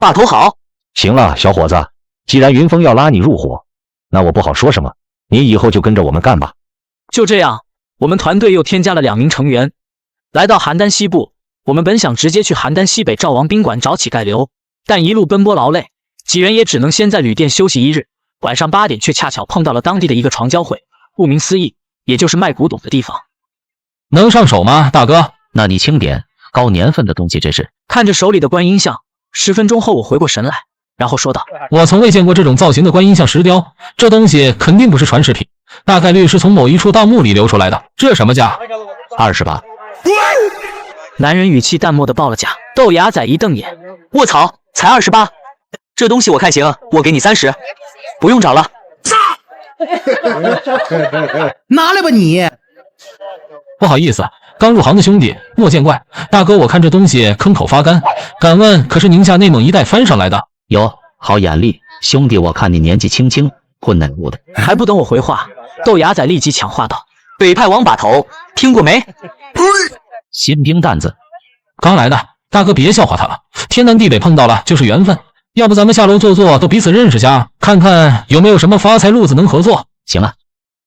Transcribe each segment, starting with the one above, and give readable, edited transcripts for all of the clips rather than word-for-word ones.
把头好。行了，小伙子，既然云峰要拉你入伙，那我不好说什么，你以后就跟着我们干吧。就这样，我们团队又添加了2名成员，来到邯郸西部。我们本想直接去邯郸西北赵王宾馆找乞丐刘，但一路奔波劳累，几人也只能先在旅店休息1日。晚上8点，却恰巧碰到了当地的一个床交会，顾名思义，也就是卖古董的地方。能上手吗，大哥？那你轻点，高年份的东西这是。看着手里的观音像，10分钟后我回过神来，然后说道：我从未见过这种造型的观音像石雕，这东西肯定不是传世品，大概率是从某一处盗墓里流出来的。这什么价？28。男人语气淡漠的报了价。豆芽仔一瞪眼，卧槽，才28，这东西我看行，我给你30，不用找了。拿来吧你。不好意思，刚入行的兄弟莫见怪。大哥，我看这东西坑口发干，敢问可是宁夏内蒙一带翻上来的？哟，好眼力，兄弟，我看你年纪轻轻，混哪路的？还不等我回话，豆芽仔立即抢话道：北派王把头，听过没？新兵蛋子，刚来的，大哥别笑话他了，天南地北碰到了就是缘分，要不咱们下楼坐坐，都彼此认识下，看看有没有什么发财路子能合作。行啊。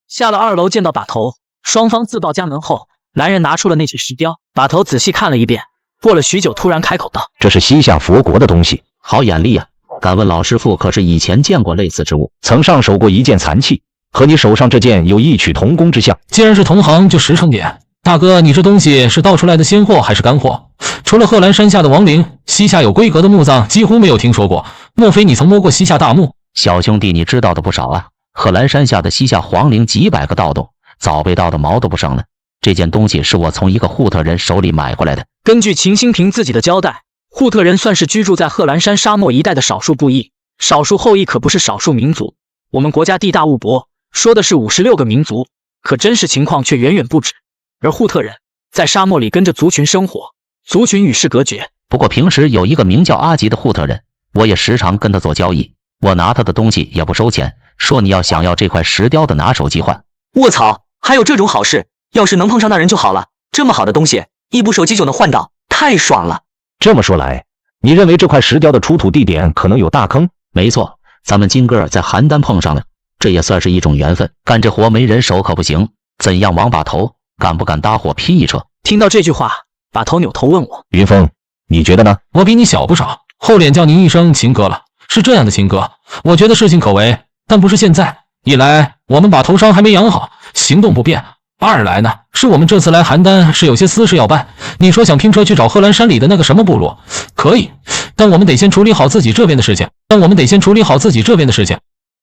下了2楼，见到把头，双方自报家门后，男人拿出了那具石雕，把头仔细看了一遍，过了许久，突然开口道：这是西夏佛国的东西，好眼力啊！敢问老师傅可是以前见过类似之物？曾上手过一件残器，和你手上这件有异曲同工之象。既然是同行，就实诚点。大哥，你这东西是盗出来的仙货还是干货？除了贺兰山下的亡灵，西夏有规格的墓葬几乎没有听说过。莫非你曾摸过西夏大墓？小兄弟，你知道的不少啊。贺兰山下的西夏皇陵几百个盗洞，早被盗的毛都不剩了。这件东西是我从一个护特人手里买回来的。根据秦兴平自己的交代，护特人算是居住在贺兰山沙漠一带的少数部裔，少数后裔可不是少数民族。我们国家地大物博，说的是56个民族，可真实情况却远远不止。而护特人在沙漠里跟着族群生活，族群与世隔绝。不过平时有一个名叫阿吉的护特人，我也时常跟他做交易，我拿他的东西也不收钱，说你要想要这块石雕的拿手即换。卧槽，还有这种好事？要是能碰上那人就好了，这么好的东西，一部手机就能换到，太爽了。这么说来，你认为这块石雕的出土地点可能有大坑？没错，咱们金哥在邯郸碰上了，这也算是一种缘分。干这活没人手可不行，怎样王把头？敢不敢搭伙劈一车？听到这句话，把头扭头问我：云峰，你觉得呢？我比你小不少，厚脸叫您一声秦哥了。是这样的，秦哥，我觉得事情可为，但不是现在。一来我们把头伤还没养好，行动不便；二来呢，是我们这次来邯郸是有些私事要办。你说想拼车去找贺兰山里的那个什么部落，可以，但我们得先处理好自己这边的事情。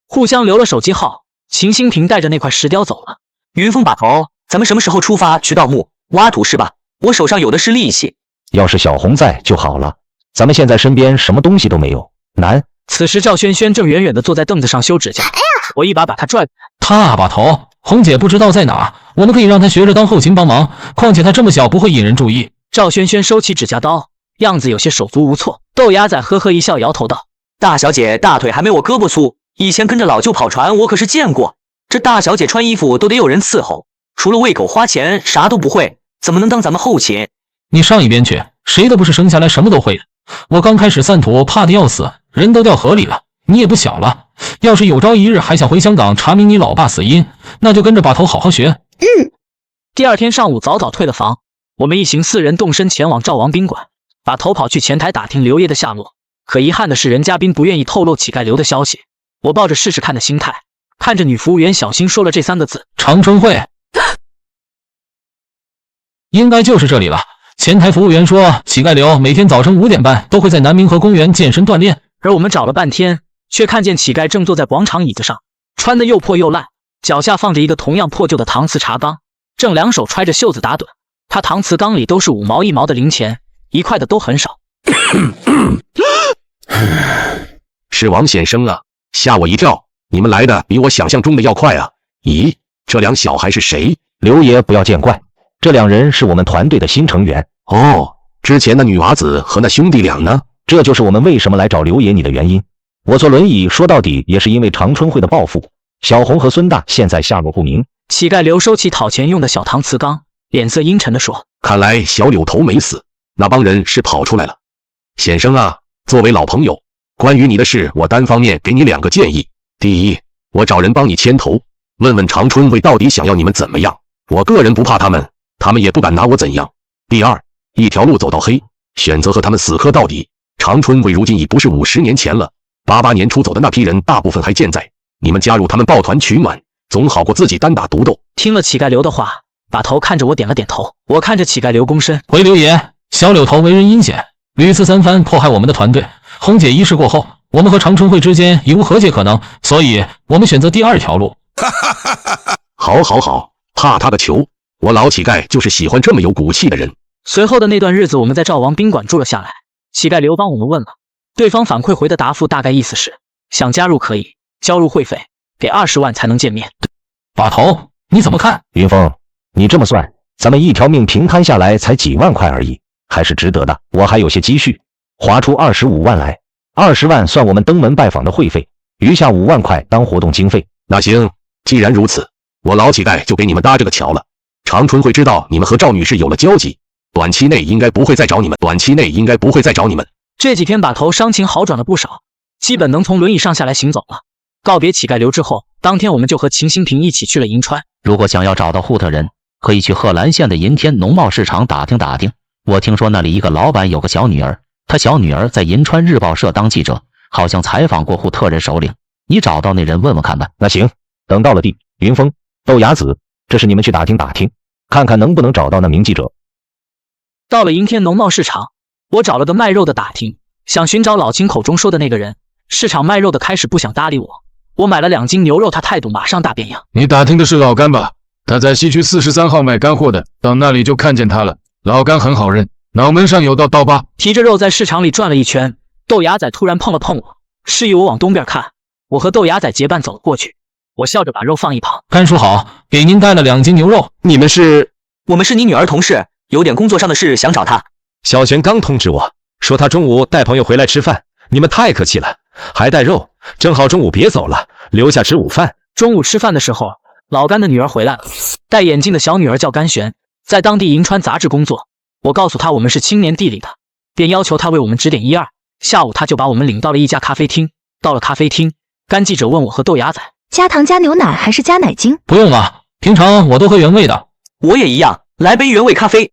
互相留了手机号，秦兴平带着那块石雕走了。云峰把头，咱们什么时候出发去盗墓挖土是吧？我手上有的是力气。要是小红在就好了，咱们现在身边什么东西都没有。难。此时赵轩轩正远远地坐在凳子上修指甲，我一把把他拽。他把头，红姐不知道在哪，我们可以让她学着当后勤帮忙，况且她这么小不会引人注意。赵轩轩收起指甲刀，样子有些手足无措。豆芽仔呵呵一笑，摇头道：大小姐大腿还没我胳膊粗，以前跟着老舅跑船我可是见过，这大小姐穿衣服都得有人伺候，除了喂狗花钱啥都不会，怎么能当咱们后勤？你上一边去，谁都不是生下来什么都会的。我刚开始散土怕得要死，人都掉河里了，你也不小了，要是有朝一日还想回香港查明你老爸死因，那就跟着把头好好学。第二天上午早早退了房，我们一行4人动身前往赵王宾馆，把头跑去前台打听刘爷的下落。可遗憾的是，任嘉宾不愿意透露乞丐刘的消息。我抱着试试看的心态，看着女服务员小心说了这3个字：长春会。应该就是这里了。前台服务员说，乞丐刘每天早晨5点半都会在南明河公园健身锻炼。而我们找了半天，却看见乞丐正坐在广场椅子上，穿得又破又烂，脚下放着一个同样破旧的搪瓷茶缸，正2手揣着袖子打盹。他搪瓷缸里都是5毛1毛的零钱，1块的都很少。是王先生啊，吓我一跳，你们来的比我想象中的要快啊。咦，这2小孩是谁？刘爷不要见怪，这2人是我们团队的新成员。哦，之前那女娃子和那兄弟俩呢？这就是我们为什么来找刘爷你的原因。我坐轮椅说到底也是因为长春会的报复。小红和孙大现在下落不明。乞丐刘收起讨钱用的小搪瓷缸，脸色阴沉地说：看来小柳头没死，那帮人是跑出来了。先生啊，作为老朋友，关于你的事，我单方面给你2个建议。第一，我找人帮你牵头，问问长春会到底想要你们怎么样。我个人不怕他们，他们也不敢拿我怎样。第二，一条路走到黑，选择和他们死磕到底。长春会如今已不是50年前了，88年出走的那批人大部分还健在，你们加入他们抱团取暖，总好过自己单打独斗。听了乞丐刘的话，把头看着我点了点头。我看着乞丐刘躬身，回刘爷，小柳头为人阴险，屡次3番迫害我们的团队。红姐一事过后，我们和长春会之间已无和解可能，所以我们选择第2条路。好，好，好，怕他个球！我老乞丐就是喜欢这么有骨气的人。随后的那段日子，我们在赵王宾馆住了下来。乞丐刘帮我们问了，对方反馈回的答复大概意思是，想加入可以交入会费，给20万才能见面。把头，你怎么看？云峰，你这么算，咱们一条命平摊下来才几万块而已，还是值得的。我还有些积蓄，划出25万来，20万算我们登门拜访的会费，余下5万块当活动经费。那行，既然如此，我老乞丐就给你们搭这个桥了。长春会知道你们和赵女士有了交集，短期内应该不会再找你们。这几天把头伤情好转了不少，基本能从轮椅上下来行走了。告别乞丐刘之后，当天我们就和秦新平一起去了银川。如果想要找到户特人，可以去贺兰县的银天农贸市场打听打听。我听说那里一个老板有个小女儿，他小女儿在银川日报社当记者，好像采访过户特人首领。你找到那人问问看吧。那行，等到了地，云峰、豆芽子，这是你们去打听打听，看看能不能找到那名记者。到了银天农贸市场，我找了个卖肉的打听，想寻找老秦口中说的那个人。市场卖肉的开始不想搭理我，我买了2斤牛肉，他态度马上大变样。你打听的是老甘吧？他在西区43号卖干货的，到那里就看见他了。老甘很好认，脑门上有道刀疤。提着肉在市场里转了一圈，豆芽仔突然碰了碰我，示意我往东边看。我和豆芽仔结伴走了过去，我笑着把肉放一旁。甘叔好，给您带了2斤牛肉。你们是？我们是你女儿同事，有点工作上的事想找她。小璇刚通知我说他中午带朋友回来吃饭，你们太客气了，还带肉，正好中午别走了，留下吃午饭。中午吃饭的时候，老甘的女儿回来了，戴眼镜的小女儿叫甘璇，在当地银川杂志工作。我告诉她我们是青年地里的，便要求她为我们指点1、2。下午她就把我们领到了一家咖啡厅。到了咖啡厅，甘记者问我和豆芽仔，加糖加牛奶还是加奶精？不用了，平常我都喝原味的。我也一样，来杯原味咖啡。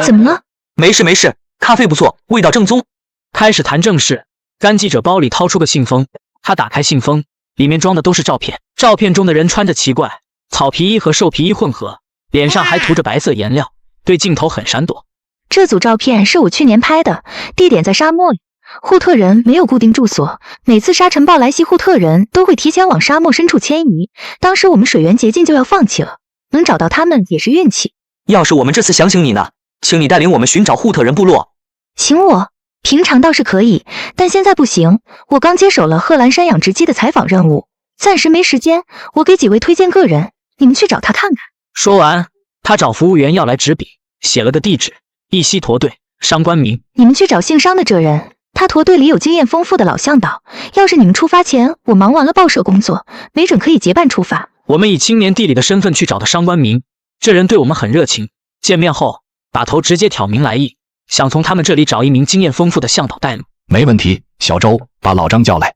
怎么了？没事没事，咖啡不错，味道正宗。开始谈正事，甘记者包里掏出个信封，他打开信封，里面装的都是照片。照片中的人穿着奇怪草皮衣和兽皮衣混合，脸上还涂着白色颜料，对镜头很闪躲。这组照片是我去年拍的，地点在沙漠里。户特人没有固定住所，每次沙尘暴来袭，户特人都会提前往沙漠深处迁移。当时我们水源竭尽就要放弃了，能找到他们也是运气。要是我们这次想请你呢，请你带领我们寻找户特人部落。请我？平常倒是可以，但现在不行。我刚接手了贺兰山养殖机的采访任务，暂时没时间。我给几位推荐个人，你们去找他看看。说完，他找服务员要来纸笔，写了个地址：义溪驼队，商关明。你们去找姓商的这人，他驼队里有经验丰富的老向导。要是你们出发前我忙完了报社工作，没准可以结伴出发。我们以青年地里的身份去找的商关明，这人对我们很热情。见面后，把头直接挑明来意，想从他们这里找一名经验丰富的向导带路。没问题，小周，把老张叫来。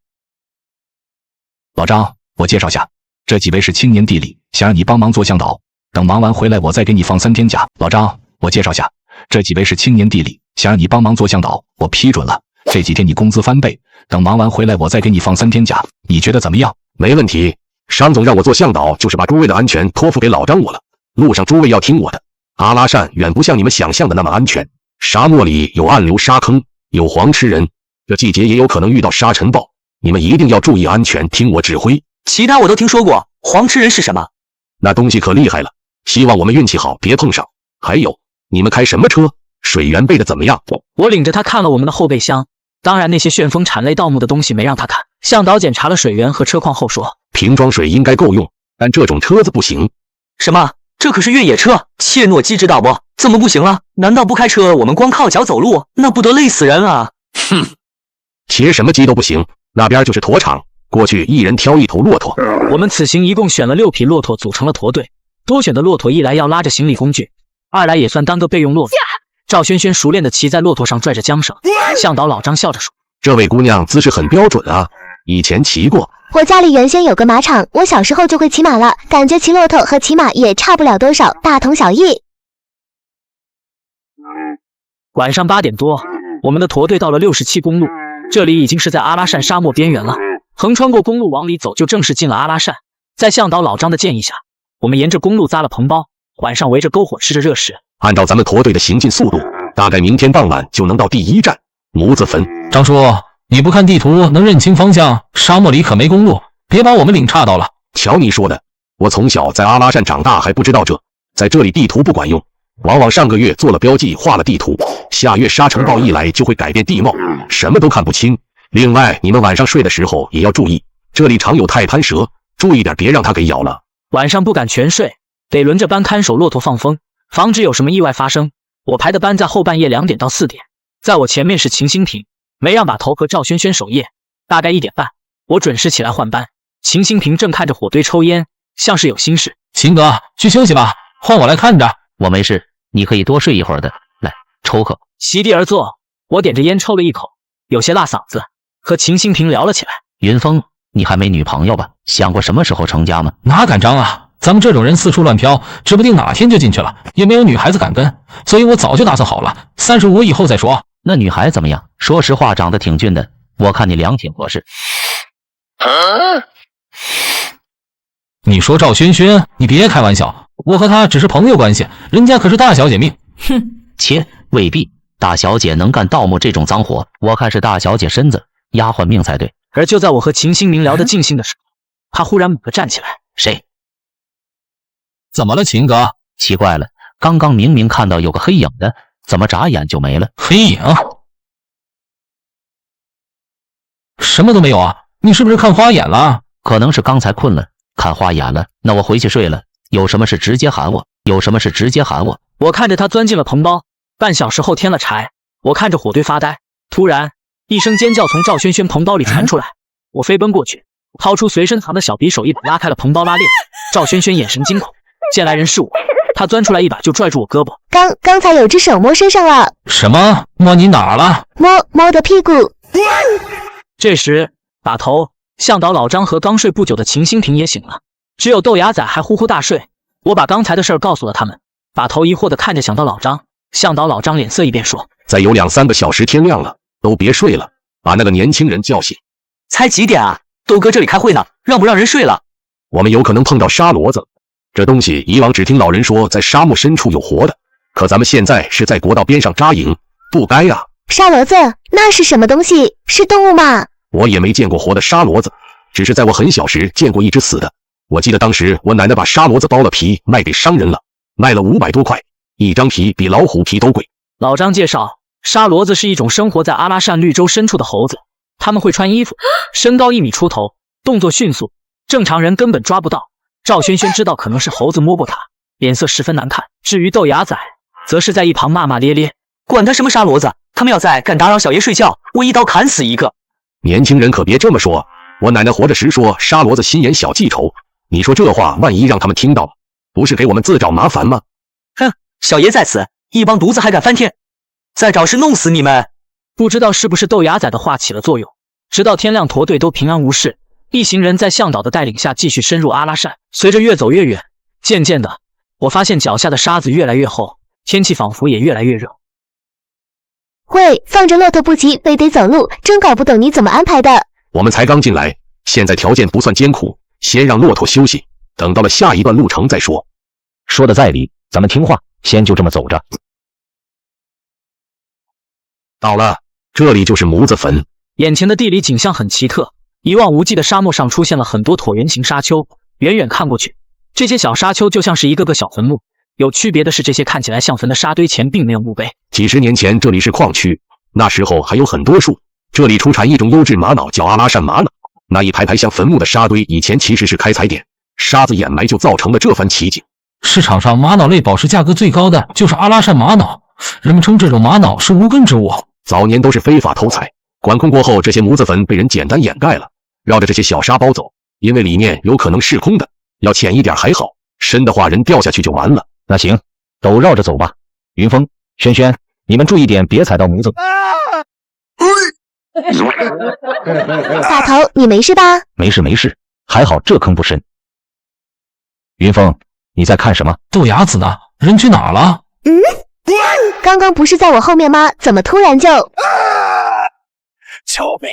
老张，我介绍下，这几位是青年地里，想让你帮忙做向导。等忙完回来，我再给你放3天假。老张，我介绍下，这几位是青年地里，想让你帮忙做向导，我批准了。这几天你工资翻倍，等忙完回来，我再给你放3天假。你觉得怎么样？没问题。商总让我做向导，就是把诸位的安全托付给老张我了。路上诸位要听我的。阿拉善远不像你们想象的那么安全，沙漠里有暗流沙坑，有黄吃人，这季节也有可能遇到沙尘暴，你们一定要注意安全，听我指挥。其他我都听说过，黄吃人是什么？那东西可厉害了，希望我们运气好，别碰上。还有，你们开什么车？水源备的怎么样？我领着他看了我们的后备箱，当然那些旋风产类盗墓的东西没让他看。向导检查了水源和车况后说，瓶装水应该够用，但这种车子不行。什么？这可是越野车，切诺基知道不？怎么不行了？难道不开车，我们光靠脚走路，那不得累死人啊！哼，切什么鸡都不行，那边就是驼场，过去一人挑一头骆驼。我们此行一共选了6匹骆驼组成了驼队，多选的骆驼一来要拉着行李工具，二来也算当个备用骆驼。赵轩轩熟练地骑在骆驼上拽着缰绳，向导老张笑着说：“这位姑娘姿势很标准啊，以前骑过。我家里原先有个马场，我小时候就会骑马了，感觉骑骆驼和骑马也差不了多少，大同小异。”晚上8点多，我们的驼队到了67公路，这里已经是在阿拉善沙漠边缘了。横穿过公路往里走，就正式进了阿拉善。在向导老张的建议下，我们沿着公路扎了棚包，晚上围着篝火吃着热食。按照咱们驼队的行进速度，大概明天傍晚就能到第1站模子坟。张叔，你不看地图能认清方向？沙漠里可没公路，别把我们领岔到了。瞧你说的，我从小在阿拉善长大还不知道这，在这里地图不管用，往往上个月做了标记画了地图，下月沙尘暴一来就会改变地貌，什么都看不清。另外你们晚上睡的时候也要注意，这里常有太攀蛇，注意点别让它给咬了。晚上不敢全睡，得轮着班看守骆驼放风，防止有什么意外发生。我排的班在后半夜2点到4点，在我前面是秦新平、梅让把头和赵轩轩守夜。大概1点半，我准时起来换班。秦新平正看着火堆抽烟，像是有心事。秦哥，去休息吧，换我来看着。我没事，你可以多睡一会儿的。来，抽口。席地而坐，我点着烟抽了一口，有些辣嗓子，和秦新平聊了起来。云峰，你还没女朋友吧？想过什么时候成家吗？哪敢张啊！咱们这种人四处乱飘，指不定哪天就进去了，也没有女孩子敢跟，所以我早就打算好了，35以后再说。那女孩怎么样？说实话，长得挺俊的，我看你俩挺合适。你说赵轩轩，你别开玩笑，我和她只是朋友关系，人家可是大小姐命。哼，切，未必。大小姐能干盗墓这种脏活，我看是大小姐身子，丫鬟命才对。而就在我和秦新明聊得尽兴的时候，他忽然猛地站起来。谁？怎么了，秦哥？奇怪了，刚刚明明看到有个黑影的，怎么眨眼就没了？黑影？什么都没有啊！你是不是看花眼了？可能是刚才困了，看花眼了。那我回去睡了。有什么事直接喊我，有什么事直接喊我。我看着他钻进了棚包，半小时后添了柴。我看着火堆发呆，突然一声尖叫从赵轩轩棚包里传出来。我飞奔过去，掏出随身藏的小匕首，一把拉开了棚包拉链。赵轩轩眼神惊恐，见来人是我，他钻出来一把就拽住我胳膊。刚才有只手摸身上了。什么？摸你哪儿了？摸的屁股。这时把头向导老张和刚睡不久的秦新平也醒了，只有豆芽仔还呼呼大睡。我把刚才的事儿告诉了他们，把头疑惑地看着向导老张。向导老张脸色一变说：“再有2、3个小时天亮了，都别睡了，把那个年轻人叫醒。”才几点啊？豆哥这里开会呢，让不让人睡了？我们有可能碰到沙骡子，这东西以往只听老人说在沙漠深处有活的，可咱们现在是在国道边上扎营，不该呀。沙骡子那是什么东西？是动物吗？我也没见过活的沙骡子，只是在我很小时见过一只死的。我记得当时我奶奶把沙骡子剥了皮卖给商人了，卖了500多块，一张皮比老虎皮都贵。老张介绍，沙骡子是一种生活在阿拉善绿洲深处的猴子，它们会穿衣服，身高1米出头，动作迅速，正常人根本抓不到。赵轩轩知道可能是猴子摸过他，脸色十分难看。至于豆芽仔，则是在一旁骂骂咧咧：“管他什么沙骡子，他们要再敢打扰小爷睡觉，我一刀砍死一个。”年轻人可别这么说，我奶奶活着时说沙骡子心眼小记仇，你说这话万一让他们听到了，不是给我们自找麻烦吗？哼，小爷在此，一帮犊子还敢翻天，再找事弄死你们！不知道是不是豆芽仔的话起了作用，直到天亮，驼队都平安无事。一行人在向导的带领下继续深入阿拉善，随着越走越远，渐渐的，我发现脚下的沙子越来越厚，天气仿佛也越来越热。喂，放着骆驼不骑，非得走路，真搞不懂你怎么安排的。我们才刚进来，现在条件不算艰苦，先让骆驼休息，等到了下一段路程再说。说的在理，咱们听话，先就这么走着。到了，这里就是模子坟。眼前的地理景象很奇特，一望无际的沙漠上出现了很多椭圆形沙丘，远远看过去，这些小沙丘就像是一个个小坟墓。有区别的是，这些看起来像坟的沙堆前并没有墓碑。几十年前这里是矿区，那时候还有很多树，这里出产一种优质玛瑙，叫阿拉善玛瑙。那一排排像坟墓的沙堆，以前其实是开采点，沙子掩埋就造成了这番奇景。市场上玛瑙类宝石价格最高的就是阿拉善玛瑙，人们称这种玛瑙是无根之物。早年都是非法偷采，管控过后，这些模子坟被人简单掩盖了，绕着这些小沙包走，因为里面有可能是空的，要浅一点还好，深的话人掉下去就完了。那行，都绕着走吧。云峰、轩轩，你们注意点，别踩到模子。大头，你没事吧？没事没事，还好这坑不深。云峰，你在看什么？豆芽子呢？人去哪了？刚刚不是在我后面吗？怎么突然就……救命！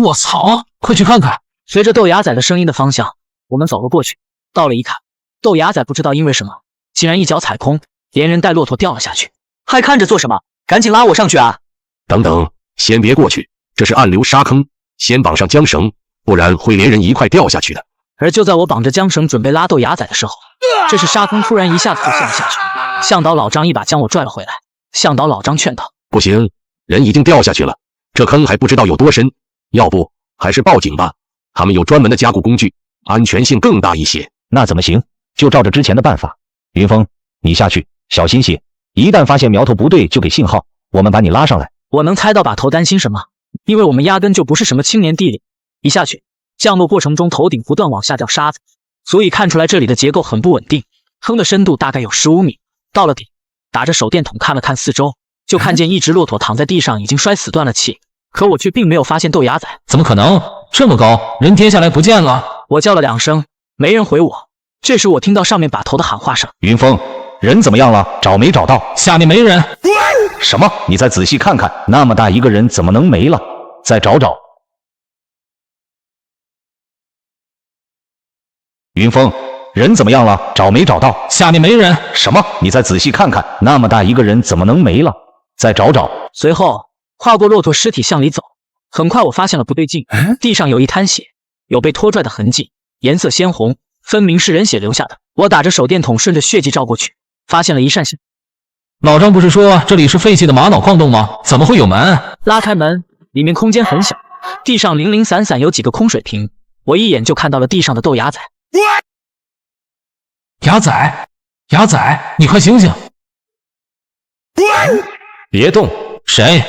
我操！快去看看！随着豆芽仔的声音的方向，我们走了过去。到了一看，豆芽仔不知道因为什么，竟然一脚踩空，连人带骆驼掉了下去。还看着做什么？赶紧拉我上去啊！等等，先别过去，这是暗流沙坑，先绑上缰绳，不然会连人一块掉下去的。而就在我绑着缰绳准备拉豆芽仔的时候，这是沙坑突然一下子就陷了下去。向导老张一把将我拽了回来。向导老张劝道：不行，人已经掉下去了，这坑还不知道有多深，要不还是报警吧，他们有专门的加固工具，安全性更大一些。那怎么行？就照着之前的办法。云峰，你下去，小心些，一旦发现苗头不对就给信号，我们把你拉上来。我能猜到把头担心什么，因为我们压根就不是什么青年地里，一下去降落过程中头顶不断往下掉沙子，所以看出来这里的结构很不稳定。坑的深度大概有15米，到了顶，打着手电筒看了看四周，就看见一只骆驼躺在地上，已经摔死断了气，可我却并没有发现豆芽仔。怎么可能？这么高，人跌下来不见了？我叫了2声，没人回我。这时我听到上面把头的喊话声：云峰，人怎么样了？找没找到？下面没人。什么？你再仔细看看，那么大一个人怎么能没了？再找找。云峰，人怎么样了？找没找到？下面没人。什么？你再仔细看看，那么大一个人怎么能没了？再找找。随后跨过骆驼尸体向里走，很快我发现了不对劲，地上有一滩血，有被拖拽的痕迹，颜色鲜红，分明是人血留下的。我打着手电筒顺着血迹照过去，发现了一扇门。老张不是说这里是废弃的玛瑙矿洞吗？怎么会有门？拉开门，里面空间很小，地上零零散散有几个空水瓶，我一眼就看到了地上的豆芽仔。芽仔，芽仔，你快醒醒！别动！谁？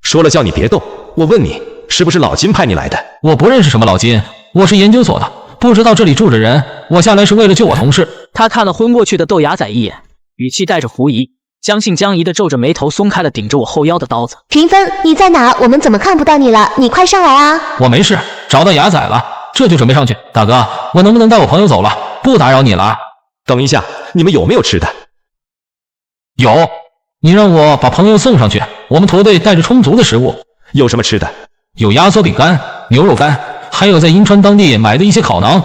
说了叫你别动。我问你，是不是老金派你来的？我不认识什么老金，我是研究所的，不知道这里住着人。我下来是为了救我同事。他看了昏过去的豆芽仔一眼，语气带着狐疑，将信将疑的皱着眉头，松开了顶着我后腰的刀子。云峰，你在哪？我们怎么看不到你了？你快上来啊！我没事，找到芽仔了，这就准备上去。大哥，我能不能带我朋友走了？不打扰你了。等一下，你们有没有吃的？有，你让我把朋友送上去。我们驼队带着充足的食物。有什么吃的？有压缩饼干、牛肉干，还有在银川当地买的一些烤馕。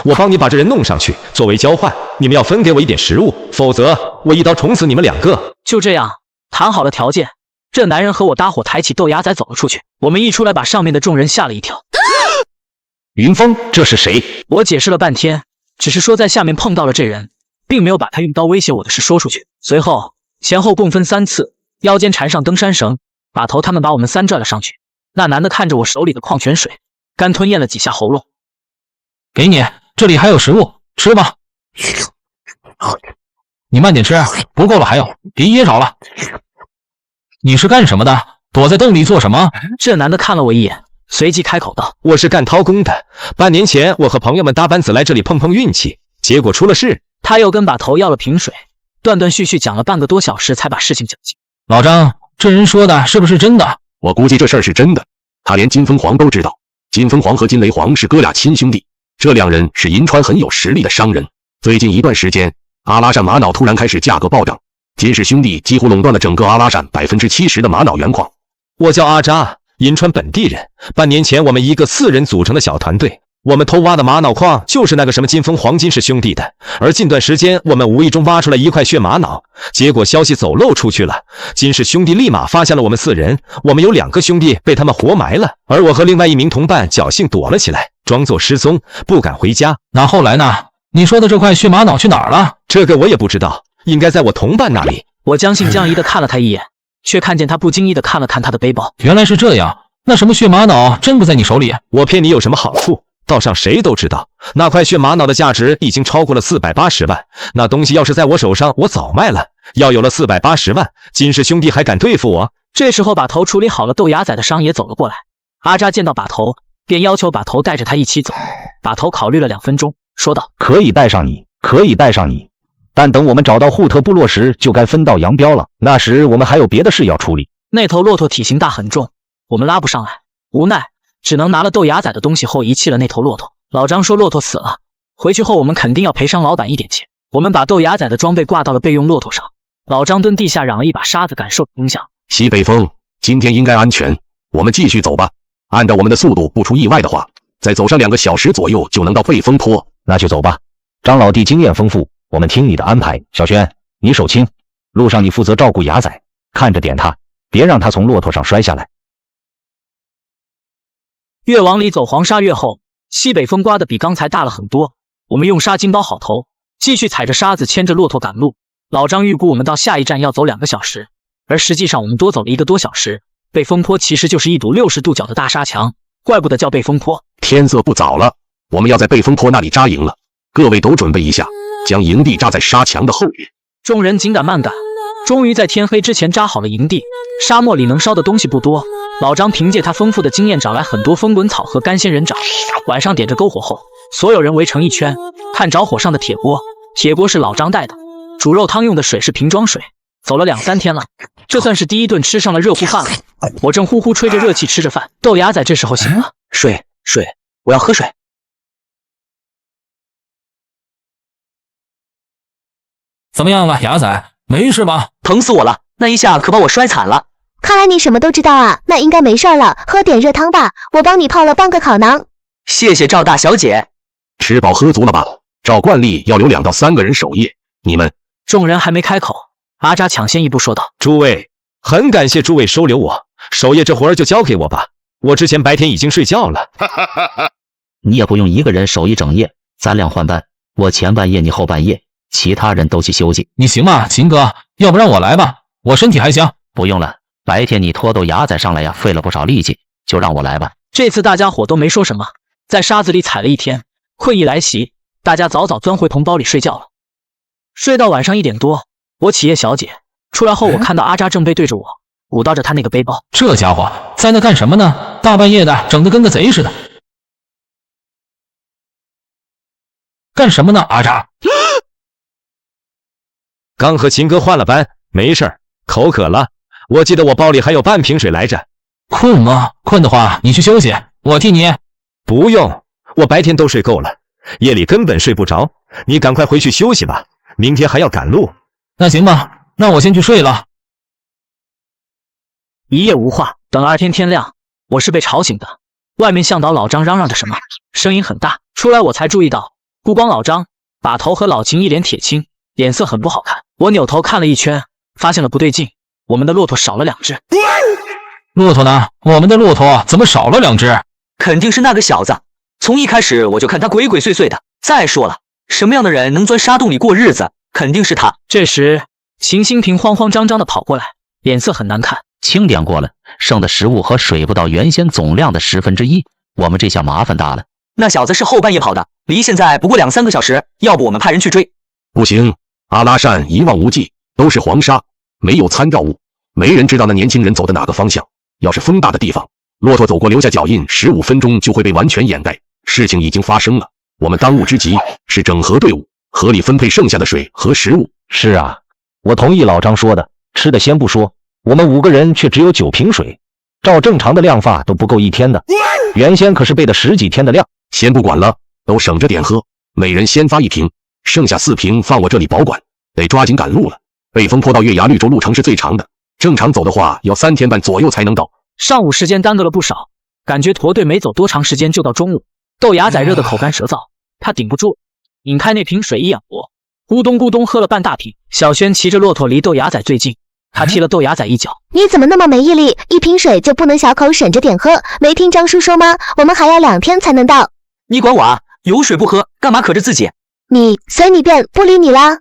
我帮你把这人弄上去，作为交换，你们要分给我一点食物，否则我一刀捅死你们2个。就这样，谈好了条件，这男人和我搭伙抬起豆芽仔走了出去。我们一出来，把上面的众人吓了一跳。云峰，这是谁？我解释了半天，只是说在下面碰到了这人，并没有把他用刀威胁我的事说出去。随后前后共分3次，腰间缠上登山绳，把头他们把我们3拽了上去。那男的看着我手里的矿泉水，干吞咽了几下喉咙。给你，这里还有食物，吃吧。你慢点吃，不够了还有，别噎着了。你是干什么的？躲在洞里做什么？这男的看了我一眼，随即开口道：我是干掏工的，半年前我和朋友们搭班子来这里碰碰运气，结果出了事。他又跟把头要了瓶水，断断续续讲了半个多小时才把事情讲清。老张，这人说的是不是真的？我估计这事儿是真的，他连金凤凰都知道。金凤凰和金雷凰是哥俩亲兄弟，这2人是银川很有实力的商人。最近一段时间，阿拉善玛瑙突然开始价格暴涨，金氏兄弟几乎垄断了整个阿拉善70%的玛瑙原矿。我叫阿扎，银川本地人。半年前，我们一个4人组成的小团队，我们偷挖的玛瑙矿就是那个什么金凤凰金氏兄弟的。而近段时间，我们无意中挖出来1块血玛瑙，结果消息走漏出去了，金氏兄弟立马发现了我们4人，我们有2个兄弟被他们活埋了，而我和另外1名同伴侥幸躲了起来，装作失踪，不敢回家。那后来呢？你说的这块血玛瑙去哪儿了？这个我也不知道，应该在我同伴那里。我将信将疑的看了他一眼，却看见他不经意的看了看他的背包。原来是这样，那什么血玛瑙真不在你手里？我骗你有什么好处？道上谁都知道，那块血玛瑙的价值已经超过了480万。那东西要是在我手上，我早卖了。要有了480万，金氏兄弟还敢对付我？这时候把头处理好了豆芽仔的伤也走了过来。阿扎见到把头，便要求把头带着他一起走。把头考虑了2分钟，说道：可以带上你，可以带上你。但等我们找到护特部落时，就该分道扬镳了。那时我们还有别的事要处理。那头骆驼体型大很重，我们拉不上来，无奈只能拿了豆芽仔的东西后遗弃了那头骆驼。老张说骆驼死了，回去后我们肯定要赔偿老板一点钱。我们把豆芽仔的装备挂到了备用骆驼上。老张蹲地下嚷了一把沙子，感受影响。西北风，今天应该安全，我们继续走吧。按照我们的速度，不出意外的话，再走上2个小时左右就能到背风坡。那就走吧。张老弟经验丰富，我们听你的安排。小轩，你手轻，路上你负责照顾牙仔，看着点他，别让他从骆驼上摔下来。越往里走，黄沙越厚，西北风刮得比刚才大了很多。我们用沙巾包好头，继续踩着沙子牵着骆驼赶路。老张预估我们到下一站要走2个小时，而实际上我们多走了1个多小时。背风坡其实就是一堵60度角的大沙墙，怪不得叫背风坡。天色不早了，我们要在背风坡那里扎营了。各位都准备一下，将营地扎在沙墙的后面。众人紧赶慢赶，终于在天黑之前扎好了营地。沙漠里能烧的东西不多，老张凭借他丰富的经验找来很多风滚草和干仙人掌。晚上点着篝火后，所有人围成一圈，看着火上的铁锅。铁锅是老张带的，煮肉汤用的水是瓶装水。走了2、3天了，这算是第一顿吃上了热乎饭了。我正呼呼吹着热气吃着饭，豆芽仔这时候醒了，水，我要喝水。怎么样了，牙仔？没事吧？疼死我了，那一下可把我摔惨了。看来你什么都知道啊，那应该没事了，喝点热汤吧，我帮你泡了半个烤馕。谢谢赵大小姐。吃饱喝足了吧？照惯例要留2到3个人守夜，你们……众人还没开口，阿扎抢先一步说道：“诸位，很感谢诸位收留我，守夜这活儿就交给我吧，我之前白天已经睡觉了。你也不用一个人守一整夜，咱俩换班，我前半夜，你后半夜，其他人都去休息。你行吗，秦哥？要不然我来吧，我身体还行。不用了，白天你拖豆芽仔上来呀，费了不少力气，就让我来吧。”这次大家伙都没说什么，在沙子里踩了一天，困意来袭，大家早早钻回棚包里睡觉了。睡到晚上1点多，我起夜小姐出来后，我看到阿扎正背对着我，鼓捣着他那个背包。这家伙在那干什么呢？大半夜的，整得跟个贼似的。干什么呢，阿扎？刚和秦哥换了班，没事儿，口渴了。我记得我包里还有半瓶水来着。困吗？困的话你去休息，我替你。不用，我白天都睡够了，夜里根本睡不着。你赶快回去休息吧，明天还要赶路。那行吧，那我先去睡了。一夜无话，等2天天亮，我是被吵醒的。外面向导老张嚷嚷着什么，声音很大，出来我才注意到，不光老张，把头和老秦一脸铁青，脸色很不好看。我扭头看了一圈，发现了不对劲，我们的骆驼少了2只。骆驼呢？我们的骆驼怎么少了2只？肯定是那个小子，从一开始我就看他鬼鬼祟祟的。再说了，什么样的人能钻沙洞里过日子？肯定是他。这时，秦新平慌慌张张的跑过来，脸色很难看。清点过了，剩的食物和水不到原先总量的1/10，我们这下麻烦大了。那小子是后半夜跑的，离现在不过2、3个小时，要不我们派人去追？不行，阿拉善一望无际，都是黄沙，没有参照物，没人知道那年轻人走的哪个方向。要是风大的地方，骆驼走过留下脚印，15分钟就会被完全掩盖。事情已经发生了，我们当务之急是整合队伍，合理分配剩下的水和食物。是啊，我同意老张说的，吃的先不说，我们5个人却只有9瓶水，照正常的量法都不够1天的。原先可是备的10几天的量。先不管了，都省着点喝，每人先发1瓶，剩下4瓶放我这里保管。得抓紧赶路了，北风坡到月牙绿洲路程是最长的，正常走的话要3天半左右才能到。上午时间耽搁了不少，感觉驼队没走多长时间就到中午。豆芽仔热得口干舌燥，他顶不住，拧开那瓶水一仰脖，咕咚咕咚喝了半大瓶。小轩骑着骆驼离豆芽仔最近，他踢了豆芽仔一脚。你怎么那么没毅力？1瓶水就不能小口省着点喝？没听张叔说吗？我们还要2天才能到。你管我啊？有水不喝，干嘛可着自己？你随你便，不理你啦。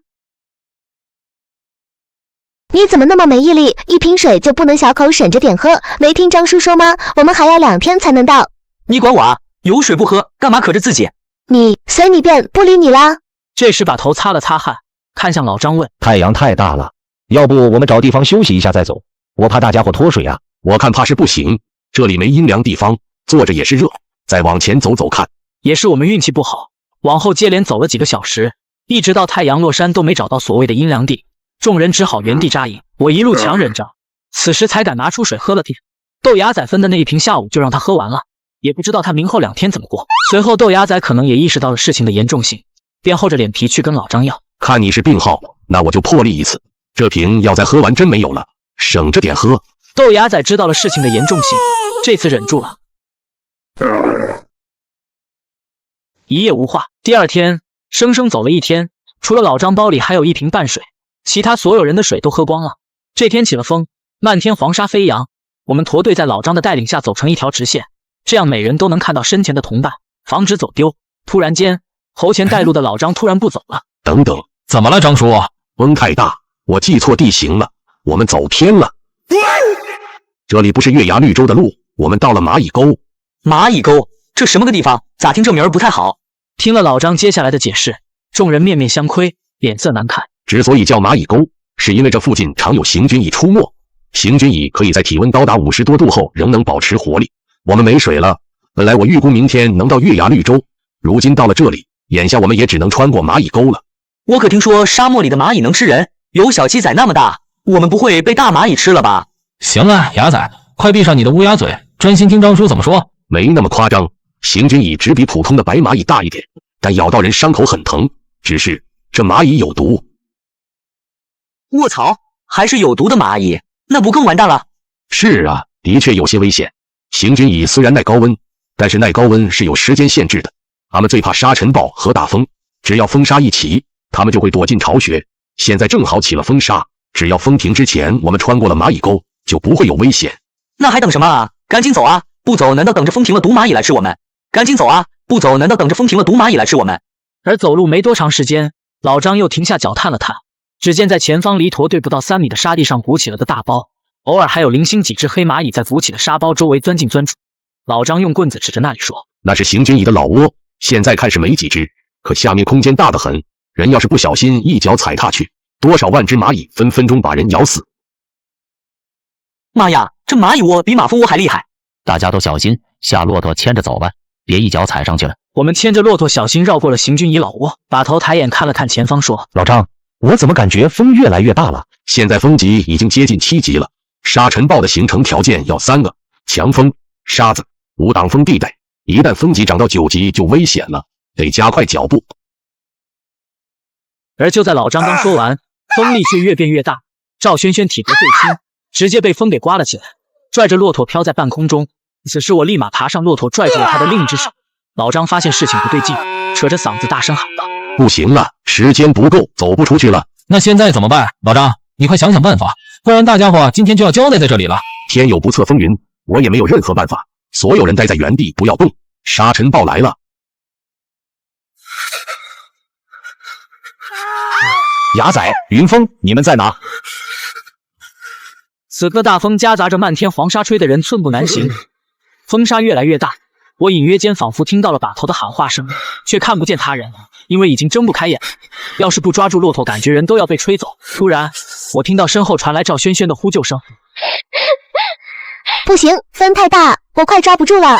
你怎么那么没毅力？1瓶水就不能小口省着点喝？没听张叔说吗？我们还要2天才能到。你管我啊？有水不喝，干嘛可着自己？你随你便，不理你啦。这时把头擦了擦汗，看向老张问：太阳太大了，要不我们找地方休息一下再走？我怕大家伙脱水啊。我看怕是不行，这里没阴凉地方，坐着也是热。再往前走走看。也是我们运气不好，往后接连走了几个小时，一直到太阳落山都没找到所谓的阴凉地，众人只好原地扎营。我一路强忍着，此时才敢拿出水喝了点。豆芽仔分的那一瓶下午就让他喝完了，也不知道他明后2天怎么过。随后豆芽仔可能也意识到了事情的严重性，便厚着脸皮去跟老张要。看你是病号，那我就破例一次，这瓶药再喝完真没有了，省着点喝。豆芽仔知道了事情的严重性，这次忍住了。一夜无话。第2天，生生走了1天，除了老张包里还有1瓶半水，其他所有人的水都喝光了。这天起了风，漫天黄沙飞扬，我们驼队在老张的带领下走成一条直线，这样每人都能看到身前的同伴，防止走丢。突然间，头前带路的老张突然不走了。等等，怎么了，张叔？风太大，我记错地形了，我们走偏了。这里不是月牙绿洲的路，我们到了蚂蚁沟。蚂蚁沟，这什么个地方？咋听这名儿不太好？听了老张接下来的解释，众人面面相窥，脸色难看。之所以叫蚂蚁沟，是因为这附近常有行军蚁出没。行军蚁可以在体温高达50多度后仍能保持活力。我们没水了，本来我预估明天能到月牙绿洲，如今到了这里，眼下我们也只能穿过蚂蚁沟了。我可听说沙漠里的蚂蚁能吃人，有小鸡仔那么大，我们不会被大蚂蚁吃了吧？行了，牙仔，快闭上你的乌鸦嘴，专心听张叔怎么说。没那么夸张，行军蚁只比普通的白蚂蚁大一点，但咬到人伤口很疼，只是这蚂蚁有毒。卧槽，还是有毒的蚂蚁，那不更完蛋了？是啊，的确有些危险。行军蚁虽然耐高温，但是耐高温是有时间限制的。它们最怕沙尘暴和大风，只要风沙一起，它们就会躲进巢穴。现在正好起了风沙，只要风停之前我们穿过了蚂蚁沟，就不会有危险。那还等什么啊？赶紧走啊！不走难道等着风停了毒蚂蚁来吃我们？赶紧走啊！不走难道等着风停了毒蚂蚁来吃我们？而走路没多长时间，老张又停下脚探了探，只见在前方离驼队不到3米的沙地上鼓起了个大包，偶尔还有零星几只黑蚂蚁在鼓起的沙包周围钻进钻出。老张用棍子指着那里说：“那是行军蚁的老窝，现在看是没几只，可下面空间大得很，人要是不小心一脚踩踏去，多少万只蚂蚁分分钟把人咬死。”妈呀，这蚂蚁窝比马蜂窝还厉害！大家都小心，下骆驼牵着走吧，别一脚踩上去了。我们牵着骆驼小心绕过了行军蚁老窝，把头抬眼看了看前方，说：“老张，我怎么感觉风越来越大了？现在风级已经接近7级了，沙尘暴的形成条件要3个：强风、沙子、无挡风地带。一旦风级涨到9级就危险了，得加快脚步。”而就在老张刚说完，风力却越变越大。赵轩轩体格最轻，直接被风给刮了起来，拽着骆驼飘在半空中。此时我立马爬上骆驼，拽住了他的另一只手。老张发现事情不对劲，扯着嗓子大声喊道：“不行了，时间不够，走不出去了。”那现在怎么办？老张，你快想想办法，不然大家伙今天就要交代在这里了。天有不测风云，我也没有任何办法。所有人待在原地，不要动，沙尘暴来了。牙仔、云峰，你们在哪？此刻大风夹杂着漫天黄沙，吹得人寸步难行。风沙越来越大，我隐约间仿佛听到了把头的喊话声，却看不见他人，因为已经睁不开眼。要是不抓住骆驼，感觉人都要被吹走。突然，我听到身后传来赵轩轩的呼救声。不行，风太大，我快抓不住了。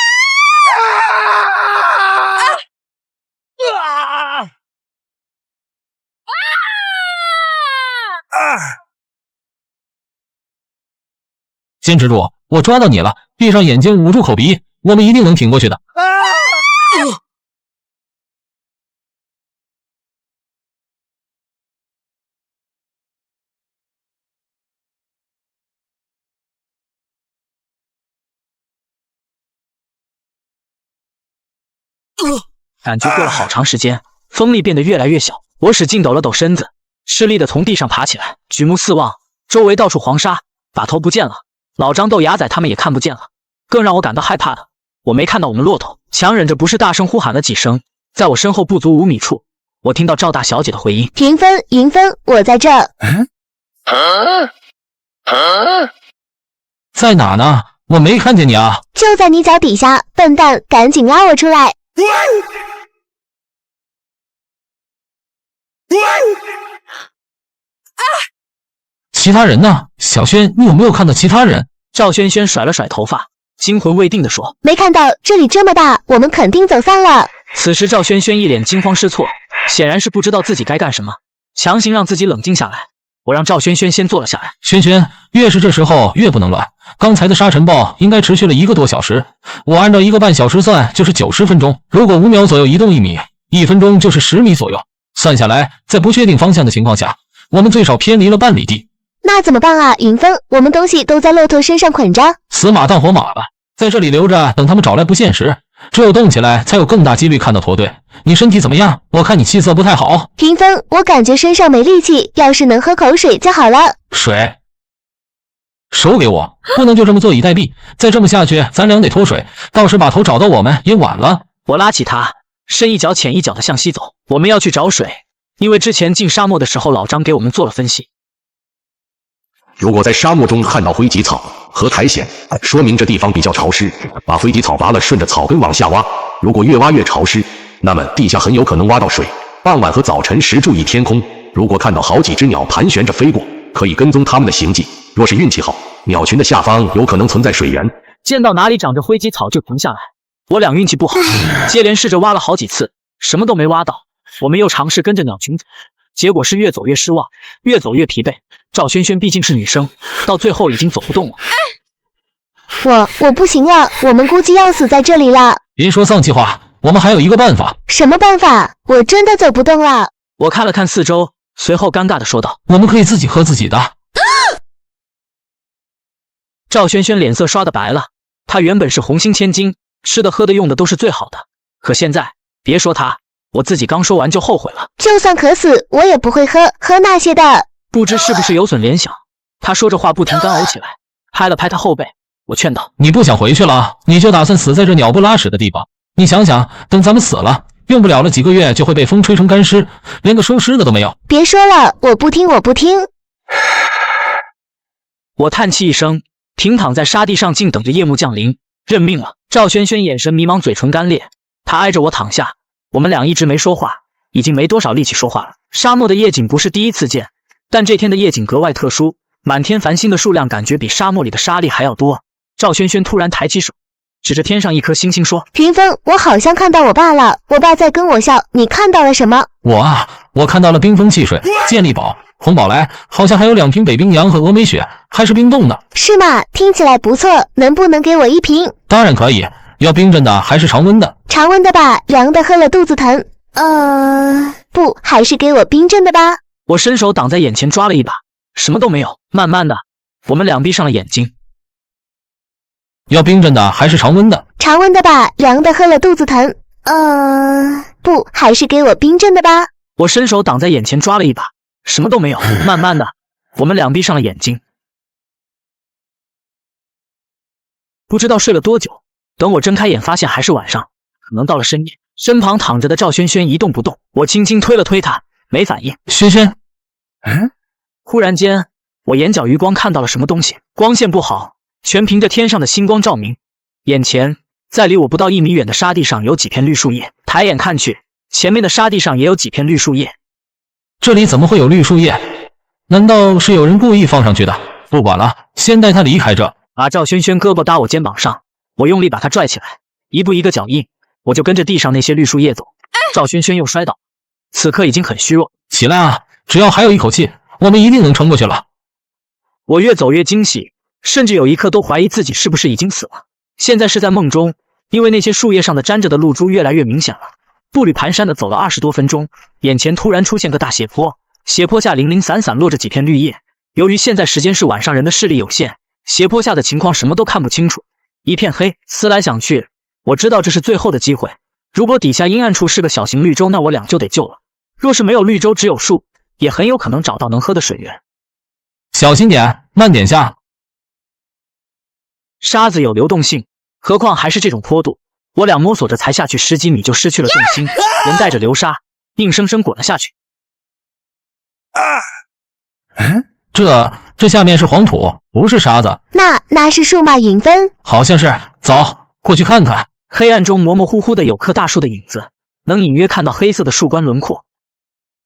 坚持住，我抓到你了！闭上眼睛，捂住口鼻，我们一定能挺过去的。感觉过了好长时间，风力变得越来越小，我使劲抖了抖身子，吃力的从地上爬起来，举目四望，周围到处黄沙，把头不见了。老张、豆芽仔他们也看不见了。更让我感到害怕的，我没看到我们骆驼，强忍着不是大声呼喊了几声，在我身后不足5米处，我听到赵大小姐的回音：“云峰，云峰，我在这。”在哪呢？我没看见你啊！就在你脚底下，笨蛋，赶紧拉我出来！其他人呢？小轩，你有没有看到其他人？赵轩轩甩了甩头发，惊魂未定地说：“没看到，这里这么大，我们肯定走散了。”此时赵轩轩一脸惊慌失措，显然是不知道自己该干什么，强行让自己冷静下来。我让赵轩轩先坐了下来。轩轩，越是这时候越不能乱。刚才的沙尘暴应该持续了1个多小时，我按照1个半小时算就是90分钟。如果5秒左右移动1米，1分钟就是10米左右。算下来，在不确定方向的情况下，我们最少偏离了半里地。那怎么办啊，云峰？我们东西都在骆驼身上捆着，死马当活马吧，在这里留着，等他们找来不现实。只有动起来，才有更大几率看到驼队。你身体怎么样？我看你气色不太好。云峰，我感觉身上没力气，要是能喝口水就好了。水，手给我，不能就这么坐以待毙。再这么下去，咱俩得脱水，到时把头找到我们也晚了。我拉起他，深一脚浅一脚的向西走。我们要去找水，因为之前进沙漠的时候，老张给我们做了分析。如果在沙漠中看到灰棘草和苔藓，说明这地方比较潮湿，把灰棘草拔了，顺着草根往下挖。如果越挖越潮湿，那么地下很有可能挖到水。傍晚和早晨时注意天空，如果看到好几只鸟盘旋着飞过，可以跟踪它们的行迹。若是运气好，鸟群的下方有可能存在水源。见到哪里长着灰棘草就停下来。我俩运气不好，接连试着挖了好几次，什么都没挖到。我们又尝试跟着鸟群走，结果是越走越失望，越走越疲惫。赵轩轩毕竟是女生，到最后已经走不动了。我不行了，我们估计要死在这里了。别说丧气话，我们还有一个办法。什么办法？我真的走不动了。我看了看四周，随后尴尬地说道：“我们可以自己喝自己的。”赵轩轩脸色刷得白了，她原本是红心千金，吃的喝的用的都是最好的，可现在别说她，我自己刚说完就后悔了。就算渴死，我也不会喝那些的。不知是不是有损联想，他说着话不停干呕起来，拍了拍他后背。我劝道：“你不想回去了，你就打算死在这鸟不拉屎的地方？你想想，等咱们死了，用不了了几个月就会被风吹成干尸，连个收尸的都没有。”别说了，我不听。我叹气一声，平躺在沙地上，静等着夜幕降临，认命了。赵轩轩眼神迷茫，嘴唇干裂，他挨着我躺下，我们俩一直没说话，已经没多少力气说话了。沙漠的夜景不是第一次见，但这天的夜景格外特殊，满天繁星的数量感觉比沙漠里的沙粒还要多。赵轩轩突然抬起手，指着天上一颗星星说：“云峰，我好像看到我爸了，我爸在跟我笑，你看到了什么？”我看到了冰封汽水、健力宝、红宝来，好像还有2瓶北冰洋和峨眉雪，还是冰冻的。是吗？听起来不错，能不能给我1瓶？当然可以，要冰镇的还是常温的？常温的吧，凉的喝了肚子疼。不，还是给我冰镇的吧。我伸手挡在眼前抓了一把，什么都没有。慢慢的，我们俩闭上了眼睛。要冰镇的还是常温的？常温的吧，凉的喝了肚子疼。不，还是给我冰镇的吧。我伸手挡在眼前抓了一把，什么都没有。慢慢的，我们俩闭上了眼睛。不知道睡了多久，等我睁开眼发现还是晚上，可能到了深夜。身旁躺着的赵轩轩一动不动，我轻轻推了推他，没反应。轩轩，忽然间，我眼角余光看到了什么东西，光线不好，全凭着天上的星光照明。眼前，在离我不到1米远的沙地上有几片绿树叶，抬眼看去，前面的沙地上也有几片绿树叶。这里怎么会有绿树叶？难道是有人故意放上去的？不管了，先带他离开这。把赵轩轩胳膊搭我肩膀上，我用力把他拽起来，一步一个脚印，我就跟着地上那些绿树叶走。赵轩轩又摔倒，此刻已经很虚弱。起来啊，只要还有一口气，我们一定能撑过去了。我越走越惊喜，甚至有一刻都怀疑自己是不是已经死了。现在是在梦中，因为那些树叶上的沾着的露珠越来越明显了。步履蹒跚的走了20多分钟，眼前突然出现个大斜坡，斜坡下零零散散落着几片绿叶。由于现在时间是晚上，人的视力有限，斜坡下的情况什么都看不清楚，一片黑。思来想去，我知道这是最后的机会。如果底下阴暗处是个小型绿洲，那我俩就得救了。若是没有绿洲，只有树，也很有可能找到能喝的水源。小心点，慢点下。沙子有流动性，何况还是这种坡度。我俩摸索着才下去10几米就失去了重心，人带着流沙，硬生生滚了下去。这下面是黄土，不是沙子。那是树吗？云峰？好像是。走，过去看看。黑暗中模模糊糊的有棵大树的影子，能隐约看到黑色的树冠轮廓。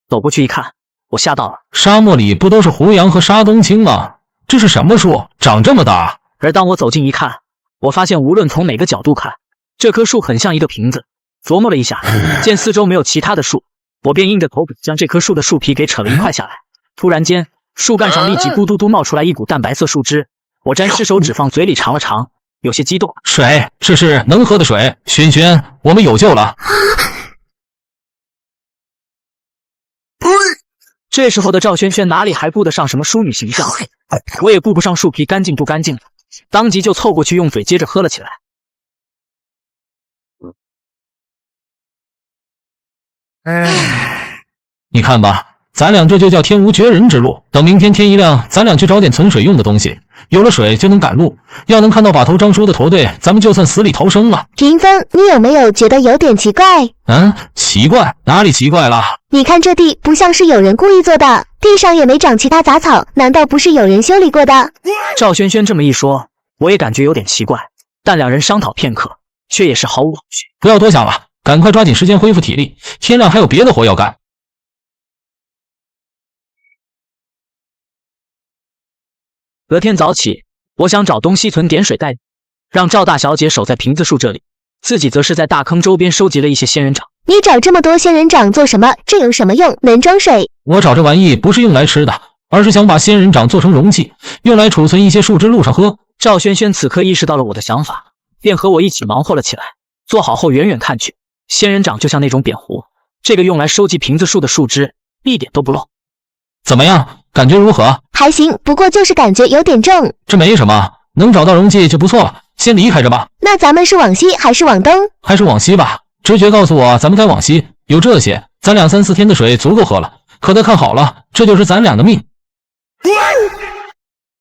走过去一看，我吓到了。沙漠里不都是胡杨和沙冬青吗？这是什么树？长这么大？而当我走近一看，我发现无论从哪个角度看，这棵树很像一个瓶子，琢磨了一下，见四周没有其他的树，我便硬着头皮将这棵树的树皮给扯了一块下来。突然间，树干上立即咕嘟嘟冒出来一股淡白色树枝，我沾湿手指放嘴里尝了尝，有些激动。水，这是能喝的水。轩轩，我们有救了。这时候的赵轩轩哪里还顾得上什么淑女形象，我也顾不上树皮干净不干净了，当即就凑过去用嘴接着喝了起来。你看吧，咱俩这就叫天无绝人之路。等明天天一亮，咱俩去找点存水用的东西，有了水就能赶路。要能看到把头张叔的驼队，咱们就算死里逃生了。云峰，你有没有觉得有点奇怪？奇怪？哪里奇怪了？你看这地不像是有人故意做的，地上也没长其他杂草，难道不是有人修理过的？赵轩轩这么一说，我也感觉有点奇怪，但两人商讨片刻，却也是毫无后续。不要多想了，赶快抓紧时间恢复体力，天亮还有别的活要干。隔天早起，我想找东西存点水袋，让赵大小姐守在瓶子树这里，自己则是在大坑周边收集了一些仙人掌。你找这么多仙人掌做什么？这有什么用？能装水？我找这玩意不是用来吃的，而是想把仙人掌做成容器，用来储存一些树枝路上喝。赵轩轩此刻意识到了我的想法，便和我一起忙活了起来。做好后，远远看去，仙人掌就像那种扁壶，这个用来收集瓶子树的树枝一点都不漏。怎么样？感觉如何？还行，不过就是感觉有点重。这没什么，能找到容器就不错了。先离开这吧。那咱们是往西还是往东？还是往西吧。直觉告诉我，咱们该往西。有这些，咱俩3、4天的水足够喝了。可得看好了，这就是咱俩的命。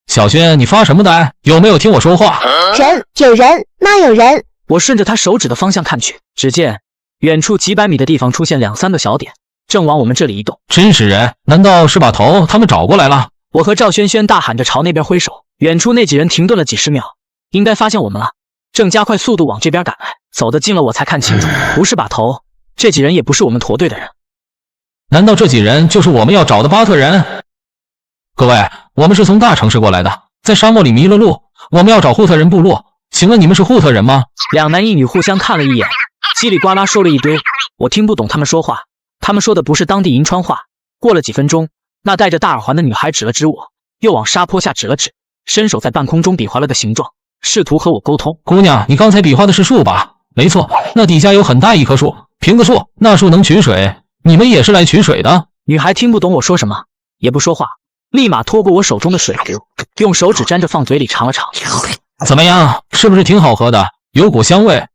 小轩，你发什么呆？有没有听我说话？人，有人，那有人。我顺着他手指的方向看去，只见远处几百米的地方出现2、3个小点，正往我们这里移动。真是人，难道是把头他们找过来了？我和赵轩轩大喊着朝那边挥手，远处那几人停顿了几十秒，应该发现我们了，正加快速度往这边赶来。走得近了我才看清楚，不是把头，这几人也不是我们驼队的人。难道这几人就是我们要找的巴特人？各位，我们是从大城市过来的，在沙漠里迷了路，我们要找护特人部落，请问你们是护特人吗？2男1女互相看了一眼，叽里呱啦说了一堆，我听不懂他们说话，他们说的不是当地银川话。过了几分钟，那戴着大耳环的女孩指了指我，又往沙坡下指了指，伸手在半空中比划了个形状，试图和我沟通。姑娘，你刚才比划的是树吧？没错，那底下有很大一棵树，瓶子树，那树能取水，你们也是来取水的。女孩听不懂我说什么，也不说话，立马拖过我手中的水壶，用手指沾着放嘴里尝了尝。怎么样，是不是挺好喝的？有股香味。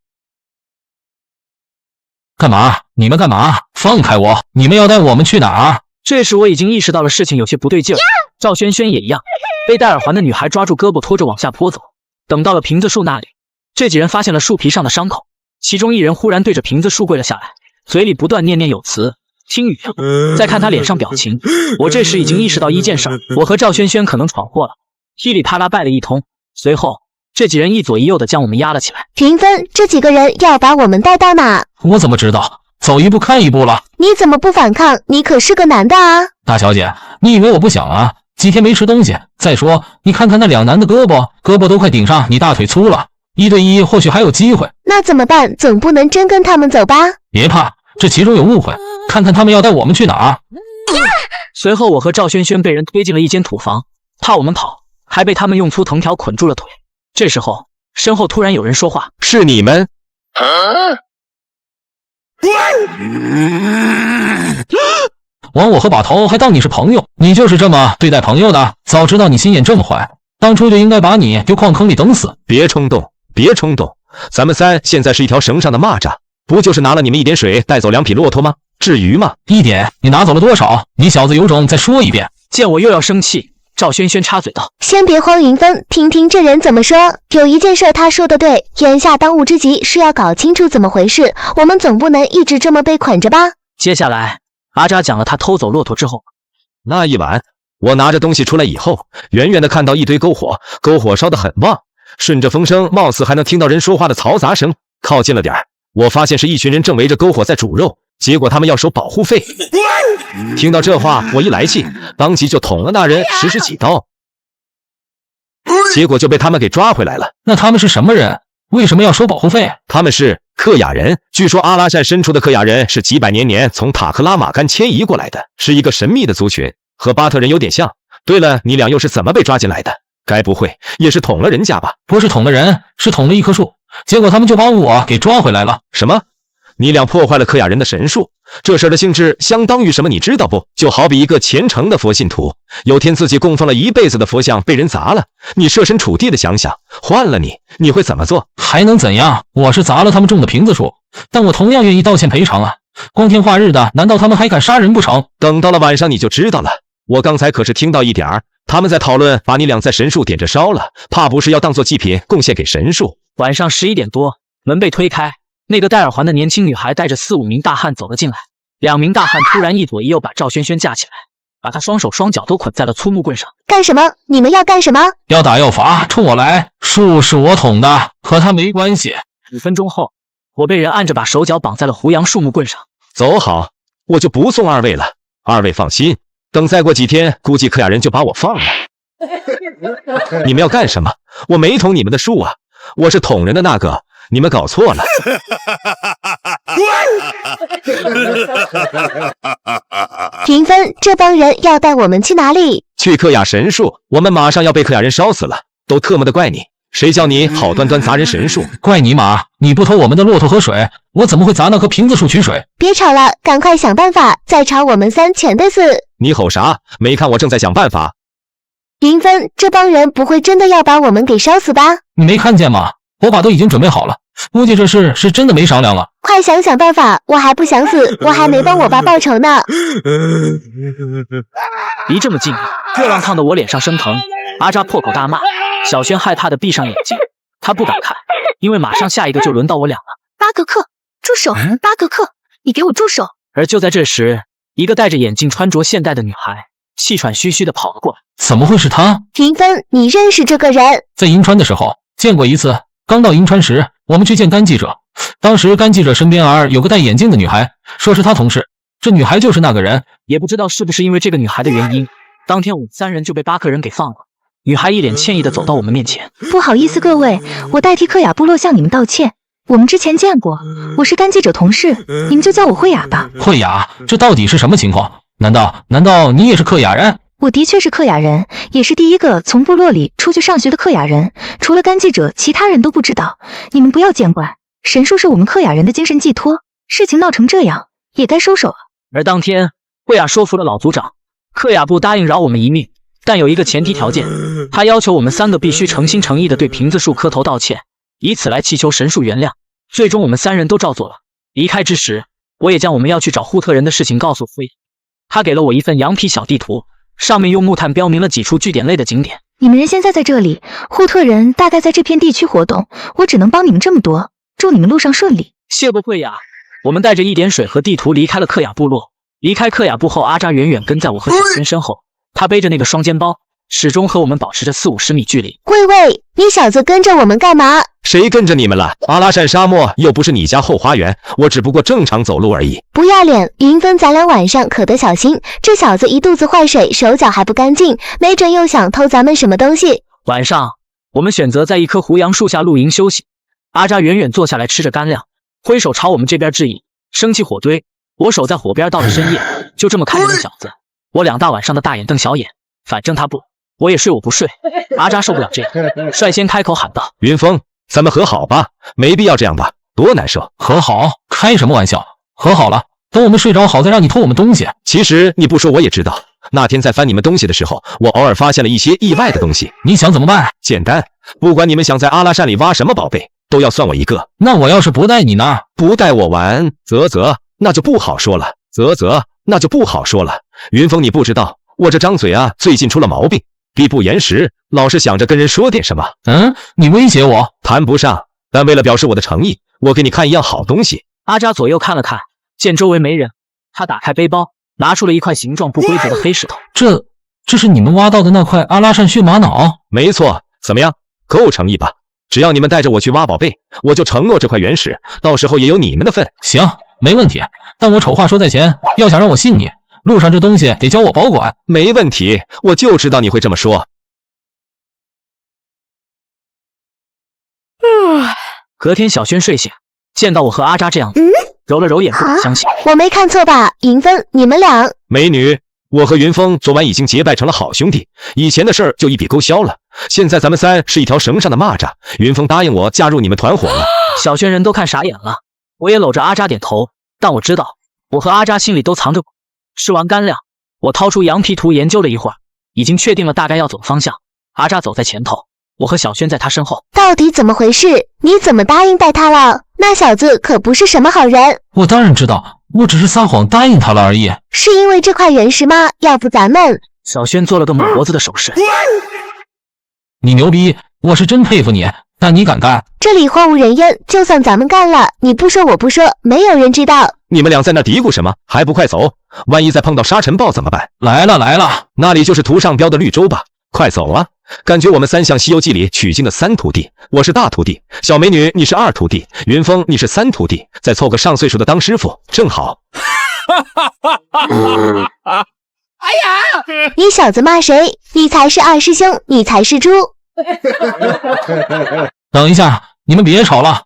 干嘛？你们干嘛？放开我！你们要带我们去哪儿？这时我已经意识到了事情有些不对劲儿，赵轩轩也一样，被戴耳环的女孩抓住胳膊拖着往下坡走。等到了瓶子树那里，这几人发现了树皮上的伤口，其中一人忽然对着瓶子树跪了下来，嘴里不断念念有词，听雨。再看他脸上表情，我这时已经意识到一件事，我和赵轩轩可能闯祸了，噼里啪啦拜了一通。随后这几人一左一右的将我们压了起来。云峰，这几个人要把我们带到哪？我怎么知道？走一步看一步了。你怎么不反抗？你可是个男的啊！大小姐，你以为我不想啊？几天没吃东西。再说，你看看那2男的胳膊都快顶上你大腿粗了，1对1或许还有机会。那怎么办？总不能真跟他们走吧？别怕，这其中有误会。看看他们要带我们去哪儿。随后我和赵轩轩被人推进了一间土房，怕我们跑，还被他们用粗藤条捆住了腿。这时候身后突然有人说话：是你们？枉我和把头还当你是朋友，你就是这么对待朋友的？早知道你心眼这么坏，当初就应该把你丢矿坑里等死。别冲动，别冲动，咱们3现在是一条绳上的蚂蚱，不就是拿了你们一点水，带走2匹骆驼吗？至于吗？一点？你拿走了多少？你小子有种再说一遍。见我又要生气，赵轩轩插嘴道：先别慌，云峰，听听这人怎么说。有一件事他说的对，眼下当务之急是要搞清楚怎么回事，我们总不能一直这么被捆着吧。接下来阿扎讲了他偷走骆驼之后，那一晚我拿着东西出来以后，远远的看到一堆篝火，篝火烧得很旺，顺着风声貌似还能听到人说话的嘈杂声。靠近了点儿，我发现是一群人正围着篝火在煮肉，结果他们要收保护费。听到这话我一来气，当即就捅了那人10几刀，结果就被他们给抓回来了。那他们是什么人？为什么要收保护费？他们是克雅人，据说阿拉善深处的克雅人是几百年前从塔克拉玛干迁移过来的，是一个神秘的族群，和巴特人有点像。对了，你俩又是怎么被抓进来的？该不会也是捅了人家吧？不是捅了人，是捅了一棵树，结果他们就把我给抓回来了。什么？你俩破坏了克雅人的神树？这事的性质相当于什么？你知道不？就好比一个虔诚的佛信徒，有天自己供奉了一辈子的佛像被人砸了，你设身处地的想想，换了你会怎么做？还能怎样？我是砸了他们种的瓶子树，但我同样愿意道歉赔偿啊！光天化日的，难道他们还敢杀人不成？等到了晚上你就知道了。我刚才可是听到一点儿，他们在讨论把你俩在神树点着烧了，怕不是要当做祭品贡献给神树。晚上11点多，门被推开，那个戴耳环的年轻女孩带着4、5名大汉走了进来。2名大汉突然一左一右把赵轩轩架起来，把他双手双脚都捆在了粗木棍上。干什么？你们要干什么？要打要罚，冲我来！树是我捅的，和他没关系。5分钟后，我被人按着把手脚绑在了胡杨树木棍上。走好，我就不送二位了。二位放心，等再过几天，估计克雅人就把我放了。你们要干什么？我没捅你们的树啊，我是捅人的那个。你们搞错了。云芬，这帮人要带我们去哪里？去克雅神树，我们马上要被克雅人烧死了，都特么的怪你，谁叫你好端端砸人神树？怪你妈！你不偷我们的骆驼和水，我怎么会砸那棵瓶子树取水？别吵了，赶快想办法，再吵我们3全得死！你吼啥？没看我正在想办法？云芬，这帮人不会真的要把我们给烧死吧？你没看见吗？火把都已经准备好了，估计这事是真的没商量了。快想想办法，我还不想死，我还没帮我爸报仇呢。离这么近，热浪烫得我脸上生疼。阿扎破口大骂，小轩害怕的闭上眼睛，他不敢看，因为马上下一个就轮到我俩了。巴格克，住手！巴格克，你给我住手！而就在这时，一个戴着眼镜、穿着现代的女孩气喘吁吁的跑了过来。怎么会是她？云芬，你认识这个人？在银川的时候见过一次。刚到银川时，我们去见甘记者，当时甘记者身边有个戴眼镜的女孩，说是他同事。这女孩就是那个人，也不知道是不是因为这个女孩的原因，当天我们3人就被巴克人给放了。女孩一脸歉意的走到我们面前，不好意思各位，我代替克雅部落向你们道歉。我们之前见过，我是甘记者同事，你们就叫我慧雅吧。慧雅，这到底是什么情况？难道你也是克雅人？我的确是克雅人，也是第一个从部落里出去上学的克雅人，除了甘记者，其他人都不知道。你们不要见怪，神树是我们克雅人的精神寄托，事情闹成这样，也该收手了。而当天，慧雅说服了老族长，克雅部答应饶我们一命，但有一个前提条件，他要求我们3个必须诚心诚意的对瓶子树磕头道歉，以此来祈求神树原谅。最终我们3人都照做了。离开之时，我也将我们要去找护特人的事情告诉慧雅，他给了我一份羊皮小地图，上面用木炭标明了几处据点类的景点。你们人现在在这里，护特人大概在这片地区活动，我只能帮你们这么多，祝你们路上顺利。谢过慧雅。我们带着一点水和地图离开了克雅部落。离开克雅部后，阿扎远远跟在我和小轩身后，他背着那个双肩包，始终和我们保持着40-50米距离。喂，你小子跟着我们干嘛？谁跟着你们了？阿拉善沙漠又不是你家后花园，我只不过正常走路而已。不要脸！云芬，咱俩晚上可得小心，这小子一肚子坏水，手脚还不干净，没准又想偷咱们什么东西。晚上，我们选择在一棵胡杨树下露营休息。阿扎远远坐下来吃着干粮，挥手朝我们这边致意，升起火堆。我守在火边到了深夜，就这么看着那小子。我2大晚上的大眼瞪小眼，反正他不，我也睡我不睡。阿扎受不了这样，率先开口喊道：云峰，咱们和好吧，没必要这样吧，多难受。和好？开什么玩笑？和好了，等我们睡着好再让你偷我们东西。其实你不说我也知道，那天在翻你们东西的时候，我偶尔发现了一些意外的东西。你想怎么办？简单，不管你们想在阿拉善里挖什么宝贝，都要算我一个。那我要是不带你呢？不带我玩，那就不好说了。那就不好说了。云峰，你不知道，我这张嘴啊，最近出了毛病，闭不言实，老是想着跟人说点什么。你威胁我？谈不上，但为了表示我的诚意，我给你看一样好东西。阿扎左右看了看，见周围没人，他打开背包，拿出了一块形状不规则的黑石头。这是你们挖到的那块阿拉善血玛瑙？没错，怎么样，够诚意吧？只要你们带着我去挖宝贝，我就承诺这块原石，到时候也有你们的份。行，没问题。但我丑话说在前，要想让我信你，路上这东西得交我保管。没问题，我就知道你会这么说。隔天小轩睡醒，见到我和阿扎这样，揉了揉眼，不敢相信。我没看错吧？云峰，你们俩……美女，我和云峰昨晚已经结拜成了好兄弟，以前的事儿就一笔勾销了。现在咱们三是一条绳上的蚂蚱，云峰答应我加入你们团伙了。小轩人都看傻眼了，我也搂着阿扎点头，但我知道，我和阿扎心里都藏着鬼。吃完干粮，我掏出羊皮图研究了一会儿，已经确定了大概要走的方向。阿扎走在前头，我和小轩在他身后。到底怎么回事？你怎么答应带他了？那小子可不是什么好人。我当然知道，我只是撒谎答应他了而已。是因为这块原石吗？要不咱们……小轩做了个抹脖子的手势。你牛逼，我是真佩服你，但你敢干？这里荒无人烟，就算咱们干了，你不说我不说，没有人知道。你们俩在那嘀咕什么？还不快走！万一再碰到沙尘暴怎么办？来了来了，那里就是图上标的绿洲吧？快走啊！感觉我们三像《西游记》里取经的三徒弟，我是大徒弟，小美女你是二徒弟，云峰你是三徒弟，再凑个上岁数的当师傅，正好。哎呀！你小子骂谁？你才是二师兄，你才是猪！等一下，你们别吵了。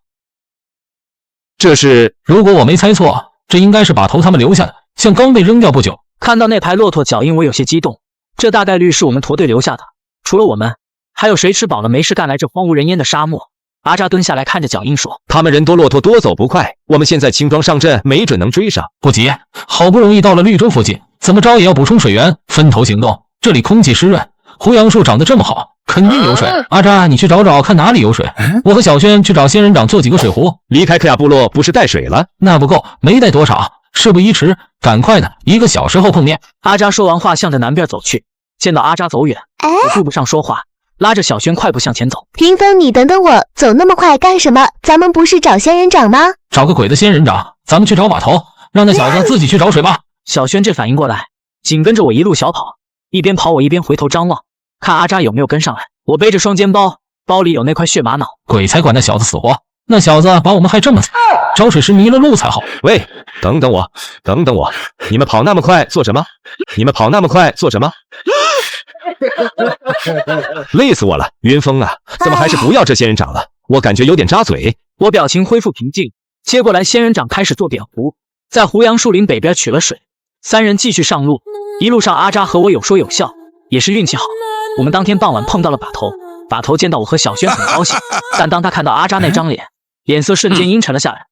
这是……如果我没猜错，这应该是把头他们留下的，像刚被扔掉不久。看到那排骆驼脚印，我有些激动，这大概率是我们驼队留下的。除了我们，还有谁吃饱了没事干来这荒无人烟的沙漠？阿扎蹲下来看着脚印说：“他们人多，骆驼多，走不快。我们现在轻装上阵，没准能追上。不急，好不容易到了绿洲附近，怎么着也要补充水源，分头行动。这里空气湿润，胡杨树长得这么好，肯定有水。阿扎，你去找找看哪里有水。我和小轩去找仙人掌做几个水壶。离开克亚部落不是带水了？那不够，没带多少。事不宜迟，赶快的，1个小时后碰面。”阿扎说完话，向着南边走去。见到阿扎走远，我顾不上说话，拉着小轩快步向前走。云峰，你等等我，走那么快干什么？咱们不是找仙人掌吗？找个鬼的仙人掌，咱们去找把头，让那小子自己去找水吧。小轩这反应过来，紧跟着我一路小跑，一边跑我一边回头张望，看阿扎有没有跟上来。我背着双肩包，包里有那块血玛瑙。鬼才管那小子死活，那小子把我们害这么惨，找水时迷了路才好。喂，等等我，等等我，你们跑那么快做什么？你们跑那么快做什么？累死我了，云峰啊，怎么还是不要这仙人掌了？我感觉有点扎嘴。我表情恢复平静，接过来仙人掌开始做点壶，在胡杨树林北边取了水。三人继续上路，一路上阿扎和我有说有笑，也是运气好。我们当天傍晚碰到了把头，把头见到我和小轩很高兴，但当他看到阿扎那张脸，脸色瞬间阴沉了下来。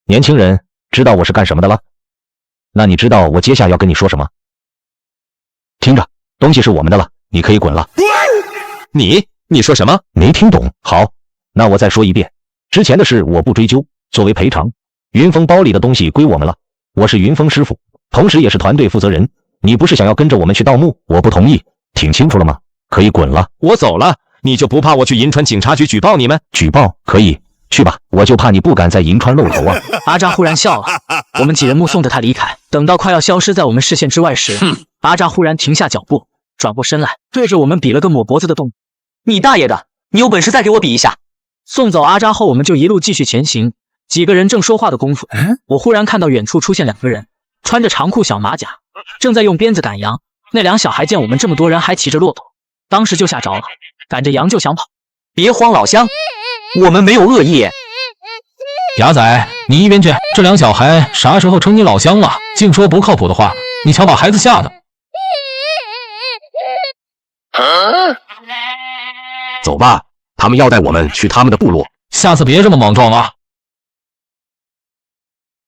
年轻人，知道我是干什么的了？那你知道我接下要跟你说什么？听着，东西是我们的了，你可以滚了。你说什么？没听懂？好，那我再说一遍，之前的事我不追究，作为赔偿，云峰包里的东西归我们了。我是云峰师傅，同时也是团队负责人。你不是想要跟着我们去盗墓？我不同意，听清楚了吗？可以滚了。我走了，你就不怕我去银川警察局举报你们？举报可以，去吧，我就怕你不敢在银川露头啊。阿扎忽然笑了，我们几人目送着他离开，等到快要消失在我们视线之外时，阿扎忽然停下脚步，转过身来，对着我们比了个抹脖子的动作。你大爷的，你有本事再给我比一下。送走阿扎后，我们就一路继续前行。几个人正说话的功夫，我忽然看到远处出现2个人，穿着长裤小马甲，正在用鞭子赶羊。那2小孩见我们这么多人还骑着骆驼，当时就吓着了，赶着羊就想跑。别慌老乡，我们没有恶意。牙仔，你一边去，这2小孩啥时候成你老乡了？净说不靠谱的话，你瞧把孩子吓的。走吧，他们要带我们去他们的部落。下次别这么莽撞了。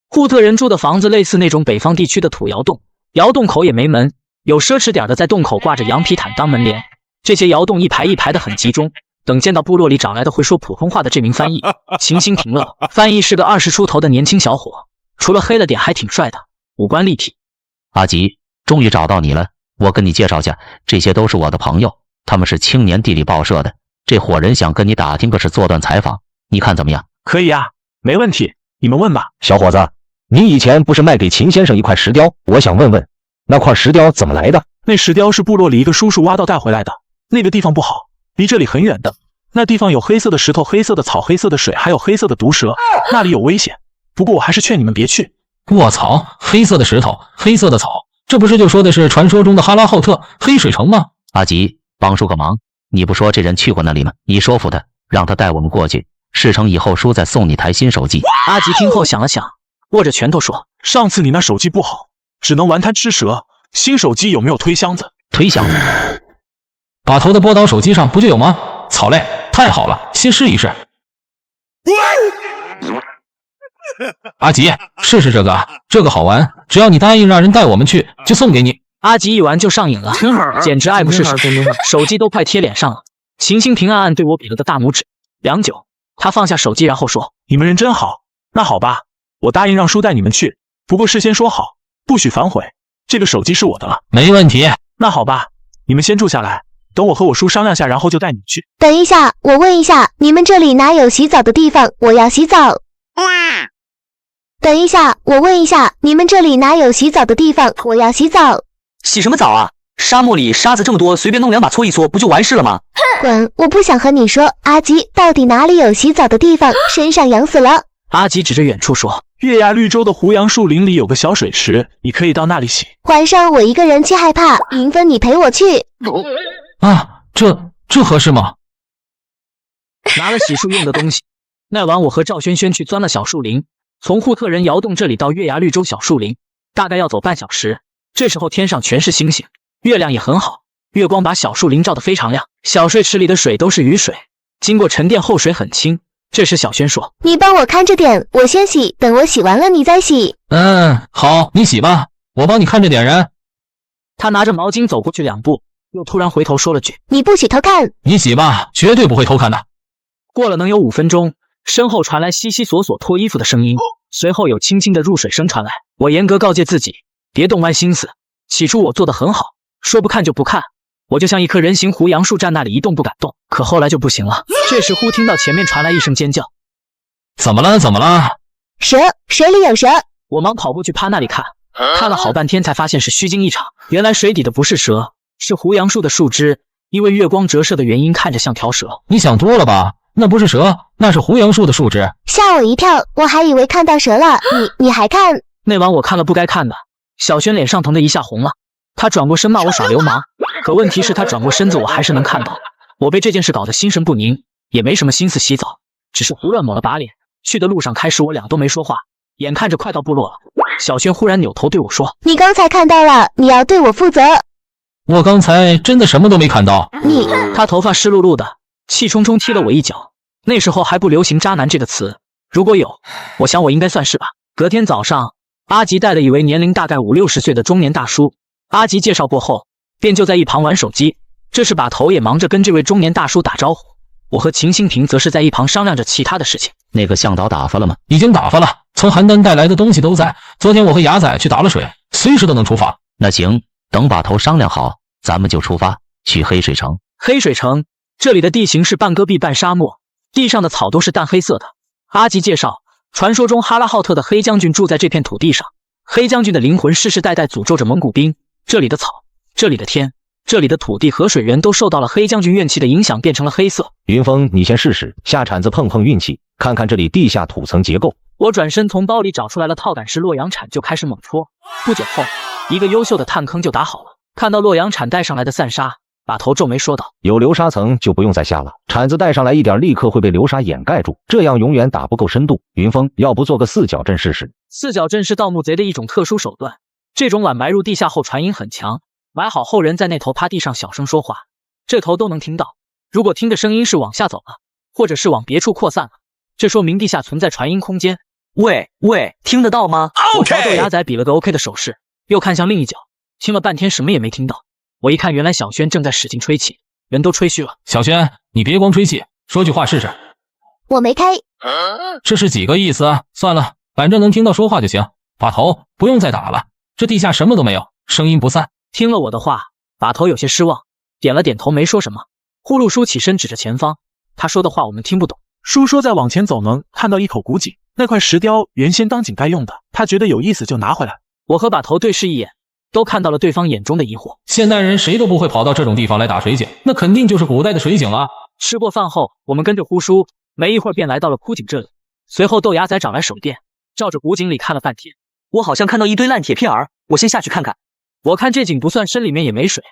库特人住的房子类似那种北方地区的土窑洞，窑洞口也没门，有奢侈点的在洞口挂着羊皮毯当门帘。这些窑洞一排一排的很集中。等见到部落里找来的会说普通话的这名翻译，情形挺乐。翻译是个20出头的年轻小伙，除了黑了点还挺帅的，五官立体。阿吉，终于找到你了，我跟你介绍下，这些都是我的朋友，他们是青年地理报社的。这伙人想跟你打听个事，做段采访，你看怎么样？可以啊，没问题，你们问吧。小伙子，你以前不是卖给秦先生一块石雕？我想问问，那块石雕怎么来的？那石雕是部落里一个叔叔挖到带回来的，那个地方不好，离这里很远的。那地方有黑色的石头、黑色的草、黑色的水，还有黑色的毒蛇，那里有危险。不过我还是劝你们别去。卧槽，黑色的石头，黑色的草，这不是就说的是传说中的哈拉浩特黑水城吗？阿吉，帮叔个忙，你不说这人去过那里吗？你说服他，让他带我们过去，事成以后叔再送你台新手机。阿吉听后想了想，握着拳头说：“上次你那手机不好，只能玩贪吃蛇。新手机有没有推箱子？推箱子？把头的波导手机上不就有吗？草嘞，太好了，先试一试。阿吉，试试这个，这个好玩，只要你答应让人带我们去，就送给你。”阿吉一玩就上瘾了，简直爱不释手，手机都快贴脸上了。秦星平暗暗对我比了个大拇指。良久，他放下手机，然后说：“你们人真好，那好吧，我答应让叔带你们去，不过事先说好，不许反悔。这个手机是我的了。”没问题。那好吧，你们先住下来，等我和我叔商量下，然后就带你们去。等一下，我问一下，你们这里哪有洗澡的地方？我要洗澡。等一下，我问一下，你们这里哪有洗澡的地方？我要洗澡。洗什么澡啊？沙漠里沙子这么多，随便弄2把搓一搓不就完事了吗？滚！我不想和你说。阿吉，到底哪里有洗澡的地方？身上痒死了。阿吉指着远处说：“月牙绿洲的胡杨树林里有个小水池，你可以到那里洗。晚上我一个人去害怕，云芬你陪我去。”啊，这合适吗？拿了洗漱用的东西。那晚我和赵轩轩去钻了小树林，从护特人窑洞这里到月牙绿洲小树林，大概要走半小时。这时候天上全是星星，月亮也很好，月光把小树林照得非常亮。小水池里的水都是雨水，经过沉淀后水很清。这时小轩说：“你帮我看着点，我先洗，等我洗完了你再洗。”好，你洗吧，我帮你看着点人。他拿着毛巾走过去2步，又突然回头说了句：“你不许偷看。”你洗吧，绝对不会偷看的。过了能有5分钟，身后传来悉悉索索脱衣服的声音，随后有轻轻的入水声传来。我严格告诫自己，别动歪心思。起初我做得很好，说不看就不看，我就像一棵人形胡杨树站那里一动不敢动。可后来就不行了。这时忽听到前面传来一声尖叫。怎么了？怎么了？蛇，水里有蛇！我忙跑过去趴那里看，看了好半天才发现是虚惊一场。原来水底的不是蛇，是胡杨树的树枝，因为月光折射的原因，看着像条蛇。你想多了吧？那不是蛇，那是胡杨树的树枝。吓我一跳，我还以为看到蛇了。你还看？那晚我看了不该看的。小轩脸上疼的一下红了，他转过身骂我耍流氓。可问题是，他转过身子，我还是能看到。我被这件事搞得心神不宁，也没什么心思洗澡，只是胡乱抹了把脸。去的路上开始我俩都没说话，眼看着快到部落了，小轩忽然扭头对我说：“你刚才看到了，你要对我负责。”我刚才真的什么都没看到。他头发湿漉漉的，气冲冲踢了我一脚。那时候还不流行渣男这个词，如果有，我想我应该算是吧。隔天早上，阿吉带了一位年龄大概50、60岁的中年大叔。阿吉介绍过后，便就在一旁玩手机。这时把头也忙着跟这位中年大叔打招呼，我和秦新平则是在一旁商量着其他的事情。那个向导打发了吗？已经打发了，从邯郸带来的东西都在。昨天我和雅仔去打了水，随时都能出发。那行，等把头商量好，咱们就出发去黑水城。黑水城这里的地形是半戈壁半沙漠，地上的草都是淡黑色的。阿吉介绍，传说中哈拉浩特的黑将军住在这片土地上，黑将军的灵魂世世代代诅咒着蒙古兵。这里的草，这里的天，这里的土地和水源都受到了黑将军怨气的影响，变成了黑色。云峰，你先试试下铲子碰碰运气，看看这里地下土层结构。我转身从包里找出来了套杆式洛阳铲，就开始猛戳。不久后，一个优秀的探坑就打好了。看到洛阳铲带上来的散沙，把头皱眉说道：“有流沙层就不用再下了，铲子带上来一点，立刻会被流沙掩盖住，这样永远打不够深度。云峰，要不做个4角阵试试？”4角阵是盗墓贼的一种特殊手段，这种碗埋入地下后传音很强，埋好后人在那头趴地上小声说话，这头都能听到。如果听的声音是往下走了，或者是往别处扩散了，这说明地下存在传音空间。喂，听得到吗？我朝豆芽仔比了个 OK 的手势，又看向另一角，听了半天什么也没听到。我一看，原来小轩正在使劲吹气，人都吹嘘了。小轩，你别光吹气，说句话试试。我没开。这是几个意思啊？算了，反正能听到说话就行。把头，不用再打了，这地下什么都没有，声音不散。听了我的话，把头有些失望，点了点头，没说什么。呼噜叔起身指着前方，他说的话我们听不懂。叔说再往前走能看到一口古井，那块石雕原先当井盖用的，他觉得有意思就拿回来。我和把头对视一眼，都看到了对方眼中的疑惑。现代人谁都不会跑到这种地方来打水井，那肯定就是古代的水井啊。吃过饭后，我们跟着呼叔，没一会儿便来到了枯井这里。随后豆芽仔找来手电，照着古井里看了半天。我好像看到一堆烂铁片儿，我先下去看看。我看这井不算深，里面也没水，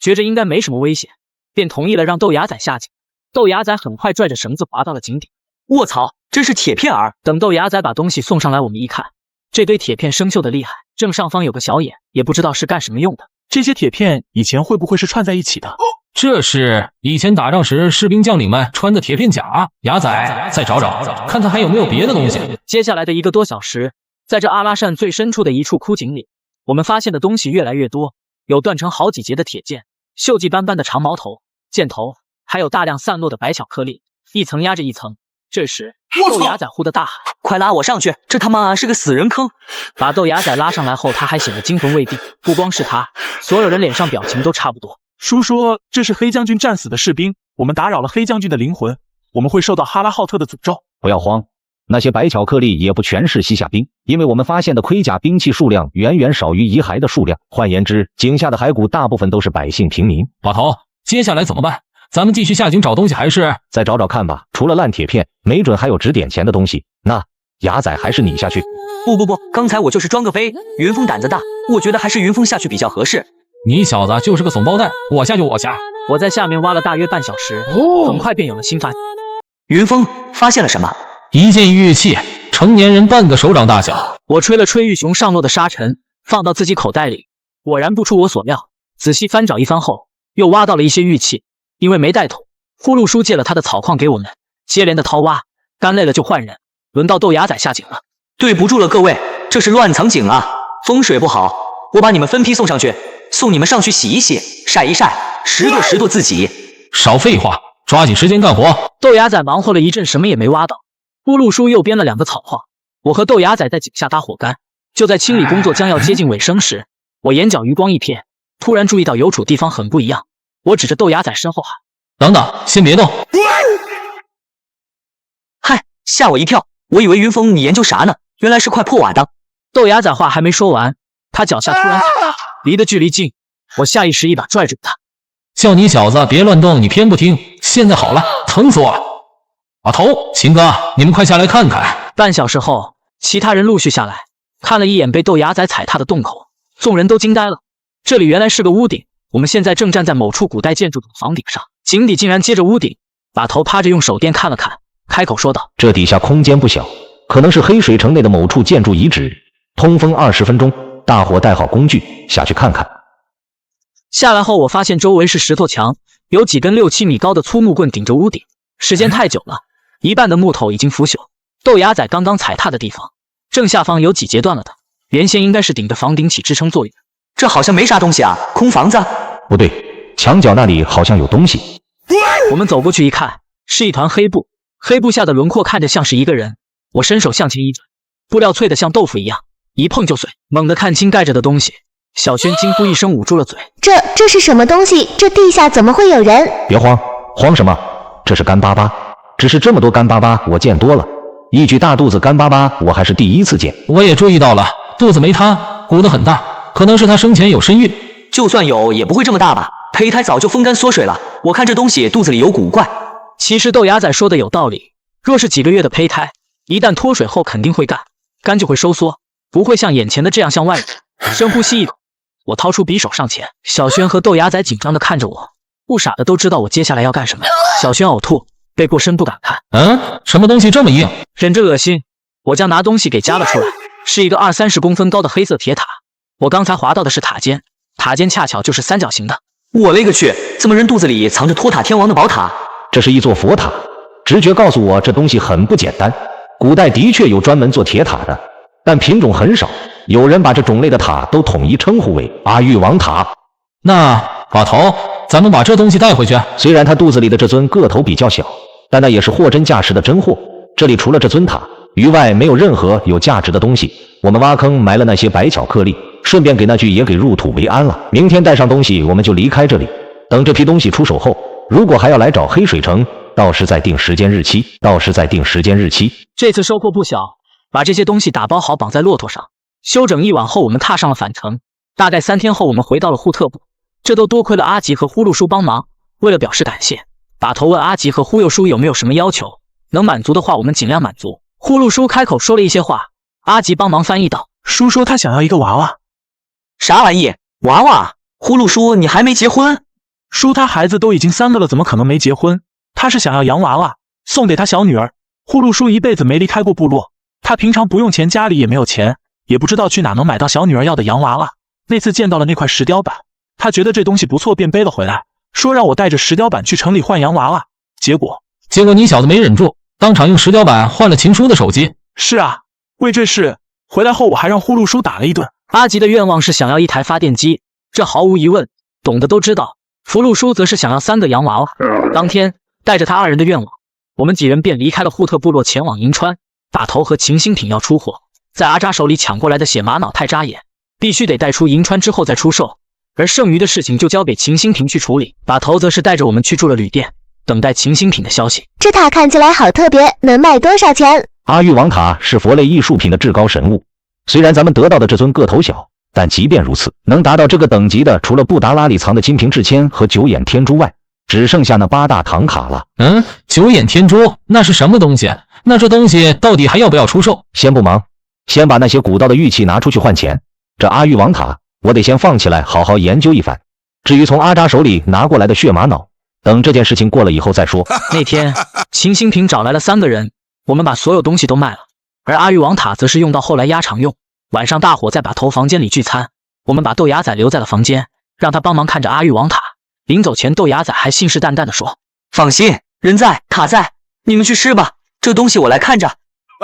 觉着应该没什么危险，便同意了让豆芽仔下井。豆芽仔很快拽着绳子滑到了井底。卧槽，这是铁片儿！等豆芽仔把东西送上来，我们一看，这堆铁片生锈的厉害，正上方有个小眼，也不知道是干什么用的。这些铁片以前会不会是串在一起的？这是以前打仗时士兵将领们穿的铁片甲。牙仔，再找找，看看还有没有别的东西。接下来的1个多小时，在这阿拉善最深处的一处枯井里，我们发现的东西越来越多，有断成好几截的铁剑，锈迹斑斑的长矛头、箭头，还有大量散落的白巧克力，一层压着一层。这时，豆芽仔忽的大喊：“快拉我上去！这他妈是个死人坑！”把豆芽仔拉上来后，他还显得惊魂未定。不光是他，所有人脸上表情都差不多。叔说这是黑将军战死的士兵，我们打扰了黑将军的灵魂，我们会受到哈拉浩特的诅咒。不要慌，那些白巧克力也不全是西夏兵，因为我们发现的盔甲兵器数量远远少于遗骸的数量。换言之，井下的骸骨大部分都是百姓平民。老头，接下来怎么办？咱们继续下井找东西，还是再找找看吧？除了烂铁片，没准还有值点钱的东西。那牙仔还是你下去。不，刚才我就是装个飞。云峰胆子大，我觉得还是云峰下去比较合适。你小子就是个怂包蛋，我下就我下。我在下面挖了大约半小时，很快便有了新发现。云峰发现了什么？一件玉器，成年人半个手掌大小。我吹了吹玉熊上落的沙尘，放到自己口袋里，果然不出我所料。仔细翻找一番后，又挖到了一些玉器。因为没带桶，呼噜叔借了他的草矿给我们，接连的掏挖，干累了就换人。轮到豆芽仔下井了。对不住了各位，这是乱藏井啊，风水不好，我把你们分批送上去，送你们上去洗一洗，晒一晒，拾掇自己。少废话，抓紧时间干活。豆芽仔忙活了一阵，什么也没挖到。呼噜叔又编了2个草矿，我和豆芽仔在井下搭火干。就在清理工作将要接近尾声时，我眼角余光一瞥，突然注意到有处地方很不一样。我指着豆芽仔身后喊：“等等，先别动！”嗨，吓我一跳，我以为云峰你研究啥呢？原来是块破瓦当。豆芽仔话还没说完，他脚下突然离得距离近，我下意识一把拽住他。叫你小子别乱动，你偏不听。现在好了，疼死我了！阿头、秦哥，你们快下来看看。半小时后，其他人陆续下来，看了一眼被豆芽仔踩踏的洞口，众人都惊呆了。这里原来是个屋顶。我们现在正站在某处古代建筑的房顶上，井底竟然接着屋顶。把头趴着用手电看了看，开口说道：“这底下空间不小，可能是黑水城内的某处建筑遗址。通风20分钟，大伙带好工具下去看看。”下来后，我发现周围是石头墙，有几根6、7米高的粗木棍顶着屋顶。时间太久了，一半的木头已经腐朽。豆芽仔刚刚踩踏的地方，正下方有几截断了的，连线应该是顶着房顶起支撑作用。这好像没啥东西啊，空房子。不对，墙角那里好像有东西。我们走过去一看，是一团黑布，黑布下的轮廓看着像是一个人。我伸手向前一转，布料脆得像豆腐一样，一碰就碎。猛地看清盖着的东西，小轩惊呼一声，捂住了嘴。这是什么东西？这地下怎么会有人？别慌，慌什么？这是干巴巴，只是这么多干巴巴我见多了，一具大肚子干巴巴我还是第一次见。我也注意到了，肚子没塌，鼓得很大，可能是他生前有身孕。就算有，也不会这么大吧？胚胎早就风干缩水了，我看这东西肚子里有古怪。其实豆芽仔说的有道理，若是几个月的胚胎，一旦脱水后肯定会干，干就会收缩，不会像眼前的这样向外人。深呼吸一口，我掏出匕首上前。小轩和豆芽仔紧张地看着我，不傻的都知道我接下来要干什么。小轩呕吐，背过身不敢看。什么东西这么硬？忍着恶心，我将拿东西给夹了出来，是一个20-30公分高的黑色铁塔。我刚才滑到的是塔尖，塔尖恰巧就是三角形的。我勒个去，这么人肚子里藏着托塔天王的宝塔？这是一座佛塔，直觉告诉我这东西很不简单。古代的确有专门做铁塔的，但品种很少，有人把这种类的塔都统一称呼为阿育王塔。那把头，咱们把这东西带回去。虽然他肚子里的这尊个头比较小，但那也是货真价实的真货。这里除了这尊塔，于外没有任何有价值的东西。我们挖坑埋了那些白巧克力，顺便给那具也给入土为安了。明天带上东西我们就离开这里。等这批东西出手后，如果还要来找黑水城，到时再定时间日期。这次收获不小，把这些东西打包好绑在骆驼上，休整一晚后我们踏上了返程。大概3天后我们回到了护特部，这都多亏了阿吉和呼噜叔帮忙。为了表示感谢，把头问阿吉和忽悠叔有没有什么要求，能满足的话我们尽量满足。呼噜叔开口说了一些话，阿吉帮忙翻译道：叔说他想要一个娃娃。啥玩意？娃娃？呼噜叔你还没结婚？叔他孩子都已经3个了，怎么可能没结婚？他是想要洋娃娃，送给他小女儿。呼噜叔一辈子没离开过部落，他平常不用钱，家里也没有钱，也不知道去哪能买到小女儿要的洋娃娃。那次见到了那块石雕板，他觉得这东西不错，便背了回来，说让我带着石雕板去城里换洋娃娃。结果你小子没忍住，当场用石雕板换了秦叔的手机。是啊，为这事回来后我还让呼噜叔打了一顿。阿吉的愿望是想要一台发电机，这毫无疑问，懂的都知道。福禄叔则是想要3个洋娃娃。当天带着他2人的愿望，我们几人便离开了护特部落，前往银川。把头和秦新品要出货，在阿扎手里抢过来的血玛瑙太扎眼，必须得带出银川之后再出售，而剩余的事情就交给秦新平去处理。把头则是带着我们去住了旅店，等待秦新品的消息。这塔看起来好特别，能卖多少钱？阿育王塔是佛类艺术品的至高神物，虽然咱们得到的这尊个头小，但即便如此，能达到这个等级的，除了布达拉里藏的金瓶制签和9眼天珠外，只剩下那8大唐卡了。9眼天珠那是什么东西？那这东西到底还要不要出售？先不忙，先把那些古道的玉器拿出去换钱。这阿育王塔我得先放起来，好好研究一番。至于从阿扎手里拿过来的血玛瑙，等这件事情过了以后再说。那天秦新平找来了3个人，我们把所有东西都卖了，而阿育王塔则是用到后来压场用。晚上大伙在把头房间里聚餐，我们把豆芽仔留在了房间，让他帮忙看着阿育王塔。临走前，豆芽仔还信誓旦旦地说：“放心，人在塔在，你们去吃吧，这东西我来看着。”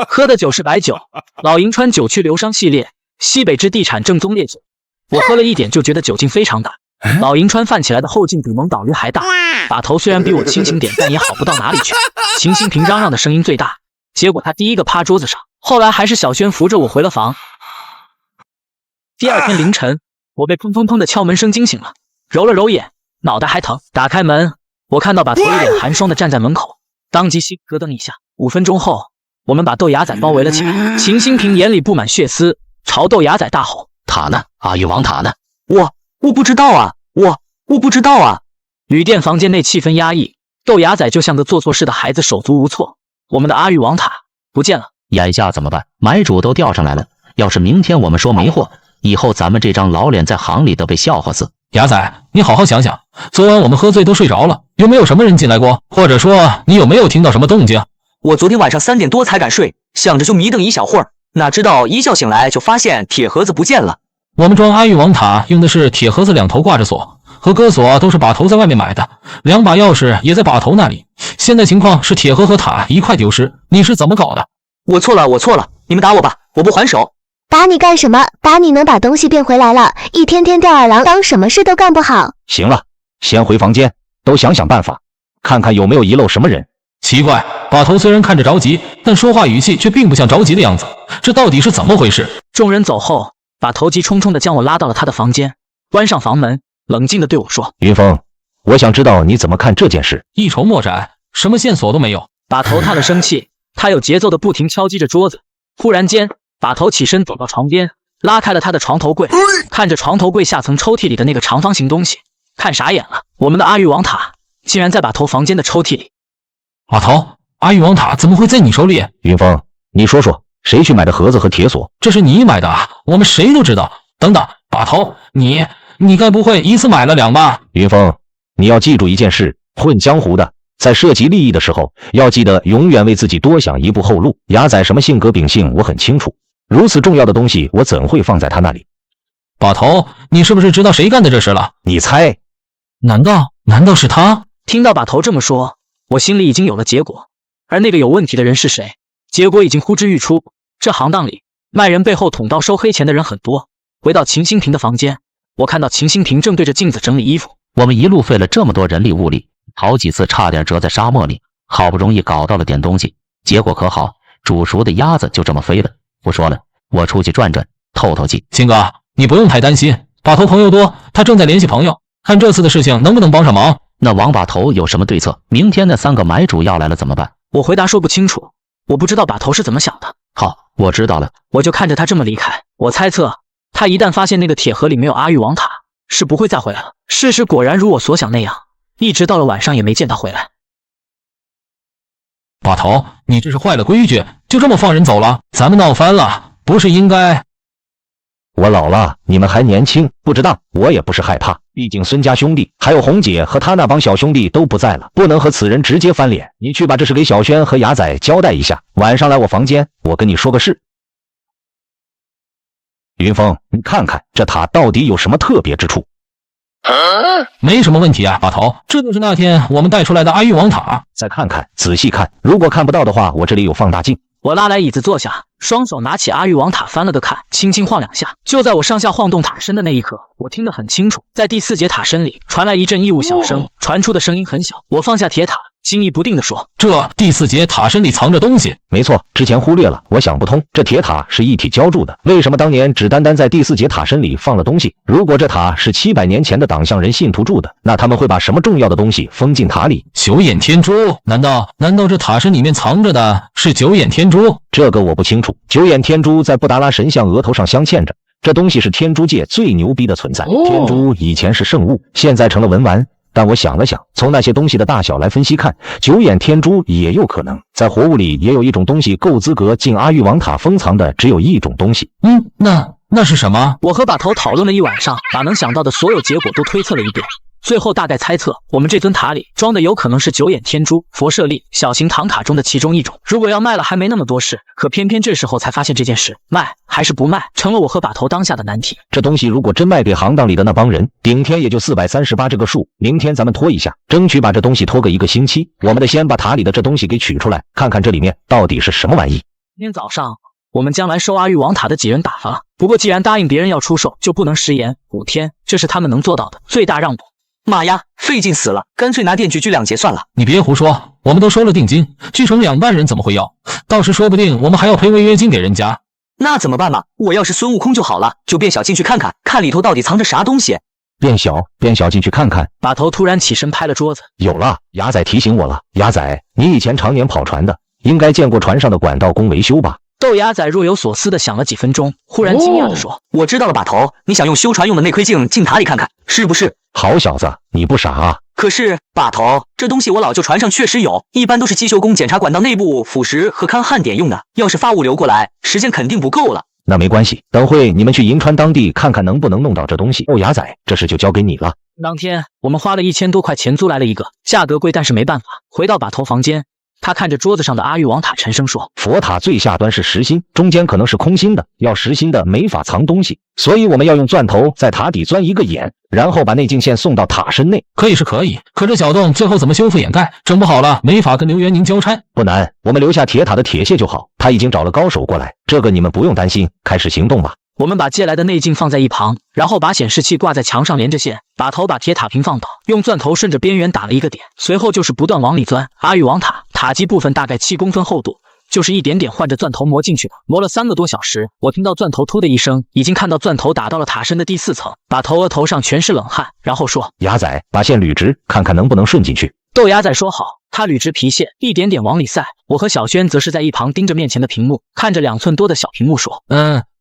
喝的酒是白酒，老银川酒区流觞系列西北之地产正宗烈酒。我喝了一点就觉得酒劲非常大，老银川泛起来的后劲比蒙岛鱼还大。把头虽然比我清醒点，但也好不到哪里去。秦新平嚷嚷的声音最大，结果他第一个趴桌子上。后来还是小轩扶着我回了房。第2天凌晨，我被砰砰砰的敲门声惊醒了，揉了揉眼，脑袋还疼。打开门，我看到把头一脸寒霜的站在门口，当即心咯噔一下。5分钟后，我们把豆芽仔包围了起来。秦新平眼里布满血丝，朝豆芽仔大吼：“塔呢？阿育王塔呢？”我不知道啊，我不知道啊。旅店房间内气氛压抑，豆芽仔就像个做错事的孩子，手足无措。我们的阿育王塔不见了，眼下怎么办？买主都调上来了，要是明天我们说没货，以后咱们这张老脸在行里都被笑话死。牙仔，你好好想想，昨晚我们喝醉都睡着了，有没有什么人进来过？或者说你有没有听到什么动静？我昨天晚上3点多才敢睡，想着就迷瞪一小会儿，哪知道一觉醒来就发现铁盒子不见了。我们装阿育王塔用的是铁盒子2头挂着锁，和鸽锁都是把头在外面买的，2把钥匙也在把头那里。现在情况是铁盒和塔一块丢失，你是怎么搞的？我错了，你们打我吧，我不还手。打你干什么？打你能把东西变回来了，一天天吊2郎当什么事都干不好。行了，先回房间，都想想办法，看看有没有遗漏什么人。奇怪，把头虽然看着着急，但说话语气却并不像着急的样子，这到底是怎么回事？众人走后，把头急冲冲地将我拉到了他的房间，关上房门，冷静地对我说：“云峰，我想知道你怎么看这件事。”一筹莫展，什么线索都没有。把头叹了声气，他有节奏地不停敲击着桌子。忽然间，把头起身走到床边，拉开了他的床头柜，看着床头柜下层抽屉里的那个长方形东西，看傻眼了。我们的阿育王塔竟然在把头房间的抽屉里。把头，阿育王塔怎么会在你手里？云峰，你说说，谁去买的盒子和铁锁？这是你买的啊，我们谁都知道。等等，把头，你该不会一次买了2吧？云峰，你要记住一件事，混江湖的，在涉及利益的时候，要记得永远为自己多想一步后路。牙仔什么性格秉性我很清楚，如此重要的东西我怎会放在他那里？把头，你是不是知道谁干的这事了？你猜？难道是他？听到把头这么说，我心里已经有了结果。而那个有问题的人是谁？结果已经呼之欲出。这行当里卖人背后捅刀收黑钱的人很多。回到秦新平的房间，我看到秦新平正对着镜子整理衣服。我们一路费了这么多人力物力，好几次差点折在沙漠里，好不容易搞到了点东西，结果可好，煮熟的鸭子就这么飞了。不说了，我出去转转，透透气。鑫哥，你不用太担心，把头朋友多，他正在联系朋友，看这次的事情能不能帮上忙。那王把头有什么对策？明天那3个买主要来了怎么办？我回答说不清楚，我不知道把头是怎么想的。好，我知道了。我就看着他这么离开，我猜测他一旦发现那个铁盒里没有阿育王塔，是不会再回来了。事实果然如我所想那样，一直到了晚上也没见他回来。把头，你这是坏了规矩，就这么放人走了？咱们闹翻了，不是应该……我老了，你们还年轻，不知道，我也不是害怕。毕竟孙家兄弟还有红姐和他那帮小兄弟都不在了，不能和此人直接翻脸。你去把这事给小轩和雅仔交代一下，晚上来我房间，我跟你说个事。云峰，你看看这塔到底有什么特别之处？没什么问题啊，把头，这就是那天我们带出来的阿育王塔。再看看，仔细看，如果看不到的话，我这里有放大镜。我拉来椅子坐下，双手拿起阿育王塔翻了个看，轻轻晃2下。就在我上下晃动塔身的那一刻，我听得很清楚，在第4节塔身里传来一阵异物小声，传出的声音很小。我放下铁塔，惊疑不定地说：“这第4节塔身里藏着东西。”没错，之前忽略了，我想不通，这铁塔是一体浇筑的，为什么当年只单单在第4节塔身里放了东西？如果这塔是700年前的党项人信徒住的，那他们会把什么重要的东西封进塔里？九眼天珠？难道这塔身里面藏着的是九眼天珠？这个我不清楚。九眼天珠在布达拉神像额头上镶嵌着，这东西是天珠界最牛逼的存在。天珠以前是圣物，现在成了文玩。但我想了想，从那些东西的大小来分析看，九眼天珠也有可能。在活物里也有一种东西够资格进阿育王塔封藏的，只有一种东西。那是什么？我和把头讨论了一晚上，把能想到的所有结果都推测了一遍。最后大概猜测，我们这尊塔里装的有可能是九眼天珠、佛舍利、小型唐卡中的其中一种。如果要卖了，还没那么多事，可偏偏这时候才发现这件事，卖还是不卖，成了我和把头当下的难题。这东西如果真卖给行当里的那帮人，顶天也就438这个数。明天咱们拖一下，争取把这东西拖个1个星期。我们得先把塔里的这东西给取出来，看看这里面到底是什么玩意。今天早上，我们将来收阿育王塔的几人打发了，不过既然答应别人要出售，就不能食言。5天，这是他们能做到的最大让步。妈呀，费劲死了，干脆拿店去居2节算了。你别胡说，我们都收了定金，居城2万人怎么会要？到时说不定我们还要赔违约金给人家。那怎么办嘛？我要是孙悟空就好了，就变小进去看看，看里头到底藏着啥东西。变小进去看看。把头突然起身拍了桌子。有了，雅仔提醒我了。雅仔，你以前常年跑船的，应该见过船上的管道工维修吧？豆芽仔若有所思地想了几分钟，忽然惊讶地说：“我知道了，把头，你想用修船用的内窥镜进塔里看看，是不是？”好小子，你不傻啊！可是把头，这东西我老舅船上确实有，一般都是机修工检查管道内部腐蚀和看焊点用的。要是发物流过来，时间肯定不够了。那没关系，等会你们去银川当地看看能不能弄到这东西。豆芽仔，这事就交给你了。当天我们花了1000多块钱租来了一个，价格贵，但是没办法。回到把头房间。他看着桌子上的阿育王塔，沉声说：“佛塔最下端是实心，中间可能是空心的，要实心的没法藏东西，所以我们要用钻头在塔底钻一个眼，然后把内镜线送到塔身内。可以是可以，可这小洞最后怎么修复掩盖？整不好了，没法跟刘元宁交差。不难，我们留下铁塔的铁屑就好，他已经找了高手过来，这个你们不用担心，开始行动吧。”我们把借来的内镜放在一旁，然后把显示器挂在墙上连着线，把头把铁塔平放倒，用钻头顺着边缘打了一个点，随后就是不断往里钻。阿育王塔塔基部分大概7公分厚度，就是一点点换着钻头磨进去的，磨了3个多小时。我听到钻头突的一声，已经看到钻头打到了塔身的第4层，把头额头上全是冷汗，然后说：“牙仔，把线捋直，看看能不能顺进去。”豆芽仔说好，他捋直皮线，一点点往里塞。我和小轩则是在一旁盯着面前的屏幕，看着2寸多的小屏幕说：“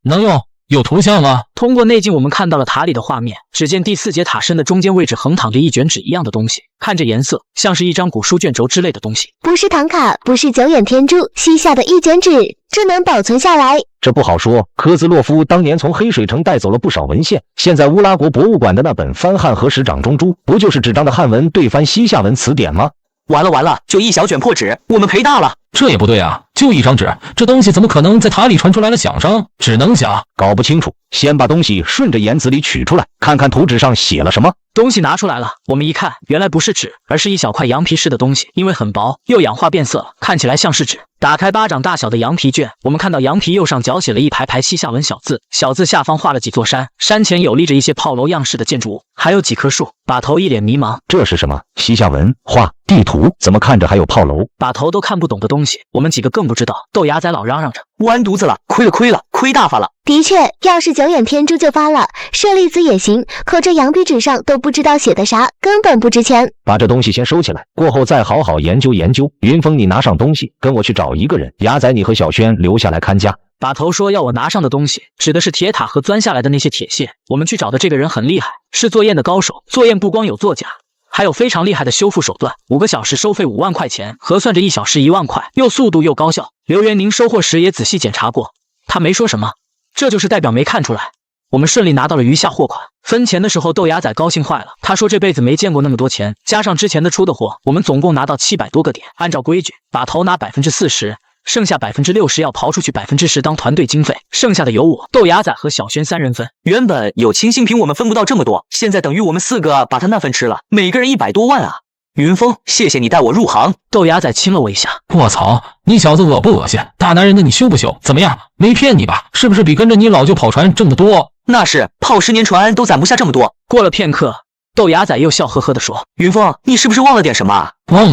能用。”有图像吗？通过内镜，我们看到了塔里的画面。只见第4节塔身的中间位置横躺着一卷纸一样的东西，看着颜色像是一张古书卷轴之类的东西。不是唐卡，不是九眼天珠，西夏的一卷纸，这能保存下来？这不好说。科兹洛夫当年从黑水城带走了不少文献，现在乌拉国博物馆的那本翻汉和史掌中珠，不就是纸张的汉文对翻西夏文词典吗？完了，就一小卷破纸，我们赔大了。这也不对啊，就一张纸，这东西怎么可能在塔里传出来了响声？只能想搞不清楚，先把东西顺着言辞里取出来，看看图纸上写了什么。东西拿出来了，我们一看，原来不是纸，而是一小块羊皮似的东西，因为很薄，又氧化变色了，看起来像是纸。打开巴掌大小的羊皮卷，我们看到羊皮右上角写了一排排西夏文小字，小字下方画了几座山，山前有立着一些炮楼样式的建筑物，还有几棵树。把头一脸迷茫，这是什么？西夏文画地图，怎么看着还有炮楼？把头都看不懂的东西，我们几个更不知道。豆芽仔老嚷嚷着完犊子了，亏了，亏大发了。的确，要是九眼天珠就发了，舍利子也行，可这羊皮纸上都不知道写的啥，根本不值钱。把这东西先收起来，过后再好好研究研究。云峰，你拿上东西，跟我去找一个人。牙仔，你和小轩留下来看家。把头说要我拿上的东西，指的是铁塔和钻下来的那些铁屑。我们去找的这个人很厉害，是做砚的高手。做砚不光有作假，还有非常厉害的修复手段。5个小时收费5万块钱，核算着1小时1万块，又速度又高效。刘元宁收货时也仔细检查过，他没说什么，这就是代表没看出来。我们顺利拿到了余下货款。分钱的时候，豆芽仔高兴坏了，他说这辈子没见过那么多钱，加上之前的出的货，我们总共拿到700多个点。按照规矩，把头拿40%，剩下60%要刨出去10%当团队经费，剩下的由我、豆芽仔和小轩3人分。原本有清新瓶我们分不到这么多，现在等于我们4个把他那份吃了，每个人100多万啊！云峰，谢谢你带我入行。豆芽仔亲了我一下。卧槽，你小子恶不恶心？大男人的你羞不羞？怎么样，没骗你吧？是不是比跟着你老舅跑船挣得多？那是，泡10年船都攒不下这么多。过了片刻，豆芽仔又笑呵呵地说：云峰，你是不是忘了点什么啊？忘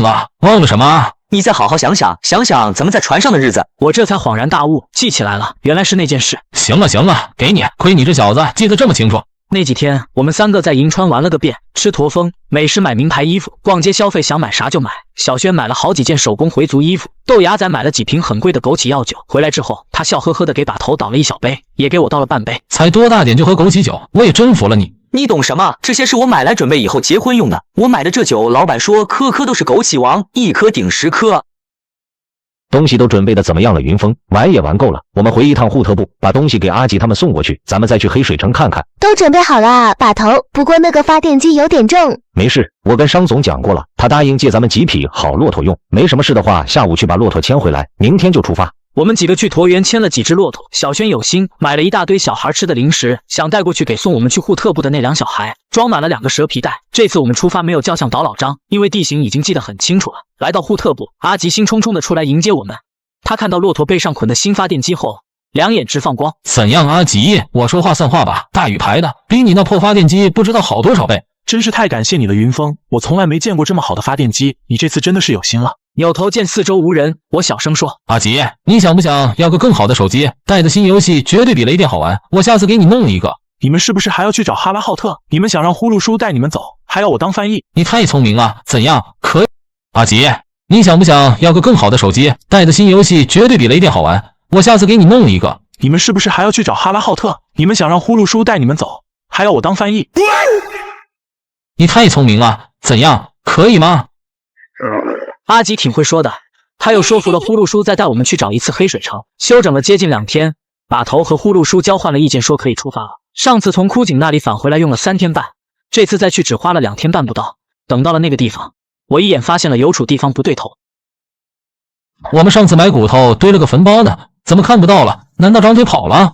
了什么？你再好好想想咱们在船上的日子。我这才恍然大悟，记起来了，原来是那件事。行了，给你，亏你这小子记得这么清楚。那几天，我们3个在银川玩了个遍，吃驼峰，美食买名牌衣服，逛街消费，想买啥就买。小轩买了好几件手工回族衣服，豆芽仔买了几瓶很贵的枸杞药酒。回来之后，他笑呵呵的给把头倒了1小杯，也给我倒了半杯。才多大点就喝枸杞酒，我也真服了你。你懂什么？这些是我买来准备以后结婚用的。我买的这酒，老板说颗颗都是枸杞王，1颗顶10颗。东西都准备的怎么样了？云峰，玩也玩够了，我们回一趟护特部，把东西给阿吉他们送过去，咱们再去黑水城看看。都准备好了啊，把头。不过那个发电机有点重。没事，我跟商总讲过了，他答应借咱们几匹好骆驼用。没什么事的话，下午去把骆驼牵回来，明天就出发。我们几个去驼园牵了几只骆驼，小轩有心买了一大堆小孩吃的零食，想带过去给送我们去护特部的那2小孩，装满了2个蛇皮袋。这次我们出发没有叫向导老张，因为地形已经记得很清楚了。来到护特部，阿吉兴冲冲的出来迎接我们。他看到骆驼背上捆的新发电机后，两眼直放光。怎样，阿吉？我说话算话吧，大宇牌的，比你那破发电机不知道好多少倍。真是太感谢你了，云峰，我从来没见过这么好的发电机，你这次真的是有心了。扭头见四周无人，我小声说：阿吉，你想不想要个更好的手机？带的新游戏绝对比雷电好玩，我下次给你弄一个。你们是不是还要去找哈拉浩特？你们想让呼噜叔带你们走，还要我当翻译？你太聪明了，怎样？可以？阿吉，你想不想要个更好的手机？带的新游戏绝对比雷电好玩，我下次给你弄一个。你们是不是还要去找哈拉浩特？你们想让呼噜叔带你们走，还要我当翻译？你太聪明了，怎样？可以吗？阿吉挺会说的，他又说服了呼噜叔再带我们去找一次黑水城。休整了接近2天，把头和呼噜叔交换了意见，说可以出发了。上次从枯井那里返回来用了3天半，这次再去只花了2天半不到。等到了那个地方，我一眼发现了有处地方不对头。我们上次埋骨头堆了个坟包呢，怎么看不到了？难道长腿跑了？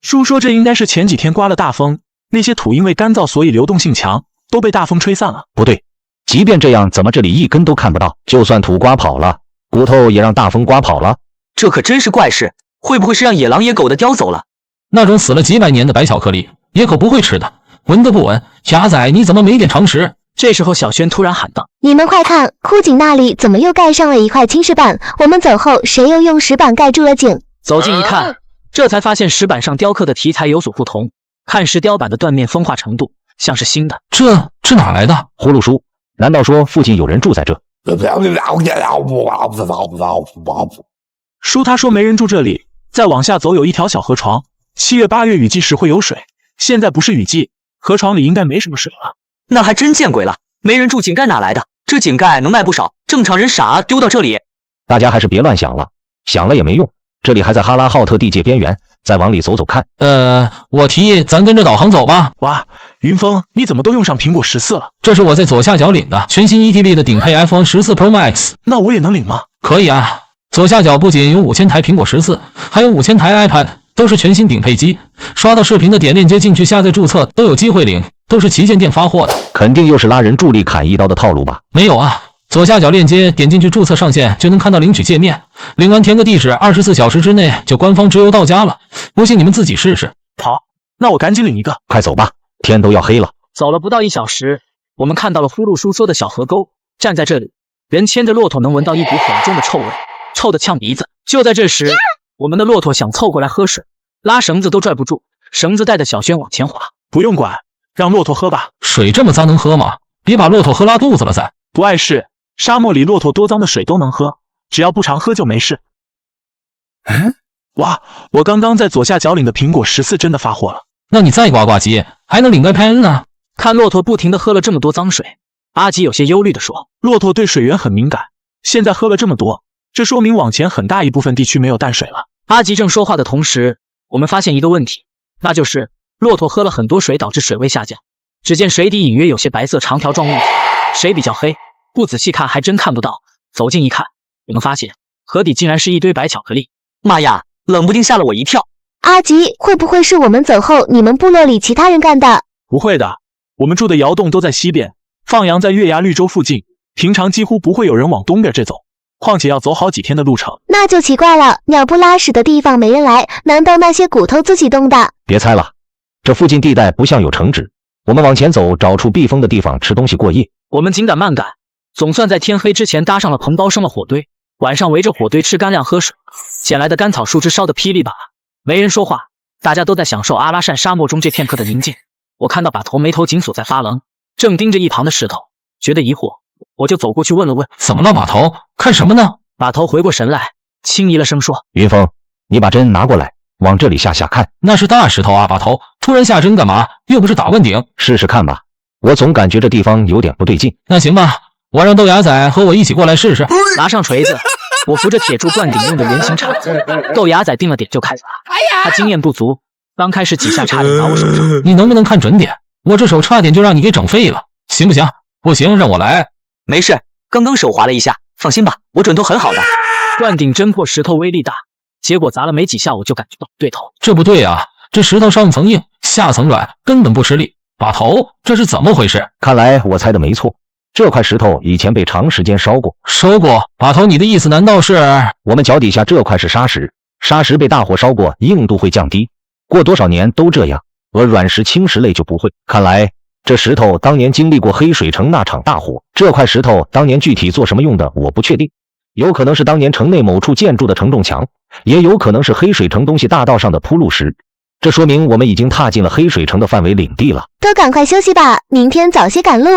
叔说这应该是前几天刮了大风，那些土因为干燥所以流动性强，都被大风吹散了。不对，即便这样，怎么这里一根都看不到？就算土刮跑了，骨头也让大风刮跑了。这可真是怪事，会不会是让野狼野狗的叼走了？那种死了几百年的白巧克力，野狗不会吃的，闻都不闻。牙仔，你怎么没点常识？这时候小轩突然喊道：你们快看，枯井那里怎么又盖上了一块青石板？我们走后，谁又用石板盖住了井？走近一看，这才发现石板上雕刻的题材有所不同，看石雕板的断面风化程度像是新的。这哪来的？呼噜叔，难道说附近有人住在这？叔他说没人住这里，再往下走有一条小河床，7月8月雨季时会有水，现在不是雨季，河床里应该没什么水了。那还真见鬼了，没人住井盖哪来的？这井盖能卖不少，正常人傻丢到这里。大家还是别乱想了，想了也没用，这里还在哈拉浩特地界边缘，再往里走走看。我提议咱跟着导航走吧。哇，云峰，你怎么都用上苹果14了？这是我在左下角领的全新 ETB 的顶配 iPhone 14 Pro Max。那我也能领吗？可以啊，左下角不仅有5000台苹果14，还有5000台 iPad， 都是全新顶配机。刷到视频的点链接进去下载注册都有机会领，都是旗舰店发货的。肯定又是拉人助力砍一刀的套路吧？没有啊，左下角链接点进去注册上线就能看到领取界面，领完填个地址，24小时之内就官方直邮到家了。不信你们自己试试。好，那我赶紧领一个。快走吧，天都要黑了。走了不到1小时，我们看到了呼噜叔说的小河沟，站在这里，人牵着骆驼能闻到一股很重的臭味，臭得呛鼻子。就在这时，我们的骆驼想凑过来喝水，拉绳子都拽不住，绳子带着小轩往前滑。不用管，让骆驼喝吧。水这么脏能喝吗？别把骆驼喝拉肚子了噻。不碍事，沙漠里骆驼多脏的水都能喝，只要不常喝就没事。哇，我刚刚在左下角领的苹果14真的发货了。那你再呱呱唧，还能领个 iPad 呢？看骆驼不停地喝了这么多脏水，阿吉有些忧虑地说：骆驼对水源很敏感，现在喝了这么多，这说明往前很大一部分地区没有淡水了。阿吉正说话的同时，我们发现一个问题，那就是骆驼喝了很多水，导致水位下降。只见水底隐约有些白色长条状物体，水比较黑，不仔细看还真看不到。走近一看，我们发现河底竟然是一堆白巧克力。妈呀，冷不丁吓了我一跳。阿吉，会不会是我们走后你们部落里其他人干的？不会的，我们住的窑洞都在西边，放羊在月牙绿洲附近，平常几乎不会有人往东边这走，况且要走好几天的路程。那就奇怪了，鸟不拉屎的地方没人来，难道那些骨头自己动的？别猜了，这附近地带不像有城址，我们往前走，找处避风的地方吃东西过夜。我们紧赶慢赶，总算在天黑之前搭上了棚包生了火堆，晚上围着火堆吃干粮喝水，捡来的干草树枝烧得噼里啪啦，没人说话，大家都在享受阿拉善沙漠中这片刻的宁静。我看到把头眉头紧锁在发愣，正盯着一旁的石头，觉得疑惑，我就走过去问了问：怎么了，把头？看什么呢？把头回过神来，轻昵了声说：云峰，你把针拿过来，往这里下下看。那是大石头啊，把头，突然下针干嘛？又不是打灌顶。试试看吧，我总感觉这地方有点不对劲。那行吧，我让豆芽仔和我一起过来试试。拿上锤子，我扶着铁柱灌顶用的圆形铲子，豆芽仔定了点就开始了。他经验不足，刚开始几下差点拿我手上。你能不能看准点？我这手差点就让你给整废了，行不行？不行，让我来。没事，刚刚手滑了一下，放心吧，我准头很好的。灌顶针破石头威力大，结果砸了没几下我就感觉到对头。这不对啊，这石头上层硬，下层软，根本不吃力。把头，这是怎么回事？看来我猜的没错，这块石头以前被长时间烧过。烧过？把头，你的意思难道是……我们脚底下这块是沙石，沙石被大火烧过，硬度会降低，过多少年都这样，而软石轻石类就不会。看来这石头当年经历过黑水城那场大火，这块石头当年具体做什么用的我不确定，有可能是当年城内某处建筑的承重墙，也有可能是黑水城东西大道上的铺路石。这说明我们已经踏进了黑水城的范围领地了。都赶快休息吧，明天早些赶路。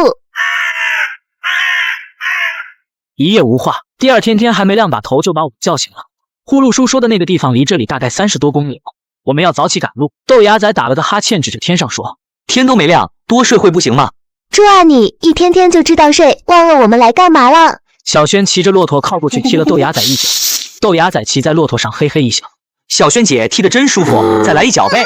一夜无话，第二天天还没亮，把头就把我叫醒了。呼噜叔说的那个地方离这里大概30多公里，我们要早起赶路。豆芽仔打了个哈欠，指着天上说：天都没亮，多睡会不行吗？猪啊你，一天天就知道睡，忘了我们来干嘛了？小轩骑着骆驼靠过去踢了豆芽仔一脚，豆芽仔骑在骆驼上嘿嘿一笑。小轩姐踢得真舒服，再来一脚呗。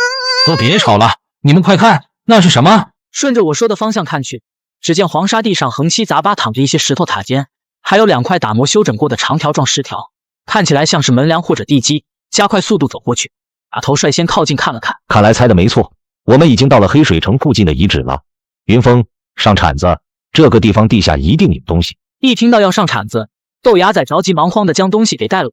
都别吵了，你们快看，那是什么？顺着我说的方向看去，只见黄沙地上横七杂八躺着一些石头塔尖，还有2块打磨修整过的长条状石条，看起来像是门梁或者地基。加快速度走过去，把头率先靠近看了看。看来猜的没错，我们已经到了黑水城附近的遗址了。云峰，上铲子，这个地方地下一定有东西。一听到要上铲子，豆芽仔着急忙慌的将东西给带了。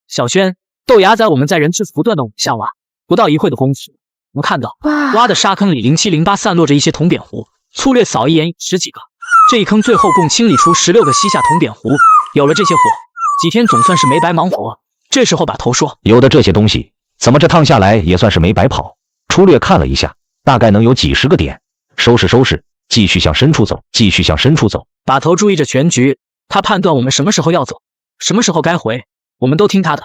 小轩，豆芽仔，我们在人质不断的往下挖，不到一会的功夫，我们看到挖的沙坑里0708散落着一些铜扁壶，粗略扫一眼10几个。这一坑最后共清理出16个西夏铜扁壶。有了这些货，几天总算是没白忙活。这时候把头说：有的这些东西，怎么这趟下来也算是没白跑。粗略看了一下，大概能有几10个点。收拾收拾，继续向深处走，继续向深处走。把头注意着全局，他判断我们什么时候要走，什么时候该回，我们都听他的。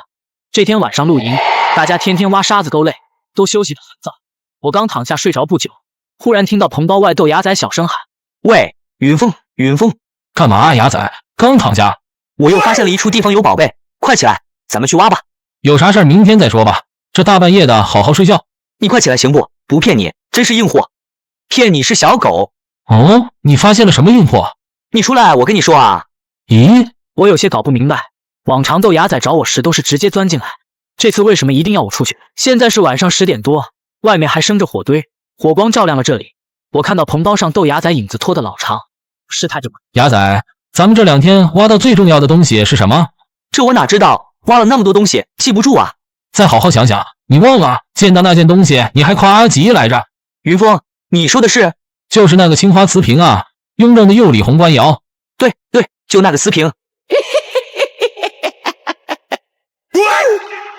这天晚上露营，大家天天挖沙子够累，都休息得很早。我刚躺下睡着不久，忽然听到棚包外豆芽仔小声喊：喂，云峰，云峰，干嘛？芽仔刚躺下，我又发现了一处地方有宝贝，快起来，咱们去挖吧。有啥事明天再说吧，这大半夜的好好睡觉。你快起来行不？不骗你，真是硬货。骗你是小狗。哦，你发现了什么硬货？你出来，我跟你说啊。咦，我有些搞不明白，往常豆芽仔找我时都是直接钻进来，这次为什么一定要我出去？现在是晚上10点多，外面还生着火堆，火光照亮了这里。我看到棚包上豆芽仔影子拖得老长，试探着问：芽仔，咱们这2天挖到最重要的东西是什么？这我哪知道，挖了那么多东西，记不住啊。再好好想想，你忘了见到那件东西你还夸阿吉来着。云峰，你说的是？就是那个青花瓷瓶啊，雍正的釉里红官窑。对对，就那个瓷瓶。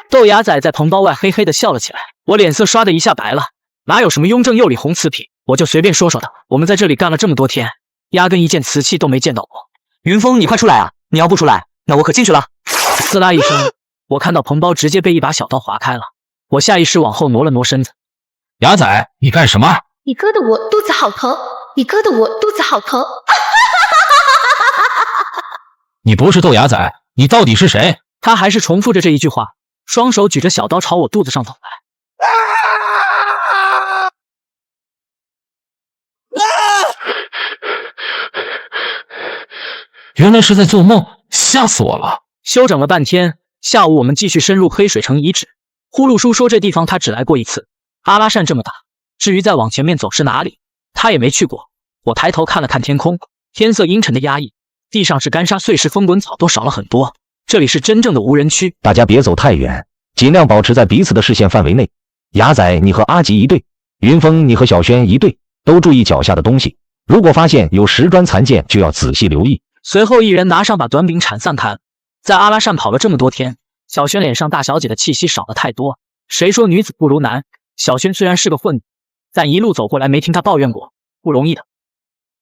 豆芽仔在棚包外嘿嘿的笑了起来，我脸色唰的一下白了。哪有什么雍正釉里红瓷瓶，我就随便说说的。我们在这里干了这么多天，压根一件瓷器都没见到过。云峰，你快出来啊！你要不出来，那我可进去了。撕拉一声，我看到棚包直接被一把小刀划开了，我下意识往后挪了挪身子。芽仔，你干什么？你割得我肚子好疼，你割得我肚子好疼。你不是豆芽仔，你到底是谁？他还是重复着这一句话，双手举着小刀朝我肚子上捅来。原来是在做梦，吓死我了！休整了半天，下午我们继续深入黑水城遗址。呼噜叔说这地方他只来过一次，阿拉善这么大，至于再往前面走是哪里，他也没去过。我抬头看了看天空，天色阴沉的压抑，地上是干沙碎石，风滚草都少了很多。这里是真正的无人区，大家别走太远，尽量保持在彼此的视线范围内。牙仔，你和阿吉一队；云峰，你和小轩一队，都注意脚下的东西。如果发现有石砖残件，就要仔细留意。随后一人拿上把短柄铲散开了。在阿拉善跑了这么多天，小轩脸上大小姐的气息少了太多。谁说女子不如男？小轩虽然是个混女，但一路走过来没听她抱怨过，不容易的。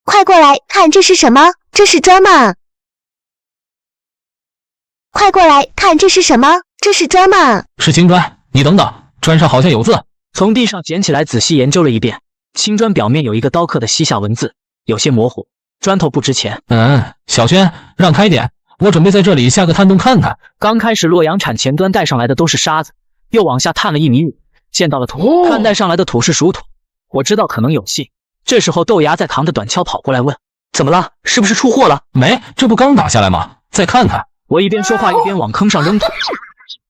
快过来看，这是什么？这是砖吗？快过来看，这是什么？这是砖吗？是青砖，你等等，砖上好像有字。从地上捡起来仔细研究了一遍，青砖表面有一个刀刻的西夏文字，有些模糊。砖头不值钱。小轩，让开点，我准备在这里下个探洞看看。刚开始洛阳铲前端带上来的都是沙子，又往下探了1米5，见到了土，看带上来的土是熟土，我知道可能有戏。这时候豆芽在扛着短锹跑过来问：怎么了？是不是出货了？没，这不刚打下来吗？再看看。我一边说话一边往坑上扔土。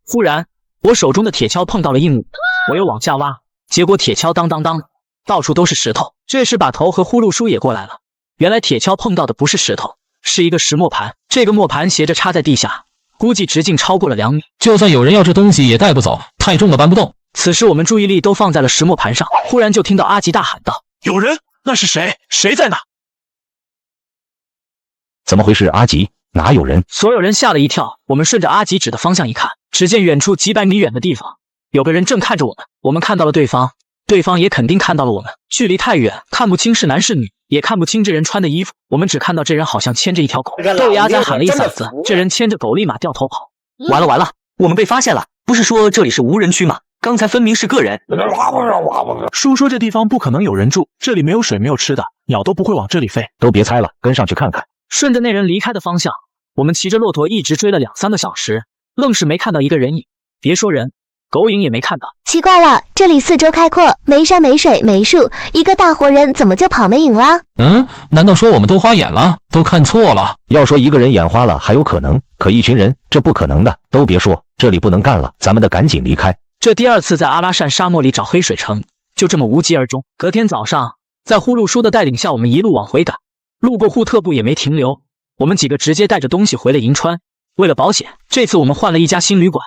忽然，我手中的铁锹碰到了硬物，我又往下挖，结果铁锹当当当，到处都是石头。这时把头和呼噜叔也过来了。原来铁锹碰到的不是石头，是一个石磨盘。这个磨盘斜着插在地下，估计直径超过了2米。就算有人要这东西也带不走，太重了搬不动。此时我们注意力都放在了石磨盘上，忽然就听到阿吉大喊道：有人！那是谁？谁在那？怎么回事？阿吉，哪有人？所有人吓了一跳。我们顺着阿吉指的方向一看，只见远处几百米远的地方有个人正看着我们。我们看到了对方，对方也肯定看到了我们。距离太远，看不清是男是女，也看不清这人穿的衣服。我们只看到这人好像牵着一条狗。豆芽仔喊了一嗓子，这人牵着狗立马掉头跑。完了完了，我们被发现了！不是说这里是无人区吗？刚才分明是个人。叔说这地方不可能有人住，这里没有水没有吃的，鸟都不会往这里飞。都别猜了，跟上去看看。顺着那人离开的方向，我们骑着骆驼一直追了2-3个小时，愣是没看到一个人影。别说人，狗影也没看到。奇怪了，这里四周开阔，没山没水没树，一个大活人怎么就跑没影了？难道说我们都花眼了？都看错了？要说一个人眼花了还有可能，可一群人这不可能的。都别说，这里不能干了，咱们得赶紧离开。这第2次在阿拉善沙漠里找黑水城，就这么无疾而终。隔天早上，在呼噜叔的带领下，我们一路往回赶，路过护特部也没停留，我们几个直接带着东西回了银川。为了保险，这次我们换了一家新旅馆。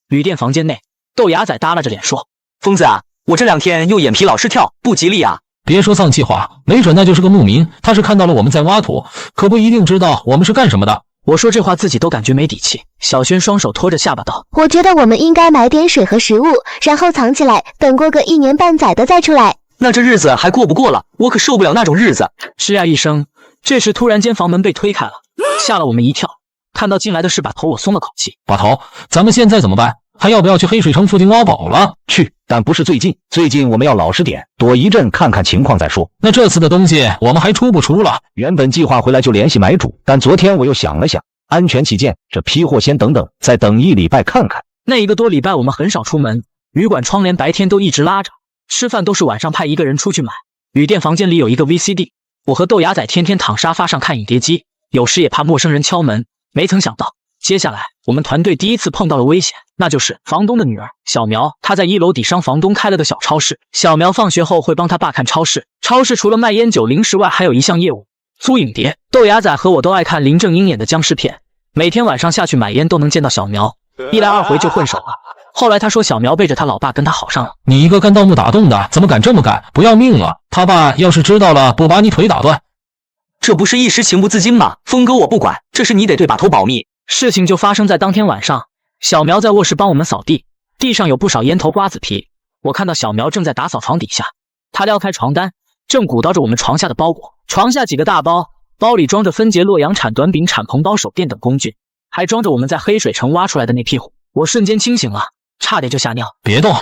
旅店房间内，豆芽仔耷拉着脸说：疯子啊，我这2天又眼皮老是跳，不吉利啊。别说丧气话，没准那就是个牧民，他是看到了我们在挖土，可不一定知道我们是干什么的。我说这话自己都感觉没底气。小轩双手托着下巴道：我觉得我们应该买点水和食物，然后藏起来，等过个1年半载的再出来。那这日子还过不过了？我可受不了那种日子。吱呀一声，这时突然间房门被推开了，吓了我们一跳。看到进来的是把头，我松了口气。把头，咱们现在怎么办？还要不要去黑水城附近挖宝了？去，但不是最近。最近我们要老实点，躲一阵看看情况再说。那这次的东西我们还出不出了？原本计划回来就联系买主，但昨天我又想了想，安全起见，这批货先等等，再等1礼拜看看。那1个多礼拜我们很少出门，旅馆窗帘白天都一直拉着，吃饭都是晚上派一个人出去买。旅店房间里有一个 VCD， 我和豆芽仔天天躺沙发上看影碟机，有时也怕陌生人敲门。没曾想到，接下来我们团队第一次碰到了危险，那就是房东的女儿小苗。她在1楼底商房东开了个小超市，小苗放学后会帮她爸看超市。超市除了卖烟酒零食外，还有一项业务租影碟。豆芽仔和我都爱看林正英演的僵尸片，每天晚上下去买烟都能见到小苗，一来二回就混熟了。后来他说小苗背着他老爸跟他好上了。你一个干盗墓打洞的，怎么敢这么干？不要命了？他爸要是知道了，不把你腿打断？这不是一时情不自禁吗？峰哥我不管，这事你得对把头保密。事情就发生在当天晚上，小苗在卧室帮我们扫地，地上有不少烟头瓜子皮。我看到小苗正在打扫床底下，他撩开床单，正鼓捣着我们床下的包裹。床下几个大包，包里装着分解洛阳铲、短柄铲、棚包手电等工具，还装着我们在黑水城挖出来的那批货。我瞬间清醒了，差点就吓尿。别动！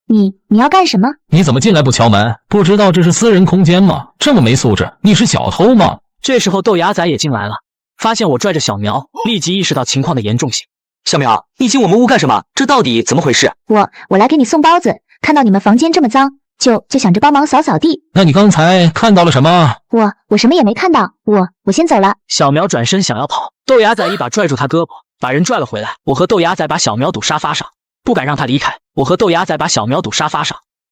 你要干什么？你怎么进来不敲门？不知道这是私人空间吗？这么没素质，你是小偷吗？这时候豆芽仔也进来了，发现我拽着小苗，立即意识到情况的严重性。小苗，你进我们屋干什么？这到底怎么回事？我来给你送包子，看到你们房间这么脏，就想着帮忙扫扫地。那你刚才看到了什么？我什么也没看到，我先走了。小苗转身想要跑，豆芽仔一把拽住他胳膊，把人拽了回来。我和豆芽仔把小苗堵沙发上，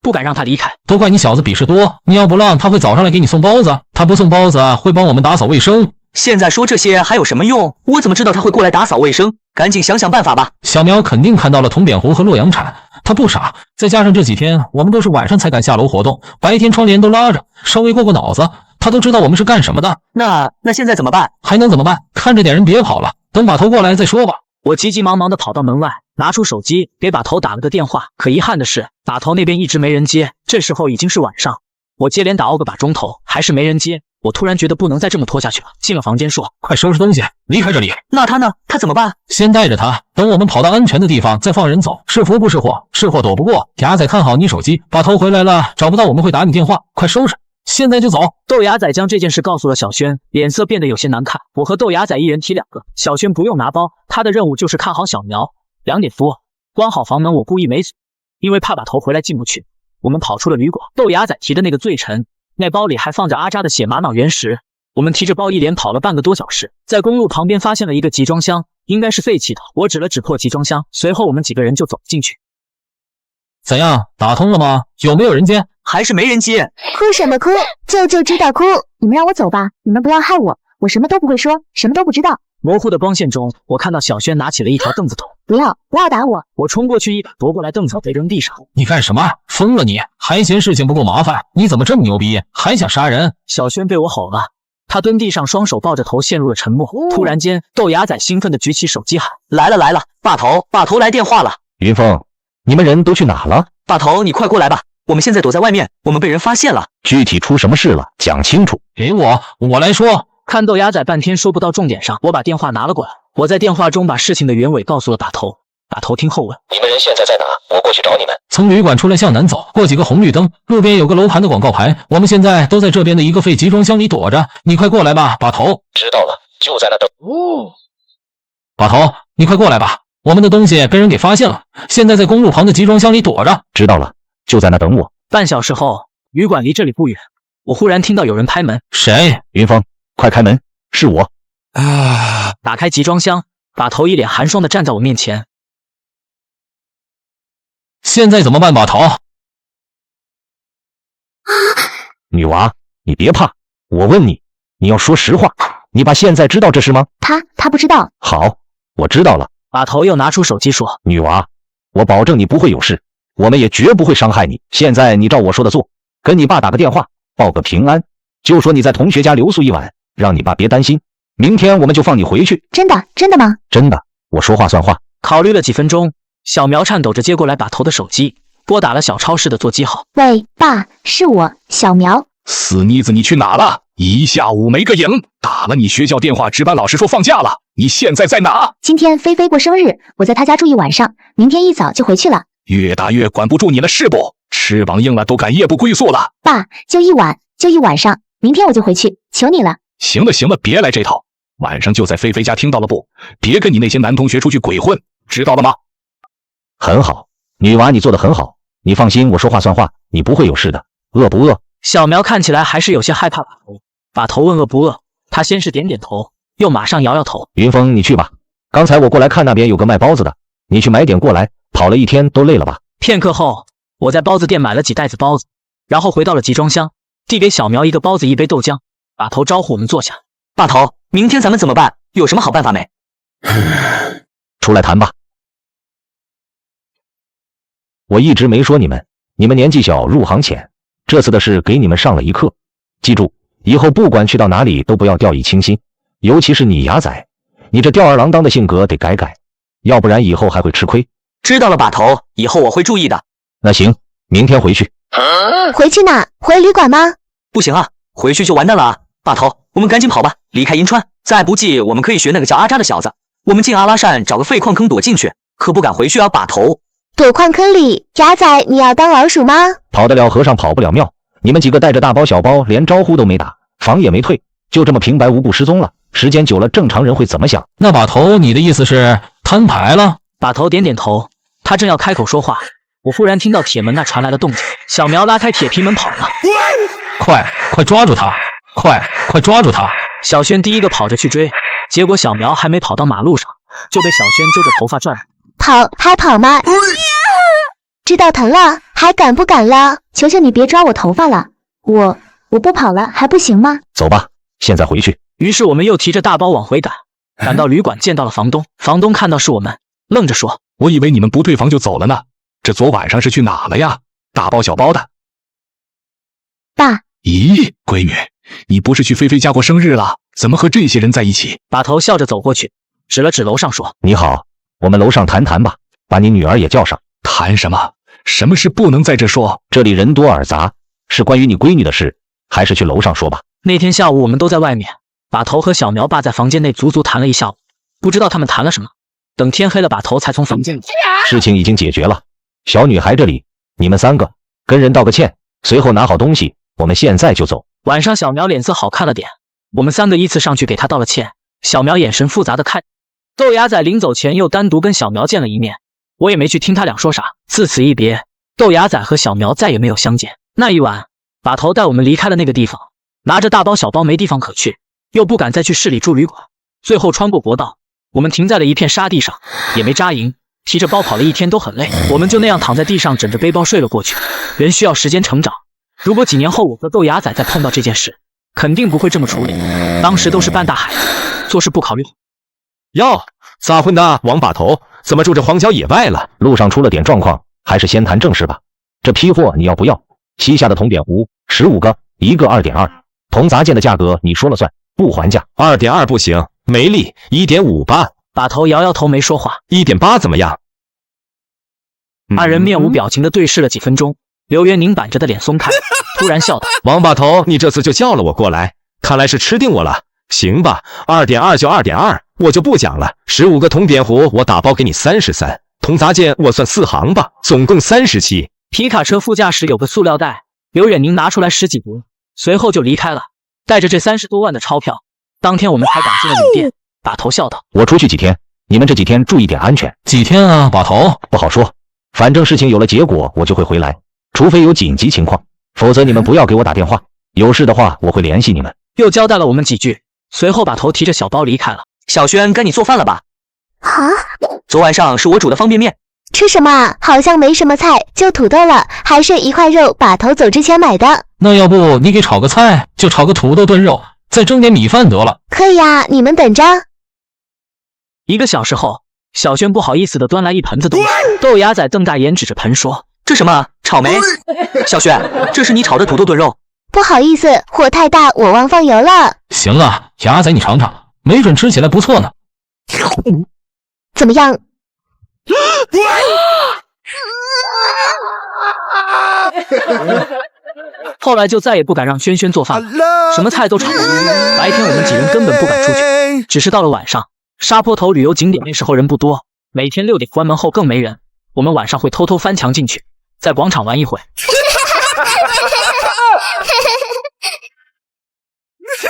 不敢让他离开。都怪你小子比事多，你要不让他会早上来给你送包子，他不送包子会帮我们打扫卫生。现在说这些还有什么用？我怎么知道他会过来打扫卫生？赶紧想想办法吧。小苗肯定看到了铜扁湖和洛阳铲，他不傻，再加上这几天我们都是晚上才敢下楼活动，白天窗帘都拉着，稍微过脑子，他都知道我们是干什么的。那现在怎么办？还能怎么办？看着点人别跑了，等把头过来再说吧。我急急忙忙地跑到门外，拿出手机给把头打了个电话。可遗憾的是，把头那边一直没人接。这时候已经是晚上，我接连打个把钟头，还是没人接。我突然觉得不能再这么拖下去了，进了房间说：“快收拾东西，离开这里。”那他呢？他怎么办？先带着他，等我们跑到安全的地方再放人走。是福不是祸，是祸躲不过。牙仔看好你手机，把头回来了，找不到我们会打你电话。快收拾，现在就走。豆芽仔将这件事告诉了小轩，脸色变得有些难看。我和豆芽仔一人提2个，小轩不用拿包，他的任务就是看好小苗，2点扶，关好房门。我故意没锁，因为怕把头回来进不去。我们跑出了旅馆，豆芽仔提的那个最沉，那包里还放着阿扎的血玛瑙原石。我们提着包一连跑了半个多小时，在公路旁边发现了一个集装箱，应该是废弃的。我指了指破集装箱，随后我们几个人就走进去。怎样，打通了吗？有没有人接？还是没人接。哭什么哭？就知道哭。你们让我走吧，你们不要害我，我什么都不会说，什么都不知道。模糊的光线中，我看到小轩拿起了一条凳子头。不要打我！我冲过去一把夺过来凳子被扔地上。你干什么？疯了你！还嫌事情不够麻烦？你怎么这么牛逼，还想杀人？小轩被我吼了，他蹲地上，双手抱着头，陷入了沉默。突然间，豆芽仔兴奋地举起手机喊：“来了！把头来电话了！”云峰，你们人都去哪了？把头，你快过来吧，我们现在躲在外面，我们被人发现了。具体出什么事了？讲清楚。给我来说。看豆芽仔半天说不到重点上，我把电话拿了过来。我在电话中把事情的原委告诉了把头。把头听后问：“你们人现在在哪？我过去找你们。”从旅馆出来向南走，过几个红绿灯，路边有个楼盘的广告牌，我们现在都在这边的一个废集装箱里躲着，你快过来吧，把头。知道了，就在那等。把头，你快过来吧，我们的东西被人给发现了，现在在公路旁的集装箱里躲着。知道了，就在那等我。半小时后，旅馆离这里不远，我忽然听到有人拍门。谁？云峰，快开门，是我。打开集装箱，把头一脸寒霜的站在我面前。现在怎么办？把头。女娃，你别怕，我问你，你要说实话，你爸现在知道这事吗？他不知道。好，我知道了。把头又拿出手机说：“女娃，我保证你不会有事，我们也绝不会伤害你。现在你照我说的做，跟你爸打个电话，报个平安，就说你在同学家留宿一晚，让你爸别担心。明天我们就放你回去。”真的吗？真的，我说话算话。考虑了几分钟，小苗颤抖着接过来把头的手机，拨打了小超市的座机号。喂，爸，是我，小苗。死妮子，你去哪了？一下午没个影，打了你学校电话，值班老师说放假了，你现在在哪？今天菲菲过生日，我在她家住一晚上，明天一早就回去了。越大越管不住你了是不？翅膀硬了都敢夜不归宿了。爸，就一晚上，明天我就回去，求你了。行了，别来这套。晚上就在菲菲家，听到了不？别跟你那些男同学出去鬼混，知道了吗？很好，女娃，你做得很好，你放心，我说话算话，你不会有事的。饿不饿？小苗看起来还是有些害怕把头。把头问饿不饿，他先是点点头，又马上摇摇头。云峰，你去吧，刚才我过来看那边有个卖包子的，你去买点过来，跑了一天都累了吧？片刻后，我在包子店买了几袋子包子，然后回到了集装箱，递给小苗一个包子一杯豆浆。把头招呼我们坐下。把头，明天咱们怎么办？有什么好办法没？出来谈吧。我一直没说你们年纪小，入行浅，这次的事给你们上了一课。记住，以后不管去到哪里都不要掉以轻心，尤其是你牙仔，你这吊儿郎当的性格得改改，要不然以后还会吃亏。知道了，把头，以后我会注意的。那行，明天回去。回去哪？回旅馆吗？不行啊，回去就完蛋了啊！把头，我们赶紧跑吧，离开银川。再不济，我们可以学那个叫阿扎的小子，我们进阿拉善找个废矿坑躲进去，可不敢回去啊！把头，躲矿坑里，牙仔，你要当老鼠吗？跑得了和尚跑不了庙，你们几个带着大包小包，连招呼都没打，房也没退，就这么平白无故失踪了。时间久了，正常人会怎么想？那把头，你的意思是摊牌了？把头点点头，他正要开口说话，我忽然听到铁门那传来了动静，小苗拉开铁皮门跑了。快抓住他！快抓住他！小轩第一个跑着去追，结果小苗还没跑到马路上，就被小轩揪着头发拽。跑还跑吗？知道疼了还敢不敢了？求求你别抓我头发了，我不跑了还不行吗？走吧，现在回去。于是我们又提着大包往回赶，赶到旅馆见到了房东。房东看到是我们，愣着说：“我以为你们不退房就走了呢，这昨晚上是去哪了呀？大包小包的。”爸。咦，闺女，你不是去菲菲家过生日了？怎么和这些人在一起？把头笑着走过去，指了指楼上说：“你好，我们楼上谈谈吧，把你女儿也叫上。”谈什么？什么事不能在这说？这里人多耳杂，是关于你闺女的事，还是去楼上说吧？那天下午我们都在外面，把头和小苗爸在房间内足足谈了一下午，不知道他们谈了什么。等天黑了，把头才从房间里。事情已经解决了，小女孩这里，你们3个跟人道个歉，随后拿好东西，我们现在就走。晚上小苗脸色好看了点，我们3个依次上去给她道了歉。小苗眼神复杂的看，豆芽仔临走前又单独跟小苗见了一面，我也没去听他俩说啥。自此一别，豆芽仔和小苗再也没有相见。那一晚，把头带我们离开了那个地方，拿着大包小包没地方可去，又不敢再去市里住旅馆，最后穿过国道，我们停在了一片沙地上，也没扎营，提着包跑了一天都很累，我们就那样躺在地上枕着背包睡了过去。人需要时间成长，如果几年后我和豆芽仔再碰到这件事，肯定不会这么处理。当时都是半大孩子，做事不考虑。哟，咋混的？王把头怎么住这荒郊野外了？路上出了点状况，还是先谈正事吧。这批货你要不要？西夏的铜扁壶15个，一个2.2，铜杂件的价格你说了算，不还价。2.2不行，没力，1.5吧。把头摇摇头没说话。1.8怎么样？二人面无表情的对视了几分钟，刘元凝板着的脸松开，突然笑道：“王把头，你这次就叫了我过来，看来是吃定我了。行吧，2.2就2.2，我就不讲了。15个铜扁壶我打包给你33，铜杂件我算4行吧，总共37。”皮卡车副驾驶有个塑料袋，刘远宁拿出来10几摞，随后就离开了，带着这30多万的钞票。当天我们才赶进了旅店。把头笑道：“我出去几天，你们这几天注意点安全。”几天啊，把头？不好说，反正事情有了结果，我就会回来，除非有紧急情况，否则你们不要给我打电话，有事的话我会联系你们。又交代了我们几句，随后把头提着小包离开了。小轩，该你做饭了吧？啊，昨晚上是我煮的方便面。吃什么啊？好像没什么菜，就土豆了，还剩1块肉，把头走之前买的。那要不你给炒个菜，就炒个土豆炖肉，再蒸点米饭得了。可以啊，你们等着。1个小时后，小轩不好意思地端来一盆子东西。豆芽仔瞪大眼指着盆说：“这什么？草莓？”小轩，这是你炒的土豆炖肉。不好意思，火太大，我忘放油了。行了，芽仔你尝尝，没准吃起来不错呢。怎么样？后来就再也不敢让轩轩做饭了，什么菜都炒。白天我们几人根本不敢出去，只是到了晚上，沙坡头旅游景点那时候人不多，每天6点关门后更没人，我们晚上会偷偷翻墙进去，在广场玩一会。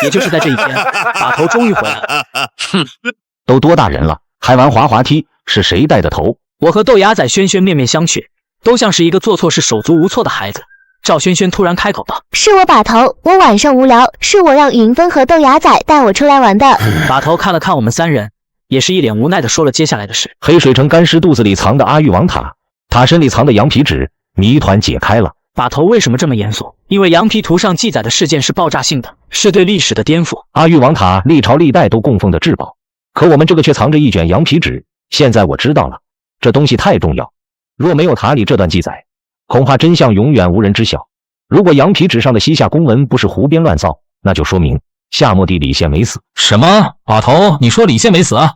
也就是在这一天，把头终于回来了。哼，都多大人了，还玩滑滑梯？是谁带的头？我和豆芽仔轩轩面面相觑，都像是一个做错事手足无措的孩子。赵轩轩突然开口道：“是我把头，我晚上无聊，是我让云峰和豆芽仔带我出来玩的。”把头看了看我们3人，也是一脸无奈的说了接下来的事。黑水城干尸肚子里藏的阿育王塔，塔身里藏的羊皮纸，谜团解开了。把头为什么这么严肃？因为羊皮图上记载的事件是爆炸性的，是对历史的颠覆。阿育王塔历朝历代都供奉的至宝，可我们这个却藏着一卷羊皮纸。现在我知道了，这东西太重要，若没有塔里这段记载，恐怕真相永远无人知晓。如果羊皮纸上的西夏公文不是胡编乱造，那就说明夏末帝李宪没死。什么？把头，你说李宪没死啊？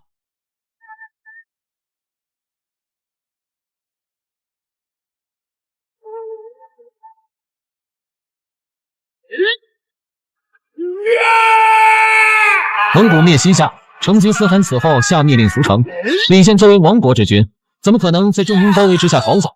蒙古灭西夏，成吉思汗死后下密令屠城。李宪作为亡国之君，怎么可能在重兵包围之下逃走？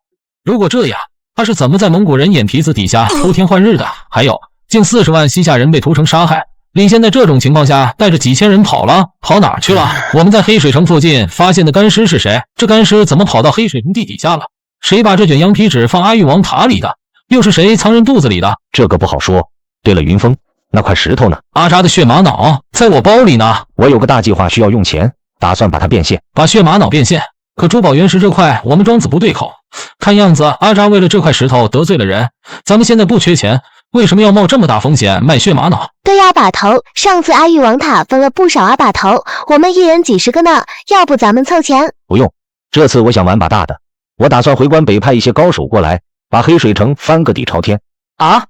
如果这样，他是怎么在蒙古人眼皮子底下偷天换日的？还有，近40万西夏人被屠城杀害，李现在这种情况下带着几千人跑了，跑哪儿去了？我们在黑水城附近发现的干尸是谁？这干尸怎么跑到黑水城地底下了？谁把这卷羊皮纸放阿育王塔里的？又是谁藏人肚子里的？这个不好说。对了，云峰，那块石头呢？阿扎的血玛瑙在我包里呢。我有个大计划需要用钱，打算把它变现。把血玛瑙变现？可珠宝原石这块我们庄子不对口，看样子阿扎为了这块石头得罪了人。咱们现在不缺钱，为什么要冒这么大风险卖血玛瑙？对呀，把头，上次阿育王塔分了不少啊，把头，我们一人几十个呢，要不咱们凑钱？不用，这次我想玩把大的，我打算回关北派一些高手过来，把黑水城翻个底朝天。啊？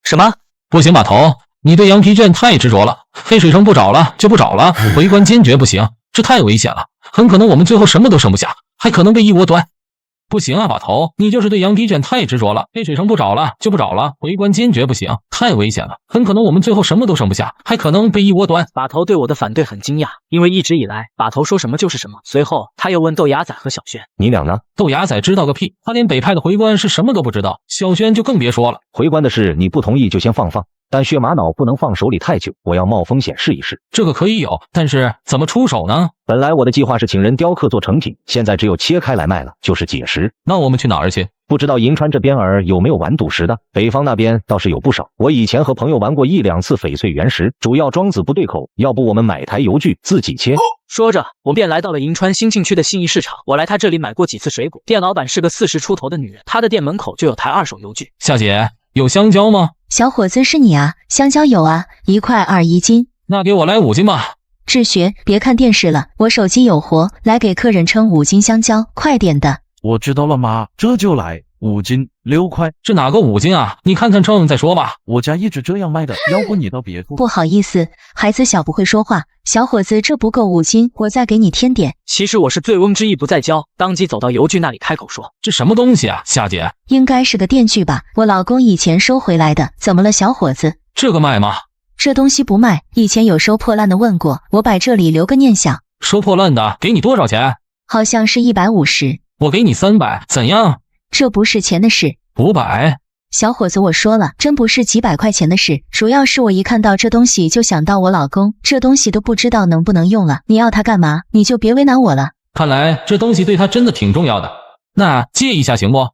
什么？不行，把头，你对羊皮卷太执着了，黑水城不找了就不找了，回关坚决不行，这太危险了，很可能我们最后什么都剩不下，还可能被一窝端。不行啊，把头，你就是对羊皮卷太执着了，黑水城不找了就不找了，回关坚决不行，太危险了，很可能我们最后什么都剩不下，还可能被一窝端。把头对我的反对很惊讶，因为一直以来把头说什么就是什么。随后他又问豆芽仔和小轩：“你俩呢？”豆芽仔知道个屁，他连北派的回关是什么都不知道，小轩就更别说了。回关的事你不同意就先放，但血玛瑙不能放手里太久，我要冒风险试一试。这个可以有，但是怎么出手呢？本来我的计划是请人雕刻做成品，现在只有切开来卖了，就是解石。那我们去哪儿去？不知道银川这边有没有玩赌石的，北方那边倒是有不少。我以前和朋友玩过1、2次翡翠原石，主要庄子不对口，要不我们买台邮具自己切。说着，我便来到了银川新兴区的信义市场。我来他这里买过几次水果，店老板是个40出头的女人，她的店门口就有台二手邮具。夏姐，有香蕉吗？小伙子，是你啊，香蕉有啊，1块2一斤。那给我来5斤吧。志学，别看电视了，我手机有活，来给客人称5斤香蕉，快点的。我知道了妈，这就来，5斤6块。这哪个5斤啊？你看称再说吧。我家一直这样卖的，要不你到别处。不好意思，孩子小不会说话。小伙子，这不够5斤，我再给你添点。其实我是醉翁之意不在酒，当即走到邮具那里开口说：“这什么东西啊，夏姐？应该是个电锯吧，我老公以前收回来的。怎么了，小伙子？这个卖吗？这东西不卖，以前有收破烂的问过，我摆这里留个念想。收破烂的给你多少钱？好像是150。我给你300，怎样？这不是钱的事。500。小伙子，我说了，真不是几百块钱的事，主要是我一看到这东西就想到我老公，这东西都不知道能不能用了。你要它干嘛？你就别为难我了。看来这东西对他真的挺重要的，那借一下行不？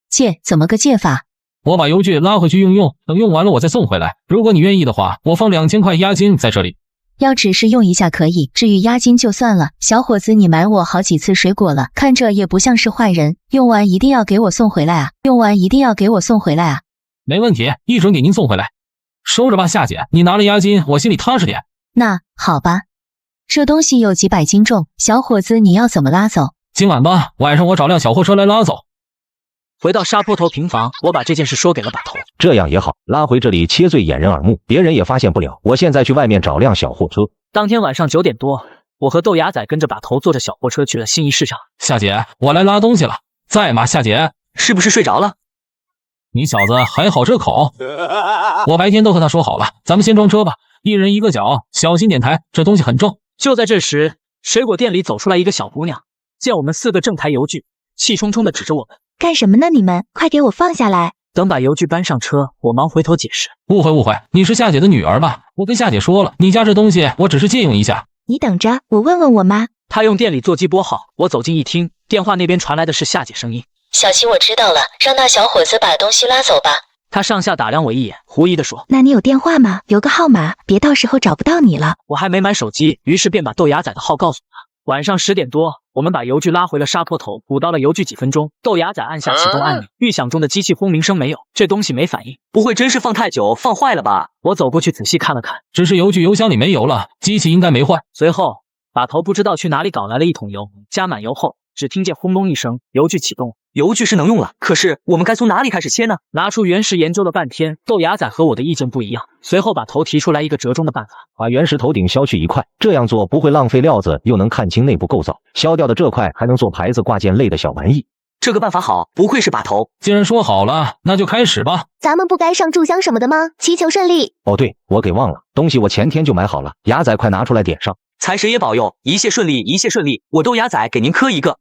借？怎么个借法？我把邮具拉回去用，等用完了我再送回来。如果你愿意的话，我放2000块押金在这里。要只是用一下可以，至于押金就算了。小伙子，你买我好几次水果了，看着也不像是坏人，用完一定要给我送回来啊！用完一定要给我送回来啊！没问题，一准给您送回来。收着吧，夏姐，你拿了押金，我心里踏实点。那好吧，这东西有几百斤重，小伙子你要怎么拉走？今晚吧，晚上我找辆小货车来拉走。回到沙坡头平房，我把这件事说给了把头。这样也好，拉回这里切最掩人耳目，别人也发现不了。我现在去外面找辆小货车。当天晚上9点多，我和豆芽仔跟着把头坐着小货车去了信义市场。夏姐，我来拉东西了，在吗？夏姐，是不是睡着了？你小子还好这口。我白天都和他说好了，咱们先装车吧，一人一个脚，小心点抬，这东西很重。就在这时，水果店里走出来一个小姑娘，见我们4个正抬邮具，气冲冲地指着我们。干什么呢你们？快给我放下来！等把邮具搬上车，我忙回头解释。误会，你是夏姐的女儿吧？我跟夏姐说了，你家这东西我只是借用一下。你等着，我问问我妈。她用店里座机拨号，我走近一听，电话那边传来的是夏姐声音。小希，我知道了，让那小伙子把东西拉走吧。她上下打量我一眼，狐疑地说：“那你有电话吗？留个号码，别到时候找不到你了。”我还没买手机，于是便把豆芽仔的号告诉她。晚上10点多，我们把邮具拉回了沙坡头，补到了邮具几分钟，豆芽仔按下启动按钮，预想中的机器轰鸣声没有，这东西没反应，不会真是放太久放坏了吧？我走过去仔细看了看，只是邮具邮箱里没油了，机器应该没坏。随后把头不知道去哪里搞来了1桶油，加满油后，只听见轰隆一声，邮具启动。邮具是能用了，可是我们该从哪里开始切呢？拿出原石研究了半天，豆芽仔和我的意见不一样。随后把头提出来一个折中的办法，把原石头顶削去1块，这样做不会浪费料子，又能看清内部构造。削掉的这块还能做牌子、挂件类的小玩意。这个办法好，不愧是把头。既然说好了，那就开始吧。咱们不该上炷香什么的吗？祈求顺利。哦对，我给忘了，东西我前天就买好了，牙仔快拿出来点上。财神爷保佑，一切顺利，一切顺利。我豆芽仔给您磕一个。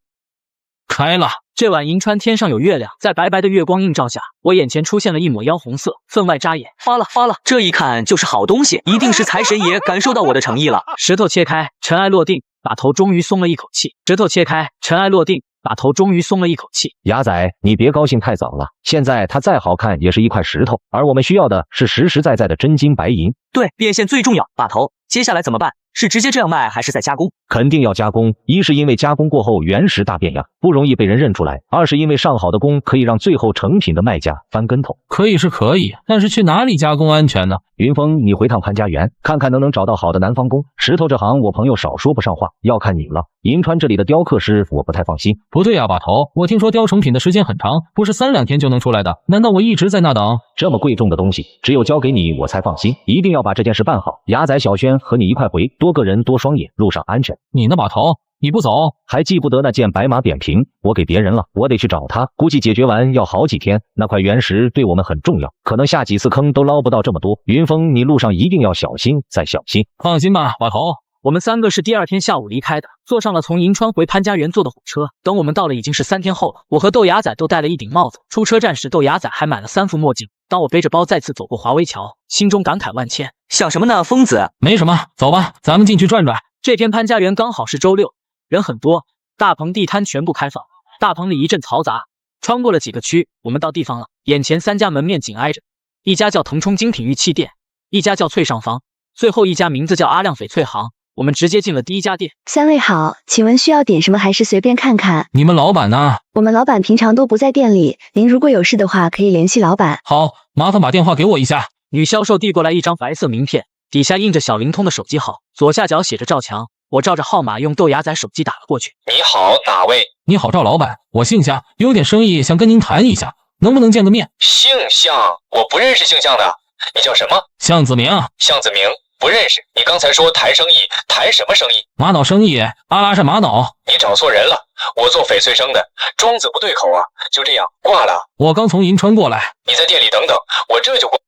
开了。这晚银川天上有月亮，在白白的月光映照下，我眼前出现了一抹妖红色，分外扎眼。发了发了，这一看就是好东西，一定是财神爷感受到我的诚意了。石头切开，尘埃落定，把头终于松了一口气。石头切开，尘埃落定，把头终于松了一口气。牙仔，你别高兴太早了，现在它再好看也是一块石头，而我们需要的是实实在在的真金白银。对，变现最重要。把头，接下来怎么办？是直接这样卖，还是再加工？肯定要加工，一是因为加工过后原石大变样，不容易被人认出来；二是因为上好的工可以让最后成品的卖家翻跟头。可以是可以，但是去哪里加工安全呢？云峰，你回趟潘家园，看看能找到好的南方工。石头这行我朋友少说不上话，要看你了。银川这里的雕刻师我不太放心。不对啊，把头，我听说雕成品的时间很长，不是3-2天就能出来的，难道我一直在那等？这么贵重的东西，只有交给你我才放心，一定要把这件事办好。牙仔、小轩和你一块回，多个人多双眼，路上安全。你呢，把头？你不走？还记不得那件白马扁平，我给别人了，我得去找他，估计解决完要好几天。那块原石对我们很重要，可能下几次坑都捞不到这么多。云峰，你路上一定要小心再小心。放心吧，把头。我们3个是第2天下午离开的，坐上了从银川回潘家园坐的火车。等我们到了，已经是3天后了。我和豆芽仔都戴了一顶帽子。出车站时，豆芽仔还买了3副墨镜。当我背着包再次走过华威桥，心中感慨万千。想什么呢，疯子？没什么，走吧，咱们进去转转。这天潘家园刚好是周6，人很多，大棚地摊全部开放。大棚里一阵嘈杂，穿过了几个区，我们到地方了。眼前3家门面紧挨着，一家叫腾冲精品玉器店，一家叫翠上坊，最后一家名字叫阿亮翡翠行。我们直接进了第一家店。3位好，请问需要点什么还是随便看看？你们老板呢？我们老板平常都不在店里，您如果有事的话可以联系老板。好，麻烦把电话给我一下。女销售递过来一张白色名片，底下印着小灵通的手机号，左下角写着赵强。我照着号码用豆芽仔手机打了过去。你好，哪位？你好，赵老板，我姓夏，有点生意想跟您谈一下，能不能见个面？姓向，我不认识姓向的。你叫什么？向子明。向子明。不认识，你刚才说谈生意，谈什么生意？玛瑙生意，阿拉善玛瑙。你找错人了，我做翡翠生的，庄子不对口啊。就这样挂了。我刚从银川过来，你在店里等等，我这就过。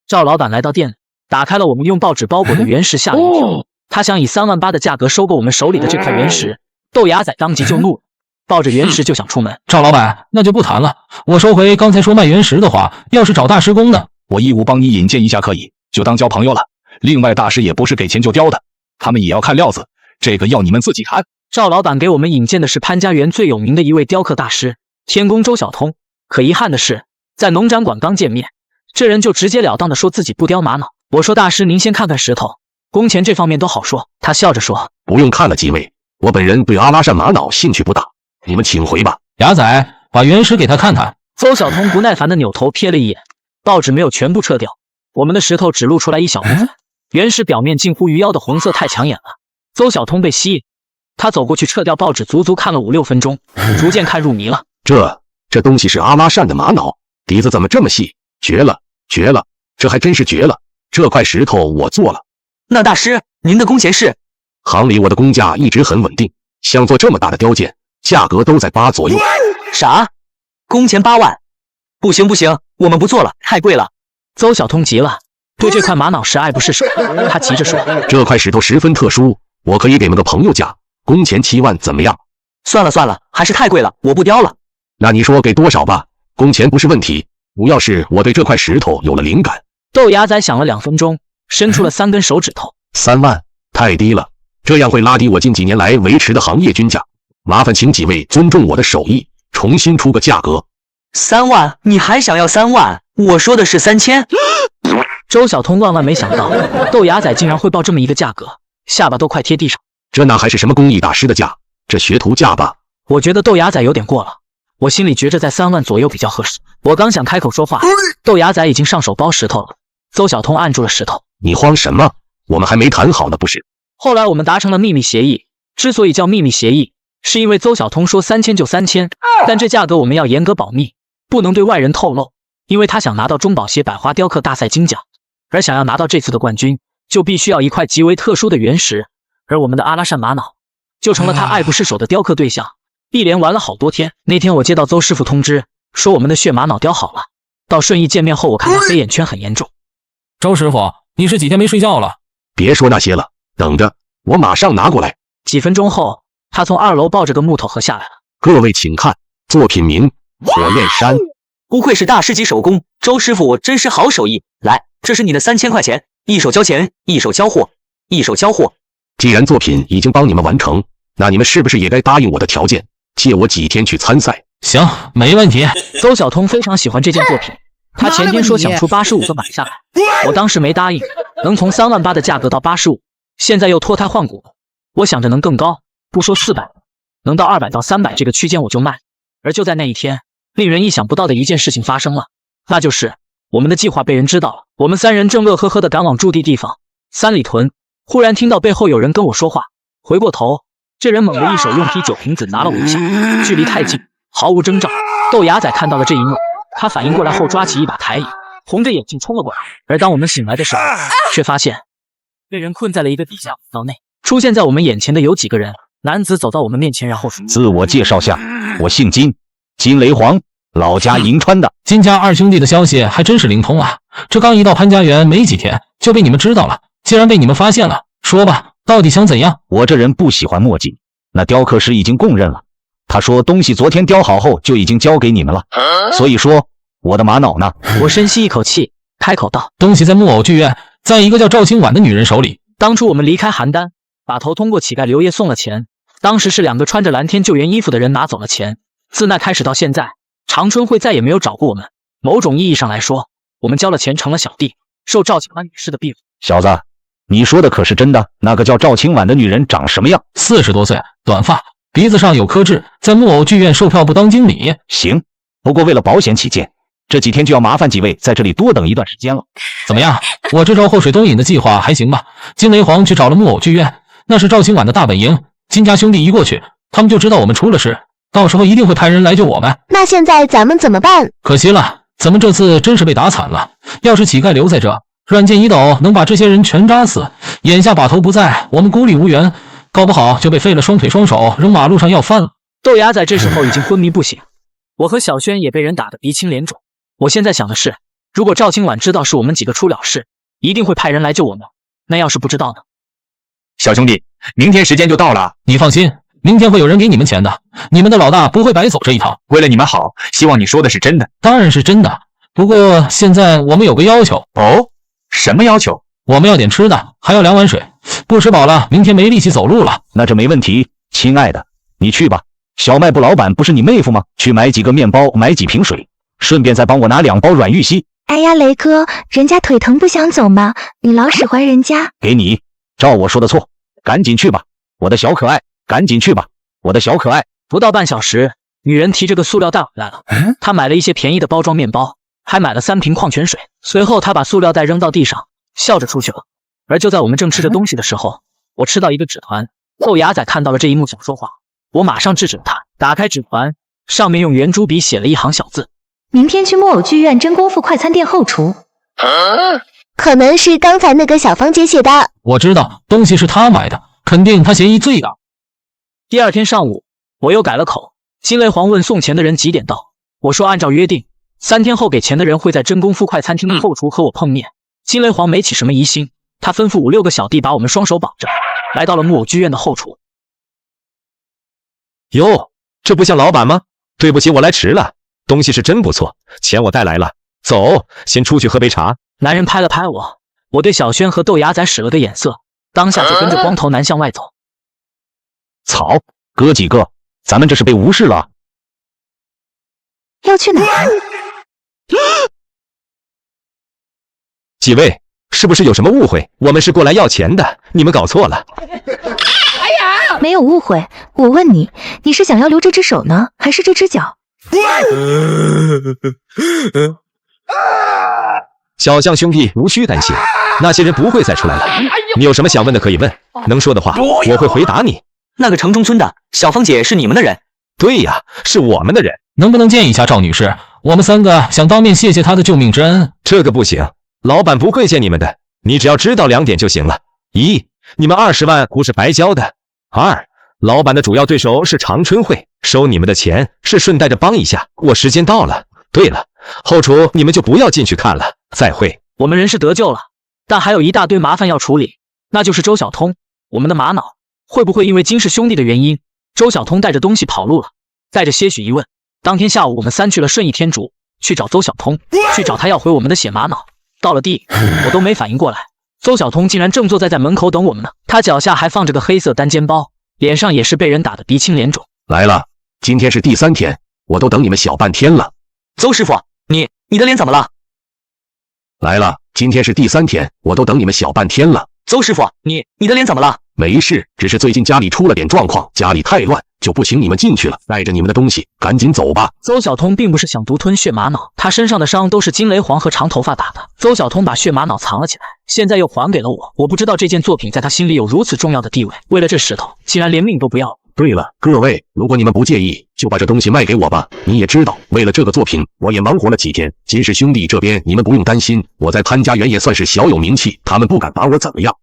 赵老板来到店里，打开了我们用报纸包裹的原石，吓了一跳。他想以3.8万的价格收购我们手里的这块原石，豆芽仔当即就怒了，抱着原石就想出门。赵老板，那就不谈了，我收回刚才说卖原石的话，要是找大师工呢？我义务帮你引荐一下可以，就当交朋友了。另外，大师也不是给钱就雕的，他们也要看料子，这个要你们自己谈。赵老板给我们引荐的是潘家园最有名的一位雕刻大师天工周晓通。可遗憾的是，在农展馆刚见面，这人就直截了当的说自己不雕玛瑙。我说大师您先看看石头，工钱这方面都好说。他笑着说不用看了几位，我本人对阿拉善玛瑙兴趣不大，你们请回吧。牙仔，把原石给他看看。邹晓通不耐烦的扭头瞥了一眼，报纸没有全部撤掉，我们的石头只露出来一小部分。原石表面近乎于腰的红色太抢眼了，邹晓通被吸引，他走过去撤掉报纸，足足看了5-6分钟，逐渐看入迷了。这东西是阿拉善的玛瑙，底子怎么这么细？绝了，绝了，这还真是绝了！这块石头我做了。那大师，您的工钱是？行里我的工价一直很稳定，像做这么大的雕件，价格都在8左右。啥？工钱8万？不行不行，我们不做了，太贵了。邹晓通急了，对这块玛瑙石爱不释手，他急着说：“这块石头十分特殊，我可以给们个朋友价，工钱7万，怎么样？”算了算了，还是太贵了，我不雕了。那你说给多少吧？工钱不是问题，主要是我对这块石头有了灵感。豆芽仔想了2分钟，伸出了3根手指头。3万太低了，这样会拉低我近几年来维持的行业均价。麻烦请几位尊重我的手艺，重新出个价格。3万？你还想要3万？我说的是3000。周晓通万万没想到，豆芽仔竟然会报这么一个价格，下巴都快贴地上。这哪还是什么工艺大师的价，这学徒价吧？我觉得豆芽仔有点过了，我心里觉着在3万左右比较合适。我刚想开口说话，豆芽仔已经上手包石头了。邹晓通按住了石头。你慌什么？我们还没谈好呢，不是？后来我们达成了秘密协议，之所以叫秘密协议，是因为邹晓通说3000就3000，但这价格我们要严格保密，不能对外人透露，因为他想拿到中宝协百花雕刻大赛金奖，而想要拿到这次的冠军，就必须要一块极为特殊的原石，而我们的阿拉善玛瑙就成了他爱不释手的雕刻对象。一连玩了好多天，那天我接到邹师傅通知，说我们的血玛瑙雕好了。到顺义见面后，我看他黑眼圈很严重。周师傅，你是几天没睡觉了？别说那些了，等着，我马上拿过来。几分钟后，他从2楼抱着个木头盒下来了。各位请看，作品名《火焰山》。不愧是大师级手工，周师傅真是好手艺。来，这是你的3000块钱，一手交钱，一手交货，一手交货。既然作品已经帮你们完成，那你们是不是也该答应我的条件，借我几天去参赛？行，没问题。邹晓通非常喜欢这件作品，他前天说想出85个买下来，我当时没答应，能从3万8的价格到85，现在又脱胎换骨，我想着能更高，不说400，能到200到300这个区间我就卖。而就在那一天，令人意想不到的一件事情发生了，那就是我们的计划被人知道了。我们3人正乐呵呵地赶往驻地地方3里屯，忽然听到背后有人跟我说话，回过头，这人猛地一手用啤酒瓶子砸了我一下，距离太近，毫无征兆。豆芽仔看到了这一幕，他反应过来后抓起一把台椅，红着眼睛冲了过来。而当我们醒来的时候，却发现被人困在了一个地下道内。出现在我们眼前的有几个人，男子走到我们面前，然后说：自我介绍下，我姓金，金雷皇，老家银川的。金家2兄弟的消息还真是灵通啊！这刚一到潘家园没几天，就被你们知道了。既然被你们发现了，说吧，到底想怎样？我这人不喜欢墨迹，那雕刻师已经供认了，他说东西昨天雕好后就已经交给你们了，所以说我的玛瑙呢？我深吸一口气，开口道：东西在木偶剧院，在一个叫赵清婉的女人手里。当初我们离开邯郸，把头通过乞丐刘烨送了钱，当时是2个穿着蓝天救援衣服的人拿走了钱。自那开始到现在，长春会再也没有找过我们。某种意义上来说，我们交了钱成了小弟，受赵清婉女士的庇护。小子，你说的可是真的？那个叫赵清婉的女人长什么样？40多岁，短发，鼻子上有刻痣，在木偶剧院售票部当经理。行，不过为了保险起见，这几天就要麻烦几位在这里多等一段时间了。怎么样？我这招祸水东引的计划还行吧？金雷皇去找了木偶剧院，那是赵清婉的大本营。金家兄弟一过去，他们就知道我们出了事，到时候一定会派人来救我们。那现在咱们怎么办？可惜了，咱们这次真是被打惨了。要是乞丐留在这，软件一抖能把这些人全扎死。眼下把头不在，我们孤立无援，搞不好就被废了双腿双手，扔马路上要饭了。豆芽仔这时候已经昏迷不醒，我和小轩也被人打得鼻青脸肿。我现在想的是，如果赵清婉知道是我们几个出了事，一定会派人来救我们。那要是不知道呢？小兄弟，明天时间就到了，你放心，明天会有人给你们钱的，你们的老大不会白走这一套。为了你们好，希望你说的是真的。当然是真的，不过现在我们有个要求。哦，什么要求？我们要点吃的，还要2碗水，不吃饱了，明天没力气走路了。那这没问题，亲爱的，你去吧。小卖部老板不是你妹夫吗？去买几个面包，买几瓶水，顺便再帮我拿2包软玉溪。哎呀，雷哥，人家腿疼不想走吗？你老使唤人家。给你，照我说的错，赶紧去吧，我的小可爱，赶紧去吧，我的小可爱。不到半小时，女人提着个塑料袋回来了，她买了一些便宜的包装面包，还买了3瓶矿泉水。随后她把塑料袋扔到地上，笑着出去了。而就在我们正吃着东西的时候，我吃到一个纸团。豆芽仔看到了这一幕想说话，我马上制止了他，打开纸团，上面用圆珠笔写了一行小字：明天去木偶剧院真功夫快餐店后厨。可能是刚才那个小芳姐写的。我知道东西是他买的，肯定他嫌疑最大。第2天上午，我又改了口。金雷皇问送钱的人几点到，我说按照约定，3天后给钱的人会在真功夫快餐厅的后厨和我碰面。金雷皇没起什么疑心，他吩咐5、6个小弟把我们双手绑着，来到了木偶剧院的后厨。哟，这不像老板吗？对不起，我来迟了。东西是真不错，钱我带来了。走，先出去喝杯茶。男人拍了拍我，我对小轩和豆芽仔使了个眼色，当下就跟着光头男向外走。操，哥几个，咱们这是被无视了。要去哪儿？几位，是不是有什么误会？我们是过来要钱的，你们搞错了。哎呀，没有误会。我问你，你是想要留这只手呢，还是这只脚？小象兄弟无需担心，那些人不会再出来了。你有什么想问的可以问，能说的话我会回答你。那个城中村的小芳姐是你们的人？对呀，是我们的人。能不能见一下赵女士？我们3个想当面谢谢她的救命之恩。这个不行，老板不会见你们的，你只要知道2点就行了。1，你们20万不是白交的。2，老板的主要对手是长春会，收你们的钱是顺带着帮一下。我时间到了。对了，后厨你们就不要进去看了。再会。我们人是得救了，但还有一大堆麻烦要处理，那就是周晓通，我们的玛瑙会不会因为金氏兄弟的原因，周晓通带着东西跑路了？带着些许疑问。当天下午，我们3去了顺义天竺，去找邹晓通，去找他要回我们的血玛瑙。到了地，我都没反应过来，邹晓通竟然正坐在门口等我们呢。他脚下还放着个黑色单肩包，脸上也是被人打得鼻青脸肿。来了，今天是第3天，我都等你们小半天了。邹师傅，你的脸怎么了？来了，今天是第3天，我都等你们小半天了。邹师傅，你的脸怎么了？没事，只是最近家里出了点状况，家里太乱，就不请你们进去了。带着你们的东西，赶紧走吧。邹晓通并不是想独吞血玛瑙，他身上的伤都是金雷皇和长头发打的。邹晓通把血玛瑙藏了起来，现在又还给了我。我不知道这件作品在他心里有如此重要的地位，为了这石头，竟然连命都不要。对了，各位，如果你们不介意，就把这东西卖给我吧。你也知道，为了这个作品，我也忙活了几天。金氏兄弟这边你们不用担心，我在潘家园也算是小有名气，他们不敢把我怎么样。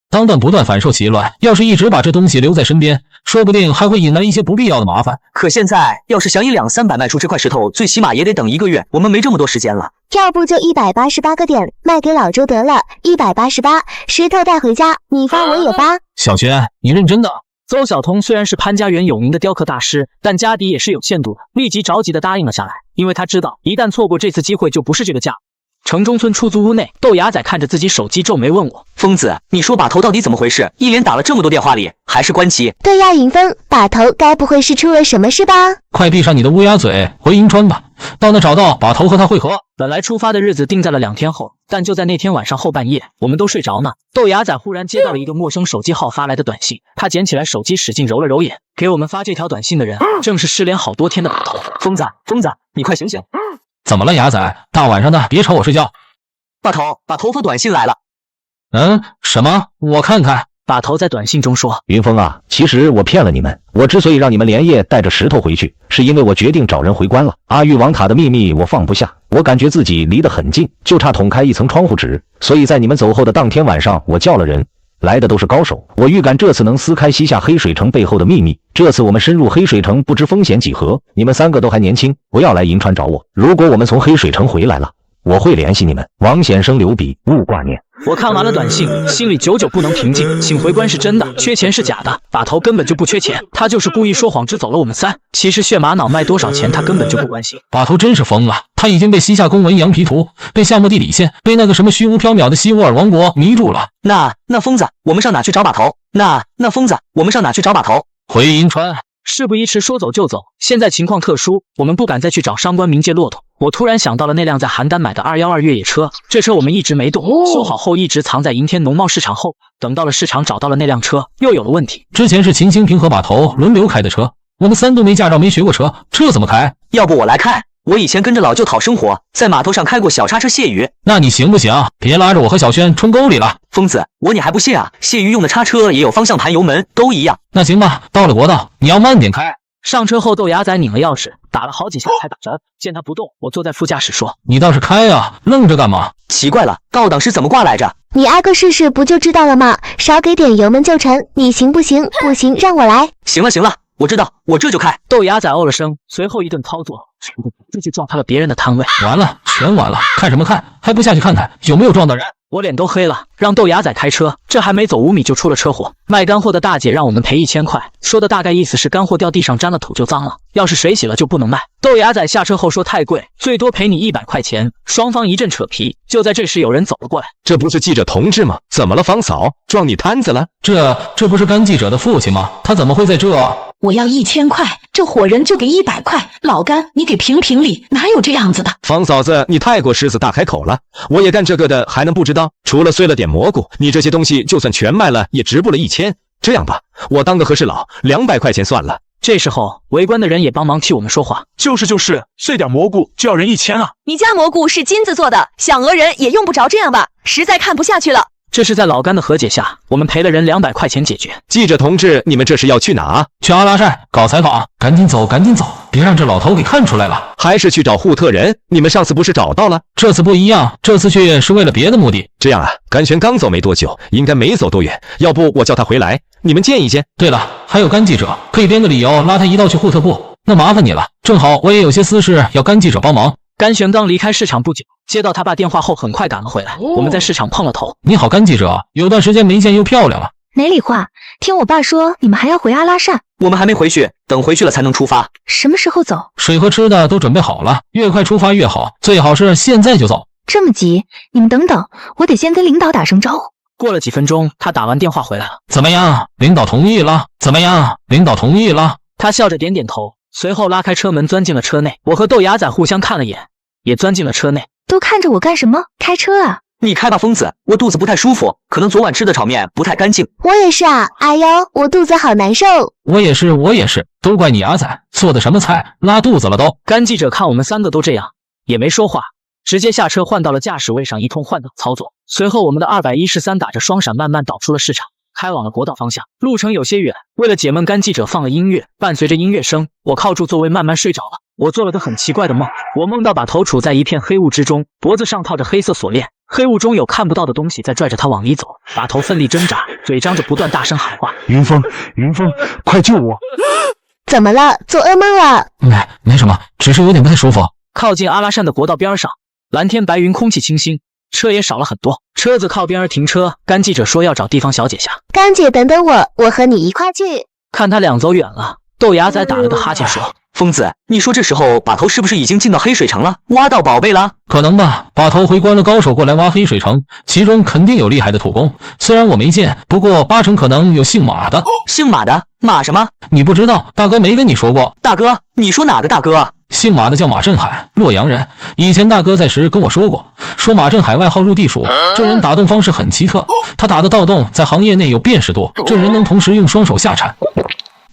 当断不断，反受其乱。要是一直把这东西留在身边，说不定还会引来一些不必要的麻烦。可现在要是想以200-300卖出这块石头，最起码也得等1个月，我们没这么多时间了。要不就188个点卖给老周得了，188，石头带回家，你发我也发。小轩，你认真的？邹晓通虽然是潘家园有名的雕刻大师，但家底也是有限度的，立即着急的答应了下来，因为他知道一旦错过这次机会，就不是这个价。城中村出租屋内，豆芽仔看着自己手机皱眉问我：“疯子，你说把头到底怎么回事？一连打了这么多电话里，还是关机？”对呀，尹峰，把头该不会是出了什么事吧？快闭上你的乌鸦嘴，回银川吧，到那找到把头和他会合。本来出发的日子定在了2天后，但就在那天晚上后半夜，我们都睡着呢，豆芽仔忽然接到了一个陌生手机号发来的短信，他捡起来手机使劲揉了揉眼，给我们发这条短信的人正是失联好多天的把头。疯子，你快醒醒！怎么了，牙仔？大晚上的别吵我睡觉。把头发短信来了。什么？我看看。把头在短信中说：“云峰啊，其实我骗了你们。我之所以让你们连夜带着石头回去，是因为我决定找人回关了。阿育王塔的秘密我放不下，我感觉自己离得很近，就差捅开一层窗户纸。所以在你们走后的当天晚上，我叫了人，来的都是高手。我预感这次能撕开西夏黑水城背后的秘密。这次我们深入黑水城，不知风险几何。你们3个都还年轻，不要来银川找我。如果我们从黑水城回来了，我会联系你们。王显生留笔，勿挂念。”我看完了短信，心里久久不能平静。请回关是真的，缺钱是假的。把头根本就不缺钱，他就是故意说谎支走了我们3。其实血玛瑙卖多少钱，他根本就不关心。把头真是疯了，他已经被西夏公文羊皮图，被夏末地理线，被那个什么虚无缥缈的西乌尔王国迷住了。那疯子，我们上哪去找把头？那疯子，我们上哪去找把头？回银川。事不宜迟，说走就走。现在情况特殊，我们不敢再去找上官冥界骆驼。我突然想到了那辆在邯郸买的212越野车，这车我们一直没动，修好后一直藏在银天农贸市场后。等到了市场找到了那辆车，又有了问题。之前是秦兴平和把头轮流开的车，我们3都没驾照，没学过车，这怎么开？要不我来开？我以前跟着老舅讨生活，在码头上开过小叉车卸鱼。那你行不行？别拉着我和小轩冲沟里了。疯子，你还不卸啊？卸鱼用的叉车也有方向盘、油门，都一样。那行吧，到了国道，你要慢点开。上车后，豆芽仔拧了钥匙，打了好几下才打着。见他不动，我坐在副驾驶说：“你倒是开啊，愣着干嘛？”奇怪了，倒档是怎么挂来着？你挨个试试不就知道了吗？少给点油门就成，你行不行？不行，让我来。行了，我知道，我这就开。豆芽仔哦了声，随后一顿操作，这就撞塌了别人的摊位。完了，全完了！看什么看？还不下去看看有没有撞到人？我脸都黑了，让豆芽仔开车，这还没走5米就出了车祸。卖干货的大姐让我们赔1000块，说的大概意思是干货掉地上沾了土就脏了，要是水洗了就不能卖。豆芽仔下车后说太贵，最多赔你100块钱。双方一阵扯皮，就在这时有人走了过来。这不是记者同志吗？怎么了，方嫂？撞你摊子了？这不是甘记者的父亲吗？他怎么会在这？我要1000块，这伙人就给100块。老甘，你给评评理，哪有这样子的？方嫂子，你太过狮子大开口了。我也干这个的，还能不知道？除了碎了点蘑菇，你这些东西就算全卖了，也值不了1000。这样吧，我当个和事佬，200块钱算了。这时候，围观的人也帮忙替我们说话。就是，碎点蘑菇就要人1000啊！你家蘑菇是金子做的，想讹人也用不着这样吧？实在看不下去了。这是在老甘的和解下，我们赔了人200块钱解决。记者同志，你们这是要去哪？去阿拉善搞采访，赶紧走，别让这老头给看出来了。还是去找护特人？你们上次不是找到了？这次不一样，这次去是为了别的目的。这样啊，甘玄刚走没多久，应该没走多远。要不我叫他回来，你们见一见。对了，还有甘记者，可以编个理由拉他一道去护特部。那麻烦你了，正好我也有些私事要甘记者帮忙。甘玄刚离开市场不久，接到他爸电话后，很快赶了回来。我们在市场碰了头。你好，甘记者，有段时间没见，又漂亮了。哪里话？听我爸说你们还要回阿拉善。我们还没回去，等回去了才能出发。什么时候走？水和吃的都准备好了，越快出发越好，最好是现在就走。这么急？你们等等，我得先跟领导打声招呼。过了几分钟，他打完电话回来了。怎么样？领导同意了？怎么样？领导同意了？他笑着点点头，随后拉开车门钻进了车内。我和豆芽仔互相看了眼，也钻进了车内。都看着我干什么？开车啊！你开吧，疯子，我肚子不太舒服，可能昨晚吃的炒面不太干净。我也是啊，哎呦，我肚子好难受。我也是，都怪你阿仔做的什么菜，拉肚子了都。甘记者看我们三个都这样，也没说话，直接下车换到了驾驶位上，一通换挡操作。随后我们的213打着双闪慢慢导出了市场，开往了国道方向。路程有些远，为了解闷，甘记者放了音乐，伴随着音乐声，我靠住座位慢慢睡着了。我做了个很奇怪的梦，我梦到把头处在一片黑雾之中，脖子上套着黑色锁链，黑雾中有看不到的东西在拽着他往里走，把头奋力挣扎，嘴张着不断大声喊话：云峰，云峰，快救我！怎么了？做噩梦了？没什么，只是有点不太舒服。靠近阿拉善的国道边上，蓝天白云，空气清新，车也少了很多。车子靠边停车，甘记者说要找地方小姐下。甘姐，等等我，我和你一块去。看他俩走远了，豆芽仔打了个哈欠说：疯子，你说这时候把头是不是已经进到黑水城了，挖到宝贝了？可能吧，把头回关了高手过来挖黑水城，其中肯定有厉害的土工，虽然我没见，不过80%可能有姓马的。姓马的？马什么？你不知道，大哥没跟你说过。大哥？你说哪个大哥啊？姓马的叫马振海，洛阳人。以前大哥在时跟我说过，说马振海外号入地鼠，这人打洞方式很奇特，他打的盗洞在行业内有辨识度，这人能同时用双手下铲。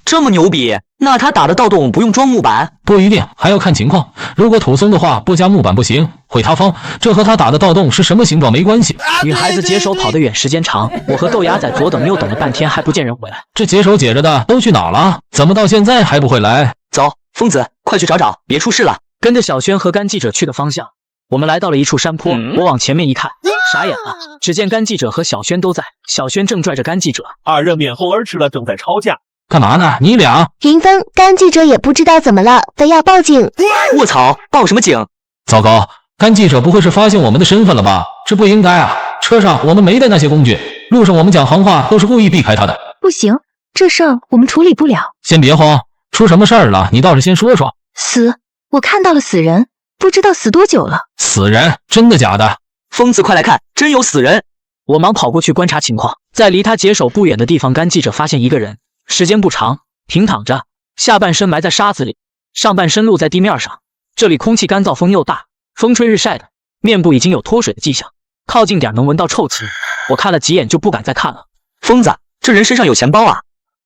这么牛逼？那他打的盗洞不用装木板？不一定，还要看情况。如果土松的话，不加木板不行，会塌方。这和他打的盗洞是什么形状没关系。女孩子解手跑得远，时间长，我和豆芽仔左等右等了半天，还不见人回来。这解手解着的都去哪了？怎么到现在还不会来？走，疯子，快去找找，别出事了。跟着小轩和甘记者去的方向，我们来到了一处山坡。我往前面一看，傻眼了。只见甘记者和小轩都在，小轩正拽着甘记者，二人面红耳赤了，正在吵架。干嘛呢？你俩？云峰，甘记者也不知道怎么了，非要报警。卧槽，报什么警？糟糕，甘记者不会是发现我们的身份了吧？这不应该啊！车上我们没带那些工具，路上我们讲行话都是故意避开他的。不行，这事儿我们处理不了。先别慌，出什么事儿了？你倒是先说说。死，我看到了死人，不知道死多久了。死人？真的假的？疯子，快来看，真有死人！我忙跑过去观察情况，在离他解手不远的地方，甘记者发现一个人。时间不长，平躺着，下半身埋在沙子里，上半身露在地面上。这里空气干燥，风又大，风吹日晒的，面部已经有脱水的迹象，靠近点能闻到臭气。我看了几眼就不敢再看了。疯子，这人身上有钱包啊！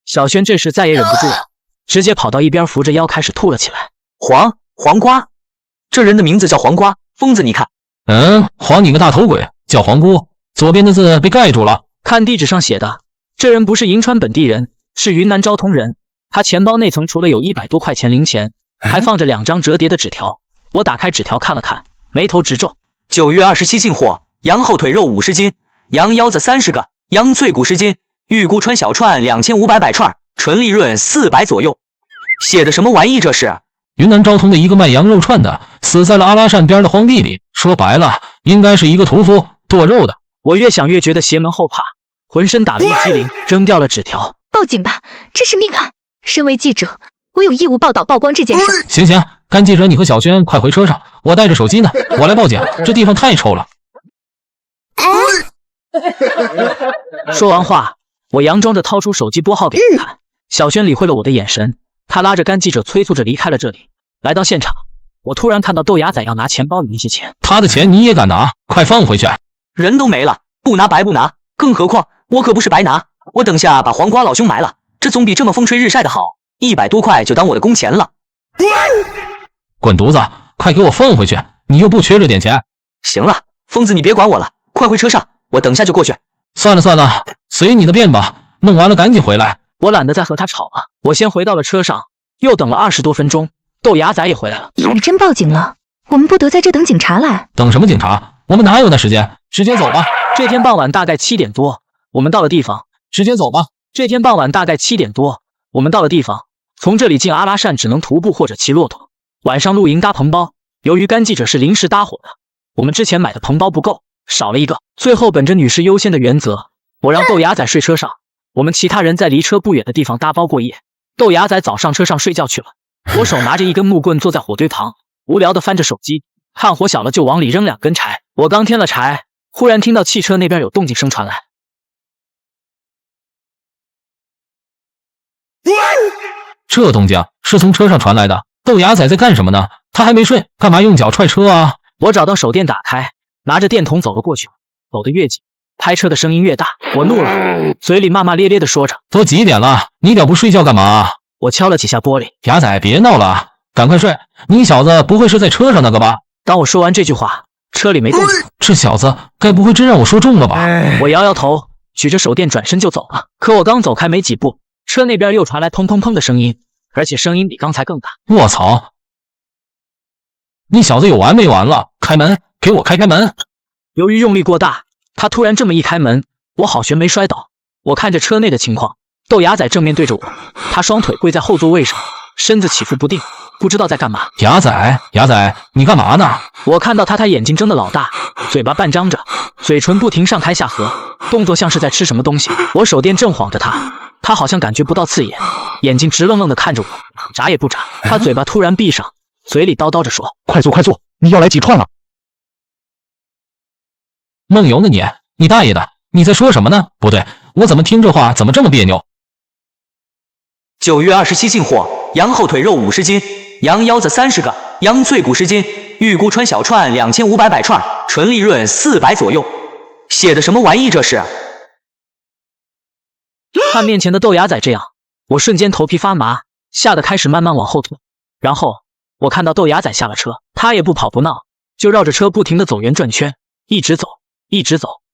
小轩这时再也忍不住了，直接跑到一边，扶着腰开始吐了起来。黄瓜，这人的名字叫黄瓜。疯子，你看，黄你个大头鬼，叫黄姑，左边的字被盖住了。看地址上写的，这人不是银川本地人，是云南昭通人。他钱包内层除了有100多块钱零钱，还放着2张折叠的纸条。我打开纸条看了看，眉头直皱。9月27进货，羊后腿肉50斤，羊腰子30个，羊脆骨10斤，预估川小串2500百串，纯利润400左右。写的什么玩意？这是云南昭通的一个卖羊肉串的，死在了阿拉善边的荒地里。说白了，应该是一个屠夫剁肉的。我越想越觉得邪门后怕，浑身打了一激灵，扔掉了纸条。报警吧，这是命案！身为记者，我有义务报道曝光这件事。行，甘记者，你和小轩快回车上，我带着手机呢，我来报警。这地方太臭了。说完话，我佯装着掏出手机拨号给他看。小轩理会了我的眼神，他拉着甘记者催促着离开了这里。来到现场，我突然看到豆芽仔要拿钱包里那些钱。他的钱你也敢拿？快放回去！人都没了，不拿白不拿，更何况我可不是白拿。我等下把黄瓜老兄埋了，这总比这么风吹日晒的好。100多块就当我的工钱了。滚犊子，快给我放回去！你又不缺这点钱。行了，疯子你别管我了，快回车上，我等下就过去。算了，随你的便吧，弄完了赶紧回来。我懒得再和他吵了，我先回到了车上，又等了20多分钟，豆芽仔也回来了。你真报警了？我们不得在这等警察来。等什么警察？我们哪有那时间？直接走吧。这天傍晚大概7点多，我们到了地方。直接走吧。这天傍晚大概7点多，我们到了地方。从这里进阿拉善只能徒步或者骑骆驼。晚上露营搭棚包，由于甘记者是临时搭伙的，我们之前买的棚包不够，少了一个。最后本着女士优先的原则，我让豆芽仔睡车上，我们其他人在离车不远的地方搭包过夜。豆芽仔早上车上睡觉去了，我手拿着一根木棍坐在火堆旁，无聊的翻着手机，看火小了就往里扔2根柴。我刚添了柴，忽然听到汽车那边有动静声传来。这动静是从车上传来的。豆芽仔在干什么呢？他还没睡，干嘛用脚踹车啊？我找到手电打开，拿着电筒走了过去。走得越近，拍车的声音越大。我怒了，嘴里骂骂咧咧的说着：“都几点了？你俩不睡觉干嘛？”我敲了几下玻璃：“芽仔，别闹了，赶快睡。你小子不会是在车上那个吧？”当我说完这句话，车里没动静。这小子该不会真让我说中了吧？我摇摇头，举着手电转身就走了。可我刚走开没几步，车那边又传来砰砰砰的声音，而且声音比刚才更大。卧槽！你小子有完没完了？开门，给我开门！由于用力过大，他突然这么一开门，我好悬没摔倒。我看着车内的情况，豆芽仔正面对着我，他双腿跪在后座位上，身子起伏不定，不知道在干嘛。芽仔，你干嘛呢？我看到他眼睛睁得老大，嘴巴半张着，嘴唇不停上开下合，动作像是在吃什么东西。我手电正晃着他好像感觉不到刺眼，眼睛直愣愣地看着我，眨也不眨。他嘴巴突然闭上，嘴里叨叨着说：“快坐，你要来几串了？”梦游呢你大爷的！你在说什么呢？不对，我怎么听这话怎么这么别扭？9月27进货，羊后腿肉50斤，羊腰子30个，羊脆骨10斤，预估川小串2500百串，纯利润400左右。写的什么玩意这是？看面前的豆芽仔这样，我瞬间头皮发麻，吓得开始慢慢往后退。然后我看到豆芽仔下了车，他也不跑不闹，就绕着车不停地走圆转圈，一直走，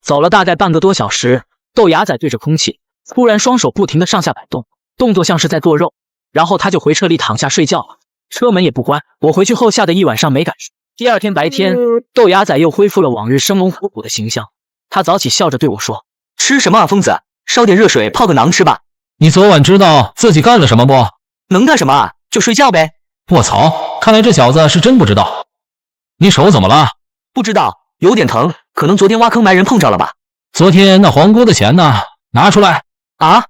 走了大概半个多小时。豆芽仔对着空气，突然双手不停地上下摆动，动作像是在做肉，然后他就回车里躺下睡觉了，车门也不关。我回去后吓得一晚上没敢睡。第二天白天，豆芽仔又恢复了往日生龙活虎的形象，他早起笑着对我说：“吃什么啊疯子，烧点热水泡个馕吃吧。”你昨晚知道自己干了什么不？能干什么啊？就睡觉呗。卧槽，看来这小子是真不知道。你手怎么了？不知道，有点疼，可能昨天挖坑埋人碰着了吧。昨天那黄锅的钱呢？拿出来。啊？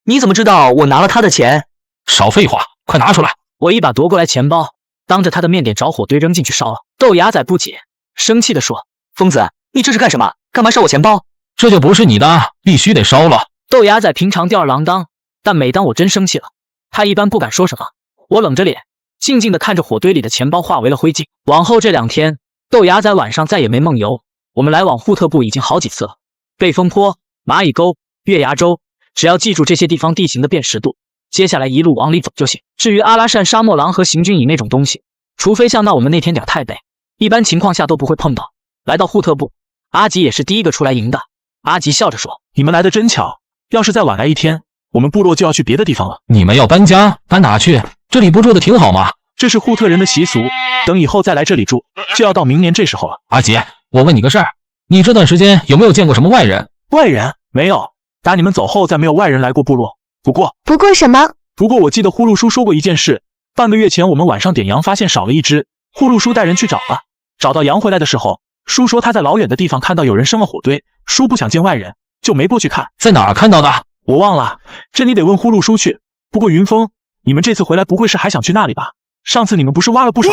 你怎么知道我拿了他的钱？少废话，快拿出来！我一把夺过来钱包，当着他的面点着火堆扔进去烧了。豆芽仔不解，生气地说：“疯子，你这是干什么？干嘛烧我钱包？这就不是你的，必须得烧了。”豆芽仔平常吊儿郎当，但每当我真生气了，他一般不敢说什么。我冷着脸，静静地看着火堆里的钱包化为了灰烬。往后这2天，豆芽仔晚上再也没梦游。我们来往户特部已经好几次了，背风坡、蚂蚁沟、月牙洲，只要记住这些地方地形的辨识度，接下来一路往里走就行。至于阿拉善沙漠狼和行军蚁那种东西，除非像那我们那天点太背，一般情况下都不会碰到。来到户特部，阿吉也是第一个出来迎的。阿吉笑着说：“你们来的真巧，要是再晚来1天，我们部落就要去别的地方了。”你们要搬家？搬哪去？这里不住的挺好吗？这是户特人的习俗，等以后再来这里住，就要到明年这时候了。阿吉，我问你个事儿，你这段时间有没有见过什么外人？外人？没有，打你们走后再没有外人来过部落。不过什么？不过我记得呼噜叔说过一件事，半个月前我们晚上点羊发现少了一只，呼噜叔带人去找了，找到羊回来的时候，叔说他在老远的地方看到有人生了火堆，叔不想见外人，就没过去看。在哪儿看到的？我忘了，这你得问呼噜叔去。不过云峰，你们这次回来不会是还想去那里吧？上次你们不是挖了不少，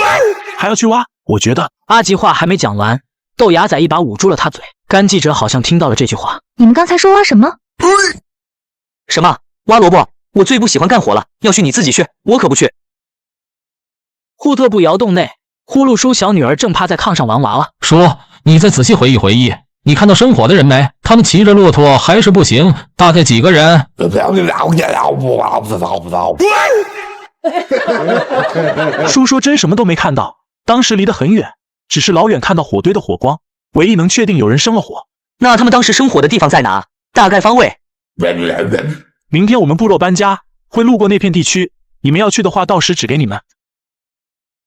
还要去挖？我觉得……阿吉话还没讲完，豆芽仔一把捂住了他嘴。甘记者好像听到了这句话，你们刚才说挖什么？什么挖萝卜？我最不喜欢干活了，要去你自己去，我可不去。户特部窑洞内，呼噜叔小女儿正趴在炕上玩娃娃。叔，你再仔细回忆回忆，你看到生火的人没？他们骑着骆驼还是步行？大概几个人？叔说真什么都没看到，当时离得很远，只是老远看到火堆的火光，唯一能确定有人生了火。那他们当时生火的地方在哪？大概方位？明天我们部落搬家，会路过那片地区，你们要去的话，到时指给你们。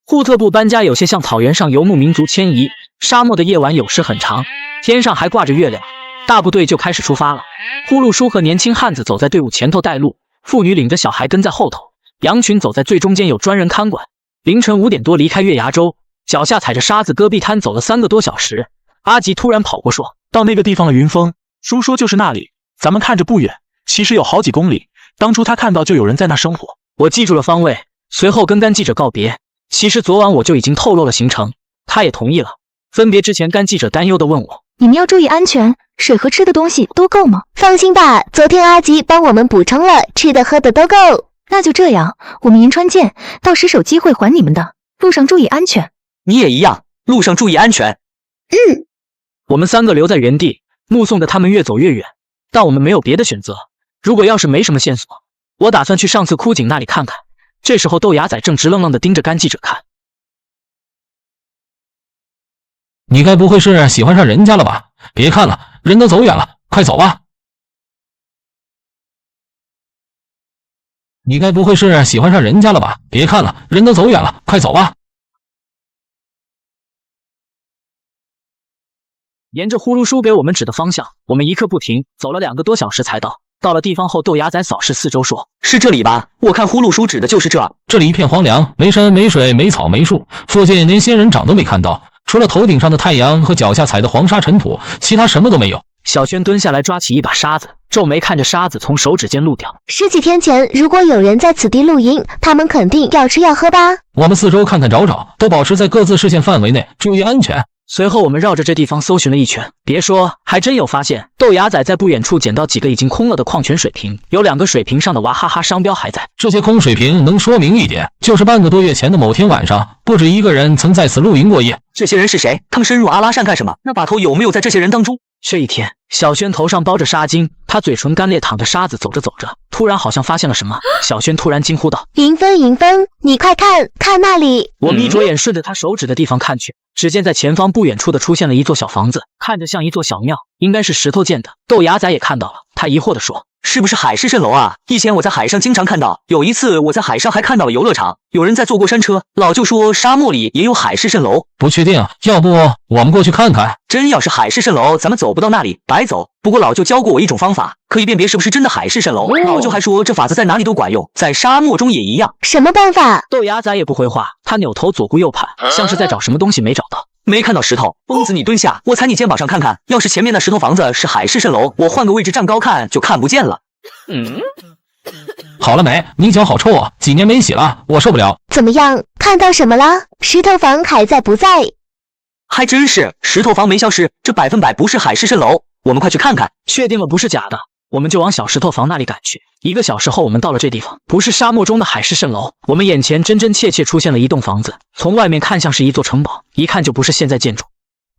户特部搬家有些像草原上游牧民族迁移，沙漠的夜晚有时很长，天上还挂着月亮。大部队就开始出发了，呼噜叔和年轻汉子走在队伍前头带路，妇女领着小孩跟在后头，羊群走在最中间，有专人看管。凌晨5点多离开月牙洲，脚下踩着沙子戈壁滩走了3个多小时。阿吉突然跑过说：“到那个地方了，云峰，叔说就是那里，咱们看着不远，其实有好几公里。当初他看到就有人在那生火。我记住了方位，随后跟甘记者告别。其实昨晚我就已经透露了行程，他也同意了。分别之前，甘记者担忧地问我：“你们要注意安全，水和吃的东西都够吗？”放心吧，昨天阿吉帮我们补充了，吃的喝的都够。那就这样，我们银川见，到时手机会还你们的。路上注意安全。你也一样，路上注意安全。我们3个留在原地，目送着他们越走越远。但我们没有别的选择。如果要是没什么线索，我打算去上次枯井那里看看。这时候豆芽仔正直愣愣地盯着甘记者看。你该不会是喜欢上人家了吧？别看了，人都走远了，快走吧。你该不会是喜欢上人家了吧？别看了，人都走远了，快走吧。沿着呼噜叔给我们指的方向，我们一刻不停，走了2个多小时才到。到了地方后，豆芽仔扫视四周说：“是这里吧？我看呼噜叔指的就是这。这里一片荒凉，没山没水没草没树，附近连仙人掌都没看到，除了头顶上的太阳和脚下踩的黄沙尘土，其他什么都没有。”小轩蹲下来抓起一把沙子，皱眉看着沙子从手指间露掉。10几天前，如果有人在此地露营，他们肯定要吃要喝吧？我们四周看看找找，都保持在各自视线范围内，注意安全。随后我们绕着这地方搜寻了一圈，别说，还真有发现。豆芽仔在不远处捡到几个已经空了的矿泉水瓶，有2个水瓶上的娃哈哈商标还在。这些空水瓶能说明一点，就是半个多月前的某天晚上，不止一个人曾在此露营过夜。这些人是谁？他们深入阿拉善干什么？那把头有没有在这些人当中？这一天，小轩头上包着纱巾，他嘴唇干裂，淌着沙子，走着走着，突然好像发现了什么。小轩突然惊呼道：“银芬，银芬，你快看，看那里！”我眯着眼顺着他手指的地方看去，只见在前方不远处的出现了一座小房子，看着像一座小庙，应该是石头建的。豆芽仔也看到了，他疑惑地说：“是不是海市蜃楼啊？以前我在海上经常看到，有一次我在海上还看到了游乐场，有人在坐过山车。老舅说沙漠里也有海市蜃楼，不确定，要不我们过去看看？真要是海市蜃楼，咱们走不到那里，白走。不过老舅教过我一种方法，可以辨别是不是真的海市蜃楼。老舅还说这法子在哪里都管用，在沙漠中也一样。什么办法？”豆芽仔也不回话，他扭头左顾右盼，像是在找什么东西没找到。没看到石头，疯子你蹲下，我踩你肩膀上看看。要是前面那石头房子是海市蜃楼，我换个位置站高看就看不见了。好了没？你脚好臭啊，几年没洗了，我受不了。怎么样？看到什么了？石头房还在不在？还真是，石头房没消失，这100%不是海市蜃楼。我们快去看看，确定了不是假的，我们就往小石头房那里赶去。1个小时后，我们到了这地方，不是沙漠中的海市蜃楼，我们眼前真真切切出现了一栋房子，从外面看像是一座城堡，一看就不是现在建筑。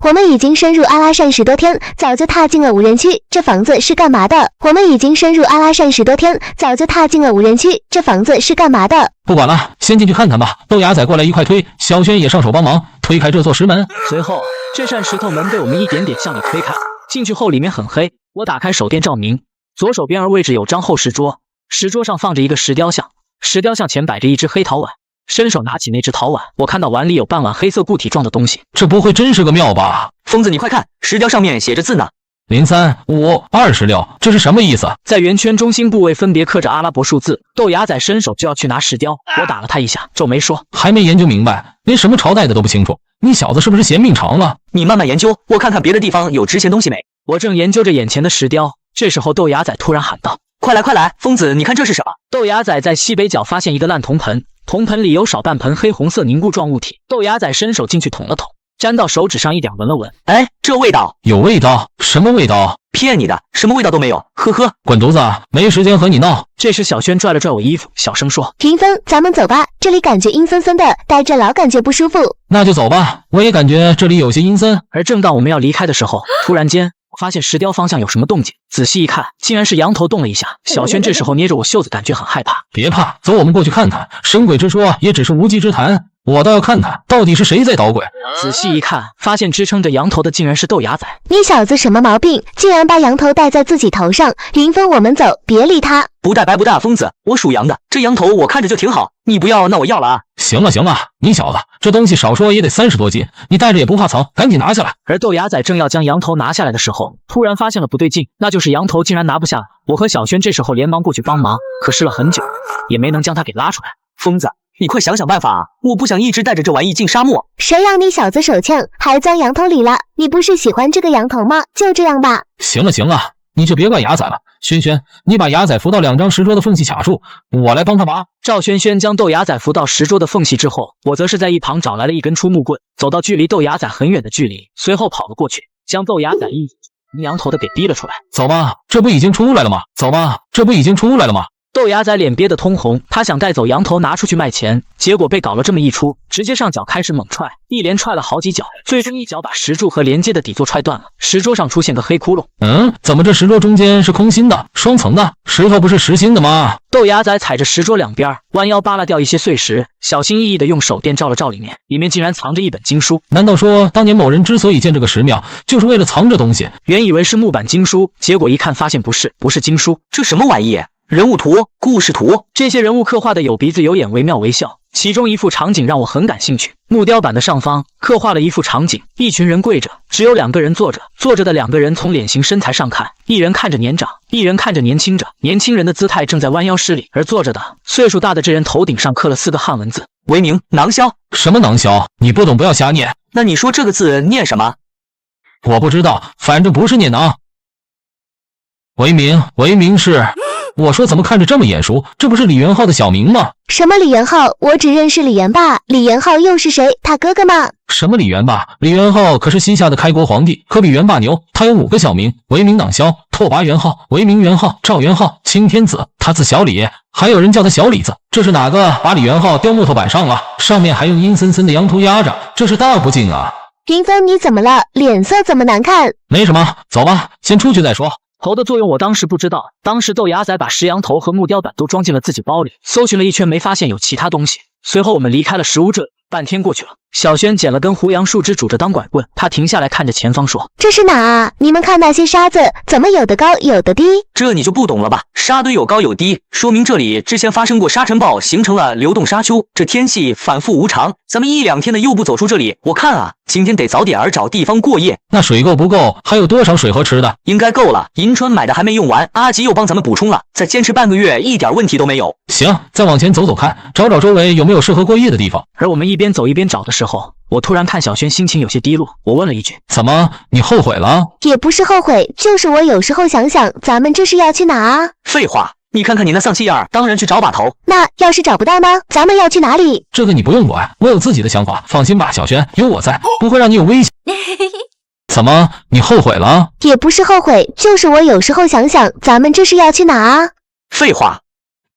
我们已经深入阿拉善10多天，早就踏进了无人区。这房子是干嘛的？我们已经深入阿拉善10多天，早就踏进了无人区。这房子是干嘛的？不管了，先进去看看吧。豆芽仔过来一块推，小轩也上手帮忙推开这座石门。随后，这扇石头门被我们一点点向里推开。进去后，里面很黑。我打开手电照明，左手边儿位置有张厚石桌，石桌上放着一个石雕像，石雕像前摆着一只黑陶碗。伸手拿起那只陶碗，我看到碗里有半碗黑色固体状的东西。这不会真是个庙吧？疯子，你快看，石雕上面写着字呢。03、5、26，这是什么意思？在圆圈中心部位分别刻着阿拉伯数字。豆芽仔伸手就要去拿石雕，我打了他一下，皱眉说：“还没研究明白，连什么朝代的都不清楚，你小子是不是嫌命长了？你慢慢研究，我看看别的地方有值钱东西没。”我正研究着眼前的石雕，这时候豆芽仔突然喊道：“快来快来，疯子，你看这是什么？”豆芽仔在西北角发现一个烂铜盆，铜盆里有少半盆黑红色凝固状物体。豆芽仔伸手进去捅了捅，沾到手指上一点，闻了闻，哎，这味道有味道？什么味道？骗你的，什么味道都没有，呵呵。滚犊子，没时间和你闹。这时小轩拽了拽我衣服，小声说：“银芬，咱们走吧，这里感觉阴森森的，待着老感觉不舒服。”那就走吧，我也感觉这里有些阴森。而正当我们要离开的时候，突然间我发现石雕方向有什么动静，仔细一看，竟然是羊头动了一下。小轩这时候捏着我袖子，感觉很害怕。别怕，走，我们过去看看。神鬼之说也只是无稽之谈，我倒要看看到底是谁在捣鬼。仔细一看，发现支撑着羊头的竟然是豆芽仔。你小子什么毛病？竟然把羊头戴在自己头上！银芬，我们走，别理他。不戴白不戴，疯子，我属羊的，这羊头我看着就挺好，你不要那我要了啊。行了行了，你小子这东西少说也得30多斤，你带着也不怕疼，赶紧拿下来。而豆芽仔正要将羊头拿下来的时候，突然发现了不对劲，那就是羊头竟然拿不下来。我和小轩这时候连忙过去帮忙，可试了很久，也没能将它给拉出来。疯子，你快想想办法啊！我不想一直带着这玩意进沙漠。谁让你小子手欠，还钻羊头里了？你不是喜欢这个羊头吗？就这样吧。行了行了，你就别怪雅仔了。轩轩，你把雅仔扶到2张石桌的缝隙卡住，我来帮他拔。赵轩轩将豆芽仔扶到石桌的缝隙之后，我则是在一旁找来了一根出木棍，走到距离豆芽仔很远的距离，随后跑了过去，将豆芽仔一羊头的给逼了出来。走吧，这不已经出来了吗？走吧，这不已经出来了吗？豆芽仔脸憋得通红，他想带走羊头拿出去卖钱，结果被搞了这么一出，直接上脚开始猛踹，一连踹了好几脚，最终一脚把石柱和连接的底座踹断了，石桌上出现个黑窟窿。怎么这石桌中间是空心的，双层的？石头不是实心的吗？豆芽仔踩着石桌两边，弯腰扒拉掉一些碎石，小心翼翼地用手电照了照里面，里面竟然藏着一本经书。难道说当年某人之所以建这个石庙，就是为了藏这东西？原以为是木板经书，结果一看发现不是经书，这什么玩意？人物图、故事图，这些人物刻画的有鼻子有眼，惟妙惟肖。其中一幅场景让我很感兴趣，木雕板的上方刻画了一幅场景，一群人跪着，只有2个人坐着，坐着的2个人从脸型身材上看，一人看着年长，一人看着年轻着，年轻人的姿态正在弯腰施礼，而坐着的岁数大的这人头顶上刻了4个汉文字，为名囊萧。什么囊萧？你不懂不要瞎念。那你说这个字念什么？我不知道，反正不是念囊。为名是。我说怎么看着这么眼熟？这不是李元昊的小名吗？什么李元昊？我只认识李元霸，李元昊又是谁？他哥哥吗？什么李元霸？李元昊可是西夏的开国皇帝，可比元霸牛。他有5个小名：为名囊萧、拓跋元昊、为名元昊、赵元昊、青天子。他字小李，还有人叫他小李子。这是哪个把李元昊雕木头板上了？上面还用阴森森的羊头压着，这是大不敬啊！云峰，你怎么了？脸色怎么难看？没什么，走吧，先出去再说。头的作用我当时不知道，当时豆芽仔把石羊头和木雕板都装进了自己包里，搜寻了一圈没发现有其他东西。随后我们离开了石屋这，半天过去了，小轩捡了根胡杨树枝拄着当拐棍，他停下来看着前方说：“这是哪啊？你们看那些沙子，怎么有的高有的低？”这你就不懂了吧？沙堆有高有低，说明这里之前发生过沙尘暴，形成了流动沙丘。这天气反复无常，咱们1、2天的又不走出这里，我看啊，今天得早点找地方过夜。那水够不够？还有多少水和吃的？应该够了，银川买的还没用完，阿吉又帮咱们补充了，再坚持半个月，一点问题都没有。行，再往前走走看，找找周围有没有适合过夜的地方。而我们一边走一边找的时候，我突然看小轩心情有些低落，我问了一句：“怎么，你后悔了？”也不是后悔，就是我有时候想想，咱们这是要去哪啊？废话，你看看你那丧气样，当然去找把头。那要是找不到呢？咱们要去哪里？这个你不用管，我有自己的想法。放心吧，小轩，有我在，不会让你有危险。怎么，你后悔了？也不是后悔，就是我有时候想想，咱们这是要去哪啊？废话，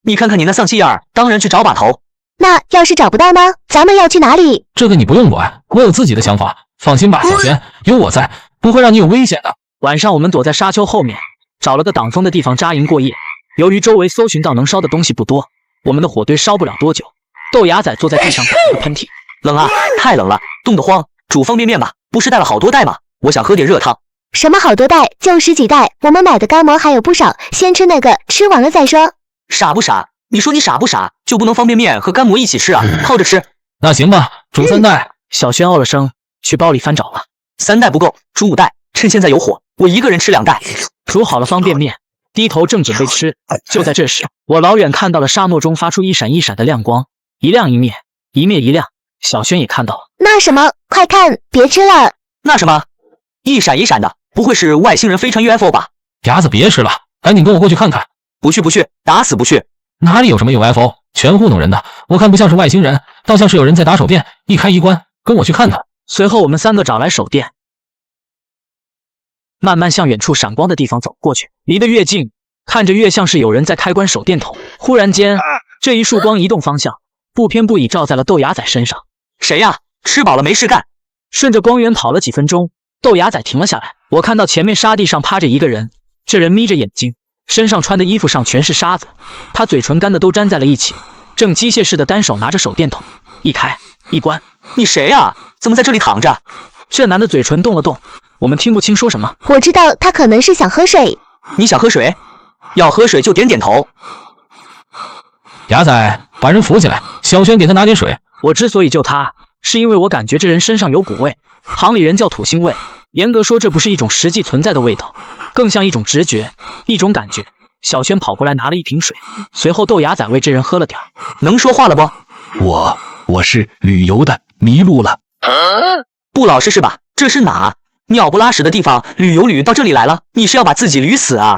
你看看你那丧气样，当然去找把头。那要是找不到呢？咱们要去哪里？这个你不用管，我有自己的想法。放心吧，小轩，有我在，不会让你有危险的。晚上我们躲在沙丘后面，找了个挡风的地方扎营过夜。由于周围搜寻到能烧的东西不多，我们的火堆烧不了多久。豆芽仔坐在地上打了个喷嚏，冷啊，太冷了，冻得慌。煮方便面吧，不是带了好多袋吗？我想喝点热汤。什么好多袋？就10几袋，我们买的干馍还有不少，先吃那个，吃完了再说。傻不傻？你说你傻不傻？就不能方便面和干馍一起吃啊？泡着吃。那行吧，煮3袋。小轩哦了声，去包里翻找了。3袋不够，煮5袋。趁现在有火，我一个人吃2袋。煮好了方便面，低头正准备吃，就在这时，我老远看到了沙漠中发出一闪一闪的亮光，一亮一灭，一灭一亮。小轩也看到了。那什么，快看，别吃了。那什么，一闪一闪的，不会是外星人飞船 UFO 吧？鸭子别吃了，赶紧跟我过去看看。不去不去，打死不去。哪里有什么 UFO， 全糊弄人的，我看不像是外星人，倒像是有人在打手电，一开一关，跟我去看看。随后我们3个找来手电，慢慢向远处闪光的地方走过去，离得越近，看着越像是有人在开关手电筒。忽然间，这一束光移动方向，不偏不倚照在了豆芽仔身上。谁呀？吃饱了没事干。顺着光源跑了几分钟，豆芽仔停了下来。我看到前面沙地上趴着一个人，这人眯着眼睛，身上穿的衣服上全是沙子，他嘴唇干的都粘在了一起，正机械式的单手拿着手电筒，一开一关。你谁呀？怎么在这里躺着？这男的嘴唇动了动，我们听不清说什么。我知道他可能是想喝水。你想喝水？要喝水就点点头。牙仔，把人扶起来，小轩给他拿点水。我之所以救他，是因为我感觉这人身上有股味，行里人叫土腥味。严格说，这不是一种实际存在的味道，更像一种直觉，一种感觉。小轩跑过来拿了一瓶水，随后豆芽仔为这人喝了点。能说话了不？我是旅游的，迷路了。不老实是吧？这是哪？尿不拉屎的地方捋有捋到这里来了，你是要把自己捋死啊？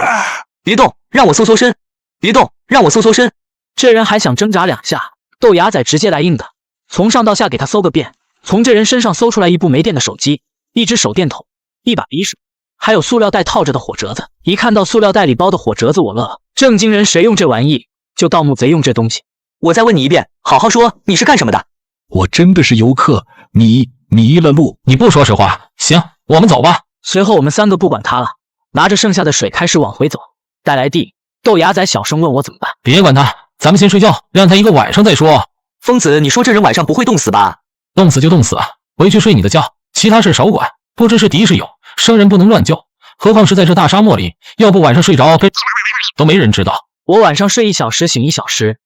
别动，让我搜身。别动，让我搜身。这人还想挣扎2下，豆芽仔直接来硬的，从上到下给他搜个遍。从这人身上搜出来一部没电的手机，一只手电筒，一把匕首，还有塑料袋套着的火折子。一看到塑料袋里包的火折子，我乐了。正经人谁用这玩意？就盗墓贼用这东西。我再问你一遍，好好说，你是干什么的？我真的是游客，你迷了路。你不说实话，行，我们走吧。随后我们3个不管他了，拿着剩下的水开始往回走。带来地，豆芽仔小声问我怎么办。别管他，咱们先睡觉，让他一个晚上再说。疯子，你说这人晚上不会冻死吧？冻死就冻死啊，回去睡你的觉，其他事少管。不知是敌是友，生人不能乱叫，何况是在这大沙漠里，要不晚上睡着被都没人知道。我晚上睡1小时醒1小时，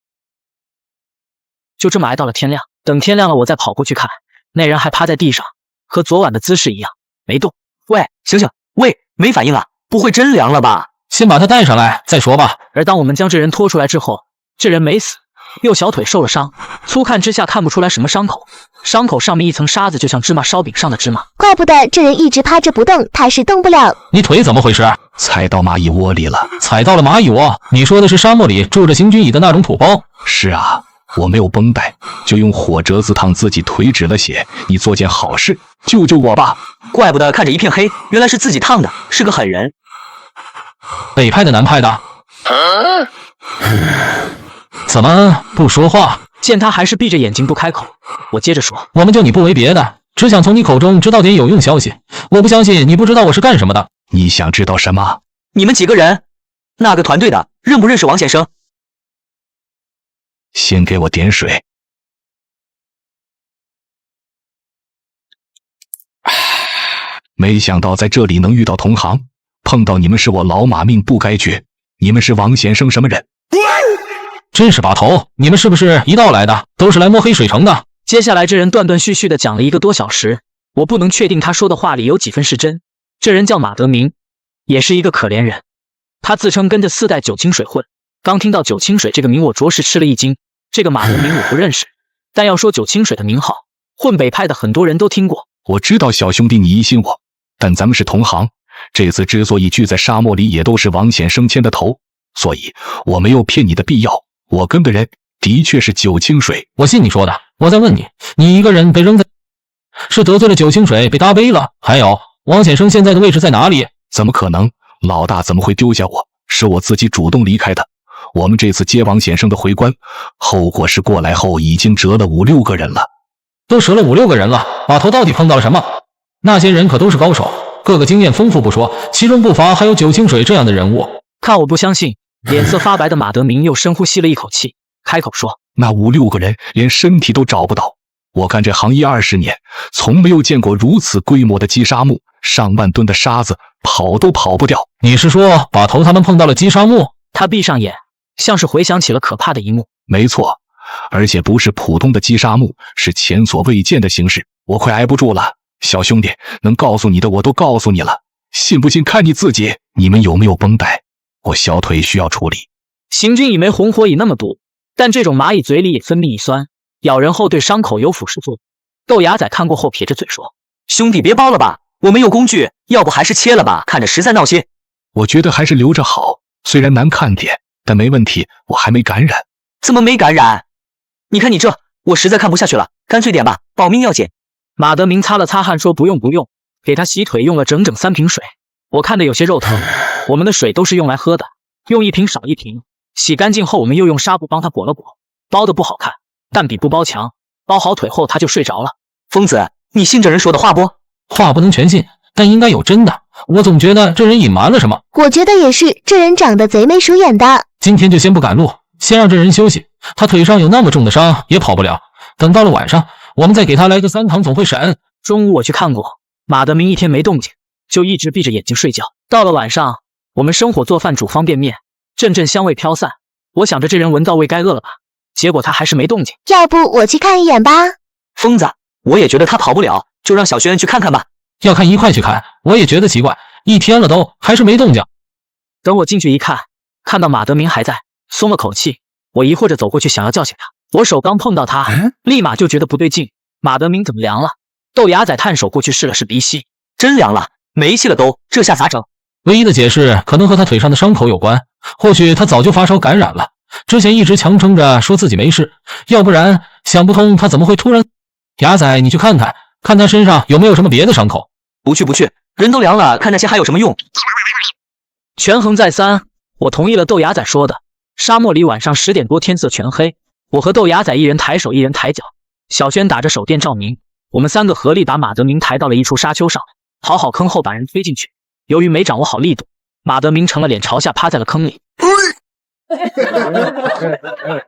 就这么挨到了天亮。等天亮了，我再跑过去看，那人还趴在地上，和昨晚的姿势一样，没动。喂，醒醒！喂，没反应啊？不会真凉了吧？先把他带上来再说吧。而当我们将这人拖出来之后，这人没死，右小腿受了伤，粗看之下看不出来什么伤口，伤口上面一层沙子，就像芝麻烧饼上的芝麻。怪不得这人一直趴着不动，他是动不了。你腿怎么回事？踩到蚂蚁窝里了。踩到了蚂蚁窝？你说的是沙漠里住着行军蚁的那种土包？是啊，我没有绷带，就用火折子烫自己腿止了血。你做件好事，救救我吧！怪不得看着一片黑，原来是自己烫的，是个狠人。北派的南派的？怎么不说话？见他还是闭着眼睛不开口，我接着说：我们救你不为别的，只想从你口中知道点有用消息。我不相信你不知道我是干什么的。你想知道什么？你们几个人，那个团队的认不认识王先生？先给我点水。没想到在这里能遇到同行，碰到你们是我老马命不该绝。你们是王先生什么人？真是把头！你们是不是一道来的？都是来摸黑水城的？接下来这人断断续续的讲了1个多小时，我不能确定他说的话里有几分是真。这人叫马德明，也是一个可怜人。他自称跟着4代九清水混。刚听到九清水这个名，我着实吃了一惊。这个马德明我不认识，但要说九清水的名号，混北派的很多人都听过。我知道小兄弟你疑心我，但咱们是同行。这次之所以聚在沙漠里，也都是王显生牵的头，所以我没有骗你的必要。我跟的人的确是九清水。我信你说的。我再问你，你一个人被扔在，是得罪了九清水被搭背了？还有，王显生现在的位置在哪里？怎么可能？老大怎么会丢下我？是我自己主动离开的。我们这次接王显生的回关，后果是过来后已经折了5、6个人了。都折了5、6个人了，把头到底碰到了什么？那些人可都是高手，个个经验丰富不说，其中不乏还有九清水这样的人物。看我不相信，脸色发白的马德明又深呼吸了一口气，开口说：那5、6个人连身体都找不到。我干这行业20年，从没有见过如此规模的积沙墓，上万吨的沙子跑都跑不掉。你是说把头他们碰到了积沙墓？他闭上眼，像是回想起了可怕的一幕。没错，而且不是普通的积沙墓，是前所未见的形式。我快挨不住了，小兄弟，能告诉你的我都告诉你了，信不信看你自己。你们有没有绷带？我小腿需要处理。行军蚁没红火蚁那么毒，但这种蚂蚁嘴里也分泌乙酸，咬人后对伤口有腐蚀作用。豆芽仔看过后撇着嘴说：兄弟别包了吧，我没有工具，要不还是切了吧，看着实在闹心。我觉得还是留着好，虽然难看点，但没问题，我还没感染。怎么没感染？你看你这，我实在看不下去了，干脆点吧，保命要紧。马德明擦了擦汗说：不用，给他洗腿用了整整3瓶水，我看的有些肉疼。我们的水都是用来喝的，用1瓶少1瓶。洗干净后，我们又用纱布帮他裹了裹，包的不好看，但比不包强。包好腿后他就睡着了。疯子，你信这人说的话不？话不能全信，但应该有真的。我总觉得这人隐瞒了什么。我觉得也是，这人长得贼眉鼠眼的。今天就先不赶路，先让这人休息。他腿上有那么重的伤，也跑不了。等到了晚上，我们再给他来个3堂总会审。中午我去看过，马德明一天没动静，就一直闭着眼睛睡觉。到了晚上，我们生火做饭煮方便面，阵阵香味飘散。我想着这人闻到胃该饿了吧，结果他还是没动静。要不我去看一眼吧。疯子，我也觉得他跑不了，就让小轩去看看吧。要看一块去看，我也觉得奇怪，一天了都还是没动静。等我进去一看，看到马德明还在，松了口气。我疑惑着走过去想要叫醒他，我手刚碰到他，立马就觉得不对劲。马德明怎么凉了？豆芽仔探手过去试了试鼻息，真凉了，没戏了都，这下咋整？唯一的解释可能和他腿上的伤口有关，或许他早就发烧感染了，之前一直强撑着说自己没事，要不然想不通他怎么会突然……牙仔，你去看看，看他身上有没有什么别的伤口。不去，人都凉了，看那些还有什么用？权衡再三，我同意了豆芽仔说的。沙漠里晚上10点多，天色全黑，我和豆芽仔一人抬手一人抬脚，小轩打着手电照明，我们3个合力把马德明抬到了一处沙丘上，好好坑后把人推进去。由于没掌握好力度，马德明成了脸朝下趴在了坑里。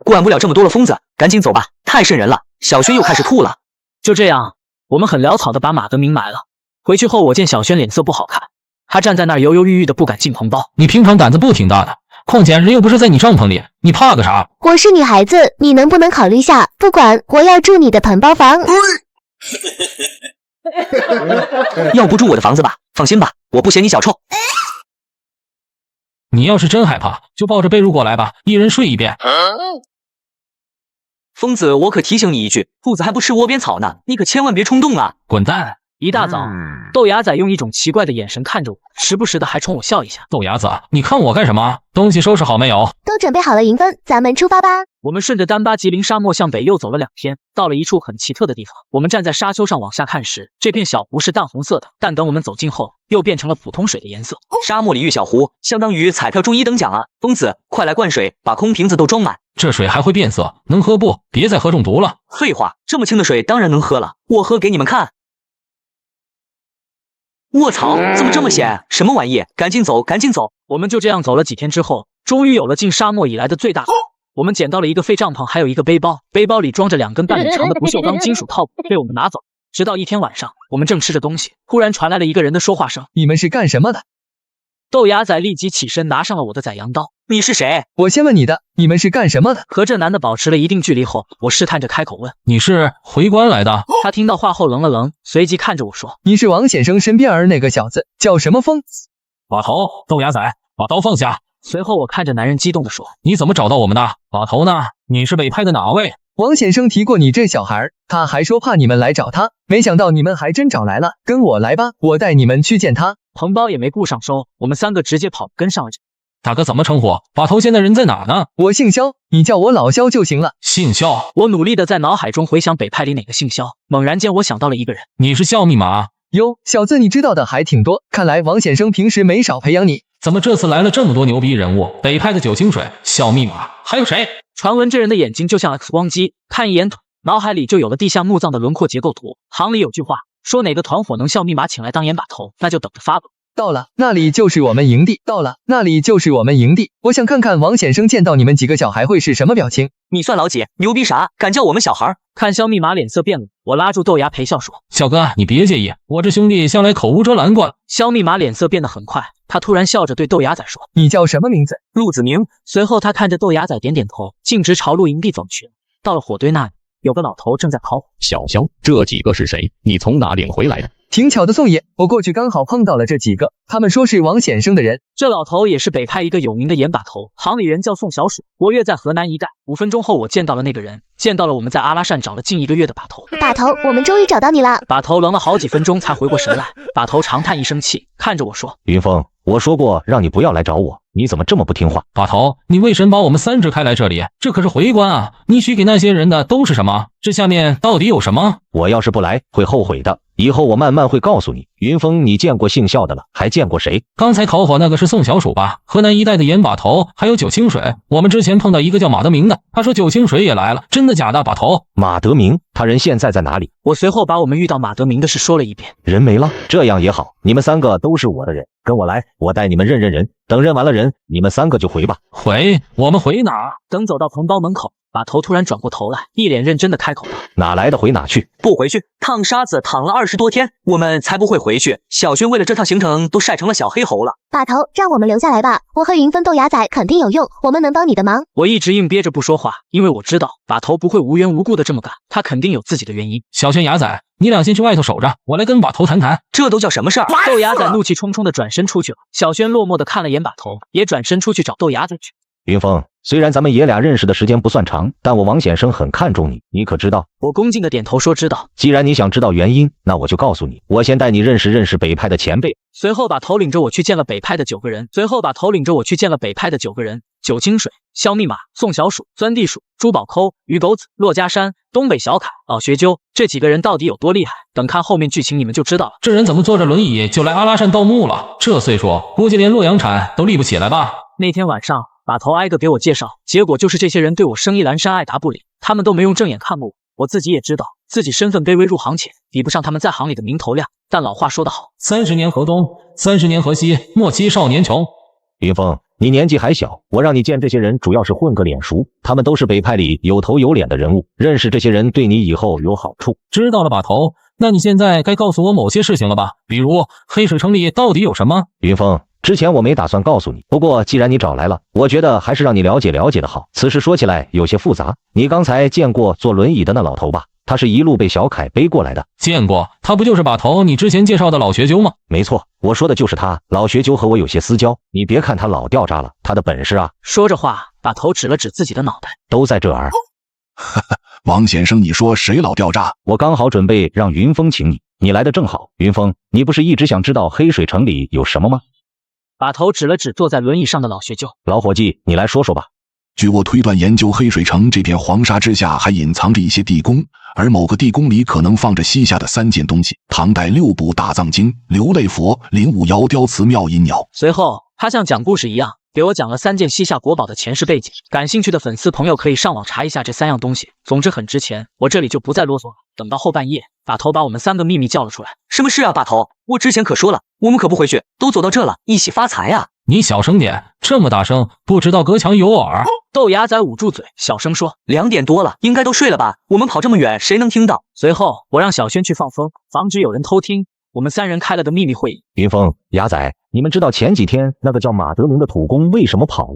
管不了这么多了，疯子，赶紧走吧，太瘆人了。小轩又开始吐了。就这样，我们很潦草的把马德明埋了。回去后，我见小轩脸色不好看，他站在那儿犹犹豫豫的不敢进棚包。你平常胆子不挺大的，况且人又不是在你帐篷里，你怕个啥？我是女孩子，你能不能考虑下？不管，我要住你的棚包房。要不住我的房子吧，放心吧，我不嫌你脚臭。你要是真害怕，就抱着被褥过来吧，一人睡一边。疯子，我可提醒你一句，兔子还不吃窝边草呢，你可千万别冲动啊！滚蛋！一大早，豆芽仔用一种奇怪的眼神看着我，时不时的还冲我笑一下。豆芽子，你看我干什么？东西收拾好没有？都准备好了，迎风，咱们出发吧。我们顺着丹巴吉林沙漠向北又走了2天，到了一处很奇特的地方。我们站在沙丘上往下看时，这片小湖是淡红色的，但等我们走近后，又变成了普通水的颜色。沙漠里遇小湖，相当于彩票中1等奖啊！疯子，快来灌水，把空瓶子都装满。这水还会变色，能喝不？别再喝中毒了。废话，这么清的水当然能喝了，我喝给你们看。卧槽，怎么这么险？什么玩意？赶紧走，赶紧走！我们就这样走了几天之后，终于有了进沙漠以来的最大。我们捡到了一个废帐篷，还有一个背包，背包里装着2根半米长的不锈钢金属套布，被我们拿走。直到一天晚上，我们正吃着东西，忽然传来了一个人的说话声：“你们是干什么的？”豆芽仔立即起身，拿上了我的宰羊刀。你是谁？我先问你的，你们是干什么的？和这男的保持了一定距离后，我试探着开口问：“你是回关来的？”他听到话后愣了愣，随即看着我说：“你是王先生身边儿那个小子，叫什么疯？”把头，豆芽仔，把刀放下。随后我看着男人激动地说：“你怎么找到我们的？把头呢？你是北派的哪位？”王先生提过你这小孩，他还说怕你们来找他，没想到你们还真找来了。跟我来吧，我带你们去见他。棚包也没顾上收，我们3个直接跑跟上了。大哥怎么称呼？把头现在人在哪呢？我姓肖，你叫我老肖就行了。姓肖？我努力的在脑海中回想北派里哪个姓肖，猛然间我想到了一个人。你是肖密码？哟，小子你知道的还挺多，看来王先生平时没少培养你。怎么这次来了这么多牛逼人物？北派的九清水、肖密码，还有谁？传闻这人的眼睛就像 X 光机，看一眼脑海里就有了地下墓葬的轮廓结构图。行里有句话说，哪个团伙能肖密码请来当眼把头，那就等着发吧。到了，那里就是我们营地。我想看看王先生见到你们几个小孩会是什么表情。你算老几？牛逼啥？敢叫我们小孩？看肖密码脸色变了，我拉住豆芽陪笑说：“小哥，你别介意，我这兄弟向来口无遮拦惯了。”肖密码脸色变得很快，他突然笑着对豆芽仔说：“你叫什么名字？”陆子明。随后他看着豆芽仔点点头，径直朝露营地走去。到了火堆那里，有个老头正在烤火。小肖，这几个是谁？你从哪领回来的？挺巧的，宋爷，我过去刚好碰到了这几个，他们说是王先生的人。这老头也是北派一个有名的眼把头，行里人叫宋小鼠，活跃在河南一带。5分钟后，我见到了那个人，见到了我们在阿拉善找了近1个月的把头。把头，我们终于找到你了。把头愣了好几分钟才回过神来，把头长叹一声气，看着我说：“云峰，我说过让你不要来找我，你怎么这么不听话？”把头，你为什么把我们3支开来这里？这可是回关啊！你许给那些人的都是什么？这下面到底有什么？我要是不来，会后悔的。以后我慢慢会告诉你。云峰，你见过姓肖的了，还见过谁？刚才烤火那个是宋小鼠吧？河南一带的眼把头，还有九清水。我们之前碰到一个叫马德明的，他说九清水也来了，真的假的？把头，马德明，他人现在在哪里？我随后把我们遇到马德明的事说了一遍。人没了，这样也好，你们3个都是我的人，跟我来，我带你们认人。等认完了人，你们3个就回吧。回？我们回哪？等走到棚包门口，把头突然转过头来，一脸认真的开口道：“哪来的回哪去？不回去，烫沙子躺了20多天，我们才不会回去。小轩为了这趟行程都晒成了小黑猴了。”把头，让我们留下来吧，我和云峰豆芽仔肯定有用，我们能帮你的忙。我一直硬憋着不说话，因为我知道把头不会无缘无故的这么干，他肯定有自己的原因。小轩、牙仔，你俩先去外头守着，我来跟把头谈谈。这都叫什么事儿？豆芽仔怒气冲冲的转身出去了，小轩落寞的看了眼把头，也转身出去找豆芽仔去。云峰，虽然咱们爷俩认识的时间不算长，但我王显生很看重你，你可知道？我恭敬的点头说知道。既然你想知道原因，那我就告诉你，我先带你认识认识北派的前辈。随后把头领着我去见了北派的9个人。九清水、萧密码、宋小鼠、钻地鼠、朱宝抠、鱼狗子、骆家山、东北小凯、老学究，这几个人到底有多厉害？等看后面剧情你们就知道了。这人怎么坐着轮椅就来阿拉善盗墓了？这岁数，估计连洛阳铲都立不起来吧？那天晚上，把头挨个给我介绍，结果就是这些人对我生意阑珊，爱答不理，他们都没用正眼看过我。我自己也知道自己身份卑微，入行浅，比不上他们在行里的名头亮。但老话说得好，30年河东，30年河西，莫欺少年穷。云峰，你年纪还小，我让你见这些人主要是混个脸熟，他们都是北派里有头有脸的人物，认识这些人对你以后有好处。知道了，把头。那你现在该告诉我某些事情了吧？比如黑水城里到底有什么？云峰，之前我没打算告诉你，不过既然你找来了，我觉得还是让你了解了解的好。此事说起来有些复杂，你刚才见过坐轮椅的那老头吧？他是一路被小凯背过来的。见过，他不就是把头你之前介绍的老学究吗？没错，我说的就是他。老学究和我有些私交，你别看他老掉渣了，他的本事啊。说着话，把头指了指自己的脑袋，都在这儿。王先生，你说谁老掉渣？我刚好准备让云峰请你，你来的正好。云峰，你不是一直想知道黑水城里有什么吗？把头指了指坐在轮椅上的老学究。老伙计，你来说说吧。据我推断，研究黑水城这片黄沙之下还隐藏着一些地宫，而某个地宫里可能放着西夏的3件东西：唐代6部大藏经、流泪佛、05窑雕瓷妙音鸟。随后他像讲故事一样给我讲了3件西夏国宝的前世背景，感兴趣的粉丝朋友可以上网查一下这3样东西，总之很值钱，我这里就不再啰嗦了。等到后半夜，把头把我们3个秘密叫了出来。什么事啊，把头？我之前可说了，我们可不回去，都走到这了，一起发财啊！你小声点，这么大声，不知道隔墙有耳。豆芽仔捂住嘴，小声说：2点多了，应该都睡了吧？我们跑这么远，谁能听到？随后我让小轩去放风，防止有人偷听我们3人开了的秘密会议。云峰、牙仔，你们知道前几天那个叫马德明的土工为什么跑？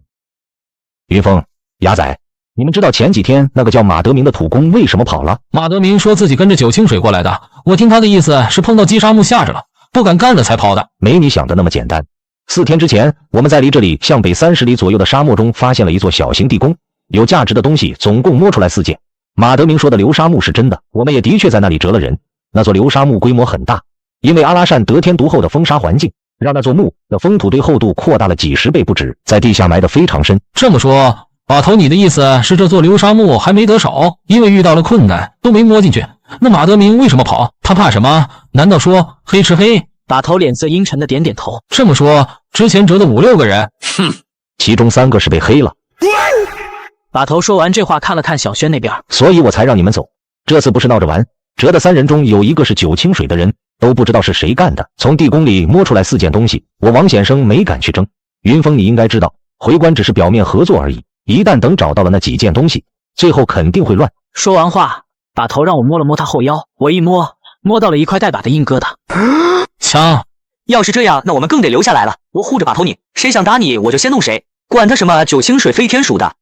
云峰、牙仔，你们知道前几天那个叫马德明的土工为什么跑了？马德明说自己跟着九清水过来的，我听他的意思是碰到击杀木吓着了，不敢干了才跑的。没你想的那么简单。4天之前，我们在离这里向北30里左右的沙漠中发现了一座小型地宫，有价值的东西总共摸出来4件。马德明说的流沙墓是真的，我们也的确在那里折了人。那座流沙墓规模很大，因为阿拉善得天独厚的风沙环境，让那座墓的封土堆厚度扩大了几10倍不止，在地下埋得非常深。这么说，把头你的意思是这座流沙墓还没得手，因为遇到了困难都没摸进去。那马德明为什么跑？他怕什么？难道说黑吃黑？把头脸色阴沉的点点头。这么说，之前折的5、6个人，其中3个是被黑了。把头说完这话，看了看小轩那边，所以我才让你们走。这次不是闹着玩，折的3人中有1个是九清水的人，都不知道是谁干的。从地宫里摸出来4件东西，我王显生没敢去争。云峰，你应该知道，回关只是表面合作而已，一旦等找到了那几件东西，最后肯定会乱。说完话，把头让我摸了摸他后腰，我一摸到了一块带把的硬疙瘩。枪！要是这样，那我们更得留下来了。我护着把头你，谁想打你我就先弄谁，管他什么九清水飞天属的。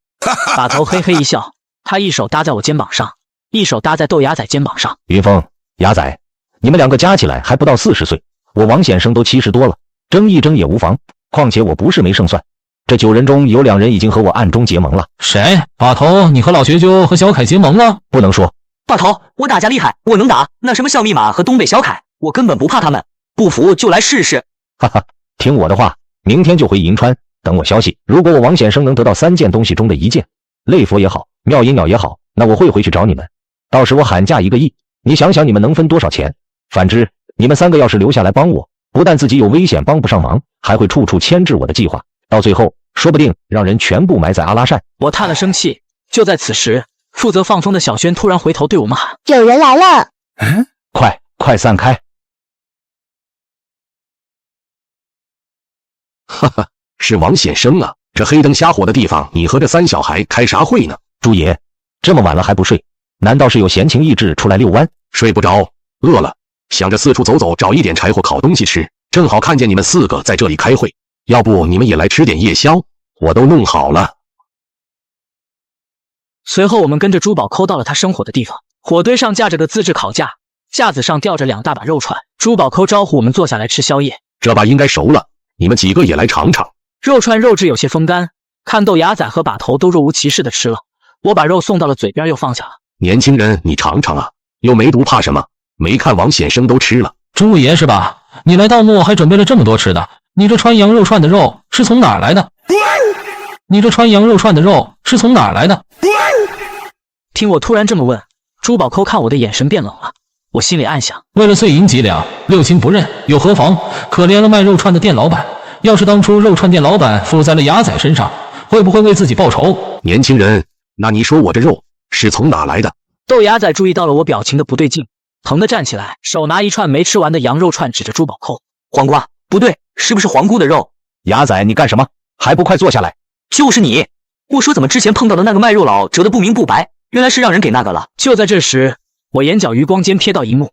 把头嘿嘿一笑，他一手搭在我肩膀上，一手搭在豆芽仔肩膀上。云峰、牙仔，你们2个加起来还不到40岁，我王显生都70多了，争一争也无妨。况且我不是没胜算，这9人中有2人已经和我暗中结盟了。谁？把头，你和老学究和小凯结盟了？不能说。把头，我打架厉害，我能打。那什么小密码和东北小凯，我根本不怕他们。不服就来试试。哈哈，听我的话，明天就回银川，等我消息。如果我王显生能得到3件东西中的1件，泪佛也好，妙音鸟也好，那我会回去找你们。到时我喊价1个亿，你想想你们能分多少钱？反之，你们3个要是留下来帮我，不但自己有危险帮不上忙，还会处处牵制我的计划，到最后说不定让人全部埋在阿拉善。我叹了声气。就在此时，负责放风的小轩突然回头对我们喊：有人来了！快散开！哈哈，是王显生啊！这黑灯瞎火的地方，你和这3小孩开啥会呢？朱爷，这么晚了还不睡，难道是有闲情逸致出来遛弯？睡不着，饿了，想着四处走走，找一点柴火烤东西吃。正好看见你们4个在这里开会，要不你们也来吃点夜宵？我都弄好了。随后我们跟着珠宝抠到了他生火的地方，火堆上架着个自制烤架，架子上吊着2大把肉串。珠宝抠招呼我们坐下来吃宵夜。这把应该熟了，你们几个也来尝尝。肉串肉质有些风干，看豆芽仔和把头都若无其事的吃了，我把肉送到了嘴边又放下了。年轻人，你尝尝啊，又没毒怕什么？没看王显生都吃了。朱爷是吧？你来盗墓还准备了这么多吃的，你这穿羊肉串的肉是从哪儿来的？你这穿羊肉串的肉是从哪儿来的？听我突然这么问，朱宝抠看我的眼神变冷了。我心里暗想，为了碎银几两，六亲不认又何妨？可怜了卖肉串的店老板，要是当初肉串店老板附在了牙仔身上，会不会为自己报仇？年轻人，那你说我这肉是从哪来的？豆芽仔注意到了我表情的不对劲，疼地站起来，手拿一串没吃完的羊肉串指着朱宝抠。黄瓜，不对，是不是皇姑的肉？牙仔，你干什么？还不快坐下来！就是你！我说怎么之前碰到的那个卖肉佬折得不明不白，原来是让人给那个了。就在这时，我眼角余光间瞥到一幕，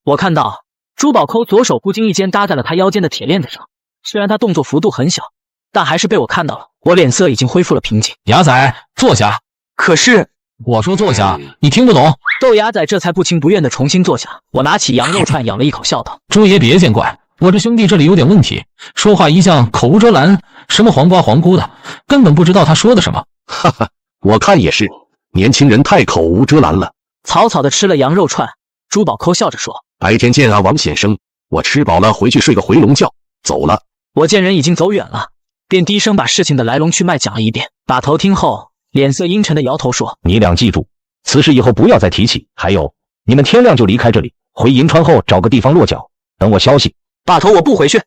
我看到朱宝抠左手不经意间搭在了他腰间的铁链子上，虽然他动作幅度很小，但还是被我看到了。我脸色已经恢复了平静。牙仔，坐下。可是我说坐下，你听不懂？豆芽仔这才不情不愿地重新坐下。我拿起羊肉串咬了一口，笑道：朱爷别见怪，我这兄弟这里有点问题，说话一向口无遮拦，什么黄瓜黄姑的，根本不知道他说的什么。哈哈，我看也是，年轻人太口无遮拦了。草草地吃了羊肉串，朱宝抠笑着说：白天见啊，王先生，我吃饱了回去睡个回笼觉，走了。我见人已经走远了，便低声把事情的来龙去脉讲了一遍。把头听后，脸色阴沉的摇头说：你俩记住，此事以后不要再提起。还有，你们天亮就离开这里，回银川后找个地方落脚，等我消息。把头，我不回去。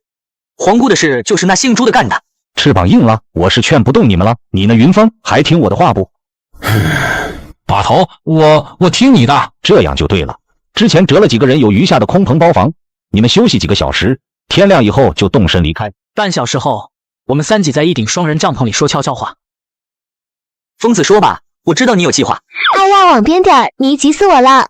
皇姑的事就是那姓朱的干的。翅膀硬了，我是劝不动你们了。你呢，云峰，还听我的话不？把头，我听你的。这样就对了。之前折了几个人有余下的空棚包房，你们休息几个小时，天亮以后就动身离开。半小时后，我们三挤在一顶双人帐篷里说悄悄话。疯子说吧，我知道你有计划。哎呀，往边点儿，你急死我了。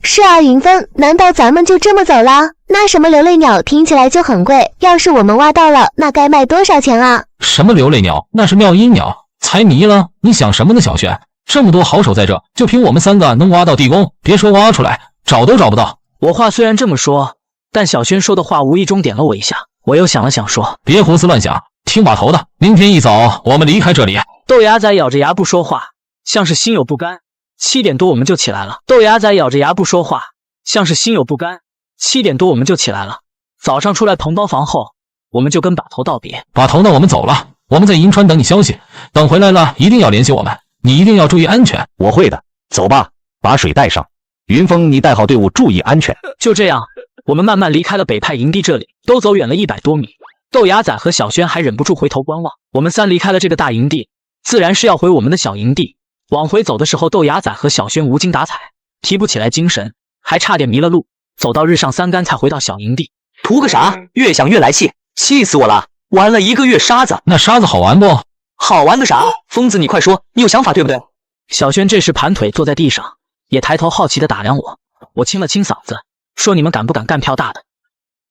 是啊，云峰，难道咱们就这么走了？那什么流泪鸟听起来就很贵，要是我们挖到了，那该卖多少钱啊？什么流泪鸟？那是妙音鸟，才迷了！你想什么呢，小轩？这么多好手在这，就凭我们三个能挖到地宫，别说挖出来，找都找不到。我话虽然这么说，但小轩说的话无意中点了我一下。我又想了想说：别胡思乱想，听把头的，明天一早我们离开这里。豆芽仔咬着牙不说话，像是心有不甘。7点多我们就起来了。豆芽仔咬着牙不说话，像是心有不甘。7点多我们就起来了。早上出来棚包房后，我们就跟把头道别。把头呢，我们走了，我们在银川等你消息，等回来了一定要联系我们，你一定要注意安全。我会的，走吧，把水带上。云峰，你带好队伍，注意安全。就这样，我们慢慢离开了北派营地，这里都走远了100多米。豆芽仔和小轩还忍不住回头观望。我们三离开了这个大营地，自然是要回我们的小营地。往回走的时候，豆芽仔和小轩无精打采，提不起来精神，还差点迷了路。走到日上三竿才回到小营地。图个啥？越想越来气，气死我了！玩了1个月沙子，那沙子好玩不？好玩个啥？疯子，你快说，你有想法对不对？小轩这时盘腿坐在地上，也抬头好奇地打量我。我清了清嗓子，说：你们敢不敢干票大的？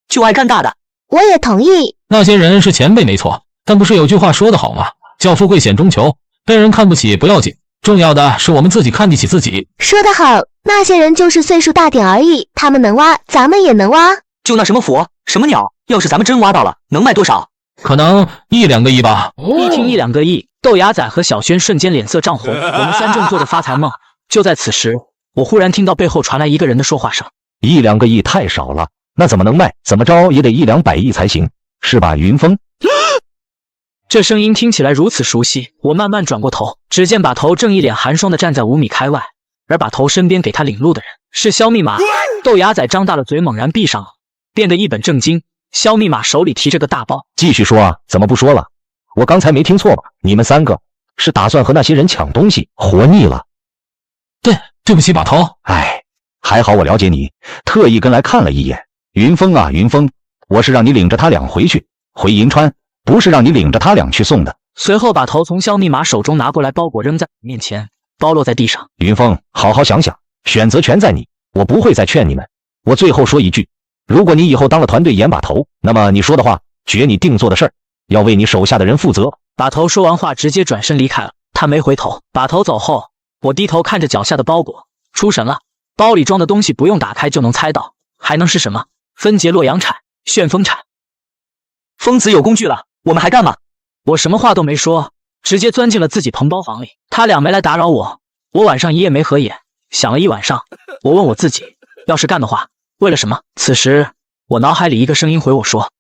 就爱干大的。我也同意。那些人是前辈没错，但不是有句话说得好吗？叫富贵险中求，被人看不起不要紧，重要的是我们自己看得起自己。说得好，那些人就是岁数大点而已，他们能挖，咱们也能挖。就那什么佛什么鸟，要是咱们真挖到了，能卖多少？可能1、2个亿吧。一听1、2个亿，豆芽仔和小轩瞬间脸色涨红。我们三正做着发财梦。就在此时，我忽然听到背后传来一个人的说话声：1、2个亿太少了，那怎么能卖？怎么着也得100、200亿才行，是吧，云峰？这声音听起来如此熟悉，我慢慢转过头，只见把头正一脸寒霜地站在5米开外，而把头身边给他领路的人是肖密码。豆芽仔张大了嘴，猛然闭上了，变得一本正经。肖密码手里提着个大包，继续说啊，怎么不说了？我刚才没听错吧？你们三个是打算和那些人抢东西，活腻了？对不起，把头。哎，还好我了解你，特意跟来看了一眼。云峰啊，云峰，我是让你领着他俩回银川，不是让你领着他俩去送的。随后把头从肖密码手中拿过来，包裹扔在面前，包落在地上。云峰，好好想想，选择权在你，我不会再劝你们。我最后说一句，如果你以后当了团队演把头，那么你说的话，决你定做的事儿，要为你手下的人负责。把头说完话，直接转身离开了。他没回头。把头走后，我低头看着脚下的包裹，出神了。包里装的东西不用打开就能猜到，还能是什么？分节洛阳铲、旋风铲。疯子有工具了，我们还干嘛？我什么话都没说，直接钻进了自己棚包房里。他俩没来打扰我，我晚上一夜没合眼，想了一晚上。我问我自己，要是干的话，为了什么？此时，我脑海里一个声音回我说：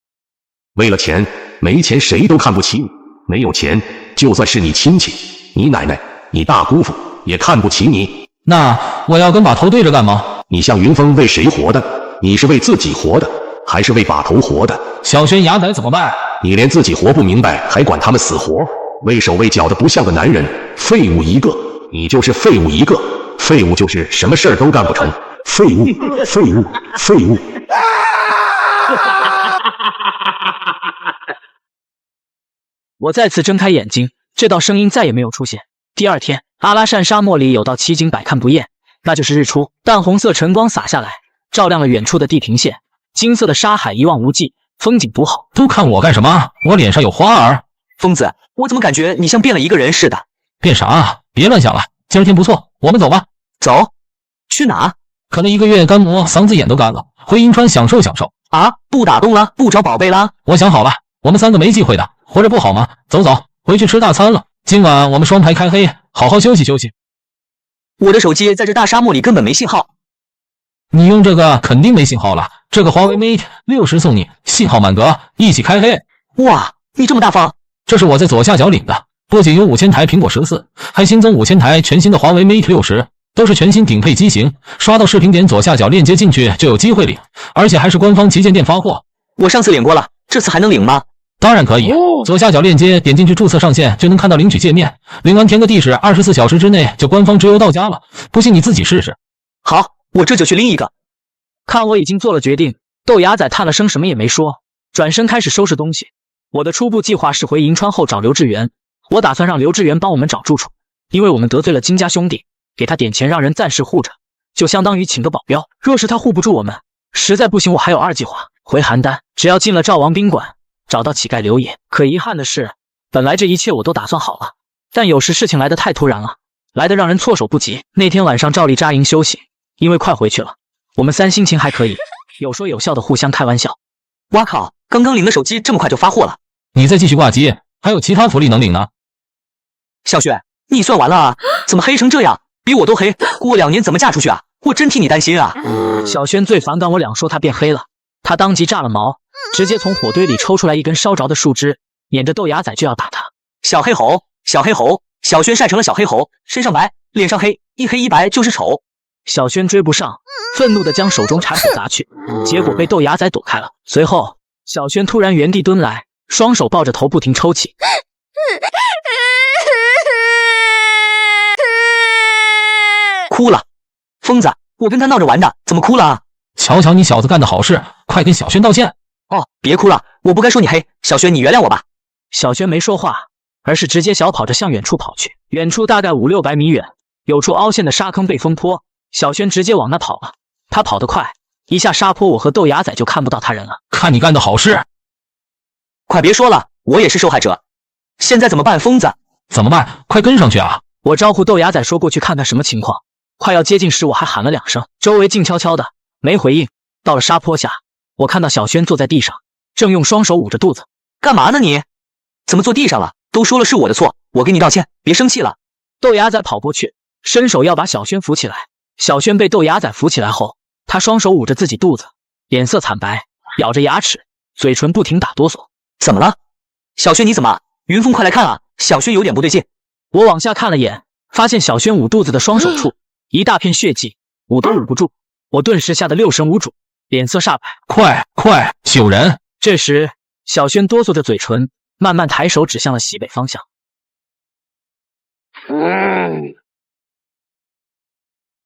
为了钱，没钱谁都看不起你。没有钱，就算是你亲戚、你奶奶、你大姑父也看不起你。那我要跟把头对着干嘛？你像云峰为谁活的？你是为自己活的，还是为把头活的？小轩牙仔怎么办？你连自己活不明白，还管他们死活？畏手畏脚的不像个男人，废物一个！你就是废物一个！废物就是什么事儿都干不成，废物，废物，废物！我再次睁开眼睛，这道声音再也没有出现。第二天，阿拉善沙漠里有道奇景百看不厌，那就是日出。淡红色晨光洒下来，照亮了远处的地平线，金色的沙海一望无际，风景独好。都看我干什么？我脸上有花儿。疯子，我怎么感觉你像变了一个人似的？变啥啊？别乱想了，今儿天不错，我们走吧。走？去哪？可能1个月干磨，嗓子眼都干了，回银川享受享受。啊，不打洞了，不找宝贝啦？我想好了，我们3个没机会的，活着不好吗？走走，回去吃大餐了。今晚我们双排开黑，好好休息休息。我的手机在这大沙漠里根本没信号。你用这个肯定没信号了，这个华为 Mate 60送你，信号满格，一起开黑。哇，你这么大方！这是我在左下角领的，不仅有5000台苹果14，还新增5000台全新的华为 Mate 60，都是全新顶配机型。刷到视频点左下角链接进去就有机会领，而且还是官方旗舰店发货。我上次领过了，这次还能领吗？当然可以，左下角链接点进去注册上线就能看到领取界面，领完填个地址，24小时之内就官方直邮到家了。不信你自己试试。好，我这就去拎一个。看我已经做了决定，豆芽仔叹了声，什么也没说，转身开始收拾东西。我的初步计划是回银川后找刘志源，我打算让刘志源帮我们找住处，因为我们得罪了金家兄弟，给他点钱让人暂时护着，就相当于请个保镖。若是他护不住我们，实在不行我还有2计划，回邯郸，只要进了赵王宾馆，找到乞丐刘野。可遗憾的是，本来这一切我都打算好了，但有时事情来得太突然了，来得让人措手不及。那天晚上照例扎营休息，因为快回去了，我们3心情还可以，有说有笑的互相开玩笑。哇靠，刚刚领的手机这么快就发货了？你再继续挂机，还有其他福利能领呢。小雪，你算完了啊？怎么黑成这样？比我都黑，过2年怎么嫁出去啊？我真替你担心啊。小轩最反感我俩说他变黑了，他当即炸了毛，直接从火堆里抽出来一根烧着的树枝，撵着豆芽仔就要打他。小黑猴，小黑猴，小轩晒成了小黑猴，身上白，脸上黑，一黑一白就是丑。小轩追不上，愤怒地将手中铲子砸去，结果被豆芽仔躲开了。随后，小轩突然原地蹲来，双手抱着头不停抽泣。哭了，疯子，我跟他闹着玩的，怎么哭了啊？瞧瞧你小子干的好事，快跟小轩道歉。哦，别哭了，我不该说你黑，小轩你原谅我吧。小轩没说话，而是直接小跑着向远处跑去。远处大概500-600米远，有处凹陷的沙坑被风坡，小轩直接往那跑了。他跑得快，一下沙坡，我和豆芽仔就看不到他人了。看你干的好事，快别说了，我也是受害者。现在怎么办，疯子？怎么办？快跟上去啊！我招呼豆芽仔说过去看看什么情况。快要接近时，我还喊了2声，周围静悄悄的，没回应。到了沙坡下，我看到小轩坐在地上，正用双手捂着肚子。干嘛呢你？怎么坐地上了？都说了是我的错，我给你道歉，别生气了。豆芽仔跑过去，伸手要把小轩扶起来。小轩被豆芽仔扶起来后，他双手捂着自己肚子，脸色惨白，咬着牙齿，嘴唇不停打哆嗦。怎么了？小轩你怎么？云峰快来看啊！小轩有点不对劲。我往下看了眼，发现小轩捂肚子的双手处一大片血迹，捂都捂不住。我顿时吓得6神无主，脸色煞白。快救人！这时小轩哆嗦着嘴唇，慢慢抬手指向了西北方向。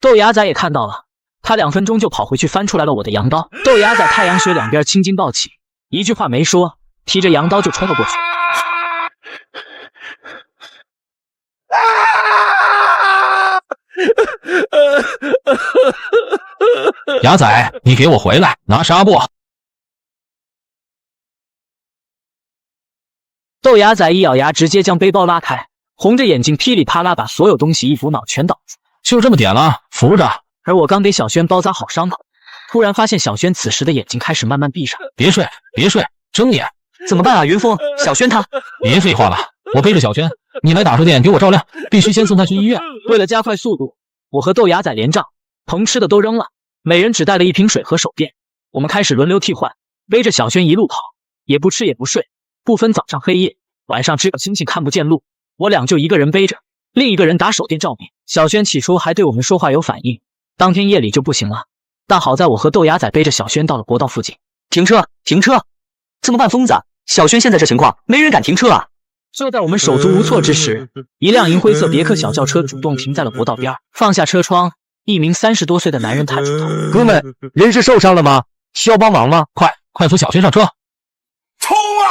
豆芽仔也看到了，他2分钟就跑回去翻出来了我的羊刀。豆芽仔太阳穴两边青筋暴起，一句话没说，提着羊刀就冲了过去。牙仔，你给我回来，拿纱布！豆芽仔一咬牙，直接将背包拉开，红着眼睛噼里啪啦把所有东西一扶脑全倒。就这么点了，扶着。而我刚给小轩包扎好伤口，突然发现小轩此时的眼睛开始慢慢闭上。别睡，睁眼！怎么办啊？云峰，小轩他……别废话了，我背着小轩，你来打手电给我照亮，必须先送他去医院。为了加快速度，我和豆芽仔连账，棚吃的都扔了，每人只带了一瓶水和手电。我们开始轮流替换，背着小轩一路跑，也不吃也不睡，不分早上黑夜，晚上只有星星看不见路，我俩就一个人背着，另一个人打手电照明。小轩起初还对我们说话有反应，当天夜里就不行了。但好在我和豆芽仔背着小轩到了国道附近。停车！停车！怎么办，疯子？小轩现在这情况，没人敢停车啊！就在我们手足无措之时，一辆银灰色别克小轿车主动停在了国道边，放下车窗，一名30多岁的男人探出头：“哥们，人是受伤了吗？需要帮忙吗？快扶小轩上车！”冲啊！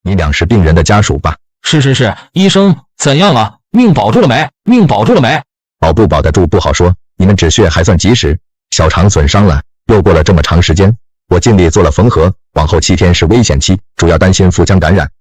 你俩是病人的家属吧？是，医生怎样了？命保住了没？命保住了没？保不保得住不好说，你们止血还算及时，小肠损伤了，又过了这么长时间，我尽力做了缝合，往后7天是危险期，主要担心腹腔感染。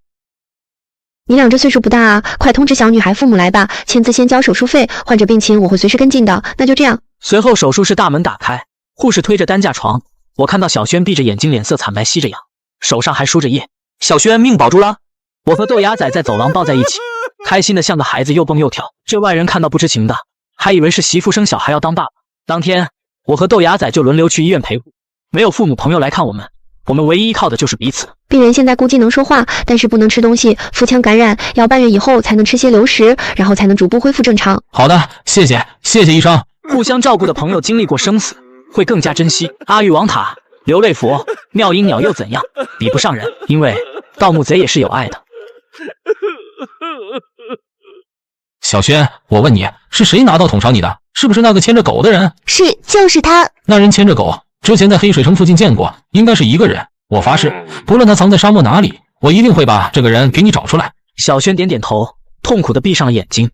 你俩这岁数不大啊，快通知小女孩父母来吧，签字先交手术费，患者病情我会随时跟进的。那就这样。随后手术室大门打开，护士推着担架床，我看到小轩闭着眼睛，脸色惨白，吸着氧，手上还输着液。小轩命保住了。我和豆芽仔在走廊抱在一起，开心的像个孩子，又蹦又跳。这外人看到不知情的，还以为是媳妇生小孩要当爸爸。当天，我和豆芽仔就轮流去医院陪护，没有父母朋友来看我们，我们唯一依靠的就是彼此。病人现在估计能说话，但是不能吃东西，腹腔感染，要半月以后才能吃些流食，然后才能逐步恢复正常。好的，谢谢医生。互相照顾的朋友经历过生死，会更加珍惜。阿育王塔、流泪佛、妙音鸟又怎样，比不上人，因为盗墓贼也是有爱的。小轩，我问你，是谁拿刀捅伤你的？是不是那个牵着狗的人？是，就是他。那人牵着狗，之前在黑水城附近见过，应该是一个人。我发誓，不论他藏在沙漠哪里，我一定会把这个人给你找出来。小轩点点头，痛苦地闭上了眼睛。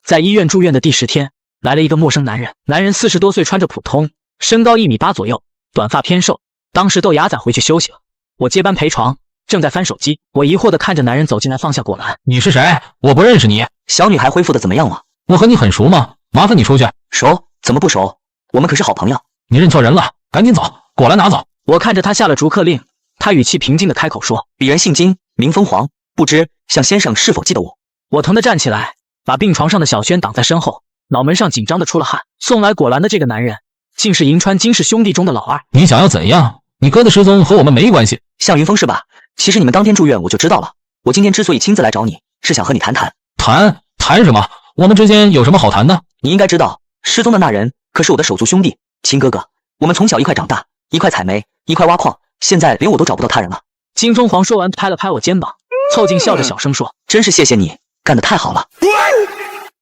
在医院住院的第10天，来了一个陌生男人。男人40多岁，穿着普通，身高1.8米左右，短发偏瘦。当时豆芽仔回去休息了，我接班陪床，正在翻手机。我疑惑地看着男人走进来，放下果篮。你是谁？我不认识你。小女孩恢复的怎么样了？我和你很熟吗？麻烦你出去。熟？怎么不熟？我们可是好朋友。你认错人了，赶紧走，果篮拿走。我看着他下了逐客令，他语气平静地开口说：“鄙人姓金，名凤凰，不知向先生是否记得我？”我疼得站起来，把病床上的小轩挡在身后，脑门上紧张地出了汗。送来果篮的这个男人，竟是银川金氏兄弟中的老二。你想要怎样？你哥的失踪和我们没关系。向云峰是吧？其实你们当天住院我就知道了。我今天之所以亲自来找你，是想和你谈谈。谈什么？我们之间有什么好谈的？你应该知道，失踪的那人可是我的手足兄弟，亲哥哥。我们从小一块长大，一块采煤，一块挖矿，现在连我都找不到他人了。金凤凰说完，拍了拍我肩膀，凑近笑着小声说：“真是谢谢你，干得太好了。”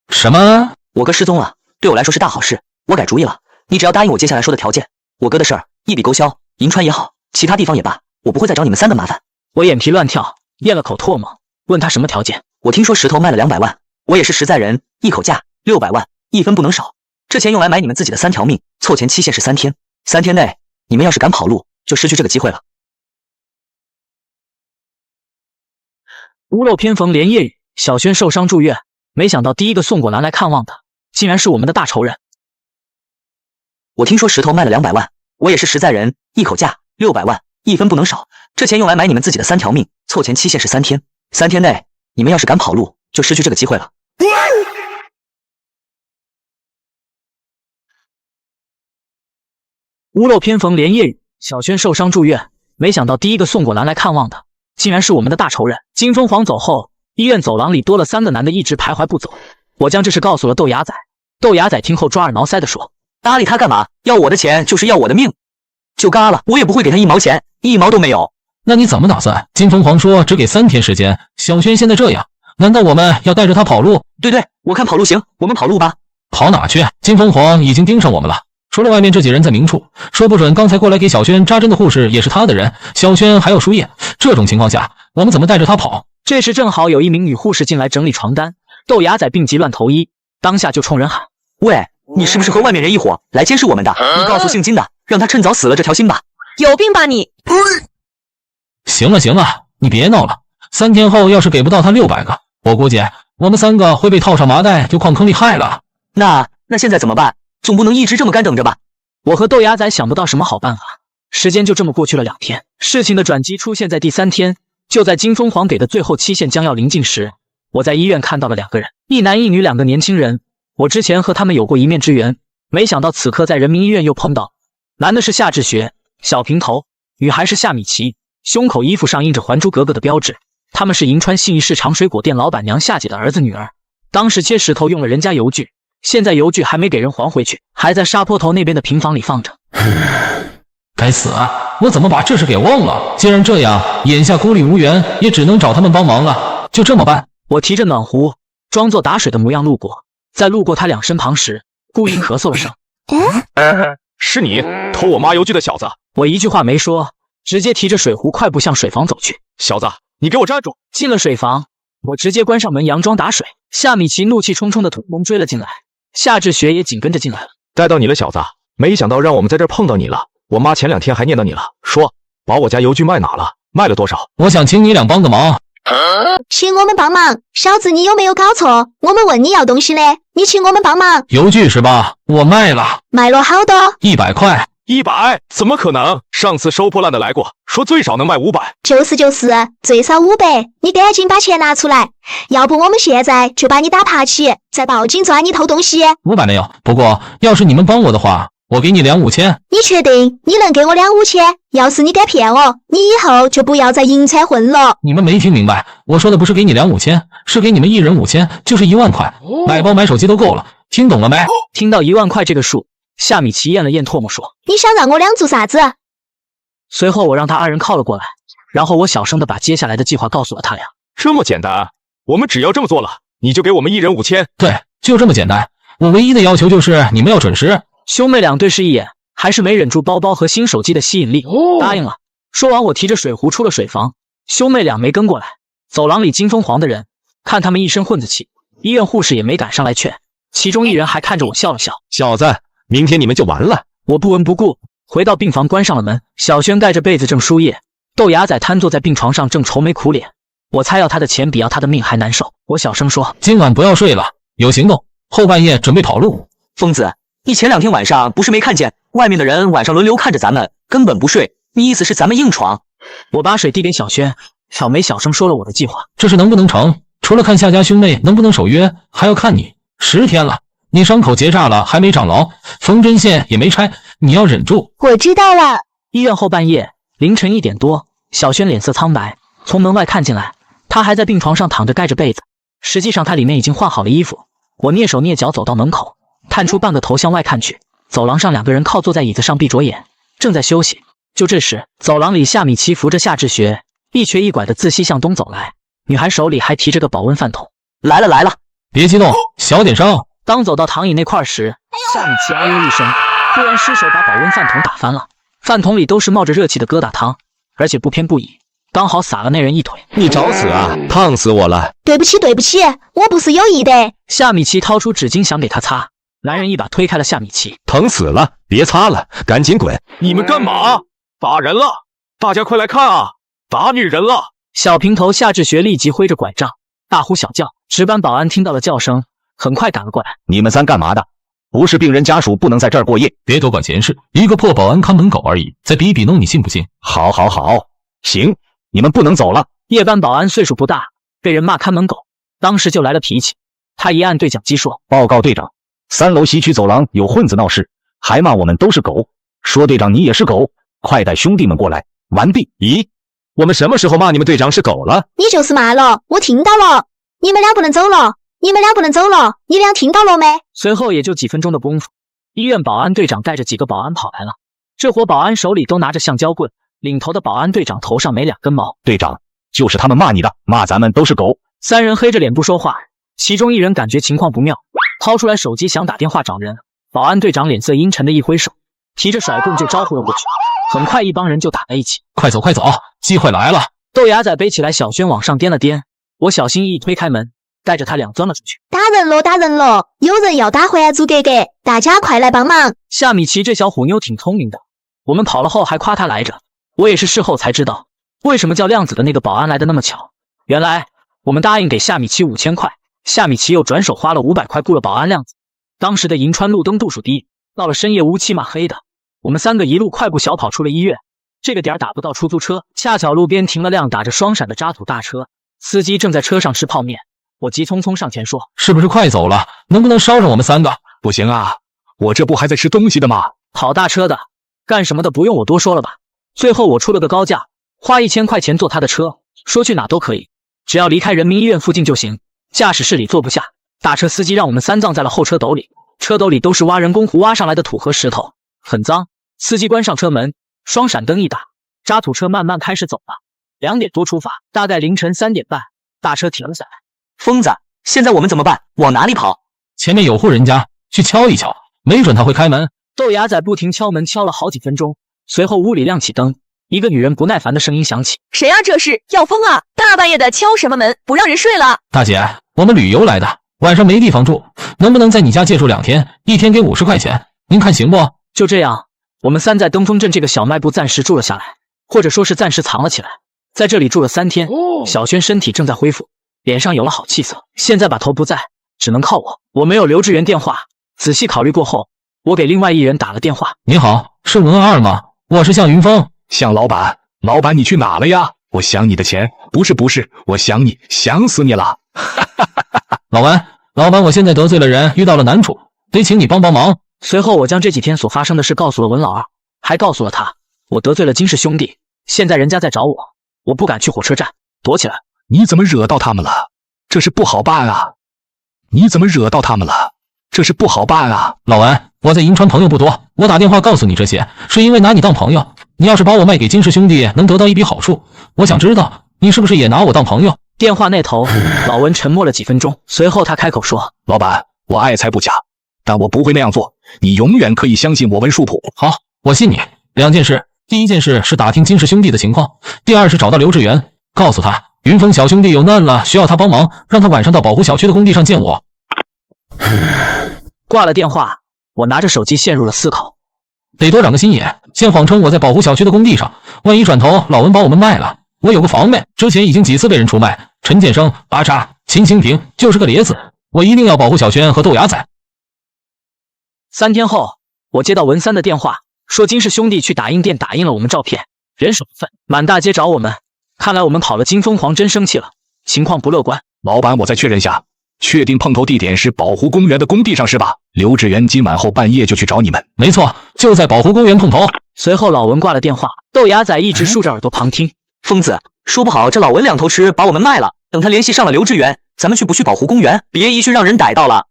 什么？我哥失踪了，对我来说是大好事。我改主意了，你只要答应我接下来说的条件，我哥的事儿一笔勾销。银川也好，其他地方也罢，我不会再找你们3的麻烦。我眼皮乱跳，咽了口唾沫，问他什么条件。我听说石头卖了200万，我也是实在人，一口价600万，一分不能少。这钱用来买你们自己的3条命，凑钱期限是3天。3天内，你们要是敢跑路，就失去这个机会了。屋漏偏逢连夜雨，小轩受伤住院，没想到第一个送果篮来看望的，竟然是我们的大仇人。我听说石头卖了200万，我也是实在人，一口价600万，一分不能少。这钱用来买你们自己的3条命，凑钱期限是3天。3天内，你们要是敢跑路，就失去这个机会了。屋漏偏逢连夜雨，小轩受伤住院，没想到第一个送果篮来看望的，竟然是我们的大仇人。金凤凰走后，医院走廊里多了3个男的，一直徘徊不走。我将这事告诉了豆芽仔，豆芽仔听后抓耳挠腮地说：“搭理他干嘛？要我的钱就是要我的命，就嘎了，我也不会给他1毛钱，1毛都没有。”那你怎么打算？金凤凰说只给3天时间，小轩现在这样，难道我们要带着他跑路？对，我看跑路行，我们跑路吧。跑哪去？金凤凰已经盯上我们了，除了外面这几人在明处，说不准刚才过来给小轩扎针的护士也是他的人，小轩还要输液。这种情况下，我们怎么带着他跑？这时正好有一名女护士进来整理床单，豆芽仔病急乱投医，当下就冲人喊：“喂，你是不是和外面人一伙来监视我们的？你告诉姓金的，让他趁早死了这条心吧。”有病吧你！行了，你别闹了。3天后要是给不到他600个，我估计我们3个会被套上麻袋，就矿坑里害了。那现在怎么办？总不能一直这么干等着吧？我和豆芽仔想不到什么好办法，时间就这么过去了2天。事情的转机出现在第3天，就在金凤凰给的最后期限将要临近时，我在医院看到了2个人，一男一女2个年轻人。我之前和他们有过一面之缘，没想到此刻在人民医院又碰到。男的是夏志学，小平头；女孩是夏米奇，胸口衣服上印着《还珠格格》的标志。他们是银川信义市场水果店老板娘夏姐的儿子女儿。当时切石头用了人家邮具，现在邮具还没给人还回去，还在沙坡头那边的平房里放着。该死啊！我怎么把这事给忘了？既然这样，眼下孤立无援，也只能找他们帮忙了。就这么办。我提着暖壶，装作打水的模样路过，在路过他俩身旁时，故意咳嗽了声。是你偷我妈邮具的小子！我一句话没说，直接提着水壶快步向水房走去。小子，你给我站住！进了水房，我直接关上门，佯装打水。夏米奇怒气冲冲的同盟追了进来，夏志学也紧跟着进来了。带到你了，小子！没想到让我们在这儿碰到你了。我妈前2天还念叨你了，说把我家邮具卖哪了，卖了多少？我想请你俩帮个忙。请我们帮忙？小子，你有没有搞错？我们问你要东西嘞，你请我们帮忙？邮具是吧？我卖了。卖了好多？100块。100？怎么可能？上次收破烂的来过，说最少能卖500。就是，最少500。你赶紧把钱拿出来，要不我们现在就把你打爬起，再报警抓你偷东西。500没有，不过要是你们帮我的话，我给你25000。你确定你能给我25000？要是你敢骗我，你以后就不要在银川混了。你们没听明白，我说的不是给你25000，是给你们1人5000，就是1万块，买包买手机都够了。听懂了没？听到1万块这个数，夏米奇咽了咽唾沫说：“你想让我俩做啥子？”随后我让他2人靠了过来，然后我小声的把接下来的计划告诉了他俩。这么简单？我们只要这么做了，你就给我们1人5000。对，就这么简单。我唯一的要求就是你们要准时。兄妹俩对视一眼，还是没忍住包包和新手机的吸引力，答应了。说完，我提着水壶出了水房，兄妹俩没跟过来。走廊里金凤凰的人看他们一身混子气，医院护士也没敢上来劝，其中一人还看着我笑了笑。小子，明天你们就完了。我不闻不顾，回到病房关上了门。小轩盖着被子正输液，豆芽仔瘫坐在病床上正愁眉苦脸。我猜要他的钱比要他的命还难受。我小声说：“今晚不要睡了，有行动，后半夜准备跑路。”疯子，你前2天晚上不是没看见外面的人晚上轮流看着咱们，根本不睡。你意思是咱们硬闯？我把水递给小轩，小梅小声说了我的计划。这事能不能成，除了看夏家兄妹能不能守约，还要看你。10天了，你伤口结痂了还没长牢，缝针线也没拆，你要忍住。我知道了。医院后半夜，凌晨1点多，小轩脸色苍白，从门外看进来，他还在病床上躺着盖着被子，实际上他里面已经换好了衣服。我蹑手蹑脚走到门口，探出半个头向外看去，走廊上2个人靠坐在椅子上闭着眼，正在休息。就这时，走廊里夏米奇扶着夏志学，一瘸一拐的自西向东走来，女孩手里还提着个保温饭桶。来了，别激动，小点声。当走到躺椅那块时，夏米奇哎呦一声，突然失手把保温饭桶打翻了，饭桶里都是冒着热气的疙瘩汤，而且不偏不倚，刚好洒了那人一腿。你找死啊！烫死我了！对不起，我不是有意的。夏米奇掏出纸巾想给他擦，男人一把推开了夏米奇。疼死了，别擦了，赶紧滚！你们干嘛？打人了！大家快来看啊！打女人了！小平头夏志学立即挥着拐杖，大呼小叫。值班保安听到了叫声，很快赶了过来。你们3干嘛的？不是病人家属不能在这儿过夜。别多管闲事，一个破保安看门狗而已，再比比弄，你信不信？好，行，你们不能走了。夜班保安岁数不大，被人骂看门狗，当时就来了脾气。他一按对讲机说：“报告队长，3楼西区走廊有混子闹事，还骂我们都是狗，说队长你也是狗，快带兄弟们过来。”完毕。咦，我们什么时候骂你们队长是狗了？你就是骂了，我听到了。你们俩不能走了，你俩听到了没？随后也就几分钟的功夫，医院保安队长带着几个保安跑来了。这伙保安手里都拿着橡胶棍，领头的保安队长头上没2根毛。队长，就是他们骂你的，骂咱们都是狗。 3人黑着脸不说话，其中一人感觉情况不妙，掏出来手机想打电话找人。保安队长脸色阴沉的一挥手，提着甩棍就招呼了过去。很快一帮人就打在一起。快走快走，机会来了！豆芽仔背起来小轩往上颠了颠，我小心翼翼推开门，带着他俩钻了出去。打人了！有人要打还珠格格，大家快来帮忙！夏米奇这小虎妞挺聪明的，我们跑了后还夸她来着。我也是事后才知道，为什么叫亮子的那个保安来的那么巧。原来我们答应给夏米奇5000块，夏米奇又转手花了500块雇了保安亮子。当时的银川路灯度数低，到了深夜乌漆嘛黑的，我们3个一路快步小跑出了医院。这个点打不到出租车，恰巧路边停了辆打着双闪的渣土大车，司机正在车上吃泡面。我急匆匆上前说：“是不是快走了？能不能捎上我们3个？”不行啊，我这不还在吃东西的吗？跑大车的，干什么的不用我多说了吧。最后我出了个高价，花1000块钱坐他的车，说去哪都可以，只要离开人民医院附近就行。驾驶室里坐不下，大车司机让我们3葬在了后车斗里，车斗里都是挖人工湖挖上来的土和石头，很脏。司机关上车门，双闪灯一打，渣土车慢慢开始走了。2点多出发，大概凌晨3点半，大车停了下来。疯子，现在我们怎么办？往哪里跑？前面有户人家，去敲一敲，没准他会开门。豆芽仔不停敲门，敲了好几分钟，随后屋里亮起灯，一个女人不耐烦的声音响起：“谁啊？这是要疯啊！大半夜的敲什么门？不让人睡了？”大姐，我们旅游来的，晚上没地方住，能不能在你家借住2天，1天给50块钱？您看行不？就这样，我们3在登封镇这个小卖部暂时住了下来，或者说是暂时藏了起来。在这里住了3天，小轩身体正在恢复，脸上有了好气色。现在把头不在，只能靠我。我没有刘志远电话，仔细考虑过后，我给另外一人打了电话。你好，是文2吗？我是向云峰。向老板，老板你去哪了呀？我想你的钱，不是，我想你，想死你了。老文，老板，我现在得罪了人，遇到了难处，得请你帮忙。随后我将这几天所发生的事告诉了文老二，还告诉了他我得罪了金氏兄弟，现在人家在找我，我不敢去火车站，躲起来。你怎么惹到他们了？这事不好办啊！你怎么惹到他们了？这事不好办啊！老文，我在银川朋友不多，我打电话告诉你这些，是因为拿你当朋友。你要是把我卖给金氏兄弟，能得到一笔好处。我想知道你是不是也拿我当朋友？电话那头，老文沉默了几分钟，随后他开口说：“老板，我爱财不假，但我不会那样做，你永远可以相信我文树普。”好，我信你。2件事，第一件事是打听金氏兄弟的情况，第二是找到刘志远，告诉他云峰小兄弟有难了，需要他帮忙，让他晚上到保护小区的工地上见我。挂了电话，我拿着手机陷入了思考。得多长个心眼，先谎称我在保护小区的工地上，万一转头老文把我们卖了，我有个防备。之前已经几次被人出卖，陈建生、八叉、秦清平就是个咧子，我一定要保护小轩和豆芽仔。3天后，我接到文3的电话，说金氏兄弟去打印店打印了我们照片，人手不份，满大街找我们。看来我们跑了金凤凰真生气了，情况不乐观。老板，我再确认下，确定碰头地点是保护公园的工地上是吧？刘志远今晚后半夜就去找你们。没错，就在保护公园碰头。随后老文挂了电话，豆芽仔一直竖着耳朵旁听。疯子，说不好这老文2头吃把我们卖了，等他联系上了刘志远，咱们去不去保护公园？别一去让人逮到了。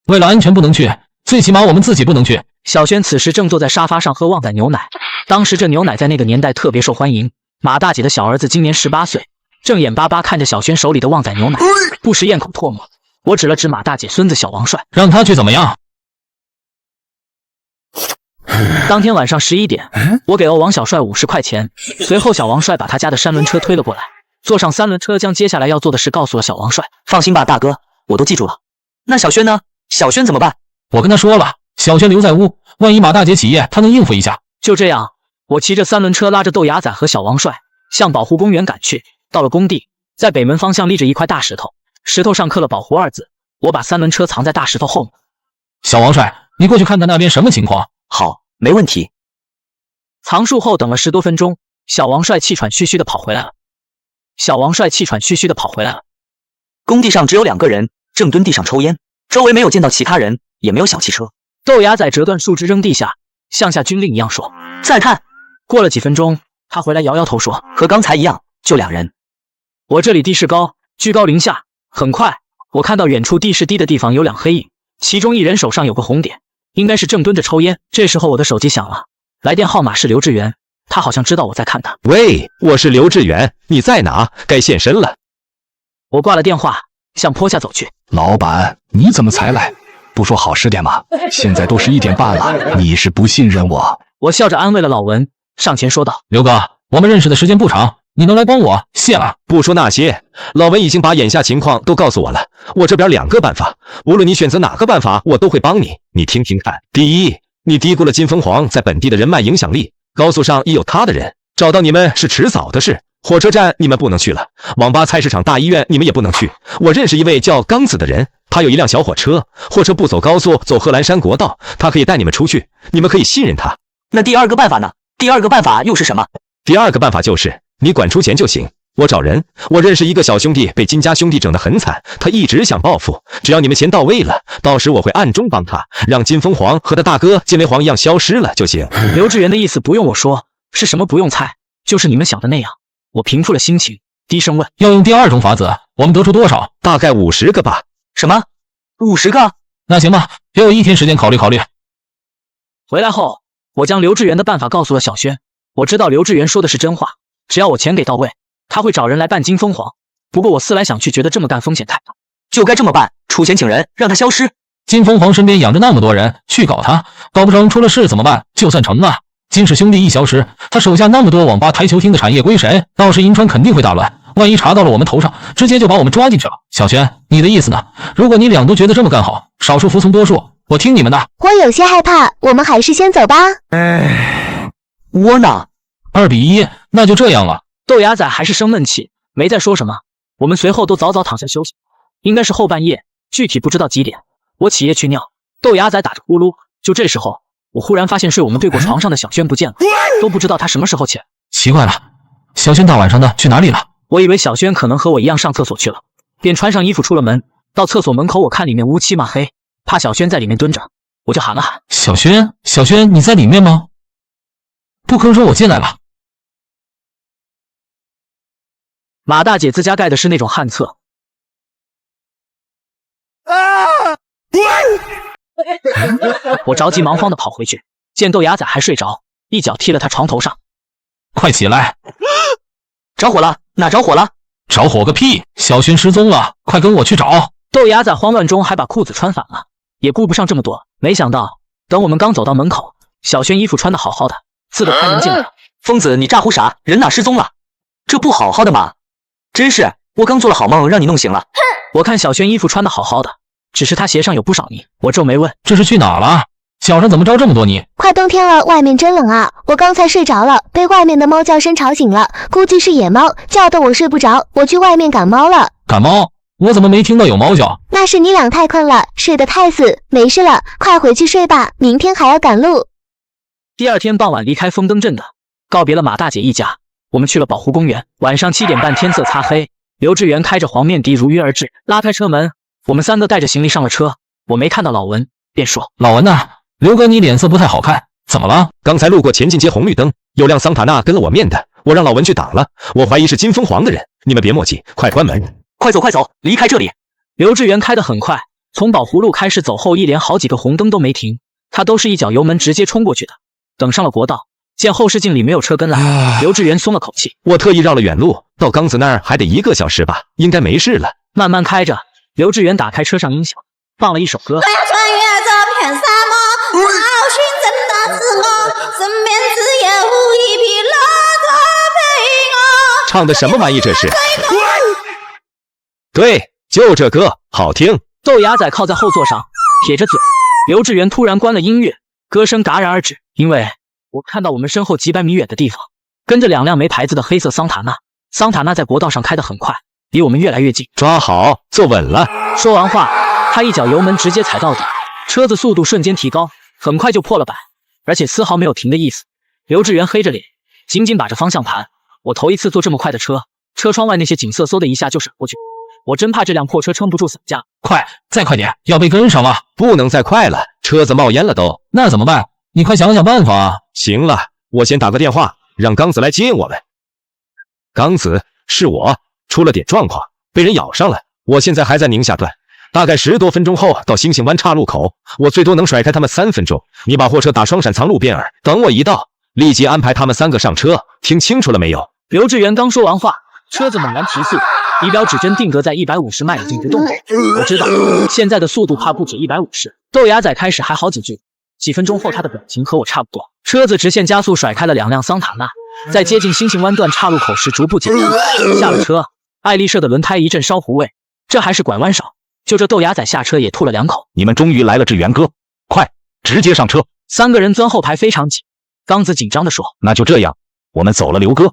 为了安全不能去，最起码我们自己不能去。小轩此时正坐在沙发上喝旺仔牛奶，当时这牛奶在那个年代特别受欢迎。马大姐的小儿子今年18岁，正眼巴巴看着小轩手里的旺仔牛奶，不时咽口唾沫。我指了指马大姐孙子小王帅，让他去怎么样？当天晚上11点，我给了王小帅50块钱，随后小王帅把他家的3轮车推了过来，坐上3轮车，将接下来要做的事告诉了小王帅。放心吧，大哥，我都记住了。那小轩呢？小轩怎么办？我跟他说了，小轩留在屋，万一马大姐起夜，他能应付一下。就这样，我骑着3轮车拉着豆芽仔和小王帅向保护公园赶去。到了工地，在北门方向立着一块大石头，石头上刻了保护2字。我把3轮车藏在大石头后面。小王帅，你过去看看那边什么情况。好，没问题。藏树后等了10多分钟，小王帅气喘吁吁地跑回来了。工地上只有2个人，正蹲地上抽烟，周围没有见到其他人，也没有小汽车。豆芽仔折断树枝扔地下，像下军令一样说：“再看。”过了几分钟，他回来摇摇头说：“和刚才一样，就2人。我这里地势高，居高临下。很快，我看到远处地势低的地方有2黑影，其中一人手上有个红点，应该是正蹲着抽烟。这时候我的手机响了，来电号码是刘志远，他好像知道我在看他。喂，我是刘志远，你在哪？该现身了。我挂了电话，向坡下走去。老板，你怎么才来？不说好10点吗？现在都11点半了，你是不信任我？我笑着安慰了老文，上前说道：“刘哥，我们认识的时间不长，你能来帮我，谢了。”不说那些，老文已经把眼下情况都告诉我了。我这边2个办法，无论你选择哪个办法，我都会帮你。你听听看。第一，你低估了金凤凰在本地的人脉影响力，高速上已有他的人，找到你们是迟早的事。火车站你们不能去了，网吧、菜市场、大医院你们也不能去。我认识一位叫刚子的人，他他有一辆小火车，货车不走高速，走贺兰山国道，他可以带你们出去，你们可以信任他。那第二个办法呢？第二个办法又是什么？第二个办法就是你管出钱就行。我找人，我认识一个小兄弟被金家兄弟整得很惨，他一直想报复，只要你们钱到位了，到时我会暗中帮他，让金凤凰和他大哥金雷皇一样消失了就行。刘志远的意思不用我说，是什么不用猜，就是你们想的那样。我平复了心情，低声问：要用第二种法子，我们得出多少？大概50个吧。什么？50个？那行吧，给我1天时间考虑考虑。回来后，我将刘志远的办法告诉了小轩。我知道刘志远说的是真话，只要我钱给到位，他会找人来办金凤凰。不过我思来想去，觉得这么干风险太大，就该这么办，出钱请人让他消失。金凤凰身边养着那么多人，去搞他，搞不成出了事怎么办？就算成了，金氏兄弟一消失，他手下那么多网吧台球厅的产业归谁？到时银川肯定会大乱，万一查到了我们头上，直接就把我们抓进去了。小轩，你的意思呢？如果你俩都觉得这么干好，少数服从多数，我听你们的。我有些害怕，我们还是先走吧。窝囊。2比1，那就这样了。豆芽仔还是生闷气，没再说什么。我们随后都早早躺下休息。应该是后半夜，具体不知道几点。我起夜去尿，豆芽仔打着呼噜。就这时候，我忽然发现睡我们对过床上的小轩不见了，都不知道他什么时候起来。奇怪了，小轩大晚上的去哪里了？我以为小轩可能和我一样上厕所去了，便穿上衣服出了门。到厕所门口，我看里面乌漆嘛黑，怕小轩在里面蹲着，我就喊了喊：小轩，小轩，你在里面吗？不吭声，我进来了。马大姐自家盖的是那种旱厕，我着急忙慌的跑回去，见豆芽仔还睡着，一脚踢了他床头上。快起来！着火了！哪着火了？着火个屁！小轩失踪了，快跟我去找！豆芽仔慌乱中还把裤子穿反了，也顾不上这么多。没想到，等我们刚走到门口，小轩衣服穿得好好的，自动开门进来了。疯子，你咋呼啥？人哪失踪了？这不好好的吗？真是，我刚做了好梦，让你弄醒了。我看小轩衣服穿得好好的，只是他鞋上有不少泥。我皱眉问：这是去哪了？脚上怎么着这么多泥？快冬天了，外面真冷啊！我刚才睡着了，被外面的猫叫声吵醒了，估计是野猫，叫得我睡不着。我去外面赶猫了。赶猫？我怎么没听到有猫叫？那是你俩太困了，睡得太死。没事了，快回去睡吧，明天还要赶路。第二天傍晚离开枫灯镇的，告别了马大姐一家，我们去了保护公园。晚上7点半，天色擦黑，刘志远开着黄面的如约而至，拉开车门，我们3个带着行李上了车。我没看到老文，便说：老文呐，刘哥你脸色不太好看，怎么了？刚才路过前进街红绿灯，有辆桑塔纳跟了我面的，我让老文去挡了，我怀疑是金凤凰的人，你们别墨迹，快关门！快走快走，离开这里！刘志远开得很快，从宝湖路开始走后，一连好几个红灯都没停，他都是一脚油门直接冲过去的。等上了国道，见后视镜里没有车跟来，刘志远松了口气。我特意绕了远路，到刚子那儿还得1个小时吧，应该没事了。慢慢开着，刘志远打开车上音响，放了一首歌。穿越这片沙漠，找寻真的自我，身边只有一匹骆驼陪我。唱的什么玩意这是？对，就这歌好听。豆芽仔靠在后座上，撇着嘴。刘志远突然关了音乐，歌声戛然而止，因为我看到我们身后几百米远的地方，跟着2辆没牌子的黑色桑塔纳。桑塔纳在国道上开得很快，离我们越来越近。抓好，坐稳了。说完话，他一脚油门直接踩到底，车子速度瞬间提高，很快就破了100，而且丝毫没有停的意思。刘志远黑着脸，紧紧把着方向盘。我头一次坐这么快的车，车窗外那些景色嗖的一下就闪过去，我真怕这辆破车撑不住散架。快，再快点，要被跟上了！不能再快了，车子冒烟了都。那怎么办？你快想想办法啊！行了，我先打个电话，让刚子来接我们。刚子，是我，出了点状况，被人咬上了。我现在还在宁夏段，大概10多分钟后到星星湾岔路口，我最多能甩开他们3分钟。你把货车打双闪藏路边儿，等我一到，立即安排他们3个上车。听清楚了没有？刘志远刚说完话，车子猛然提速，仪表指针定格在150迈，已经不动了。我知道现在的速度怕不止150。豆芽仔开始还好几句，几分钟后他的表情和我差不多。车子直线加速甩开了2辆桑塔纳，在接近星星湾段岔路口时逐步减速。下了车，爱丽舍的轮胎一阵烧糊味，这还是拐弯少。就这豆芽仔下车也吐了2口。你们终于来了，志源哥，快直接上车！3个人钻后排非常紧。刚子紧张地说：那就这样，我们走了，刘哥。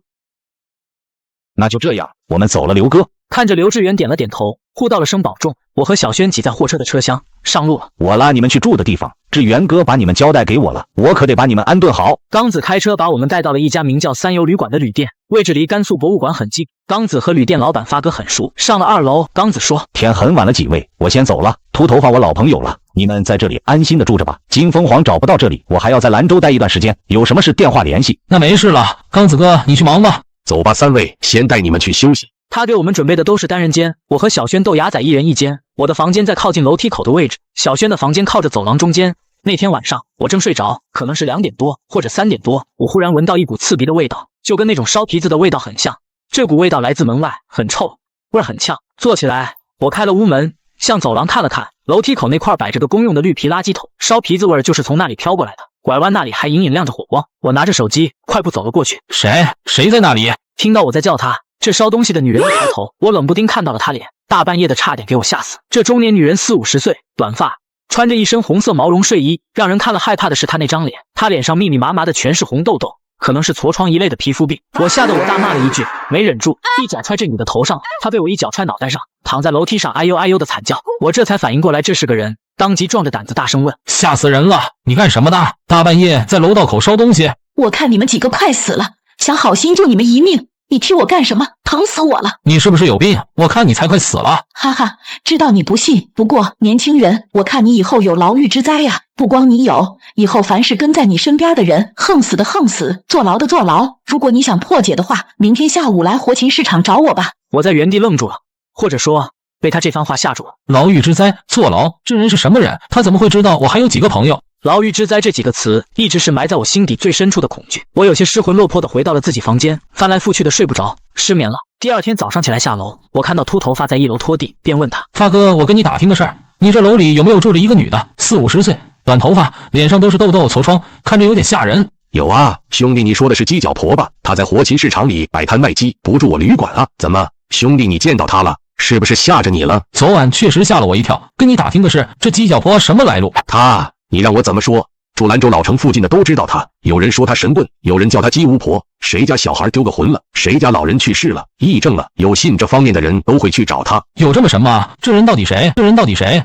那就这样，我们走了，刘哥。看着刘志远点了点头，互道了声保重。我和小轩挤在货车的车厢上路了。我拉你们去住的地方，志源哥把你们交代给我了，我可得把你们安顿好。刚子开车把我们带到了一家名叫三游旅馆的旅店，位置离甘肃博物馆很近。刚子和旅店老板发哥很熟。上了2楼，刚子说：“天很晚了，几位，我先走了。秃头发我老朋友了，你们在这里安心的住着吧。金凤凰找不到这里，我还要在兰州待一段时间，有什么事电话联系。”那没事了，刚子哥，你去忙吧。走吧，3位，先带你们去休息。他给我们准备的都是单人间，我和小轩、豆芽仔一人一间。我的房间在靠近楼梯口的位置，小轩的房间靠着走廊中间。那天晚上我正睡着，可能是2点多或者3点多，我忽然闻到一股刺鼻的味道，就跟那种烧皮子的味道很像。这股味道来自门外，很臭，味儿很呛。坐起来，我开了屋门，向走廊看了看，楼梯口那块摆着个公用的绿皮垃圾桶，烧皮子味儿就是从那里飘过来的。拐弯那里还隐隐亮着火光，我拿着手机快步走了过去。谁在那里？听到我在叫他，这烧东西的女人一抬头，我冷不丁看到了她脸，大半夜的差点给我吓死。这中年女人40-50岁，短发，穿着一身红色毛绒睡衣，让人看了害怕的是她那张脸，她脸上密密麻麻的全是红痘痘，可能是痤疮一类的皮肤病。我吓得我大骂了一句，没忍住，一脚踹这女的头上，她被我一脚踹脑袋上，躺在楼梯上哎呦哎呦的惨叫。我这才反应过来这是个人，当即壮着胆子大声问：“吓死人了！你干什么的？大半夜在楼道口烧东西？”我看你们几个快死了，想好心救你们一命，你踢我干什么？疼死我了！你是不是有病？我看你才快死了。哈哈，知道你不信，不过年轻人，我看你以后有牢狱之灾呀！不光你有，以后凡是跟在你身边的人，横死的横死，坐牢的坐牢。如果你想破解的话，明天下午来活禽市场找我吧。我在原地愣住了，或者说被他这番话吓住了。牢狱之灾，坐牢，这人是什么人？他怎么会知道我还有几个朋友？牢狱之灾这几个词一直是埋在我心底最深处的恐惧。我有些失魂落魄的回到了自己房间，翻来覆去的睡不着，失眠了。第二天早上起来下楼，我看到秃头发在1楼拖地，便问他：“发哥，我跟你打听个事儿，你这楼里有没有住着一个女的，40-50岁，短头发，脸上都是痘痘痤疮，看着有点吓人。”有啊，兄弟，你说的是鸡脚婆吧？她在活禽市场里摆摊卖鸡，不住我旅馆啊。怎么，兄弟你见到她了？是不是吓着你了？昨晚确实吓了我一跳，跟你打听的是这鸡脚婆什么来路？她，你让我怎么说？住兰州老城附近的都知道她，有人说她神棍，有人叫她鸡巫婆。谁家小孩丢个魂了，谁家老人去世了，癔症了，有信这方面的人都会去找她。有这么神吗？这人到底谁？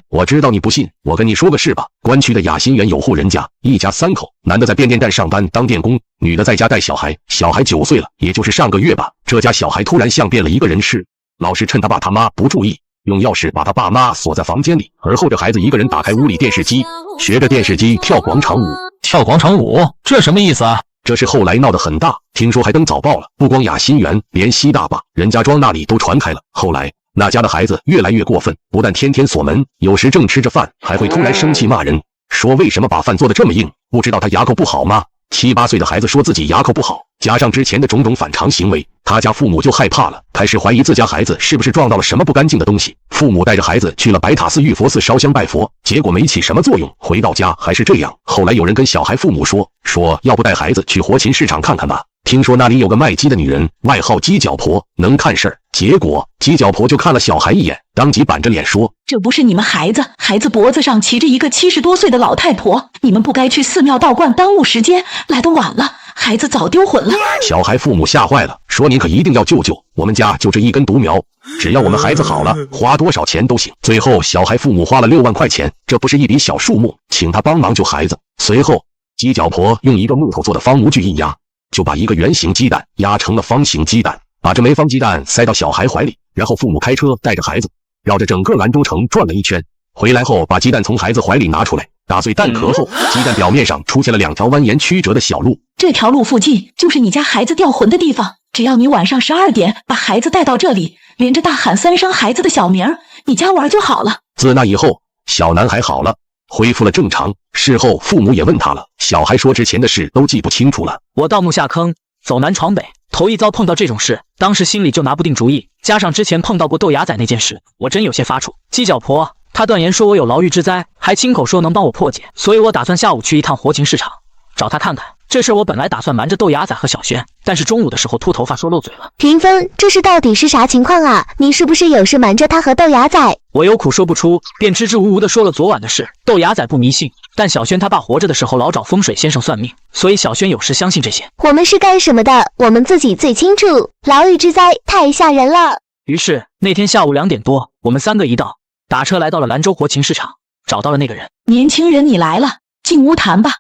我知道你不信，我跟你说个事吧。关区的雅新园有户人家，一家3口，男的在变电站上班当电工，女的在家带小孩，小孩9岁了，也就是上个月吧。这家小孩突然像变了一个人似的，老是趁他爸他妈不注意，用钥匙把他爸妈锁在房间里，而后这孩子一个人打开屋里电视机，学着电视机跳广场舞。跳广场舞？这什么意思啊？这是后来闹得很大，听说还登早报了，不光雅新园，连西大坝、任家庄那里都传开了。后来那家的孩子越来越过分，不但天天锁门，有时正吃着饭还会突然生气骂人，说为什么把饭做得这么硬，不知道他牙口不好吗？7、8岁的孩子说自己牙口不好，加上之前的种种反常行为，他家父母就害怕了，开始怀疑自家孩子是不是撞到了什么不干净的东西。父母带着孩子去了白塔寺玉佛寺烧香拜佛，结果没起什么作用，回到家还是这样。后来有人跟小孩父母说要不带孩子去活禽市场看看吧，听说那里有个卖鸡的女人，外号鸡脚婆，能看事儿。结果鸡脚婆就看了小孩一眼，当即板着脸说：“这不是你们孩子，孩子脖子上骑着一个70多岁的老太婆，你们不该去寺庙道观耽误时间，来得晚了，孩子早丢魂了。”小孩父母吓坏了，说您可一定要救救，我们家就这一根独苗，只要我们孩子好了，花多少钱都行。最后小孩父母花了6万块钱，这不是一笔小数目，请他帮忙救孩子。随后鸡脚婆用一个木头做的方模具一压，就把一个圆形鸡蛋压成了方形鸡蛋，把这枚方鸡蛋塞到小孩怀里，然后父母开车带着孩子绕着整个兰州城转了一圈，回来后把鸡蛋从孩子怀里拿出来，打碎蛋壳后，鸡蛋表面上出现了2条蜿蜒曲折的小路。这条路附近就是你家孩子掉魂的地方，只要你晚上12点把孩子带到这里，连着大喊3声孩子的小名，你家玩就好了。自那以后，小男孩好了，恢复了正常。事后父母也问他了，小孩说之前的事都记不清楚了。我盗墓下坑，走南闯北，头一遭碰到这种事，当时心里就拿不定主意，加上之前碰到过豆芽仔那件事，我真有些发怵。鸡脚婆她断言说我有牢狱之灾，还亲口说能帮我破解，所以我打算下午去一趟活禽市场找他看看。这事我本来打算瞒着豆芽仔和小轩，但是中午的时候秃头发说漏嘴了。云峰，这是到底是啥情况啊？你是不是有事瞒着他和豆芽仔？我有苦说不出，便支支吾吾地说了昨晚的事。豆芽仔不迷信，但小轩他爸活着的时候老找风水先生算命，所以小轩有时相信这些。我们是干什么的？我们自己最清楚。牢狱之灾太吓人了。于是那天下午2点多，我们3个一道，打车来到了兰州活禽市场，找到了那个人。年轻人，你来了，进屋谈吧。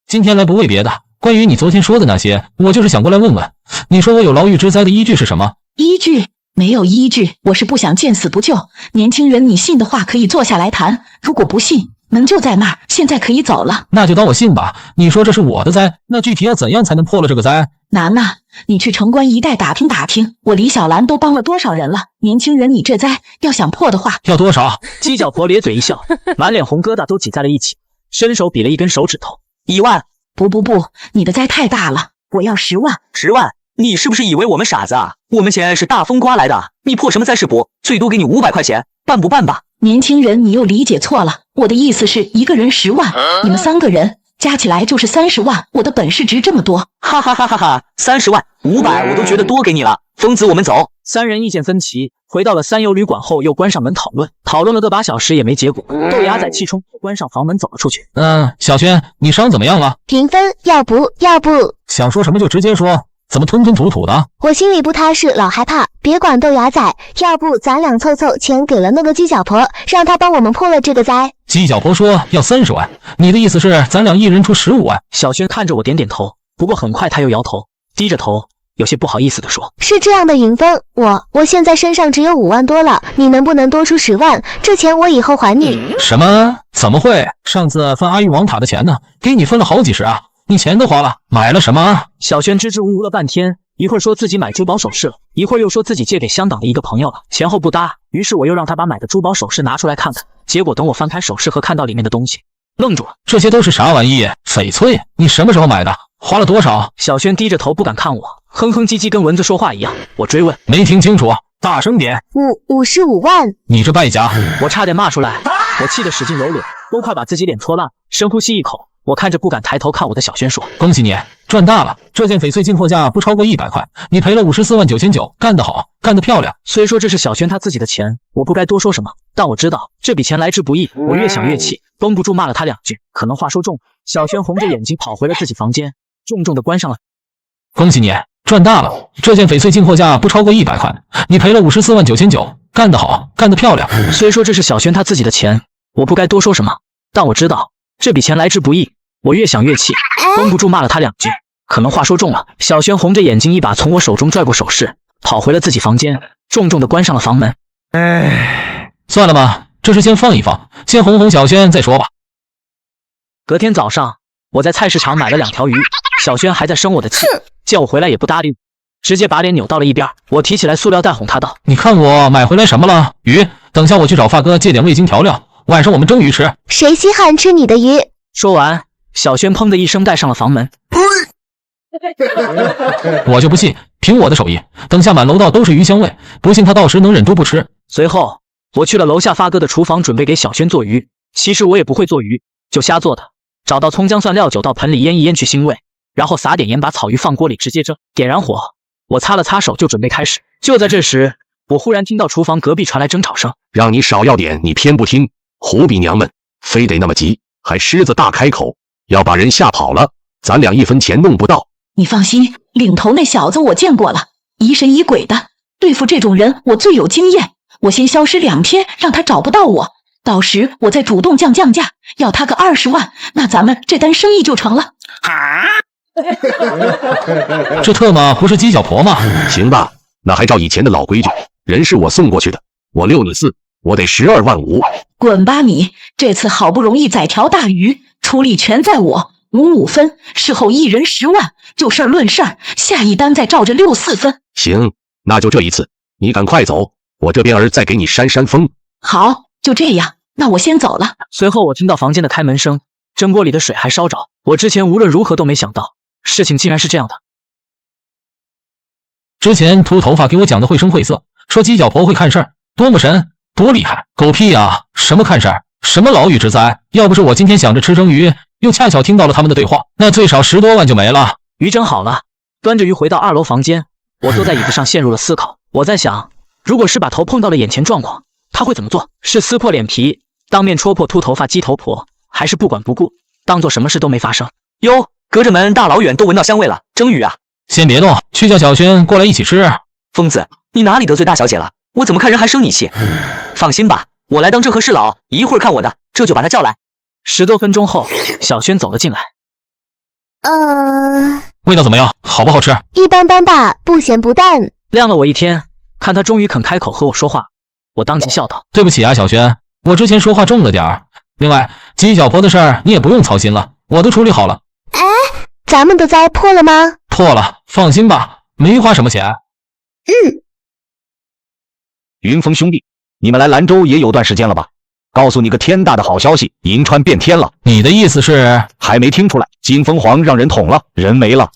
今天来不为别的，关于你昨天说的那些，我就是想过来问问，你说我有牢狱之灾的依据是什么？依据？没有依据，我是不想见死不救。年轻人，你信的话可以坐下来谈，如果不信，门就在那儿，现在可以走了。那就当我信吧。你说这是我的灾，那具体要怎样才能破了这个灾？难呐，你去城关一带打听打听，我李小兰都帮了多少人了。年轻人，你这灾要想破的话，要多少？鸡脚婆咧嘴一笑，满脸红疙瘩都挤在了一起，伸手比了一根手指头。1万。不，你的灾太大了，我要10万。10万？你是不是以为我们傻子啊？我们钱是大风刮来的，你破什么灾是不？最多给你500块钱，办不办吧？年轻人，你又理解错了，我的意思是一个人10万，你们3个人加起来就是30万，我的本事值这么多。哈哈哈哈哈！30万，500我都觉得多给你了。疯子，我们走。3人意见分歧，回到了三游旅馆后，又关上门讨论了个把小时也没结果。豆芽仔气冲，关上房门走了出去。小轩，你伤怎么样了？评分，要不？想说什么就直接说，怎么吞吞吐吐的？我心里不踏实，老害怕。别管豆芽仔，要不咱俩凑钱给了那个鸡脚婆，让她帮我们破了这个灾。鸡脚婆说要30万，你的意思是咱俩一人出15万？小轩看着我点点头，不过很快他又摇头，低着头，有些不好意思地说：“是这样的，银芬，我现在身上只有5万多了，你能不能多出10万？这钱我以后还你。”什么？怎么会？上次分阿育王塔的钱呢？给你分了好几十啊！你钱都花了，买了什么？小轩支支吾吾了半天，一会儿说自己买珠宝首饰了，一会儿又说自己借给香港的一个朋友了，前后不搭。于是我又让他把买的珠宝首饰拿出来看看，结果等我翻开首饰盒看到里面的东西，愣住了。这些都是啥玩意？翡翠？你什么时候买的？花了多少？小轩低着头不敢看我，哼哼唧唧跟蚊子说话一样。我追问，没听清楚，大声点。55万！你这败家！我差点骂出来，我气得使劲揉脸，都快把自己脸戳烂。深呼吸一口，我看着不敢抬头看我的小轩说：“恭喜你，赚大了！这件翡翠进货价不超过100块，你赔了54万9千9，干得好，干得漂亮。”虽说这是小轩他自己的钱，我不该多说什么，但我知道这笔钱来之不易。我越想越气，绷不住骂了他2句，可能话说重了。小轩红着眼睛跑回了自己房间，重重的关上了。恭喜你，赚大了！这件翡翠进货价不超过100块，你赔了54万9千9，干得好，干得漂亮。虽说这是小轩他自己的钱，我不该多说什么，但我知道这笔钱来之不易。我越想越气，绷不住骂了他2句，可能话说重了。小轩红着眼睛一把从我手中拽过首饰，跑回了自己房间，重重的关上了房门。算了吧，这事先放一放，先哄哄小轩再说吧。隔天早上，我在菜市场买了2条鱼，小轩还在生我的气，见我回来也不搭理，直接把脸扭到了一边。我提起来塑料袋哄他道：“你看我买回来什么了？鱼，等下我去找发哥借点味精调料，晚上我们蒸鱼吃。”谁稀罕吃你的鱼？说完，小轩砰的一声带上了房门。我就不信，凭我的手艺，等下满楼道都是鱼香味，不信他到时能忍住不吃。随后，我去了楼下发哥的厨房，准备给小轩做鱼。其实我也不会做鱼，就瞎做的。找到葱姜蒜料酒，到盆里腌一腌去腥味，然后撒点盐，把草鱼放锅里直接蒸。点燃火，我擦了擦手，就准备开始。就在这时，我忽然听到厨房隔壁传来争吵声。让你少要点，你偏不听，虎比娘们，非得那么急，还狮子大开口，要把人吓跑了，咱俩1分钱弄不到。你放心，领头那小子我见过了，疑神疑鬼的，对付这种人我最有经验。我先消失2天，让他找不到我，到时我再主动降价，要他个20万，那咱们这单生意就成了。这特么不是鸡脚婆吗？行吧，那还照以前的老规矩，人是我送过去的，我6你4，我得12万5。滚吧你！这次好不容易宰条大鱼，出力全在我，55分，事后1人10万，就事论事，下一单再照着64分。行，那就这一次，你赶快走，我这边儿再给你扇风。好，就这样，那我先走了。随后我听到房间的开门声，蒸锅里的水还烧着。我之前无论如何都没想到，事情竟然是这样的。之前秃头发给我讲的绘声绘色，说鸡脚婆会看事儿，多么神，多厉害！狗屁啊！什么看事儿？什么牢狱之灾？要不是我今天想着吃蒸鱼，又恰巧听到了他们的对话，那最少10多万就没了。鱼蒸好了，端着鱼回到2楼房间，我坐在椅子上陷入了思考。我在想，如果是把头碰到了眼前状况，他会怎么做？是撕破脸皮，当面戳破秃头发鸡头婆，还是不管不顾，当做什么事都没发生？哟，隔着门大老远都闻到香味了，蒸鱼啊！先别动，去叫小轩过来一起吃。疯子，你哪里得罪大小姐了？我怎么看人还生你气？放心吧，我来当这和事佬，一会儿看我的，这就把他叫来。10多分钟后，小轩走了进来。味道怎么样？好不好吃？一般般吧，不咸不淡。晾了我一天，看他终于肯开口和我说话，我当即笑道：“对不起啊，小轩，我之前说话重了点儿。另外，姬小婆的事儿你也不用操心了，我都处理好了。”哎，咱们的灾破了吗？破了，放心吧，没花什么钱。云峰兄弟，你们来兰州也有段时间了吧？告诉你个天大的好消息，银川变天了。你的意思是？还没听出来？金凤凰让人捅了，人没了。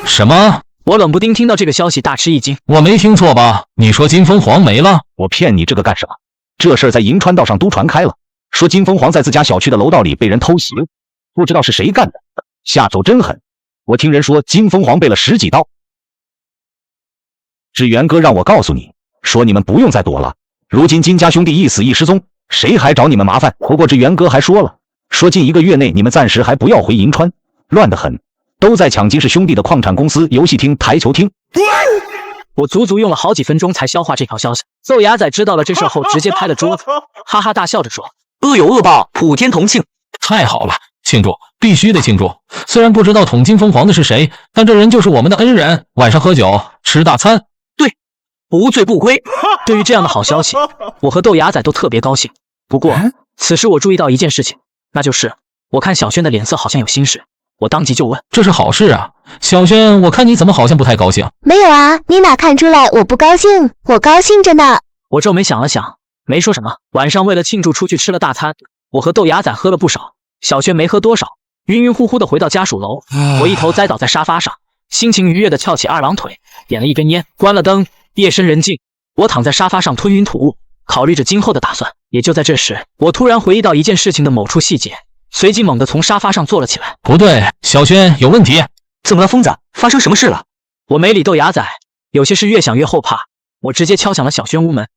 什么？我冷不丁听到这个消息，大吃一惊。我没听错吧？你说金凤凰没了？我骗你这个干什么？这事儿在银川道上都传开了，说金凤凰在自家小区的楼道里被人偷袭，不知道是谁干的，下手真狠。我听人说金凤凰背了10几刀。志源哥让我告诉你，说你们不用再躲了。如今金家兄弟一死一失踪，谁还找你们麻烦？不过志源哥还说了，说近1个月内你们暂时还不要回银川，乱得很，都在抢金氏兄弟的矿产公司、游戏厅、台球厅。我足足用了好几分钟才消化这条消息。豆芽仔知道了这事后，直接拍了桌子，哈哈大笑着说：“恶有恶报，普天同庆！”太好了，庆祝，必须得庆祝！虽然不知道捅金凤凰的是谁，但这人就是我们的恩人。晚上喝酒，吃大餐。对，不醉不归。对于这样的好消息，我和豆芽仔都特别高兴。不过，此时我注意到一件事情，那就是我看小轩的脸色好像有心事。我当即就问：“这是好事啊，小轩，我看你怎么好像不太高兴？”没有啊，你哪看出来我不高兴？我高兴着呢。我皱眉想了想，没说什么。晚上为了庆祝，出去吃了大餐，我和豆芽仔喝了不少，小轩没喝多少，晕晕乎乎的回到家属楼。我一头栽倒在沙发上，心情愉悦的翘起2郎腿，点了一根烟，关了灯，夜深人静，我躺在沙发上吞云吐雾，考虑着今后的打算。也就在这时，我突然回忆到一件事情的某处细节，随即猛地从沙发上坐了起来。不对，小轩有问题。怎么了，疯子？发生什么事了？我没理豆芽仔，有些事越想越后怕，我直接敲响了小轩屋门。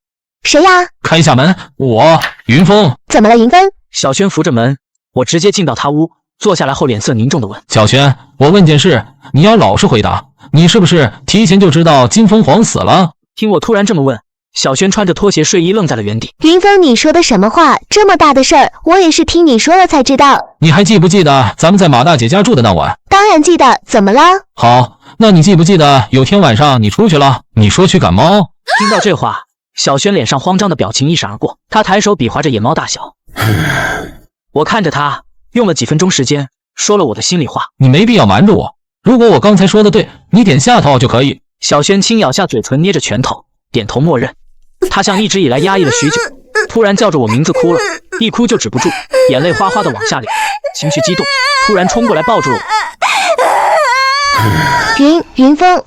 谁呀？开下门，我云峰。怎么了，云峰？小轩扶着门，我直接进到他屋，坐下来后脸色凝重的问：“小轩，我问件事，你要老实回答。你是不是提前就知道金凤凰死了？”听我突然这么问，小轩穿着拖鞋睡衣愣在了原地。云峰，你说的什么话？这么大的事儿，我也是听你说了才知道。你还记不记得咱们在马大姐家住的那晚？当然记得，怎么了？好，那你记不记得有天晚上你出去了？你说去赶猫。听到这话，小轩脸上慌张的表情一闪而过，他抬手比划着野猫大小。我看着他，用了几分钟时间，说了我的心里话。你没必要瞒着我，如果我刚才说的对，你点下头就可以。小轩轻咬下嘴唇，捏着拳头，点头默认。他像一直以来压抑了许久，突然叫着我名字哭了，一哭就止不住，眼泪哗哗的往下流，情绪激动，突然冲过来抱住了我。云峰，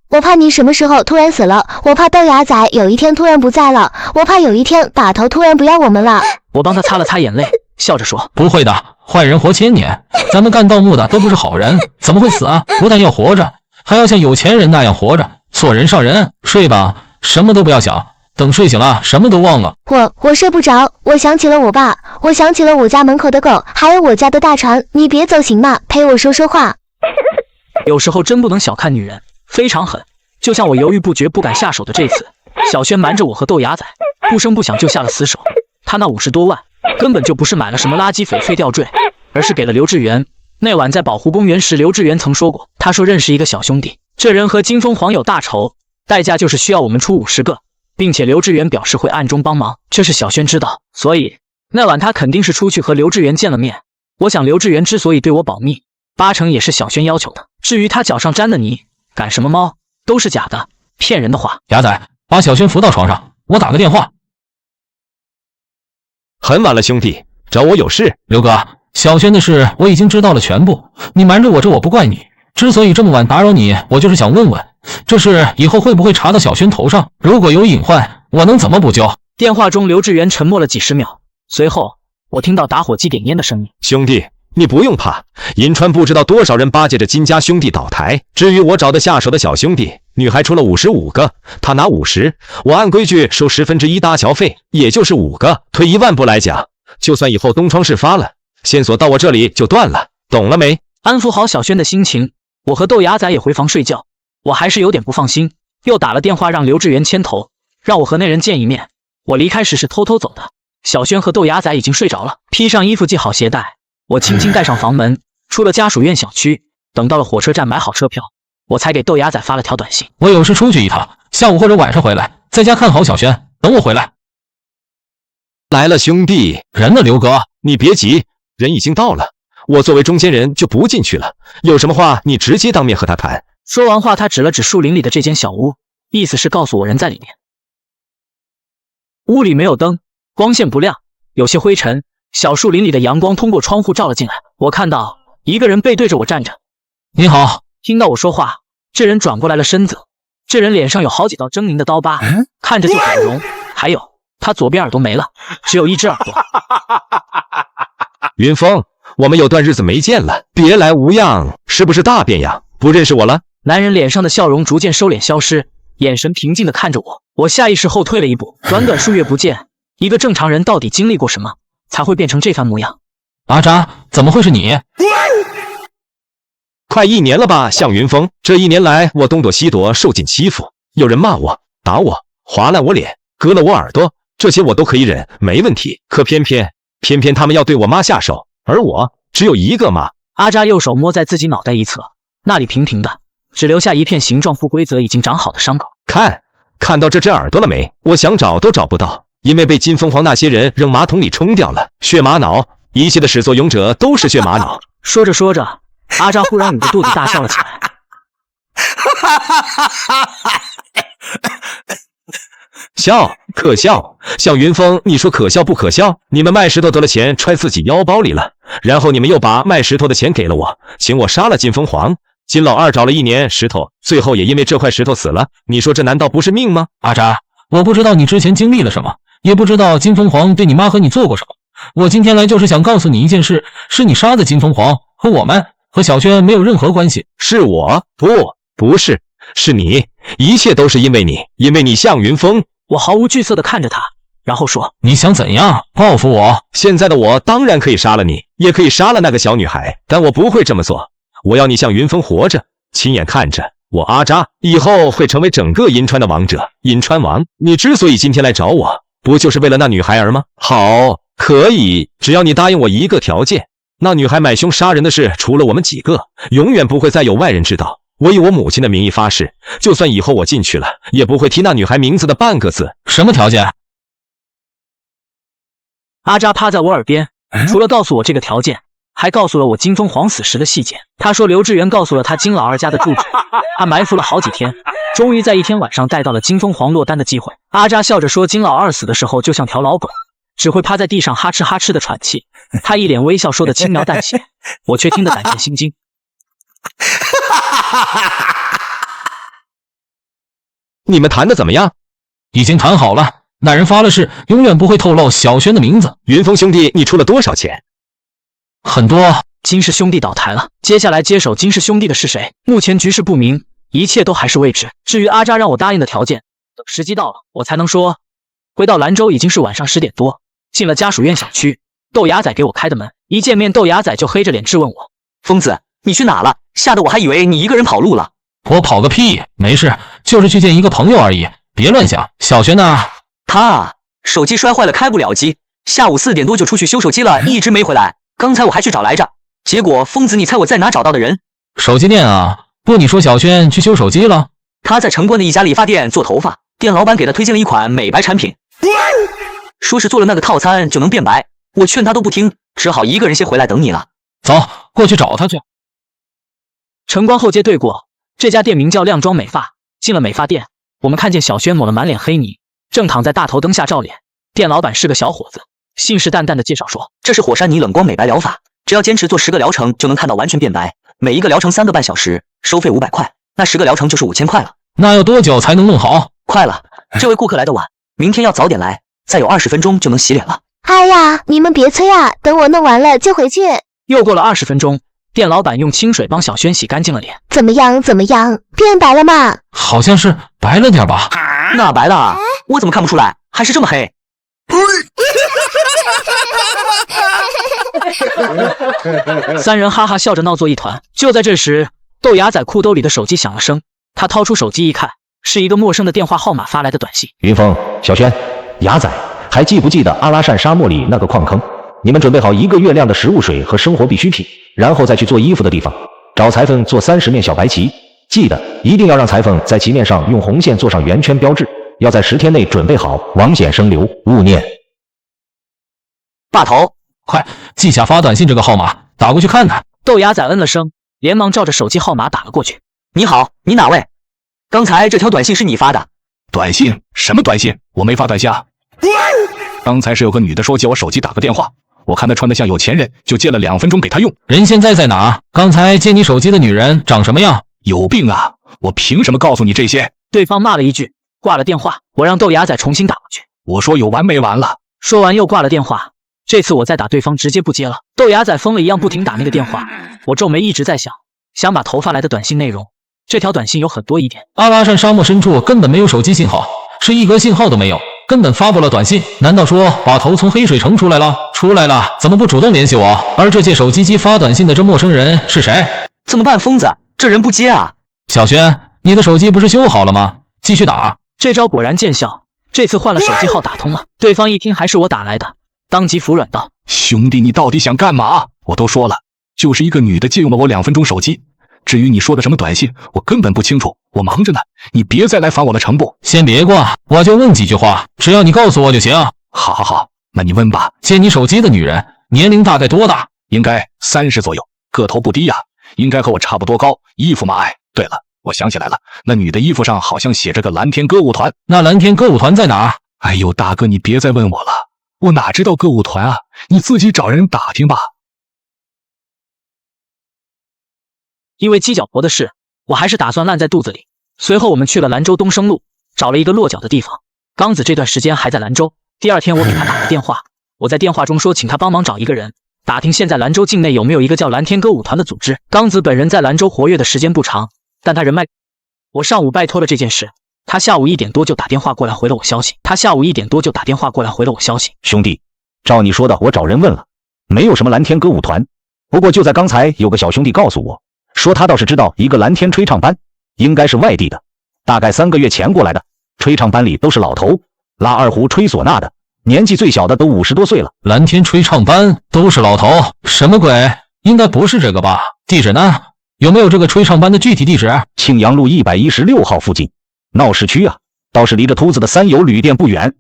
我怕你什么时候突然死了，我怕豆芽仔有一天突然不在了，我怕有一天把头突然不要我们了。我帮他擦了擦眼泪，笑着说：“不会的，坏人活千年，咱们干盗墓的都不是好人，怎么会死啊？不但要活着，还要像有钱人那样活着，做人上人。睡吧，什么都不要想，等睡醒了什么都忘了。”我睡不着，我想起了我爸，我想起了我家门口的狗，还有我家的大船。你别走行吗？陪我说说话。有时候真不能小看女人，非常狠。就像我犹豫不决不敢下手的这次，小轩瞒着我和豆芽仔，不声不响就下了死手。他那50多万根本就不是买了什么垃圾翡翠吊坠，而是给了刘志远。那晚在宝湖公园时，刘志远曾说过，他说认识一个小兄弟，这人和金凤凰有大仇，代价就是需要我们出50个，并且刘志远表示会暗中帮忙，这是小轩知道，所以那晚他肯定是出去和刘志远见了面。我想刘志远之所以对我保密，8成也是小轩要求的。至于他脚上沾的泥，赶什么猫，都是假的，骗人的话。牙仔，把小轩扶到床上，我打个电话。很晚了，兄弟，找我有事。刘哥，小轩的事我已经知道了全部，你瞒着我这我不怪你。之所以这么晚打扰你，我就是想问问，这事以后会不会查到小轩头上？如果有隐患，我能怎么补救？电话中，刘志远沉默了几十秒，随后我听到打火机点烟的声音。兄弟，你不用怕，银川不知道多少人巴结着金家兄弟倒台。至于我找的下手的小兄弟，女孩出了55个，他拿50，我按规矩收1/10搭桥费，也就是5个。退1万步来讲，就算以后东窗事发了，线索到我这里就断了，懂了没？安抚好小轩的心情，我和豆芽仔也回房睡觉。我还是有点不放心，又打了电话让刘志远牵头，让我和那人见一面。我离开时是偷偷走的。小轩和豆芽仔已经睡着了，披上衣服系好鞋带，我轻轻带上房门，出了家属院小区。等到了火车站买好车票，我才给豆芽仔发了条短信：我有事出去一趟，下午或者晚上回来，在家看好小轩，等我回来。来了，兄弟，人呢？刘哥，你别急，人已经到了。我作为中间人就不进去了，有什么话你直接当面和他谈。说完话，他指了指树林里的这间小屋，意思是告诉我人在里面。屋里没有灯，光线不亮，有些灰尘。小树林里的阳光通过窗户照了进来，我看到一个人背对着我站着。你好。听到我说话，这人转过来了身子。这人脸上有好几道狰狞的刀疤，看着就很容。还有，他左边耳朵没了，只有一只耳朵。云峰，我们有段日子没见了，别来无恙，是不是大变样？不认识我了？男人脸上的笑容逐渐收敛消失，眼神平静地看着我。我下意识后退了一步。短短数月不见，一个正常人到底经历过什么，才会变成这番模样？阿扎，怎么会是你？快1年了吧，向云峰。这1年来，我东躲西躲，受尽欺负，有人骂我、打我、划烂我脸、割了我耳朵，这些我都可以忍，没问题。可偏偏他们要对我妈下手，而我只有一个妈。阿扎右手摸在自己脑袋一侧，那里平平的，只留下一片形状不规则、已经长好的伤口。看到这只耳朵了没？我想找都找不到，因为被金凤凰那些人扔马桶里冲掉了。血玛瑙，一切的始作俑者都是血玛瑙。说着说着，阿扎忽然捂着肚子大笑了起来。可笑，向云峰，你说可笑不可笑？你们卖石头得了钱揣自己腰包里了，然后你们又把卖石头的钱给了我，请我杀了金凤凰。金老二找了1年石头，最后也因为这块石头死了。你说这难道不是命吗？阿扎，我不知道你之前经历了什么，也不知道金凤凰对你妈和你做过什么。我今天来就是想告诉你一件事，是你杀的金凤凰，和我们和小轩没有任何关系。是我？不是，是你，一切都是因为你，因为你向云峰。我毫无惧色地看着他，然后说：你想怎样报复我？现在的我当然可以杀了你，也可以杀了那个小女孩，但我不会这么做。我要你向云峰活着，亲眼看着我阿扎以后会成为整个银川的王者，银川王。你之所以今天来找我，不就是为了那女孩儿吗？好，可以，只要你答应我一个条件，那女孩买凶杀人的事，除了我们几个，永远不会再有外人知道。我以我母亲的名义发誓，就算以后我进去了，也不会提那女孩名字的半个字。什么条件？阿扎趴在我耳边，除了告诉我这个条件，还告诉了我金凤凰死时的细节。他说刘志远告诉了他金老二家的住址，他埋伏了好几天，终于在一天晚上带到了金凤凰落单的机会。阿扎笑着说，金老二死的时候就像条老狗，只会趴在地上哈哧哈哧的喘气。他一脸微笑说的轻描淡写，我却听得胆战心惊。你们谈的怎么样？已经谈好了，那人发了誓，永远不会透露小轩的名字。云峰兄弟，你出了多少钱？很多。金氏兄弟倒台了，接下来接手金氏兄弟的是谁？目前局势不明，一切都还是未知。至于阿扎让我答应的条件，等时机到了我才能说。回到兰州已经是晚上10点多，进了家属院小区，豆芽仔给我开的门。一见面，豆芽仔就黑着脸质问我：疯子，你去哪了？吓得我还以为你一个人跑路了。我跑个屁，没事，就是去见一个朋友而已，别乱想。小轩呢？他手机摔坏了，开不了机，下午4点多就出去修手机了，一直没回来。刚才我还去找来着，结果疯子，你猜我在哪找到的人？手机店啊。不，你说小轩去修手机了？他在城关的一家理发店做头发，店老板给他推荐了一款美白产品，说是做了那个套餐就能变白。我劝他都不听，只好一个人先回来等你了。走，过去找他去。城关后街对过，这家店名叫亮妆美发。进了美发店，我们看见小轩抹了满脸黑泥，正躺在大头灯下照脸。店老板是个小伙子，信誓旦旦地介绍说，这是火山泥冷光美白疗法，只要坚持做10个疗程就能看到完全变白，每一个疗程3个半小时，收费500块，那10个疗程就是5000块了。那要多久才能弄好？快了，这位顾客来得晚，明天要早点来，再有20分钟就能洗脸了。哎呀，你们别催啊，等我弄完了就回去。又过了20分钟，店老板用清水帮小轩洗干净了脸。怎么样？变白了吗？好像是白了点吧。那白了？我怎么看不出来？还是这么黑？三人哈哈笑着闹作一团。就在这时，豆芽仔裤兜里的手机响了声，他掏出手机一看，是一个陌生的电话号码发来的短信。云峰、小轩、雅仔，还记不记得阿拉善沙漠里那个矿坑？你们准备好1个月量的食物、水和生活必需品，然后再去做衣服的地方，找裁缝做30面小白旗。记得一定要让裁缝在旗面上用红线做上圆圈标志，要在10天内准备好，王显生留，勿念。大头，快记下发短信这个号码，打过去看看。豆芽仔嗯了声，连忙照着手机号码打了过去。你好，你哪位？刚才这条短信是你发的？短信？什么短信？我没发短信啊。刚才是有个女的说借我手机打个电话，我看她穿得像有钱人，就借了2分钟给她用。人现在在哪？刚才借你手机的女人长什么样？有病啊！我凭什么告诉你这些？对方骂了一句，挂了电话。我让豆芽仔重新打过去。我说有完没完了？说完又挂了电话。这次我再打，对方直接不接了。豆芽仔疯了一样不停打那个电话。我皱眉一直在想把头发来的短信内容。这条短信有很多疑点。阿拉善沙漠深处根本没有手机信号，是1格信号都没有，根本发不了短信。难道说把头从黑水城出来了？出来了，怎么不主动联系我？而这借手机机发短信的这陌生人是谁？怎么办，疯子？这人不接啊！小轩，你的手机不是修好了吗？继续打。这招果然见效，这次换了手机号打通了。对方一听还是我打来的，当即服软道：兄弟，你到底想干嘛？我都说了，就是一个女的借用了我2分钟手机。至于你说的什么短信，我根本不清楚，我忙着呢，你别再来烦我了，成不？先别挂，我就问几句话，只要你告诉我就行。好，那你问吧。借你手机的女人年龄大概多大？应该30左右，个头不低呀，应该和我差不多高，衣服嘛矮。对了，我想起来了，那女的衣服上好像写着个蓝天歌舞团。那蓝天歌舞团在哪？哎呦，大哥，你别再问我了，我哪知道歌舞团啊，你自己找人打听吧。因为犄角婆的事，我还是打算烂在肚子里。随后我们去了兰州东升路，找了一个落脚的地方。刚子这段时间还在兰州，第2天我给他打了电话，我在电话中说请他帮忙找一个人，打听现在兰州境内有没有一个叫蓝天歌舞团的组织。刚子本人在兰州活跃的时间不长，但他人脉，我上午拜托了这件事，他下午1点多就打电话过来回了我消息。兄弟，照你说的，我找人问了，没有什么蓝天歌舞团。不过就在刚才，有个小兄弟告诉我，说他倒是知道一个蓝天吹唱班，应该是外地的，大概3个月前过来的。吹唱班里都是老头，拉二胡、吹唢呐的，年纪最小的都50多岁了。蓝天吹唱班都是老头，什么鬼？应该不是这个吧？地址呢？有没有这个吹唱班的具体地址？庆阳路116号附近，闹市区啊，倒是离着秃子的三友旅店不远。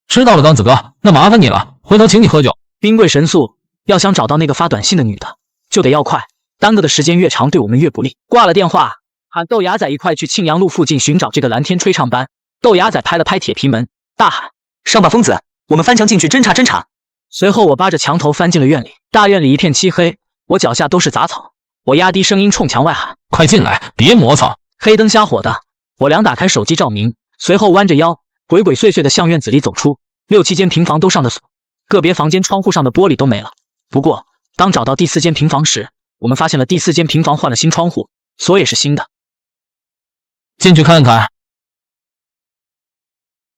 知道了，刚子哥，那麻烦你了，回头请你喝酒。兵贵神速，要想找到那个发短信的女的，就得要快，耽搁的时间越长，对我们越不利。挂了电话，喊豆芽仔一块去庆阳路附近寻找这个蓝天吹唱班。豆芽仔拍了拍铁皮门，大喊：上吧，疯子，我们翻墙进去侦查。随后我扒着墙头翻进了院里，大院里一片漆黑，我脚下都是杂草。我压低声音冲墙外喊：快进来，别磨蹭。黑灯瞎火的，我俩打开手机照明，随后弯着腰鬼鬼祟祟的向院子里走出。6、7间平房都上的锁，个别房间窗户上的玻璃都没了。不过当找到第4间平房时，我们发现了第4间平房换了新窗户，锁也是新的。进去看看。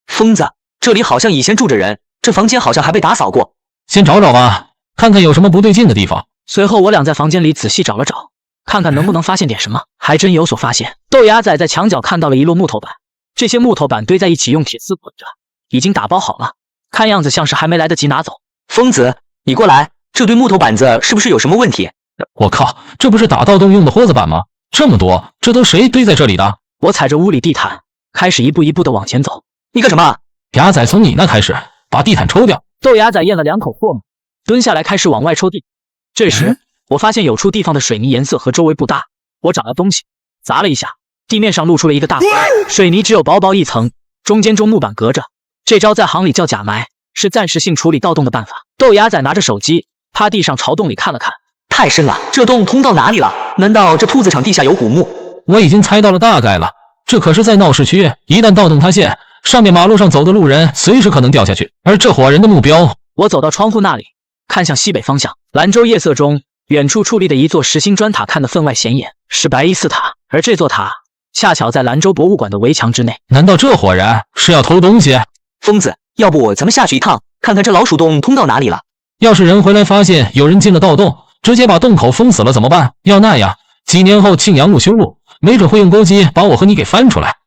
疯子，这里好像以前住着人，这房间好像还被打扫过。先找找吧，看看有什么不对劲的地方。随后我俩在房间里仔细找了找，看看能不能发现点什么，还真有所发现。豆芽仔在墙角看到了一摞木头板，这些木头板堆在一起，用铁丝捆着，已经打包好了，看样子像是还没来得及拿走。疯子，你过来，这堆木头板子是不是有什么问题？我靠，这不是打盗洞用的豁子板吗？这么多，这都谁堆在这里的？我踩着屋里地毯，开始一步一步的往前走。你干什么？芽仔，从你那开始，把地毯抽掉。豆芽仔咽了2口唾沫，蹲下来开始往外抽地。这时我发现有处地方的水泥颜色和周围不搭，我找到东西砸了一下，地面上露出了一个大坑，水泥只有薄薄一层，中间木板隔着。这招在行里叫假埋，是暂时性处理盗洞的办法。豆芽仔拿着手机趴地上朝洞里看了看，太深了，这洞通到哪里了？难道这铺子厂地下有古墓？我已经猜到了大概了，这可是在闹市区，一旦盗洞塌陷，上面马路上走的路人随时可能掉下去，而这伙人的目标……我走到窗户那里，看向西北方向，兰州夜色中，远处矗立的一座实心砖塔看得分外显眼，是白衣寺塔，而这座塔恰巧在兰州博物馆的围墙之内。难道这伙人是要偷东西？疯子，要不咱们下去一趟，看看这老鼠洞通到哪里了？要是人回来发现有人进了盗洞，直接把洞口封死了怎么办？要那样，几年后庆阳路修路，没准会用钩机把我和你给翻出来。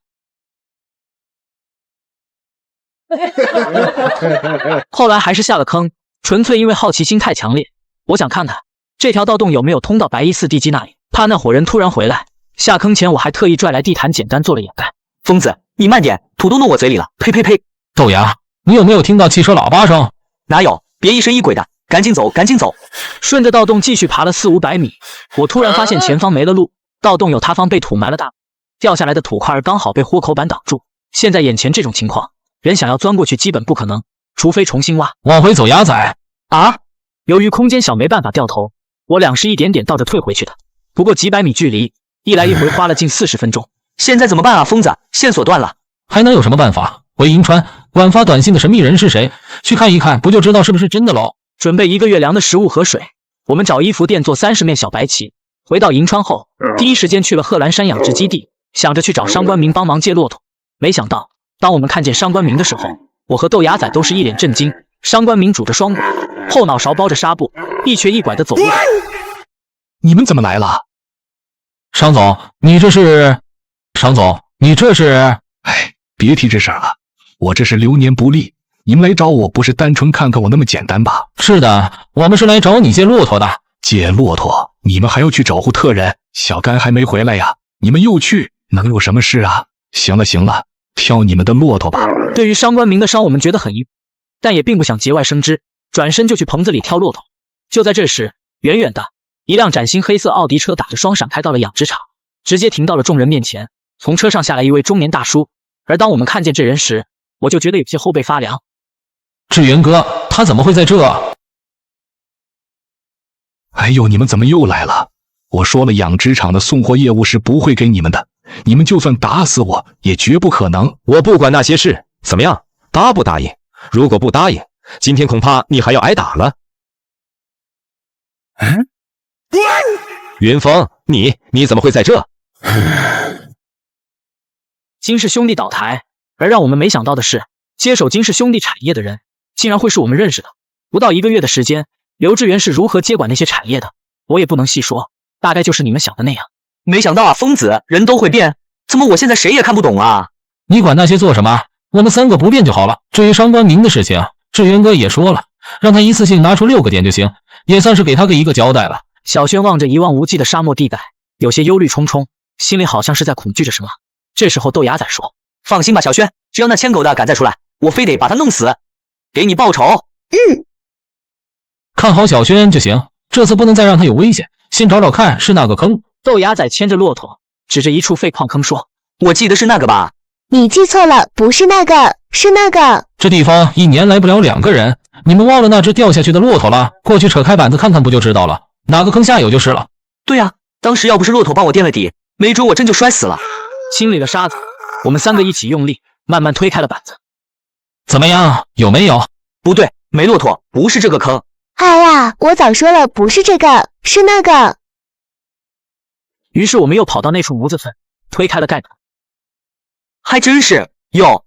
后来还是下了坑，纯粹因为好奇心太强烈，我想看看这条盗洞有没有通到白衣寺地基那里，怕那伙人突然回来。下坑前我还特意拽来地毯，简单做了掩盖。疯子，你慢点，土都弄我嘴里了！呸呸呸！豆芽，你有没有听到汽车喇叭声？哪有？别疑神疑鬼的，赶紧走，赶紧走！顺着盗洞继续爬了400-500米，我突然发现前方没了路，盗洞有塌方，被土埋了大，掉下来的土块刚好被豁口板挡住。现在眼前这种情况，人想要钻过去基本不可能，除非重新挖。往回走，牙仔！啊！由于空间小没办法掉头，我俩是一点点倒着退回去的。不过几百米距离，一来一回花了近40分钟。现在怎么办啊，疯子？线索断了，还能有什么办法？回银川，管发短信的神秘人是谁？去看一看，不就知道是不是真的喽？准备1个月粮的食物和水，我们找衣服店做30面小白旗。回到银川后，第一时间去了贺兰山养殖基地，想着去找商关明帮忙借骆驼。没想到，当我们看见商关明的时候，我和豆芽仔都是一脸震惊。商关明拄着双拐，后脑勺包着纱布，一瘸一拐地走路。你们怎么来了？商总，你这是？商总，你这是？哎，别提这事儿了，我这是流年不利。你们来找我不是单纯看看我那么简单吧？是的，我们是来找你借骆驼的。借骆驼？你们还要去找户特人？小甘还没回来呀，你们又去，能有什么事啊？行了行了，挑你们的骆驼吧。对于商关明的伤，我们觉得很疑，但也并不想节外生枝，转身就去棚子里挑骆驼。就在这时，远远的一辆崭新黑色奥迪车打着双闪开到了养殖场，直接停到了众人面前。从车上下来一位中年大叔，而当我们看见这人时，我就觉得有些后背发凉。志源哥，他怎么会在这？哎呦，你们怎么又来了？我说了，养殖场的送货业务是不会给你们的，你们就算打死我也绝不可能。我不管那些事，怎么样？答不答应？如果不答应，今天恐怕你还要挨打了。云峰，你怎么会在这？金氏兄弟倒台，而让我们没想到的是，接手金氏兄弟产业的人竟然会是我们认识的。不到1个月的时间，刘志源是如何接管那些产业的，我也不能细说，大概就是你们想的那样。没想到啊，疯子，人都会变，怎么我现在谁也看不懂啊？你管那些做什么？我们3个不变就好了。至于商关明的事情，志源哥也说了，让他一次性拿出6个点就行，也算是给他个一个交代了。小轩望着一望无际的沙漠地带，有些忧虑冲冲，心里好像是在恐惧着什么。这时候豆芽仔说：“放心吧，小轩，只要那牵狗的敢再出来，我非得把他弄死，给你报仇。”看好小轩就行，这次不能再让他有危险。先找找看是哪个坑。豆芽仔牵着骆驼，指着一处废矿坑说：“我记得是那个吧？”你记错了，不是那个，是那个。这地方1年来不了2个人，你们忘了那只掉下去的骆驼了？过去扯开板子看看不就知道了，哪个坑下有就是了。对呀，当时要不是骆驼帮我垫了底，没准我真就摔死了。清理了沙子，我们3个一起用力，慢慢推开了板子。怎么样？有没有？不对，没骆驼，不是这个坑。哎呀，我早说了，不是这个，是那个。于是我们又跑到那处模子坟，推开了盖板。还真是哟，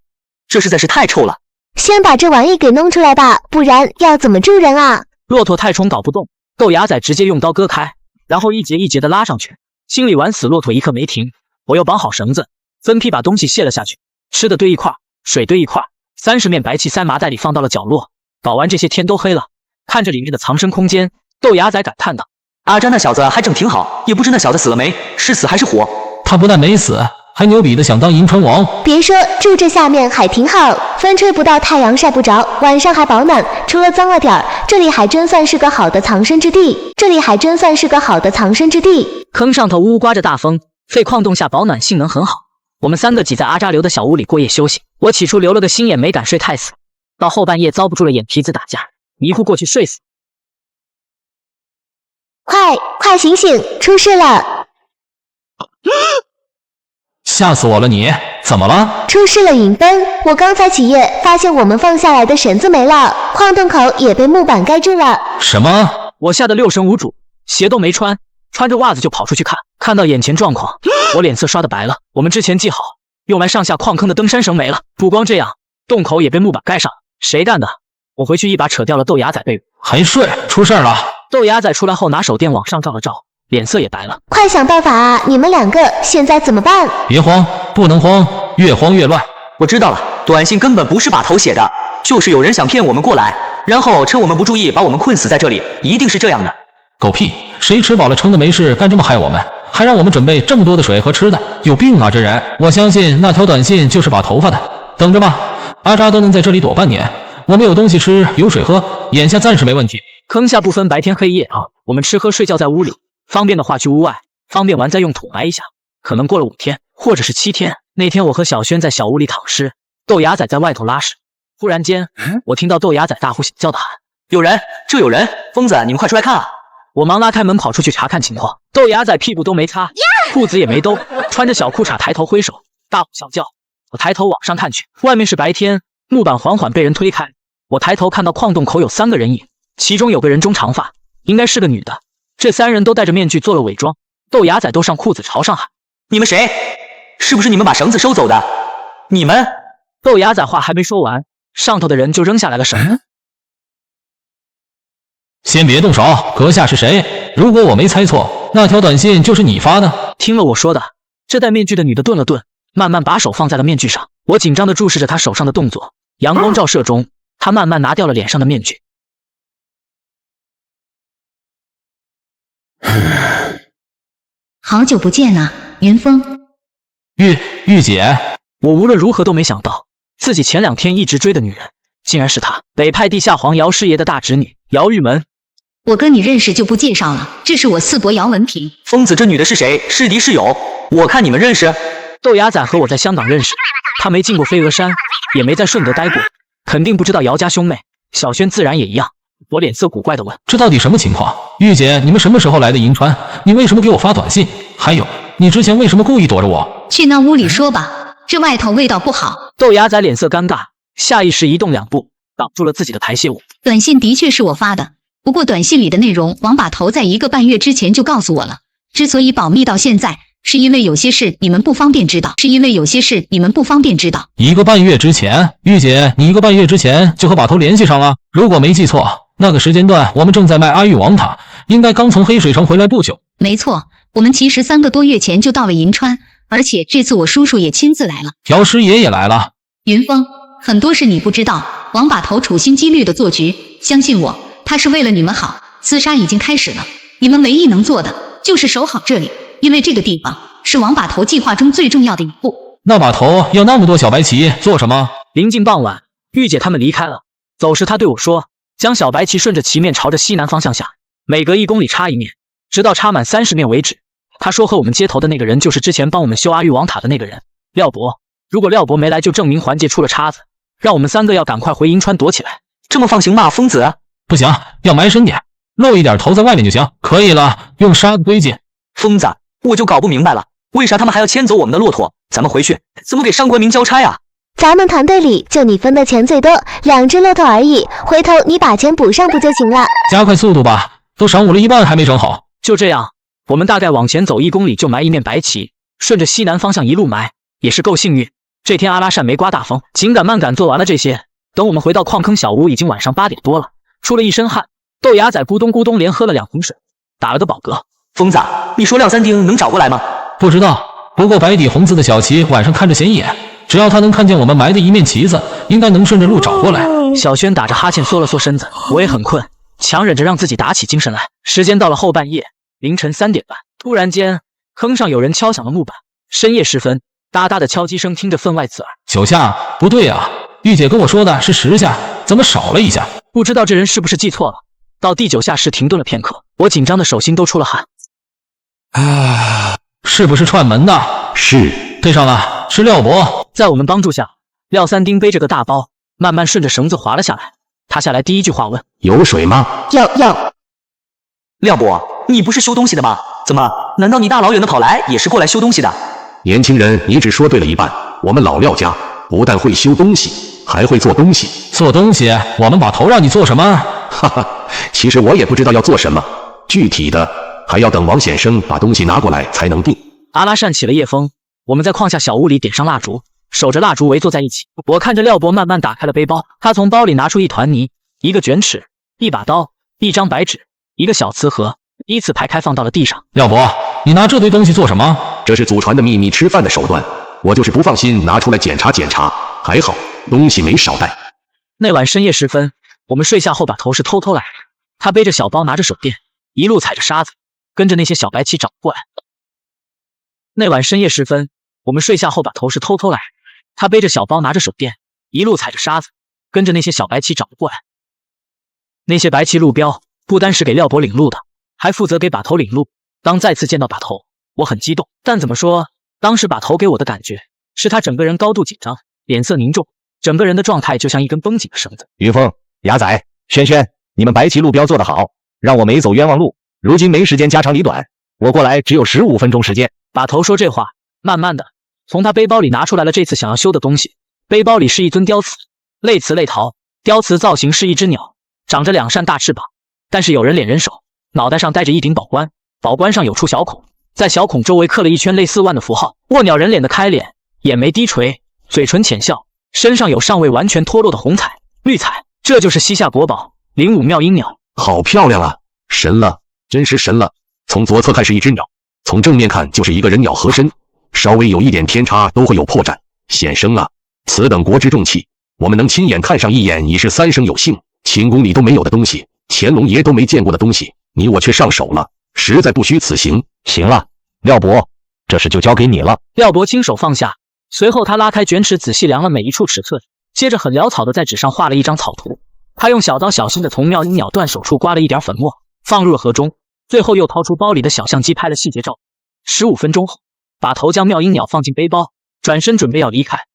这实在是太臭了。先把这玩意给弄出来吧，不然要怎么住人啊？骆驼太重搞不动，豆芽仔直接用刀割开，然后一节一节的拉上去。清理完死骆驼一刻没停，我又绑好绳子，分批把东西卸了下去。吃的堆一块，水堆一块，30面白旗塞麻袋里放到了角落。搞完这些天都黑了，看着里面的藏身空间，豆芽仔感叹道：“阿詹那小子还整挺好，也不知那小子死了没，是死还是活？”他不但没死，还牛逼的想当银川王。别说，住这下面还挺好，风吹不到，太阳晒不着，晚上还保暖。除了脏了点儿，这里还真算是个好的藏身之地。坑上头呜呜刮着大风，废矿洞下保暖性能很好。我们3个挤在阿扎留的小屋里过夜休息。我起初留了个心眼，没敢睡太死，到后半夜遭不住了眼皮子打架，迷糊过去睡死。快醒醒，出事了！吓死我了你！怎么了？出事了，银奔！我刚才起夜，发现我们放下来的绳子没了，矿洞口也被木板盖住了。什么？我吓得6神无主，鞋都没穿，穿着袜子就跑出去看。看到眼前状况，我脸色刷得白了。我们之前记好用来上下矿坑的登山绳没了，不光这样，洞口也被木板盖上。谁干的？我回去一把扯掉了豆芽仔被褥。还睡？出事了！豆芽仔出来后拿手电往上照了照，脸色也白了。快想办法啊！你们2个现在怎么办？别慌，不能慌，越慌越乱。我知道了，短信根本不是把头写的，就是有人想骗我们过来，然后趁我们不注意把我们困死在这里，一定是这样的。狗屁！谁吃饱了撑的没事干这么害我们，还让我们准备这么多的水和吃的，有病啊这人！我相信那条短信就是把头发的，等着吧，阿扎都能在这里躲半年。我们有东西吃，有水喝，眼下暂时没问题。坑下不分白天黑夜啊，我们吃喝睡觉在屋里，方便的话去屋外，方便完再用土埋一下。可能过了5天，或者是7天，那天我和小轩在小屋里躺尸，豆芽仔在外头拉屎。忽然间，我听到豆芽仔大呼小叫的喊：“有人，这有人！疯子，你们快出来看啊！”我忙拉开门跑出去查看情况。豆芽仔屁股都没擦，裤子也没兜，穿着小裤衩抬头挥手，大呼小叫。我抬头往上看去，外面是白天，木板缓缓被人推开。我抬头看到矿洞口有3个人影，其中有个人中长发，应该是个女的。这3人都戴着面具做了伪装。豆芽仔都上裤子朝上喊：“你们谁？是不是你们把绳子收走的？你们……”豆芽仔话还没说完，上头的人就扔下来了绳。先别动手，阁下是谁？如果我没猜错，那条短信就是你发的。听了我说的，这戴面具的女的顿了顿，慢慢把手放在了面具上。我紧张地注视着她手上的动作，阳光照射中，她慢慢拿掉了脸上的面具。好久不见啊，云峰。玉姐，我无论如何都没想到，自己前2天一直追的女人，竟然是她，北派地下皇姚师爷的大侄女姚玉门。我跟你认识就不介绍了，这是我四伯姚文平。疯子，这女的是谁？是敌是友？我看你们认识。豆芽仔和我在香港认识，他没进过飞鹅山，也没在顺德待过，肯定不知道姚家兄妹。小轩自然也一样。我脸色古怪地问：“这到底什么情况？玉姐，你们什么时候来的银川？你为什么给我发短信？还有，你之前为什么故意躲着我？”去那屋里说吧，这外头味道不好。豆芽仔脸色尴尬，下意识移动2步，挡住了自己的排泄物。短信的确是我发的，不过短信里的内容王把头在1个半月之前就告诉我了。之所以保密到现在，是因为有些事你们不方便知道。1个半月之前，玉姐，你1个半月之前就和把头联系上了？如果没记错，那个时间段我们正在卖阿育王塔，应该刚从黑水城回来不久。没错，我们其实3个多月前就到了银川，而且这次我叔叔也亲自来了，姚师爷也来了。云峰，很多事你不知道，王把头处心积虑的做局，相信我，他是为了你们好。厮杀已经开始了，你们唯一能做的就是守好这里，因为这个地方是王把头计划中最重要的一步。那把头要那么多小白旗做什么？临近傍晚，玉姐他们离开了，走时她对我说，将小白旗顺着旗面朝着西南方向下，每隔1公里插1面，直到插满30面为止。她说和我们接头的那个人就是之前帮我们修阿育王塔的那个人廖伯，如果廖伯没来，就证明环界出了岔子，让我们3个要赶快回银川躲起来。这么放行吗，疯子？不行，要埋深点，露一点头在外面就行。可以了，用沙子堆进。疯子，我就搞不明白了，为啥他们还要牵走我们的骆驼？咱们回去怎么给上官明交差啊？咱们团队里就你分的钱最多，2只骆驼而已，回头你把钱补上不就行了？加快速度吧，都晌午了1半还没整好。就这样，我们大概往前走1公里就埋1面白旗，顺着西南方向一路埋，也是够幸运。这天阿拉善没刮大风，紧赶慢赶做完了这些。等我们回到矿坑小屋，已经晚上8点多了，出了一身汗。豆芽仔咕咚咕咚连喝了2瓶水，打了个饱嗝。疯子，你说廖三丁能找过来吗？不知道，不过白底红字的小旗晚上看着显眼，只要他能看见我们埋的1面旗子，应该能顺着路找过来。小轩打着哈欠缩了缩身子，我也很困，强忍着让自己打起精神来。时间到了后半夜，凌晨3点半，突然间坑上有人敲响了木板，深夜时分，哒哒的敲击声听着分外刺耳。9下，不对啊，玉姐跟我说的是10下，怎么少了1下？不知道这人是不是记错了。到第9下时停顿了片刻，我紧张的手心都出了汗。是不是串门的？是，对上了，是廖伯。在我们帮助下，廖三丁背着个大包，慢慢顺着绳子滑了下来。他下来第一句话问：“有水吗？”有。廖伯，你不是修东西的吗？怎么？难道你大老远的跑来也是过来修东西的？年轻人，你只说对了一半。我们老廖家不但会修东西，还会做东西。做东西？我们把头让你做什么？哈哈，其实我也不知道要做什么，具体的还要等王显生把东西拿过来才能定。阿拉善起了夜风，我们在矿下小屋里点上蜡烛，守着蜡烛围坐在一起。我看着廖伯慢慢打开了背包，他从包里拿出一团泥、一个卷尺、一把刀、一张白纸、一个小瓷盒，依次排开放到了地上。廖伯，你拿这堆东西做什么？这是祖传的秘密吃饭的手段，我就是不放心拿出来检查检查，还好东西没少带。那晚深夜时分，我们睡下后把头是偷偷来的。他背着小包，拿着手电，一路踩着沙子，跟着那些小白旗找过来。那晚深夜时分，我们睡下后把头是偷偷来的。他背着小包，拿着手电，一路踩着沙子，跟着那些小白旗找过来。那些白旗路标不单是给廖博领路的，还负责给把头领路。当再次见到把头，我很激动，但怎么说，当时把头给我的感觉是他整个人高度紧张，脸色凝重，整个人的状态就像一根绷紧的绳子。于峰、雅仔、轩轩，你们白旗路标做得好，让我没走冤枉路。如今没时间家长里短，我过来只有15分钟时间。把头说这话，慢慢的从他背包里拿出来了这次想要修的东西。背包里是一尊雕瓷，类瓷类陶，雕瓷造型是一只鸟，长着2扇大翅膀，但是有人脸人手，脑袋上戴着一顶宝冠，宝冠上有处小孔，在小孔周围刻了一圈类似万的符号。卧鸟人脸的开脸，眼眉低垂，嘴唇浅笑，身上有尚未完全脱落的红彩、绿彩，这就是西夏国宝05妙音鸟。好漂亮啊，神了，真是神了。从左侧看是一只鸟，从正面看就是一个人鸟合身，稍微有一点偏差都会有破绽。险生啊，此等国之重器，我们能亲眼看上一眼已是3生有幸。秦宫里都没有的东西，乾隆爷都没见过的东西，你我却上手了，实在不虚此行。行了，廖伯，这事就交给你了。廖伯亲手放下，随后他拉开卷尺，仔细量了每一处尺寸，接着很潦草的在纸上画了一张草图。他用小刀小心的从妙音鸟断手处刮了一点粉末，放入了盒中，最后又掏出包里的小相机拍了细节照。15分钟后，把头将妙音鸟放进背包，转身准备要离开。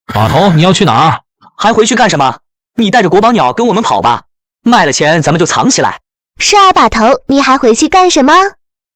把头，你要去哪儿？还回去干什么？你带着国宝鸟跟我们跑吧，卖了钱咱们就藏起来。是啊，把头，你还回去干什么？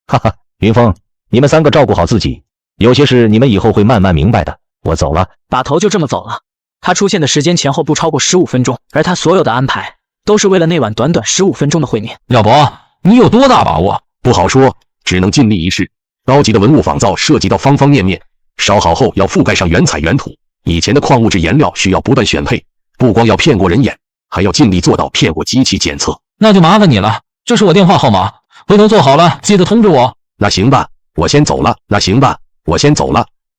哈哈，云峰，你们3个照顾好自己，有些事你们以后会慢慢明白的。我走了。把头就这么走了。他出现的时间前后不超过15分钟，而他所有的安排都是为了那晚短短15分钟的会面。廖伯，你有多大把握？不好说，只能尽力一试。高级的文物仿造涉及到方方面面，烧好后要覆盖上原彩原土，以前的矿物质颜料需要不断选配，不光要骗过人眼，还要尽力做到骗过机器检测。那就麻烦你了，这是我电话号码，回头做好了记得通知我。那行吧，我先走了。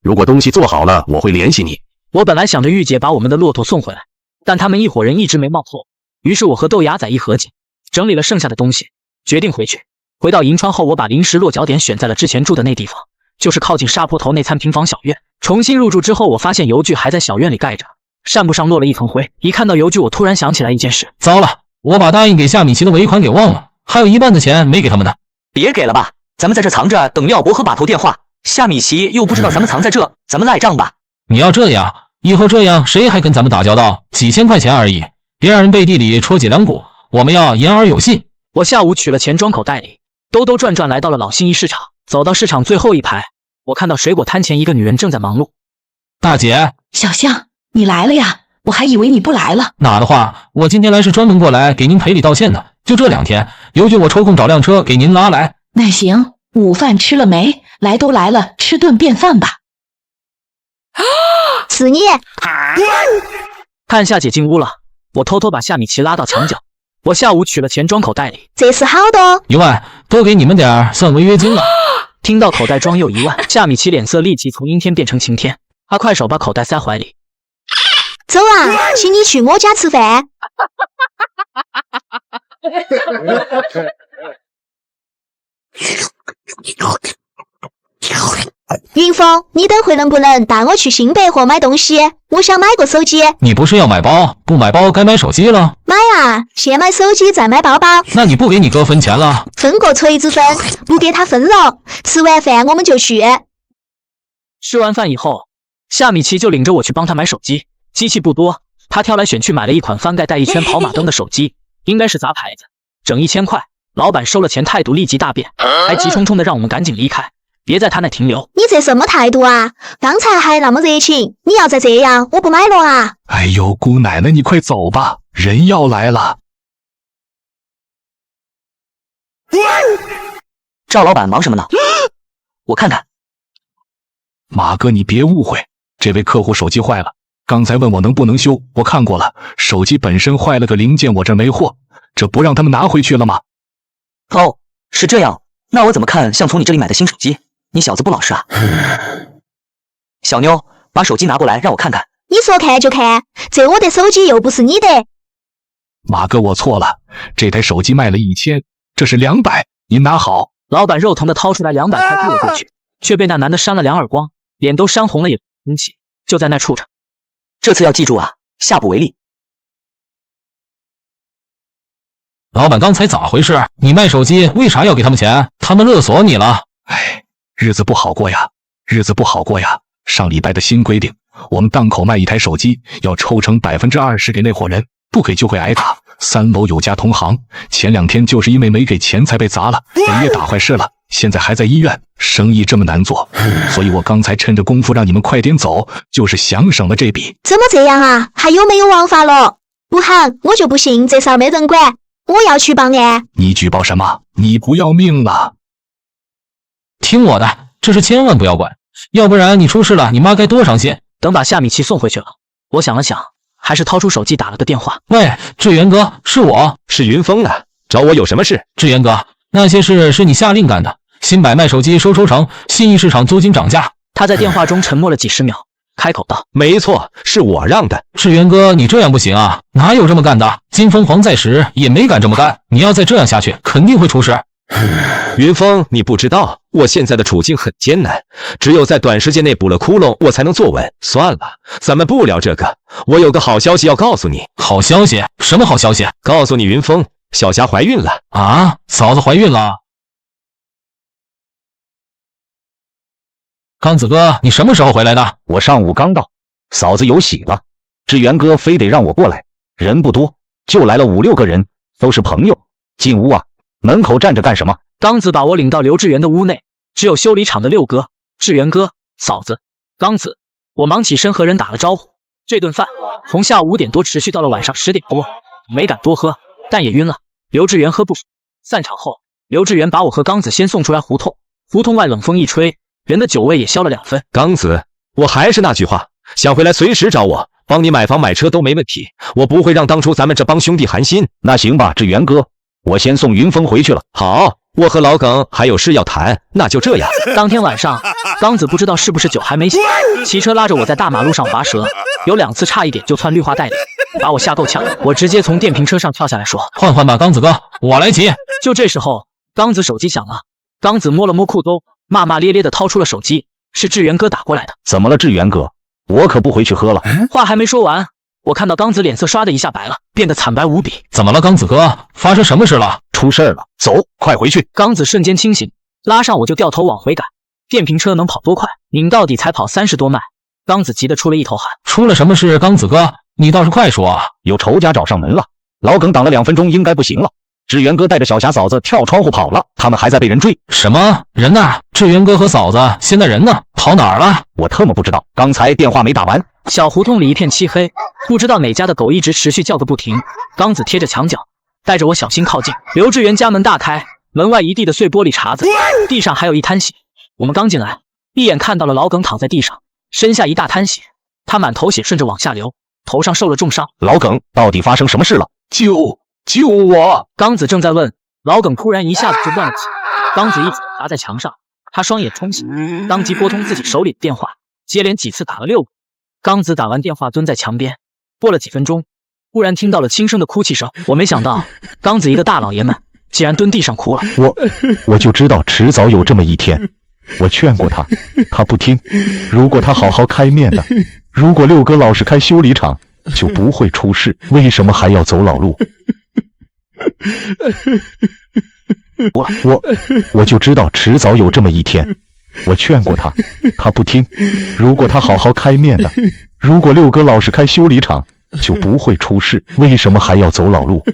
如果东西做好了，我会联系你。我本来想着玉姐把我们的骆驼送回来，但他们一伙人一直没冒错，于是我和豆芽仔一合计，整理了剩下的东西，决定回去。回到银川后，我把临时落脚点选在了之前住的那地方，就是靠近沙坡头那餐平房小院。重新入住之后，我发现邮具还在小院里盖着，扇布上落了一层灰。一看到邮具，我突然想起来一件事，糟了，我把答应给夏米奇的尾款给忘了，还有一半的钱没给他们呢。别给了吧，咱们在这藏着，等廖伯和把头电话。夏米奇又不知道咱们藏在这，咱们赖账吧。你要这样，以后这样谁还跟咱们打交道？几千块钱而已，别让人背地里戳脊梁骨，我们要言而有信。我下午取了钱装口袋里，兜兜转转来到了老信义市场。走到市场最后一排，我看到水果摊前一个女人正在忙碌。大姐，小象，你来了呀，我还以为你不来了。哪的话，我今天来是专门过来给您赔礼道歉的，就这2天，邮局我抽空找辆车给您拉来。那行，午饭吃了没？来都来了，吃顿便饭吧。死你！看夏姐进屋了，我偷偷把夏米奇拉到墙角。我下午取了钱装口袋里，这是好的。1万，多给你们点算违约金了。听到口袋装有1万，夏米奇脸色立即从阴天变成晴天，他快手把口袋塞怀里。走啊，请你去我家吃饭。云峰，你等会能不能带我去新百货买东西？我想买个手机。你不是要买包？不买包该买手机了。买啊，先买手机再买包包。那你不给你哥分钱了？分个锤子分，不给他分了。吃完饭我们就去。吃完饭以后，夏米奇就领着我去帮他买手机。机器不多，他挑来选去买了一款翻盖带一圈跑马灯的手机，应该是杂牌子，整1000块。老板收了钱态度立即大变，还急冲冲的让我们赶紧离开，别在他那停留。你这什么态度啊？刚才还那么热情，你要再这样，我不买了啊！哎呦，姑奶奶，你快走吧，人要来了。赵老板忙什么呢？我看看。马哥，你别误会，这位客户手机坏了，刚才问我能不能修，我看过了，手机本身坏了个零件，我这没货，这不让他们拿回去了吗？哦，是这样，那我怎么看像从你这里买的新手机？你小子不老实啊！小妞，把手机拿过来让我看看。你说看就看，这我的手机又不是你的。马哥，我错了，这台手机卖了1000，这是200，您拿好。老板肉疼的掏出来200块递了过去，却被那男的扇了2耳光，脸都扇红了也不生气，就在那杵着。这次要记住啊，下不为例。老板，刚才咋回事？你卖手机为啥要给他们钱？他们勒索你了？哎，日子不好过呀，日子不好过呀。上礼拜的新规定，我们档口卖一台手机要抽成20%给那伙人，不给就会挨打。3楼有家同行，前2天就是因为没给钱才被砸了，本也打坏事了，现在还在医院。生意这么难做，所以我刚才趁着功夫让你们快点走，就是想省了这笔。怎么这样啊？还有没有王法了？不喊我就不信这事儿没人管，我要去报案。你举报什么？你不要命了？听我的，这事千万不要管，要不然你出事了，你妈该多伤心。等把夏米奇送回去了，我想了想，还是掏出手机打了个电话。喂，志源哥，是我，是云峰啊，找我有什么事？志源哥，那些事是你下令干的，新百卖手机收抽成，信义市场租金涨价。他在电话中沉默了几十秒，开口道：没错，是我让的。志源哥，你这样不行啊，哪有这么干的？金凤凰在时也没敢这么干，你要再这样下去，肯定会出事。云峰，你不知道，我现在的处境很艰难，只有在短时间内补了窟窿，我才能坐稳。算了，咱们不聊这个，我有个好消息要告诉你。好消息？什么好消息？告诉你，云峰，小霞怀孕了啊！嫂子怀孕了？刚子哥，你什么时候回来的？我上午刚到，嫂子有喜了。志源哥非得让我过来，人不多，就来了5、6个人，都是朋友。进屋啊，门口站着干什么？刚子把我领到刘志源的屋内，只有修理厂的6哥、志源哥、嫂子、刚子。我忙起身和人打了招呼。这顿饭从下午5点多持续到了晚上10点多，没敢多喝，但也晕了。刘志源喝不服。散场后，刘志源把我和刚子先送出来胡同，胡同外冷风一吹，人的酒味也消了2分。刚子，我还是那句话，想回来随时找我，帮你买房买车都没问题，我不会让当初咱们这帮兄弟寒心。那行吧，志源哥，我先送云峰回去了。好，我和老耿还有事要谈，那就这样。当天晚上，刚子不知道是不是酒还没醒，骑车拉着我在大马路上滑舌，有2次差一点就窜绿化带里，把我吓够呛。我直接从电瓶车上跳下来说：换换吧，刚子哥，我来骑。就这时候，刚子手机响了，刚子摸了摸裤兜，骂骂咧咧的掏出了手机，是志源哥打过来的。怎么了，志源哥？我可不回去喝了。话还没说完，我看到刚子脸色唰的一下白了，变得惨白无比。怎么了，刚子哥？发生什么事了？出事了，走，快回去。刚子瞬间清醒，拉上我就掉头往回赶。电瓶车能跑多快？拧到底才跑30多迈。刚子急得出了一头汗。出了什么事，刚子哥？你倒是快说啊！有仇家找上门了，老耿挡了2分钟，应该不行了。志源哥带着小霞嫂子跳窗户跑了，他们还在被人追。什么人呢？志源哥和嫂子现在人呢？跑哪儿了？我特么不知道，刚才电话没打完。小胡同里一片漆黑，不知道哪家的狗一直持续叫个不停。刚子贴着墙角，带着我小心靠近。刘志源家门大开，门外一地的碎玻璃碴子，地上还有一滩血。我们刚进来，一眼看到了老耿躺在地上，身下一大滩血，他满头血顺着往下流，头上受了重伤。老耿，到底发生什么事了？救我！刚子正在问，老耿突然一下子就断了气。刚子一脚砸在墙上，他双眼冲醒，当即拨通自己手里的电话，接连几次打了6个。刚子打完电话蹲在墙边，过了几分钟，忽然听到了轻声的哭泣声。我没想到，刚子一个大老爷们竟然蹲地上哭了。我就知道迟早有这么一天。我劝过他，他不听。如果他好好开面的，如果6哥老实开修理厂，就不会出事。为什么还要走老路？我就知道迟早有这么一天。我劝过他，他不听。如果他好好开面的，如果6哥老实开修理厂，就不会出事。为什么还要走老路？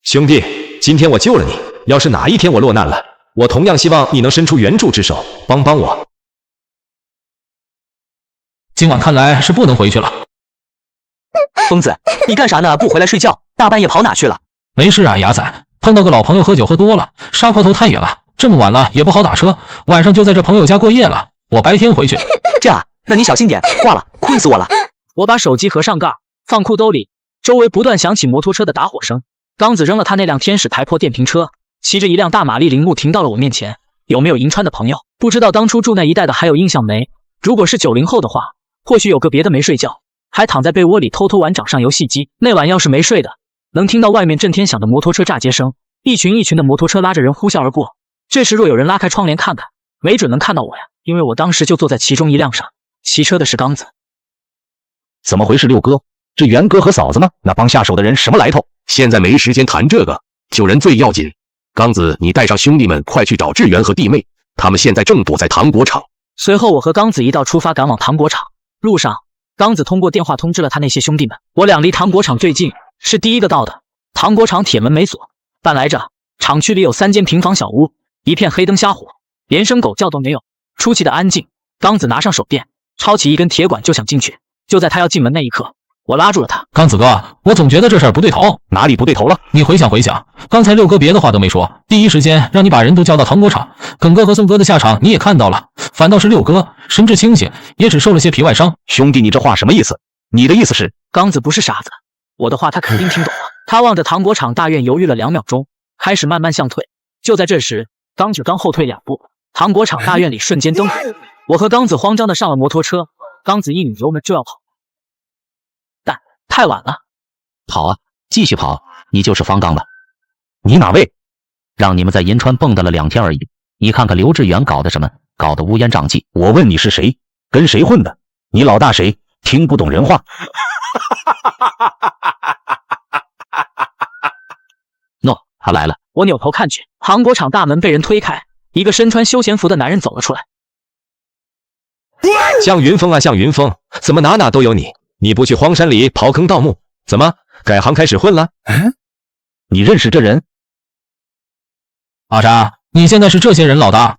兄弟，今天我救了你，要是哪一天我落难了，我同样希望你能伸出援助之手，帮帮我。今晚看来是不能回去了。疯子，你干啥呢？不回来睡觉？大半夜跑哪去了？没事啊，牙仔，碰到个老朋友喝酒喝多了，沙坡头太远了，这么晚了也不好打车，晚上就在这朋友家过夜了。我白天回去。这样，那你小心点，挂了，困死我了。我把手机合上盖，放裤兜里，周围不断响起摩托车的打火声。刚子扔了他那辆天使台破电瓶车，骑着一辆大马力铃木停到了我面前。有没有银川的朋友？不知道当初住那一带的还有印象没？如果是90后的话，或许有个别的没睡觉，还躺在被窝里偷偷玩掌上游戏机。那晚要是没睡的，能听到外面震天响的摩托车炸街声，一群一群的摩托车拉着人呼啸而过。这时若有人拉开窗帘看看，没准能看到我呀，因为我当时就坐在其中一辆上，骑车的是刚子。怎么回事，六哥？这元哥和嫂子呢？那帮下手的人什么来头？现在没时间谈这个，救人最要紧。刚子，你带上兄弟们快去找志源和弟妹，他们现在正躲在糖果厂。随后我和刚子一道出发赶往糖果厂。路上，刚子通过电话通知了他那些兄弟们，我俩离糖果厂最近，是第一个到的。糖果厂铁门没锁，半来着，厂区里有3间平房小屋，一片黑灯瞎火，连声狗叫都没有，出奇的安静。刚子拿上手电，抄起一根铁管就想进去，就在他要进门那一刻，我拉住了他。刚子哥，我总觉得这事儿不对头。哪里不对头了？你回想，刚才六哥别的话都没说，第一时间让你把人都叫到糖果厂，耿哥和宋哥的下场你也看到了，反倒是六哥神志清醒，也只受了些皮外伤。兄弟，你这话什么意思？你的意思是？刚子不是傻子，我的话他肯定听懂了。他望着糖果厂大院犹豫了2秒钟，开始慢慢向退。就在这时，刚子刚后退2步，糖果厂大院里瞬间灯火。我和刚子慌张的上了摩托车，刚子一拧油门就要跑，但太晚了。跑啊，继续跑，你就是方刚了。你哪位？让你们在银川蹦跶了2天而已，你看看刘志远搞的什么，搞得乌烟瘴气。我问你是谁，跟谁混的？你老大谁？听不懂人话。喏，他来了。我扭头看去，糖果厂大门被人推开，一个身穿休闲服的男人走了出来。向云峰啊，向云峰，怎么哪都有你？你不去荒山里刨坑盗墓，怎么改行开始混了？你认识这人？阿渣，你现在是这些人老大。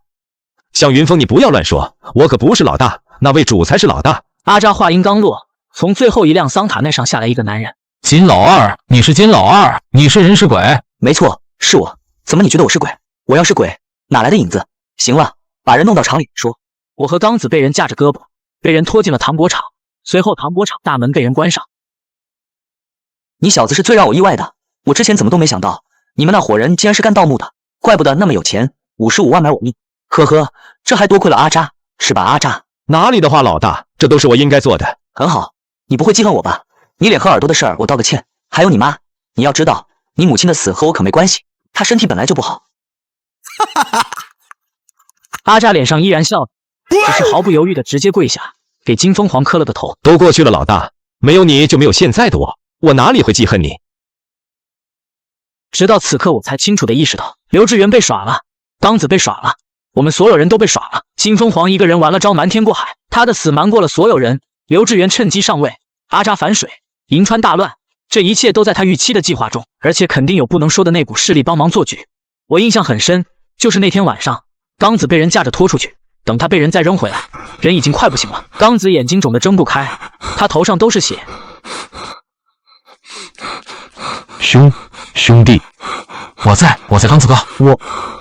向云峰，你不要乱说，我可不是老大，那位主才是老大。阿渣话音刚落，从最后一辆桑塔纳上下来一个男人。金老二，你是金老二，你是人是鬼？没错，是我。怎么你觉得我是鬼？我要是鬼，哪来的影子？行了，把人弄到厂里说。我和刚子被人架着胳膊，被人拖进了糖果厂，随后糖果厂大门被人关上。你小子是最让我意外的，我之前怎么都没想到，你们那伙人竟然是干盗墓的，怪不得那么有钱，55万买我命。呵呵，这还多亏了阿渣，是吧？阿渣哪里的话，老大，这都是我应该做的。很好，你不会记恨我吧？你脸和耳朵的事儿我道个歉。还有你妈，你要知道，你母亲的死和我可没关系，她身体本来就不好。阿渣脸上依然笑，只是毫不犹豫的直接跪下，给金凤凰磕了个头。都过去了，老大，没有你就没有现在的我，我哪里会记恨你？直到此刻，我才清楚的意识到，刘志源被耍了，刚子被耍了，我们所有人都被耍了。金凤凰一个人玩了招瞒天过海，他的死瞒过了所有人。刘志源趁机上位，阿渣反水，银川大乱，这一切都在他预期的计划中，而且肯定有不能说的那股势力帮忙做局。我印象很深，就是那天晚上，刚子被人架着拖出去，等他被人再扔回来，人已经快不行了。刚子眼睛肿得睁不开，他头上都是血。兄弟，我在刚子哥，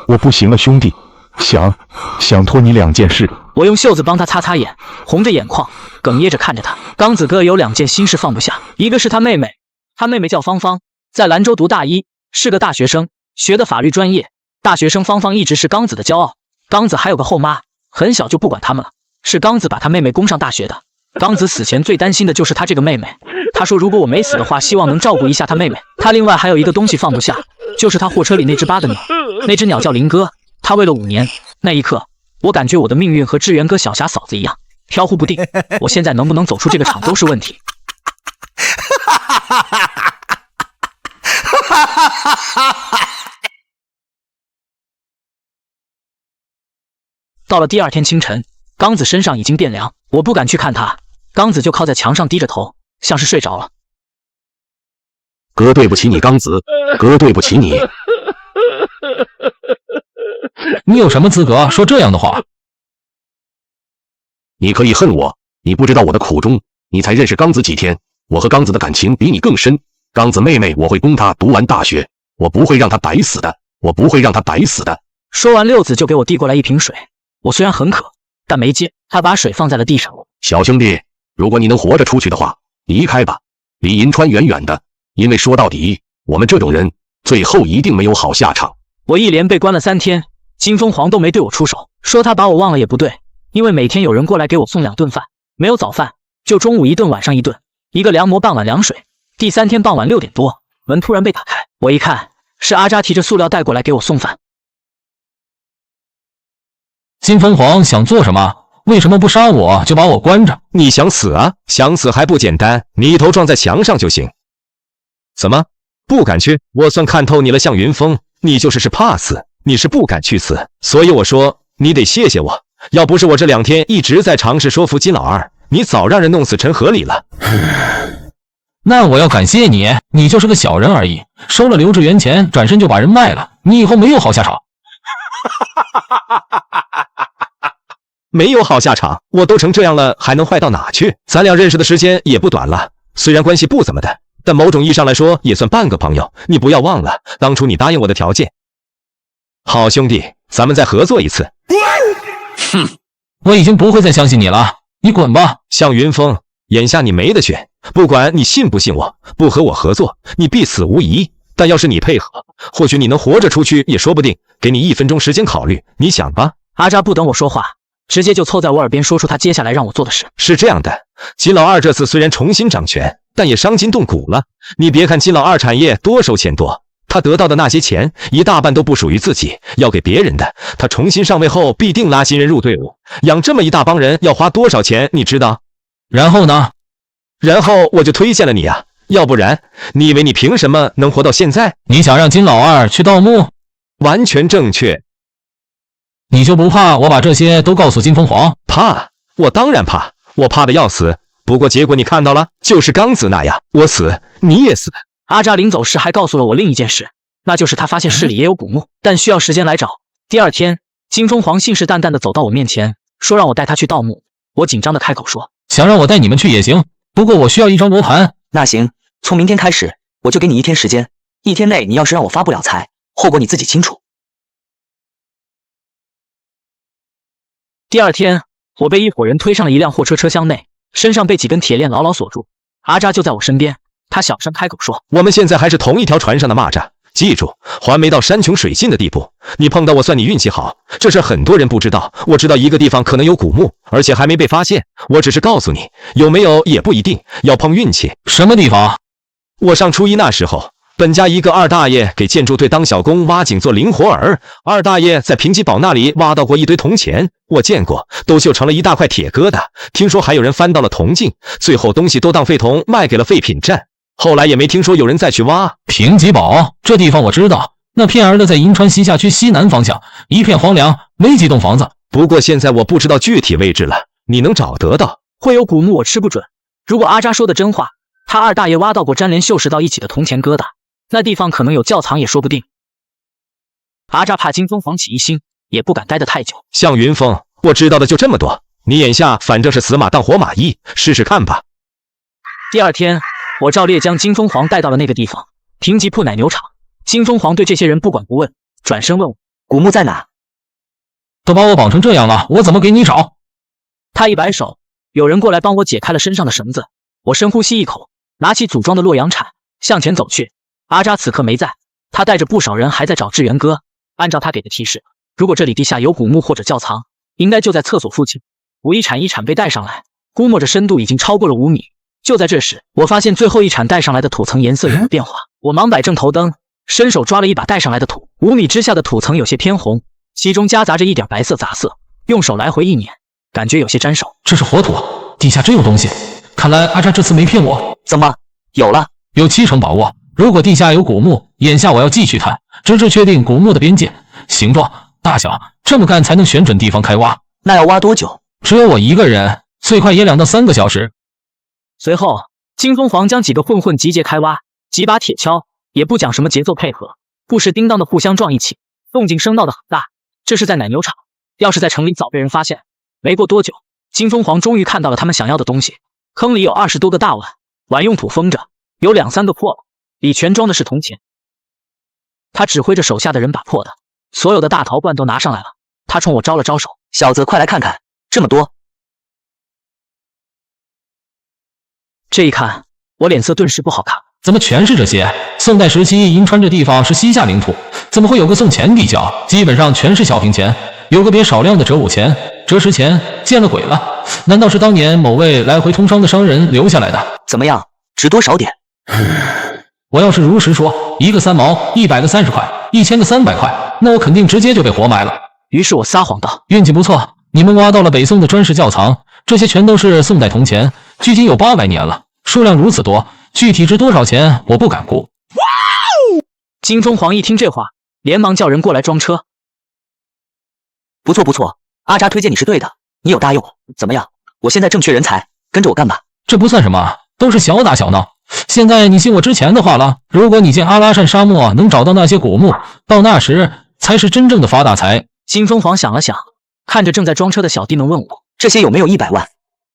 我不行了，兄弟，想托你2件事。我用袖子帮他擦擦眼，红着眼眶，哽咽着看着他。刚子哥有2件心事放不下，一个是他妹妹，他妹妹叫芳芳，在兰州读大一，是个大学生，学的法律专业。大学生芳芳一直是刚子的骄傲，刚子还有个后妈，很小就不管他们了，是刚子把他妹妹供上大学的。刚子死前最担心的就是他这个妹妹，他说如果我没死的话，希望能照顾一下他妹妹。他另外还有一个东西放不下，就是他货车里那只8个鸟，那只鸟叫林哥，他喂了5年。那一刻，我感觉我的命运和志源哥、小霞嫂子一样飘忽不定，我现在能不能走出这个厂都是问题。到了第2天清晨，刚子身上已经变凉，我不敢去看他，刚子就靠在墙上低着头，像是睡着了。哥对不起你，刚子，哥对不起你。你有什么资格说这样的话？你可以恨我，你不知道我的苦衷，你才认识刚子几天，我和刚子的感情比你更深。刚子妹妹，我会供她读完大学，我不会让她白死的，我不会让她白死的。说完，六子就给我递过来一瓶水，我虽然很渴，但没接，他把水放在了地上。小兄弟，如果你能活着出去的话，离开吧，离银川远远的，因为说到底，我们这种人最后一定没有好下场。我一连被关了3天，金凤凰都没对我出手，说他把我忘了也不对，因为每天有人过来给我送2顿饭，没有早饭，就中午1顿，晚上1顿，一个凉馍半碗凉水。第3天傍晚6点多，门突然被打开，我一看是阿扎提着塑料袋过来给我送饭。金凤凰想做什么？为什么不杀我就把我关着？你想死啊？想死还不简单，你一头撞在墙上就行。怎么不敢去？我算看透你了，向云峰，你就是怕死，你是不敢去死，所以我说你得谢谢我，要不是我这2天一直在尝试说服金老二，你早让人弄死陈河里了。那我要感谢你，你就是个小人而已，收了刘志元钱，转身就把人卖了，你以后没有好下场。没有好下场，我都成这样了，还能坏到哪去？咱俩认识的时间也不短了，虽然关系不怎么的，但某种意义上来说也算半个朋友。你不要忘了，当初你答应我的条件。好兄弟，咱们再合作一次。哼，我已经不会再相信你了，你滚吧。向云峰，眼下你没得选，不管你信不信我，不和我合作，你必死无疑。但要是你配合，或许你能活着出去也说不定。给你1分钟时间考虑，你想吧。阿扎不等我说话，直接就凑在我耳边说出他接下来让我做的事。是这样的，金老二这次虽然重新掌权，但也伤筋动骨了。你别看金老二产业多收钱多，他得到的那些钱一大半都不属于自己，要给别人的。他重新上位后必定拉新人入队伍，养这么一大帮人要花多少钱你知道？然后呢？然后我就推荐了你啊，要不然你以为你凭什么能活到现在？你想让金老二去盗墓？完全正确。你就不怕我把这些都告诉金凤凰？怕，我当然怕，我怕的要死。不过结果你看到了，就是刚子那样，我死你也死。阿扎临走时还告诉了我另一件事，那就是他发现市里也有古墓，但需要时间来找。第2天，金凤凰信誓旦旦地走到我面前，说让我带他去盗墓。我紧张地开口说，想让我带你们去也行，不过我需要一张罗盘。那行，从明天开始，我就给你1天时间，1天内你要是让我发不了财，后果你自己清楚。第2天，我被一伙人推上了一辆货车车厢内，身上被几根铁链牢牢锁住。阿扎就在我身边，他小声开口说，我们现在还是同一条船上的蚂蚱，记住，还没到山穷水尽的地步。你碰到我算你运气好，这事很多人不知道。我知道一个地方可能有古墓，而且还没被发现，我只是告诉你，有没有也不一定，要碰运气。什么地方？我上初一那时候，本家一个二大爷给建筑队当小工挖井做灵活饵，二大爷在平吉堡那里挖到过一堆铜钱，我见过，都锈成了一大块铁疙瘩。听说还有人翻到了铜镜，最后东西都当废铜卖给了废品站。后来也没听说有人再去挖。平吉堡这地方我知道，那片儿的在银川西夏区西南方向，一片荒凉，没几栋房子。不过现在我不知道具体位置了，你能找得到？会有古墓我吃不准，如果阿扎说的真话，他二大爷挖到过粘连锈蚀到一起的铜钱疙瘩，那地方可能有窖藏也说不定。阿扎怕金凤凰起疑心，也不敢待得太久。向云峰，我知道的就这么多，你眼下反正是死马当活马医，试试看吧。第2天，我照例将金凤凰带到了那个地方，平吉铺奶牛场。金凤凰对这些人不管不问，转身问我古墓在哪？都把我绑成这样了，我怎么给你找？他一摆手，有人过来帮我解开了身上的绳子。我深呼吸一口，拿起组装的洛阳铲，向前走去。阿扎此刻没在，他带着不少人还在找志源哥。按照他给的提示，如果这里地下有古墓或者窖藏，应该就在厕所附近。我一铲一铲被带上来，估摸着深度已经超过了5米。就在这时，我发现最后一铲带上来的土层颜色有了变化。我忙摆正头灯，伸手抓了一把带上来的土，5米之下的土层有些偏红，其中夹杂着一点白色杂色。用手来回一捻，感觉有些沾手。这是活土，地下真有东西。看来阿扎这次没骗我。怎么有了？有70%把握。如果地下有古墓，眼下我要继续探，直至确定古墓的边界、形状、大小，这么干才能选准地方开挖。那要挖多久？只有我一个人，最快也2到3个小时。随后，金凤凰将几个混混集结开挖，几把铁锹，也不讲什么节奏配合，不时叮当的互相撞一起，动静声闹得很大。这是在奶牛场，要是在城里早被人发现。没过多久，金凤凰终于看到了他们想要的东西。坑里有20多个大碗，碗用土封着，有2、3个破了，里全装的是铜钱。他指挥着手下的人把破的、所有的大陶罐都拿上来了。他冲我招了招手：“小子，快来看看，这么多！”这一看，我脸色顿时不好看。怎么全是这些？宋代时期银川这地方是西夏领土，怎么会有个宋钱地窖？基本上全是小平钱，有个别少量的折五钱、折十钱，见了鬼了！难道是当年某位来回通商的商人留下来的？怎么样，值多少点？我要是如实说，1个3毛，100个30块，1000个300块，那我肯定直接就被活埋了。于是我撒谎道：运气不错，你们挖到了北宋的专事窖藏，这些全都是宋代铜钱，距今有800年了，数量如此多，具体值多少钱我不敢估。金中皇一听这话，连忙叫人过来装车。不错不错，阿扎推荐你是对的，你有大用。怎么样？我现在正缺人才，跟着我干吧。这不算什么，都是小打小闹。现在你信我之前的话了，如果你见阿拉善沙漠能找到那些古墓，到那时才是真正的发大财。金凤凰想了想，看着正在装车的小弟们问我：这些有没有100万？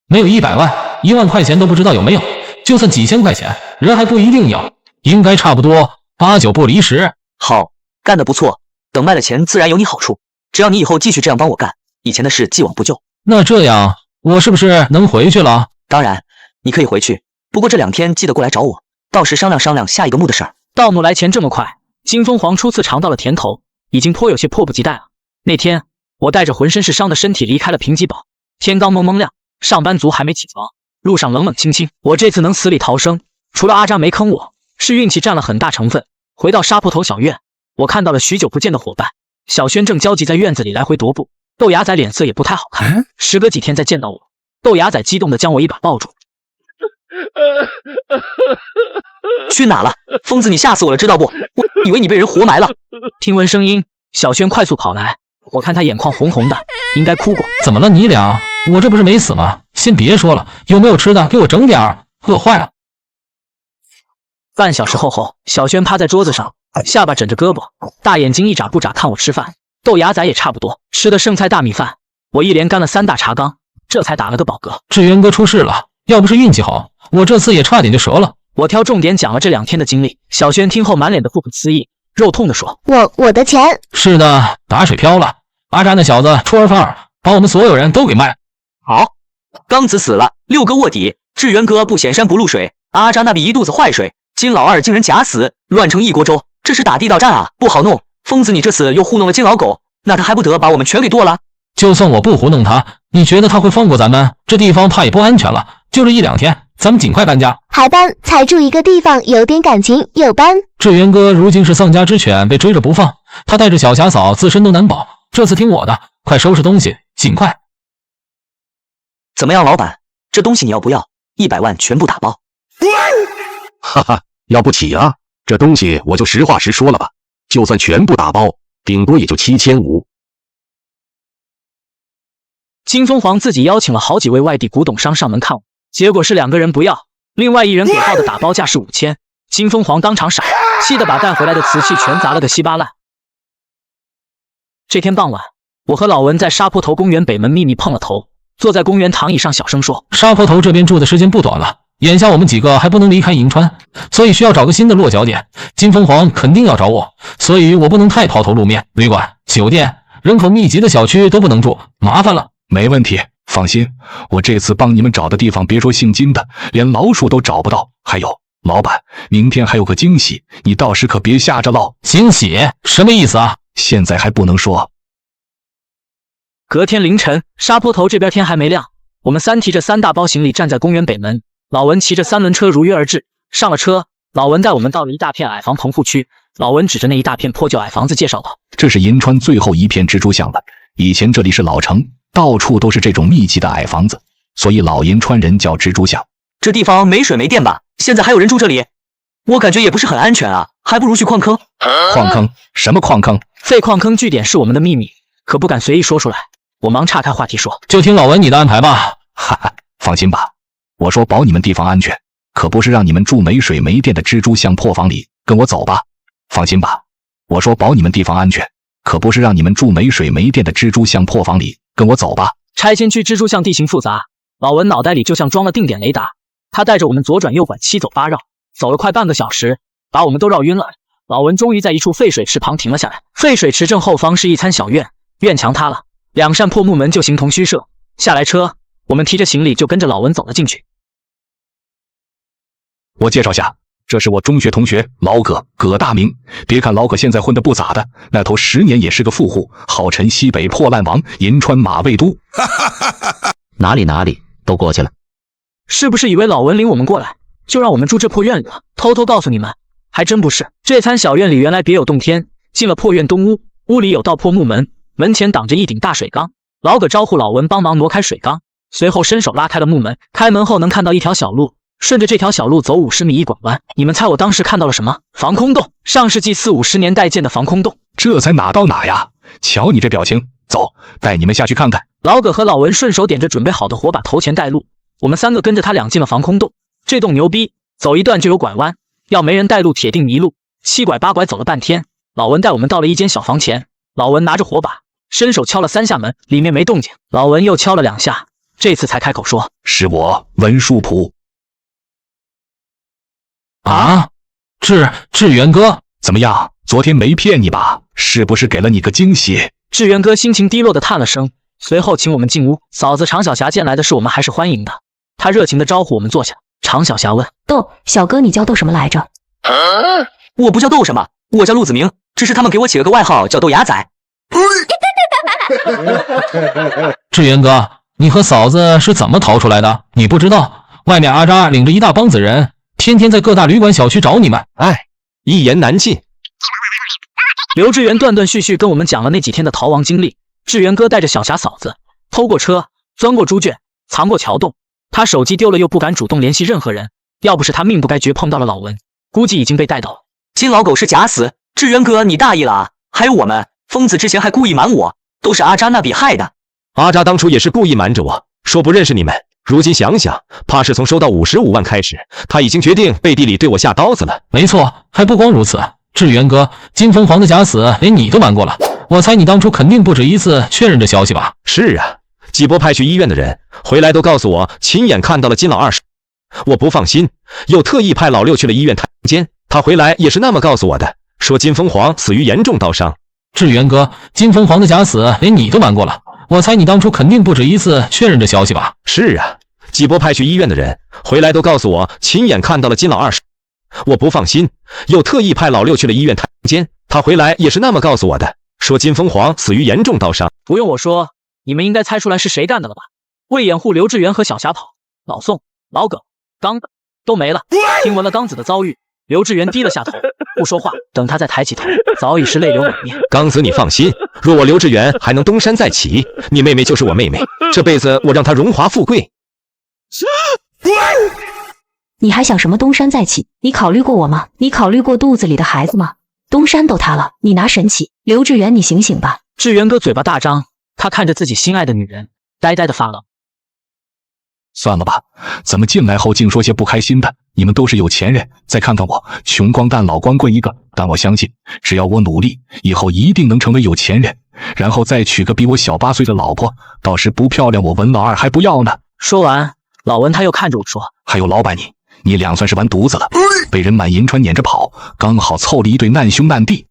没有100万，1万块钱都不知道有没有。就算几千块钱，人还不一定有，应该差不多8、9不离10。好，干得不错，等卖了钱自然有你好处。只要你以后继续这样帮我干，以前的事既往不咎。那这样，我是不是能回去了？当然，你可以回去，不过这2天记得过来找我，到时商量商量下一个墓的事儿。盗墓来钱这么快，金凤凰初次尝到了甜头，已经颇有些迫不及待了。那天，我带着浑身是伤的身体离开了平吉堡，天刚蒙蒙亮，上班族还没起床，路上冷冷清清。我这次能死里逃生，除了阿扎没坑我，是运气占了很大成分。回到沙坡头小院，我看到了许久不见的伙伴，小轩正焦急在院子里来回踱步，豆芽仔脸色也不太好看。时隔几天再见到我，豆芽仔激动地将我一把抱住。去哪了？疯子，你吓死我了，知道不？我以为你被人活埋了。听闻声音，小轩快速跑来，我看他眼眶红红的，应该哭过。怎么了你俩？我这不是没死吗？先别说了，有没有吃的？给我整点儿，饿坏了。半小时后，小轩趴在桌子上，下巴枕着胳膊，大眼睛一眨不眨看我吃饭。豆芽仔也差不多，吃的剩菜大米饭，我一连干了3大茶缸，这才打了个饱嗝。志源哥出事了，要不是运气好，我这次也差点就折了。我挑重点讲了这2天的经历。小轩听后满脸的不可思议，肉痛地说：我的钱。是的，打水漂了。阿扎那小子出尔反尔，把我们所有人都给卖了。好，刚子死了，6个卧底，志源哥不显山不露水，阿扎那比一肚子坏水，金老二竟然假死，乱成一锅粥，这是打地道战啊，不好弄。疯子，你这次又糊弄了金老狗，那他还不得把我们全给剁了？就算我不糊弄他，你觉得他会放过咱们？这地方怕也不安全了，就这1-2天，咱们尽快搬家。还搬？才住一个地方，有点感情有搬。志源哥如今是丧家之犬，被追着不放，他带着小霞嫂自身都难保。这次听我的，快收拾东西，尽快。怎么样，老板？这东西你要不要？100万全部打包。哈哈，要不起啊！这东西我就实话实说了吧，就算全部打包，顶多也就7500。金凤凰自己邀请了好几位外地古董商上门看我，结果是2个人不要，另外1人给报的打包价是5000。金凤凰当场傻，气得把带回来的瓷器全砸了个稀巴烂。这天傍晚，我和老文在沙坡头公园北门秘密碰了头，坐在公园躺椅上小声说：沙坡头这边住的时间不短了，眼下我们几个还不能离开银川，所以需要找个新的落脚点。金凤凰肯定要找我，所以我不能太抛头露面，旅馆、酒店、人口密集的小区都不能住，麻烦了。没问题，放心，我这次帮你们找的地方，别说姓金的，连老鼠都找不到。还有，老板，明天还有个惊喜，你到时可别吓着喽。惊喜？什么意思啊？现在还不能说。隔天凌晨，沙坡头这边天还没亮，我们3提着3大包行李站在公园北门。老文骑着3轮车如约而至，上了车，老文带我们到了一大片矮房棚户区。老文指着那一大片破旧矮房子介绍道：这是银川最后一片蜘蛛巷了，以前这里是老城，到处都是这种密集的矮房子，所以老银川人叫蜘蛛巷。这地方没水没电吧？现在还有人住这里？我感觉也不是很安全啊，还不如去矿坑。矿坑？什么矿坑？废矿坑据点是我们的秘密，可不敢随意说出来。我忙岔开话题说：就听老文你的安排吧。哈哈，放心吧，我说保你们地方安全，可不是让你们住没水没电的蜘蛛巷破房里，跟我走吧。放心吧，我说保你们地方安全，可不是让你们住没水没电的蜘蛛巷破房里，跟我走吧。拆迁区蜘蛛巷地形复杂，老文脑袋里就像装了定点雷达，他带着我们左转右拐7走8绕，走了快半个小时，把我们都绕晕了。老文终于在一处废水池旁停了下来。废水池正后方是一餐小院，院墙塌了，2扇破木门就形同虚设。下来车，我们提着行李就跟着老文走了进去。我介绍下，这是我中学同学老葛，葛大明。别看老葛现在混得不咋的，那头10年也是个富户，号称西北破烂王，银川马未都。哪里，都过去了。是不是以为老文领我们过来，就让我们住这破院里了？偷偷告诉你们，还真不是。这参小院里原来别有洞天，进了破院东屋，屋里有道破木门，门前挡着一顶大水缸。老葛招呼老文帮忙挪开水缸，随后伸手拉开了木门。开门后能看到一条小路，顺着这条小路走50米一拐弯。你们猜我当时看到了什么？防空洞，上世纪40、50年代建的防空洞。这才哪到哪呀？瞧你这表情，走，带你们下去看看。老葛和老文顺手点着准备好的火把头前带路，我们3个跟着他俩进了防空洞。这洞牛逼，走一段就有拐弯，要没人带路铁定迷路。7拐8拐走了半天，老文带我们到了一间小房前，老文拿着火把，伸手敲了3下门，里面没动静。老文又敲了2下，这次才开口说：“是我文殊普。”啊，志源哥，怎么样？昨天没骗你吧？是不是给了你个惊喜？志源哥心情低落的叹了声，随后请我们进屋。嫂子常小霞见来的是我们还是欢迎的，她热情的招呼我们坐下。常小霞问：“豆，小哥你叫豆什么来着？”我不叫豆什么，我叫陆子明，只是他们给我起了个外号叫豆芽仔。志源哥，你和嫂子是怎么逃出来的？你不知道，外面阿扎领着一大帮子人，天天在各大旅馆小区找你们。哎，一言难尽。刘志源断断续续跟我们讲了那几天的逃亡经历。志源哥带着小霞嫂子偷过车，钻过猪圈，藏过桥洞。他手机丢了又不敢主动联系任何人，要不是他命不该绝碰到了老文，估计已经被带到了。金老狗是假死，志源哥你大意了啊！还有我们疯子之前还故意瞒我，都是阿扎那笔害的。阿扎当初也是故意瞒着我，说不认识你们。如今想想，怕是从收到55万开始，他已经决定背地里对我下刀子了。没错，还不光如此，志源哥，金凤凰的假死连你都瞒过了。我猜你当初肯定不止一次确认这消息吧？是啊，季波派去医院的人回来都告诉我亲眼看到了金老二，我不放心，又特意派老六去了医院探监，他回来也是那么告诉我的，说金凤凰死于严重刀伤。志源哥，金凤凰的假死连你都瞒过了，我猜你当初肯定不止一次确认这消息吧？是啊，季波派去医院的人回来都告诉我亲眼看到了金老二，我不放心，又特意派老六去了医院探监，他回来也是那么告诉我的，说金凤凰死于严重刀伤。不用我说，你们应该猜出来是谁干的了吧？为掩护刘志源和小霞跑，老宋、老葛、刚都没了。听闻了刚子的遭遇，刘志源低了下头，不说话。等他再抬起头，早已是泪流满面。刚子，你放心，若我刘志源还能东山再起，你妹妹就是我妹妹，这辈子我让她荣华富贵。你还想什么东山再起？你考虑过我吗？你考虑过肚子里的孩子吗？东山都塌了，你拿神起？刘志源，你醒醒吧！志源哥嘴巴大张，他看着自己心爱的女人，呆呆的发愣。算了吧，怎么进来后竟说些不开心的？你们都是有钱人，再看看我，穷光蛋老光棍一个。但我相信，只要我努力，以后一定能成为有钱人，然后再娶个比我小8岁的老婆。到时不漂亮，我文老二还不要呢。说完，老文他又看着我说：“还有老板你俩算是完犊子了，被人满银川撵着跑，刚好凑了一对难兄难弟。”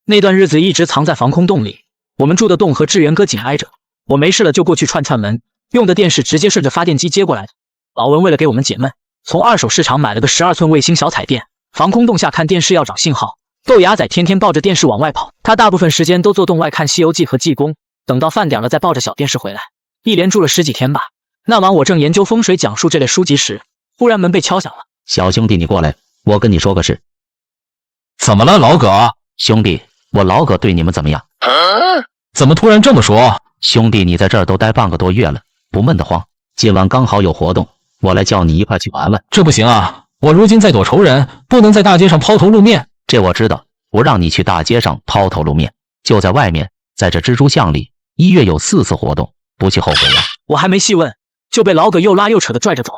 那段日子一直藏在防空洞里，我们住的洞和志源哥紧挨着，我没事了就过去串门，用的电视直接顺着发电机接过来的。老文为了给我们解闷，从二手市场买了个12寸卫星小彩电，防空洞下看电视要找信号。豆芽仔天天抱着电视往外跑，他大部分时间都坐洞外看《西游记》和济公，等到饭点了再抱着小电视回来，一连住了10几天吧。那晚我正研究风水讲述这类书籍时，忽然门被敲响了。小兄弟，你过来，我跟你说个事。怎么了，老葛？兄弟，我老葛对你们怎么样？怎么突然这么说？兄弟，你在这儿都待半个多月了，不闷得慌？今晚刚好有活动，我来叫你一块去玩玩。这不行啊，我如今在躲仇人，不能在大街上抛头露面。这我知道，我让你去大街上抛头露面，就在外面，在这蜘蛛巷里，1月有4次活动，不去后悔呀。我还没细问，就被老葛又拉又扯的拽着走。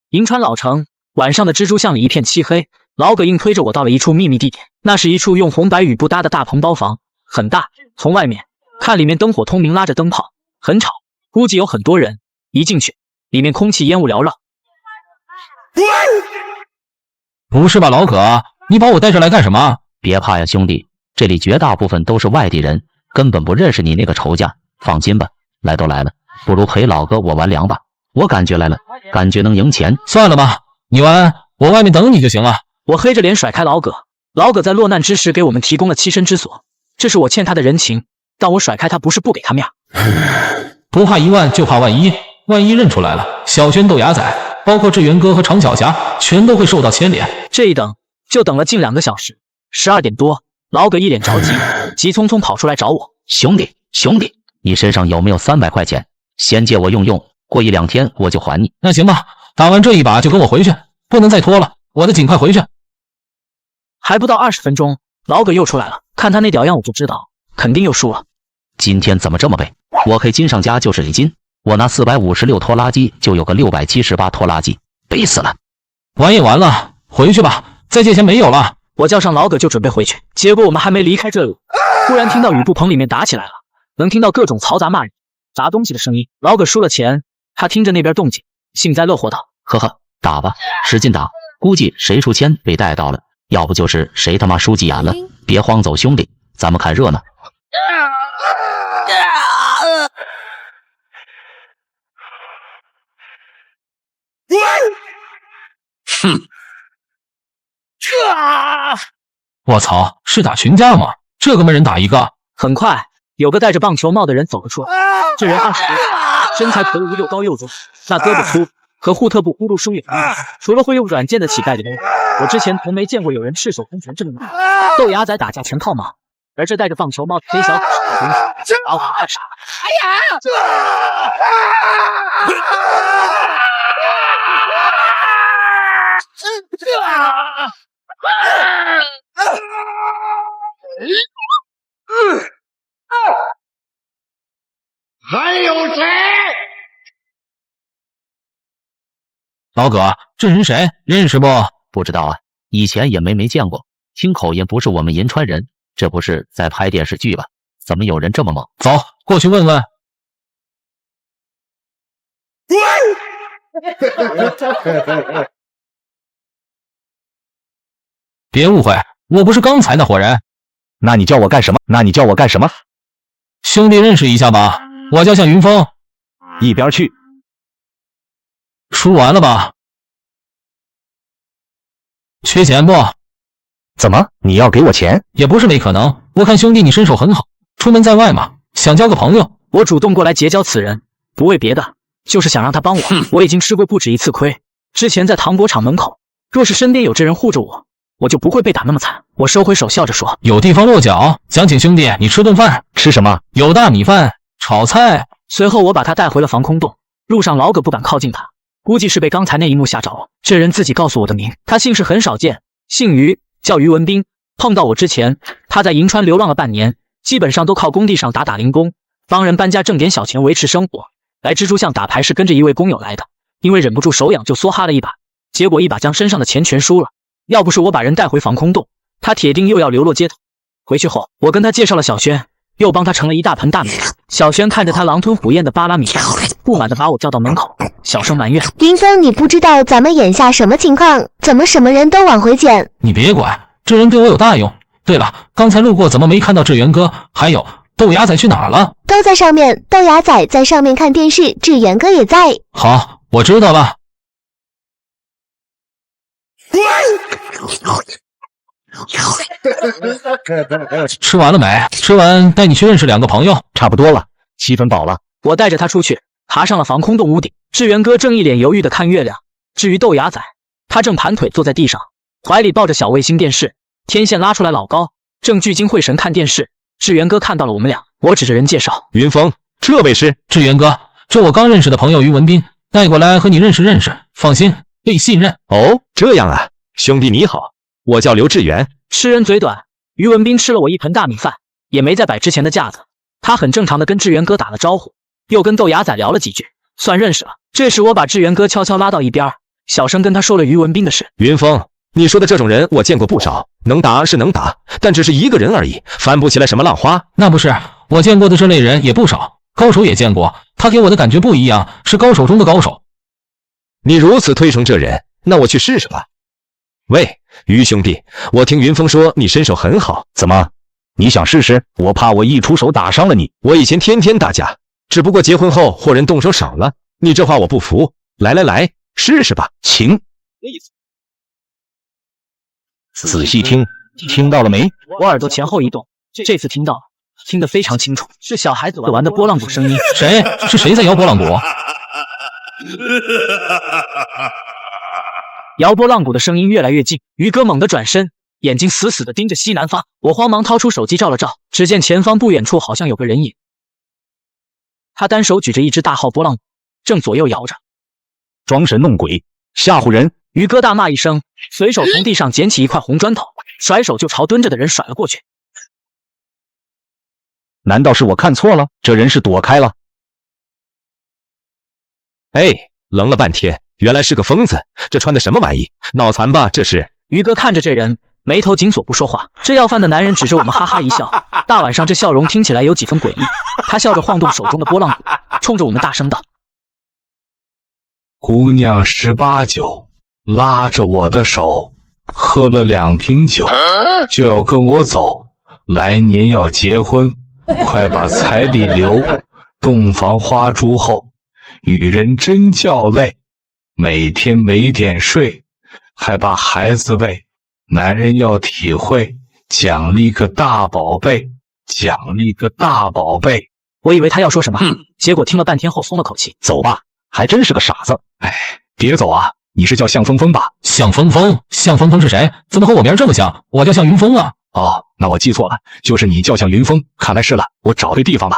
银川老城晚上的蜘蛛巷里一片漆黑，老葛硬推着我到了一处秘密地点，那是一处用红白雨布搭的大棚包房，很大，从外面看里面灯火通明，拉着灯泡，很吵，估计有很多人。一进去，里面空气烟雾缭绕。不是吧，老葛，你把我带这来干什么？别怕呀，兄弟，这里绝大部分都是外地人，根本不认识你那个仇家。放心吧，来都来了，不如陪老哥我玩2把。我感觉来了，感觉能赢钱。算了吧，你晚，我外面等你就行了。我黑着脸甩开老葛，老葛在落难之时给我们提供了栖身之所，这是我欠他的人情，但我甩开他不是不给他面。不怕一万就怕万一，万一认出来了，小轩、豆芽仔，包括志源哥和常小霞，全都会受到牵连。这一等就等了近2个小时，12点多，老葛一脸着急，急匆匆跑出来找我。兄弟，你身上有没有300块钱？先借我用用，过1、2天我就还你。那行吧，打完这一把就跟我回去，不能再拖了，我得尽快回去。还不到20分钟，老葛又出来了，看他那屌样我就知道肯定又输了。今天怎么这么背？我黑金上家就是李金，我拿456拖拉机就有个678拖拉机，背死了。玩也完了，回去吧，再借钱没有了。我叫上老葛就准备回去，结果我们还没离开这里，忽然听到雨布棚里面打起来了，能听到各种嘈杂骂人、砸东西的声音。老葛输了钱，他听着那边动静，幸灾乐祸道：“呵呵，打吧，使劲打，估计谁出千被带到了，要不就是谁他妈输急眼了。别慌走，兄弟，咱们看热闹。”哼！我操，是打群架吗？这个没人打一个。很快，有个戴着棒球帽的人走了出来，这人20多岁，身材魁梧，又高又壮，那胳膊粗，和护特部呼噜输赢，除了会用软件的乞丐流，我之前从没见过有人赤手空拳这么猛。豆芽仔打架全靠莽，而这戴着棒球帽的黑小子是公主，把我看傻了。还有谁？老葛，这人谁？认识不？不知道啊，以前也没见过，听口音不是我们银川人，这不是在拍电视剧吧？怎么有人这么猛？走，过去问问。别误会，我不是刚才那伙人。那你叫我干什么？兄弟认识一下吧，我叫向云峰。一边去。输完了吧？缺钱不？怎么？你要给我钱？也不是没可能，我看兄弟你身手很好，出门在外嘛，想交个朋友。我主动过来结交此人，不为别的，就是想让他帮我。我已经吃过不止一次亏，之前在糖果厂门口，若是身边有这人护着我，我就不会被打那么惨。我收回手，笑着说：“有地方落脚，想请兄弟你吃顿饭。吃什么？有大米饭、炒菜。”随后我把他带回了防空洞。路上老葛不敢靠近他，估计是被刚才那一幕吓着了。这人自己告诉我的名，他姓氏很少见，姓于，叫于文斌。碰到我之前，他在银川流浪了半年，基本上都靠工地上打零工，帮人搬家挣点小钱维持生活。来蜘蛛巷打牌是跟着一位工友来的，因为忍不住手痒就梭哈了一把，结果一把将身上的钱全输了。要不是我把人带回防空洞，他铁定又要流落街头。回去后，我跟他介绍了小轩，又帮他盛了一大盆大米饭。小轩看着他狼吞虎咽的扒拉米饭，不满地把我叫到门口，小声埋怨：“云峰，你不知道咱们眼下什么情况？怎么什么人都往回捡？你别管，这人对我有大用。对了，刚才路过怎么没看到志源哥？还有豆芽仔去哪儿了？都在上面，豆芽仔在上面看电视，志源哥也在。好，我知道了。”吃完了没？吃完带你去认识2个朋友。差不多了，7分饱了。我带着他出去，爬上了防空洞屋顶。志源哥正一脸犹豫地看月亮，至于豆芽仔，他正盘腿坐在地上，怀里抱着小卫星电视，天线拉出来老高，正聚精会神看电视。志源哥看到了我们俩，我指着人介绍：“云峰，这位是志源哥，这我刚认识的朋友于文斌，带过来和你认识认识，放心，可以信任。”哦，这样啊，兄弟你好，我叫刘志源。吃人嘴短，于文斌吃了我一盆大米饭，也没再摆之前的架子，他很正常的跟志源哥打了招呼，又跟豆芽仔聊了几句，算认识了。这时我把志源哥悄悄拉到一边，小声跟他说了于文斌的事。云峰，你说的这种人我见过不少，能打是能打，但只是一个人而已，翻不起来什么浪花。那不是，我见过的这类人也不少，高手也见过，他给我的感觉不一样，是高手中的高手。你如此推崇这人，那我去试试吧。喂，于兄弟，我听云峰说你身手很好，怎么？你想试试？我怕我一出手打伤了你。我以前天天打架，只不过结婚后货人动手少了，你这话我不服。来，试试吧。请。仔细听，听到了没？我耳朵前后一动，这次听到了，听得非常清楚，是小孩子玩的拨浪鼓声音。谁？是谁在摇拨浪鼓？摇拨浪鼓的声音越来越近，于哥猛地转身，眼睛死死地盯着西南方。我慌忙掏出手机照了照，只见前方不远处好像有个人影，他单手举着一只大号拨浪鼓，正左右摇着，装神弄鬼，吓唬人！于哥大骂一声，随手从地上捡起一块红砖头，甩手就朝蹲着的人甩了过去。难道是我看错了？这人是躲开了？哎，愣了半天，原来是个疯子，这穿的什么玩意？脑残吧这是？于哥看着这人，眉头紧锁不说话。这要饭的男人指着我们哈哈一笑，大晚上这笑容听起来有几分诡异。他笑着晃动手中的拨浪鼓，冲着我们大声道：姑娘18九，拉着我的手，喝了2瓶酒，就要跟我走，来年要结婚，快把彩礼留，洞房花烛后，女人真叫累，每天没点睡，还把孩子喂，男人要体会，奖励个大宝贝，奖励个大宝贝。我以为他要说什么，结果听了半天后松了口气。走吧，还真是个傻子。哎，别走啊，你是叫向峰峰吧？向峰峰？向峰峰是谁？怎么和我名这么像？我叫向云峰啊。哦，那我记错了，就是你叫向云峰，看来是了，我找对地方了。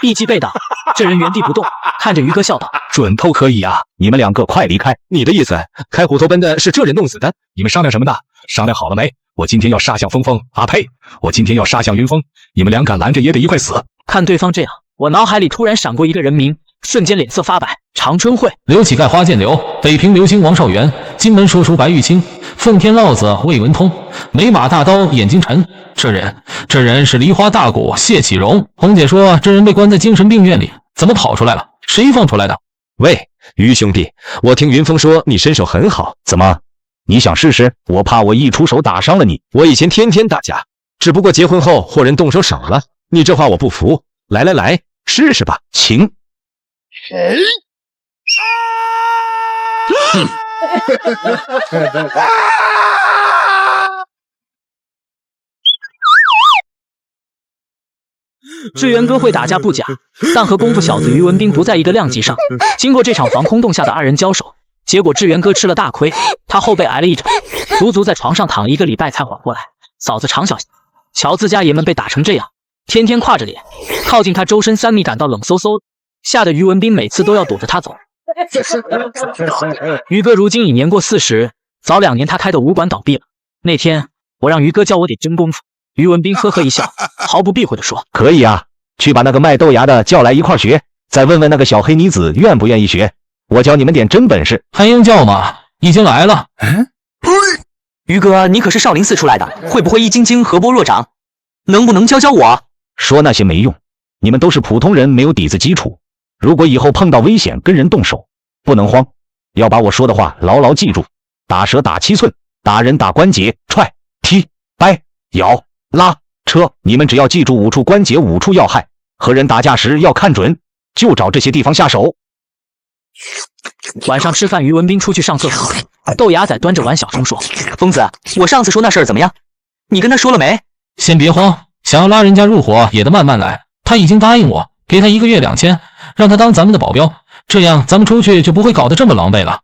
一击被打，这人原地不动，看着于哥笑道：准偷可以啊，你们2个快离开！你的意思，开虎头奔的是这人弄死的？你们商量什么的？商量好了没？我今天要杀向峰峰啊呸！我今天要杀向云峰，你们俩敢拦着也得一块死！看对方这样，我脑海里突然闪过一个人名，瞬间脸色发白。长春会，刘乞丐花建流，北平流星王少元，金门说书白玉清，奉天烙子魏文通，美马大刀眼睛沉。这人是梨花大鼓谢启荣。红姐说这人被关在精神病院里，怎么跑出来了？谁放出来的？喂，于兄弟，我听云峰说你身手很好，怎么？你想试试？我怕我一出手打伤了你。我以前天天打架，只不过结婚后货人动手少了。你这话我不服。来，试试吧。请。志源哥会打架不假，但和功夫小子于文斌不在一个量级上。经过这场防空洞下的2人交手，结果志源哥吃了大亏，他后背挨了一掌，足足在床上躺了1个礼拜才缓过来。嫂子常小瞧自家爷们被打成这样，天天挎着脸，靠近他周身3米感到冷飕飕，吓得于文斌每次都要躲着他走。于哥如今已年过40，早2年他开的武馆倒闭了。那天我让于哥教我点真功夫，于文斌呵呵一笑，毫不避讳地说：可以啊，去把那个卖豆芽的叫来一块学，再问问那个小黑妮子愿不愿意学，我教你们点真本事。还用叫吗？已经来了。于哥，你可是少林寺出来的，会不会易筋经、合波若掌？能不能教我？说那些没用，你们都是普通人，没有底子基础。如果以后碰到危险跟人动手，不能慌，要把我说的话牢牢记住。打蛇打7寸，打人打关节，踹、踢、掰、咬、拉、车，你们只要记住5处关节5处要害，和人打架时要看准，就找这些地方下手。晚上吃饭，于文斌出去上厕所，豆芽仔端着碗小声说：疯子，我上次说那事儿怎么样？你跟他说了没？先别慌，想要拉人家入伙也得慢慢来。他已经答应我，给他1个月2000，让他当咱们的保镖，这样咱们出去就不会搞得这么狼狈了。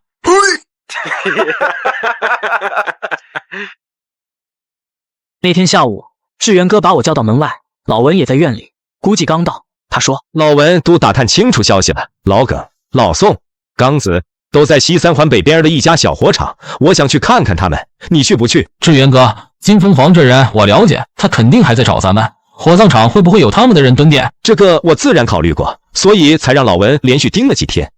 那天下午，志源哥把我叫到门外，老文也在院里，估计刚到。他说：老文都打探清楚消息了，老耿、老宋、刚子都在西3环北边的一家小火场，我想去看看他们，你去不去？志源哥，金凤凰这人我了解，他肯定还在找咱们。火葬场会不会有他们的人蹲点？这个我自然考虑过，所以才让老文连续盯了几天。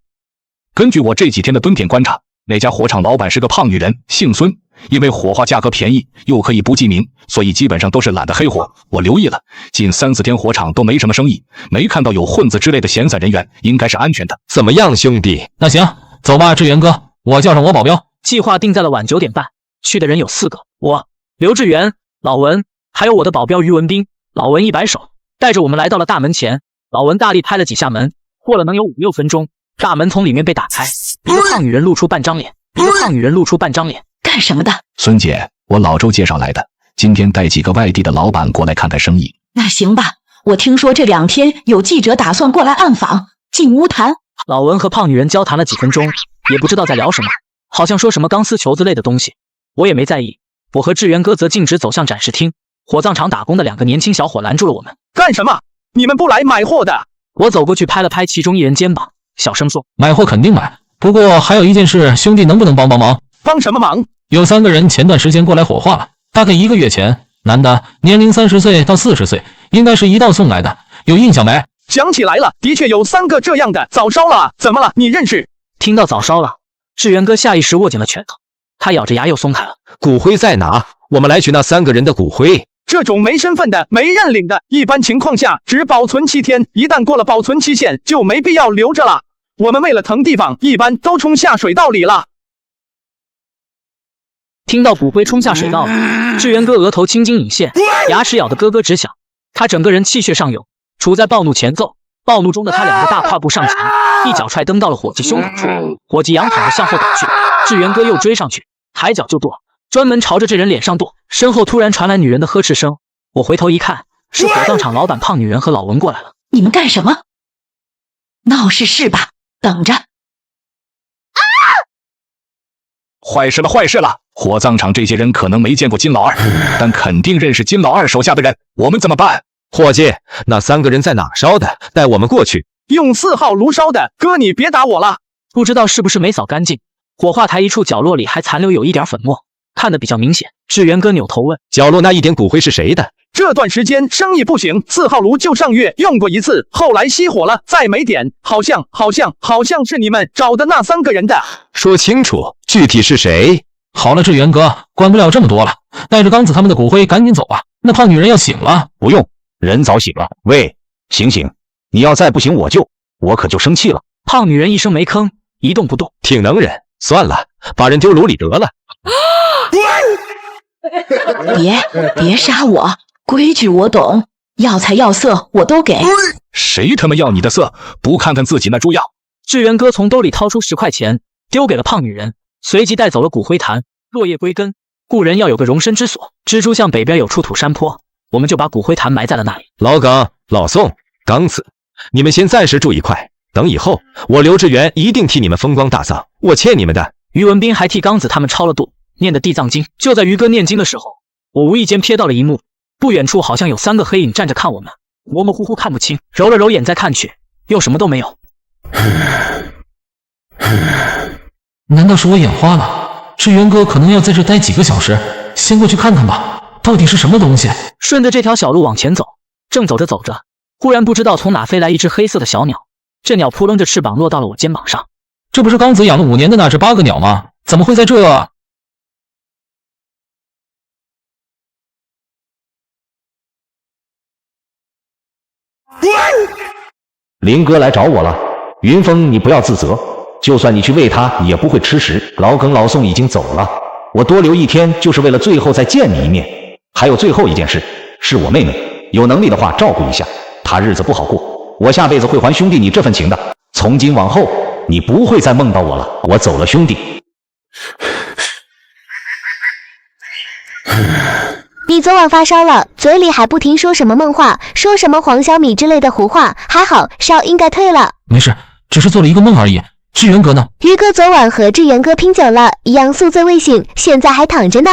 根据我这几天的蹲点观察，那家火场老板是个胖女人，姓孙。因为火化价格便宜，又可以不记名，所以基本上都是懒得黑火。我留意了，近3-4天火场都没什么生意，没看到有混子之类的闲散人员，应该是安全的。怎么样，兄弟？那行，走吧，志源哥，我叫上我保镖。计划定在了晚9点半，去的人有4个，我、刘志源、老文，还有我的保镖于文斌。老文一摆手，带着我们来到了大门前。老文大力拍了几下门，过了能有5、6分钟，大门从里面被打开，一个胖女人露出半张脸，干什么的？孙姐，我老周介绍来的，今天带几个外地的老板过来看看生意。那行吧，我听说这2天有记者打算过来暗访，进屋谈。老文和胖女人交谈了几分钟，也不知道在聊什么，好像说什么钢丝球子类的东西，我也没在意。我和志源哥则径直走向展示厅，火葬场打工的2个年轻小伙拦住了我们。干什么？你们不来买货的？我走过去拍了拍其中一人肩膀，小声说：买货肯定买，不过还有一件事，兄弟能不能帮忙？帮什么忙？有3个人前段时间过来火化了，大概1个月前，男的，年龄30岁到40岁，应该是一道送来的，有印象没？想起来了，的确有3个这样的，早烧了。怎么了？你认识？听到早烧了，志源哥下意识握紧了拳头，他咬着牙又松开了。骨灰在哪？我们来取那3个人的骨灰。这种没身份的、没认领的，一般情况下只保存7天，一旦过了保存期限，就没必要留着了。我们为了腾地方，一般都冲下水道里了。听到骨灰冲下水道里，志源哥额头青筋隐现，牙齿咬得咯咯直响，他整个人气血上涌，处在暴怒前奏。暴怒中的他2个大跨步上前，一脚踹蹬到了伙计胸口处，伙计仰躺着向后倒去，志源哥又追上去，抬脚就跺，专门朝着这人脸上跺。身后突然传来女人的呵斥声，我回头一看，是火葬场老板胖女人和老文过来了。你们干什么？闹事是吧？等着！坏事了！火葬场这些人可能没见过金老二，但肯定认识金老二手下的人，我们怎么办？伙计，那3个人在哪烧的？带我们过去。用4号炉烧的，哥你别打我了。不知道是不是没扫干净，火化台一处角落里还残留有一点粉末，看得比较明显。志源哥扭头问：角落那一点骨灰是谁的？这段时间生意不行，4号炉就上月用过1次，后来熄火了，再没点。好像是你们找的那3个人的。说清楚，具体是谁？好了，志源哥，管不了这么多了，带着刚子他们的骨灰赶紧走吧，那胖女人要醒了。不用，人早醒了。喂，醒！你要再不醒我可就生气了。胖女人一声没吭，一动不动。挺能忍，算了，把人丢炉里得了。别杀我，规矩我懂，要菜要色我都给。谁他妈要你的色？不看看自己那猪药！志源哥从兜里掏出10块钱，丢给了胖女人，随即带走了骨灰坛。落叶归根，故人要有个容身之所。蜘蛛巷北边有处土山坡，我们就把骨灰坛埋在了那里。老耿、老宋、刚子，你们先暂时住一块，等以后我刘志远一定替你们风光大葬，我欠你们的。于文斌还替刚子他们抄了度，念的地藏经。就在于哥念经的时候，我无意间瞥到了一幕，不远处好像有3个黑影站着看我们，模模糊糊看不清，揉了揉眼再看去，又什么都没有。难道是我眼花了？志源哥可能要在这待几个小时，先过去看看吧，到底是什么东西？顺着这条小路往前走，正走着走着，忽然不知道从哪飞来一只黑色的小鸟，这鸟扑棱着翅膀落到了我肩膀上。这不是刚子养了5年的那只8个鸟吗？怎么会在这？林哥来找我了。云峰，你不要自责，就算你去喂他，也不会吃食。老耿、老宋已经走了，我多留1天，就是为了最后再见你一面。还有最后一件事，是我妹妹，有能力的话照顾一下，她日子不好过，我下辈子会还兄弟你这份情的。从今往后，你不会再梦到我了。我走了，兄弟。你昨晚发烧了，嘴里还不停说什么梦话，说什么黄小米之类的胡话，还好烧应该退了。没事，只是做了一个梦而已。志源哥呢？于哥昨晚和志源哥拼酒了，一样宿醉未醒，现在还躺着呢。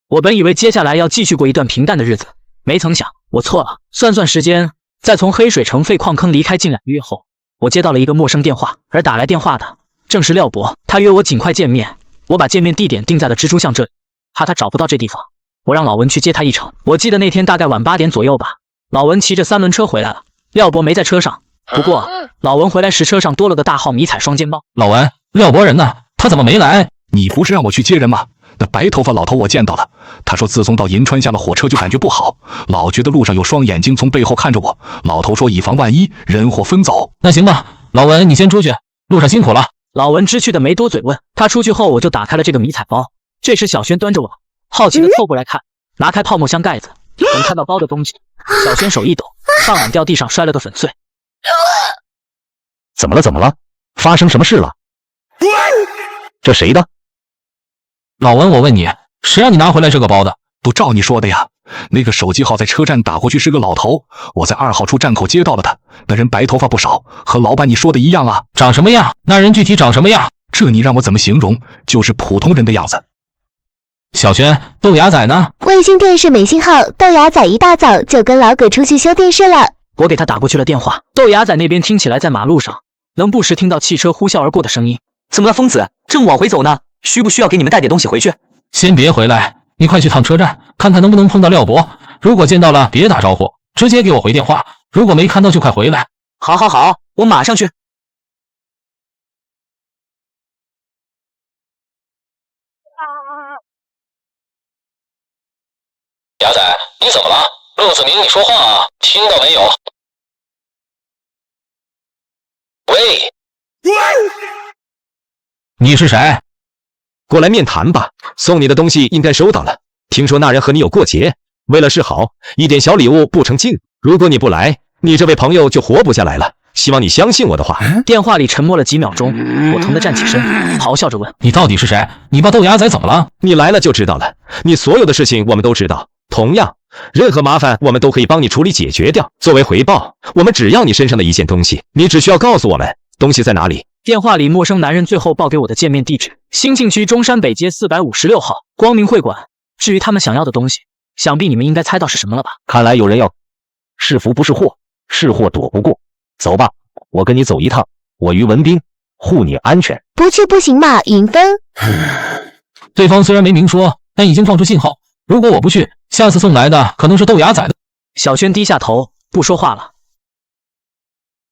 我本以为接下来要继续过一段平淡的日子，没曾想我错了。算时间，在从黑水城废矿坑离开近2个月后，我接到了一个陌生电话，而打来电话的正是廖博，他约我尽快见面。我把见面地点定在了蜘蛛巷这里，怕他找不到这地方，我让老文去接他一程。我记得那天大概晚8点左右吧，老文骑着3轮车回来了，廖博没在车上。不过老文回来时车上多了个大号迷彩双肩包。老文，廖博人呢？他怎么没来？你不是让我去接人吗？那白头发老头我见到了，他说自从到银川下了火车就感觉不好，老觉得路上有双眼睛从背后看着我。老头说以防万一，人祸分走。那行吧，老文你先出去，路上辛苦了。老文知趣的没多嘴问，他出去后我就打开了这个迷彩包。这时小轩端着我，好奇的凑过来看，拿开泡沫箱盖子，等看到包的东西，小轩手一抖，当晚掉地上摔了个粉碎。怎么了？怎么了？发生什么事了？这谁的？老文，我问你，谁让你拿回来这个包的？不照你说的呀，那个手机号在车站打过去是个老头，我在2号出站口接到了他。那人白头发不少，和老板你说的一样啊。长什么样？那人具体长什么样？这你让我怎么形容？就是普通人的样子。小轩，豆芽仔呢？卫星电视没信号，豆芽仔一大早就跟老葛出去修电视了。我给他打过去了电话，豆芽仔那边听起来在马路上，能不时听到汽车呼啸而过的声音。怎么了，疯子？正往回走呢，需不需要给你们带点东西回去？先别回来，你快去趟车站，看看能不能碰到廖博。如果见到了，别打招呼，直接给我回电话。如果没看到，就快回来。好，好，好，我马上去。牙仔，你怎么了？陆子明，你说话啊，听到没有？喂，你是谁？过来面谈吧。送你的东西应该收到了。听说那人和你有过节，为了示好，一点小礼物不成敬。如果你不来，你这位朋友就活不下来了。希望你相信我的话。电话里沉默了几秒钟，我疼得站起身，咆哮着问：你到底是谁？你把豆芽仔怎么了？你来了就知道了。你所有的事情我们都知道。同样，任何麻烦我们都可以帮你处理解决掉。作为回报，我们只要你身上的一件东西，你只需要告诉我们东西在哪里。电话里陌生男人最后报给我的见面地址：兴庆区中山北街456号光明会馆。至于他们想要的东西，想必你们应该猜到是什么了吧？看来有人要是福不是祸，是祸躲不过。走吧，我跟你走一趟，我于文斌护你安全。不去不行嘛，云芬。对方虽然没明说，但已经放出信号。如果我不去，下次送来的可能是豆芽仔的。小轩低下头不说话了。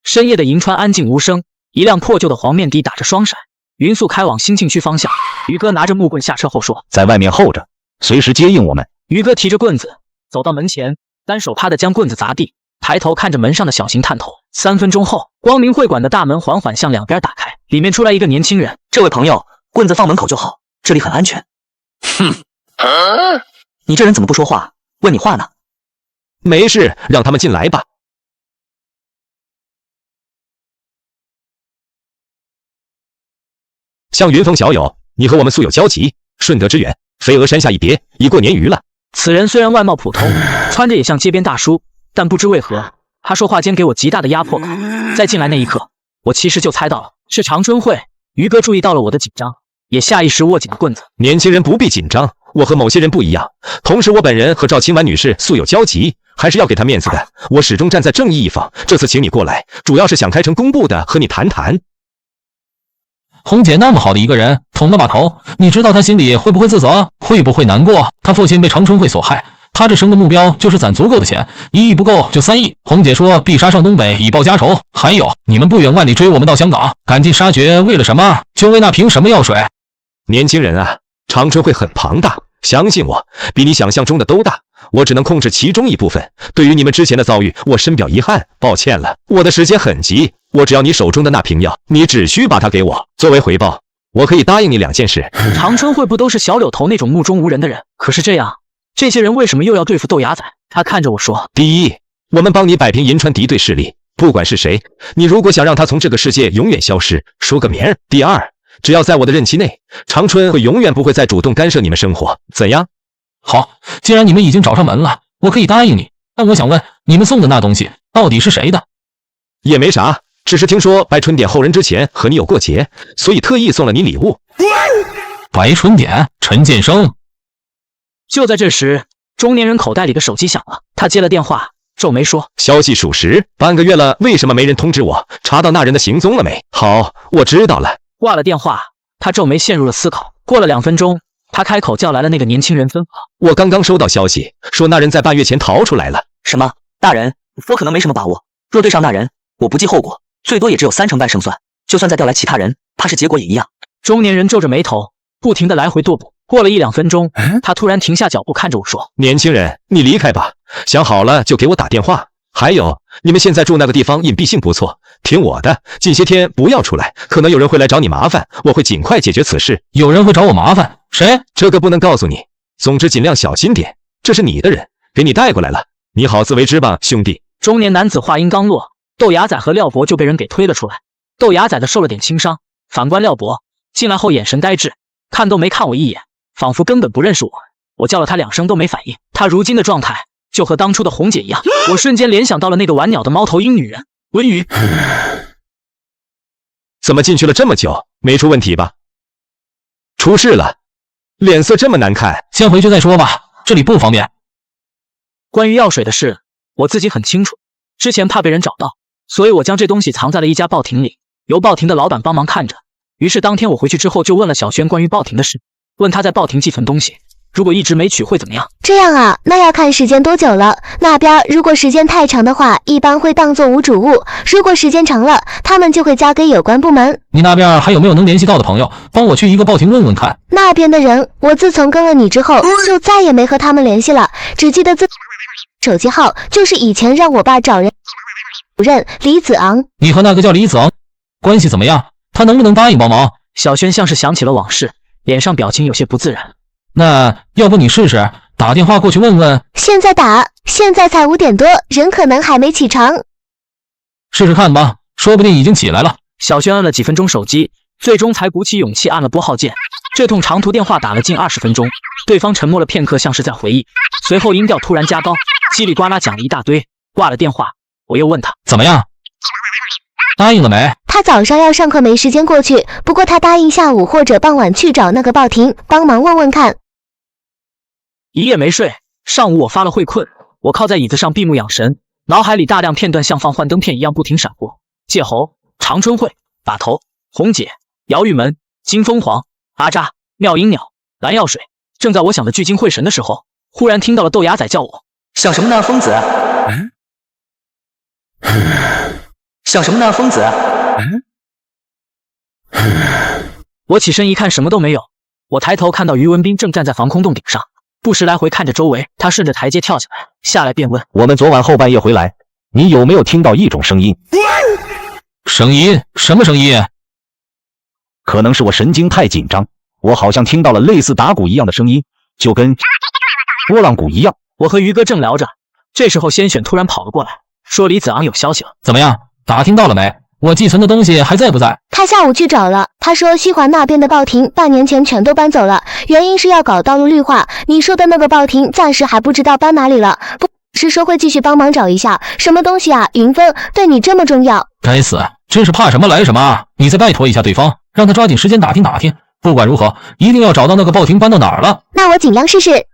深夜的银川安静无声，一辆破旧的黄面的打着双闪，匀速开往兴庆区方向。于哥拿着木棍下车后说：在外面候着，随时接应我们。于哥提着棍子走到门前，单手啪地将棍子砸地，抬头看着门上的小型探头。3分钟后，光明会馆的大门缓缓向两边打开，里面出来一个年轻人。这位朋友，棍子放门口就好，这里很安全。哼，你这人怎么不说话？问你话呢。没事，让他们进来吧。向云峰小友，你和我们素有交集，顺德之远，飞鹅山下一别，已过年余了。此人虽然外貌普通，穿着也像街边大叔，但不知为何，他说话间给我极大的压迫感。在进来那一刻，我其实就猜到了是长春会。于哥注意到了我的紧张，也下意识握紧了棍子。年轻人不必紧张，我和某些人不一样。同时，我本人和赵清婉女士素有交集，还是要给她面子的。我始终站在正义一方。这次请你过来，主要是想开诚公布的和你谈谈。红姐那么好的一个人，捅了把头，你知道她心里会不会自责？会不会难过？她父亲被长春会所害，她这生的目标就是攒足够的钱，1亿不够就3亿。红姐说必杀上东北，以报家仇。还有，你们不远万里追我们到香港，赶尽杀绝，为了什么？就为那瓶什么药水？年轻人啊，长春会很庞大，相信我，比你想象中的都大。我只能控制其中一部分。对于你们之前的遭遇，我深表遗憾，抱歉了。我的时间很急，我只要你手中的那瓶药，你只需把它给我。作为回报，我可以答应你2件事。长春会不都是小柳头那种目中无人的人？可是这样，这些人为什么又要对付豆芽仔？他看着我说：第一，我们帮你摆平银川敌对势力，不管是谁，你如果想让他从这个世界永远消失，说个名儿。第二，只要在我的任期内，长春会永远不会再主动干涉你们生活，怎样？好，既然你们已经找上门了，我可以答应你。但我想问，你们送的那东西到底是谁的？也没啥，只是听说白春典后人之前和你有过节，所以特意送了你礼物。白春典，陈建生。就在这时，中年人口袋里的手机响了，他接了电话，皱眉说：消息属实，半个月了，为什么没人通知我？查到那人的行踪了没？好，我知道了。挂了电话，他皱眉陷入了思考。过了2分钟，他开口叫来了那个年轻人芬华。我刚刚收到消息，说那人在半月前逃出来了。什么？大人，我可能没什么把握。若对上那人，我不计后果，最多也只有3成半胜算。就算再调来其他人，怕是结果也一样。中年人皱着眉头，不停地来回踱步。过了1-2分钟，他突然停下脚步，看着我说：年轻人，你离开吧，想好了就给我打电话。还有，你们现在住那个地方隐蔽性不错，听我的，近些天不要出来，可能有人会来找你麻烦，我会尽快解决此事。有人会找我麻烦？谁？这个不能告诉你。总之尽量小心点，这是你的人，给你带过来了，你好自为之吧，兄弟。中年男子话音刚落，豆芽仔和廖博就被人给推了出来。豆芽仔的受了点轻伤，反观廖博进来后眼神呆滞，看都没看我一眼，仿佛根本不认识我。我叫了他2声都没反应。他如今的状态就和当初的红姐一样，我瞬间联想到了那个玩鸟的猫头鹰女人文宇。怎么进去了这么久，没出问题吧？出事了，脸色这么难看，先回去再说吧，这里不方便。关于药水的事，我自己很清楚，之前怕被人找到，所以我将这东西藏在了一家报亭里，由报亭的老板帮忙看着。于是当天我回去之后就问了小轩关于报亭的事，问他在报亭寄存东西，如果一直没取会怎么样？这样啊，那要看时间多久了。那边如果时间太长的话，一般会当作无主物；如果时间长了，他们就会交给有关部门。你那边还有没有能联系到的朋友，帮我去一个报亭问问看？那边的人，我自从跟了你之后，就再也没和他们联系了，只记得自己手机号就是以前让我爸找人主任李子昂。你和那个叫李子昂关系怎么样？他能不能答应帮忙？小轩像是想起了往事，脸上表情有些不自然。那要不你试试打电话过去问问？现在打，现在才5点多，人可能还没起床。试试看吧，说不定已经起来了。小轩按了几分钟手机，最终才鼓起勇气按了拨号键。这通长途电话打了近20分钟，对方沉默了片刻，像是在回忆，随后音调突然加高，叽里呱啦讲了一大堆。挂了电话，我又问他怎么样，答应了没？他早上要上课没时间过去，不过他答应下午或者傍晚去找那个报亭帮忙问问看。一夜没睡，上午我发了会困，我靠在椅子上闭目养神，脑海里大量片段像放幻灯片一样不停闪过。介侯、长春会、把头、红姐、姚玉门、金凤凰、阿扎、妙音鸟、蓝药水。正在我想的聚精会神的时候，忽然听到了豆芽仔叫我。想什么呢，疯子？想什么呢，疯子？我起身一看，什么都没有。我抬头看到于文斌正站在防空洞顶上，不时来回看着周围。他顺着台阶跳下来，下来便问：我们昨晚后半夜回来，你有没有听到一种声音？声音？什么声音？可能是我神经太紧张，我好像听到了类似打鼓一样的声音，就跟拨浪鼓一样。我和于哥正聊着，这时候先选突然跑了过来，说李子昂有消息了。怎么样，打听到了没？我寄存的东西还在不在？他下午去找了，他说西环那边的报亭半年前全都搬走了，原因是要搞道路绿化。你说的那个报亭暂时还不知道搬哪里了，不是说会继续帮忙找一下。什么东西啊，云峰，对你这么重要？该死，真是怕什么来什么。你再拜托一下对方，让他抓紧时间打听打听。不管如何，一定要找到那个报亭搬到哪儿了。那我尽量试试。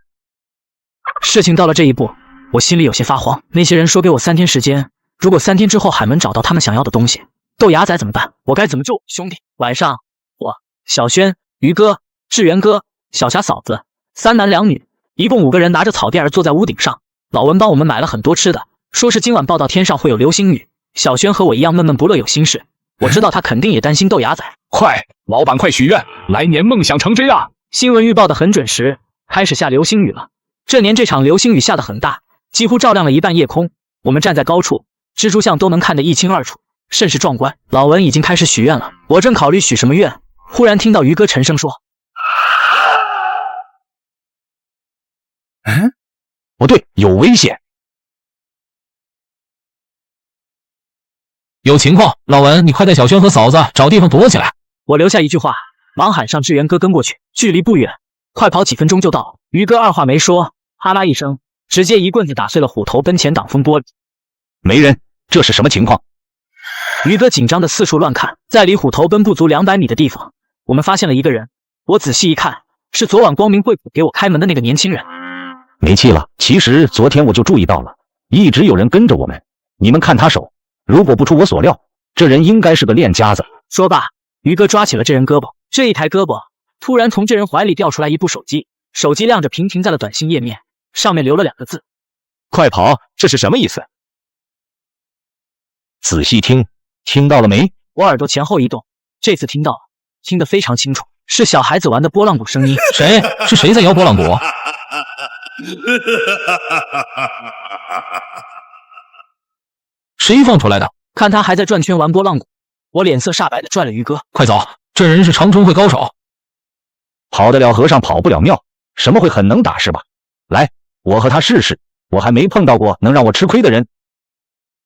事情到了这一步，我心里有些发慌。那些人说给我3天时间，如果3天之后海门找到他们想要的东西，豆芽仔怎么办？我该怎么救？兄弟，晚上我、小轩、于哥、志源哥、小霞嫂子3男2女，一共5个人拿着草垫儿坐在屋顶上。老文帮我们买了很多吃的，说是今晚报道天上会有流星雨。小轩和我一样闷闷不乐，有心事。我知道他肯定也担心豆芽仔。快，老板快许愿，来年梦想成真啊！新闻预报的很准时，开始下流星雨了。这年这场流星雨下得很大，几乎照亮了一半夜空。我们站在高处，蜘蛛像都能看得一清二楚，甚是壮观。老文已经开始许愿了，我正考虑许什么愿，忽然听到于哥沉声说：不对，有危险！有情况，老文，你快带小轩和嫂子找地方躲起来。我留下一句话，忙喊上志源哥跟过去，距离不远，快跑几分钟就到了。于哥二话没说，哈啦一声，直接一棍子打碎了虎头奔前挡风玻璃。没人，这是什么情况？于哥紧张的四处乱看，在离虎头奔不足200米的地方，我们发现了一个人。我仔细一看，是昨晚光明会府给我开门的那个年轻人。没气了。其实昨天我就注意到了，一直有人跟着我们。你们看他手，如果不出我所料，这人应该是个练家子。说罢，于哥抓起了这人胳膊，这一抬胳膊，突然从这人怀里掉出来一部手机，手机亮着屏停在了短信页面，上面留了2个字：快跑！这是什么意思？仔细听，听到了没？我耳朵前后一动，这次听到了，听得非常清楚，是小孩子玩的拨浪鼓声音。谁？是谁在摇拨浪鼓？谁放出来的？看他还在转圈玩拨浪鼓，我脸色煞白的拽了于哥。快走，这人是长春会高手。跑得了和尚跑不了庙，什么会很能打是吧？来，我和他试试。我还没碰到过能让我吃亏的人。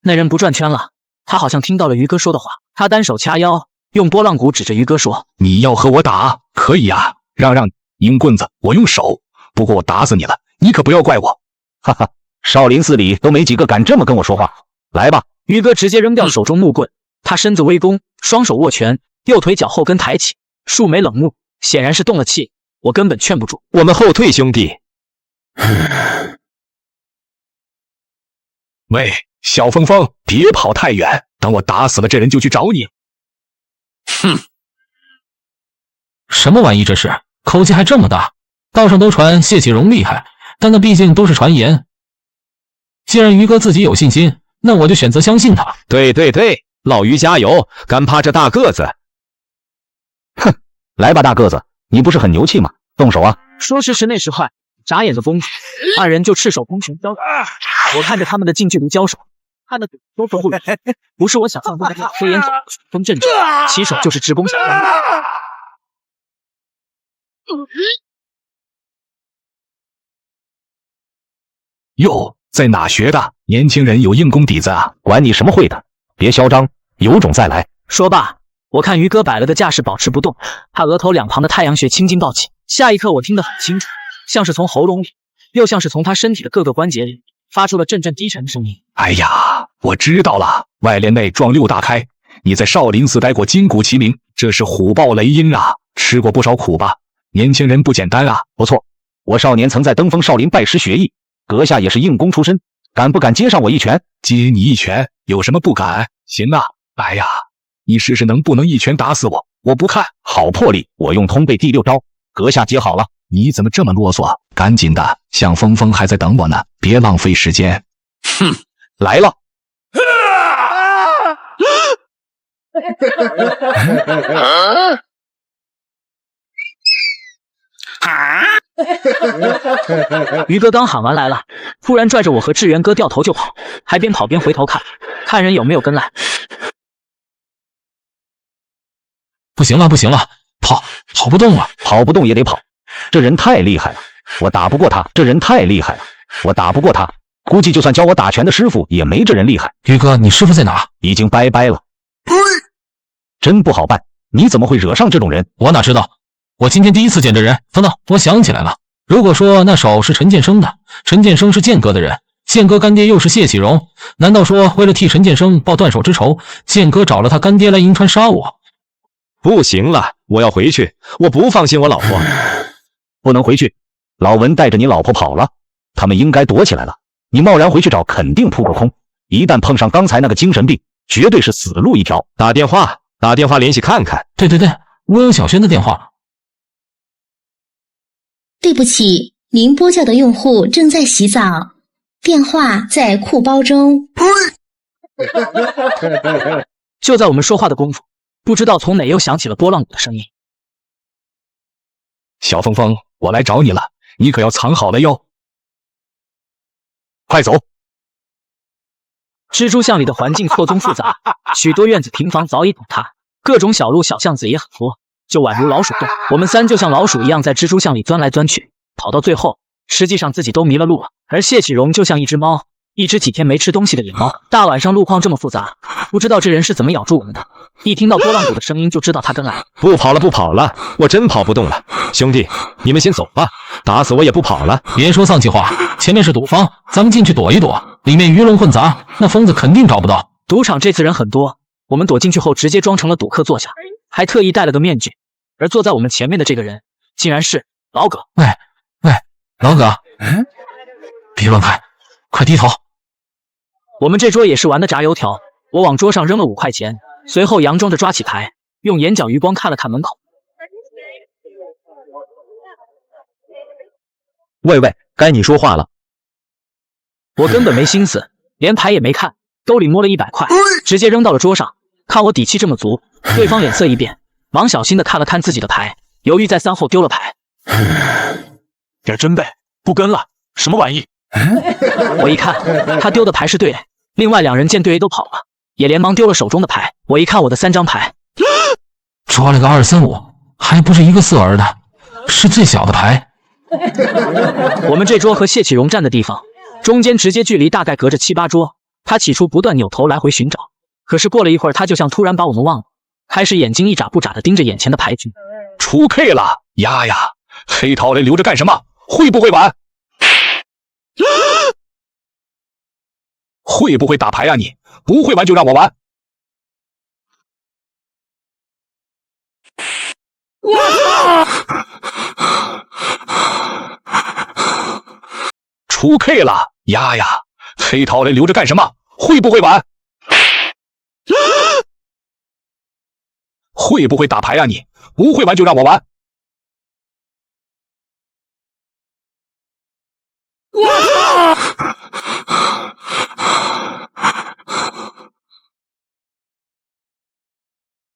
那人不转圈了，他好像听到了于哥说的话，他单手掐腰，用拨浪鼓指着于哥说：“你要和我打，可以啊，让，硬棍子我用手，不过我打死你了，你可不要怪我。”哈哈，少林寺里都没几个敢这么跟我说话。来吧！于哥直接扔掉手中木棍，他身子微弓，双手握拳，右腿脚后跟抬起，竖眉冷目，显然是动了气。我根本劝不住。我们后退，兄弟。喂，小峰峰，别跑太远，等我打死了这人就去找你。哼，什么玩意这是？口气还这么大！道上都传谢启荣厉害，但那毕竟都是传言。既然于哥自己有信心，那我就选择相信他。对，老于加油，干趴这大个子。哼，来吧，大个子，你不是很牛气吗？动手啊！说时迟，那时快，眨眼的功夫，二人就赤手空拳交手。我看着他们的近距离交手，看得都分不远，不是我想象中的那飞檐走壁，风阵阵，起手就是直攻下关。哟，在哪学的？年轻人有硬功底子啊！管你什么会的，别嚣张，有种再来。说罢，我看于哥摆了个架势，保持不动，他额头两旁的太阳穴青筋暴起。下一刻，我听得很清楚，像是从喉咙里，又像是从他身体的各个关节里，发出了阵阵低沉的声音。哎呀，我知道了，外连内壮六大开。你在少林寺待过，金鼓齐鸣，这是虎豹雷音啊，吃过不少苦吧？年轻人不简单啊！不错，我少年曾在登封少林拜师学艺，阁下也是硬功出身，敢不敢接上我一拳？接你一拳有什么不敢？行啊，来呀，你试试能不能一拳打死我？我不看。好魄力，我用通背第6招，阁下接好了。你怎么这么啰嗦？赶紧的，向峰峰还在等我呢，别浪费时间。哼，来了！于哥刚喊完来了，突然拽着我和志源哥掉头就跑，还边跑边回头看人有没有跟来。不行了，跑不动了，跑不动也得跑。这人太厉害了，我打不过他。估计就算教我打拳的师傅也没这人厉害。于哥，你师傅在哪？已经拜拜了。真不好办，你怎么会惹上这种人？我哪知道，我今天第一次见这人。等等，我想起来了，如果说那手是陈建生的，陈建生是剑哥的人，剑哥干爹又是谢启荣，难道说为了替陈建生报断手之仇，剑哥找了他干爹来银川杀我？不行了，我要回去，我不放心我老婆。不能回去，老文带着你老婆跑了，他们应该躲起来了。你贸然回去找，肯定扑个空。一旦碰上刚才那个精神病，绝对是死路一条。打电话联系看看。对，我有小轩的电话。对不起，您拨叫的用户正在洗澡，电话在裤包中。就在我们说话的功夫，不知道从哪又响起了拨浪鼓的声音。小峰峰，我来找你了，你可要藏好了哟。快走！蜘蛛巷里的环境错综复杂，许多院子平房早已倒塌，各种小路小巷子也很多，就宛如老鼠洞。我们三就像老鼠一样在蜘蛛巷里钻来钻去，跑到最后，实际上自己都迷了路了。而谢启荣就像一只猫，一只几天没吃东西的野猫。大晚上路况这么复杂，不知道这人是怎么咬住我们的。一听到拨浪鼓的声音，就知道他跟来。不跑了，我真跑不动了。兄弟，你们先走吧，打死我也不跑了。别说丧气话，前面是赌坊，咱们进去躲一躲，里面鱼龙混杂，那疯子肯定找不到。赌场这次人很多，我们躲进去后直接装成了赌客坐下，还特意戴了个面具。而坐在我们前面的这个人，竟然是老葛。喂，老葛，别乱看，快低头。我们这桌也是玩的炸油条，我往桌上扔了5块钱，随后佯装着抓起牌，用眼角余光看了看门口。喂，该你说话了。我根本没心思，连牌也没看，兜里摸了100块，直接扔到了桌上。看我底气这么足，对方脸色一变，忙小心的看了看自己的牌，犹豫再三后丢了牌。点真背，不跟了，什么玩意？我一看，他丢的牌是对 A， 另外2人见对 A 都跑了，也连忙丢了手中的牌。我一看我的3张牌，抓了个235，还不是一个4儿的，是最小的牌。我们这桌和谢启荣站的地方，中间直接距离大概隔着7、8桌。他起初不断扭头来回寻找，可是过了一会儿，他就像突然把我们忘了，开始眼睛一眨不眨的盯着眼前的牌局。出 K 了，丫呀！黑桃 A 留着干什么？会不会玩？会不会打牌啊你？不会玩就让我玩。出 K 了，丫呀！黑桃 A 留着干什么？会不会玩？会不会打牌啊你？不会玩就让我玩。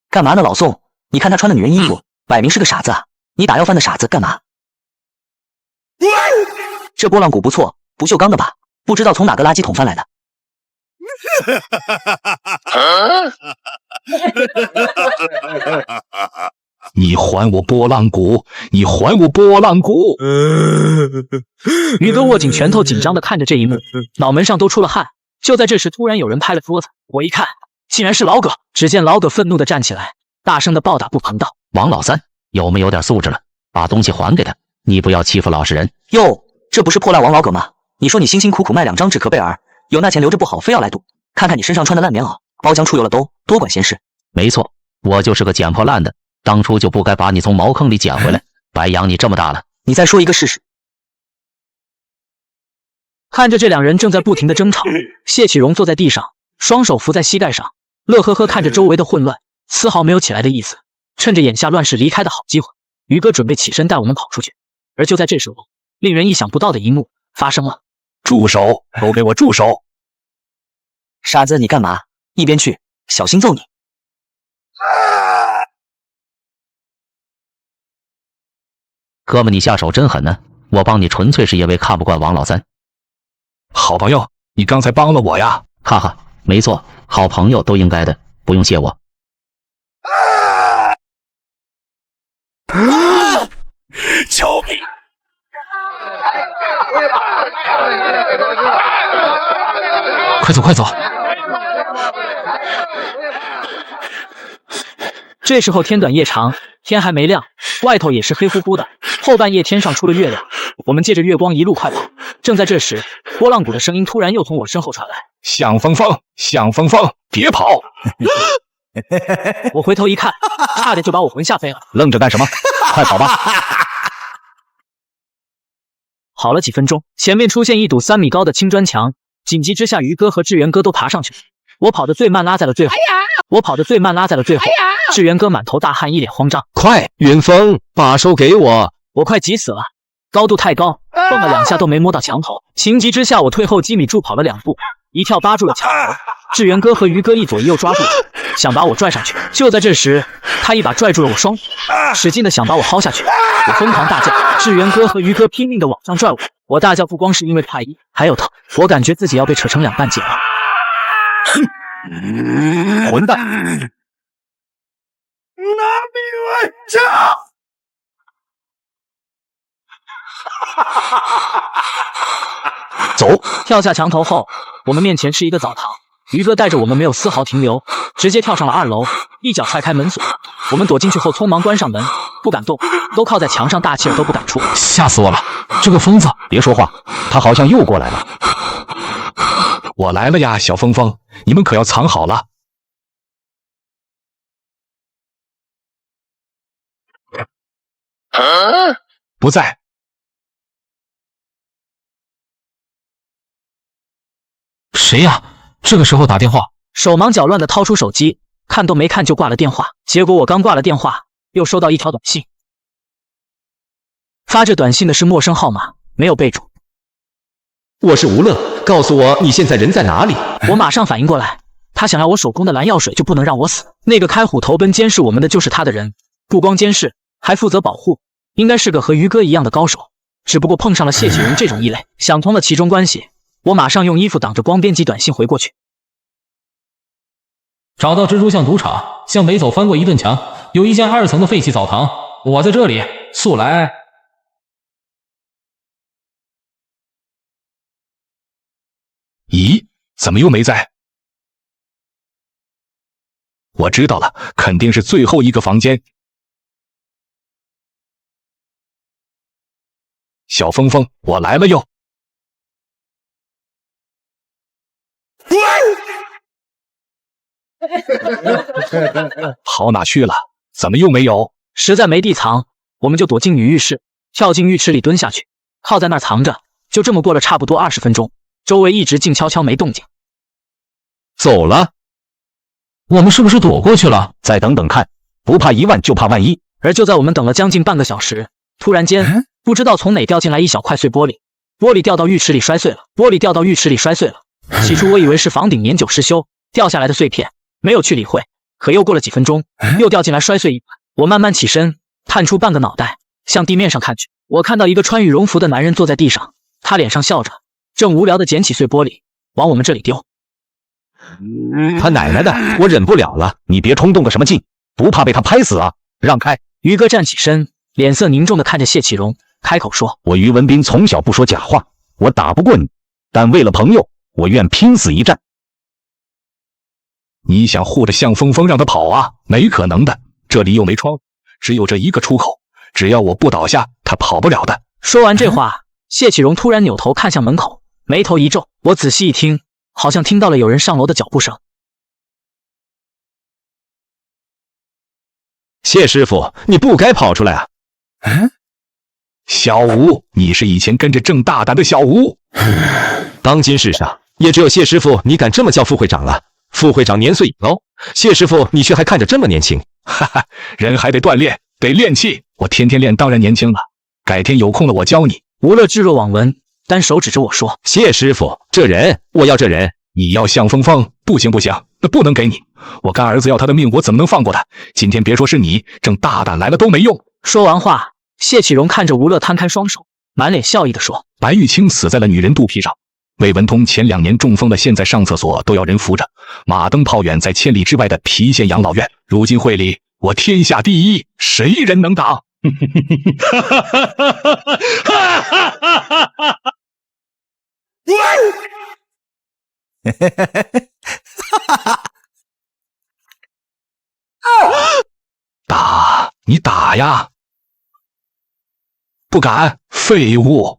干嘛呢，老宋？你看他穿的女人衣服，摆明是个傻子啊！你打要饭的傻子干嘛？这拨浪鼓不错，不锈钢的吧？不知道从哪个垃圾桶翻来的。你还我拨浪鼓！你还我拨浪鼓！于哥握紧拳头，紧张的看着这一幕，脑门上都出了汗。就在这时，突然有人拍了桌子，我一看，竟然是老葛。只见老葛愤怒的站起来，大声的暴打不平道：“王老三，有没有点素质了？把东西还给他！你不要欺负老实人。”哟，这不是破烂王老葛吗？你说你辛辛苦苦卖2张止咳贝尔，有那钱留着不好，非要来赌。看看你身上穿的烂棉袄，包浆出油了都，多管闲事。没错，我就是个捡破烂的，当初就不该把你从茅坑里捡回来，白养你这么大了。你再说一个试试。看着这两人正在不停的争吵，谢启荣坐在地上，双手扶在膝盖上，乐呵呵看着周围的混乱，丝毫没有起来的意思。趁着眼下乱世离开的好机会，于哥准备起身带我们跑出去。而就在这时候，令人意想不到的一幕发生了。住手！都给我住手！傻子，你干嘛？一边去，小心揍你！哥们，你下手真狠呢！我帮你纯粹是因为看不惯王老三。好朋友，你刚才帮了我呀！哈哈，没错，好朋友都应该的，不用谢我。救命！快走快走！这时候天短夜长，天还没亮，外头也是黑乎乎的。后半夜天上出了月亮，我们借着月光一路快跑。正在这时，拨浪鼓的声音突然又从我身后传来：“向风风，向风风，别跑！”我回头一看，差点就把我魂吓飞了。愣着干什么？快跑吧！好了几分钟，前面出现一堵3米高的青砖墙，紧急之下，于哥和志源哥都爬上去。我跑得最慢，拉在了最后。志源哥满头大汗，一脸慌张。快，云峰，把手给我！我快急死了，高度太高，蹦了2下都没摸到墙头。情急之下，我退后几米，助跑了2步，一跳扒住了墙头。志源哥和于哥一左一右抓住我，想把我拽上去。就在这时，他一把拽住了我双手，使劲的想把我薅下去。我疯狂大叫，志源哥和于哥拼命的往上拽我。我大叫不光是因为怕一，还有疼，我感觉自己要被扯成2半截了。混蛋！拿命来救！走！跳下墙头后，我们面前是一个澡堂。于哥带着我们没有丝毫停留，直接跳上了2楼，一脚踹开门锁。我们躲进去后，匆忙关上门，不敢动，都靠在墙上，大气儿都不敢出。吓死我了！这个疯子！别说话，他好像又过来了。我来了呀，小风风，你们可要藏好了。不在。谁呀？这个时候打电话？手忙脚乱的掏出手机，看都没看就挂了电话。结果我刚挂了电话，又收到一条短信。发这短信的是陌生号码，没有备注。我是吴乐，告诉我你现在人在哪里？我马上反应过来，他想要我手工的蓝药水，就不能让我死。那个开虎投奔监视我们的就是他的人，不光监视，还负责保护，应该是个和于哥一样的高手，只不过碰上了谢启荣这种异类。想通了其中关系，我马上用衣服挡着光，编辑短信回过去。找到蜘蛛巷赌场，向北走，翻过一顿墙，有一间2层的废弃澡堂，我在这里，速来。咦，怎么又没在？我知道了，肯定是最后一个房间。小峰峰，我来了哟！跑哪去了？怎么又没有？实在没地藏，我们就躲进女浴室，跳进浴池里蹲下去，靠在那儿藏着。就这么过了差不多20分钟，周围一直静悄悄没动静。走了？我们是不是躲过去了？再等等看，不怕一万就怕万一。而就在我们等了将近半个小时，突然间，不知道从哪掉进来一小块碎玻璃，玻璃掉到浴池里摔碎了，玻璃掉到浴池里摔碎了。起初我以为是房顶年久失修掉下来的碎片，没有去理会。可又过了几分钟，又掉进来摔碎一块。我慢慢起身，探出半个脑袋，向地面上看去。我看到一个穿羽绒服的男人坐在地上，他脸上笑着，正无聊地捡起碎玻璃往我们这里丢。他奶奶的，我忍不了了！你别冲动个什么劲，不怕被他拍死啊！让开！于哥站起身，脸色凝重地看着谢启荣，开口说：“我于文斌从小不说假话，我打不过你，但为了朋友，我愿拼死一战。”你想护着向峰峰让他跑啊？没可能的，这里又没窗，只有这一个出口，只要我不倒下，他跑不了的。说完这话，谢启荣突然扭头看向门口，眉头一皱。我仔细一听，好像听到了有人上楼的脚步声。谢师傅，你不该跑出来啊！小吴，你是以前跟着郑大胆的小吴。当今世上，也只有谢师傅你敢这么叫副会长了。副会长年岁已高，谢师傅你却还看着这么年轻。哈哈，人还得锻炼，得练气。我天天练，当然年轻了。改天有空了我教你。吴乐置若罔闻，单手指着我说：“谢师傅，这人我要这人。你要向峰峰，不行不行，那不能给你。我干儿子要他的命，我怎么能放过他？今天别说是你，郑大胆来了都没用。”说完话，谢启荣看着吴乐摊开双手，满脸笑意地说：“白玉清死在了女人肚皮上。魏文通前2年中风了，现在上厕所都要人扶着。马登炮远在千里之外的郫县养老院。如今会里，我天下第一，谁人能挡？”打你打呀！不敢，废物！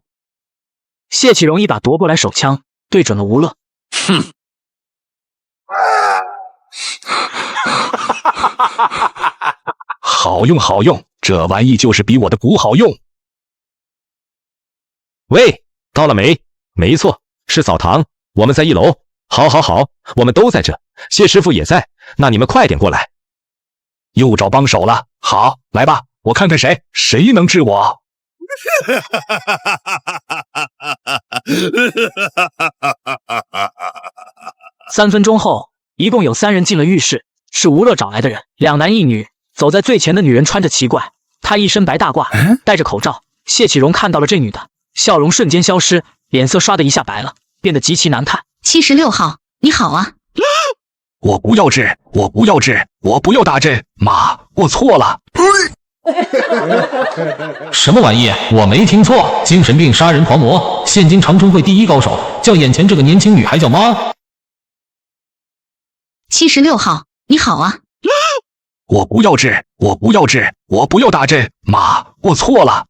谢启荣一把夺过来手枪，对准了吴乐。哼！好用好用，这玩意就是比我的鼓好用。喂，到了没？没错，是澡堂，我们在1楼。好，好，好，我们都在这，谢师傅也在，那你们快点过来。又找帮手了，好，来吧，我看看谁能治我。3分钟后，一共有3人进了浴室，是吴乐找来的人，2男1女。走在最前的女人穿着奇怪，她一身白大褂，戴着口罩。谢启荣看到了这女的，笑容瞬间消失，脸色唰的一下白了，变得极其难看。76号，你好啊！我不要治，我不要治，我不要打针，妈，我错了。什么玩意？我没听错，精神病杀人狂魔，现今长春会第一高手，叫眼前这个年轻女孩叫妈。76号，你好啊！我不要治，我不要治，我不要打针，妈，我错了。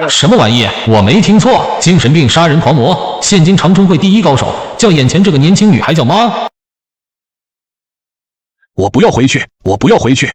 什么玩意？我没听错，精神病杀人狂魔，现今长春会第一高手，叫眼前这个年轻女孩叫妈。我不要回去，我不要回去。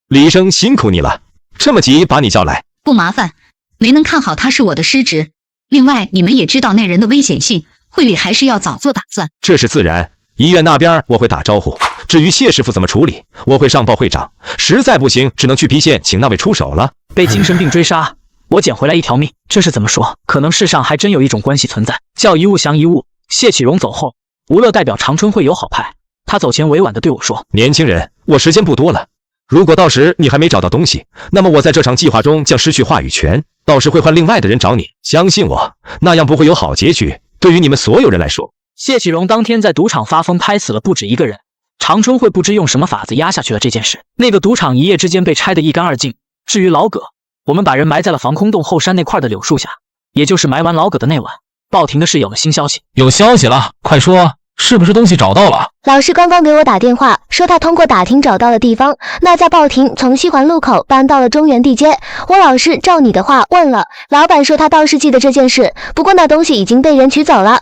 李医生辛苦你了，这么急把你叫来。不麻烦，没能看好他是我的失职。另外，你们也知道那人的危险性，会里还是要早做打算。这是自然，医院那边我会打招呼。至于谢师傅怎么处理，我会上报会长。实在不行，只能去郫县请那位出手了。被精神病追杀，我捡回来一条命，这是怎么说？可能世上还真有一种关系存在，叫一物降一物。谢启荣走后，吴乐代表长春会友好派，他走前委婉地对我说：“年轻人，我时间不多了，如果到时你还没找到东西，那么我在这场计划中将失去话语权，到时会换另外的人找你。相信我，那样不会有好结局。对于你们所有人来说。”谢启荣当天在赌场发疯，拍死了不止1个人。长春会不知用什么法子压下去了这件事，那个赌场一夜之间被拆得一干二净。至于老葛，我们把人埋在了防空洞后山那块的柳树下，也就是埋完老葛的那晚。报亭的事有了新消息，有消息了，快说，是不是东西找到了？老师刚刚给我打电话，说他通过打听找到了地方，那家报亭从西环路口搬到了中原地街。我老师照你的话问了，老板说他倒是记得这件事，不过那东西已经被人取走了。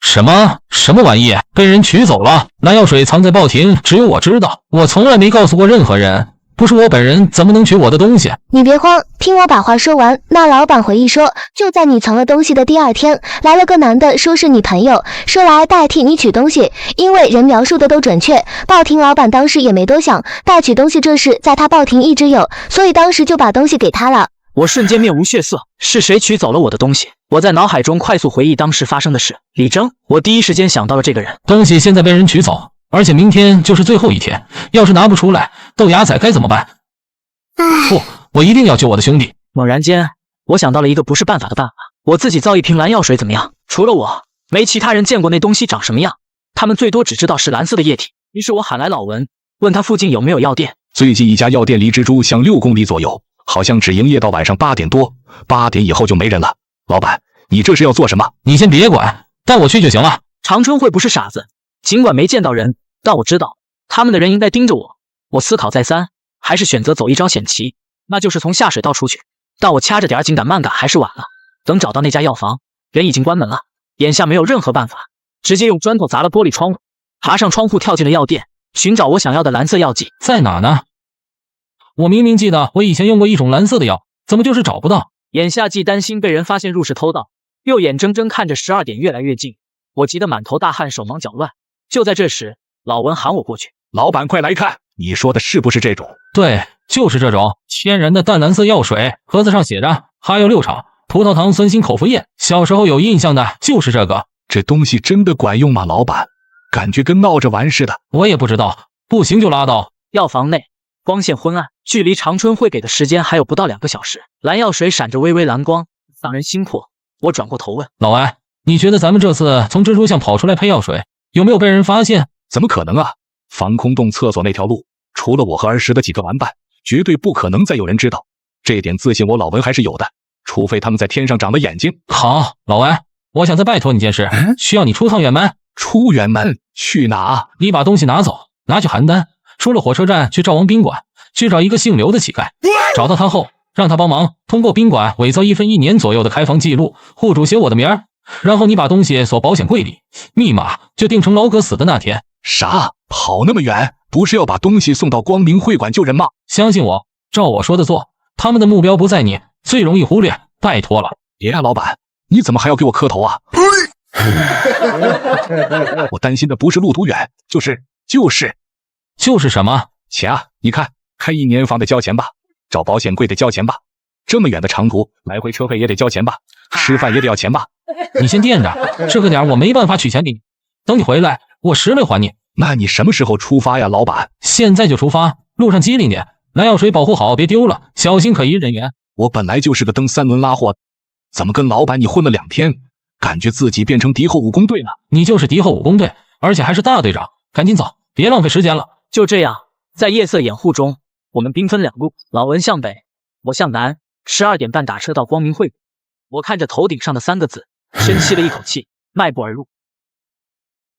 什么玩意被人取走了？蓝药水藏在报亭，只有我知道，我从来没告诉过任何人。不是我本人，怎么能取我的东西？你别慌，听我把话说完。那老板回忆说，就在你藏了东西的第2天，来了个男的，说是你朋友，说来代替你取东西。因为人描述的都准确，报亭老板当时也没多想，代取东西这事在他报亭一直有，所以当时就把东西给他了。我瞬间面无血色，是谁取走了我的东西？我在脑海中快速回忆当时发生的事。李征，我第一时间想到了这个人。东西现在被人取走，而且明天就是最后一天，要是拿不出来，豆芽仔该怎么办？不，我一定要救我的兄弟。猛然间，我想到了一个不是办法的办法，我自己造一瓶蓝药水怎么样？除了我，没其他人见过那东西长什么样，他们最多只知道是蓝色的液体。于是我喊来老文，问他附近有没有药店。最近一家药店离蜘蛛巷6公里左右，好像只营业到晚上8点多，8点以后就没人了。老板，你这是要做什么？你先别管，带我去就行了。长春会不是傻子，尽管没见到人，但我知道他们的人应该盯着我。我思考再三，还是选择走一招险棋，那就是从下水道出去。但我掐着点紧赶慢赶还是晚了。等找到那家药房，人已经关门了。眼下没有任何办法，直接用砖头砸了玻璃窗户，爬上窗户跳进了药店，寻找我想要的蓝色药剂。在哪呢？我明明记得我以前用过一种蓝色的药，怎么就是找不到？眼下既担心被人发现入室偷盗，又眼睁睁看着12点越来越近，我急得满头大汗，手忙脚乱。就在这时，老文喊我过去。老板，快来看，你说的是不是这种？对，就是这种天然的淡蓝色药水，盒子上写着哈药6厂，葡萄糖酸锌口服液。小时候有印象的就是这个。这东西真的管用吗？老板，感觉跟闹着玩似的。我也不知道，不行就拉倒。药房内光线昏暗，距离长春会给的时间还有不到2个小时。蓝药水闪着微微蓝光，让人心魄。我转过头问老艾，你觉得咱们这次从蜘蛛巷跑出来配药水，有没有被人发现？怎么可能啊！防空洞厕所那条路，除了我和儿时的几个玩伴，绝对不可能再有人知道。这点自信我老文还是有的，除非他们在天上长了眼睛。好，老艾，我想再拜托你件事，需要你出趟远门。出远门？去哪？你把东西拿走，拿去邯郸，出了火车站去赵王宾馆，去找一个姓刘的乞丐，找到他后，让他帮忙通过宾馆伪造1分1年左右的开房记录，户主写我的名儿，然后你把东西锁保险柜里，密码就定成老葛死的那天。啥？跑那么远，不是要把东西送到光明会馆救人吗？相信我，照我说的做，他们的目标不在你，最容易忽略，拜托了。别啊，老板，你怎么还要给我磕头啊？我担心的不是路途远，就是什么？钱啊！你看，开1年房得交钱吧，找保险柜得交钱吧，这么远的长途，来回车费也得交钱吧，吃饭也得要钱吧。你先垫着，这个点我没办法取钱给你，等你回来，我实来还你。那你什么时候出发呀，老板？现在就出发，路上机灵点，蓝药水保护好，别丢了，小心可疑人员。我本来就是个蹬3轮拉货，怎么跟老板你混了2天，感觉自己变成敌后武工队了？你就是敌后武工队，而且还是大队长，赶紧走，别浪费时间了。就这样，在夜色掩护中，我们兵分2路，老文向北，我向南。12点半打车到光明会，我看着头顶上的3个字，深吸了一口气，迈步而入。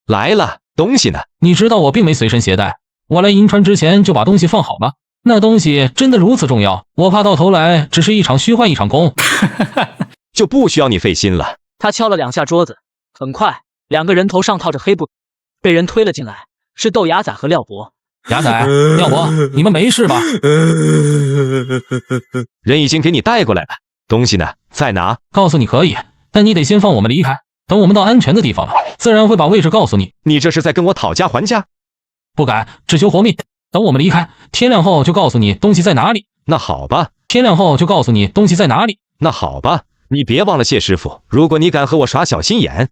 来了，东西呢？你知道我并没随身携带，我来银川之前就把东西放好了。那东西真的如此重要？我怕到头来只是一场虚幻一场空。就不需要你费心了。他敲了2下桌子，很快2个人头上套着黑布，被人推了进来，是豆芽仔和廖博。芽仔、廖博，你们没事吧？人已经给你带过来了，东西呢？在哪？告诉你可以，但你得先放我们离开。等我们到安全的地方了，自然会把位置告诉你。你这是在跟我讨价还价？不敢，只求活命。等我们离开，天亮后就告诉你东西在哪里。那好吧。天亮后就告诉你东西在哪里。那好吧，你别忘了谢师傅，如果你敢和我耍小心眼。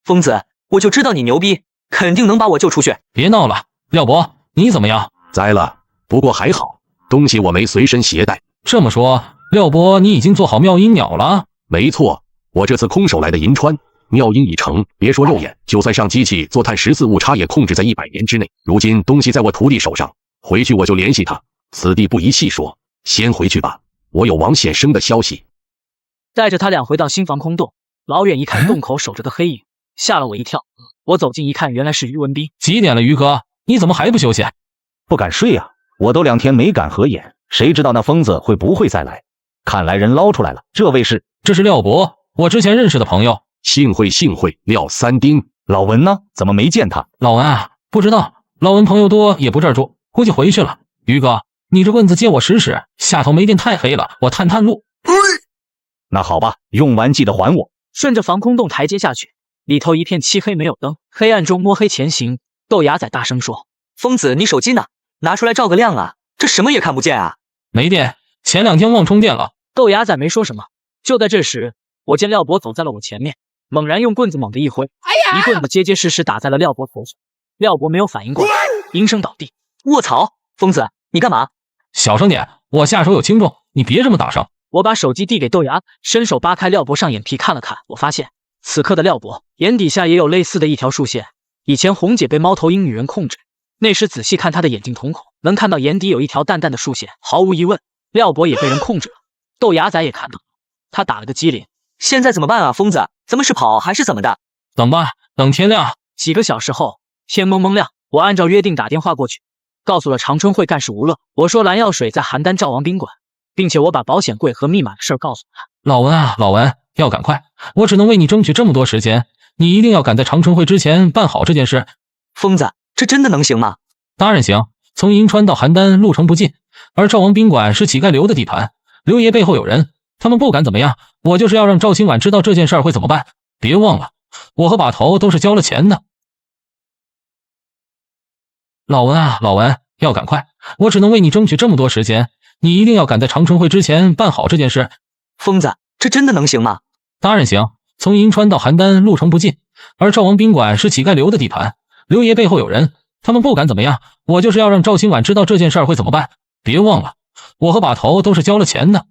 疯子，我就知道你牛逼，肯定能把我救出去。别闹了，廖博，你怎么样？栽了，不过还好，东西我没随身携带。这么说，廖博，你已经做好妙音鸟了？没错，我这次空手来的银川，妙音已成，别说肉眼，就算上机器做碳14误差也控制在100年之内。如今东西在我徒弟手上，回去我就联系他。此地不宜细说，先回去吧。我有王显生的消息。带着他俩回到新防空洞，老远一看洞口守着个黑影，吓了我一跳。我走近一看，原来是于文斌。几点了，于哥？你怎么还不休息？不敢睡啊，我都2天没敢合眼，谁知道那疯子会不会再来？看来人捞出来了，这位是？这是廖博，我之前认识的朋友。幸会，廖三丁。老文呢？怎么没见他？老文啊，不知道。老文朋友多，也不这儿住，估计回去了。于哥，你这棍子借我使使，下头没电太黑了，我探路。那好吧，用完记得还我。顺着防空洞台阶下去，里头一片漆黑，没有灯，黑暗中摸黑前行。豆芽仔大声说：“疯子，你手机呢？拿出来照个亮啊！这什么也看不见啊！”没电，前2天忘充电了。豆芽仔没说什么。就在这时，我见廖博走在了我前面，猛然用棍子猛地一挥，一棍子结结实实打在了廖博头上。廖博没有反应过来，应声倒地。卧槽！疯子，你干嘛？小声点，我下手有轻重，你别这么大声。我把手机递给豆芽，伸手扒开廖博上眼皮看了看，我发现此刻的廖博眼底下也有类似的一条竖线。以前红姐被猫头鹰女人控制，那时仔细看她的眼睛瞳孔，能看到眼底有一条淡淡的竖线。毫无疑问，廖博也被人控制了。豆芽仔也看到，他打了个激灵。现在怎么办啊，疯子？咱们是跑还是怎么的？等吧，等天亮。几个小时后，天蒙蒙亮，我按照约定打电话过去，告诉了长春会干事吴乐，我说蓝药水在邯郸赵王宾馆，并且我把保险柜和密码的事告诉他。老文啊，老文，要赶快，我只能为你争取这么多时间，你一定要赶在长春会之前办好这件事。疯子，这真的能行吗？当然行，从银川到邯郸路程不近，而赵王宾馆是乞丐刘的地盘，刘爷背后有人，他们不敢怎么样，我就是要让赵清婉知道这件事会怎么办。别忘了，我和把头都是交了钱的。老文啊，老文，要赶快，我只能为你争取这么多时间，你一定要赶在长春会之前办好这件事。疯子，这真的能行吗？当然行，从银川到邯郸路程不近，而赵王宾馆是乞丐刘的地盘，刘爷背后有人，他们不敢怎么样，我就是要让赵清婉知道这件事会怎么办。别忘了，我和把头都是交了钱的。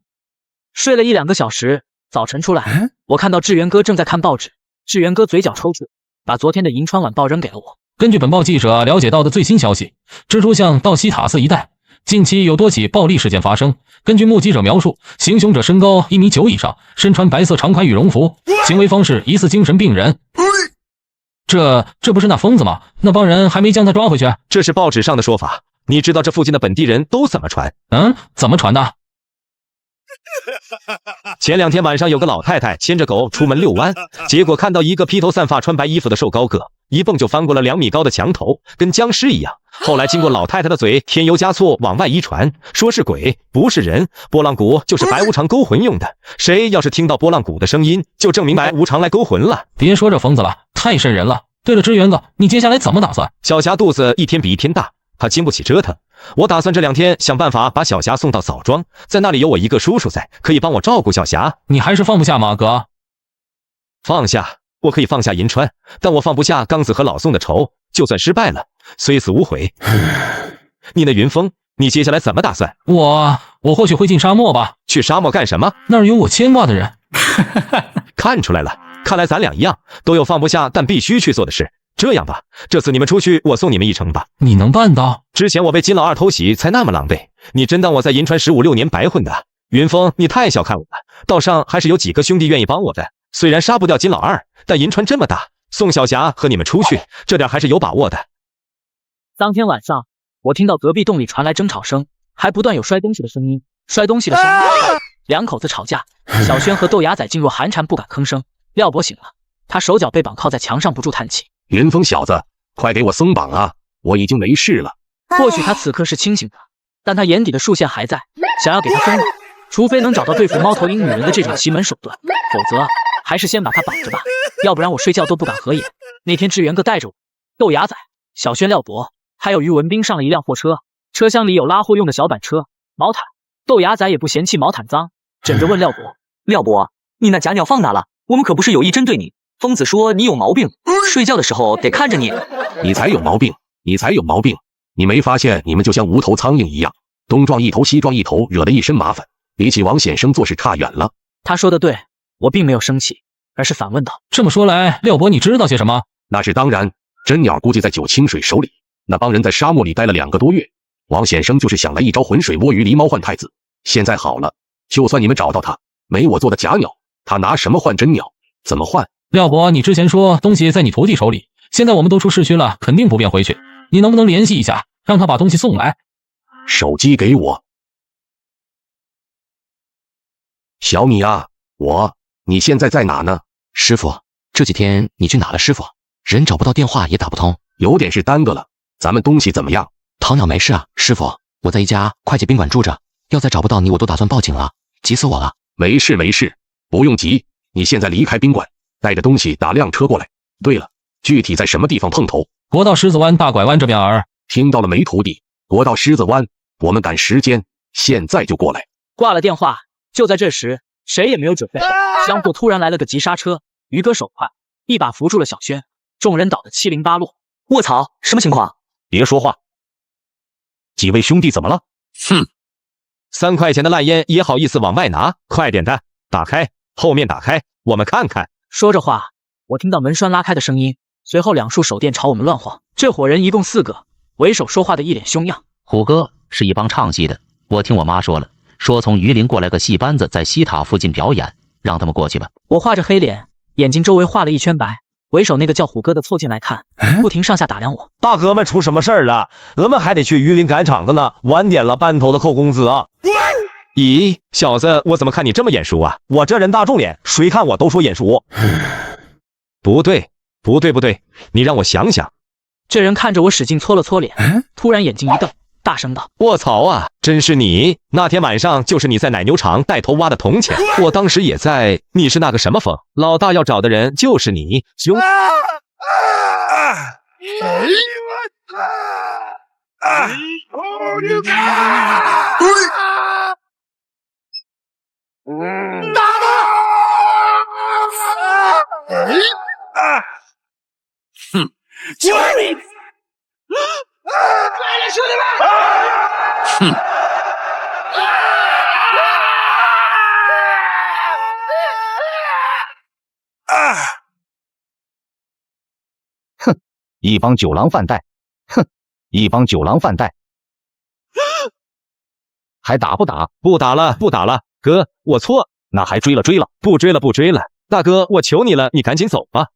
睡了1-2个小时，早晨出来，我看到志源哥正在看报纸。志源哥嘴角抽搐，把昨天的银川晚报扔给了我。根据本报记者了解到的最新消息，蜘蛛巷到西塔寺一带近期有多起暴力事件发生。根据目击者描述，行凶者身高1.9米以上，身穿白色长款羽绒服，行为方式疑似精神病人。这不是那疯子吗？那帮人还没将他抓回去？这是报纸上的说法，你知道这附近的本地人都怎么传？怎么传的？前2天晚上有个老太太牵着狗出门遛弯，结果看到一个披头散发穿白衣服的瘦高个，一蹦就翻过了2米高的墙头，跟僵尸一样。后来经过老太太的嘴添油加醋往外一传，说是鬼不是人，拨浪鼓就是白无常勾魂用的，谁要是听到拨浪鼓的声音，就证明白无常来勾魂了。别说这疯子了，太瘆人了。对了，支援哥，你接下来怎么打算？小霞肚子一天比一天大，她经不起折腾，我打算这2天想办法把小霞送到枣庄，在那里有我一个叔叔在，可以帮我照顾小霞。你还是放不下吗，哥？放下，我可以放下银川，但我放不下刚子和老宋的仇，就算失败了，虽死无悔。你那云峰，你接下来怎么打算？我或许会进沙漠吧。去沙漠干什么？那儿有我牵挂的人。看出来了，看来咱俩一样，都有放不下但必须去做的事。这样吧，这次你们出去，我送你们一程吧。你能办到？之前我被金老二偷袭才那么狼狈，你真当我在银川15、16年白混的？云峰，你太小看我了，道上还是有几个兄弟愿意帮我的。虽然杀不掉金老二，但银川这么大，送小霞和你们出去，这点还是有把握的。当天晚上，我听到隔壁洞里传来争吵声，还不断有摔东西的声音。摔东西的声音，2口子吵架。小轩和豆芽仔噤若寒蝉，不敢吭声。廖博醒了，他手脚被绑靠在墙上，不住叹气。云峰小子，快给我松绑啊！我已经没事了。或许他此刻是清醒的，但他眼底的竖线还在，想要给他松绑，除非能找到对付猫头鹰女人的这种奇门手段，否则还是先把他绑着吧，要不然我睡觉都不敢合眼。那天志源哥带着我、豆芽仔、小轩、廖博还有于文斌上了一辆货车，车厢里有拉货用的小板车、毛毯。豆芽仔也不嫌弃毛毯脏，枕着问廖博：“廖博，你那假鸟放哪了？我们可不是有意针对你。疯子说你有毛病，睡觉的时候得看着你。你才有毛病，你才有毛病！你没发现你们就像无头苍蝇一样，东撞一头西撞一头，惹得一身麻烦，比起王显生做事差远了。”他说的对，我并没有生气，而是反问道：“这么说来，廖伯你知道些什么？”那是当然，真鸟估计在九清水手里。那帮人在沙漠里待了2个多月，王显生就是想来一招浑水摸鱼，狸猫换太子。现在好了，就算你们找到他，没我做的假鸟，他拿什么换真鸟？怎么换？廖伯，你之前说东西在你徒弟手里，现在我们都出市区了，肯定不便回去。你能不能联系一下，让他把东西送来？手机给我。小米啊，你现在在哪呢？师傅，这几天你去哪了？师傅，人找不到，电话也打不通，有点事耽搁了。咱们东西怎么样？唐鸟没事啊，师傅，我在一家会计宾馆住着，要再找不到你，我都打算报警了，急死我了。没事，不用急，你现在离开宾馆，带着东西打辆车过来。对了，具体在什么地方碰头？国道狮子湾大拐弯这边儿。听到了没，徒弟？国道狮子湾，我们赶时间，现在就过来。挂了电话，就在这时，谁也没有准备，江户突然来了个急刹车，于哥手快，一把扶住了小轩，众人倒得七零八落。卧槽，什么情况？别说话！几位兄弟怎么了？哼，3块钱的烂烟也好意思往外拿？快点的，打开，后面打开，我们看看。说着话，我听到门栓拉开的声音，随后2束手电朝我们乱晃。这伙人一共4个，为首说话的一脸凶样。虎哥是一帮唱戏的，我听我妈说了，说从榆林过来个戏班子在西塔附近表演，让他们过去吧。我画着黑脸，眼睛周围画了一圈白。为首那个叫虎哥的凑近来看，不停上下打量我。大哥们出什么事儿了？我们还得去榆林赶场子呢，晚点了班头的扣工资啊！咦，小子，我怎么看你这么眼熟啊？我这人大众脸，谁看我都说眼熟。不对，你让我想想。这人看着我使劲搓了搓脸，突然眼睛一瞪，大声道：“卧槽啊，真是你！那天晚上就是你在奶牛场带头挖的铜钱，我当时也在。你是那个什么风？老大要找的人就是你，兄。”哼！救命！快点，兄弟们！哼！哼！一帮酒狼饭袋！哼！一帮酒狼饭袋！还打不打？不打了，哥，我错。那还追了？不追了，大哥，我求你了，你赶紧走吧。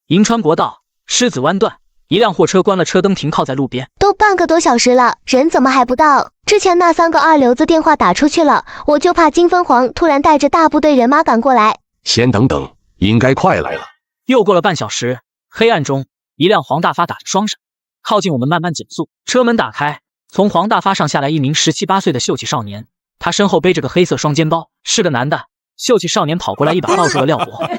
银川国道狮子湾段，一辆货车关了车灯，停靠在路边。都半个多小时了，人怎么还不到？之前那3个二流子电话打出去了，我就怕金分皇突然带着大部队人马赶过来。先等等，应该快来了。又过了半小时，黑暗中，一辆黄大发打着双闪，靠近我们，慢慢减速。车门打开，从黄大发上下来一名17、18岁的秀气少年，他身后背着个黑色双肩包，是个男的。秀气少年跑过来，一把抱住了廖博。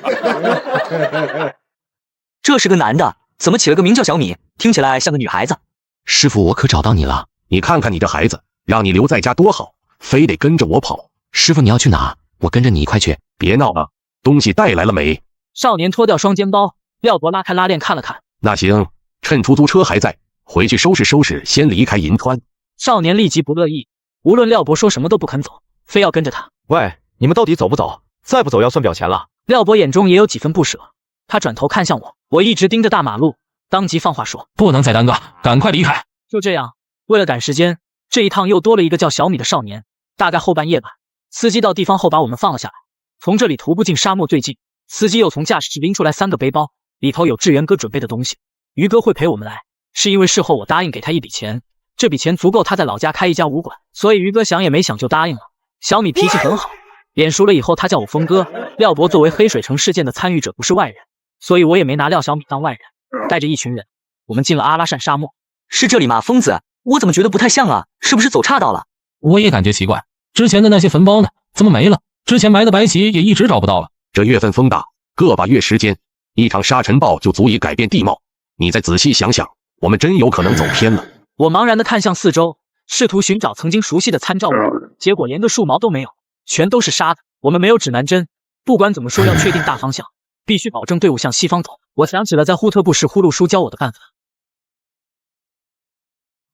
这是个男的，怎么起了个名叫小米？听起来像个女孩子。师傅，我可找到你了。你看看你这孩子，让你留在家多好，非得跟着我跑。师傅，你要去哪？我跟着你一块去。别闹了，东西带来了没？少年脱掉双肩包，廖博拉开拉链看了看。那行，趁出租车还在，回去收拾收拾，先离开银川。少年立即不乐意，无论廖博说什么都不肯走，非要跟着他。喂，你们到底走不走？再不走要算表钱了。廖博眼中也有几分不舍，他转头看向我，我一直盯着大马路，当即放话说：“不能再耽搁，赶快离开。”就这样，为了赶时间，这一趟又多了一个叫小米的少年。大概后半夜吧，司机到地方后把我们放了下来。从这里徒步进沙漠最近，司机又从驾驶室拎出来3个背包，里头有志源哥准备的东西。于哥会陪我们来，是因为事后我答应给他一笔钱，这笔钱足够他在老家开一家武馆，所以于哥想也没想就答应了。小米脾气很好，脸熟了以后他叫我峰哥。廖博作为黑水城事件的参与者不是外人，所以我也没拿廖小米当外人。带着一群人，我们进了阿拉善沙漠。是这里吗？疯子，我怎么觉得不太像啊？是不是走岔道了？我也感觉奇怪，之前的那些坟包呢？怎么没了？之前埋的白旗也一直找不到了。这月份风大，个把月时间，一场沙尘暴就足以改变地貌。你再仔细想想，我们真有可能走偏了。我茫然地看向四周，试图寻找曾经熟悉的参照物，结果连个树毛都没有，全都是沙的。我们没有指南针，不管怎么说要确定大方向，必须保证队伍向西方走。我想起了在呼特布市呼噜叔教我的办法。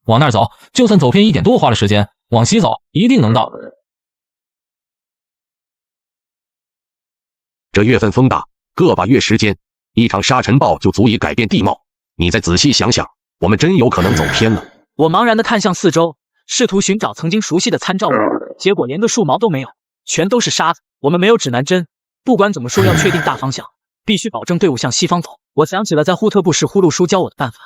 往那儿走，就算走偏1点多花了时间，往西走一定能到。这月份风大，个把月时间，一场沙尘暴就足以改变地貌。你再仔细想想，我们真有可能走偏了。我茫然地看向四周，试图寻找曾经熟悉的参照物，结果连个树毛都没有，全都是沙子。我们没有指南针，不管怎么说，要确定大方向，必须保证队伍向西方走。我想起了在呼特布市呼噜叔教我的办法。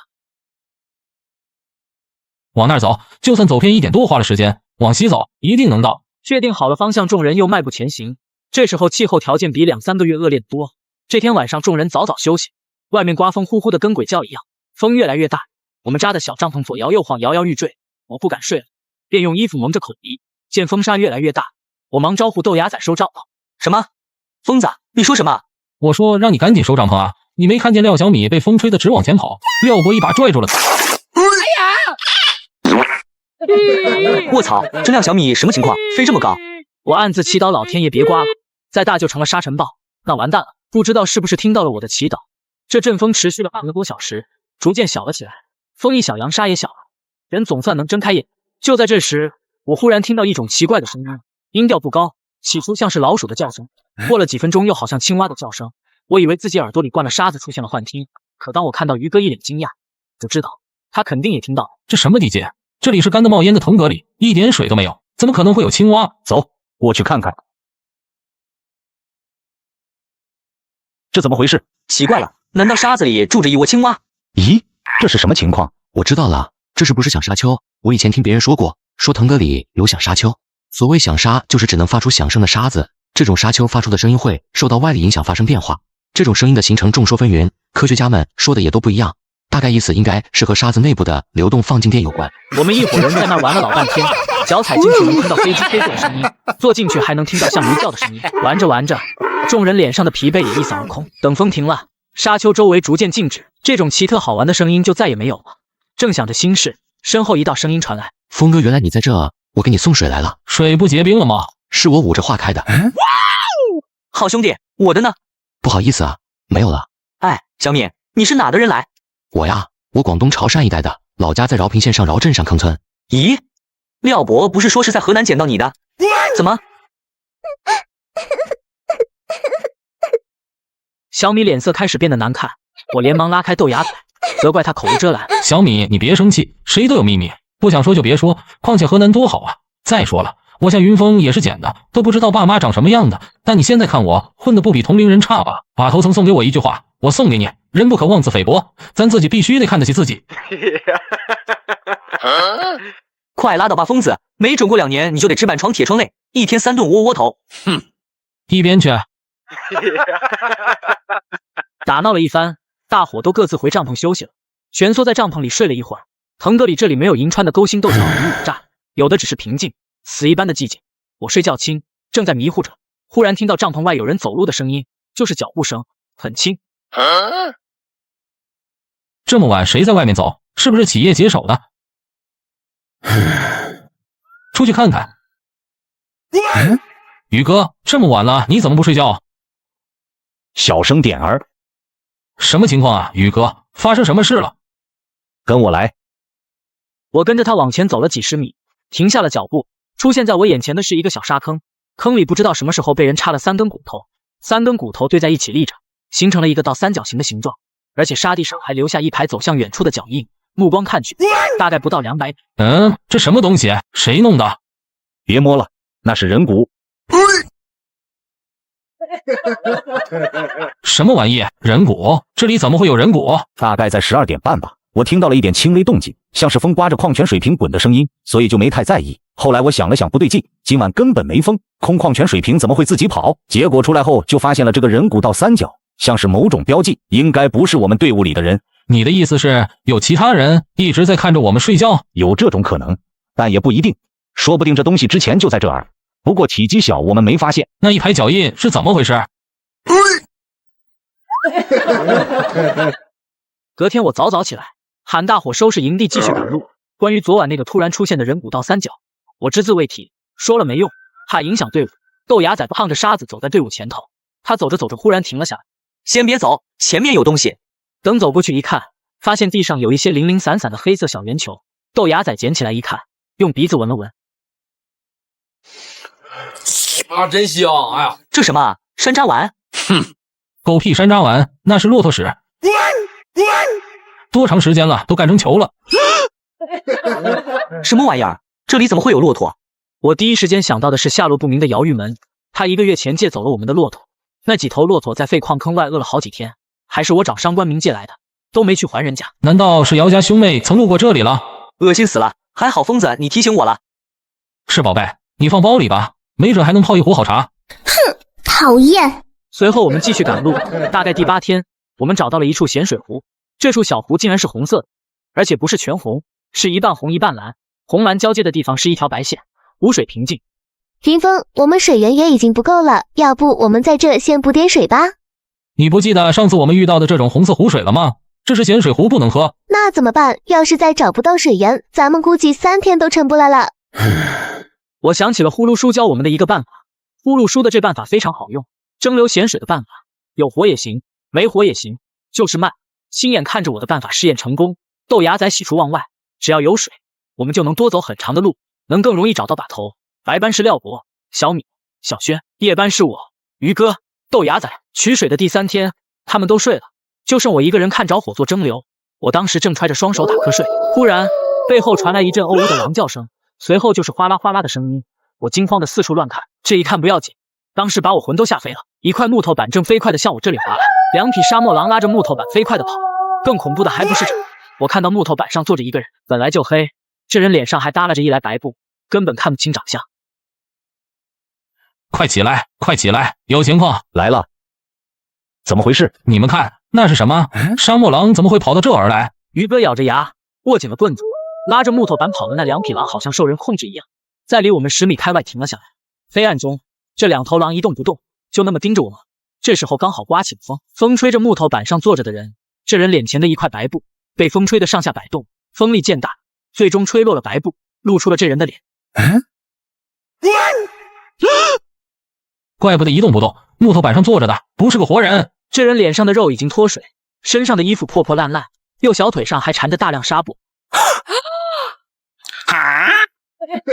往那儿走，就算走偏1点多花了时间，往西走一定能到。确定好了方向，众人又迈步前行。这时候气候条件比2、3个月恶劣得多。这天晚上，众人早早休息，外面刮风呼呼的，跟鬼叫一样，风越来越大。我们扎的小帐篷左摇右晃，摇摇欲坠。我不敢睡了，便用衣服蒙着口鼻。见风沙越来越大，我忙招呼豆芽仔收帐篷。什么？疯子，你说什么？我说让你赶紧收帐篷啊！你没看见廖小米被风吹得直往前跑，廖伯一把拽住了他。卧槽，这廖小米什么情况？飞这么高？我暗自祈祷老天爷别刮了，再大就成了沙尘暴，那完蛋了。不知道是不是听到了我的祈祷，这阵风持续了半个多小时，逐渐小了起来。风一小，扬沙也小了，人总算能睁开眼。就在这时，我忽然听到一种奇怪的声音，音调不高，起初像是老鼠的叫声，过了几分钟又好像青蛙的叫声。我以为自己耳朵里灌了沙子，出现了幻听。可当我看到于哥一脸惊讶，就知道他肯定也听到了。这什么地界？这里是干得冒烟的腾格里，一点水都没有，怎么可能会有青蛙？走，过去看看。这怎么回事？奇怪了，难道沙子里住着一窝青蛙？咦，这是什么情况？我知道了，这是不是响沙丘？我以前听别人说过，说腾格里有响沙丘。所谓响沙，就是只能发出响声的沙子。这种沙丘发出的声音会受到外力影响发生变化。这种声音的形成众说纷纭，科学家们说的也都不一样。大概意思应该是和沙子内部的流动放静电有关。我们一伙人在那玩了老半天，脚踩进去能听到飞机飞过的声音，坐进去还能听到像驴叫的声音。玩着玩着，众人脸上的疲惫也一扫而空。等风停了，沙丘周围逐渐静止，这种奇特好玩的声音就再也没有了。正想着心事，身后一道声音传来：“峰哥，原来你在这，我给你送水来了。”水不结冰了吗？是我捂着化开的。好兄弟，我的呢？不好意思啊，没有了。哎，小敏，你是哪的人来？我呀，我广东潮汕一带的，老家在饶平县上饶镇上坑村。咦，廖伯不是说是在河南捡到你的？怎么？小米脸色开始变得难看，我连忙拉开豆芽仔，责怪他口无遮拦。小米，你别生气，谁都有秘密，不想说就别说，况且河南多好啊。再说了，我像云峰也是捡的，都不知道爸妈长什么样的，但你现在看我混得不比同龄人差吧？把头曾送给我一句话，我送给你，人不可妄自菲薄，咱自己必须得看得起自己。快拉倒吧，疯子，没准过2年你就得置办床铁窗泪，一天3顿窝窝头。哼，一边去。打闹了一番，大伙都各自回帐篷休息了，蜷缩在帐篷里睡了一会儿。腾格里这里没有银川的勾心斗角与武战，有的只是平静死一般的寂静。我睡觉轻，正在迷糊着，忽然听到帐篷外有人走路的声音，就是脚步声，很轻。这么晚谁在外面走？是不是起夜解手的？出去看看。宇哥，这么晚了，你怎么不睡觉？小声点儿。什么情况啊，宇哥？发生什么事了？跟我来。我跟着他往前走了几十米，停下了脚步。出现在我眼前的是一个小沙坑，坑里不知道什么时候被人插了3根骨头，3根骨头对在一起立着，形成了一个倒三角形的形状，而且沙地上还留下一排走向远处的脚印。目光看去，大概不到200。这什么东西？谁弄的？别摸了，那是人骨。什么玩意？人骨？这里怎么会有人骨？大概在12点半吧，我听到了一点轻微动静，像是风刮着矿泉水瓶滚的声音，所以就没太在意。后来我想了想，不对劲，今晚根本没风，空矿泉水瓶怎么会自己跑？结果出来后就发现了这个人骨倒三角，像是某种标记，应该不是我们队伍里的人。你的意思是有其他人一直在看着我们睡觉？有这种可能，但也不一定，说不定这东西之前就在这儿，不过体积小，我们没发现。那一排脚印是怎么回事？隔天我早早起来，喊大伙收拾营地，继续赶路。关于昨晚那个突然出现的人骨倒三角，我只字未提，说了没用，怕影响队伍。豆芽仔胖着沙子走在队伍前头，他走着走着忽然停了下来，先别走，前面有东西。等走过去一看，发现地上有一些零零散散的黑色小圆球。豆芽仔捡起来一看，用鼻子闻了闻，啊，真香！哎呀，这什么啊？山楂丸？哼，狗屁山楂丸，那是骆驼屎。多长时间了，都干成球了。什么玩意儿？这里怎么会有骆驼？我第一时间想到的是下落不明的姚玉门，他1个月前借走了我们的骆驼，那几头骆驼在废矿坑外饿了好几天，还是我找商官明借来的，都没去还人家。难道是姚家兄妹曾路过这里了？恶心死了！还好疯子，你提醒我了。是宝贝，你放包里吧，没准还能泡一壶好茶。哼，讨厌。随后我们继续赶路，大概第8天，我们找到了一处咸水湖，这处小湖竟然是红色的，而且不是全红，是一半红一半蓝，红蓝交接的地方是一条白线，湖水平静。云峰，我们水源也已经不够了，要不我们在这先补点水吧？你不记得上次我们遇到的这种红色湖水了吗？这是咸水湖，不能喝。那怎么办？要是再找不到水源，咱们估计3天都撑不来了。我想起了呼噜叔教我们的一个办法，呼噜叔的这办法非常好用，蒸馏咸水的办法，有火也行，没火也行，就是慢。亲眼看着我的办法试验成功，豆芽仔喜出望外，只要有水，我们就能多走很长的路，能更容易找到把头。白班是廖博、小米、小轩，夜班是我、于哥、豆芽仔。取水的第3天，他们都睡了，就剩我一个人看着火做蒸馏。我当时正揣着双手打瞌睡，忽然背后传来一阵哦呜的狼叫声，随后就是哗啦哗啦的声音。我惊慌的四处乱看，这一看不要紧，当时把我魂都吓飞了。一块木头板正飞快的向我这里滑来，2匹沙漠狼拉着木头板飞快的跑。更恐怖的还不是这，我看到木头板上坐着一个人，本来就黑，这人脸上还耷拉着一来白布，根本看不清长相。快起来，快起来，有情况来了。怎么回事？你们看，那是什么？沙漠狼怎么会跑到这儿来？于哥咬着牙，握紧了棍子，拉着木头板跑的那2匹狼好像受人控制一样，在离我们10米开外停了下来。黑暗中，这2头狼一动不动，就那么盯着我们。这时候刚好刮起了风，风吹着木头板上坐着的人，这人脸前的一块白布被风吹得上下摆动，风力渐大，最终吹落了白布，露出了这人的脸。怪不得一动不动，木头板上坐着的不是个活人。这人脸上的肉已经脱水，身上的衣服破破烂烂，右小腿上还缠着大量纱布。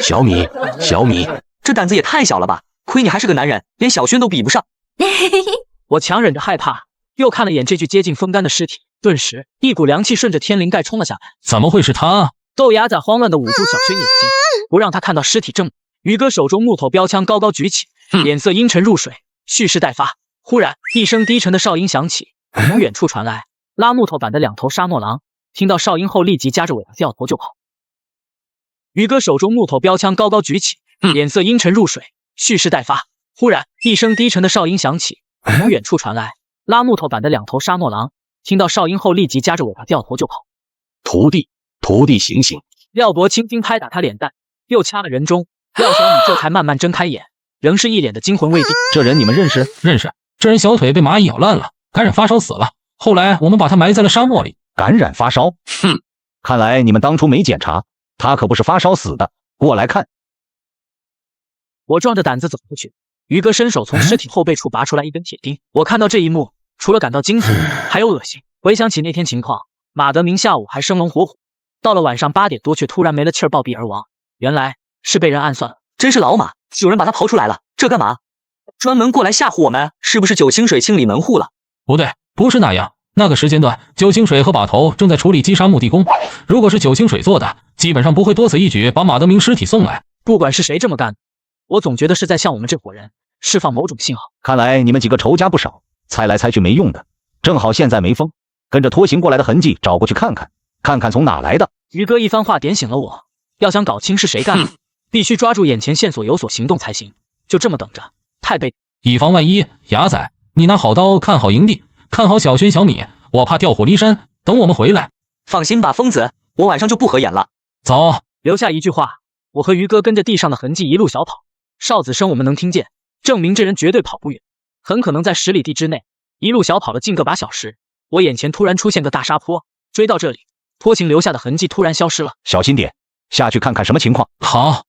小米，小米，这胆子也太小了吧！亏你还是个男人，连小轩都比不上。我强忍着害怕，又看了眼这具接近风干的尸体，顿时一股凉气顺着天灵盖冲了下来。怎么会是他？豆芽仔慌乱地捂住小轩眼睛，不让他看到尸体正。于哥手中木头标枪高高举起，脸色阴沉入水，蓄势待发。忽然一声低沉的哨音响起，从远处传来，拉木头板的2头沙漠狼听到哨音后立即夹着尾巴掉头就跑。于哥手中木头标枪高高举起，脸色阴沉入水，蓄势待发。忽然一声低沉的哨音响起，从远处传来，拉木头板的2头沙漠狼听到哨音后立即夹着尾巴掉头就跑。徒弟，徒弟醒醒！廖博轻轻拍打他脸蛋，又掐了人中。廖小米这才慢慢睁开眼，仍是一脸的惊魂未定。这人你们认识？认识，这人小腿被蚂蚁咬烂了，感染发烧死了。后来我们把他埋在了沙漠里。感染发烧？哼，看来你们当初没检查，他可不是发烧死的。过来看。我壮着胆子走过去，于哥伸手从尸体后背处拔出来一根铁钉。我看到这一幕，除了感到惊悚，还有恶心。回想起那天情况，马德明下午还生龙活虎，到了晚上8点多却突然没了气儿暴毙而亡。原来是被人暗算了，真是老马！有人把他刨出来了，这干嘛？专门过来吓唬我们？是不是九清水清理门户了？不对，不是那样。那个时间段，九清水和把头正在处理击杀墓地工。如果是九清水做的，基本上不会多此一举把马德明尸体送来。不管是谁这么干，我总觉得是在向我们这伙人释放某种信号。看来你们几个仇家不少，猜来猜去没用的。正好现在没风，跟着拖行过来的痕迹找过去看看，看看从哪来的。于哥一番话点醒了我，要想搞清是谁干的，必须抓住眼前线索有所行动才行。就这么等着，太被以防万一。牙仔，你拿好刀看好营地，看好小轩小米，我怕调虎离山。等我们回来。放心吧，疯子，我晚上就不合眼了。走。留下一句话，我和于哥跟着地上的痕迹一路小跑。哨子声我们能听见，证明这人绝对跑不远，很可能在10里地之内。一路小跑了近个把小时，我眼前突然出现个大沙坡，追到这里，拖行留下的痕迹突然消失了。小心点，下去看看什么情况。好。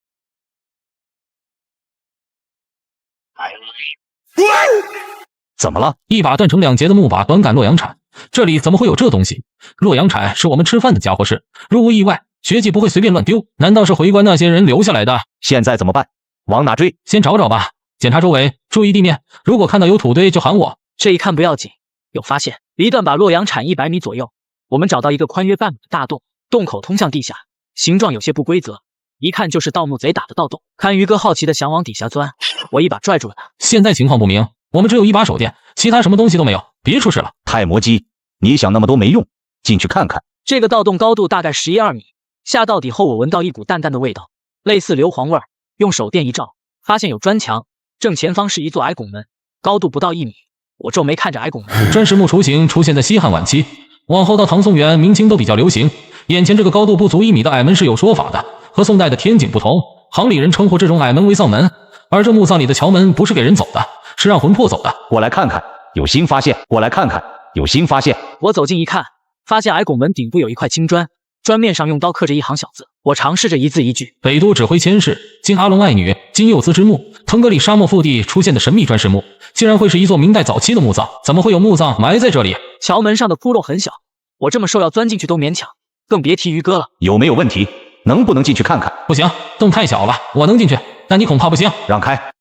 怎么了？一把断成2截的木把短杆洛阳铲，这里怎么会有这东西？洛阳铲是我们吃饭的家伙事，如无意外，学姐不会随便乱丢。难道是回关那些人留下来的？现在怎么办？往哪追？先找找吧，检查周围，注意地面。如果看到有土堆就喊我，这一看不要紧，有发现，离断把洛阳产100米左右，我们找到一个宽约半米的大洞，洞口通向地下，形状有些不规则，一看就是盗墓贼打的盗洞。看于哥好奇的想往底下钻，我一把拽住了他。现在情况不明，我们只有一把手电，其他什么东西都没有，别出事了。太魔鸡，你想那么多没用，进去看看。这个盗洞高度大概11、2米，下到底后我闻到一股淡淡的味道，类似硫磺味儿。用手电一照，发现有砖墙，正前方是一座矮拱门，高度不到1米。我皱眉看着矮拱门。砖石木雏形出现在西汉晚期，往后到唐宋元明清都比较流行。眼前这个高度不足1米的矮门是有说法的，和宋代的天井不同，行里人称呼这种矮门为丧门，而这墓葬里的桥门不是给人走的，是让魂魄走的。过来看看，有新发现。过来看看，有新发现。我走近一看，发现矮拱门顶部有一块青砖，砖面上用刀刻着一行小字。我尝试着一字一句：北都指挥佥事，今阿龙爱女，今幼资之墓。腾格里沙漠腹地出现的神秘砖石墓，竟然会是一座明代早期的墓葬？怎么会有墓葬埋在这里？桥门上的窟窿很小，我这么瘦要钻进去都勉强，更别提于哥了。有没有问题？能不能进去看看？不行，洞太小了，我能进去，但你恐怕不行。让开！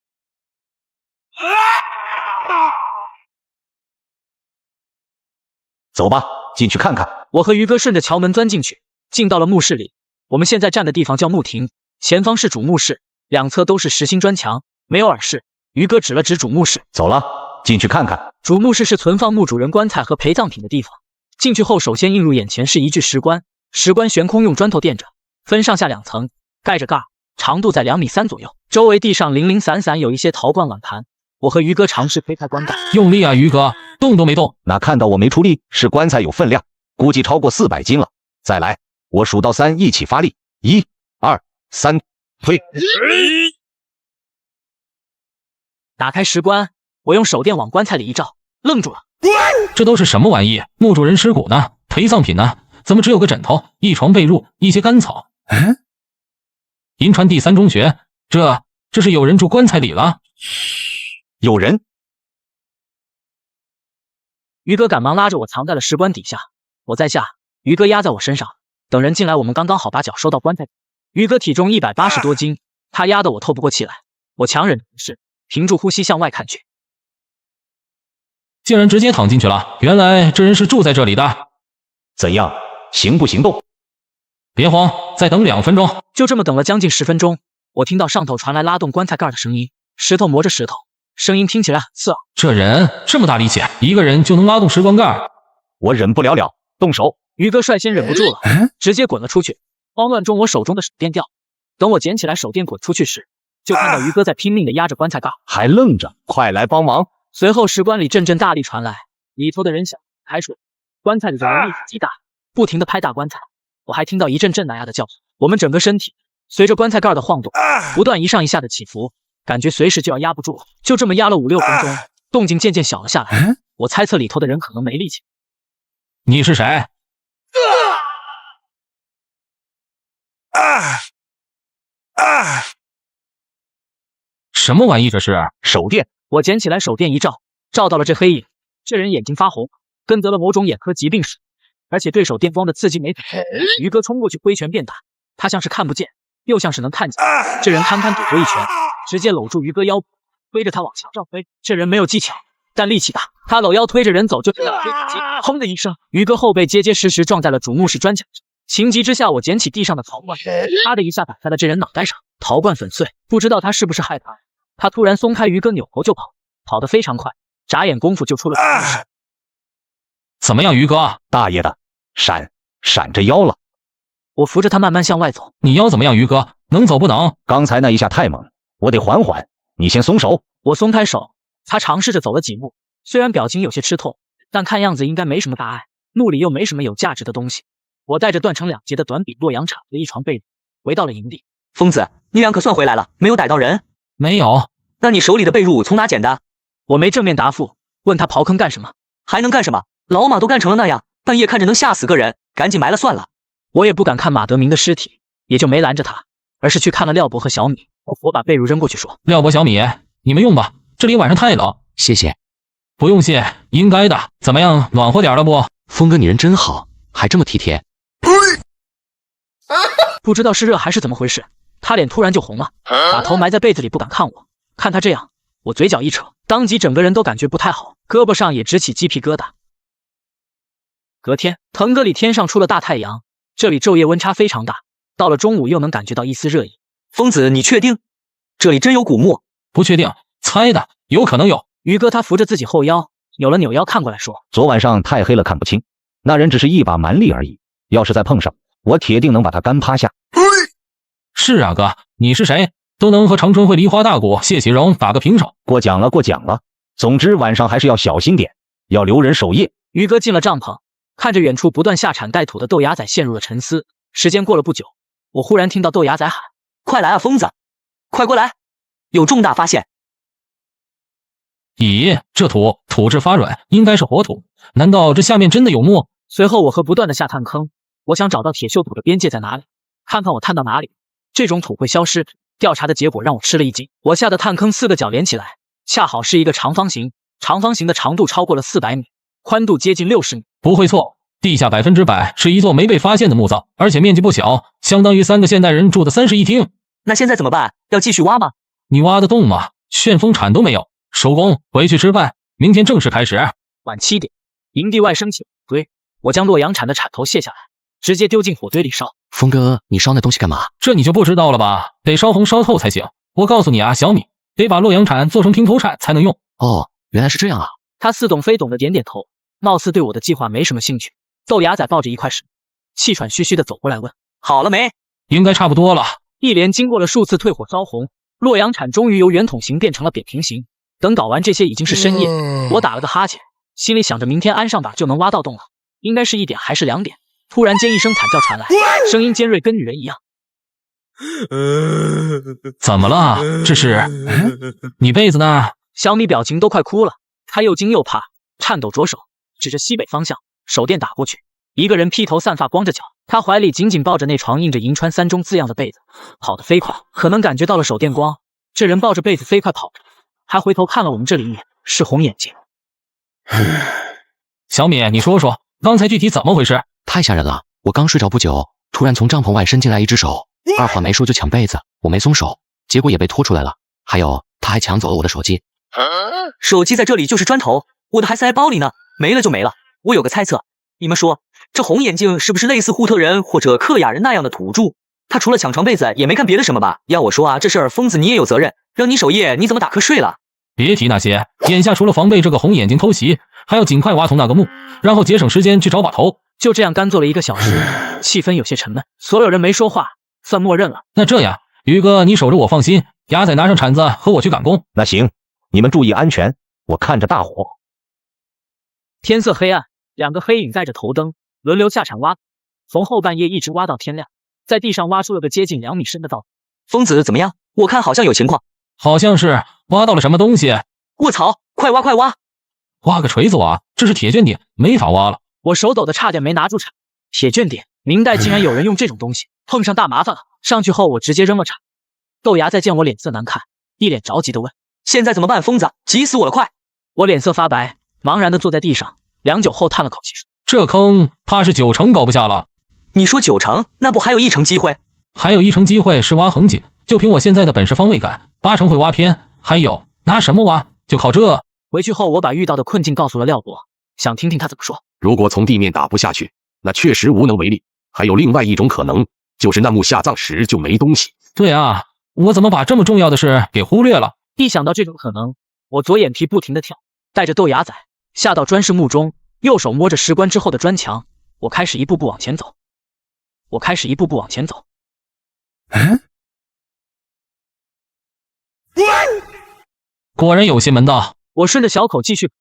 走吧，进去看看。我和于哥顺着桥门钻进去，进到了墓室里。我们现在站的地方叫墓庭，前方是主墓室，两侧都是实心砖墙，没有耳室。于哥指了指主墓室，走了，进去看看。主墓室是存放墓主人棺材和陪葬品的地方。进去后，首先映入眼前是一具石棺，石棺悬空，用砖头垫着，分上下2层，盖着盖，长度在2.3米左右。周围地上零零散散有一些陶罐碗盘。我和于哥尝试推开棺盖，用力啊，于哥，动都没动。那看到我没出力，是棺材有分量，估计超过400斤了。再来，我数到3，一起发力，1、2、3，推！打开石棺，我用手电往棺材里一照，愣住了。这都是什么玩意？墓主人尸骨呢？陪葬品呢？怎么只有个枕头、一床被褥、一些干草？银川第3中学，这是有人住棺材里了？有人！于哥赶忙拉着我藏在了石棺底下，我在下，于哥压在我身上。等人进来，我们刚刚好把脚收到棺材里。于哥体重180多斤，他压得我透不过气来。我强忍着屏住呼吸向外看去，竟然直接躺进去了。原来这人是住在这里的。怎样，行不行动？别慌，再等2分钟。就这么等了将近10分钟，我听到上头传来拉动棺材盖的声音，石头磨着石头，声音听起来很刺耳。这人这么大力气，一个人就能拉动石棺盖？我忍不了，动手！于哥率先忍不住了，直接滚了出去。慌乱中，我手中的手电掉。等我捡起来手电滚出去时，就看到于哥在拼命地压着棺材盖，还愣着，快来帮忙！随后石棺里阵阵大力传来，里头的人想开水，棺材里的人力极大，不停地拍打棺材。我还听到一阵阵难压的叫，我们整个身体随着棺材盖的晃动，不断一上一下的起伏，感觉随时就要压不住了。就这么压了5、6分钟，动静渐渐小了下来。我猜测里头的人可能没力气。你是谁？什么玩意？这是手电。我捡起来手电一照，照到了这黑影。这人眼睛发红，跟得了某种眼科疾病似的，而且对手电光的刺激没止。于哥冲过去挥拳便打，他像是看不见，又像是能看见。这人堪堪躲过一拳，直接搂住于哥腰部，推着他往墙上飞。这人没有技巧，但力气大，他搂腰推着人走，就听到推打机，轰的一声，于哥后背结结实实撞在了主墓室砖墙上。情急之下，我捡起地上的陶罐，啪的一下打在了这人脑袋上，陶罐粉碎。不知道他是不是害怕，他突然松开于哥，扭头就跑，跑得非常快，眨眼功夫就出了主墓室。怎么样，于哥？大爷的，闪着腰了。我扶着他慢慢向外走。你腰怎么样，于哥？能走不能？刚才那一下太猛，我得缓缓。你先松手。我松开手，他尝试着走了几步，虽然表情有些吃痛，但看样子应该没什么大碍。墓里又没什么有价值的东西。我带着断成2截的短柄洛阳铲和一床被褥，回到了营地。疯子，你俩可算回来了，没有逮到人？没有。那你手里的被褥从哪捡的？我没正面答复，问他刨坑干什么？还能干什么？老马都干成了那样，半夜看着能吓死个人，赶紧埋了算了。我也不敢看马德明的尸体，也就没拦着他，而是去看了廖伯和小米。我把被褥扔过去说：廖伯、小米，你们用吧，这里晚上太冷。谢谢。不用谢，应该的。怎么样，暖和点了不？峰哥你人真好，还这么体贴。不知道是热还是怎么回事，他脸突然就红了，把头埋在被子里不敢看我。看他这样，我嘴角一扯，当即整个人都感觉不太好，胳膊上也直起鸡皮疙瘩。隔天，腾格里天上出了大太阳，这里昼夜温差非常大，到了中午又能感觉到一丝热意。疯子，你确定这里真有古墓？不确定，猜的，有可能有。于哥他扶着自己后腰，扭了扭腰，看过来说：“昨晚上太黑了，看不清。那人只是一把蛮力而已，要是再碰上，我铁定能把他干趴下。”是啊，哥，你是谁？都能和长春会梨花大鼓谢启荣打个平手。过奖了，过奖了。总之晚上还是要小心点，要留人守夜。于哥进了帐篷，看着远处不断下铲带土的豆芽仔，陷入了沉思。时间过了不久，我忽然听到豆芽仔喊：“快来啊，疯子，快过来，有重大发现！”咦，这土质发软，应该是活土。难道这下面真的有墓？随后我和不断的下探坑，我想找到铁锈土的边界在哪里，看看我探到哪里，这种土会消失。调查的结果让我吃了一惊，我下的探坑4个角连起来，恰好是一个长方形，长方形的长度超过了400米，宽度接近60米。不会错，地下100%是一座没被发现的墓葬，而且面积不小，相当于3个现代人住的3室1厅。那现在怎么办？要继续挖吗？你挖得动吗？旋风铲都没有。收工，回去吃饭，明天正式开始。晚7点，营地外升起火堆，我将洛阳铲的铲头卸下来，直接丢进火堆里烧。峰哥，你烧那东西干嘛？这你就不知道了吧？得烧红烧透才行。我告诉你啊，小米，得把洛阳铲做成平头铲才能用。哦，原来是这样啊。他似懂非懂的点点头，貌似对我的计划没什么兴趣。豆芽仔抱着一块石，气喘吁吁的走过来问：“好了没？”应该差不多了。一连经过了数次退火烧红，洛阳铲终于由圆筒形变成了扁平形。等搞完这些已经是深夜，我打了个哈欠，心里想着明天安上把就能挖到洞了，应该是1点还是2点。突然间一声惨叫传来，声音尖锐跟女人一样。怎么了？这是？你被子呢？小米表情都快哭了，他又惊又怕，颤抖着手指着西北方向，手电打过去，一个人披头散发光着脚，他怀里紧紧抱着那床印着银川3中字样的被子，跑得飞快，可能感觉到了手电光，这人抱着被子飞快跑着，还回头看了我们这里一眼，是红眼睛。小米，你说说刚才具体怎么回事？太吓人了！我刚睡着不久，突然从帐篷外伸进来一只手，二话没说就抢被子，我没松手，结果也被拖出来了。还有，他还抢走了我的手机。手机在这里就是砖头，我的还塞包里呢，没了就没了。我有个猜测，你们说这红眼镜是不是类似粟特人或者克雅人那样的土著？他除了抢床被子也没干别的什么吧？要我说啊，这事儿疯子你也有责任，让你守夜你怎么打瞌睡了？别提那些，眼下除了防备这个红眼睛偷袭，还要尽快挖通那个墓，然后节省时间去找把头。就这样干坐了1个小时，气氛有些沉闷，所有人没说话，算默认了。那这样，于哥你守着我放心，牙仔拿上铲子和我去赶工。那行，你们注意安全，我看着大火。天色黑暗，2个黑影带着头灯轮流下铲挖，从后半夜一直挖到天亮，在地上挖出了个接近2米深的道。疯子怎么样？我看好像有情况。好像是挖到了什么东西。卧槽，快挖快挖！挖个锤子挖，这是铁卷顶，没法挖了。我手抖的差点没拿住铲。铁卷顶，明代竟然有人用这种东西，碰上大麻烦了。上去后我直接扔了铲。豆芽再见我脸色难看，一脸着急的问：“现在怎么办？疯子，急死我了，快！”我脸色发白，茫然的坐在地上，良久后叹了口气说：“这坑怕是9成搞不下了。”你说9成，那不还有1成机会？还有1成机会是挖横井，就凭我现在的本事方位感，8成会挖偏。还有拿什么挖？就靠这。回去后我把遇到的困境告诉了廖博，想听听他怎么说。如果从地面打不下去，那确实无能为力。还有另外一种可能，就是那墓下葬时就没东西。对啊，我怎么把这么重要的事给忽略了？一想到这种可能，我左眼皮不停地跳，带着豆芽仔下到砖室墓中，右手摸着石棺之后的砖墙，我开始一步步往前走。果然有些门道。我顺着小口继续，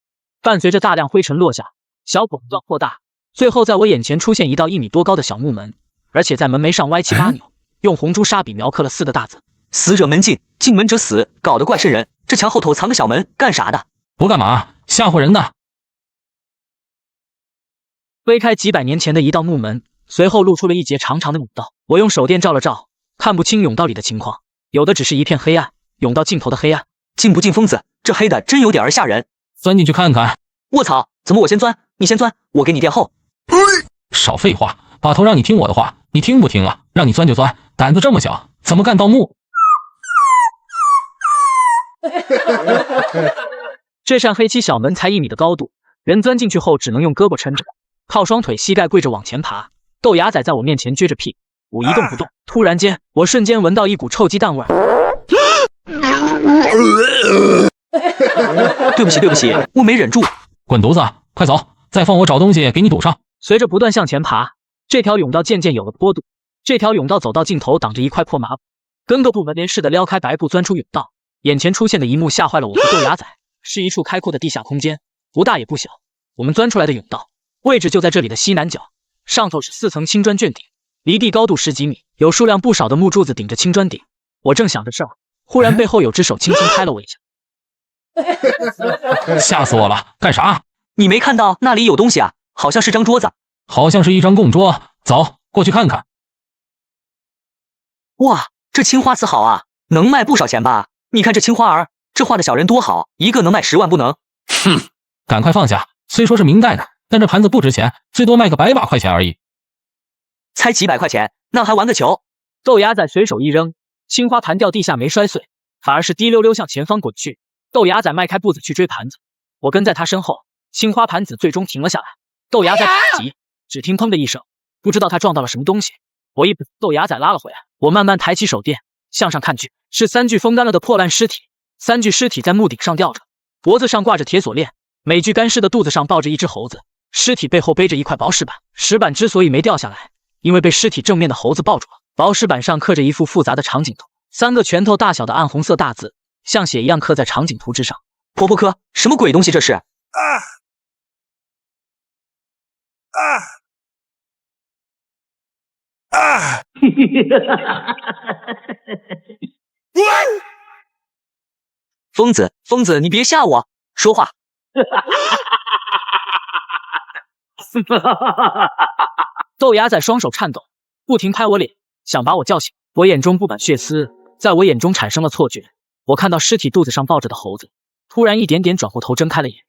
伴随着大量灰尘落下，小口不断扩大，最后在我眼前出现一道1米多高的小木门，而且在门楣上歪7、8扭，用红朱砂笔描刻了4个大字：死者门禁，进门者死，搞得怪瘆人。这墙后头藏个小门，干啥的？不干嘛，吓唬人的。推开几百年前的一道木门，随后露出了一节长长的甬道。我用手电照了照，看不清甬道里的情况，有的只是一片黑暗，甬道尽头的黑暗。进不进疯子？这黑的真有点吓人。钻进去看看。卧槽，怎么我先钻？你先钻，我给你垫后。少废话，把头让你听我的话，你听不听啊？让你钻就钻，胆子这么小，怎么干盗墓？这扇黑漆小门才1米的高度，人钻进去后只能用胳膊撑着，靠双腿膝盖跪着往前爬。豆芽仔在我面前撅着屁股一动不动。突然间，我瞬间闻到一股臭鸡蛋味儿。对不起，对不起，我没忍住。滚犊子，快走！再放我找东西给你堵上。随着不断向前爬，这条甬道渐渐有了坡度。这条甬道走到尽头，挡着一块破麻布，跟个不闻连似的撩开白布钻出甬道。眼前出现的一幕吓坏了我和豆芽仔，是一处开阔的地下空间，不大也不小。我们钻出来的甬道位置就在这里的西南角，上头是4层青砖卷顶，离地高度10几米，有数量不少的木柱子顶着青砖顶。我正想着事儿，忽然背后有只手轻轻拍了我一下。吓死我了！干啥？你没看到那里有东西啊？好像是张桌子，好像是一张供桌。走，过去看看。哇，这青花瓷好啊，能卖不少钱吧？你看这青花儿，这画的小人多好，一个能卖10万不能？哼，赶快放下！虽说是明代的，但这盘子不值钱，最多卖个100把块钱而已。才几百块钱，那还玩个球？豆芽仔随手一扔，青花盘掉地下没摔碎，反而是滴溜溜向前方滚去。豆芽仔迈开步子去追盘子，我跟在他身后。青花盘子最终停了下来，豆芽仔跑急，只听砰的一声，不知道他撞到了什么东西。我一把豆芽仔拉了回来，我慢慢抬起手电，向上看去，是3具风干了的破烂尸体。3具尸体在木顶上吊着，脖子上挂着铁锁链，每具干尸的肚子上抱着一只猴子，尸体背后背着一块薄石板。石板之所以没掉下来，因为被尸体正面的猴子抱住了。薄石板上刻着一幅复杂的场景图，3个拳头大小的暗红色大字，像血一样刻在场景图之上。婆婆科，什么鬼东西这是？疯子，疯子，你别吓我，说话。豆芽仔双手颤抖，不停拍我脸，想把我叫醒。我眼中布满血丝，在我眼中产生了错觉。我看到尸体肚子上抱着的猴子，突然一点点转过头，睁开了眼。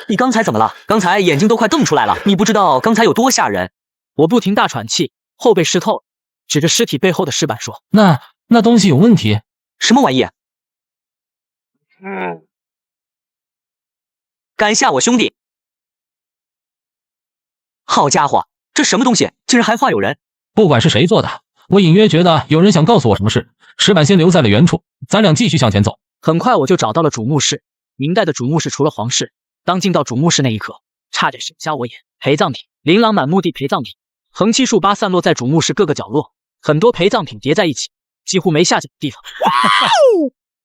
你刚才怎么了？刚才眼睛都快瞪出来了，你不知道刚才有多吓人。我不停大喘气，后背湿透，指着尸体背后的石板说：“那东西有问题。”什么玩意？敢吓我兄弟！好家伙，这什么东西，竟然还画有人！不管是谁做的，我隐约觉得有人想告诉我什么事。石板先留在了原处，咱俩继续向前走。很快我就找到了主墓室。明代的主墓室除了皇室，当进到主墓室那一刻，差点闪瞎我眼。陪葬品，琳琅满目地陪葬品，横七竖八散落在主墓室各个角落，很多陪葬品叠在一起，几乎没下脚的地方。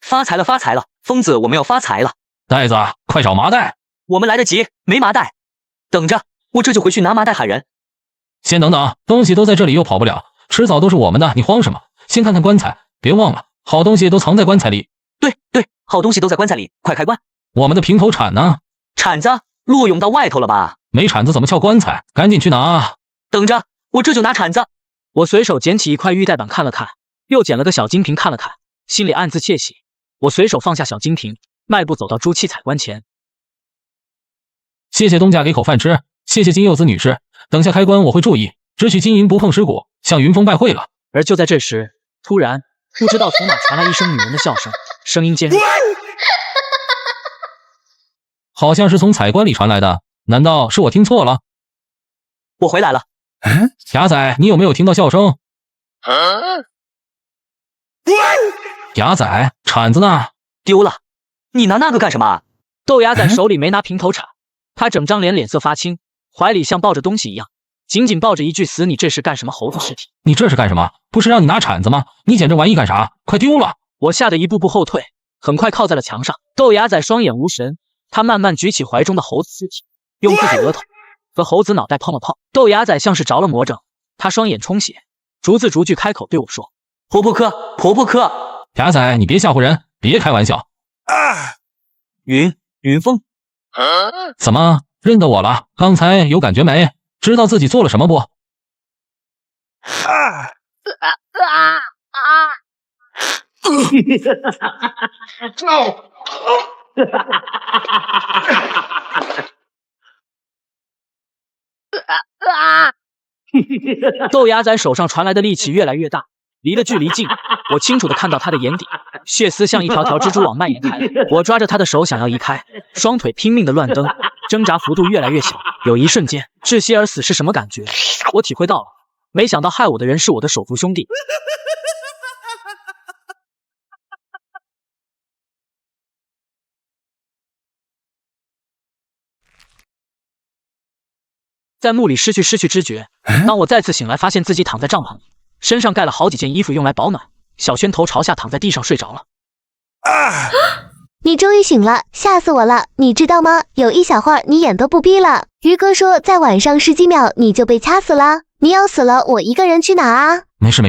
发财了，发财了！疯子，我们要发财了！袋子，快找麻袋！我们来得及，没麻袋。等着，我这就回去拿麻袋喊人。先等等，东西都在这里，又跑不了，迟早都是我们的，你慌什么？先看看棺材，别忘了，好东西都藏在棺材里。对，好东西都在棺材里，快开棺！我们的平头铲呢？铲子落甬到外头了吧？没铲子怎么撬棺材？赶紧去拿！等着，我这就拿铲子。我随手捡起一块玉带板看了看，又捡了个小金瓶看了看，心里暗自窃喜。我随手放下小金瓶，迈步走到朱漆彩棺前。谢谢东家给口饭吃，谢谢金柚子女士。等下开棺我会注意，只许金银不碰尸骨，向云峰拜会了。而就在这时，突然不知道从哪传来一声女人的笑声，声音尖锐，好像是从彩棺里传来的，难道是我听错了？我回来了。牙仔，你有没有听到笑声？牙仔，铲子呢？丢了。你拿那个干什么？豆芽仔手里没拿平头铲，他整张脸脸色发青，怀里像抱着东西一样，紧紧抱着一具死你这是干什么猴子尸体。你这是干什么？不是让你拿铲子吗？你捡这玩意干啥？快丢了！我吓得一步步后退，很快靠在了墙上。豆芽仔双眼无神，他慢慢举起怀中的猴子尸体，用自己额头和猴子脑袋碰了碰。豆芽仔像是着了魔怔，他双眼充血，逐字逐句开口对我说：“婆婆科，婆婆科。”牙仔，你别吓唬人，别开玩笑。云峰，怎么认得我了？刚才有感觉没？知道自己做了什么不？豆芽仔手上传来的力气越来越大，离了距离近，我清楚地看到他的眼底，血丝像一条条蜘蛛网蔓延开来。我抓着他的手想要移开，双腿拼命地乱蹬，挣扎幅度越来越小。有一瞬间，窒息而死是什么感觉？我体会到了。没想到害我的人是我的手足兄弟。在墓里失去知觉。当我再次醒来，发现自己躺在帐篷里，身上盖了好几件衣服用来保暖。小轩头朝下躺在地上睡着了。你终于醒了，吓死我了！你知道吗？有一小会儿你眼都不闭了。于哥说，在晚上10几秒你就被掐死了。你要死了，我一个人去哪啊？没事，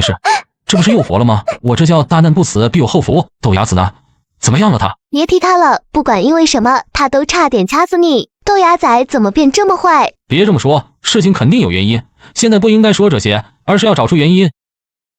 这不是又活了吗？我这叫大难不死必有后福。豆芽子呢？怎么样了他？别提他了，不管因为什么，他都差点掐死你。豆芽仔怎么变这么坏？别这么说，事情肯定有原因。现在不应该说这些，而是要找出原因。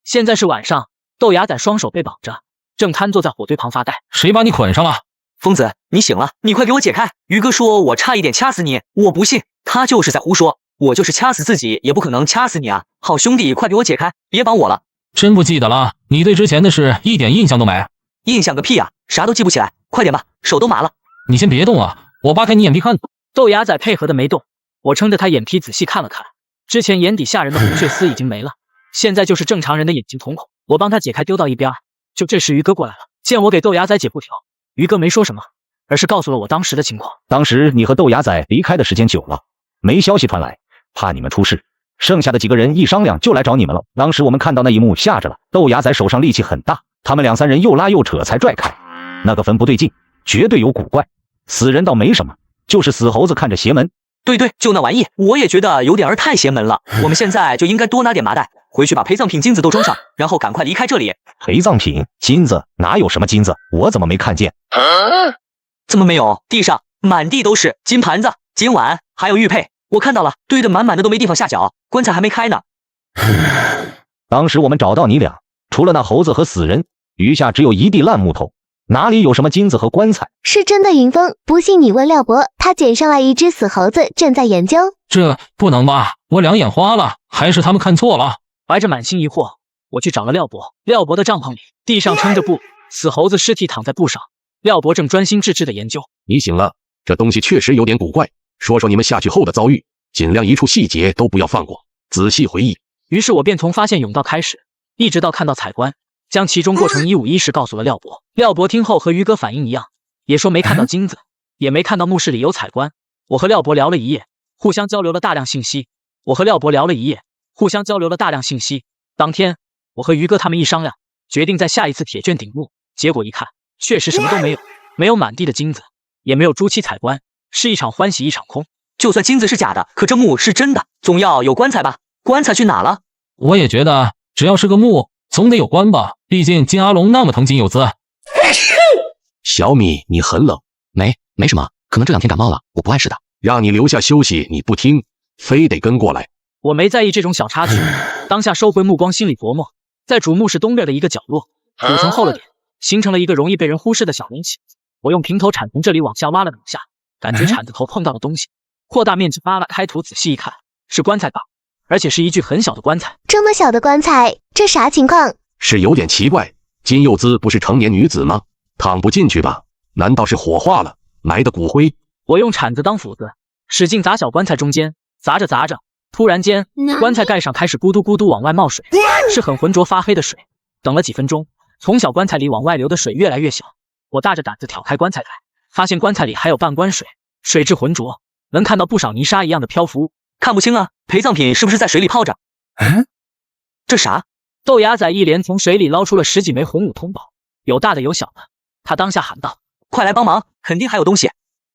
现在是晚上，豆芽仔双手被绑着，正瘫坐在火堆旁发呆。谁把你捆上了？疯子，你醒了，你快给我解开！于哥说我差一点掐死你，我不信，他就是在胡说。我就是掐死自己，也不可能掐死你啊！好兄弟，快给我解开，别绑我了。真不记得了？你对之前的事一点印象都没？印象个屁啊，啥都记不起来。快点吧，手都麻了。你先别动啊，我扒开你眼皮看。豆芽仔配合的没动，我撑着他眼皮仔细看了看，之前眼底吓人的红血丝已经没了，现在就是正常人的眼睛瞳孔。我帮他解开，丢到一边。就这时于哥过来了，见我给豆芽仔解布条，于哥没说什么，而是告诉了我当时的情况。当时你和豆芽仔离开的时间久了，没消息传来，怕你们出事，剩下的几个人一商量就来找你们了。当时我们看到那一幕，吓着了。豆芽仔手上力气很大，他们2、3人又拉又扯才拽开。那个坟不对劲，绝对有古怪。死人倒没什么，就是死猴子看着邪门。对，就那玩意，我也觉得有点儿太邪门了。我们现在就应该多拿点麻袋，回去把陪葬品金子都装上，然后赶快离开这里。陪葬品金子哪有什么金子？我怎么没看见？怎么没有？地上满地都是金盘子、金碗，还有玉佩，我看到了，堆得满满的，都没地方下脚。棺材还没开呢。当时我们找到你俩，除了那猴子和死人，余下只有一地烂木头，哪里有什么金子和棺材？是真的，云峰，不信你问廖伯，他捡上来一只死猴子，正在研究。这不能吧？我两眼花了，还是他们看错了？怀着满心疑惑，我去找了廖伯。廖伯的帐篷里，地上撑着布，死猴子尸体躺在布上，廖伯正专心致志的研究。你醒了，这东西确实有点古怪，说说你们下去后的遭遇，尽量一处细节都不要放过，仔细回忆。于是我便从发现甬道开始，一直到看到采棺，将其中过程一五一十告诉了廖伯。廖伯听后和于哥反应一样，也说没看到金子，也没看到墓室里有采棺。我和廖伯聊了一夜，互相交流了大量信息。当天，我和于哥他们一商量，决定在下一次铁圈顶墓。结果一看，确实什么都没有，没有满地的金子，也没有朱漆采棺，是一场欢喜一场空。就算金子是假的，可这墓是真的，总要有棺材吧？棺材去哪了？我也觉得，只要是个墓，总得有棺吧？毕竟金阿龙那么疼金有资。小米，你很冷。没什么，可能这2天感冒了，我不碍事的。让你留下休息，你不听，非得跟过来。我没在意这种小插曲，当下收回目光，心里琢磨，在主墓室东边的一个角落，土层厚了点，形成了一个容易被人忽视的小隆起。我用平头铲从这里往下挖了2下，感觉铲子头碰到了东西，扩大面积扒拉开土，仔细一看，是棺材板，而且是一具很小的棺材。这么小的棺材，这啥情况？是有点奇怪，金幼姿不是成年女子吗？躺不进去吧？难道是火化了来的骨灰？我用铲子当斧子，使劲砸小棺材中间，砸着，突然间，棺材盖上开始咕嘟咕嘟往外冒水，是很浑浊发黑的水。等了几分钟，从小棺材里往外流的水越来越小。我大着胆子挑开棺材盖，发现棺材里还有半棺水，水质浑浊，能看到不少泥沙一样的漂浮。看不清啊，陪葬品是不是在水里泡着？这啥？豆芽仔一连从水里捞出了10几枚红五通宝，有大的有小的。他当下喊道：“快来帮忙，肯定还有东西。”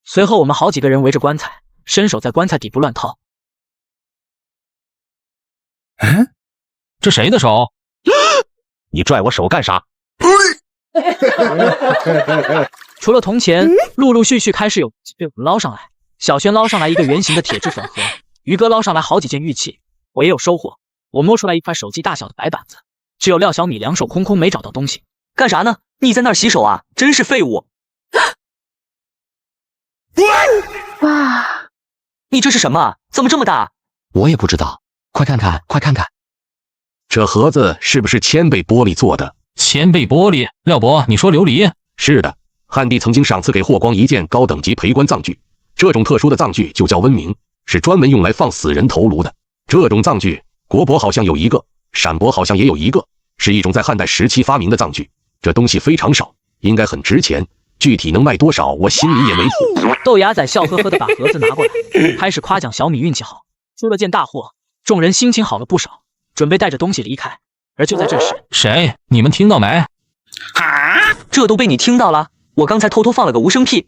随后我们好几个人围着棺材，伸手在棺材底部乱掏。这谁的手？你拽我手干啥？除了铜钱，陆陆续续开始有被我们捞上来。小轩捞上来一个圆形的铁质粉盒，于哥捞上来好几件玉器，我也有收获。我摸出来一块手机大小的白板子，只有廖小米2手空空，没找到东西。干啥呢？你在那儿洗手啊？真是废物！哇，你这是什么？怎么这么大？我也不知道。快看看，快看看，这盒子是不是千倍玻璃做的？千倍玻璃？廖伯，你说琉璃？是的，汉帝曾经赏赐给霍光一件高等级陪棺葬具，这种特殊的葬具就叫温明，是专门用来放死人头颅的。这种葬具，国博好像有一个，陕博好像也有一个，是一种在汉代时期发明的葬具。这东西非常少，应该很值钱，具体能卖多少，我心里也没谱。豆芽仔笑呵呵的把盒子拿过来，开始夸奖小米运气好，出了件大货。众人心情好了不少，准备带着东西离开。而就在这时，谁？你们听到没？这都被你听到了，我刚才偷偷放了个无声屁，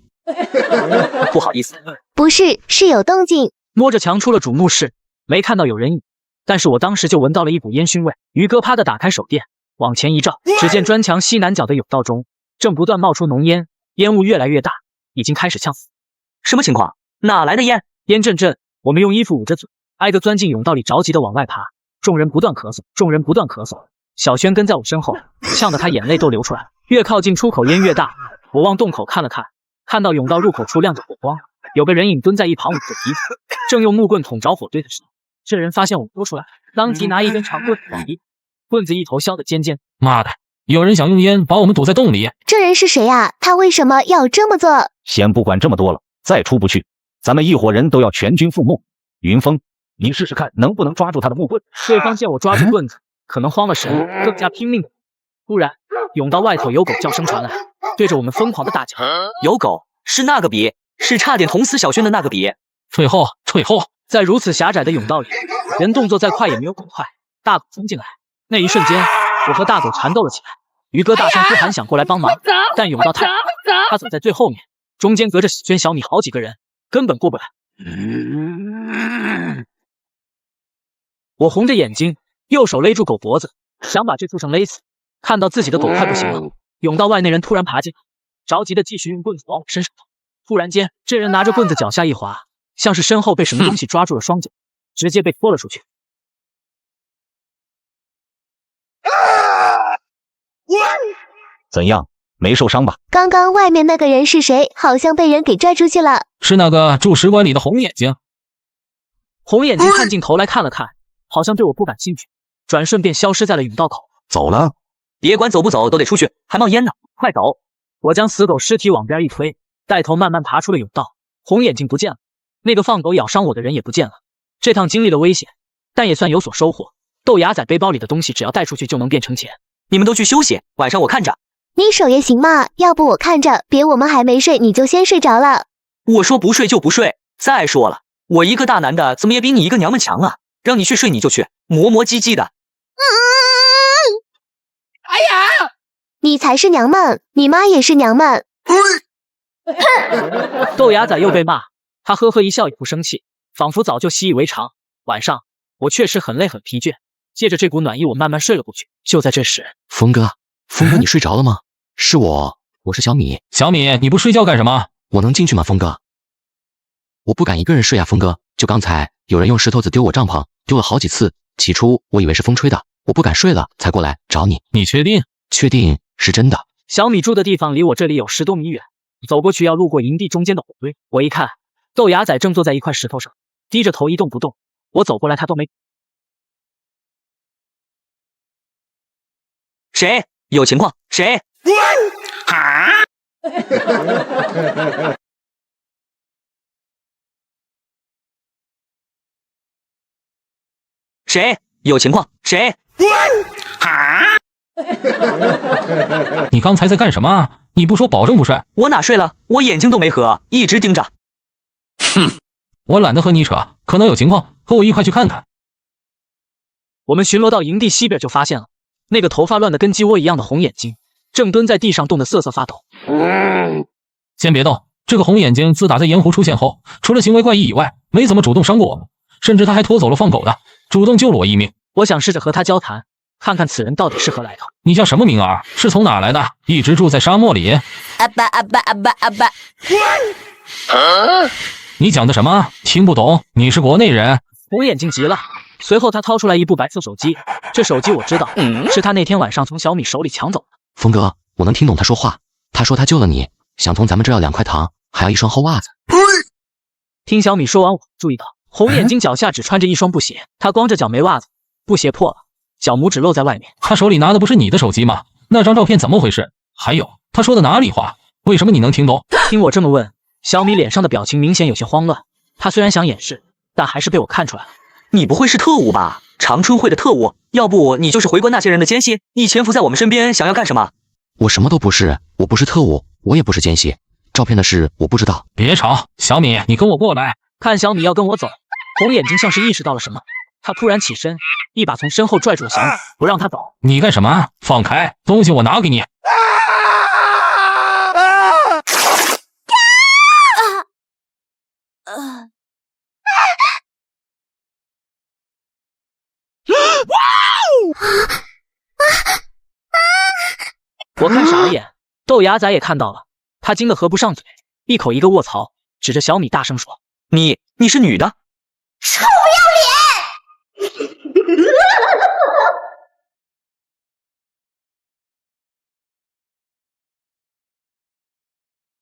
不好意思。不是，是有动静。摸着墙出了主墓室，没看到有人影，但是我当时就闻到了一股烟熏味。于哥啪的打开手电，往前一照，只见砖墙西南角的甬道中正不断冒出浓烟，烟雾越来越大，已经开始呛死。什么情况？哪来的烟？烟阵阵，我们用衣服捂着嘴，挨个钻进甬道里，着急的往外爬。众人不断咳嗽，小轩跟在我身后，呛得他眼泪都流出来了。越靠近出口烟越大，我往洞口看了看，看到甬道入口处亮着火光，有个人影蹲在一旁捂着鼻子，正用木棍捅着火堆的时候，这人发现我多出来，当即拿一根长棍往一棍子一头削得尖尖。妈的，有人想用烟把我们堵在洞里。这人是谁呀？他为什么要这么做？先不管这么多了，再出不去，咱们一伙人都要全军覆没。云峰，你试试看能不能抓住他的木棍。对方见我抓住棍子，可能慌了神，更加拼命。突然，甬道外头有狗叫声传来，对着我们疯狂的大叫。有狗？是那个比，是差点捅死小轩的那个比。退后，退后！在如此狭窄的甬道里，人动作再快也没有狗快。大狗冲进来，那一瞬间，我和大狗缠斗了起来。于哥大声呼喊想过来帮忙，但甬道太窄，他走在最后面，中间隔着小轩、小米好几个人，根本过不来。我红着眼睛，右手勒住狗脖子，想把这畜生勒死。看到自己的狗快不行了，甬道外那人突然爬进来，着急的继续用棍子往我身上捅。突然间，这人拿着棍子脚下一滑，像是身后被什么东西抓住了双脚，直接被拖了出去。怎样？没受伤吧？刚刚外面那个人是谁？好像被人给拽出去了。是那个住使馆里的红眼睛。红眼睛探进头来看了看，好像对我不感兴趣，转瞬便消失在了甬道口。走了？别管走不走，都得出去，还冒烟呢，快走！我将死狗尸体往边一推，带头慢慢爬出了甬道。红眼睛不见了，那个放狗咬伤我的人也不见了。这趟经历了危险，但也算有所收获。豆芽仔背包里的东西只要带出去就能变成钱。你们都去休息，晚上我看着。你守夜行吗？要不我看着，别我们还没睡你就先睡着了。我说不睡就不睡。再说了，我一个大男的怎么也比你一个娘们强啊！让你去睡你就去，磨磨唧唧的。哎呀，你才是娘们，你妈也是娘们。豆芽仔又被骂，他呵呵一笑也不生气，仿佛早就习以为常。晚上我确实很累很疲倦，借着这股暖意我慢慢睡了过去。就在这时，峰哥，你睡着了吗？是我是小米。小米，你不睡觉干什么？我能进去吗，峰哥？我不敢一个人睡啊，峰哥。就刚才有人用石头子丢我帐篷，丢了好几次。起初我以为是风吹的，我不敢睡了，才过来找你。你确定？确定是真的。小米住的地方离我这里有10多米远，走过去要路过营地中间的火堆。我一看，豆芽仔正坐在一块石头上，低着头一动不动。我走过来，他都没。谁？有情况？谁？谁？有情况？谁？你刚才在干什么？你不说保证不睡？我哪睡了？我眼睛都没合，一直盯着。哼，我懒得和你扯，可能有情况，和我一块去看看。我们巡逻到营地西边就发现了，那个头发乱得跟鸡窝一样的红眼睛，正蹲在地上冻得瑟瑟发抖。先别动，这个红眼睛自打在盐湖出现后，除了行为怪异以外，没怎么主动伤过我们，甚至他还拖走了放狗的，主动救了我一命。我想试着和他交谈，看看此人到底是何来头。你叫什么名儿？是从哪来的？一直住在沙漠里？阿爸阿爸阿爸阿爸。你讲的什么？听不懂。你是国内人？红眼睛急了，随后他掏出来一部白色手机，这手机我知道，是他那天晚上从小米手里抢走的。峰哥，我能听懂他说话。他说他救了你，想从咱们这要2块糖，还要一双厚袜子。听小米说完，我注意到红眼睛脚下只穿着一双布鞋，他光着脚没袜子，布鞋破了，脚拇指露在外面。他手里拿的不是你的手机吗？那张照片怎么回事？还有，他说的哪里话？为什么你能听懂？听我这么问，小米脸上的表情明显有些慌乱。他虽然想掩饰，但还是被我看出来了。你不会是特务吧？长春会的特务？要不你就是回关那些人的奸细？你潜伏在我们身边，想要干什么？我什么都不是，我不是特务，我也不是奸细。照片的事我不知道。别吵，小米，你跟我过来。看小米要跟我走，红眼睛像是意识到了什么，他突然起身，一把从身后拽住了小米，不让他走。你干什么？放开！东西我拿给你。我看傻了眼，豆芽仔也看到了，他惊得合不上嘴，一口一个卧槽，指着小米大声说：“你是女的？臭不要脸！”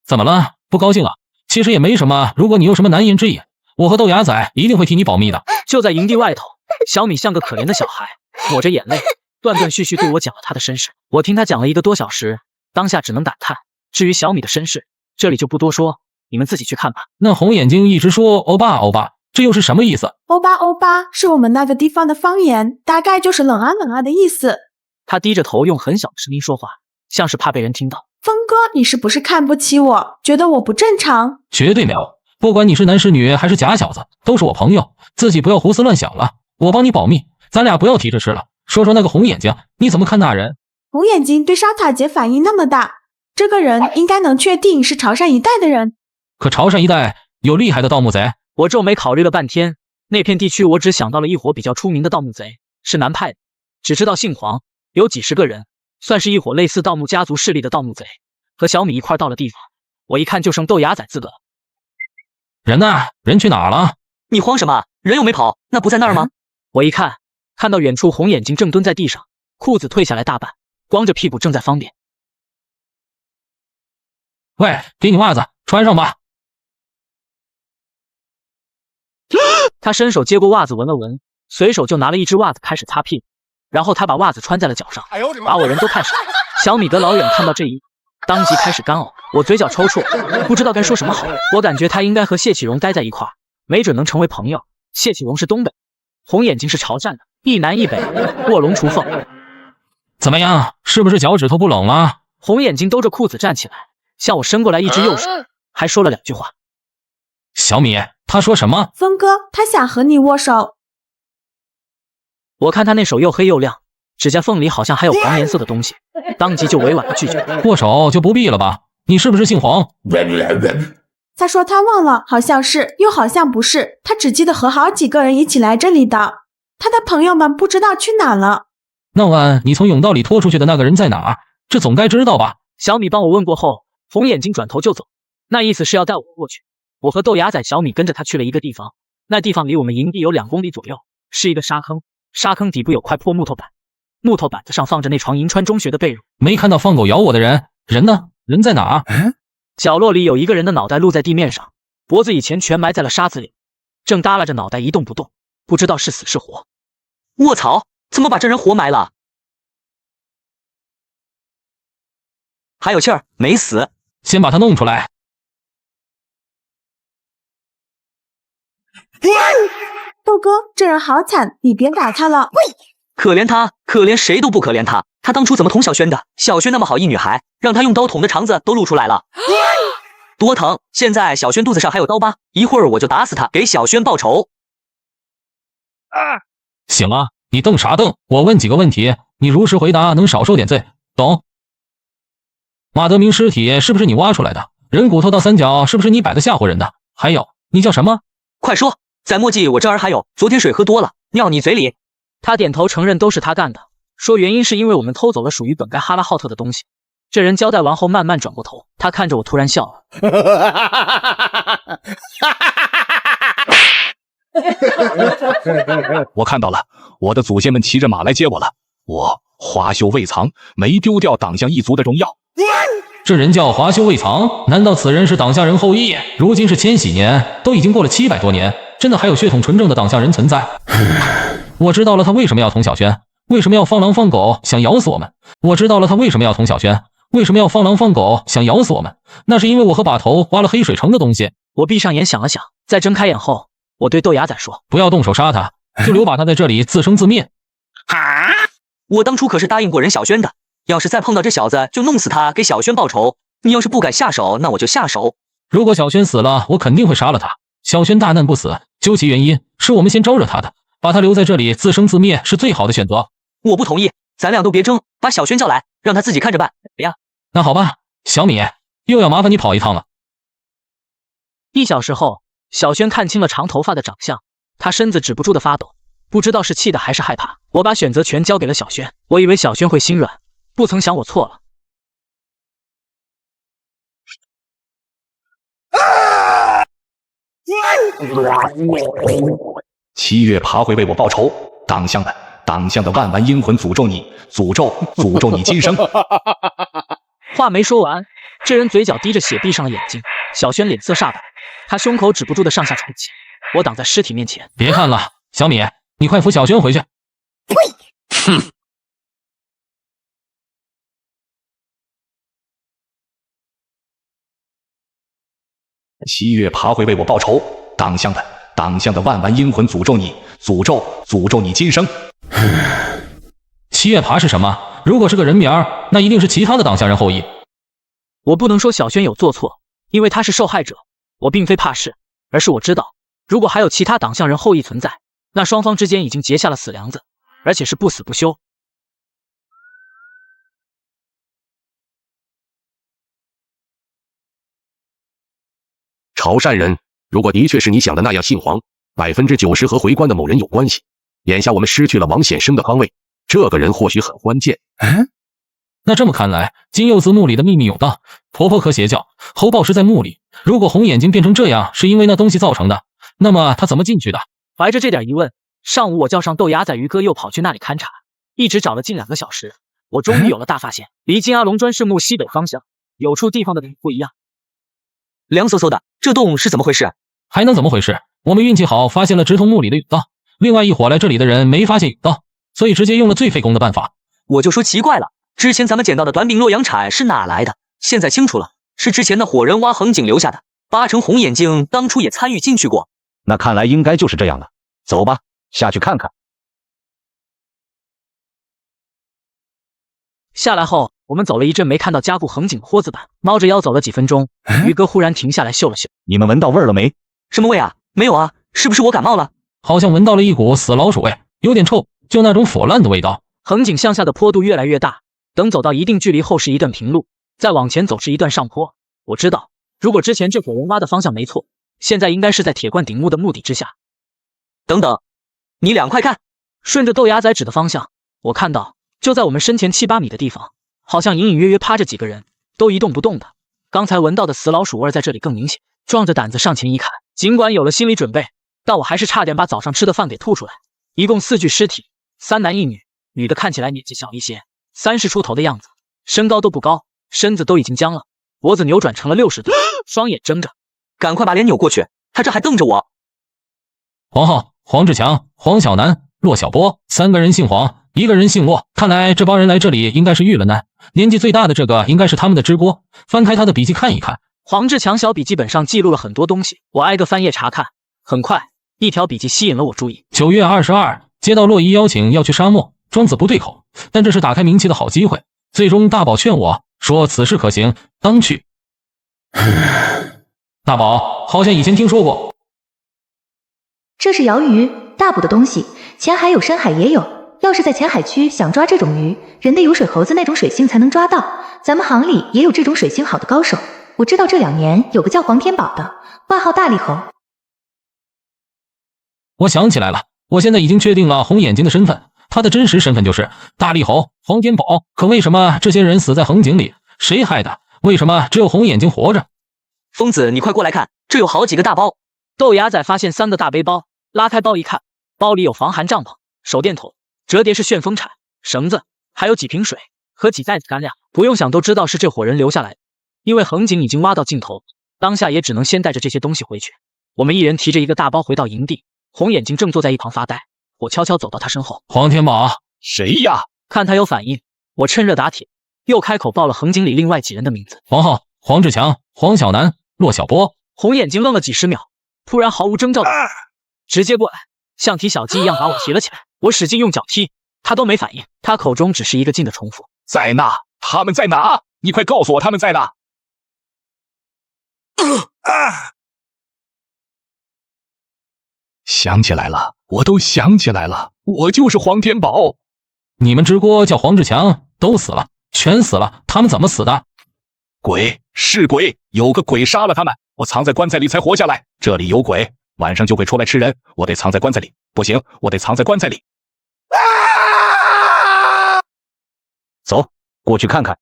怎么了？不高兴啊？其实也没什么，如果你有什么难言之隐，我和豆芽仔一定会替你保密的。就在营地外头，小米像个可怜的小孩，抹着眼泪，断断续续对我讲了他的身世。我听他讲了1个多小时，当下只能感叹。至于小米的身世，这里就不多说，你们自己去看吧。那红眼睛一直说欧巴欧巴，这又是什么意思？欧巴欧巴是我们那个地方的方言，大概就是冷啊冷啊的意思。他低着头用很小的声音说话，像是怕被人听到。峰哥，你是不是看不起我，觉得我不正常？绝对没有，不管你是男是女还是假小子，都是我朋友，自己不要胡思乱想了。我帮你保密，咱俩不要提这事了。说说那个红眼睛，你怎么看那人？红眼睛对沙塔姐反应那么大，这个人应该能确定是潮汕一带的人。可潮汕一带有厉害的盗墓贼？我皱眉考虑了半天，那片地区我只想到了一伙比较出名的盗墓贼，是南派的，只知道姓黄，有几十个人，算是一伙类似盗墓家族势力的盗墓贼。和小米一块到了地方，我一看就剩豆芽仔自个。人呢？人去哪儿了？你慌什么？人又没跑，那不在那儿吗？我一看，看到远处红眼睛正蹲在地上，裤子退下来大半，光着屁股正在方便。喂，给你袜子，穿上吧。他伸手接过袜子闻了闻，随手就拿了一只袜子开始擦屁股，然后他把袜子穿在了脚上，把我人都看傻了。小米隔老远看到这一幕，当即开始干呕，我嘴角抽搐，不知道该说什么好。我感觉他应该和谢启荣待在一块儿，没准能成为朋友。谢启荣是东北，红眼睛是潮汕的，一南一北，卧龙雏凤。怎么样？是不是脚趾头不冷了？红眼睛兜着裤子站起来，向我伸过来一只右手，还说了2句话。小米，他说什么？峰哥，他想和你握手。我看他那手又黑又亮，指甲缝里好像还有黄颜色的东西，当即就委婉的拒绝。握手就不必了吧？你是不是姓黄？他说他忘了，好像是又好像不是，他只记得和好几个人一起来这里的，他的朋友们不知道去哪了。那晚你从甬道里拖出去的那个人在哪儿？这总该知道吧？小米帮我问过后，红眼睛转头就走，那意思是要带我过去。我和豆芽仔小米跟着他去了一个地方，那地方离我们营地有2公里左右，是一个沙坑，沙坑底部有块破木头板，木头板子上放着那床银川中学的被褥。没看到放狗咬我的人，人呢？人在哪？角落里有一个人的脑袋露在地面上，脖子以前全埋在了沙子里，正耷拉着脑袋一动不动，不知道是死是活。卧槽，怎么把这人活埋了？还有气儿，没死。先把他弄出来。豆哥，这人好惨，你别打他了。可怜他，可怜谁都不可怜他。他当初怎么捅小轩的？小轩那么好一女孩，让他用刀捅的肠子都露出来了，多疼！现在小轩肚子上还有刀疤，一会儿我就打死他，给小轩报仇。行啊，你瞪啥瞪？我问几个问题，你如实回答，能少受点罪，懂？马德明尸体是不是你挖出来的？人骨头到3角是不是你摆的吓唬人的？还有，你叫什么？快说！在墨迹我这儿还有，昨天水喝多了，尿你嘴里。他点头承认都是他干的，说原因是因为我们偷走了属于本该哈拉浩特的东西。这人交代完后慢慢转过头，他看着我突然笑了。我看到了，我的祖先们骑着马来接我了，我华修未藏，没丢掉党项一族的荣耀。这人叫华修未藏，难道此人是党项人后裔？如今是千禧年，都已经过了700多年，真的还有血统纯正的党项人存在。我知道了，他为什么要捅小轩，为什么要放狼放狗想咬死我们。我知道了，他为什么要捅小轩，为什么要放狼放狗想咬死我们。那是因为我和把头挖了黑水城的东西。我闭上眼想了想，在睁开眼后，我对豆芽仔说：不要动手杀他，就留把他在这里自生自灭。我当初可是答应过任小轩的，要是再碰到这小子，就弄死他，给小轩报仇。你要是不敢下手，那我就下手。如果小轩死了，我肯定会杀了他。小轩大难不死，究其原因，是我们先招惹他的，把他留在这里自生自灭是最好的选择。我不同意，咱俩都别争，把小轩叫来，让他自己看着办。呀，那好吧，小米，又要麻烦你跑一趟了。1小时后，小轩看清了长头发的长相，他身子止不住的发抖，不知道是气的还是害怕。我把选择权交给了小轩，我以为小轩会心软，不曾想我错了。7月爬回为我报仇，党项的万万阴魂诅咒你，诅咒你今生。话没说完，这人嘴角滴着血闭上了眼睛。小轩脸色煞白，他胸口止不住的上下抽泣。我挡在尸体面前，别看了，小米，你快扶小轩回去。哼。7月爬回为我报仇，党项的万万阴魂诅咒你，诅咒你今生。7月爬是什么？如果是个人名儿，那一定是其他的党项人后裔。我不能说小轩有做错，因为他是受害者。我并非怕事，而是我知道，如果还有其他党项人后裔存在，那双方之间已经结下了死梁子，而且是不死不休。潮汕人，如果的确是你想的那样姓黄，90%和回关的某人有关系。眼下我们失去了王显生的方位，这个人或许很关键。那这么看来，金柚子墓里的秘密有道，婆婆和邪教，侯豹是在墓里。如果红眼睛变成这样，是因为那东西造成的，那么他怎么进去的？怀着这点疑问，上午我叫上豆芽仔、鱼哥，又跑去那里勘察，一直找了近2个小时，我终于有了大发现。离金阿龙砖氏墓西北方向，有处地方的不一样。凉飕飕的，这洞是怎么回事？还能怎么回事？我们运气好，发现了直通墓里的甬道。另外一伙来这里的人没发现甬道，所以直接用了最费工的办法。我就说奇怪了，之前咱们捡到的短柄洛阳铲是哪来的？现在清楚了，是之前那伙人挖横井留下的。8成红眼睛当初也参与进去过。那看来应该就是这样了。走吧，下去看看。下来后，我们走了一阵，没看到加固横井豁子板，猫着腰走了几分钟。于哥忽然停下来嗅了嗅，你们闻到味儿了没？什么味啊？没有啊，是不是我感冒了？好像闻到了一股死老鼠味，有点臭，就那种腐烂的味道。横井向下的坡度越来越大，等走到一定距离后是一段平路，再往前走是一段上坡。我知道，如果之前这伙人挖的方向没错，现在应该是在铁罐顶墓的墓底之下。等等，你俩快看！顺着豆芽仔指的方向，我看到就在我们身前7、8米的地方，好像隐隐约约趴着几个人，都一动不动的。刚才闻到的死老鼠味在这里更明显。壮着胆子上前一看，尽管有了心理准备，但我还是差点把早上吃的饭给吐出来。一共4具尸体，3男1女，女的看起来年纪小一些，30出头的样子，身高都不高，身子都已经僵了，脖子扭转成了60度，双眼睁着。赶快把脸扭过去，他这还瞪着我。黄浩、黄志强、黄小南、骆小波，3个人姓黄，1个人姓骆。看来这帮人来这里应该是遇了难。年纪最大的这个应该是他们的支锅。翻开他的笔记看一看，黄志强小笔记本上记录了很多东西，我挨个翻页查看。很快，一条笔记吸引了我注意。9月22，接到洛伊邀请要去沙漠，庄子不对口，但这是打开名气的好机会。最终大宝劝我说此事可行，当去。大宝好像以前听说过。这是鳐鱼，大补的东西，浅海有深海也有。要是在浅海区想抓这种鱼，人得有水猴子那种水性才能抓到。咱们行里也有这种水性好的高手。我知道这2年有个叫黄天宝的，外号大力猴。我想起来了，我现在已经确定了红眼睛的身份，他的真实身份就是大力猴黄天宝。可为什么这些人死在横井里？谁害的？为什么只有红眼睛活着？疯子，你快过来看，这有好几个大包。豆芽仔发现3个大背包，拉开包一看，包里有防寒帐篷、手电筒、折叠式旋风铲、绳子，还有几瓶水和几袋子干粮。不用想都知道是这伙人留下来的，因为横井已经挖到尽头，当下也只能先带着这些东西回去。我们一人提着一个大包回到营地，红眼睛正坐在一旁发呆。我悄悄走到他身后，黄天宝，谁呀？看他有反应，我趁热打铁，又开口报了横井里另外几人的名字：黄浩、黄志强、黄小南、骆小波。红眼睛愣了几十秒，突然毫无征兆的直接过来，像提小鸡一样把我提了起来。我使劲用脚踢，他都没反应，他口中只是一个劲的重复：在那，他们在哪？你快告诉我他们在哪！想起来了，我都想起来了，我就是黄天宝。你们支锅叫黄志强，都死了，全死了，他们怎么死的？鬼，是鬼，有个鬼杀了他们，我藏在棺材里才活下来。这里有鬼，晚上就会出来吃人，我得藏在棺材里。不行，我得藏在棺材里。走，过去看看。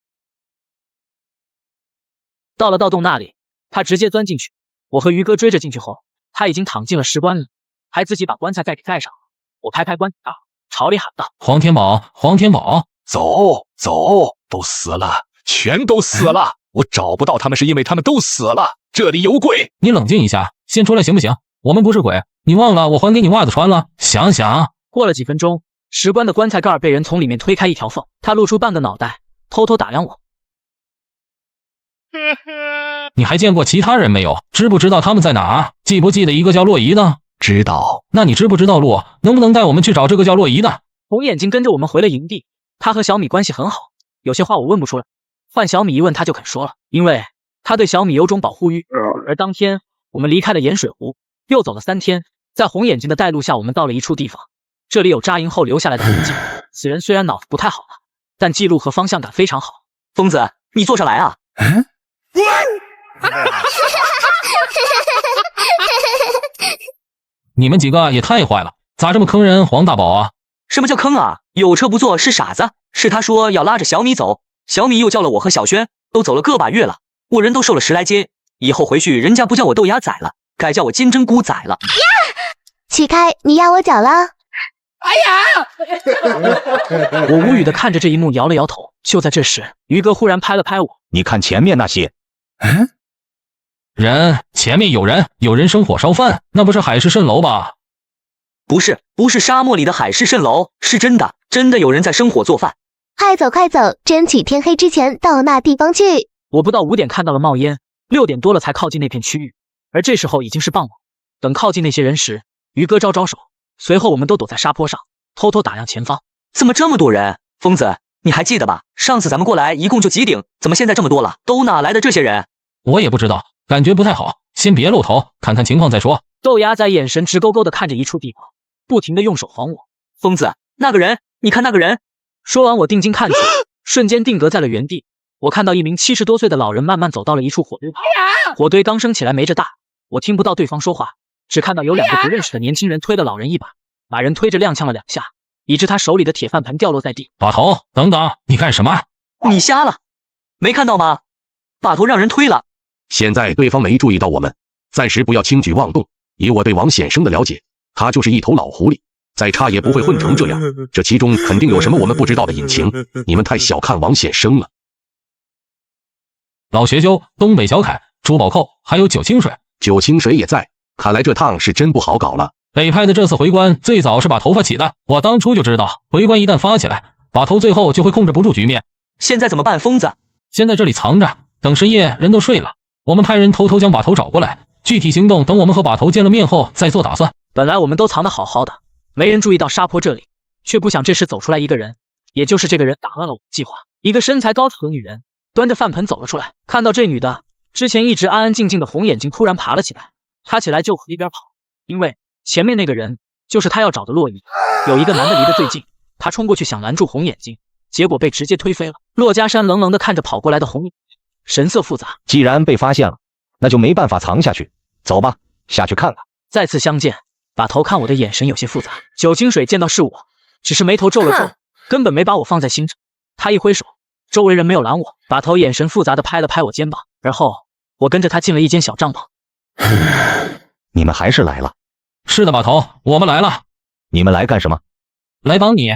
到了盗洞那里，他直接钻进去，我和于哥追着进去后，他已经躺进了石棺里，还自己把棺材盖给盖上了。我拍拍棺材盖，朝里喊道：黄天宝，黄天宝，走走，都死了，全都死了。我找不到他们是因为他们都死了，这里有鬼。你冷静一下，先出来行不行？我们不是鬼，你忘了我还给你袜子穿了？想想。过了几分钟，石棺的棺材盖被人从里面推开一条缝，他露出半个脑袋，偷偷打量我。你还见过其他人没有？知不知道他们在哪？记不记得一个叫洛仪的？知道。那你知不知道路？能不能带我们去找这个叫洛仪的？红眼睛跟着我们回了营地，他和小米关系很好，有些话我问不出来，换小米一问他就肯说了，因为他对小米有种保护欲。而当天我们离开了盐水湖，又走了3天，在红眼睛的带路下，我们到了一处地方，这里有扎营后留下来的痕迹。此人虽然脑子不太好了，但记录和方向感非常好。疯子，你坐上来啊！你们几个也太坏了，咋这么坑人，黄大宝啊？什么叫坑啊？有车不坐是傻子。是他说要拉着小米走，小米又叫了我和小轩，都走了个把月了，我人都瘦了10来斤。以后回去人家不叫我豆芽仔了，改叫我金针菇仔了。起开，你压我脚了！哎呀！我无语的看着这一幕，摇了摇头。就在这时，于哥忽然拍了拍我：你看前面那些。人，前面有人，有人生火烧饭，那不是海市蜃楼吧？不是，不是沙漠里的海市蜃楼，是真的，真的有人在生火做饭。快走快走，争取天黑之前到那地方去。我不到5点看到了冒烟，6点多了才靠近那片区域，而这时候已经是傍晚。等靠近那些人时，于哥招招手，随后我们都躲在沙坡上，偷偷打量前方。怎么这么多人？疯子，你还记得吧？上次咱们过来一共就几顶，怎么现在这么多了？都哪来的这些人？我也不知道，感觉不太好，先别露头，看看情况再说。豆芽仔眼神直勾勾的看着一处地方，不停的用手晃我。疯子，那个人，你看那个人。说完我定睛看去，瞬间定格在了原地。我看到一名70多岁的老人慢慢走到了一处火堆旁，火堆刚升起来没着大，我听不到对方说话，只看到有2个不认识的年轻人推了老人一把，把人推着踉跄了2下，以致他手里的铁饭盆掉落在地。把头，等等，你干什么？你瞎了？没看到吗？把头让人推了。现在对方没注意到我们，暂时不要轻举妄动。以我对王显生的了解，他就是一头老狐狸，再差也不会混成这样，这其中肯定有什么我们不知道的隐情。你们太小看王显生了。老学究、东北小凯、珠宝扣，还有九清水。九清水也在，看来这趟是真不好搞了。北派的这次回关最早是把头发起的，我当初就知道，回关一旦发起来，把头最后就会控制不住局面。现在怎么办，疯子？先在这里藏着，等深夜人都睡了，我们派人偷偷将把头找过来，具体行动等我们和把头见了面后再做打算。本来我们都藏得好好的，没人注意到沙坡这里，却不想这时走出来一个人，也就是这个人打乱了我计划。一个身材高挑的女人端着饭盆走了出来，看到这女的，之前一直安安静静的红眼睛突然爬了起来，爬起来就往一边跑，因为前面那个人就是他要找的洛伊。有一个男的离得最近，他冲过去想拦住红眼睛，结果被直接推飞了。骆家山冷冷地看着跑过来的红眼睛，神色复杂。既然被发现了，那就没办法藏下去，走吧，下去看看。再次相见，把头看我的眼神有些复杂。九清水见到是我，只是眉头皱了皱，根本没把我放在心上。他一挥手，周围人没有拦我，把头眼神复杂的拍了拍我肩膀，而后我跟着他进了一间小帐篷。你们还是来了。是的，把头，我们来了。你们来干什么？来帮你。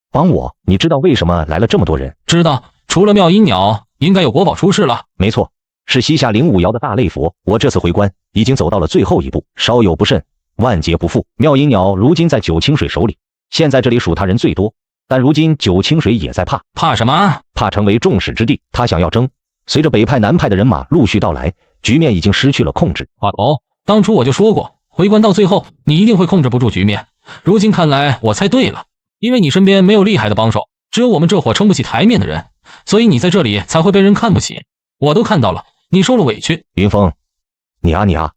帮我？你知道为什么来了这么多人？知道，除了妙音鸟，应该有国宝出事了。没错，是西夏05爻的大类佛。我这次回关已经走到了最后一步，稍有不慎，万劫不复。妙音鸟如今在九清水手里，现在这里属他人最多，但如今九清水也在怕。怕什么？怕成为众矢之的。他想要争。随着北派南派的人马陆续到来，局面已经失去了控制。华头，当初我就说过，回关到最后你一定会控制不住局面。如今看来我猜对了，因为你身边没有厉害的帮手，只有我们这伙撑不起台面的人，所以你在这里才会被人看不起。我都看到了，你受了委屈。云峰，你啊。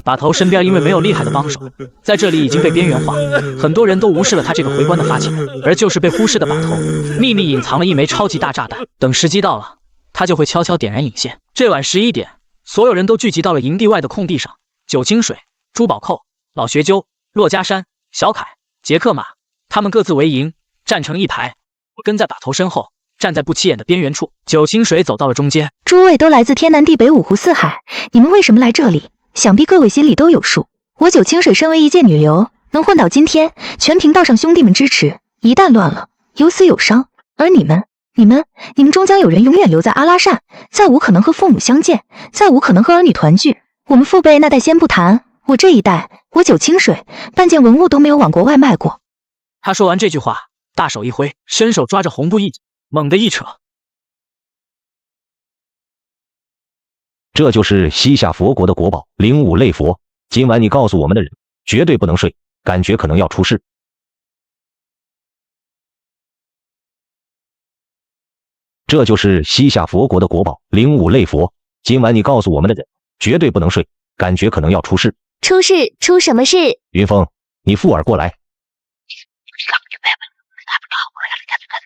把头身边因为没有厉害的帮手，在这里已经被边缘化，很多人都无视了他这个回关的发起，而就是被忽视的把头秘密隐藏了一枚超级大炸弹，等时机到了，他就会悄悄点燃引线。这晚11点，所有人都聚集到了营地外的空地上，九清水、朱宝寇、老学究、骆家山、小凯、杰克马，他们各自为营，站成一排，跟在把头身后，站在不起眼的边缘处。九清水走到了中间，诸位都来自天南地北五湖四海，你们为什么来这里？想必各位心里都有数。我九清水身为一介女流，能混到今天，全凭道上兄弟们支持。一旦乱了，有死有伤。而你们终将有人永远留在阿拉善，再无可能和父母相见，再无可能和儿女团聚。我们父辈那代先不谈，我这一代，我九清水半件文物都没有往国外卖过。他说完这句话，大手一挥，伸手抓着红布一指，猛地一扯。这就是西夏佛国的国宝05类佛。今晚你告诉我们的人，绝对不能睡，感觉可能要出事。这就是西夏佛国的国宝05类佛。今晚你告诉我们的人，绝对不能睡，感觉可能要出事。出事？出什么事？云峰，你附耳过来。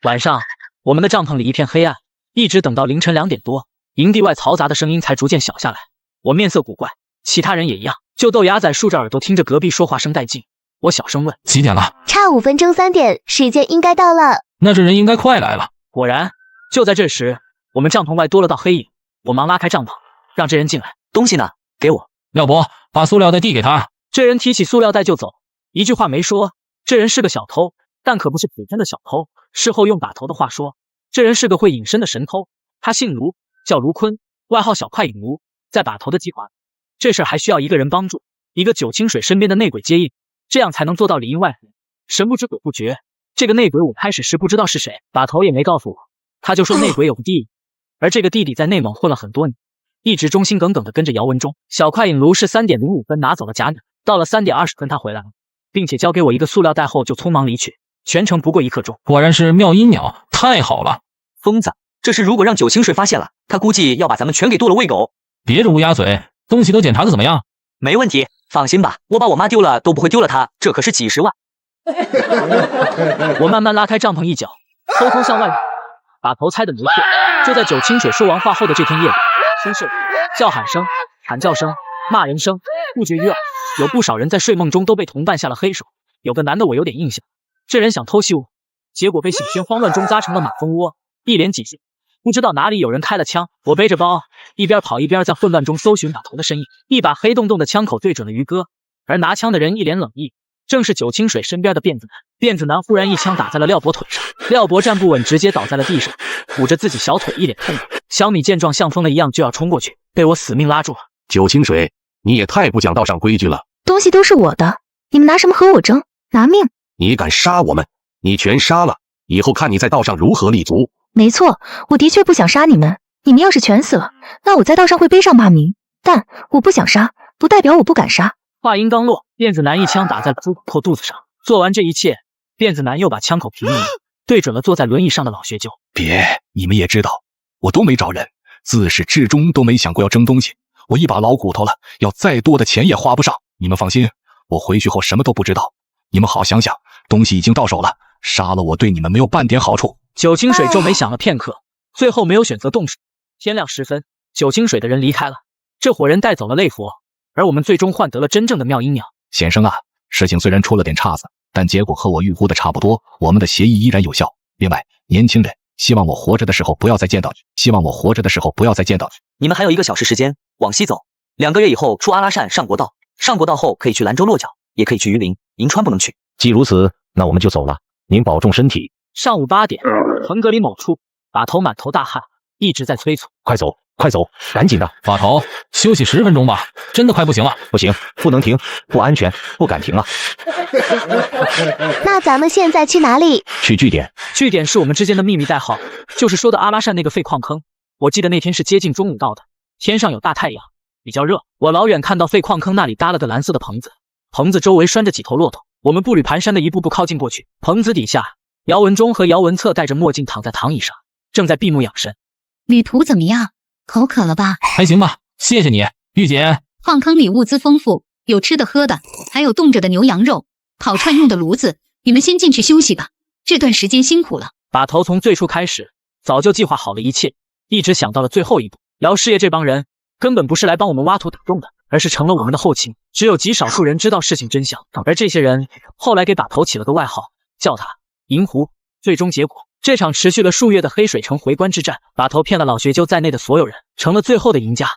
晚上，我们的帐篷里一片黑暗，一直等到凌晨2点多。营地外嘈杂的声音才逐渐小下来，我面色古怪，其他人也一样。就豆芽仔竖着耳朵听着隔壁说话声带劲，我小声问：几点了？差5分钟3点，时间应该到了。那这人应该快来了。果然，就在这时，我们帐篷外多了道黑影，我忙拉开帐篷，让这人进来。东西呢？给我。廖伯，把塑料袋递给他。这人提起塑料袋就走，一句话没说。这人是个小偷，但可不是普通的小偷。事后用把头的话说，这人是个会隐身的神偷。他姓卢，叫卢坤，外号小快影卢，在把头的集团。这事儿还需要一个人帮助，一个九清水身边的内鬼接应，这样才能做到里应外合，神不知鬼不觉。这个内鬼我开始时不知道是谁，把头也没告诉我，他就说内鬼有个弟弟，而这个弟弟在内蒙混了很多年，一直忠心耿耿地跟着姚文忠。小快影卢是3点05分拿走了假鸟，到了3点20分他回来了，并且交给我一个塑料袋后就匆忙离去，全程不过1刻钟。果然是妙音鸟，太好了。疯子，这事如果让九清水发现了，他估计要把咱们全给剁了喂狗。别着乌鸦嘴，东西都检查的怎么样？没问题，放心吧，我把我妈丢了都不会丢了她，这可是几10万。我慢慢拉开帐篷一角，偷偷向外看，把头猜得明确。就在九清水说完话后的这天夜里，听是叫喊声、喊叫声、骂人声不绝于耳，有不少人在睡梦中都被同伴下了黑手。有个男的我有点印象，这人想偷袭我，结果被险喧慌乱中扎成了马蜂窝，一连几次不知道哪里有人开了枪。我背着包一边跑一边在混乱中搜寻把头的身影，一把黑洞洞的枪口对准了于哥，而拿枪的人一脸冷意，正是九清水身边的辫子男。辫子男忽然一枪打在了廖伯腿上，廖伯站不稳，直接倒在了地上，捂着自己小腿一脸痛苦。小米见状像疯了一样就要冲过去，被我死命拉住了。九清水，你也太不讲道上规矩了，东西都是我的，你们拿什么和我争？拿命！你敢杀我们，你全杀了，以后看你在道上如何立足。没错，我的确不想杀你们，你们要是全死了，那我在道上会背上骂名，但我不想杀，不代表我不敢杀。话音刚落，辫子男一枪打在了朱破肚子上。做完这一切，辫子男又把枪口平移，对准了坐在轮椅上的老学究。别，你们也知道，我都没找人，自始至终都没想过要争东西。我一把老骨头了，要再多的钱也花不上。你们放心，我回去后什么都不知道。你们好想想，东西已经到手了，杀了我对你们没有半点好处。九清水皱眉想了片刻，最后没有选择动手。天亮时分，九清水的人离开了，这伙人带走了类佛，而我们最终换得了真正的妙音鸟。先生啊，事情虽然出了点岔子，但结果和我预估的差不多，我们的协议依然有效。另外，年轻人，希望我活着的时候不要再见到你。你们还有1个小时时间，往西走，2个月以后出阿拉善上国道，上国道后可以去兰州落脚，也可以去榆林、银川不能去。既如此，那我们就走了。您保重身体。上午8点，横格里某处，把头满头大汗，一直在催促。快走，快走，赶紧的！把头，休息10分钟吧，真的快不行了。不行，不能停，不安全，不敢停啊！那咱们现在去哪里？去据点。据点是我们之间的秘密代号，就是说的阿拉善那个废矿坑。我记得那天是接近中午到的，天上有大太阳，比较热。我老远看到废矿坑那里搭了个蓝色的棚子，棚子周围拴着几头骆驼。我们步履蹒跚的一步步靠近过去。棚子底下，姚文忠和姚文策戴着墨镜躺在躺椅上，正在闭目养神。旅途怎么样？口渴了吧？还行吧，谢谢你，玉姐。矿坑里物资丰富，有吃的喝的，还有冻着的牛羊肉，烤串用的炉子。你们先进去休息吧，这段时间辛苦了。把头从最初开始早就计划好了一切，一直想到了最后一步。姚师爷这帮人根本不是来帮我们挖土打洞的，而是成了我们的后勤。只有极少数人知道事情真相，而这些人后来给把头起了个外号，叫他银狐。最终结果，这场持续了数月的黑水城回关之战，把头骗了老学究在内的所有人，成了最后的赢家。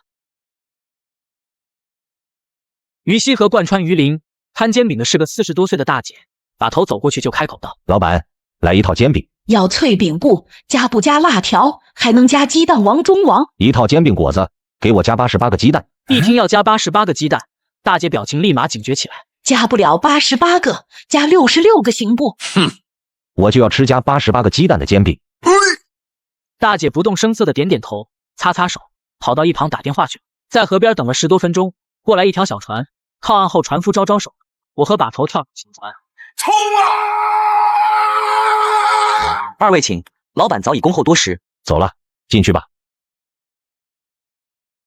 于西河贯穿榆林，摊煎饼的是个40多岁的大姐。把头走过去就开口道：“老板，来一套煎饼。要脆饼不？加不加辣条？还能加鸡蛋王中王？一套煎饼果子，给我加88个鸡蛋。”一听要加88个鸡蛋，大姐表情立马警觉起来。加不了88个，加66个行不？哼，我就要吃加88个鸡蛋的煎饼。大姐不动声色的点点头，擦擦手，跑到一旁打电话去。在河边等了10多分钟，过来一条小船，靠岸后船夫招招手，我和把头跳上行船。冲啊！二位请，老板早已恭候多时。走了，进去吧。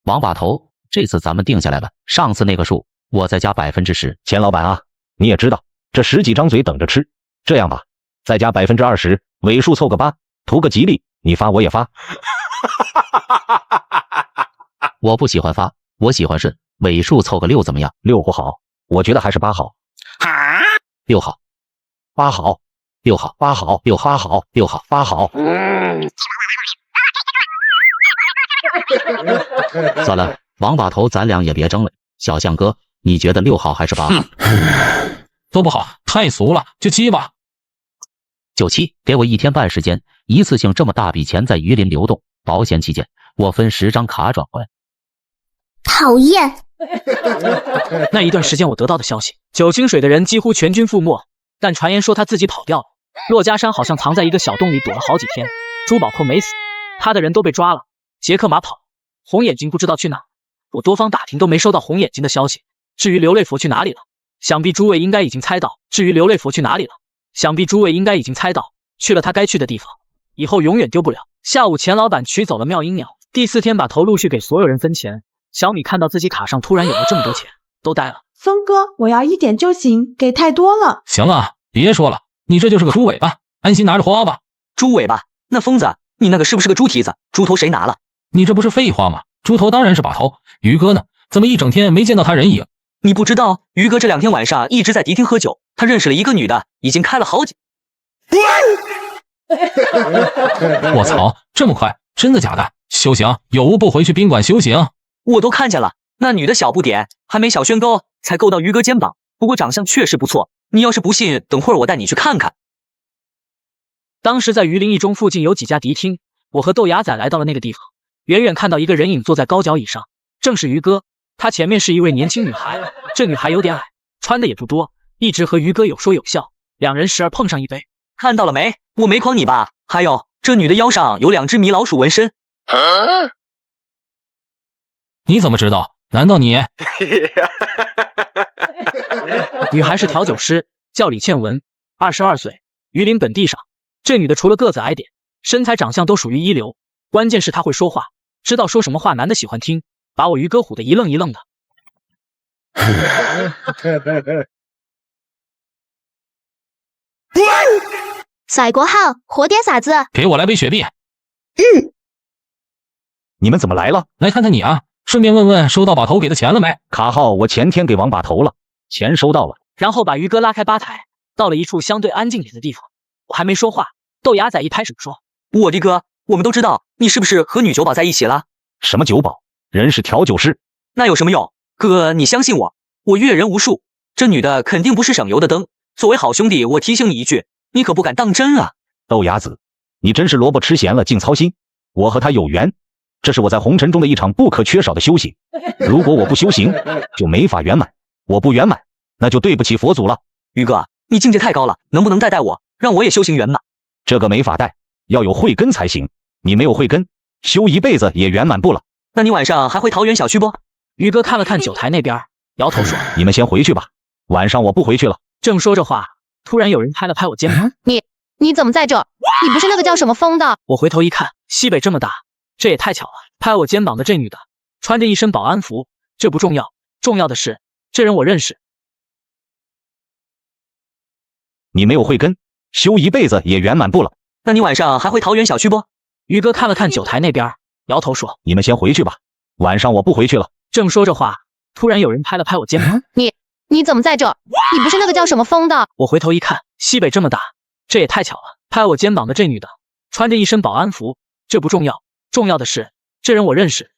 王把头，这次咱们定下来了，上次那个数我再加10%。钱老板啊，你也知道，这10几张嘴等着吃。这样吧，再加20%，尾数凑个8，图个吉利，你发我也发。我不喜欢发，我喜欢顺，尾数凑个6怎么样？6不好，我觉得还是8好。 6好，8好，6好，8好，6好，8好，6好，8好。算了，王把头，咱俩也别争了。小象哥，你觉得6好还是8好？都不好，太俗了，就7吧。就7，给我1天半时间，一次性这么大笔钱在榆林流动，保险起见，我分10张卡转换。讨厌。那一段时间我得到的消息，九清水的人几乎全军覆没，但传言说他自己跑掉了。骆家山好像藏在一个小洞里躲了好几天，朱宝扣没死，他的人都被抓了。杰克马跑，红眼睛不知道去哪，我多方打听都没收到红眼睛的消息。至于流泪佛去哪里了，想必诸位应该已经猜到。去了他该去的地方，以后永远丢不了。下午钱老板取走了妙音鸟，第4天把头陆续给所有人分钱。小米看到自己卡上突然有了这么多钱，都呆了。峰哥，我要1点就行，给太多了。行了，别说了，你这就是个猪尾巴，安心拿着花吧。猪尾巴？那疯子，你那个是不是个猪蹄子？猪头谁拿了？你这不是废话吗？猪头当然是把头。于哥呢？怎么一整天没见到他人影？你不知道，于哥这2天晚上一直在迪厅喝酒，他认识了一个女的，已经开了好几。我操，这么快？真的假的？修行有无不回去宾馆修行？我都看见了，那女的小不点，还没小轩高，才够到于哥肩膀。不过长相确实不错，你要是不信，等会儿我带你去看看。当时在榆林一中附近有几家迪厅，我和豆芽仔来到了那个地方，远远看到一个人影坐在高脚椅上，正是于哥。他前面是一位年轻女孩，这女孩有点矮，穿的也不多，一直和于哥有说有笑，两人时而碰上一杯。看到了没？我没诓你吧？还有，这女的腰上有2只米老鼠纹身。你怎么知道？难道你？女孩是调酒师，叫李倩文，22岁，榆林本地上。这女的除了个子矮点，身材长相都属于一流，关键是她会说话，知道说什么话男的喜欢听，把我于哥唬得一愣一愣的。甩国号，火点骰子，给我来杯雪碧。你们怎么来了？来看看你啊，顺便问问收到把头给的钱了没？卡号我前天给王把头了，钱收到了。然后把于哥拉开吧台，到了一处相对安静点的地方。我还没说话，豆芽仔一拍手说：“我的哥，我们都知道你是不是和女酒保在一起了？”什么酒保？人是调酒师。那有什么用？哥，你相信我，我阅人无数，这女的肯定不是省油的灯。作为好兄弟，我提醒你一句，你可不敢当真啊！豆芽子，你真是萝卜吃咸了净操心。我和他有缘，这是我在红尘中的一场不可缺少的修行。如果我不修行，就没法圆满；我不圆满，那就对不起佛祖了。于哥，你境界太高了，能不能带我，让我也修行圆满？这个没法带，要有慧根才行。你没有慧根，修一辈子也圆满不了。那你晚上还回桃园小区不？于哥看了看酒台那边，摇头说：“你们先回去吧，晚上我不回去了。”正说着话，突然有人拍了拍我肩膀：“你怎么在这？你不是那个叫什么风的？”我回头一看，西北这么大，这也太巧了。拍我肩膀的这女的，穿着一身保安服，这不重要，重要的是这人我认识。你没有慧根，修一辈子也圆满不了。那你晚上还回桃园小区不？于哥看了看酒台那边，摇头说：“你们先回去吧，晚上我不回去了。”正说着话，突然有人拍了拍我肩膀：“你怎么在这？你不是那个叫什么风的？”我回头一看，西北这么大，这也太巧了。拍我肩膀的这女的，穿着一身保安服，这不重要，重要的是这人我认识。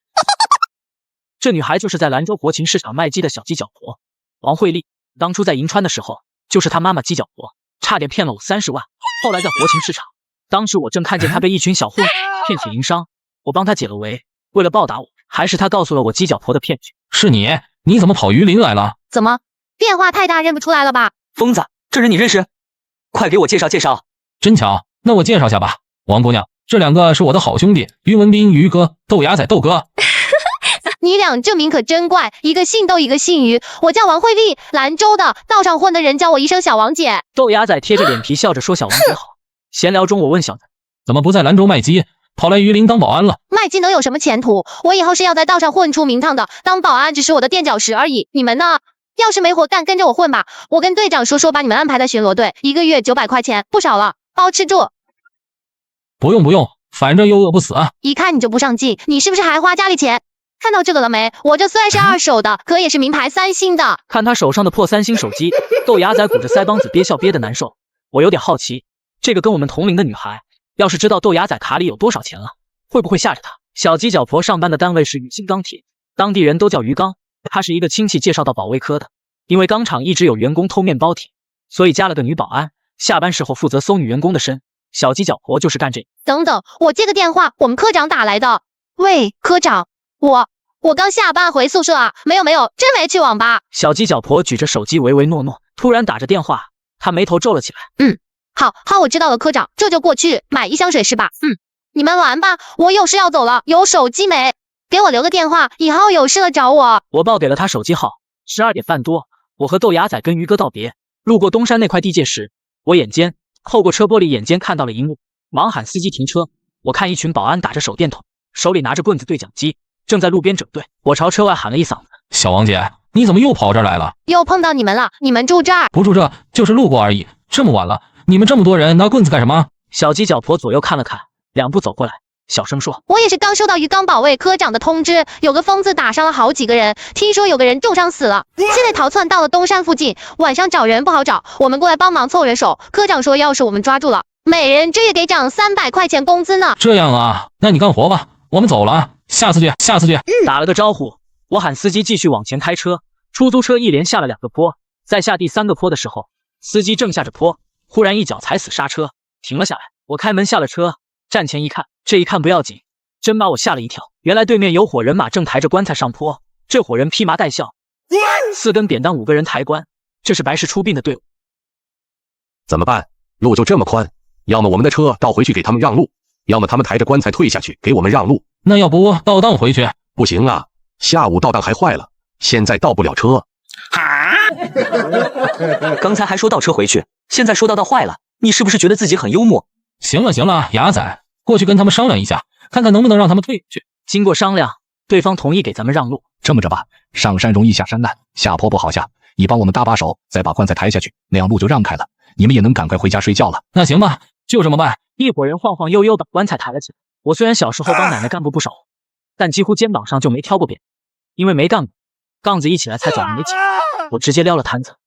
这女孩就是在兰州活禽市场卖鸡的小鸡脚婆王慧丽。当初在银川的时候，就是她妈妈鸡脚婆，差点骗了我30万。后来在活禽市场，当时我正看见她被一群小混混骗取营商，我帮她解了围。为了报答我，还是她告诉了我鸡脚婆的骗局。是你？你怎么跑榆林来了？怎么变化太大，认不出来了吧？疯子，这人你认识？快给我介绍介绍。真巧，那我介绍下吧。王姑娘，这两个是我的好兄弟，于文斌于哥，豆芽仔豆哥。你俩这名可真怪，一个姓豆，一个姓于。我叫王慧丽，兰州的，道上混的人叫我一声小王姐。豆芽仔贴着脸皮笑着说：“小王姐好。”闲聊中，我问小子：“怎么不在兰州卖鸡，跑来榆林当保安了？”卖鸡能有什么前途？我以后是要在道上混出名堂的，当保安只是我的垫脚石而已。你们呢？要是没活干，跟着我混吧。我跟队长说，把你们安排在巡逻队，1个月900块钱，不少了，包吃住。不用，反正又饿不死啊。一看你就不上进，你是不是还花家里钱？看到这个了没？我这虽然是2手的，可也是名牌3星的。看他手上的破3星手机，豆芽仔鼓着腮帮子憋笑憋得难受。我有点好奇，这个跟我们同龄的女孩，要是知道豆芽仔卡里有多少钱了，会不会吓着他？小鸡脚婆上班的单位是宇鑫钢铁，当地人都叫于刚。他是一个亲戚介绍到保卫科的，因为钢厂一直有员工偷面包铁，所以加了个女保安，下班时候负责搜女员工的身。小鸡脚婆就是干这。等等，我接个电话，我们科长打来的。喂，科长，我刚下班回宿舍啊，没有，真没去网吧。小鸡脚婆举着手机唯唯诺诺，突然打着电话，她眉头皱了起来。好，我知道了，科长，这就过去买1箱水是吧？你们玩吧，我有事要走了。有手机没？给我留个电话，以后有事了找我。我报给了他手机号。12点半多，我和豆芽仔跟于哥道别，路过东山那块地界时，我透过车玻璃眼尖看到了一幕，忙喊司机停车。我看一群保安打着手电筒，手里拿着棍子对讲机，正在路边整队。我朝车外喊了一嗓子：“小王姐，你怎么又跑这儿来了？”又碰到你们了，你们住这儿？不住这，就是路过而已。这么晚了，你们这么多人拿棍子干什么？小鸡脚婆左右看了看，2步走过来，小声说：“我也是刚收到于刚保卫科长的通知，有个疯子打伤了好几个人，听说有个人重伤死了，现在逃窜到了东山附近，晚上找人不好找，我们过来帮忙凑人手。科长说，要是我们抓住了，每人这月给涨300块钱工资呢。”这样啊，那你干活吧，我们走了，下次见。打了个招呼，我喊司机继续往前开车。出租车一连下了2个坡，在下第3个坡的时候，司机正下着坡，忽然一脚踩死刹车，停了下来。我开门下了车，站前一看，这一看不要紧，真把我吓了一跳。原来对面有伙人马正抬着棺材上坡，这伙人披麻戴孝，4根扁担5个人抬棺，这是白事出殡的队伍。怎么办？路就这么宽，要么我们的车倒回去给他们让路，要么他们抬着棺材退下去给我们让路。那要不倒档回去？不行啊，下午倒档还坏了，现在倒不了车。刚才还说倒车回去，现在说倒坏了，你是不是觉得自己很幽默？行了，牙仔，过去跟他们商量一下，看看能不能让他们退去。经过商量，对方同意给咱们让路。这么着吧，上山容易下山难，下坡不好下，你帮我们搭把手，再把棺材抬下去，那样路就让开了，你们也能赶快回家睡觉了。那行吧，就这么办。一伙人晃晃悠悠把棺材抬了起来。我虽然小时候帮奶奶干过不少，但几乎肩膀上就没挑过扁，因为没干过，杠子一起来才早没起，我直接撩了摊子。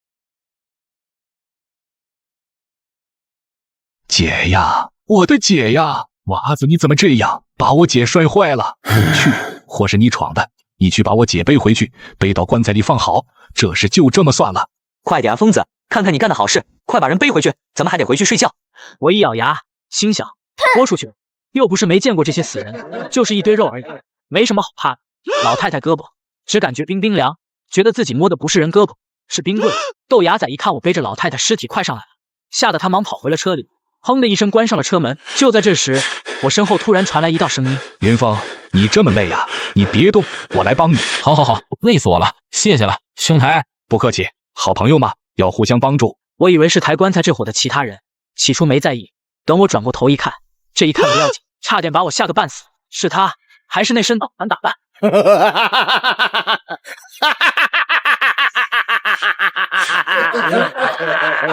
姐呀，我的姐呀，娃子你怎么这样，把我姐摔坏了。你去，或是你闯的，你去把我姐背回去，背到棺材里放好，这事就这么算了。快点啊，疯子，看看你干的好事，快把人背回去，咱们还得回去睡觉。我一咬牙，心想，豁出去，又不是没见过这些死人，就是一堆肉而已，没什么好怕的。老太太胳膊只感觉冰冰凉，觉得自己摸的不是人胳膊，是冰棍。豆芽仔一看我背着老太太尸体快上来了，吓得他忙跑回了车里，砰的一声关上了车门。就在这时，我身后突然传来一道声音：云峰，你这么累啊？你别动，我来帮你。好，累死我了，谢谢了，兄台。不客气，好朋友嘛，要互相帮助。我以为是抬棺材这伙的其他人，起初没在意，等我转过头一看，这一看不要紧，差点把我吓个半死。是他，还是那身盗版打扮？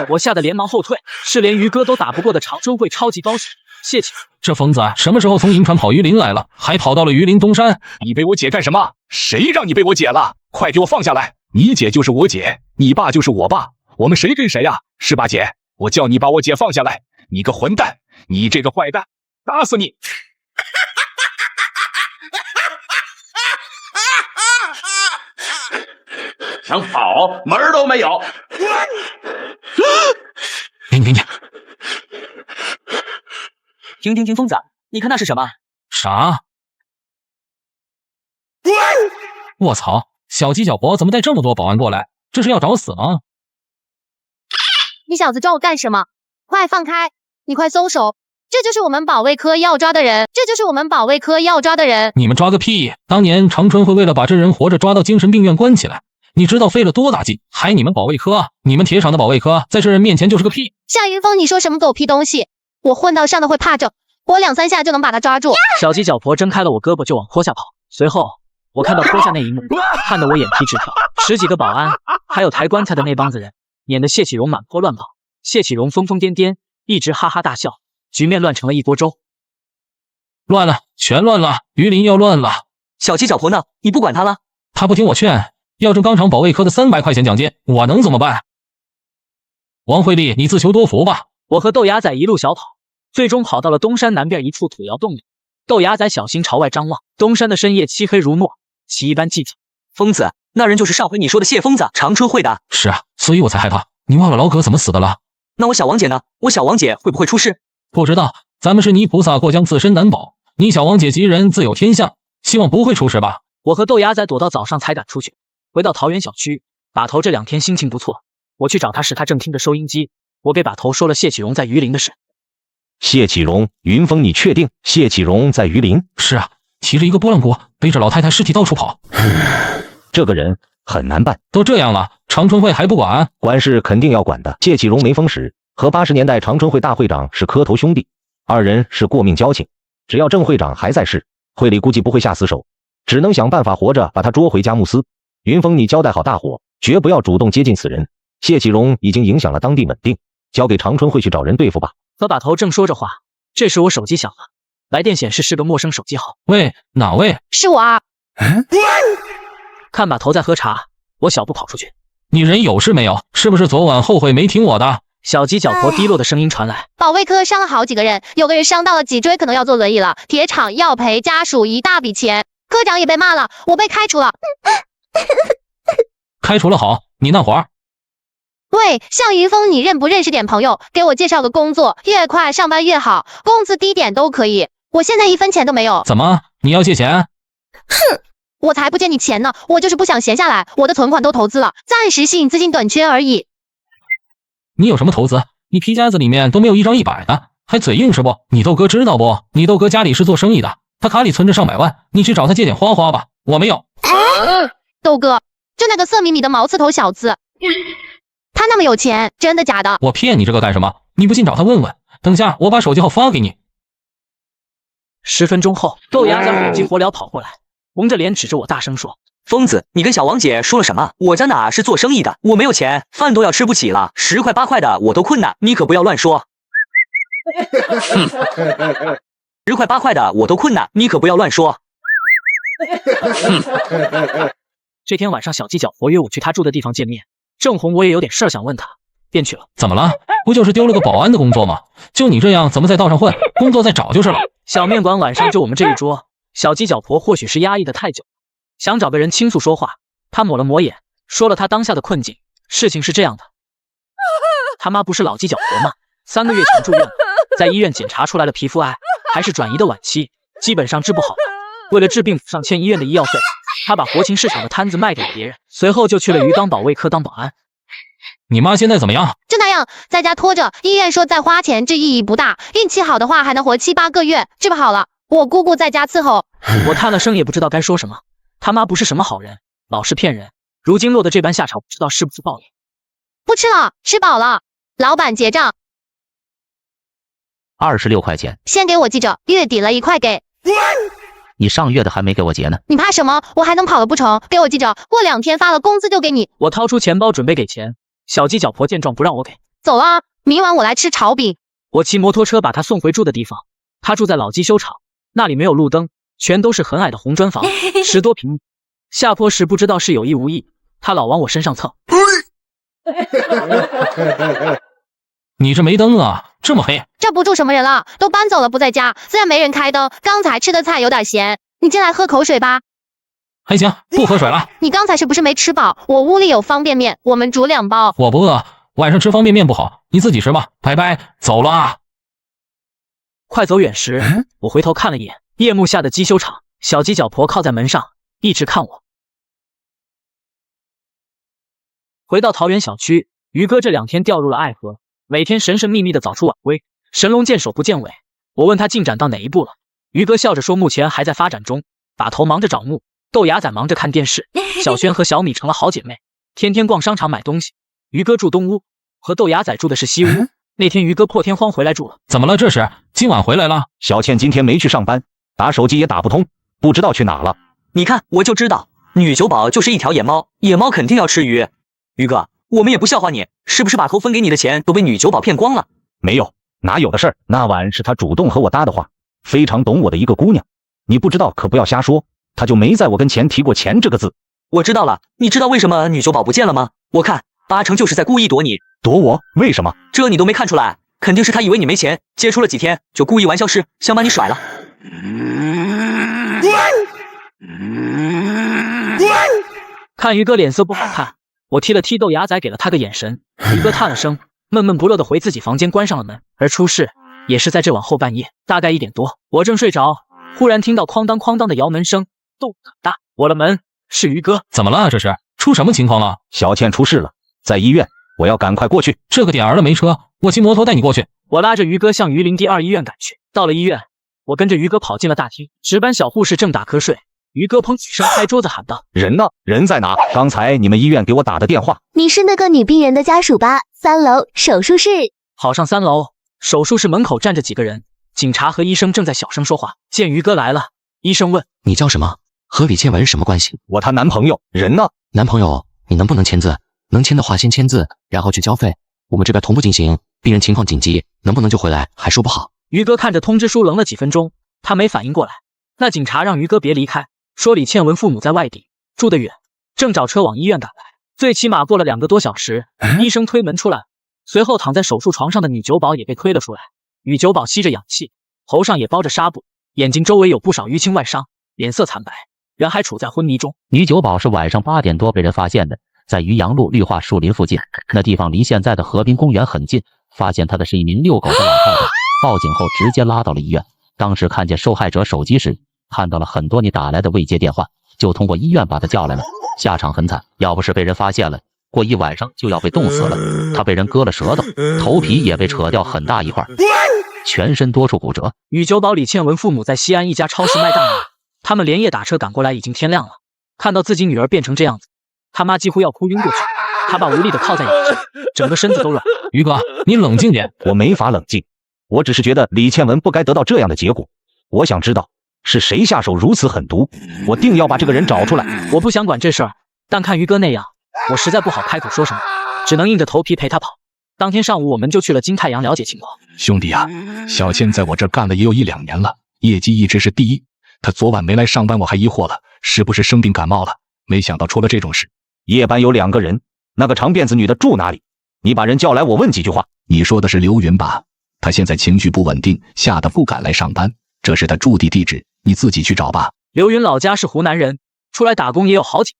我吓得连忙后退，是连于哥都打不过的长春会超级高手谢谢。这疯子什么时候从银川跑榆林来了，还跑到了榆林东山？你背我姐干什么？谁让你背我姐了？快给我放下来！你姐就是我姐，你爸就是我爸，我们谁跟谁呀？是吧，姐？我叫你把我姐放下来！你个混蛋！你这个坏蛋！打死你！想跑门儿都没有！停，疯子，你看那是什么？啥？我操！小鸡脚婆怎么带这么多保安过来？这是要找死吗？你小子抓我干什么？快放开！你快松手！这就是我们保卫科要抓的人！你们抓个屁！当年长春会为了把这人活着抓到精神病院关起来，你知道费了多大劲？还你们保卫科？你们铁厂的保卫科在这人面前就是个屁！夏云峰，你说什么狗屁东西？我混到上的会怕这，我2、3下就能把他抓住。小鸡脚婆挣开了我胳膊就往坡下跑，随后我看到坡下那一幕，看得我眼皮直跳。10几个保安，还有抬棺材的那帮子人，撵得谢启荣满坡乱跑。谢启荣疯疯癫癫，一直哈哈大笑，局面乱成了一锅粥。乱了，全乱了，榆林要乱了。小鸡脚婆呢？你不管他了？他不听我劝，要挣钢厂保卫科的300块钱奖金，我能怎么办？王慧丽，你自求多福吧。我和豆芽仔一路小跑，最终跑到了东山南边一处土窑洞里。豆芽仔小心朝外张望，东山的深夜漆黑如墨，奇异般寂静。疯子，那人就是上回你说的谢疯子，长春会的。是啊，所以我才害怕。你忘了老葛怎么死的了？那我小王姐呢？我小王姐会不会出事？不知道，咱们是泥菩萨过江，自身难保。你小王姐吉人自有天相，希望不会出事吧。我和豆芽仔躲到早上才赶出去，回到桃园小区。把头这2天心情不错，我去找他时，他正听着收音机。我给把头说了谢启荣在榆林的事。谢启荣，云峰，你确定谢启荣在榆林？是啊，骑着一个拨浪鼓，背着老太太尸体到处跑。这个人很难办。都这样了，长春会还不管？管是肯定要管的。谢启荣没封史，和80年代长春会大会长是磕头兄弟，2人是过命交情。只要郑会长还在世，会里估计不会下死手，只能想办法活着把他捉回佳木斯。云峰，你交代好大伙，绝不要主动接近此人。谢启荣已经影响了当地稳定，交给长春会去找人对付吧。和把头正说着话，这时我手机响了，来电显示是个陌生手机号。喂，哪位？是我啊。看把头在喝茶，我小步跑出去。你人有事没有？是不是昨晚后悔没听我的？小鸡脚婆低落的声音传来。保卫科伤了好几个人，有个人伤到了脊椎，可能要坐轮椅了。铁厂要赔家属一大笔钱，科长也被骂了，我被开除了。开除了好，你那会儿。喂，向云峰，你认不认识点朋友？给我介绍个工作，越快上班越好，工资低点都可以。我现在1分钱都没有。怎么？你要借钱？哼，我才不借你钱呢，我就是不想闲下来，我的存款都投资了，暂时吸引资金短缺而已。你有什么投资？你皮夹子里面都没有1张100的，还嘴硬是不？你豆哥知道不？你豆哥家里是做生意的，他卡里存着上百万，你去找他借点花花吧，我没有。豆哥，就那个色迷你的毛刺头小子，他那么有钱，真的假的？我骗你这个干什么？你不信找他问问。等下我把手机号发给你。10分钟后，豆芽仔火急火燎跑过来，红着脸指着我大声说：疯子，你跟小王姐说了什么？我家哪是做生意的，我没有钱，饭都要吃不起了，10块8块的我都困难，你可不要乱说。10块8块的我都困难，你可不要乱说。这天晚上，小鸡脚婆约我去他住的地方见面。郑红我也有点事儿想问他，便去了。怎么了？不就是丢了个保安的工作吗？就你这样，怎么在道上混？工作再找就是了。小面馆晚上就我们这一桌。小鸡脚婆或许是压抑的太久，想找个人倾诉说话。他抹了抹眼，说了他当下的困境。事情是这样的，他妈不是老鸡脚婆吗？3个月前住院了，在医院检查出来了皮肤癌，还是转移的晚期，基本上治不好了。为了治病上欠医院的医药费，他把活禽市场的摊子卖给了别人，随后就去了鱼缸保卫科当保安。你妈现在怎么样？就那样，在家拖着。医院说再花钱治意义不大，运气好的话还能活7、8个月，治不好了，我姑姑在家伺候。我叹了声，也不知道该说什么。他妈不是什么好人，老是骗人，如今落得这般下场，不知道是不是报应。不吃了，吃饱了。老板结账，26块钱，先给我记着，月底了1块给。你上月的还没给我结呢。你怕什么？我还能跑了不成？给我记着，过2天发了工资就给你。我掏出钱包准备给钱，小鸡脚婆见状不让我给，走了，明晚我来吃炒饼。我骑摩托车把他送回住的地方。他住在老机修厂，那里没有路灯，全都是很矮的红砖房，10多平米。下坡时不知道是有意无意，他老往我身上蹭。你这没灯啊，这么黑。这不住什么人了，都搬走了不在家，自然没人开灯。刚才吃的菜有点咸，你进来喝口水吧。还行，不喝水了。你刚才是不是没吃饱？我屋里有方便面，我们煮2包。我不饿，晚上吃方便面不好，你自己吃吧。拜拜，走了啊。快走远时，我回头看了一眼夜幕下的机修厂，小鸡脚婆靠在门上，一直看我。回到桃园小区，于哥这2天掉入了爱河，每天神神秘秘的早出晚归，神龙见首不见尾。我问他进展到哪一步了，于哥笑着说目前还在发展中，把头忙着找木，豆芽仔忙着看电视，小轩和小米成了好姐妹，天天逛商场买东西。于哥住东屋，和豆芽仔住的是西屋。那天于哥破天荒回来住了。怎么了？这是今晚回来了？小倩今天没去上班，打手机也打不通，不知道去哪了。你看，我就知道，女酒保就是一条野猫，野猫肯定要吃鱼。于哥，我们也不笑话你，是不是把头分给你的钱都被女酒保骗光了？没有，哪有的事儿？那晚是他主动和我搭的话，非常懂我的一个姑娘。你不知道可不要瞎说，他就没在我跟前提过钱这个字。我知道了，你知道为什么女酒保不见了吗？我看8成就是在故意躲你。躲我？为什么？这你都没看出来？肯定是他以为你没钱，接触了几天就故意玩消失，想把你甩了。看于哥脸色不好看，我踢了踢豆芽仔，给了他个眼神。于哥叹了声，闷闷不乐的回自己房间，关上了门。而出事也是在这晚后半夜，大概1点多，我正睡着，忽然听到哐当哐当的摇门声，动很大。我的门，是于哥。怎么了？这是出什么情况了？小倩出事了，在医院，我要赶快过去。这个点儿了没车，我骑摩托带你过去。我拉着于哥向榆林第2医院赶去。到了医院，我跟着于哥跑进了大厅，值班小护士正打瞌睡。于哥砰几声拍桌子喊道：人呢？人在哪？刚才你们医院给我打的电话。你是那个女病人的家属吧？3楼手术室。好上3楼，手术室门口站着几个人，警察和医生正在小声说话。见于哥来了，医生问：你叫什么？和李倩文什么关系？我她男朋友。人呢？男朋友，你能不能签字？能签的话先签字，然后去交费。我们这边同步进行，病人情况紧急，能不能救回来还说不好。于哥看着通知书愣了几分钟，他没反应过来。那警察让于哥别离开，说李倩文父母在外地，住得远，正找车往医院赶来。最起码过了2个多小时，医生推门出来，随后躺在手术床上的女酒保也被推了出来。女酒保吸着氧气，头上也包着纱布，眼睛周围有不少淤青外伤，脸色惨白，人还处在昏迷中。女酒保是晚上8点多被人发现的，在渔阳路绿化树林附近，那地方离现在的河滨公园很近。发现她的是一名遛狗的老太太，报警后直接拉到了医院。当时看见受害者手机时，看到了很多你打来的未接电话，就通过医院把她叫来了。下场很惨，要不是被人发现了，过一晚上就要被冻死了。她被人割了舌头，头皮也被扯掉很大一块，全身多处骨折。女酒保李倩文父母在西安一家超市卖大米，他们连夜打车赶过来，已经天亮了。看到自己女儿变成这样子，他妈几乎要哭晕过去。他爸无力的靠在椅子上，整个身子都软。于哥，你冷静点。我没法冷静，我只是觉得李倩文不该得到这样的结果。我想知道是谁下手如此狠毒，我定要把这个人找出来。我不想管这事儿，但看于哥那样，我实在不好开口说什么，只能硬着头皮陪他跑。当天上午我们就去了金太阳了解情况。兄弟啊，小倩在我这儿干了也有1、2年了，业绩一直是第一。她昨晚没来上班，我还疑惑了，是不是生病感冒了？没想到出了这种事。夜班有2个人，那个长辫子女的住哪里？你把人叫来，我问几句话。你说的是刘云吧？她现在情绪不稳定，吓得不敢来上班，这是她驻地地址，你自己去找吧。刘云老家是湖南人，出来打工也有好几年，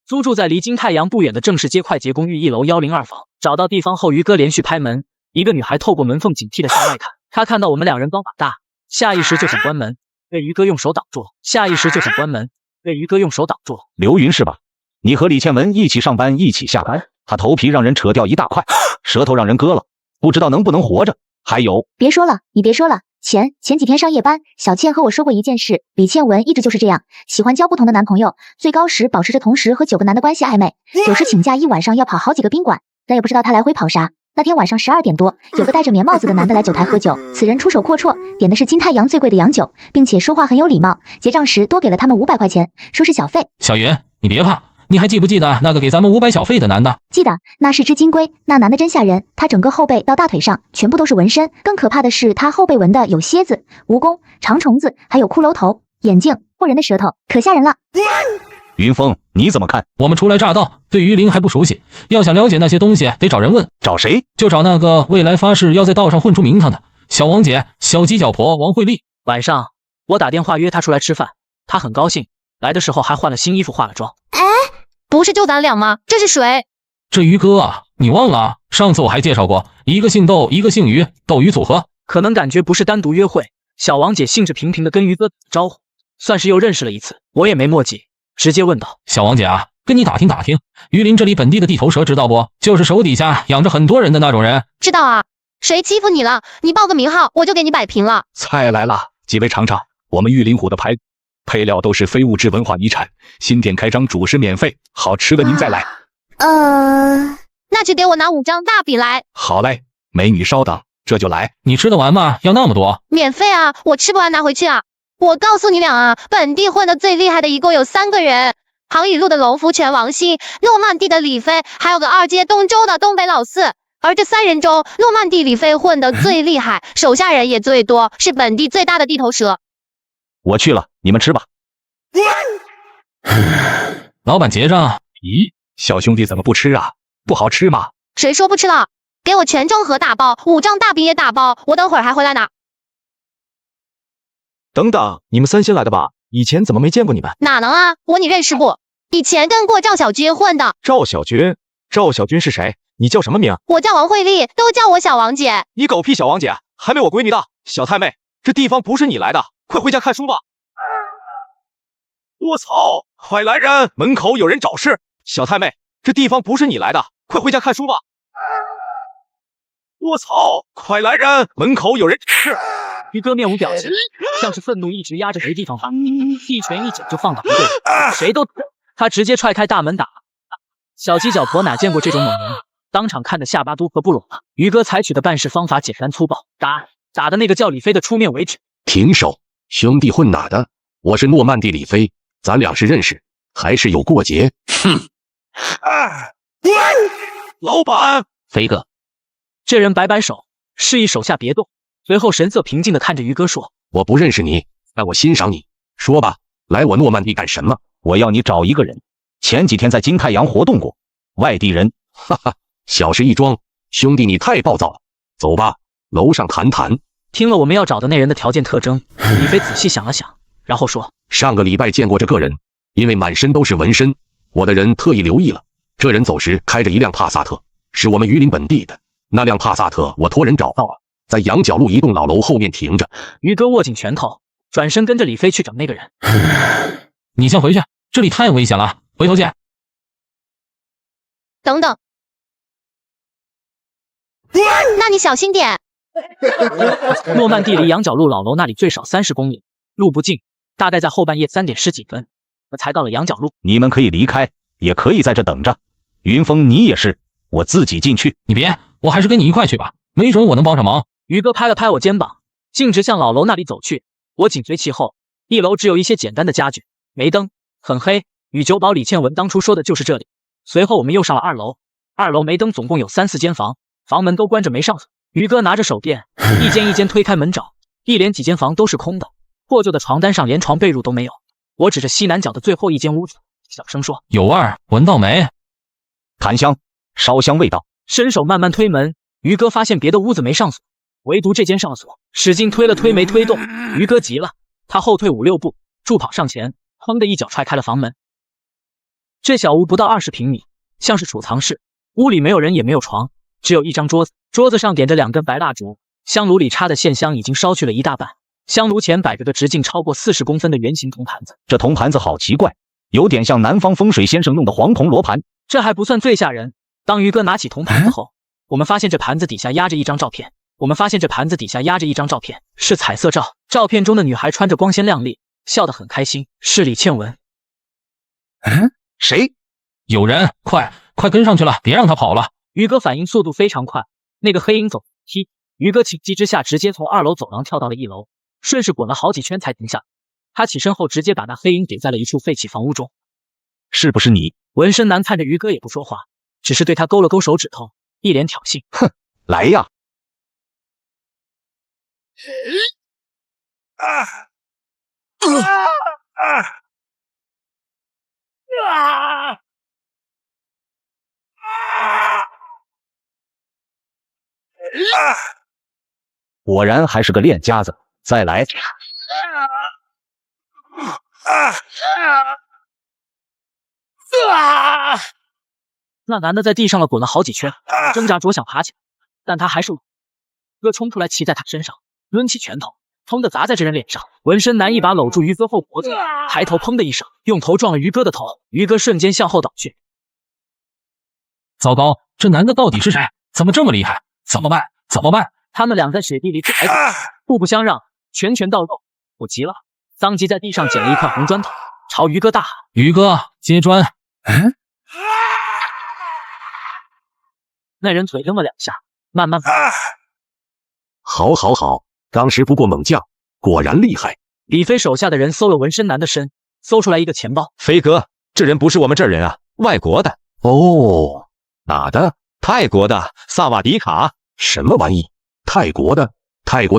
租住在离金太阳不远的郑氏街快捷公寓1楼102房。找到地方后，于哥连续拍门，一个女孩透过门缝警惕地向外看，她看到我们2人刚把大，下意识就想关门，被于哥用手挡住了。下意识就想关门，被于哥用手挡住了。刘云是吧？你和李倩文一起上班，一起下班，她头皮让人扯掉一大块，舌头让人割了，不知道能不能活着。还有，别说了，你别说了。前几天上夜班，小倩和我说过一件事，李倩文一直就是这样，喜欢交不同的男朋友，最高时保持着同时和9个男的关系暧昧，有时请假一晚上要跑好几个宾馆，但也不知道他来回跑啥。那天晚上12点多，有个戴着棉帽子的男的来酒台喝酒，此人出手阔绰，点的是金太阳最贵的洋酒，并且说话很有礼貌，结账时多给了他们500块钱，说是小费。小云，你别怕，你还记不记得那个给咱们500小费的男的？记得，那是只金龟，那男的真吓人，他整个后背到大腿上全部都是纹身，更可怕的是他后背纹的有蝎子、蜈蚣、长虫子，还有骷髅头、眼镜、或人的舌头，可吓人了。云峰，你怎么看？我们初来乍到，对于林还不熟悉，要想了解那些东西，得找人问。找谁？就找那个未来发誓要在道上混出名堂的小王姐、小鸡脚婆王慧丽。晚上我打电话约她出来吃饭，她很高兴，来的时候还换了新衣服，化了妆。不是就咱俩吗？这是谁？这于哥啊，你忘了？上次我还介绍过，一个姓窦，一个姓于，窦于组合。可能感觉不是单独约会，小王姐兴致平平的跟于哥打招呼，算是又认识了一次。我也没墨迹，直接问道：小王姐啊，跟你打听打听，榆林这里本地的地头蛇知道不？就是手底下养着很多人的那种人。知道啊，谁欺负你了？你报个名号，我就给你摆平了。菜来了，几位尝尝，我们榆林虎的牌，配料都是非物质文化遗产，新店开张，主食免费，好吃的您再来。那就给我拿5张大饼来。好嘞，美女稍等，这就来。你吃得完吗？要那么多？免费啊，我吃不完拿回去啊。我告诉你俩啊，本地混的最厉害的一共有3个人，杭乙路的龙福全王鑫，诺曼底的李飞，还有个2街东周的东北老四。而这3人中，诺曼底李飞混的最厉害，手下人也最多，是本地最大的地头蛇。我去了，你们吃吧。老板结账。咦，小兄弟怎么不吃啊？不好吃吗？谁说不吃了？给我全中盒打包，5张大饼也打包，我等会儿还回来拿。等等，你们3新来的吧？以前怎么没见过你们？哪能啊，你认识不？以前跟过赵小军混的。赵小军？赵小军是谁？你叫什么名？我叫王慧丽，都叫我小王姐。你狗屁小王姐，还没我闺女大。小太妹，这地方不是你来的，快回家看书吧。我操！快来人，门口有人找事。小太妹，这地方不是你来的，快回家看书吧。我操！快来人，门口有人是。于哥面无表情，像是愤怒一直压着没地方发，一拳一脚就放倒一个人，谁都他直接踹开大门打。小鸡脚婆哪见过这种猛人，当场看得下巴都合不拢了。于哥采取的办事方法简单粗暴，打的那个叫李飞的出面为止。停手！兄弟混哪的？我是诺曼底李飞，咱俩是认识还是有过节？哼！老板，飞哥，这人摆摆手，示意手下别动，随后神色平静地看着于哥说：“我不认识你，但我欣赏你。说吧，来我诺曼底干什么？我要你找一个人，前几天在金太阳活动过，外地人。哈哈，小事一桩。兄弟，你太暴躁了。走吧，楼上谈谈。”听了我们要找的那人的条件特征，李飞仔细想了想，然后说：“上个礼拜见过这个人，因为满身都是纹身，我的人特意留意了。这人走时开着一辆帕萨特，是我们榆林本地的。那辆帕萨特我托人找到了，在羊角路一栋老楼后面停着。”于哥握紧拳头，转身跟着李飞去找那个人。你先回去，这里太危险了，回头见。等等，那你小心点。诺曼底离羊角路老楼那里最少30公里，路不近，大概在后半夜3点10几分，我才到了羊角路。你们可以离开，也可以在这等着。云峰，你也是，我自己进去。你别，我还是跟你一块去吧，没准我能帮上忙。于哥拍了拍我肩膀，径直向老楼那里走去，我紧随其后。1楼只有一些简单的家具，没灯，很黑。与酒保李倩文当初说的就是这里。随后我们又上了2楼，2楼没灯，总共有3、4间房，房门都关着没上锁。于哥拿着手电，一间一间推开门找，一连几间房都是空的，破旧的床单上连床被褥都没有。我指着西南角的最后一间屋子，小声说：“有味儿，闻到没？檀香，烧香味道。”伸手慢慢推门，于哥发现别的屋子没上锁，唯独这间上锁，使劲推了推没推动。于哥急了，他后退5、6步，助跑上前，砰的一脚踹开了房门。这小屋不到20平米，像是储藏室，屋里没有人也没有床，只有一张桌子，桌子上点着2根白蜡烛，香炉里插的线香已经烧去了一大半，香炉前摆着个直径超过40公分的圆形铜盘子，这铜盘子好奇怪，有点像南方风水先生用的黄铜罗盘。这还不算最吓人。当于哥拿起铜盘子后，我们发现这盘子底下压着一张照片。是彩色照。照片中的女孩穿着光鲜亮丽，笑得很开心，是李倩文。谁？有人，快跟上去了，别让他跑了。于哥反应速度非常快，那个黑影走梯，于哥情急之下直接从2楼走廊跳到了1楼，顺势滚了好几圈才停下。他起身后直接把那黑影顶在了一处废弃房屋中。是不是你？纹身男看着于哥也不说话，只是对他勾了勾手指头，一脸挑衅。哼，来呀！果然还是个练家子，再来！那男的在地上了滚了好几圈，挣扎着想爬起来，但他还是哥冲出来骑在他身上，抡起拳头，砰的砸在这人脸上。纹身男一把搂住于哥后脖子，抬头砰的一声，用头撞了于哥的头，于哥瞬间向后倒去。糟糕，这男的到底是谁？怎么这么厉害？怎么办？他们俩在雪地里追来互不相让，拳到肉。我急了，桑吉在地上捡了一块红砖头，朝于哥大喊：“于哥，接砖！”那人腿扔了2下，慢慢跑。好，当时不过猛将，果然厉害。李飞手下的人搜了纹身男的身，搜出来一个钱包。飞哥，这人不是我们这儿人啊，外国的。哦，哪的？泰国的萨瓦迪卡。什么玩意？泰国的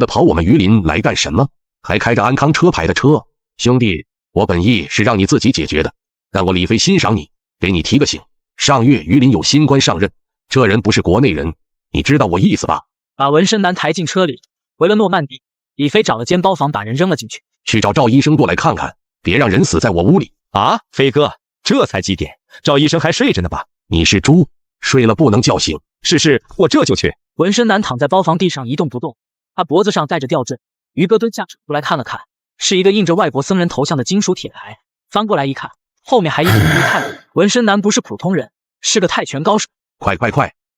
跑我们榆林来干什么？还开着安康车牌的车？兄弟，我本意是让你自己解决的，但我李飞欣赏你，给你提个醒。上月榆林有新官上任，这人不是国内人，你知道我意思吧？把纹身男抬进车里，回了诺曼底。李飞找了间包房，把人扔了进去。去找赵医生过来看看，别让人死在我屋里啊！飞哥，这才几点？赵医生还睡着呢吧？你是猪，睡了不能叫醒。是，我这就去。纹身男躺在包房地上一动不动，他脖子上戴着吊坠。于哥蹲下扯出来看了看，是一个印着外国僧人头像的金属铁牌。翻过来一看，后面还印着一泰。纹身男不是普通人，是个泰拳高手。快，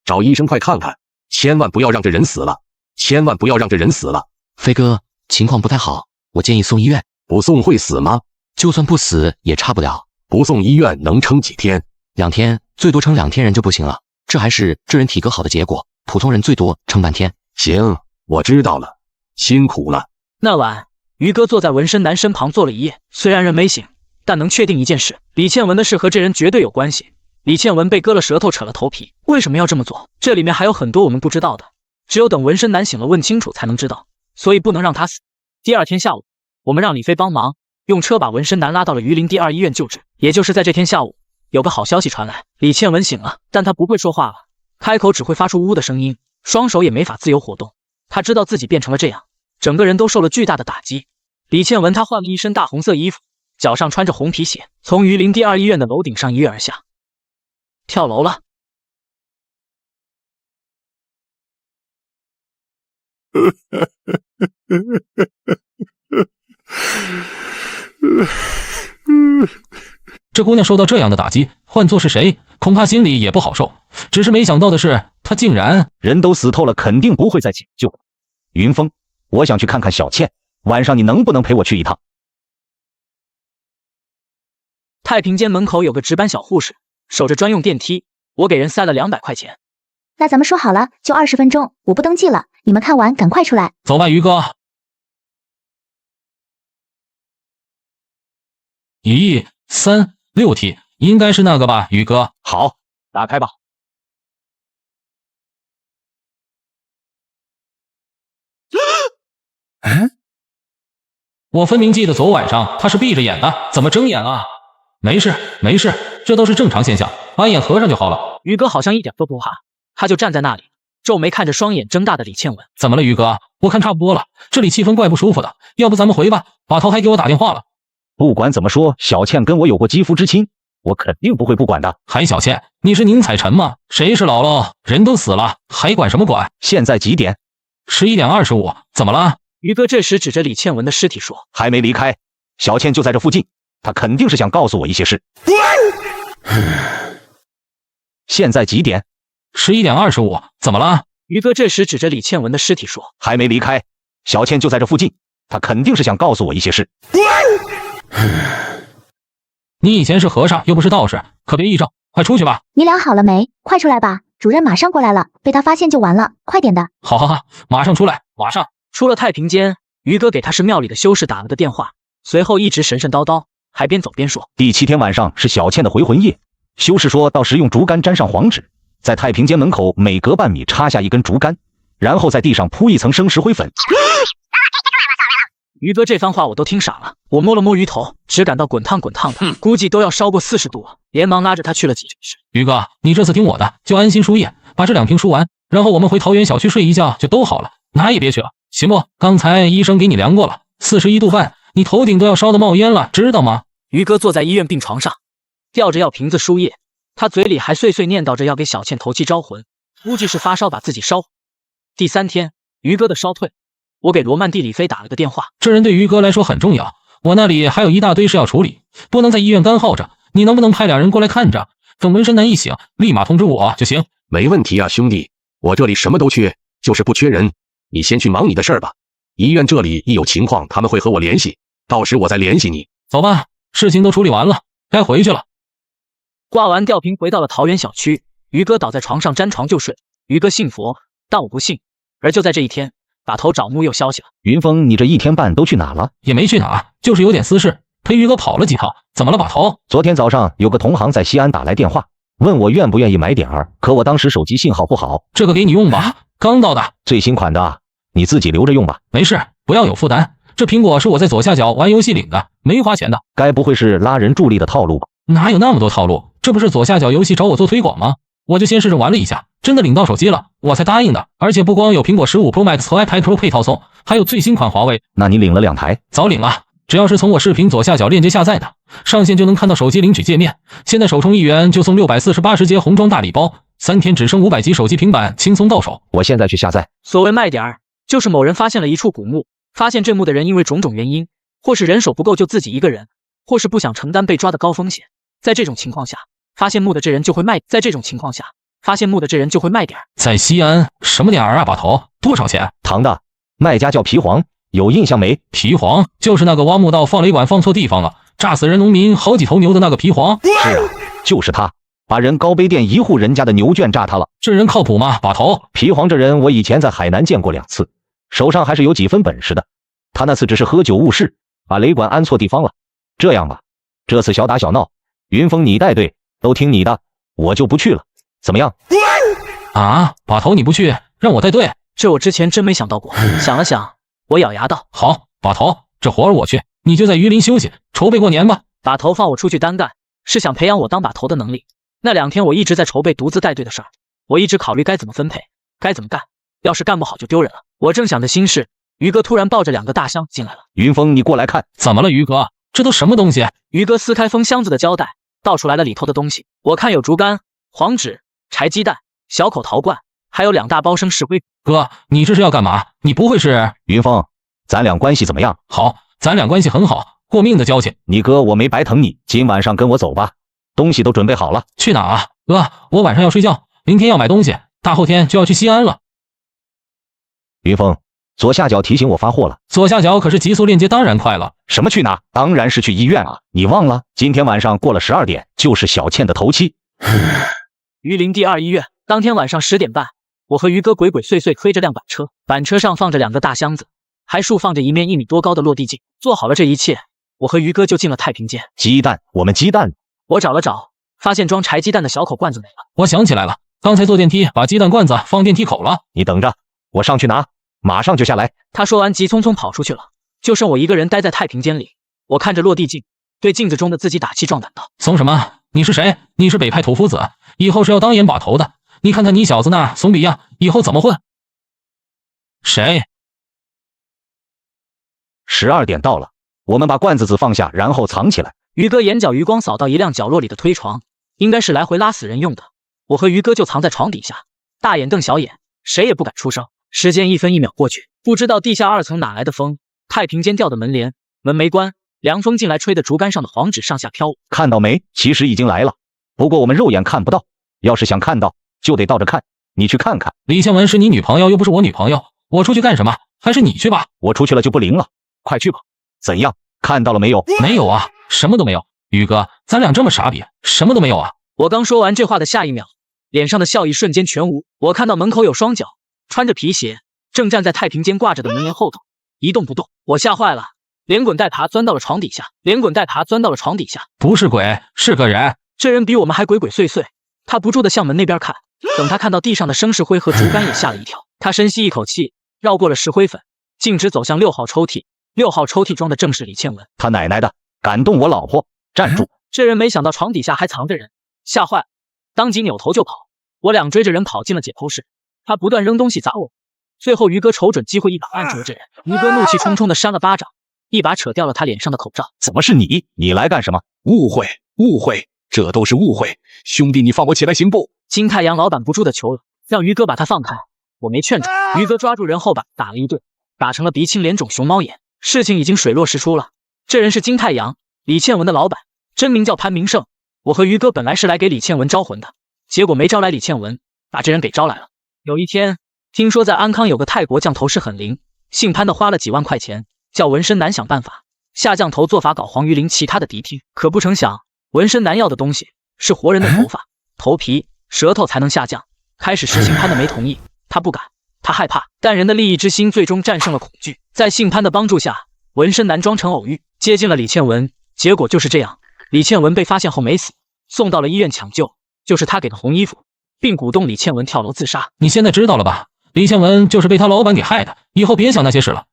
找医生快看看，千万不要让这人死了，飞哥，情况不太好，我建议送医院。不送会死吗？就算不死也差不了。不送医院能撑几天？2天，最多撑2天人就不行了。这还是这人体格好的结果，普通人最多撑半天。行，我知道了，辛苦了。那晚，于哥坐在纹身男身旁坐了一夜，虽然人没醒，但能确定一件事：李倩文的事和这人绝对有关系。李倩文被割了舌头，扯了头皮，为什么要这么做？这里面还有很多我们不知道的，只有等纹身男醒了问清楚才能知道，所以不能让他死。第2天下午，我们让李飞帮忙，用车把纹身男拉到了榆林第2医院救治。也就是在这天下午，有个好消息传来，李倩文醒了，但她不会说话了，开口只会发出呜呜的声音，双手也没法自由活动。她知道自己变成了这样，整个人都受了巨大的打击。李倩文她换了一身大红色衣服，脚上穿着红皮鞋，从榆林第2医院的楼顶上一跃而下，跳楼了。这姑娘受到这样的打击，换作是谁，恐怕心里也不好受。只是没想到的是，她竟然……人都死透了，肯定不会再解救。云峰，我想去看看小倩，晚上你能不能陪我去一趟？太平间门口有个值班小护士，守着专用电梯，我给人塞了200块钱。那咱们说好了，就20分钟，我不登记了，你们看完赶快出来。走吧，于哥。咦，366体，应该是那个吧，于哥。好，打开吧。我分明记得昨晚上他是闭着眼的，怎么睁眼了？没事，这都是正常现象，把眼合上就好了。于哥好像一点都不怕，他就站在那里，皱眉看着双眼睁大的李倩文。怎么了，于哥？我看差不多了，这里气氛怪不舒服的，要不咱们回吧？把头还给我打电话了。不管怎么说，小倩跟我有过肌肤之亲，我肯定不会不管的。还小倩，你是宁采臣吗？谁是姥姥？人都死了，还管什么管？现在几点？ 11点25，怎么了？于哥这时指着李倩文的尸体说：“还没离开，小倩就在这附近，她肯定是想告诉我一些事。”现在几点？11点25，怎么了？于哥这时指着李倩文的尸体说：“还没离开，小倩就在这附近，她肯定是想告诉我一些事。”你以前是和尚，又不是道士，可别议政，快出去吧。你俩好了没？快出来吧，主任马上过来了，被他发现就完了，快点的。好好好，马上出来，马上。出了太平间，于哥给他是庙里的修士打了个电话，随后一直神神叨叨，还边走边说：“第7天晚上是小倩的回魂夜，修士说到时用竹竿沾上黄纸，在太平间门口每隔半米插下一根竹竿，然后在地上铺一层生石灰粉。”于哥这番话我都听傻了，我摸了摸鱼头，只感到滚烫滚烫的，估计都要烧过40度了，连忙拉着他去了急诊室。于哥，你这次听我的，就安心输液，把这2瓶输完，然后我们回桃园小区睡一觉就都好了，哪也别去了，行不？刚才医生给你量过了，41度半，你头顶都要烧得冒烟了，知道吗？于哥坐在医院病床上，吊着药瓶子输液，他嘴里还碎碎念叨着要给小倩头七招魂，估计是发烧把自己烧。第3天，于哥的烧退。我给罗曼蒂李飞打了个电话，这人对于哥来说很重要，我那里还有一大堆事要处理，不能在医院干耗着，你能不能派2人过来看着，等纹身男一醒，立马通知我就行。没问题啊，兄弟，我这里什么都缺，就是不缺人，你先去忙你的事儿吧。医院这里一有情况他们会和我联系，到时我再联系你。走吧，事情都处理完了，该回去了。挂完吊瓶回到了桃园小区，于哥倒在床上沾床就睡。于哥信佛，但我不信。而就在这一天，把头找木又消息了。云峰，你这1天半都去哪了？也没去哪，就是有点私事，陪于哥跑了几趟。怎么了，把头？昨天早上有个同行在西安打来电话，问我愿不愿意买点儿，可我当时手机信号不好。这个给你用吧，刚到的，最新款的啊，你自己留着用吧。没事，不要有负担。这苹果是我在左下角玩游戏领的，没花钱的。该不会是拉人助力的套路吧？哪有那么多套路？这不是左下角游戏找我做推广吗？我就先试着玩了一下，真的领到手机了，我才答应的。而且不光有苹果15 Pro Max 和 iPad Pro 配套送，还有最新款华为。那你领了2台？早领了，只要是从我视频左下角链接下载的，上线就能看到手机领取界面。现在首充1元就送648节红装大礼包，3天只剩500级手机平板，轻松到手。我现在去下载。所谓卖点儿，就是某人发现了一处古墓，发现这墓的人因为种种原因，或是人手不够就自己一个人，或是不想承担被抓的高风险，在这种情况下，发现墓的这人就会卖。在西安什么点儿啊？把头多少钱？糖的，卖家叫皮黄，有印象没？皮黄就是那个挖墓道放雷管放错地方了，炸死人农民好几头牛的那个皮黄。是啊，就是他，把人高碑店一户人家的牛圈炸塌了。这人靠谱吗？把头，皮黄这人我以前在海南见过2次，手上还是有几分本事的。他那次只是喝酒误事，把雷管安错地方了。这样吧，这次小打小闹，云峰你带队，都听你的，我就不去了，怎么样？啊，把头你不去，让我带队，这我之前真没想到过。想了想，我咬牙道：好，把头，这活儿我去，你就在榆林休息，筹备过年吧。把头放我出去单干，是想培养我当把头的能力。那2天我一直在筹备独自带队的事儿，我一直考虑该怎么分配，该怎么干，要是干不好就丢人了。我正想着心事，于哥突然抱着2个大箱进来了。云峰，你过来看。怎么了，于哥？这都什么东西？于哥撕开封箱子的胶带，倒出来了里头的东西。我看有竹竿、黄纸、柴鸡蛋、小口陶罐，还有2大包生石灰。哥，你这是要干嘛？你不会是……云峰，咱俩关系怎么样？好，咱俩关系很好，过命的交情。你哥我没白疼你，今晚上跟我走吧，东西都准备好了。去哪啊？哥，我晚上要睡觉，明天要买东西，大后天就要去西安了。云峰，左下角提醒我发货了。左下角可是极速链接，当然快了。什么去哪？当然是去医院啊！你忘了，今天晚上过了12点就是小倩的头七。榆林第2医院，当天晚上10点半，我和于哥鬼鬼祟祟推着辆板车，板车上放着2个大箱子，还竖放着一面1米多高的落地镜。做好了这一切，我和于哥就进了太平间。鸡蛋，我们鸡蛋。我找了找，发现装柴鸡蛋的小口罐子没了。我想起来了，刚才坐电梯把鸡蛋罐子放电梯口了。你等着，我上去拿，马上就下来。他说完急匆匆跑出去了，就剩我一个人待在太平间里。我看着落地镜，对镜子中的自己打气壮胆道：怂什么？你是谁？你是北派土夫子，以后是要当眼把头的。你看看你小子那怂逼样，以后怎么混？谁？12点到了，我们把罐子子放下，然后藏起来。于哥眼角余光扫到一辆角落里的推床，应该是来回拉死人用的。我和于哥就藏在床底下，大眼瞪小眼，谁也不敢出声。时间一分一秒过去，不知道地下2层哪来的风，太平间吊的门帘，门没关，凉风进来吹得竹竿上的黄纸上下飘舞。看到没？其实已经来了，不过我们肉眼看不到。要是想看到，就得倒着看。你去看看。李倩文是你女朋友，又不是我女朋友，我出去干什么？还是你去吧。我出去了就不灵了，快去吧。怎样？看到了没有？没有啊，什么都没有。宇哥，咱俩这么傻逼，什么都没有啊。我刚说完这话的下一秒，脸上的笑意瞬间全无。我看到门口有双脚，穿着皮鞋，正站在太平间挂着的门帘后头，一动不动。我吓坏了，连滚带爬钻到了床底下，不是鬼，是个人。这人比我们还鬼鬼祟祟，他不住地向门那边看。等他看到地上的生石灰和竹竿，也吓了一跳。他深吸一口气，绕过了石灰粉，径直走向6号抽屉。6号抽屉装的正是李倩文。他奶奶的，敢动我老婆！站住！这人没想到床底下还藏着人，吓坏了，当即扭头就跑。我俩追着人跑进了解剖室，他不断扔东西砸我。最后于哥瞅准机会一把按住了这人。于哥怒气冲冲地扇了巴掌，一把扯掉了他脸上的口罩。怎么是你？你来干什么？误会，误会，这都是误会。兄弟，你放我起来行不？金太阳老板不住地求了，让于哥把他放开。我没劝住，于哥抓住人后把打了一顿，打成了鼻青脸肿熊猫眼。事情已经水落石出了，这人是金太阳，李倩文的老板，真名叫潘明胜。我和于哥本来是来给李倩文招魂的，结果没招来李倩文，把这人给招来了。有一天，听说在安康有个泰国降头师很灵，姓潘的花了几万块钱，叫纹身男想办法下降头做法搞黄鱼鳞其他的敌听。可不成想，纹身男要的东西是活人的头发、头皮、舌头才能下降。开始时姓潘的没同意，他不敢，他害怕，但人的利益之心最终战胜了恐惧。在姓潘的帮助下，纹身男装成偶遇，接近了李倩文。结果就是这样，李倩文被发现后没死，送到了医院抢救，就是他给的红衣服，并鼓动李倩文跳楼自杀。你现在知道了吧？李倩文就是被他老板给害的，以后别想那些事了。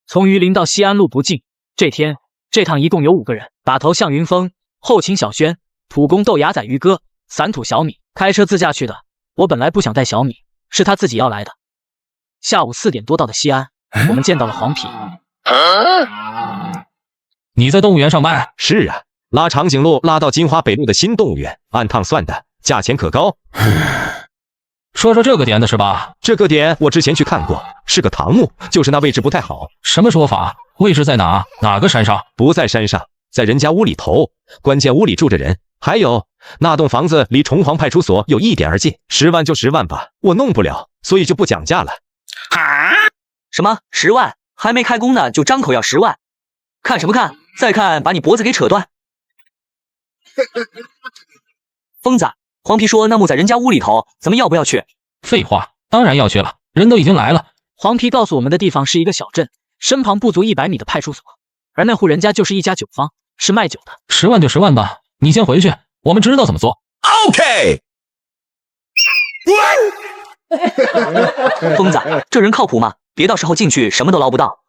从榆林到西安路不近，这天这趟一共有5个人，打头向云峰，后勤小轩，土工豆芽仔于哥，散土小米，开车自驾去的。我本来不想带小米，是他自己要来的。下午4点多到的西安，我们见到了黄皮。你在动物园上班？是啊，拉长颈鹿拉到金华北路的新动物园，按趟算的，价钱可高。说这个点的是吧？这个点我之前去看过，是个唐墓，就是那位置不太好。什么说法？位置在哪？哪个山上？不在山上，在人家屋里头，关键屋里住着人。还有那栋房子离崇黄派出所有1点而近，10万就10万吧，我弄不了，所以就不讲价了。什么10万？还没开工呢，就张口要10万？看什么看？再看把你脖子给扯断！疯子，黄皮说那墓在人家屋里头，咱们要不要去？废话，当然要去了，人都已经来了。黄皮告诉我们的地方是一个小镇，身旁不足100米的派出所，而那户人家就是一家酒坊，是卖酒的。10万就10万吧，你先回去，我们知道怎么做。OK。疯子，这人靠谱吗？别到时候进去什么都捞不到。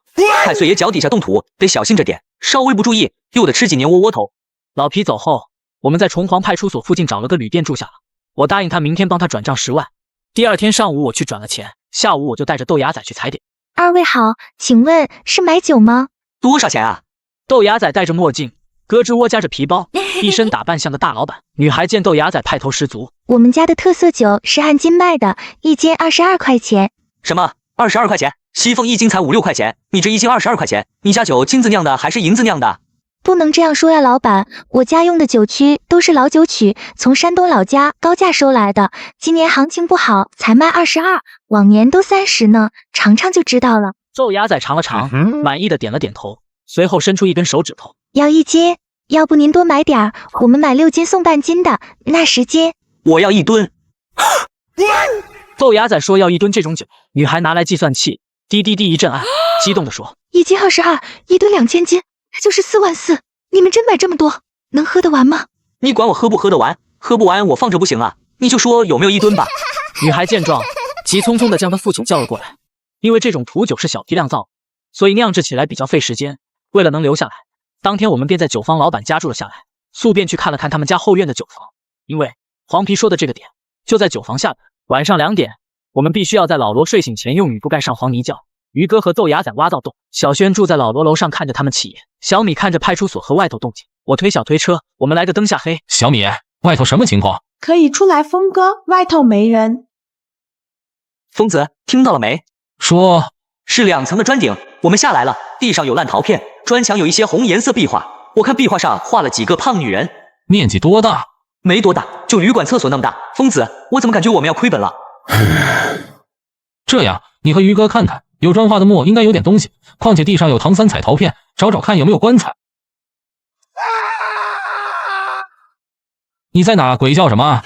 太岁爷脚底下动土，得小心着点，稍微不注意又得吃几年窝窝头。老皮走后，我们在崇黄派出所附近找了个旅店住下了。我答应他明天帮他转账10万。第二天上午我去转了钱，下午我就带着豆芽仔去踩点。二位好，请问是买酒吗？多少钱啊？豆芽仔戴着墨镜，胳肢窝夹着皮包，一身打扮像个大老板。女孩见豆芽仔派头十足。我们家的特色酒是按斤卖的，一斤22块钱。什么？22块钱？西凤一斤才5、6块钱，你这一斤22块钱，你家酒金子酿的还是银子酿的？不能这样说呀，老板，我家用的酒曲都是老酒曲，从山东老家高价收来的，今年行情不好，才卖22，往年都30呢，尝尝就知道了。豆芽仔尝了尝，满意的点了点头，随后伸出一根手指头，要1斤，要不您多买点儿，我们买6斤送半斤的，那10斤。我要1吨。豆芽仔说要1吨这种酒，女孩拿来计算器，滴滴滴一阵按，激动地说：1斤22，1吨2000斤，那就是4万4，你们真买这么多，能喝得完吗？你管我喝不喝得完？喝不完我放着不行啊，你就说有没有1吨吧。女孩见状，急匆匆地将她父亲叫了过来，因为这种土酒是小批量造，所以酿制起来比较费时间，为了能留下来，当天我们便在酒坊老板家住了下来，速便去看了看他们家后院的酒坊，因为黄皮说的这个点就在酒坊下边。晚上2点，我们必须要在老罗睡醒前用雨布盖上黄泥窖。于哥和豆芽仔挖到洞，小轩住在老罗楼上看着他们起夜，小米看着派出所和外头动静。我推小推车，我们来个灯下黑。小米，外头什么情况？可以出来，峰哥，外头没人。疯子，听到了没？说是2层的砖顶，我们下来了，地上有烂陶片，砖墙有一些红颜色壁画，我看壁画上画了几个胖女人。面积多大？没多大，就旅馆厕所那么大。疯子，我怎么感觉我们要亏本了？这样，你和于哥看看，有砖画的墓应该有点东西，况且地上有唐三彩陶片，找找看有没有棺材。你在哪鬼叫什么？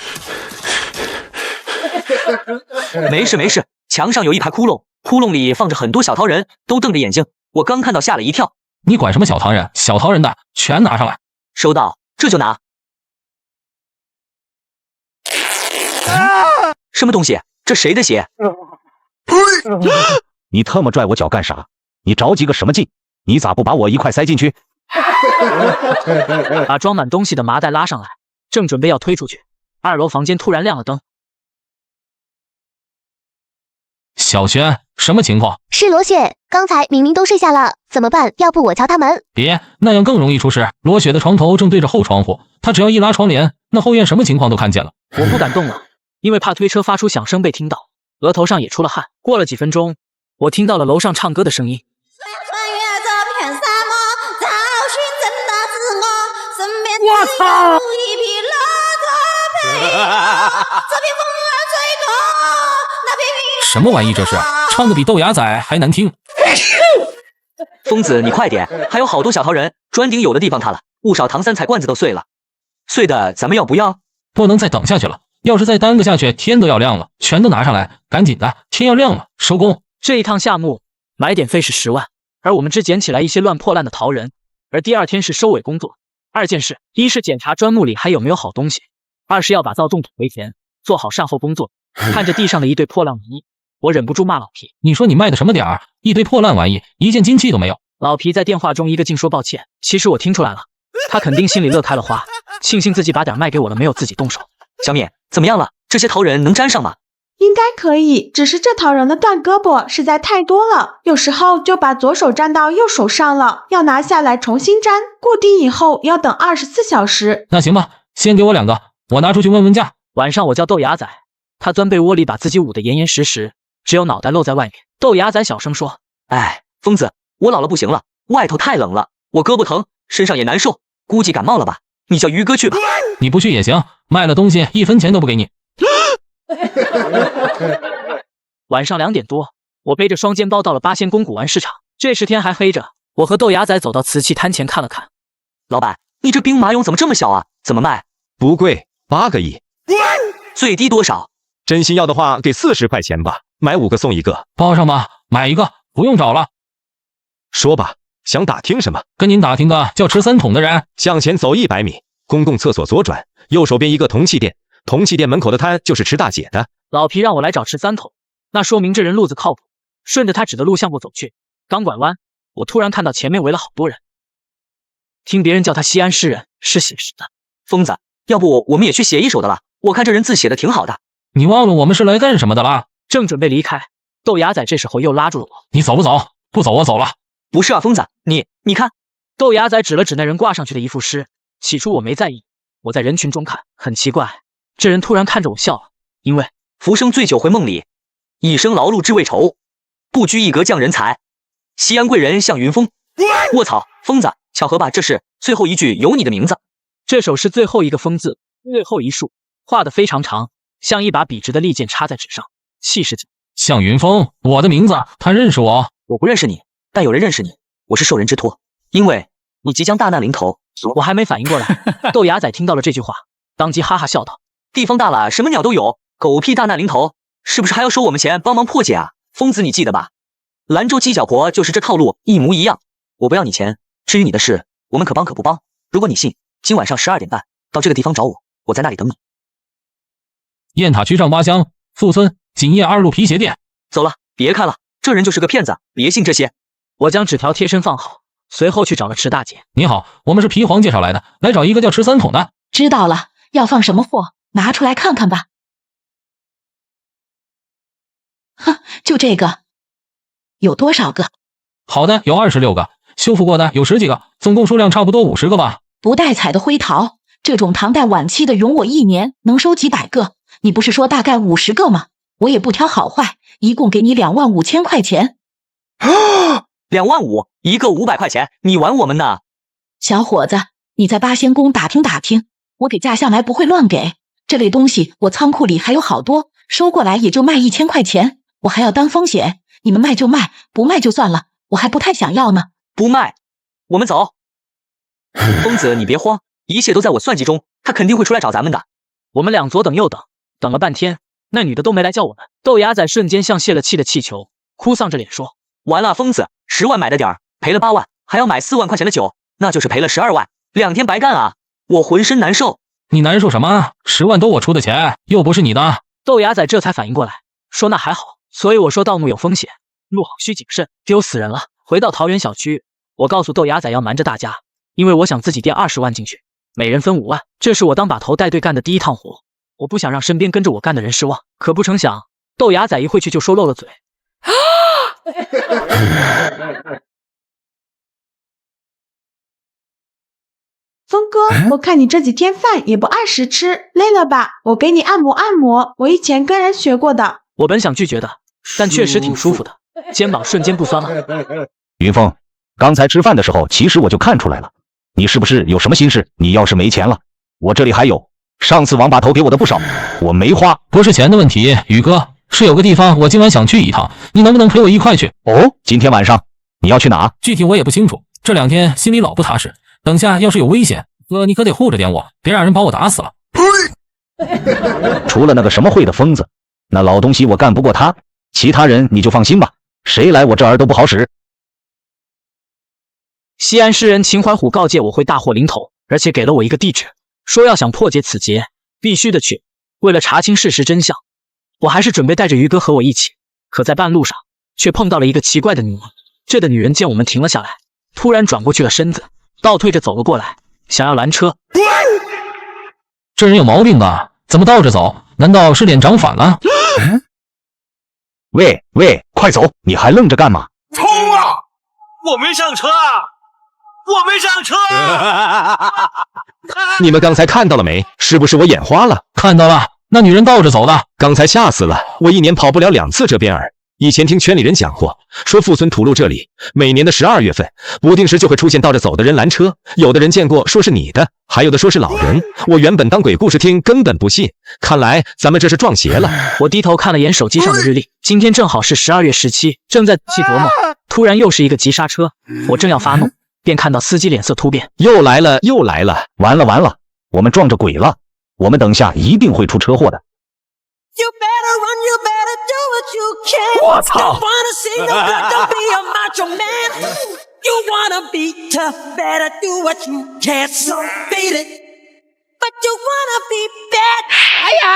没事没事，墙上有一排窟窿，窟窿里放着很多小陶人，都瞪着眼睛，我刚看到吓了一跳。你管什么小唐人？小陶人的全拿上来。收到，这就拿。什么东西？这谁的血？你特么拽我脚干啥？你着急个什么劲？你咋不把我一块塞进去？把装满东西的麻袋拉上来，正准备要推出去，2楼房间突然亮了灯。小轩，什么情况？是罗雪，刚才明明都睡下了，怎么办？要不我敲他门？别，那样更容易出事。罗雪的床头正对着后窗户，她只要一拉窗帘，那后院什么情况都看见了。我不敢动了，因为怕推车发出响声被听到，额头上也出了汗。过了几分钟，我听到了楼上唱歌的声音。我操！什么玩意这是？唱的比豆芽仔还难听。疯子，你快点，还有好多小陶人，砖顶有的地方塌了，不少唐三彩罐子都碎了。碎的咱们要不要？不能再等下去了，要是再耽搁下去，天都要亮了。全都拿上来，赶紧的，天要亮了，收工。这一趟下墓买点费是10万，而我们只捡起来一些乱破烂的陶人。而第2天是收尾工作，2件事：一是检查砖木里还有没有好东西；2是要把造重土为田，做好善后工作。看着地上的一堆破烂玩意，我忍不住骂老皮：“你说你卖的什么点儿？一堆破烂玩意，一件金器都没有。”老皮在电话中一个劲说抱歉，其实我听出来了，他肯定心里乐开了花，庆幸自己把点卖给我了，没有自己动手。小敏，怎么样了？这些陶人能粘上吗？应该可以，只是这陶人的断胳膊实在太多了，有时候就把左手粘到右手上了，要拿下来重新粘，固定以后要等24小时。那行吧，先给我2个，我拿出去问问价。晚上我叫豆芽仔，他钻被窝里把自己捂得严严实实，只有脑袋露在外面。豆芽仔小声说：“哎，疯子，我老了不行了，外头太冷了，我胳膊疼，身上也难受，估计感冒了吧？你叫于哥去吧。”你不去也行，卖了东西1分钱都不给你。晚上2点多，我背着双肩包到了八仙宫古玩市场。这时天还黑着，我和豆芽仔走到瓷器摊前看了看。老板，你这兵马俑怎么这么小啊？怎么卖？不贵，8个亿。最低多少？真心要的话，给40块钱吧，买5个送1个。包上吧，买1个，不用找了。说吧，想打听什么？跟您打听个叫池3桶的人。向前走100米，公共厕所左转，右手边一个铜器店。铜器店门口的摊就是池大姐的。老皮让我来找池3桶，那说明这人路子靠谱。顺着他指的路向过走去，刚拐弯，我突然看到前面围了好多人。听别人叫他西安诗人，是写诗的。疯子，要不我们也去写一首的了？我看这人字写的挺好的。你忘了我们是来干什么的啦？正准备离开，豆芽仔这时候又拉住了我。你走不走？不走我走了。不是啊，疯子，你看。豆芽仔指了指那人挂上去的一副诗。起初我没在意，我在人群中看，很奇怪，这人突然看着我笑了，因为浮生醉酒回梦里，一生劳碌只为愁，不拘一格降人才，西安贵人向云峰。卧槽，疯子，巧合吧？这是最后一句有你的名字。这首诗最后一个风字，最后一竖，画得非常长，像一把笔直的利剑插在纸上，气势紧。向云峰，我的名字，他认识我？我不认识你，但有人认识你，我是受人之托，因为你即将大难临头。我还没反应过来，豆芽仔听到了这句话，当即哈哈笑道：“地方大了，什么鸟都有，狗屁大难临头，是不是还要收我们钱帮忙破解啊？疯子，你记得吧？兰州鸡脚婆就是这套路，一模一样。我不要你钱，至于你的事，我们可帮可不帮。如果你信，今晚上12点半到这个地方找我，我在那里等你。”雁塔区上八乡富村锦业2路皮鞋店。走了，别看了，这人就是个骗子，别信这些。我将纸条贴身放好，随后去找了池大姐。你好，我们是皮黄介绍来的，来找一个叫池3桶的。知道了，要放什么货，拿出来看看吧。哼，就这个。有多少个？好的有26个，修复过的有10几个，总共数量差不多50个吧。不带彩的灰陶，这种唐代晚期的容我1年能收几百个。你不是说大概50个吗？我也不挑好坏，一共给你25000块钱。25000，一个500块钱，你玩我们呢？小伙子，你在八仙宫打听打听，我给价下来不会乱给。这类东西我仓库里还有好多，收过来也就卖1000块钱，我还要担风险。你们卖就卖，不卖就算了，我还不太想要呢。不卖，我们走。疯子，你别慌，一切都在我算计中，他肯定会出来找咱们的。我们俩左等右等，等了半天，那女的都没来叫我们。豆芽仔瞬间像泄了气的气球，哭丧着脸说：“完了，疯子，10万买的点儿，赔了8万，还要买4万块钱的酒，那就是赔了12万，2天白干啊！我浑身难受。”你难受什么？10万都我出的钱，又不是你的。豆芽仔这才反应过来，说那还好。所以我说盗墓有风险，路好需谨慎，丢死人了。回到桃园小区，我告诉豆芽仔要瞒着大家，因为我想自己垫20万进去，每人分5万，这是我当把头带队干的第一趟活，我不想让身边跟着我干的人失望。可不成想，豆芽仔一回去就说漏了嘴。峰哥，我看你这几天饭也不按时吃，累了吧？我给你按摩按摩，我以前跟人学过的。我本想拒绝的，但确实挺舒服的，肩膀瞬间不酸了。云峰，刚才吃饭的时候，其实我就看出来了，你是不是有什么心事？你要是没钱了，我这里还有，上次王把头给我的不少，我没花。不是钱的问题，宇哥，是有个地方我今晚想去一趟，你能不能陪我一块去？哦，今天晚上你要去哪？具体我也不清楚，这2天心里老不踏实。等下要是有危险，哥你可得护着点我，别让人把我打死了。除了那个什么会的疯子，那老东西我干不过他，其他人你就放心吧，谁来我这儿都不好使。西安诗人秦怀虎告诫我会大祸临头，而且给了我一个地址，说要想破解此劫，必须的去。为了查清事实真相，我还是准备带着于哥和我一起。可在半路上，却碰到了一个奇怪的女人。这个女人见我们停了下来，突然转过去了身子，倒退着走了过来，想要拦车。这人有毛病啊，怎么倒着走？难道是脸长反了？喂，快走！你还愣着干嘛？冲啊！我没上车啊！我没上车啊！你们刚才看到了没？是不是我眼花了？看到了，那女人倒着走的，刚才吓死了。我1年跑不了2次这边儿。以前听圈里人讲过，说富村土路这里每年的12月份，不定时就会出现倒着走的人拦车。有的人见过说是你的，还有的说是老人。我原本当鬼故事听，根本不信。看来咱们这是撞邪了。我低头看了眼手机上的日历，今天正好是12月17，正在仔细琢磨。突然又是一个急刹车，我正要发怒，便看到司机脸色突变，又来了！完了，我们撞着鬼了！我们等下一定会出车祸的。我操！哎呀！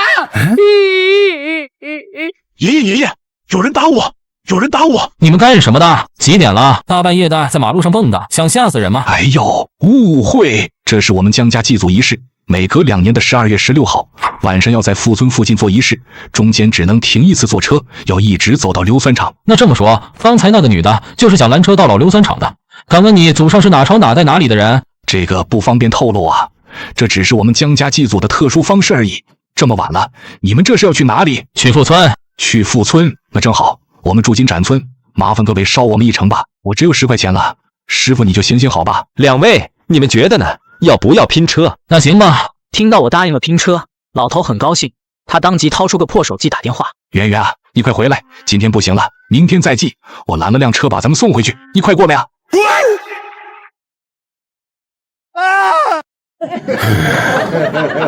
爷爷，有人打我！你们干什么的？几点了？大半夜的在马路上蹦跶，想吓死人吗？哎呦，误会，这是我们江家祭祖仪式，每隔2年的12月16号晚上要在富村附近做仪式，中间只能停1次坐车，要一直走到硫酸厂。那这么说，刚才那个女的就是想拦车到老硫酸厂的。敢问你祖上是哪朝哪代哪里的人？这个不方便透露啊，这只是我们江家祭祖的特殊方式而已。这么晚了，你们这是要去哪里？去富村。去富村，那正好，我们住进展村，麻烦各位捎我们1程吧，我只有10块钱了，师傅你就行好吧。2位，你们觉得呢？要不要拼车？那行吧。听到我答应了拼车，老头很高兴，他当即掏出个破手机打电话：圆圆啊，你快回来，今天不行了，明天再寄，我拦了辆车把咱们送回去，你快过来啊！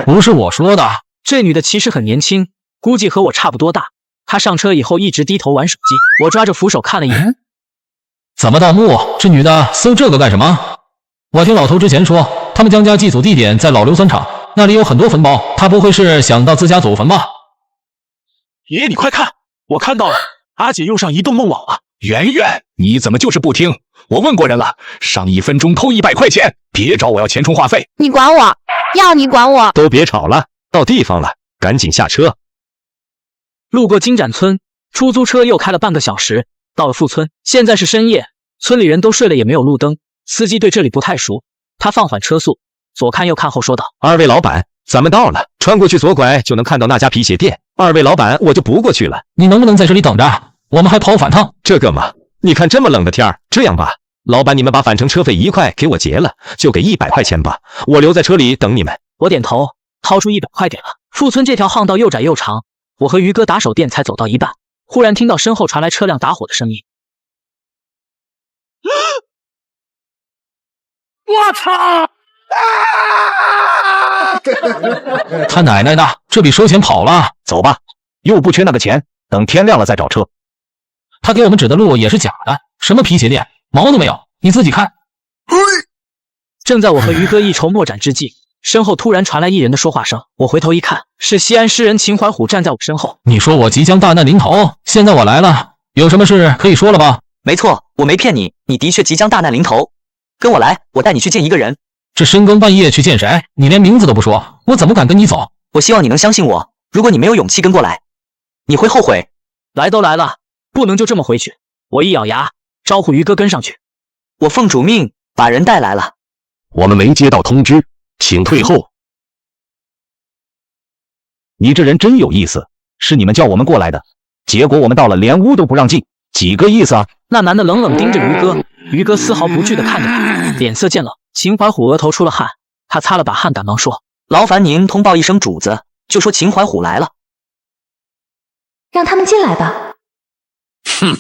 不是我说的，这女的其实很年轻，估计和我差不多大。她上车以后一直低头玩手机，我抓着扶手看了一眼。怎么盗墓？这女的搜这个干什么？我听老头之前说，他们江家祭祖地点在老硫酸厂，那里有很多坟包，她不会是想到自家祖坟吧？爷爷，你快看，我看到了，阿姐又上移动梦网了。圆圆，你怎么就是不听？我问过人了，上1分钟偷100块钱，别找我要钱充话费。你管我？要你管我？都别吵了，到地方了，赶紧下车。路过金盏村，出租车又开了半个小时，到了富村。现在是深夜，村里人都睡了，也没有路灯。司机对这里不太熟，他放缓车速，左看右看后说道：“二位老板，咱们到了，穿过去左拐就能看到那家皮鞋店。二位老板，我就不过去了。你能不能在这里等着？我们还跑反趟。这个嘛，你看这么冷的天儿，这样吧，老板你们把返程车费1块给我结了，就给100块钱吧，我留在车里等你们。我点头，掏出100块给了。富村这条巷道又窄又长，我和于哥打手电才走到一半，忽然听到身后传来车辆打火的声音。我操！他奶奶的，这比收钱跑了。走吧，又不缺那个钱，等天亮了再找车。他给我们指的路也是假的，什么皮鞋店，毛都没有，你自己看。正在我和于哥一筹莫展之际，身后突然传来一人的说话声。我回头一看，是西安诗人秦怀虎站在我身后。你说我即将大难临头，现在我来了，有什么事可以说了吧？没错，我没骗你，你的确即将大难临头。跟我来，我带你去见一个人。这深更半夜去见谁？你连名字都不说，我怎么敢跟你走？我希望你能相信我，如果你没有勇气跟过来，你会后悔。来都来了，不能就这么回去。我一咬牙，招呼于哥跟上去。我奉主命把人带来了。我们没接到通知，请退后。你这人真有意思，是你们叫我们过来的，结果我们到了连屋都不让进，几个意思啊？那男的冷冷盯着于哥，于哥丝毫不惧地看着他，脸色渐冷。秦怀虎额头出了汗，他擦了把汗，赶忙说：“劳烦您通报一声主子，就说秦怀虎来了。”让他们进来吧。哼。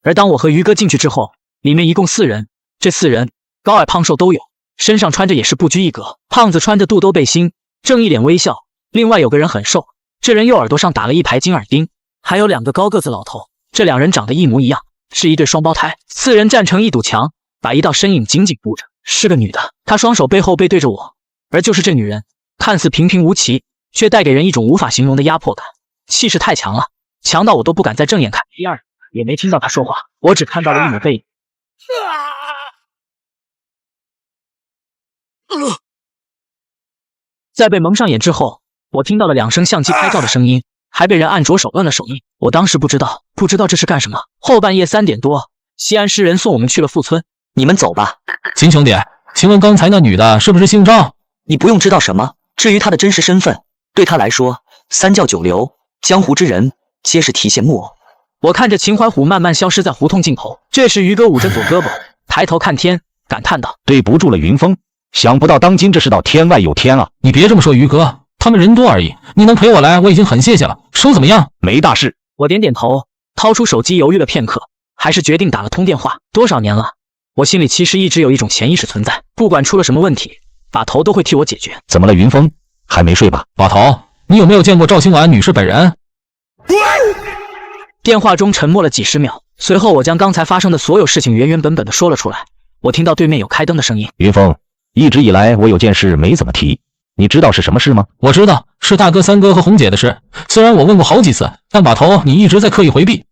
而当我和于哥进去之后，里面一共4人，这4人高矮胖瘦都有，身上穿着也是不拘一格。胖子穿着肚兜背心，正一脸微笑；另外有个人很瘦，这人右耳朵上打了一排金耳钉，还有2个高个子老头，这2人长得一模一样，是一对双胞胎。4人站成一堵墙，把一道身影紧紧布着，是个女的，她双手背后背对着我，而就是这女人，看似平平无奇，却带给人一种无法形容的压迫感，气势太强了，强到我都不敢再正眼看。第二，也没听到她说话，我只看到了一抹背影。在被蒙上眼之后，我听到了2声相机拍照的声音，还被人按着手摁了手印。我当时不知道这是干什么。后半夜3点多，西安诗人送我们去了富村。你们走吧。秦兄弟，请问刚才那女的是不是姓赵？你不用知道什么，至于她的真实身份，对她来说，3教9流，江湖之人皆是提线木偶。我看着秦怀虎慢慢消失在胡同尽头，这时于哥捂着左胳膊，抬头看天，感叹道：“对不住了，云峰，想不到当今这世道天外有天啊！”你别这么说，于哥，他们人多而已，你能陪我来，我已经很谢谢了。收怎么样？没大事。我点点头，掏出手机犹豫了片刻，还是决定打了通电话。多少年了，我心里其实一直有一种潜意识存在，不管出了什么问题，把头都会替我解决。怎么了，云峰？还没睡吧？把头，你有没有见过赵清婉女士本人？电话中沉默了几十秒，随后我将刚才发生的所有事情原原本本的说了出来。我听到对面有开灯的声音。云峰，一直以来我有件事没怎么提，你知道是什么事吗？我知道，是大哥、三哥和红姐的事。虽然我问过好几次，但把头你一直在刻意回避。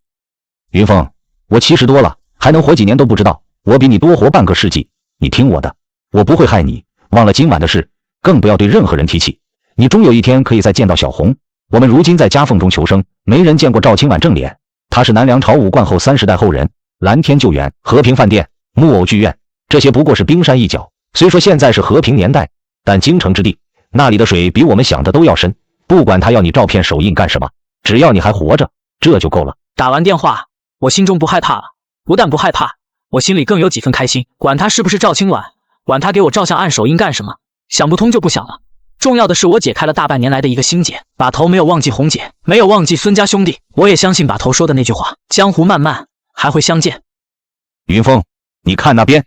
云峰，我70多了，还能活几年都不知道，我比你多活半个世纪。你听我的，我不会害你。忘了今晚的事，更不要对任何人提起。你终有一天可以再见到小红。我们如今在夹缝中求生，没人见过赵清婉正脸。她是南梁朝武冠后30代后人，蓝天救援、和平饭店、木偶剧院，这些不过是冰山一角。虽说现在是和平年代，但京城之地，那里的水比我们想的都要深。不管他要你照片手印干什么，只要你还活着，这就够了。打完电话，我心中不害怕了，不但不害怕，我心里更有几分开心。管他是不是赵清婉，管他给我照相按手印干什么，想不通就不想了。重要的是我解开了大半年来的一个心结。把头没有忘记红姐，没有忘记孙家兄弟，我也相信把头说的那句话，江湖漫漫，还会相见。云峰，你看那边。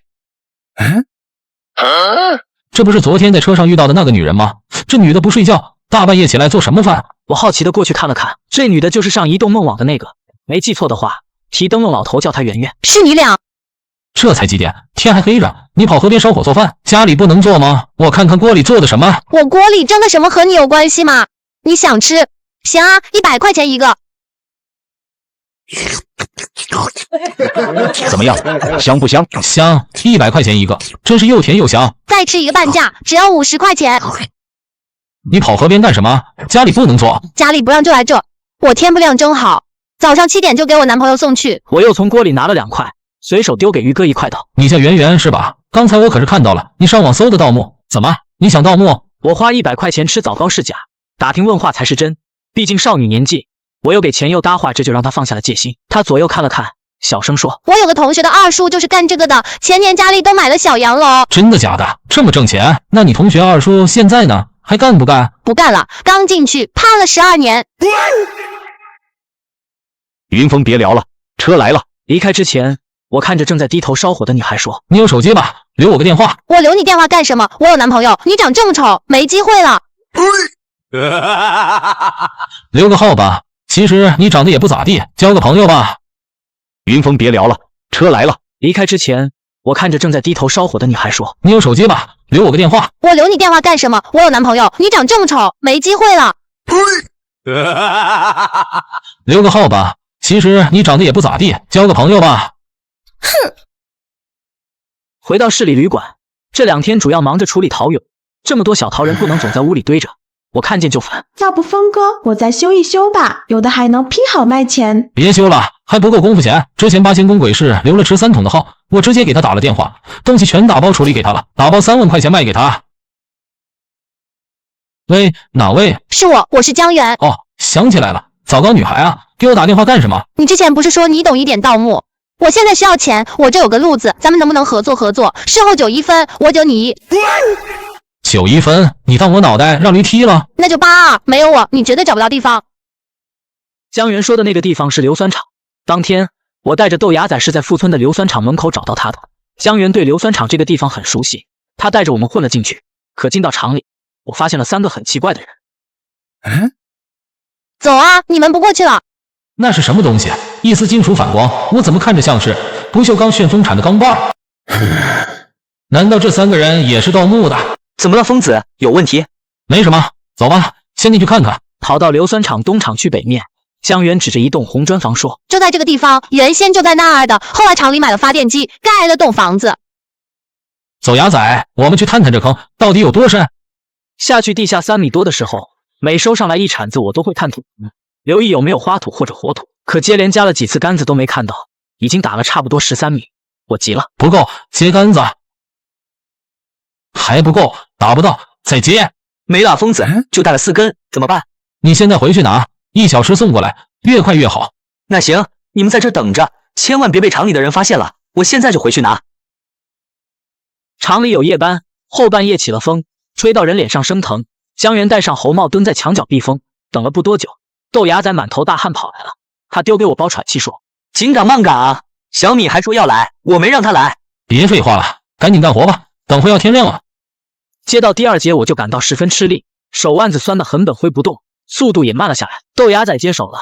这不是昨天在车上遇到的那个女人吗？这女的不睡觉，大半夜起来做什么饭？我好奇的过去看了看，这女的就是上移动梦网的那个，没记错的话，提灯笼老头叫她圆圆。是你俩？这才几点，天还黑着，你跑河边烧火做饭，家里不能做吗？我看看锅里做的什么。我锅里蒸的什么和你有关系吗？你想吃？行啊，100块钱一个。怎么样，香不香？香，100块钱一个，真是又甜又香。再吃一个半价，只要50块钱。你跑河边干什么？家里不能做。家里不让就来这，我天不亮蒸好，早上7点就给我男朋友送去。我又从锅里拿了2块，随手丢给于哥1块道。你叫圆圆是吧？刚才我可是看到了，你上网搜的盗墓，怎么你想盗墓？我花100块钱吃枣糕是假，打听问话才是真。毕竟少女年纪，我又给钱又搭话，这就让他放下了戒心。他左右看了看，小声说：“我有个同学的二叔就是干这个的，前年家里都买了小洋楼。”真的假的？这么挣钱？那你同学二叔现在呢？还干不干？不干了，刚进去判了12年。云峰，别聊了，车来了。离开之前，我看着正在低头烧火的女孩说：“你有手机吧？留我个电话。”我留你电话干什么？我有男朋友，你长这么丑，没机会了。留个号吧，其实你长得也不咋地，交个朋友吧。云峰，别聊了，车来了。离开之前，我看着正在低头烧火的女孩说：“你有手机吧？留我个电话。”我留你电话干什么？我有男朋友，你长这么丑，没机会了。留个号吧，其实你长得也不咋地，交个朋友吧。哼。回到市里旅馆，这2天主要忙着处理陶俑，这么多小陶人不能总在屋里堆着，我看见就烦。要不峰哥，我再修一修吧，有的还能批好卖钱。别修了，还不够功夫钱。之前八仙宫鬼市留了池3桶的号，我直接给他打了电话，东西全打包处理给他了，打包3万块钱卖给他。喂，哪位？是我是江源。哦，想起来了，枣糕女孩啊，给我打电话干什么？你之前不是说你懂一点盗墓？我现在需要钱，我这有个路子，咱们能不能合作？事后9一分，我9你1。9一分？你当我脑袋让驴踢了？那就82，没有我，你绝对找不到地方。江源说的那个地方是硫酸厂。当天，我带着豆芽仔是在富村的硫酸厂门口找到他的。江源对硫酸厂这个地方很熟悉，他带着我们混了进去。可进到厂里，我发现了3个很奇怪的人。走啊，你们不过去了。那是什么东西？一丝金属反光，我怎么看着像是不锈钢旋风铲的钢把？难道这3个人也是盗墓的？怎么了，疯子？有问题？没什么，走吧，先进去看看。跑到硫酸厂东厂区北面，江源指着一栋红砖房说：“就在这个地方，原先就在那儿的，后来厂里买了发电机，盖了栋房子。”走牙仔，我们去探探这坑到底有多深。下去地下3米多的时候，每收上来一铲子，我都会探土，留意有没有花土或者活土。可接连加了几次杆子都没看到，已经打了差不多13米，我急了。不够，接杆子。还不够，打不到，再接。没了，疯子，就带了4根，怎么办？你现在回去拿，1小时送过来，越快越好。那行，你们在这等着，千万别被厂里的人发现了，我现在就回去拿。厂里有夜班，后半夜起了风，吹到人脸上生疼。江源戴上猴帽，蹲在墙角避风。等了不多久，豆芽仔满头大汗跑来了，他丢给我包喘气说：“紧赶慢赶啊！小米还说要来，我没让他来。”别废话了，赶紧干活吧，等会要天亮了。接到第2节我就感到十分吃力，手腕子酸得很，本挥不动，速度也慢了下来。豆芽仔接手了，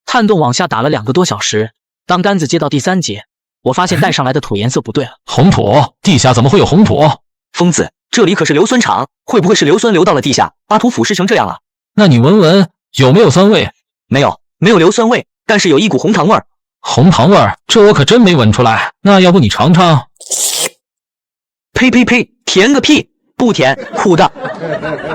探洞往下打了2个多小时。当杆子接到第3节，我发现带上来的土颜色不对了。红土？地下怎么会有红土？疯子，这里可是硫酸厂，会不会是硫酸流到了地下，把土腐蚀成这样了？那你闻闻有没有酸味？没有硫酸味，但是有一股红糖味儿。红糖味儿？这我可真没闻出来。那要不你尝尝？呸呸呸！甜个屁！不甜，苦的。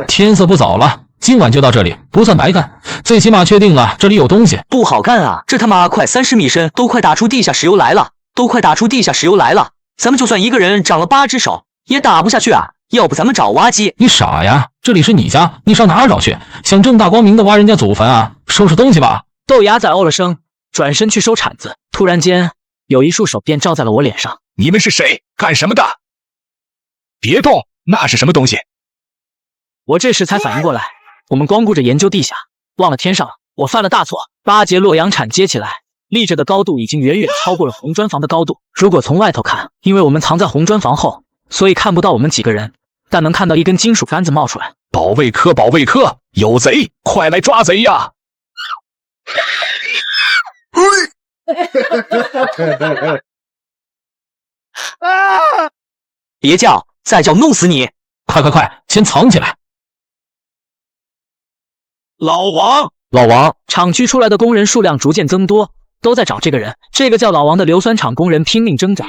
天色不早了，今晚就到这里，不算白干，最起码确定了这里有东西。不好干啊，这他妈快30米深，都快打出地下石油来了，咱们就算一个人长了8只手，也打不下去啊！要不咱们找挖机？你傻呀，这里是你家，你上哪儿找去？想正大光明的挖人家祖坟啊？收拾东西吧。豆芽仔哦了声，转身去收铲子，突然间有一束手电照在了我脸上。你们是谁？干什么的？别动！那是什么东西？我这时才反应过来，我们光顾着研究地下，忘了天上了。我犯了大错。8节洛阳铲接起来，立着的高度已经远远超过了红砖房的高度。如果从外头看，因为我们藏在红砖房后，所以看不到我们几个人，但能看到一根金属杆子冒出来。保卫科，有贼，快来抓贼呀！别叫，再叫弄死你！快，先藏起来！老王，厂区出来的工人数量逐渐增多，都在找这个人。这个叫老王的硫酸厂工人拼命挣扎，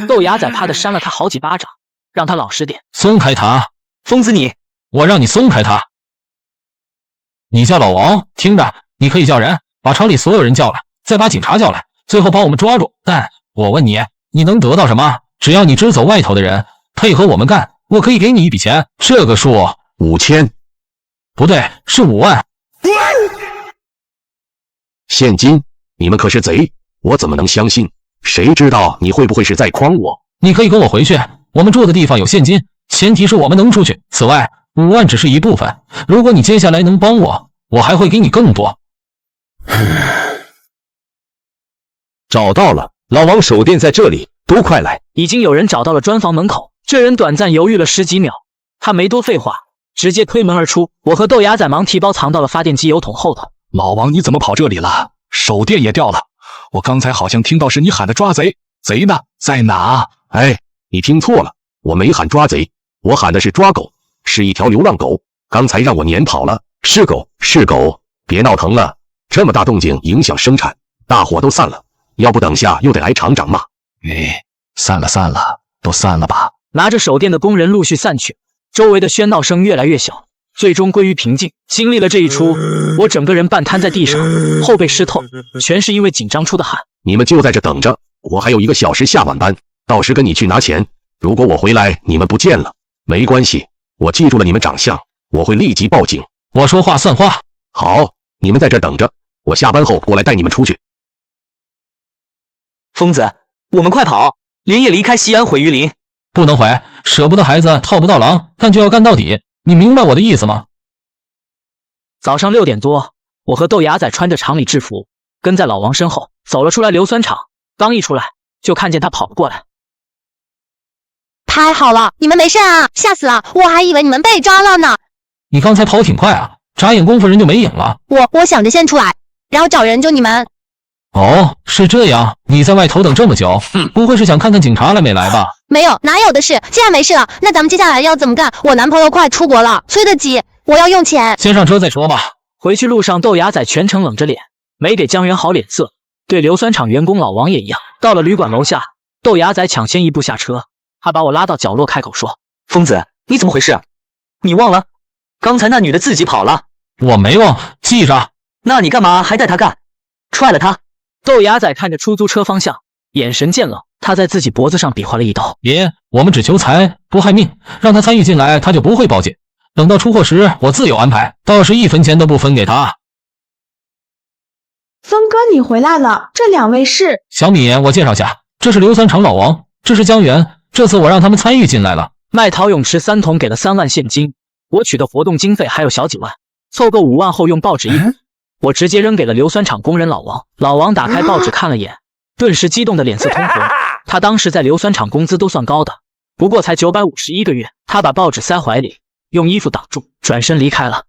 豆芽仔啪的扇了他好几巴掌，让他老实点。松开他！疯子你！我让你松开他！你叫老王，听着，你可以叫人，把厂里所有人叫来，再把警察叫来，最后把我们抓住。但我问你，你能得到什么？只要你支走外头的人，配合我们干，我可以给你一笔钱，这个数5000，不对，是5万。现金？你们可是贼，我怎么能相信？谁知道你会不会是在诓我？你可以跟我回去，我们住的地方有现金，前提是我们能出去。此外，5万只是一部分，如果你接下来能帮我，我还会给你更多。找到了，老王手电在这里，都快来！已经有人找到了砖房门口，这人短暂犹豫了10几秒，他没多废话，直接推门而出。我和豆芽仔忙提包藏到了发电机油桶后头。老王，你怎么跑这里了？手电也掉了。我刚才好像听到是你喊的抓贼，贼呢？在哪？哎，你听错了，我没喊抓贼，我喊的是抓狗，是一条流浪狗，刚才让我撵跑了。是狗，是狗，别闹腾了，这么大动静影响生产，大伙都散了，要不等下又得挨厂长骂。哎，散了，都散了吧。拿着手电的工人陆续散去，周围的喧闹声越来越小，最终归于平静。经历了这一出，我整个人半瘫在地上，后背湿透，全是因为紧张出的汗。你们就在这等着，我还有1个小时下晚班，到时跟你去拿钱。如果我回来你们不见了，没关系，我记住了你们长相，我会立即报警。我说话算话。好，你们在这等着，我下班后过来带你们出去。疯子，我们快跑，连夜离开西安回榆林。不能回，舍不得孩子套不到狼，干就要干到底，你明白我的意思吗？早上6点多，我和豆芽仔穿着厂里制服，跟在老王身后走了出来硫酸厂。刚一出来，就看见他跑了过来。太好了，你们没事啊，吓死了，我还以为你们被抓了呢。你刚才跑挺快啊，眨眼功夫人就没影了。我想着先出来，然后找人救你们。哦，是这样，你在外头等这么久，不会是想看看警察来没来吧？没有，哪有的事，既然没事了，那咱们接下来要怎么干？我男朋友快出国了，催得急，我要用钱。先上车再说吧。回去路上，豆芽仔全程冷着脸，没给江源好脸色，对硫酸厂员工老王也一样。到了旅馆楼下，豆芽仔抢先一步下车，他把我拉到角落，开口说：“疯子，你怎么回事？你忘了？刚才那女的自己跑了。”我没忘，记着。那你干嘛还带她干？踹了她。豆芽仔看着出租车方向，眼神渐冷，他在自己脖子上比划了一刀。别，我们只求财不害命，让他参与进来，他就不会报警。等到出货时，我自有安排，到时1分钱都不分给他。峰哥，你回来了，这2位是小米，我介绍下，这是硫酸厂老王，这是江源，这次我让他们参与进来了。卖陶泳池3桶给了3万现金，我取的活动经费还有小几万，凑够5万后用报纸一补。我直接扔给了硫酸厂工人老王。老王打开报纸看了眼，顿时激动的脸色通红。他当时在硫酸厂工资都算高的，不过才951个月。他把报纸塞怀里，用衣服挡住，转身离开了。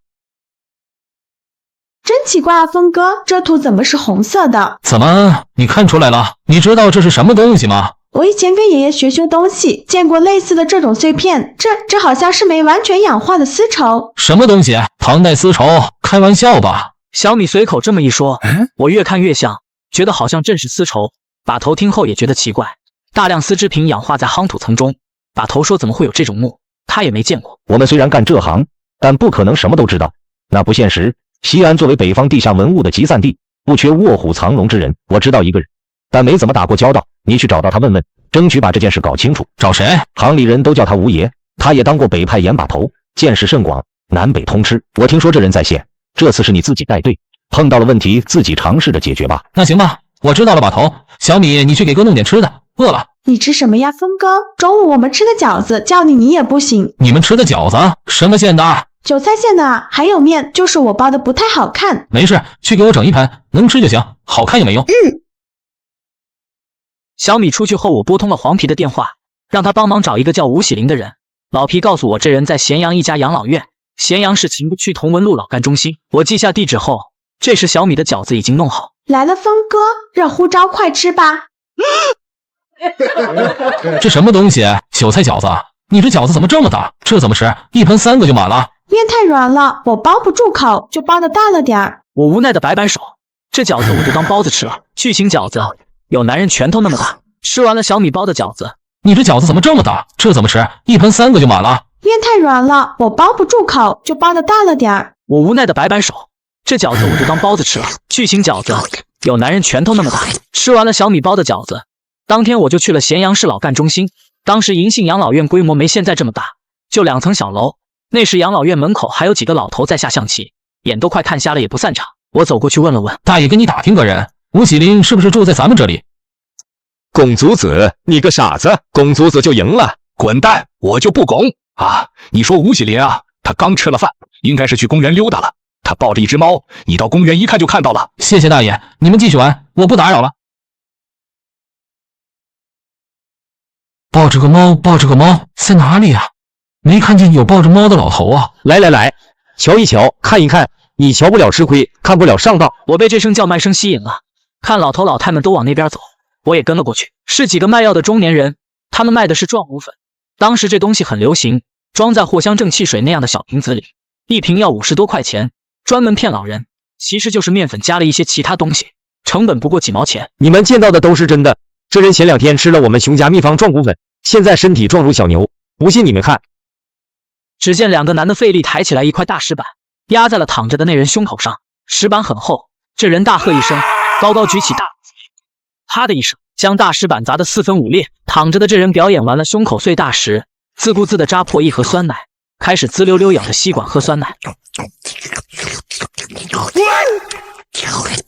真奇怪啊，峰哥，这图怎么是红色的？怎么，你看出来了？你知道这是什么东西吗？我以前跟爷爷学修东西，见过类似的这种碎片，这好像是没完全氧化的丝绸。什么东西？唐代丝绸？开玩笑吧？小米随口这么一说，我越看越像，觉得好像正是丝绸。把头听后也觉得奇怪，大量丝织品氧化在夯土层中。把头说怎么会有这种木，他也没见过。我们虽然干这行，但不可能什么都知道，那不现实。西安作为北方地下文物的集散地，不缺卧虎藏龙之人。我知道一个人，但没怎么打过交道，你去找到他问问，争取把这件事搞清楚。找谁？行里人都叫他吴爷，他也当过北派盐把头，见识甚广，南北通吃。我听说这人在线，这次是你自己带队，碰到了问题自己尝试着解决吧。那行吧，我知道了，把头。小米，你去给哥弄点吃的，饿了。你吃什么呀，峰哥？中午我们吃的饺子，叫你也不行。你们吃的饺子什么馅的？韭菜馅的啊，还有面，就是我包的不太好看。没事，去给我整一盘，能吃就行，好看也没用。小米出去后，我拨通了黄皮的电话，让他帮忙找一个叫吴喜林的人。老皮告诉我，这人在咸阳一家养老院，咸阳市秦沽区同文路老干中心。我记下地址后，这时小米的饺子已经弄好。来了，峰哥，热乎招，快吃吧。这什么东西？韭菜饺子？你这饺子怎么这么大？这怎么吃？一盆3个就满了。面太软了，我包不住口，就包的大了点儿。我无奈的摆摆手，这饺子我就当包子吃了。巨型饺子有男人拳头那么大。吃完了小米包的饺子，你这饺子怎么这么大？这怎么吃？一盆3个就满了。面太软了，我包不住口，就包的大了点儿。我无奈的摆摆手，这饺子我就当包子吃了。巨型饺子有男人拳头那么大。吃完了小米包的饺子，当天我就去了咸阳市老干中心。当时银杏养老院规模没现在这么大，就2层小楼。那时养老院门口还有几个老头在下象棋，眼都快看瞎了也不散场。我走过去问了问，大爷给你打听个人，吴喜林是不是住在咱们这里？龚祖子，你个傻子，龚祖子就赢了，滚蛋！我就不拱啊！你说吴喜林啊，他刚吃了饭，应该是去公园溜达了。他抱着一只猫，你到公园一看就看到了。谢谢大爷，你们继续玩，我不打扰了。抱着个猫，在哪里啊？没看见有抱着猫的老头啊！来，瞧一瞧，看一看，你瞧不了吃亏，看不了上当。我被这声叫卖声吸引了，看老头老太们都往那边走，我也跟了过去。是几个卖药的中年人，他们卖的是壮骨粉。当时这东西很流行，装在藿香正气水那样的小瓶子里，一瓶要50多块钱，专门骗老人。其实就是面粉加了一些其他东西，成本不过几毛钱。你们见到的都是真的，这人前2天吃了我们熊家秘方壮骨粉，现在身体壮如小牛，不信你们看。只见2个男的费力抬起来一块大石板，压在了躺着的那人胸口上，石板很厚，这人大喝一声，高高举起大，啪的一声将大石板砸得4分5裂。躺着的这人表演完了胸口碎大石，自顾自地扎破一盒酸奶，开始滋溜溜咬着吸管喝酸奶。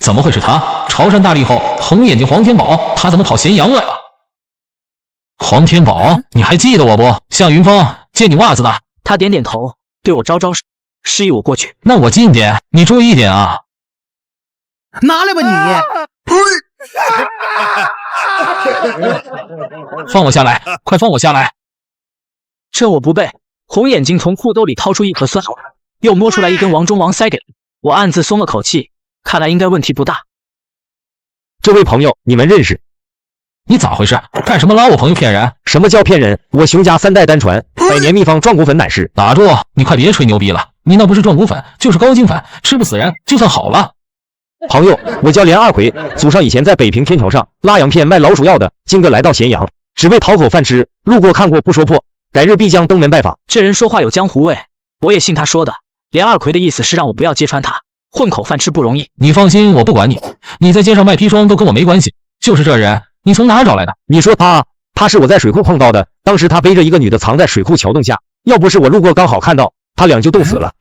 怎么会是他？潮汕大力后红眼睛黄天宝，他怎么跑咸阳来了？黄天宝，你还记得我不？向云峰借你袜子的。他点点头，对我招招手，示意我过去。那我近点，你注意点啊！拿来吧你！放我下来，快放我下来！这我不背。红眼睛从裤兜里掏出一盒酸奶，又摸出来一根王中王塞给我，暗自松了口气，看来应该问题不大。这位朋友，你们认识？你咋回事？干什么拉我朋友骗人？什么叫骗人？我熊家3代单传100年秘方壮骨粉乃是。打住！你快别吹牛逼了，你那不是壮骨粉，就是高筋粉，吃不死人就算好了。朋友，我叫连二奎，祖上以前在北平天桥上拉洋片卖老鼠药的，今个来到咸阳，只为讨口饭吃，路过看过不说破，改日必将登门拜访。这人说话有江湖味，我也信他说的。连二奎的意思是让我不要揭穿他，混口饭吃不容易。你放心，我不管你，你在街上卖砒霜都跟我没关系。就是这人，你从哪找来的？你说他是我在水库碰到的，当时他背着一个女的藏在水库桥洞下，要不是我路过刚好看到，他俩就冻死了。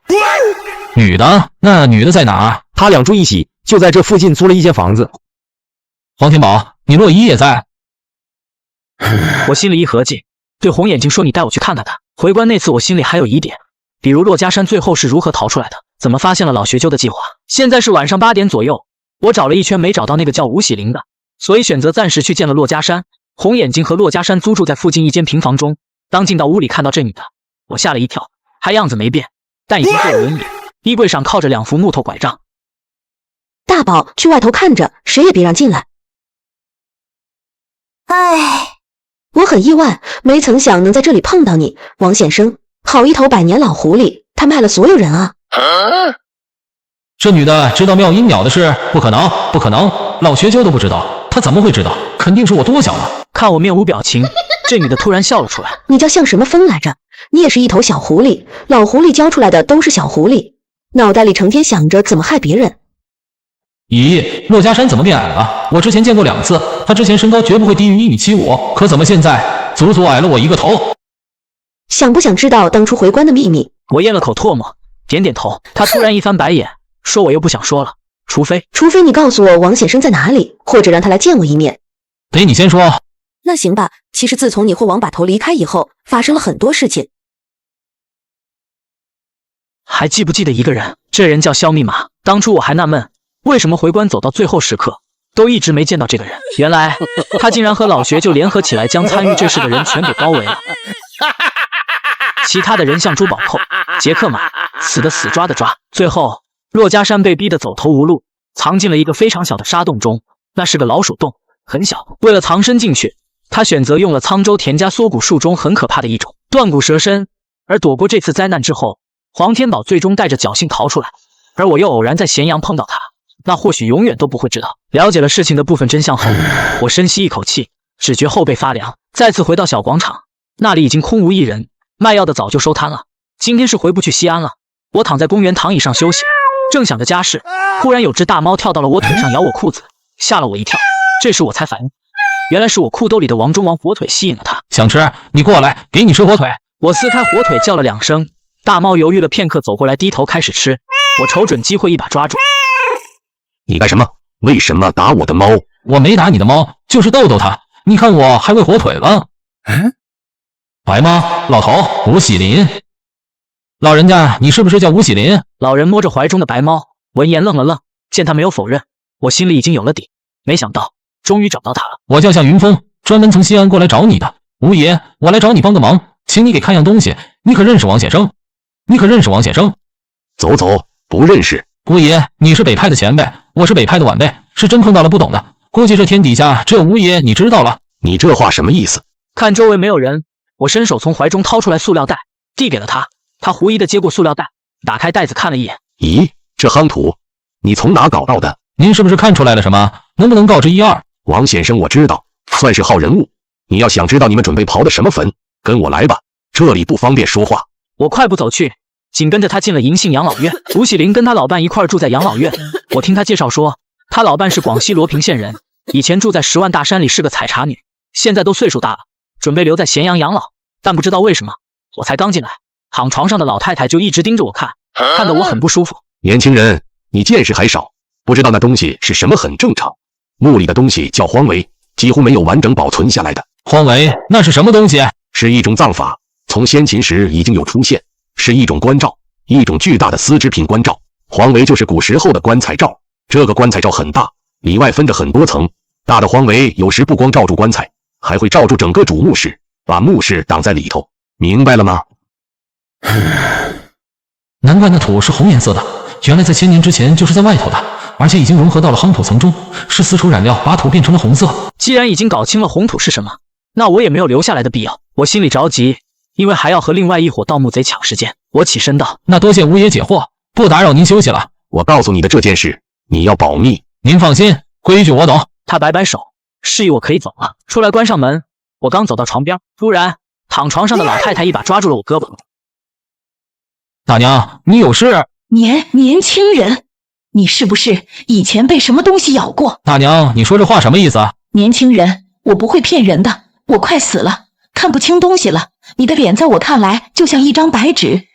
女的？那女的在哪？他俩住一起，就在这附近租了一间房子。黄天宝，你洛伊也在？我心里一合计，对红眼睛说：“你带我去看看他。”回关那次我心里还有疑点，比如骆家山最后是如何逃出来的，怎么发现了老学究的计划。现在是晚上8点左右，我找了一圈没找到那个叫吴喜林的，所以选择暂时去见了骆家山。红眼睛和骆家山租住在附近一间平房中。当进到屋里看到这女的，我吓了一跳，还样子没变，但已经坐了轮椅，衣柜上靠着2副木头拐杖。大宝，去外头看着，谁也别让进来。唉，我很意外，没曾想能在这里碰到你，王先生。好一头100年老狐狸，他卖了所有人啊！这女的知道妙音鸟的事？不可能，不可能，老学究都不知道，她怎么会知道？肯定是我多想了。看我面无表情，这女的突然笑了出来。你叫像什么风来着？你也是一头小狐狸，老狐狸教出来的都是小狐狸，脑袋里成天想着怎么害别人。咦，骆家山怎么变矮了？我之前见过2次，他之前身高绝不会低于1.75米，可怎么现在足足矮了我1个头？想不想知道当初回关的秘密？我咽了口唾沫，点点头。他突然一翻白眼，说我又不想说了，除非你告诉我王先生在哪里，或者让他来见我一面。得你先说。那行吧，其实自从你和王把头离开以后，发生了很多事情。还记不记得一个人？这人叫肖密码。当初我还纳闷，为什么回关走到最后时刻都一直没见到这个人？原来他竟然和老学究联合起来，将参与这事的人全给包围了。其他的人像猪宝寇、杰克马，死的死，抓的抓。最后骆家山被逼得走投无路，藏进了一个非常小的沙洞中，那是个老鼠洞，很小。为了藏身进去，他选择用了沧州田家缩骨术中很可怕的一种断骨蛇身。而躲过这次灾难之后，黄天宝最终带着侥幸逃出来，而我又偶然在咸阳碰到他，那或许永远都不会知道。了解了事情的部分真相后，我深吸一口气，只觉后背发凉。再次回到小广场，那里已经空无一人，卖药的早就收摊了。今天是回不去西安了。我躺在公园躺椅上休息，正想着家事，忽然有只大猫跳到了我腿上咬我裤子，吓了我一跳。这时我才反应，原来是我裤兜里的王中王火腿吸引了它。想吃你过来，给你吃火腿。我撕开火腿叫了2声，大猫犹豫了片刻，走过来低头开始吃。我瞅准机会一把抓住。你干什么？为什么打我的猫？我没打你的猫，就是逗逗它。你看我还喂火腿了。白猫，老头，吴喜林。老人家，你是不是叫吴喜林？老人摸着怀中的白猫，闻言愣了愣，见他没有否认，我心里已经有了底。没想到，终于找到他了。我叫夏云峰，专门从西安过来找你的。吴爷，我来找你帮个忙，请你给看样东西。你可认识王先生？走走，不认识。吴爷，你是北派的前辈，我是北派的晚辈，是真碰到了不懂的。估计这天底下只有吴爷你知道了。你这话什么意思？看周围没有人，我伸手从怀中掏出来塑料袋，递给了他。他狐疑的接过塑料袋，打开袋子看了一眼。咦，这夯土，你从哪搞到的？您是不是看出来了什么？能不能告知一二？王先生，我知道，算是好人物。你要想知道你们准备刨的什么坟，跟我来吧，这里不方便说话。我快步走去，紧跟着他进了银杏养老院。吴喜林跟他老伴一块住在养老院。我听他介绍说，他老伴是广西罗平县人，以前住在10万大山里，是个采茶女，现在都岁数大了，准备留在咸阳养老。但不知道为什么，我才刚进来，躺床上的老太太就一直盯着我看，看得我很不舒服。年轻人，你见识还少，不知道那东西是什么很正常。墓里的东西叫荒为，几乎没有完整保存下来的。荒为那是什么东西？是一种葬法，从先秦时已经有出现，是一种棺罩，一种巨大的丝织品棺罩。荒为就是古时候的棺材罩，这个棺材罩很大，里外分着很多层。大的荒为有时不光罩住棺材，还会罩住整个主墓室，把墓室挡在里头。明白了吗？难怪那土是红颜色的，原来在1000年之前就是在外头的，而且已经融合到了夯土层中，是丝绸染料把土变成了红色。既然已经搞清了红土是什么，那我也没有留下来的必要。我心里着急，因为还要和另外一伙盗墓贼抢时间。我起身道：那多谢吴爷解惑，不打扰您休息了。我告诉你的这件事，你要保密。您放心，规矩我懂。他摆摆手，示意我可以走了，出来关上门。我刚走到床边，突然躺床上的老太太一把抓住了我胳膊。大娘，你有事？年轻人，你是不是以前被什么东西咬过？大娘，你说这话什么意思？年轻人，我不会骗人的，我快死了，看不清东西了。你的脸在我看来就像一张白纸。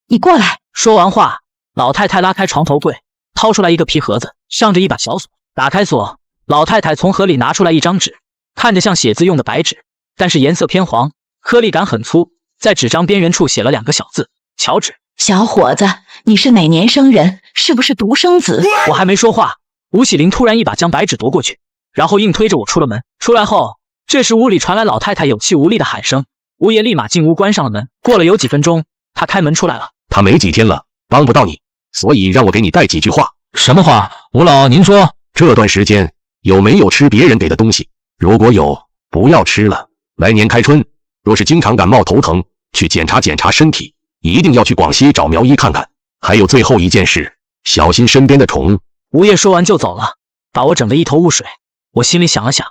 你过来。说完话，老太太拉开床头柜，掏出来一个皮盒子，上着一把小锁。打开锁，老太太从盒里拿出来一张纸，看着像写字用的白纸，但是颜色偏黄，颗粒感很粗，在纸张边缘处写了2个小字：乔治。小伙子，你是哪年生人？是不是独生子？我还没说话，吴喜林突然一把将白纸夺过去，然后硬推着我出了门。出来后，这时屋里传来老太太有气无力的喊声。吴爷立马进屋关上了门。过了有几分钟，他开门出来了。他没几天了，帮不到你，所以让我给你带几句话。什么话？吴老您说。这段时间有没有吃别人给的东西？如果有，不要吃了。来年开春，若是经常感冒头疼，去检查检查身体，一定要去广西找苗医看看。还有最后一件事，小心身边的宠。吴爷说完就走了，把我整得一头雾水。我心里想了想，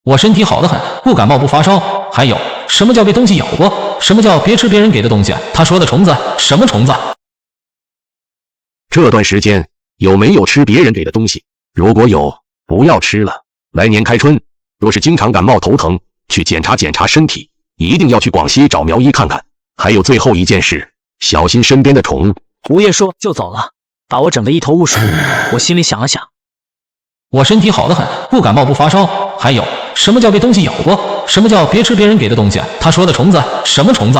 我身体好得很，不感冒不发烧。还有什么叫被东西咬过？什么叫别吃别人给的东西？他说的虫子，什么虫子？这段时间有没有吃别人给的东西？如果有，不要吃了。来年开春，若是经常感冒头疼，去检查检查身体，一定要去广西找苗医看看。还有最后一件事，小心身边的宠。吴爷说就走了，把我整得一头雾水。我心里想了想，我身体好得很，不感冒不发烧。还有什么叫被东西咬过？什么叫别吃别人给的东西？他说的虫子，什么虫子？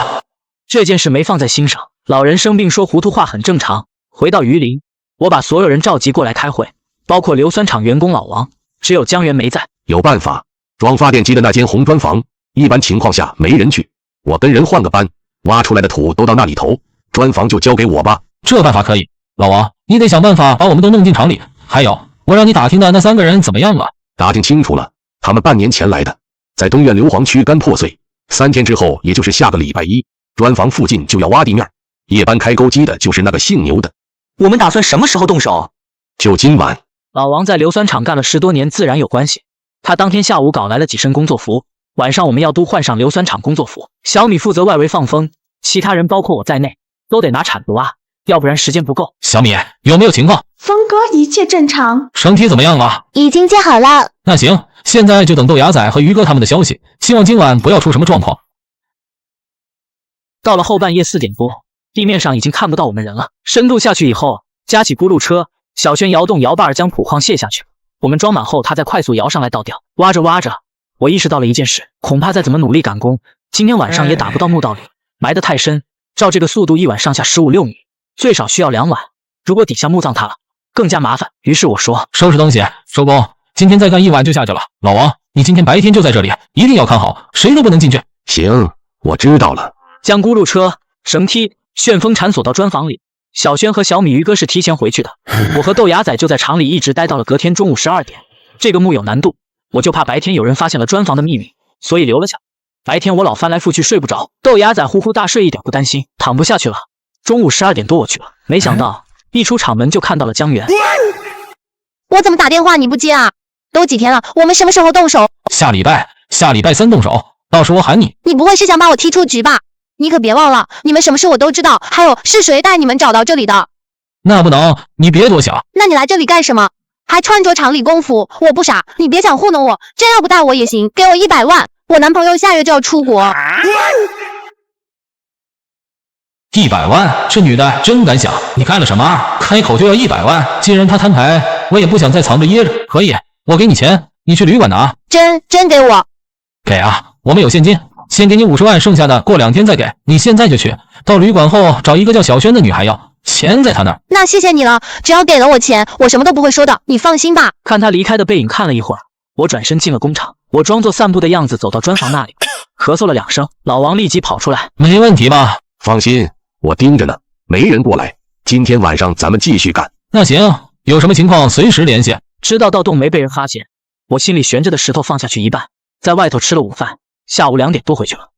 这件事没放在心上。老人生病说糊涂话很正常。回到榆林，我把所有人召集过来开会，包括硫酸厂员工老王，只有江源没在。有办法，装发电机的那间红砖房，一般情况下没人去，我跟人换个班，挖出来的土都到那里头，砖房就交给我吧。这办法可以。老王，你得想办法把我们都弄进厂里。还有，我让你打听的那3个人怎么样了？打听清楚了，他们半年前来的，在东苑硫磺区干破碎，3天之后，也就是下个礼拜1，砖房附近就要挖地面，夜班开钩机的就是那个姓牛的。我们打算什么时候动手？就今晚。老王在硫酸厂干了10多年，自然有关系。他当天下午搞来了几身工作服，晚上我们要都换上硫酸厂工作服。小米负责外围放风，其他人包括我在内都得拿铲子挖，要不然时间不够。小米，有没有情况？峰哥，一切正常。绳梯怎么样了？已经接好了。那行，现在就等豆芽仔和于哥他们的消息，希望今晚不要出什么状况。到了后半夜4点多，地面上已经看不到我们人了。深度下去以后，加起轱辘车，小轩摇动摇把儿将土矿卸下去。我们装满后，他再快速摇上来倒掉。挖着挖着，我意识到了一件事，恐怕再怎么努力赶工，今天晚上也打不到墓道里，埋得太深。照这个速度，一晚上下15、6米，最少需要2晚。如果底下墓葬塌了，更加麻烦。于是我说：“收拾东西，收工。今天再干1晚就下去了。老王，你今天白天就在这里，一定要看好，谁都不能进去。”行，我知道了。将轱辘车、绳梯、旋风铲锁到砖房里。小轩和小米、鱼哥是提前回去的，我和豆芽仔就在厂里一直待到了隔天中午12点。这个墓有难度，我就怕白天有人发现了砖房的秘密，所以留了下。白天我老翻来覆去睡不着，豆芽仔呼呼大睡一点不担心，躺不下去了。中午12点多我去了，没想到一出厂门就看到了江源。我怎么打电话你不接啊？都几天了，我们什么时候动手？下礼拜3动手，到时我喊你。你不会是想把我踢出局吧？你可别忘了，你们什么事我都知道，还有是谁带你们找到这里的？那不能，你别多想。那你来这里干什么？还穿着厂里工服，我不傻，你别想糊弄我，真要不带我也行，给我100万，我男朋友下月就要出国。100万，这女的真敢想，你干了什么？开口就要100万，既然她摊牌，我也不想再藏着掖着。可以，我给你钱，你去旅馆拿。真给我？给啊，我们有现金。先给你50万，剩下的过2天再给。你现在就去，到旅馆后找一个叫小轩的女孩要，钱在她那儿。那谢谢你了，只要给了我钱，我什么都不会说的，你放心吧。看他离开的背影，看了一会儿，我转身进了工厂。我装作散步的样子走到砖房那里，咳嗽了2声，老王立即跑出来。没问题吧？放心，我盯着呢，没人过来。今天晚上咱们继续干。那行，有什么情况随时联系。知道盗洞没被人发现，我心里悬着的石头放下去一半，在外头吃了午饭。下午2点多回去了。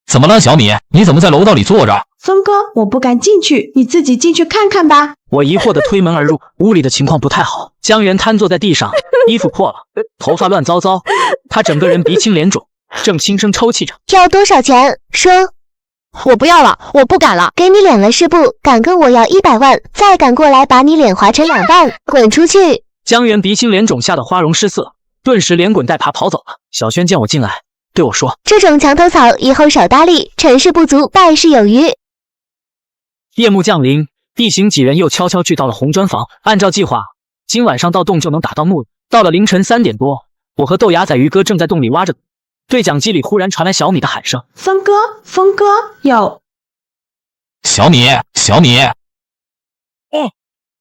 怎么了，小米？你怎么在楼道里坐着？峰哥，我不敢进去，你自己进去看看吧。我疑惑地推门而入，屋里的情况不太好。江源瘫坐在地上，衣服破了，头发乱糟糟，他整个人鼻青脸肿，正轻声抽泣着。要多少钱？说。我不要了，我不敢了。给你脸了是不？敢跟我要100万，再敢过来把你脸划成2半，滚出去！江源鼻青脸肿，吓得花容失色。顿时连滚带爬跑走了。小轩见我进来，对我说：“这种墙头草以后少搭理，成事不足败事有余。”夜幕降临，一行几人又悄悄聚到了红砖房。按照计划，今晚上盗洞就能打到墓。到了凌晨3点多，我和豆芽仔、鱼哥正在洞里挖着，对讲机里忽然传来小米的喊声：“峰哥，峰哥，有小米，小米！”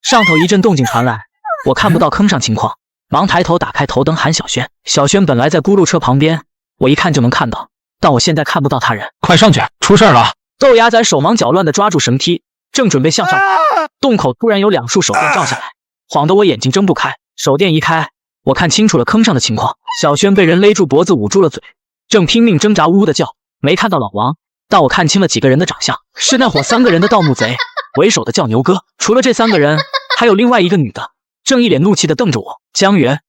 上头一阵动静传来，我看不到坑上情况。忙抬头打开头灯喊小轩。小轩本来在轱辘车旁边，我一看就能看到，但我现在看不到他人。快上去，出事了！豆芽仔手忙脚乱地抓住绳梯，正准备向上，洞口突然有2束手电照下来，晃得我眼睛睁不开。手电一开，我看清楚了坑上的情况。小轩被人勒住脖子，捂住了嘴，正拼命挣扎，呜呜地叫。没看到老王，但我看清了几个人的长相，是那伙3个人的盗墓贼，为首的叫牛哥。除了这3个人，还有另外一个女的，正一脸怒气地瞪着我。江源，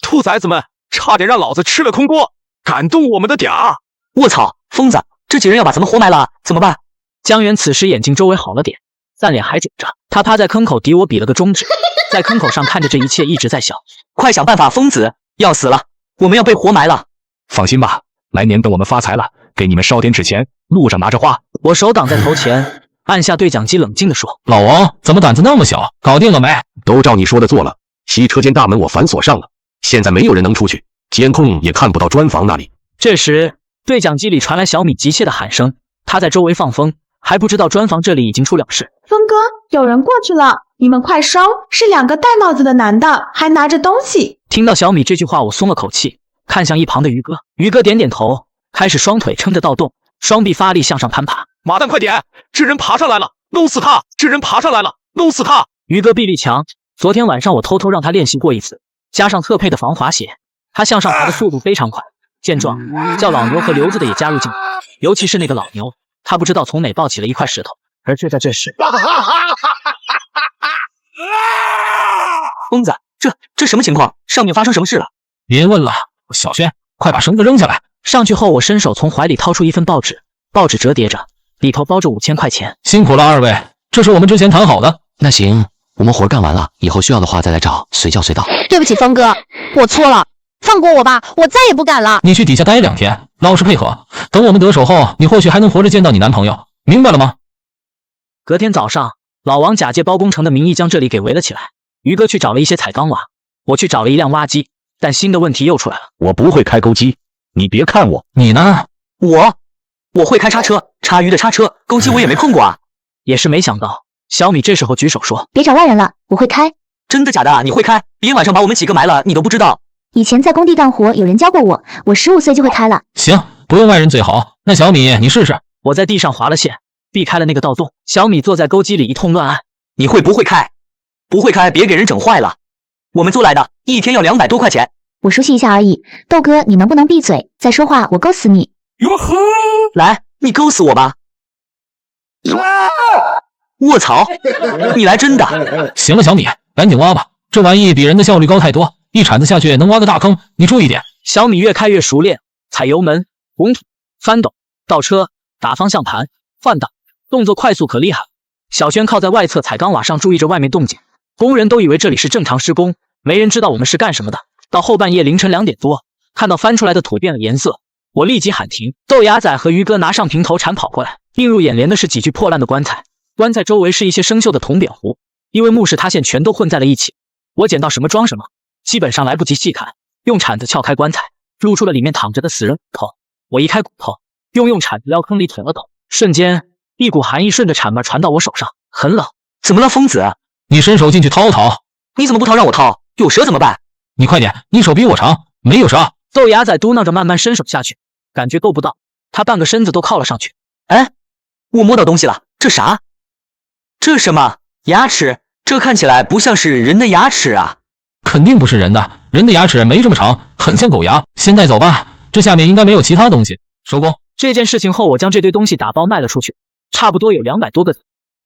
兔崽子们，差点让老子吃了空锅，敢动我们的点儿！卧槽，疯子，这几人要把咱们活埋了，怎么办？江源此时眼睛周围好了点，但脸还肿着。他趴在坑口抵我比了个中指，在坑口上看着这一切一直在笑。快想办法，疯子要死了，我们要被活埋了。放心吧，来年等我们发财了，给你们烧点纸钱，路上拿着花。我手挡在头前，按下对讲机，冷静地说：“老王，怎么胆子那么小？搞定了没？”都照你说的做了。西车间大门我反锁上了，现在没有人能出去，监控也看不到砖房那里。这时，对讲机里传来小米急切的喊声，他在周围放风，还不知道砖房这里已经出了事。峰哥，有人过去了，你们快收！是2个戴帽子的男的，还拿着东西。听到小米这句话，我松了口气，看向一旁的鱼哥。鱼哥点点头，开始双腿撑着盗洞，双臂发力向上攀爬。马蛋，快点！这人爬上来了，弄死他！这人爬上来了，弄死他！鱼哥臂力强，昨天晚上我偷偷让他练习过一次，加上特配的防滑鞋，他向上爬的速度非常快。见状，叫老牛和刘子的也加入进来，尤其是那个老牛，他不知道从哪抱起了一块石头。而就在这时，疯子，这什么情况？上面发生什么事了？别问了，小轩，快把绳子扔下来。上去后，我伸手从怀里掏出一份报纸，报纸折叠着，里头包着5000块钱。辛苦了2位，这是我们之前谈好的。那行，我们活干完了，以后需要的话再来找，随叫随到。对不起，峰哥，我错了，放过我吧，我再也不敢了。你去底下待2天，老实配合。等我们得手后，你或许还能活着见到你男朋友，明白了吗？隔天早上，老王假借包工程的名义将这里给围了起来。于哥去找了一些彩钢瓦，我去找了一辆挖机，但新的问题又出来了。我不会开钩机，你别看我。你呢？我会开叉车，叉鱼的叉车，钩机我也没碰过啊。也是没想到，小米这时候举手说：“别找外人了，我会开。”真的假的啊？你会开？别晚上把我们几个埋了，你都不知道。以前在工地干活，有人教过我，我15岁就会开了。行，不用外人最好。那小米，你试试。我在地上划了线，避开了那个盗洞。小米坐在钩机里一通乱按。你会不会开？不会开，别给人整坏了。我们租来的，一天要200多块钱。我熟悉一下而已。豆哥，你能不能闭嘴？再说话我勾死你！哟呵，来，你勾死我吧！卧槽，你来真的！行了，小米，赶紧挖吧，这玩意比人的效率高太多，一铲子下去能挖个大坑，你注意点。小米越开越熟练，踩油门、拱土、翻斗、倒车、打方向盘、换挡，动作快速可厉害。小轩靠在外侧踩钢瓦上，注意着外面动静。工人都以为这里是正常施工，没人知道我们是干什么的。到后半夜凌晨2点多，看到翻出来的土变了颜色，我立即喊停。豆芽仔和于哥拿上平头铲跑过来，映入眼帘的是几具破烂的棺材。棺材周围是一些生锈的铜扁壶，因为木石塌陷全都混在了一起。我捡到什么装什么，基本上来不及细看，用铲子撬开棺材，露出了里面躺着的死人骨头。我一开骨头，用铲子撩坑里捅了捅，瞬间一股寒意顺着铲把传到我手上，很冷。怎么了，疯子？你伸手进去掏掏。你怎么不掏让我掏？有蛇怎么办？你快点，你手比我长，没有蛇。豆芽仔嘟囔着慢慢伸手下去，感觉够不到，他半个身子都靠了上去。哎，我摸到东西了，这啥？这什么？牙齿？这看起来不像是人的牙齿啊！肯定不是人的，人的牙齿没这么长，很像狗牙。先带走吧，这下面应该没有其他东西。收工。这件事情后，我将这堆东西打包卖了出去，差不多有200多个。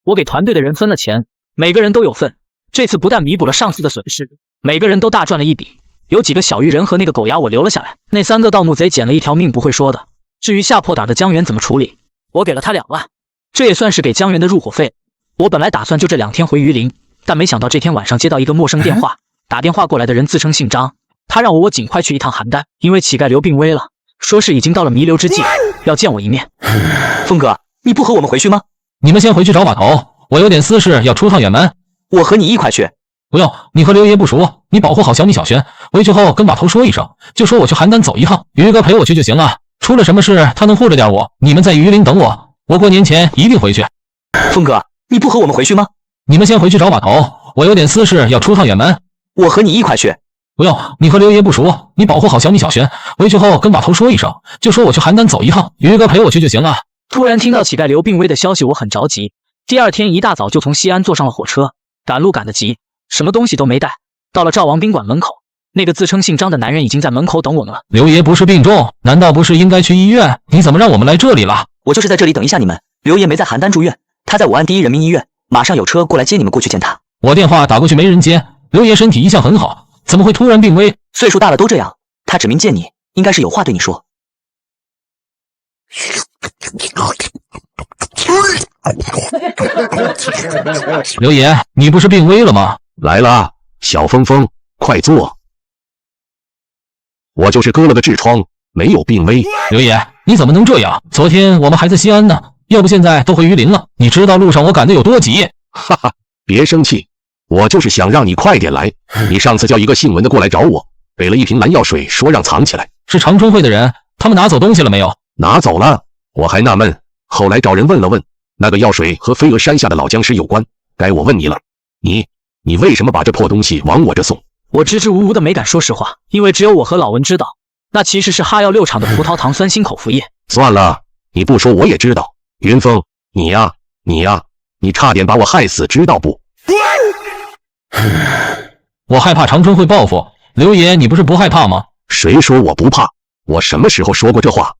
我给团队的人分了钱，每个人都有份。这次不但弥补了上次的损失，每个人都大赚了一笔。有几个小鱼人和那个狗牙我留了下来，那3个盗墓贼捡了一条命不会说的。至于吓破胆的江源怎么处理，我给了他2万，这也算是给江源的入伙费。我本来打算就这2天回榆林，但没想到这天晚上接到一个陌生电话，打电话过来的人自称姓张，他让我尽快去一趟邯郸，因为乞丐刘病危了，说是已经到了弥留之际，要见我一面。峰哥，你不和我们回去吗？你们先回去找码头，我有点私事要出趟远门。我和你一块去。不用，你和刘爷不熟，你保护好小米小轩，回去后跟码头说一声，就说我去邯郸走一趟，于哥陪我去就行了。出了什么事他能护着点我，你们在榆林等我，我过年前一定回去。峰哥，你不和我们回去吗？你们先回去找码头，我有点私事要出趟远门。我和你一块去。不用，你和刘爷不熟，你保护好小米小轩，回去后跟码头说一声，就说我去邯郸走一趟，于哥陪我去就行了。突然听到乞丐刘病危的消息，我很着急。第2天一大早就从西安坐上了火车，赶路赶得急，什么东西都没带。到了赵王宾馆门口，那个自称姓张的男人已经在门口等我们了。刘爷不是病重，难道不是应该去医院？你怎么让我们来这里了？我就是在这里等一下你们。刘爷没在邯郸住院，他在武安第一人民医院，马上有车过来接你们过去见他。我电话打过去没人接，刘爷身体一向很好，怎么会突然病危？岁数大了都这样，他指名见你，应该是有话对你说。刘爷，你不是病危了吗？来了，小峰峰，快坐。我就是割了个痔疮，没有病危。刘爷，你怎么能这样？昨天我们还在西安呢，要不现在都回榆林了。你知道路上我赶得有多急？哈哈，别生气，我就是想让你快点来。你上次叫一个姓文的过来找我，给了一瓶蓝药水，说让藏起来。是长春会的人，他们拿走东西了没有？拿走了，我还纳闷，后来找人问了问，那个药水和飞鹅山下的老僵尸有关。该我问你了，你为什么把这破东西往我这送？我支支吾吾的没敢说实话，因为只有我和老文知道，那其实是哈药6厂的葡萄糖酸锌口服液。算了，你不说我也知道。云峰，你呀，你差点把我害死，知道不？我害怕长春会报复。刘爷，你不是不害怕吗？谁说我不怕？我什么时候说过这话？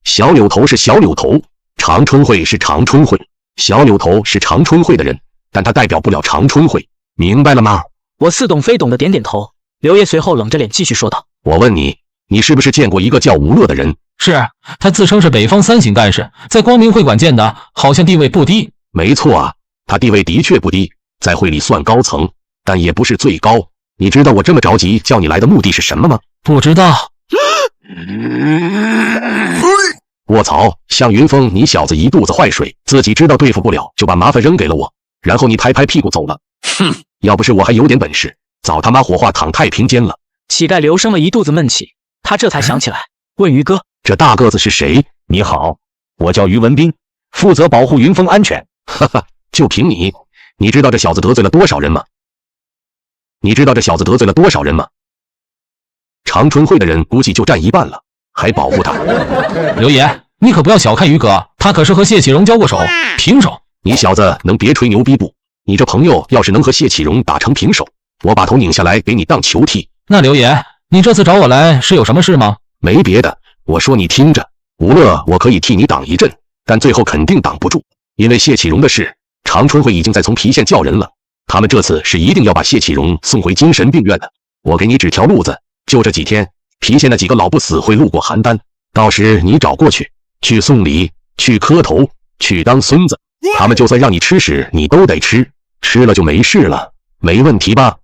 小柳头是小柳头，长春会是长春会。小柳头是长春会的人，但他代表不了长春会，明白了吗？我似懂非懂的点点头。刘爷随后冷着脸继续说道：我问你，你是不是见过一个叫吴乐的人？是，他自称是北方3省干事，在光明会馆见的，好像地位不低。没错啊，他地位的确不低，在会里算高层，但也不是最高。你知道我这么着急叫你来的目的是什么吗？不知道。卧槽，向云峰，你小子一肚子坏水，自己知道对付不了，就把麻烦扔给了我，然后你拍拍屁股走了。哼，要不是我还有点本事，早他妈火化躺太平间了。乞丐刘生了一肚子闷气，他这才想起来，问于哥：“这大个子是谁？”你好，我叫于文斌，负责保护云峰安全。哈哈，就凭你，你知道这小子得罪了多少人吗？你知道这小子得罪了多少人吗？长春会的人估计就占一半了，还保护他。刘爷，你可不要小看于哥，他可是和谢启荣交过手，平手。你小子能别吹牛逼不？你这朋友要是能和谢启荣打成平手，我把头拧下来给你当球踢。那刘爷，你这次找我来是有什么事吗？没别的，我说你听着，吴乐我可以替你挡一阵，但最后肯定挡不住，因为谢启荣的事，长春会已经在从郫县叫人了，他们这次是一定要把谢启荣送回精神病院的。我给你指条路子，就这几天，郫县那几个老不死会路过邯郸，到时你找过去，去送礼，去磕头，去当孙子，他们就算让你吃屎，你都得吃，吃了就没事了，没问题吧？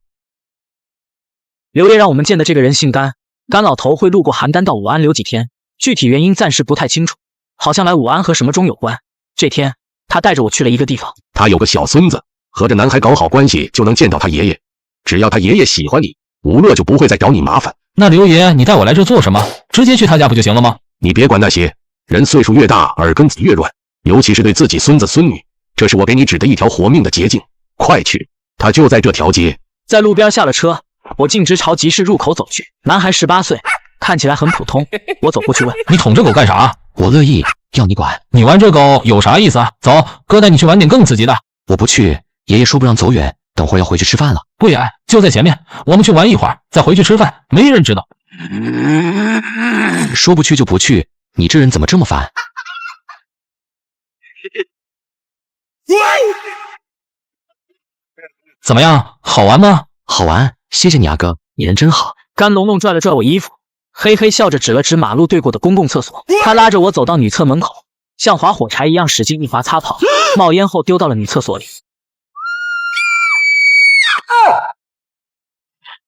刘爷让我们见的这个人姓甘，甘老头会路过邯郸到武安留几天，具体原因暂时不太清楚，好像来武安和什么钟有关。这天，他带着我去了一个地方。他有个小孙子，和这男孩搞好关系就能见到他爷爷，只要他爷爷喜欢你，吴乐就不会再找你麻烦。那刘爷，你带我来这做什么？直接去他家不就行了吗？你别管那些，人岁数越大，耳根子越软，尤其是对自己孙子孙女，这是我给你指的一条活命的捷径。快去，他就在这条街。在路边下了车，我径直朝集市入口走去。男孩18岁，看起来很普通。我走过去问：“你捅这狗干啥？”我乐意，要你管。你玩这狗有啥意思啊？走，哥带你去玩点更刺激的。我不去，爷爷说不让走远，等会儿要回去吃饭了。不远，就在前面，我们去玩一会儿，再回去吃饭，没人知道。说不去就不去，你这人怎么这么烦？怎么样，好玩吗？好玩，谢谢你啊哥，你人真好。甘龙龙拽了拽我衣服，嘿嘿笑着指了指马路对过的公共厕所，他拉着我走到女厕门口，像划火柴一样使劲一发擦跑，冒烟后丢到了女厕所里。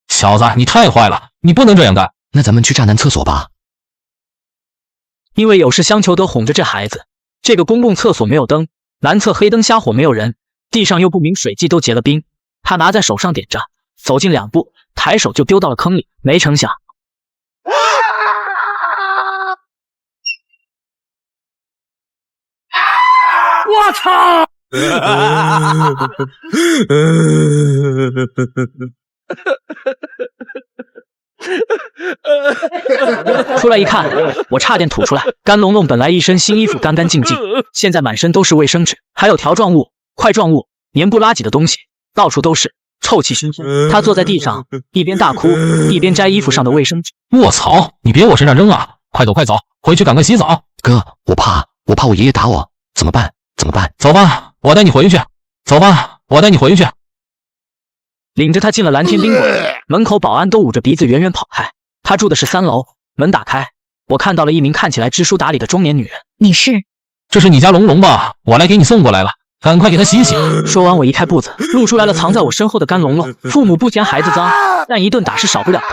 小子，你太坏了，你不能这样干。那咱们去炸男厕所吧。因为有事相求得哄着这孩子，这个公共厕所没有灯，男厕黑灯瞎火没有人，地上又不明水迹都结了冰，他拿在手上点着，走近2步，抬手就丢到了坑里，没成想。我操！出来一看，我差点吐出来。甘龙龙本来一身新衣服干干净净，现在满身都是卫生纸，还有条状物、块状物、黏不拉几的东西，到处都是，臭气熏天。他坐在地上，一边大哭，一边摘衣服上的卫生纸。卧槽！你别我身上扔啊！快走快走，回去赶快洗澡。哥，我怕我爷爷打我，怎么办？怎么办？走吧，我带你回去。走吧，我带你回去。领着他进了蓝天宾馆，门口保安都捂着鼻子远远跑开。他住的是3楼，门打开，我看到了一名看起来知书达理的中年女人。你是？这是你家龙龙吧？我来给你送过来了，赶快给他洗洗。说完，我移开步子，露出来了藏在我身后的甘龙龙。父母不嫌孩子脏，但一顿打是少不了的。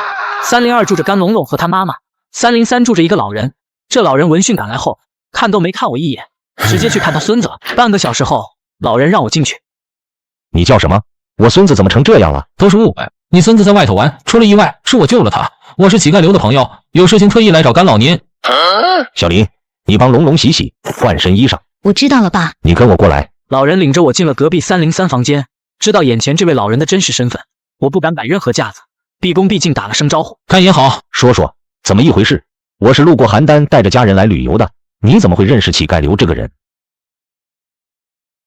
302住着甘龙龙和他妈妈，303住着一个老人。这老人闻讯赶来后，看都没看我一眼，直接去看他孙子了。半个小时后，老人让我进去。你叫什么？我孙子怎么成这样了？都是误会，你孙子在外头玩，出了意外，是我救了他。我是乞丐刘的朋友，有事情特意来找甘老您。小林，你帮龙龙洗洗，换身衣裳。我知道了，爸。你跟我过来。老人领着我进了隔壁303房间，知道眼前这位老人的真实身份，我不敢摆任何架子，毕恭毕敬打了声招呼。甘爷好。说说怎么一回事？我是路过邯郸，带着家人来旅游的，你怎么会认识乞丐刘这个人？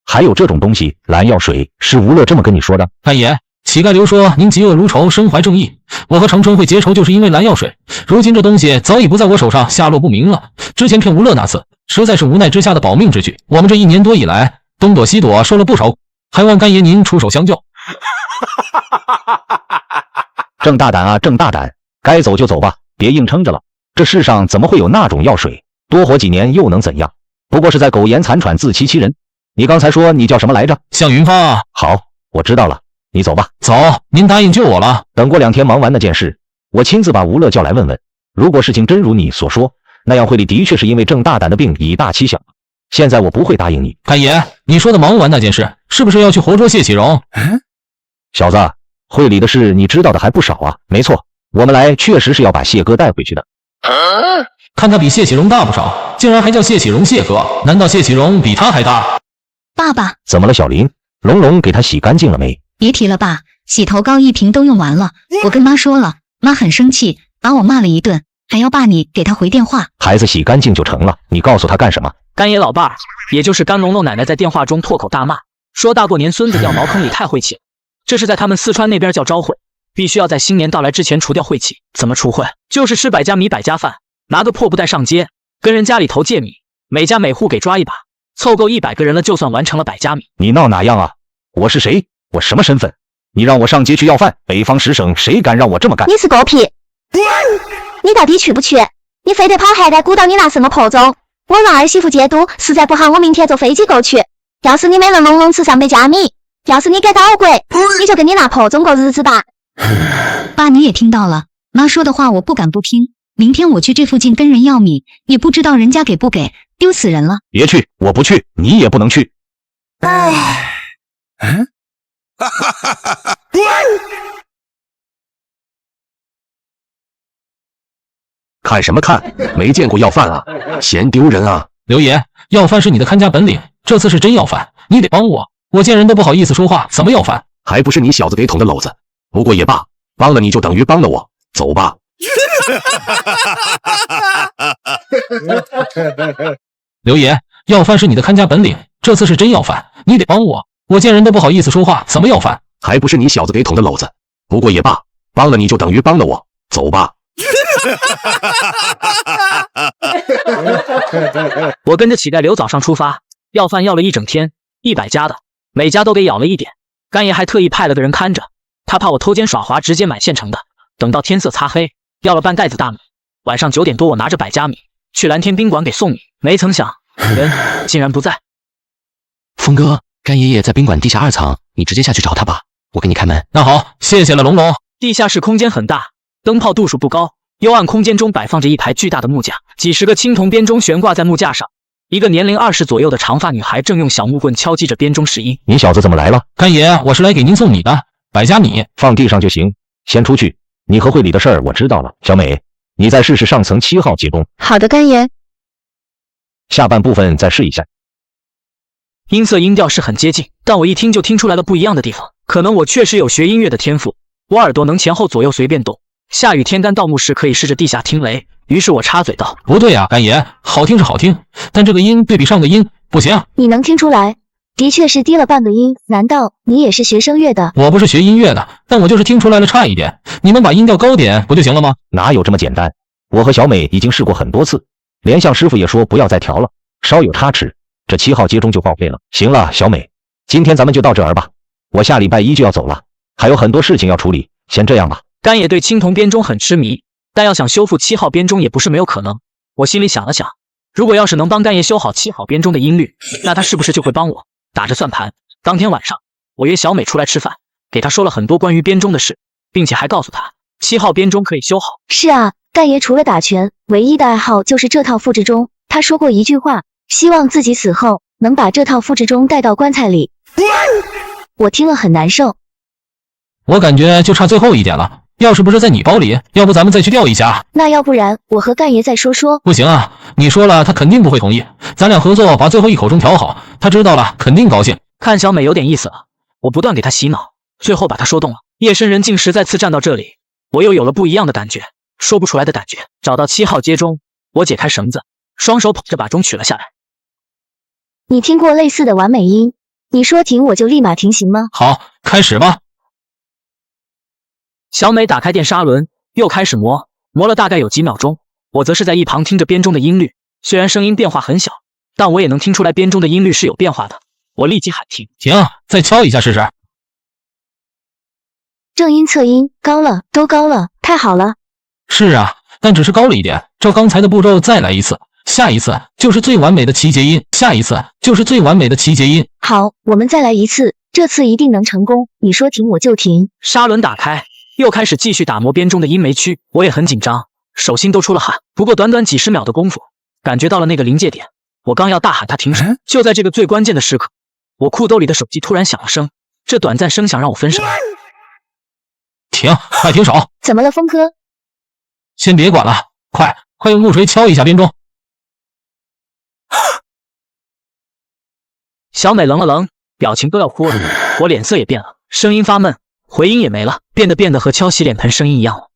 还有这种东西，蓝药水，是吴乐这么跟你说的？甘爷，乞丐刘说您嫉恶如仇，身怀正义。我和长春会结仇就是因为蓝药水，如今这东西早已不在我手上，下落不明了。之前骗吴乐那次，实在是无奈之下的保命之举。我们这1年多以来，东躲西躲，受了不少，还望甘爷您出手相救。郑大胆啊，郑大胆！该走就走吧，别硬撑着了。这世上怎么会有那种药水？多活几年又能怎样？不过是在苟延残喘，自欺欺人。你刚才说你叫什么来着？向云发。好，我知道了，你走吧。走，您答应救我了。等过2天忙完那件事，我亲自把吴乐叫来问问，如果事情真如你所说，那样惠理的确是因为郑大胆的病以大欺小。现在我不会答应你。干爷，你说的忙完那件事，是不是要去活捉谢启荣？小子，惠理的事你知道的还不少啊。没错，我们来确实是要把谢哥带回去的。看他比谢启荣大不少，竟然还叫谢启荣谢哥，难道谢启荣比他还大？爸爸，怎么了，小林？龙龙给他洗干净了没？别提了爸，洗头膏一瓶都用完了。我跟妈说了，妈很生气，把我骂了一顿，还要爸你给他回电话。孩子洗干净就成了，你告诉他干什么？干爷老伴儿，也就是干龙龙奶奶在电话中破口大骂，说大过年孙子掉茅坑里太晦气了。这是在他们四川那边叫招晦，必须要在新年到来之前除掉晦气。怎么除晦？就是吃百家米百家饭，拿个破布袋上街，跟人家里头借米，每家每户给抓一把，凑够100个人了，就算完成了百家米。你闹哪样啊？我是谁？我什么身份？你让我上街去要饭，北方10省谁敢让我这么干？你是狗屁！你到底去不去？你非得跑还带鼓捣你那什么破钟？我让儿媳妇戒毒，实在不好我明天坐飞机过去。要是你没能龙龙吃上百家米，要是你敢捣鬼，你就跟你那破钟过日子吧。爸，你也听到了，妈说的话我不敢不听。明天我去这附近跟人要米，也不知道人家给不给，丢死人了。别去，我不去，你也不能去。唉，看什么看？没见过要饭啊，嫌丢人啊！刘爷，要饭是你的看家本领，这次是真要饭，你得帮我。我见人都不好意思说话，怎么要饭？还不是你小子给捅的篓子。不过也罢，帮了你就等于帮了我，走吧。刘爷，要饭是你的看家本领，这次是真要饭，你得帮我。我见人都不好意思说话，怎么要饭？还不是你小子给捅的篓子。不过也罢，帮了你就等于帮了我，走吧。我跟着乞丐刘早上出发，要饭要了一整天，100家的，每家都给舀了一点。干爷还特意派了个人看着，他怕我偷奸耍滑，直接买现成的。等到天色擦黑，要了半袋子大米。晚上9点多，我拿着百家米去蓝天宾馆给送米，没曾想人竟然不在。峰哥，干爷爷在宾馆地下2层，你直接下去找他吧，我给你开门。那好，谢谢了龙龙。地下室空间很大，灯泡度数不高，幽暗空间中摆放着一排巨大的木架，几十个青铜编钟悬挂在木架上。一个年龄20左右的长发女孩正用小木棍敲击着编钟试音。你小子怎么来了？干爷，我是来给您送米的，百家米放地上就行，先出去。你和惠理的事儿我知道了，小美，你再试试上层7号接钟。好的，干爷。下半部分再试一下。音色音调是很接近，但我一听就听出来了不一样的地方。可能我确实有学音乐的天赋，我耳朵能前后左右随便动。下雨天干盗墓时可以试着地下听雷。于是我插嘴道：“不对呀，干爷，好听是好听，但这个音对比上个音不行。”你能听出来？的确是低了半个音。难道你也是学声乐的？我不是学音乐的，但我就是听出来了差一点。你们把音调高点不就行了吗？哪有这么简单？我和小美已经试过很多次，连向师傅也说不要再调了，稍有差池，这7号接钟就报废了。行了，小美，今天咱们就到这儿吧，我下礼拜1就要走了，还有很多事情要处理，先这样吧。干也对青铜编钟很痴迷，但要想修复7号编钟也不是没有可能。我心里想了想，如果要是能帮干爷修好7号编钟的音律，那他是不是就会帮我打着算盘？当天晚上，我约小美出来吃饭，给她说了很多关于编钟的事，并且还告诉她7号编钟可以修好。是啊，干爷除了打拳，唯一的爱好就是这套复制钟。他说过一句话，希望自己死后能把这套复制钟带到棺材里。我听了很难受。我感觉就差最后一点了，要是不是在你包里，要不咱们再去调一下？那要不然我和干爷再说说。不行啊，你说了他肯定不会同意，咱俩合作把最后一口钟调好，他知道了肯定高兴。看小美有点意思了，我不断给她洗脑，最后把她说动了。夜深人静时再次站到这里，我又有了不一样的感觉，说不出来的感觉。找到7号接钟，我解开绳子，双手捧着把钟取了下来。你听过类似的完美音，你说停我就立马停行吗？好，开始吧。小美打开电砂轮，又开始磨了大概有几秒钟，我则是在一旁听着编钟的音律。虽然声音变化很小，但我也能听出来编钟的音律是有变化的。我立即喊停。停，再敲一下试试。正音侧音高了，都高了，太好了。是啊，但只是高了一点，照刚才的步骤再来一次，下一次就是最完美的7节音，下一次就是最完美的7节音。好，我们再来一次，这次一定能成功。你说停我就停。砂轮打开，又开始继续打磨编钟的音没区。我也很紧张，手心都出了汗。不过短短几十秒的功夫，感觉到了那个临界点。我刚要大喊他停手，就在这个最关键的时刻，我裤兜里的手机突然响了声，这短暂声响让我分神。停，快停手！怎么了，峰哥？先别管了，快用木锤敲一下编钟。小美愣了愣，表情都要哭了，我脸色也变了，声音发闷，回音也没了，变得和敲洗脸盆声音一样了。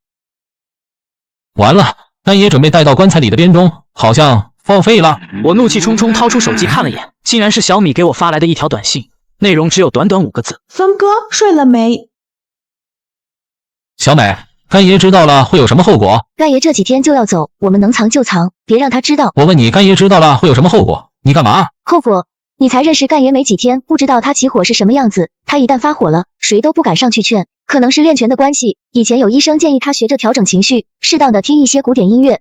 完了，干爷准备带到棺材里的编钟好像报废了。我怒气冲冲掏出手机看了眼，竟然是小米给我发来的一条短信，内容只有短5个字：峰哥睡了没？小美，干爷知道了会有什么后果？干爷这几天就要走，我们能藏就藏，别让他知道。我问你，干爷知道了会有什么后果？你干嘛？后果？你才认识干爷没几天，不知道他起火是什么样子。他一旦发火了，谁都不敢上去劝。可能是练拳的关系，以前有医生建议他学着调整情绪，适当的听一些古典音乐。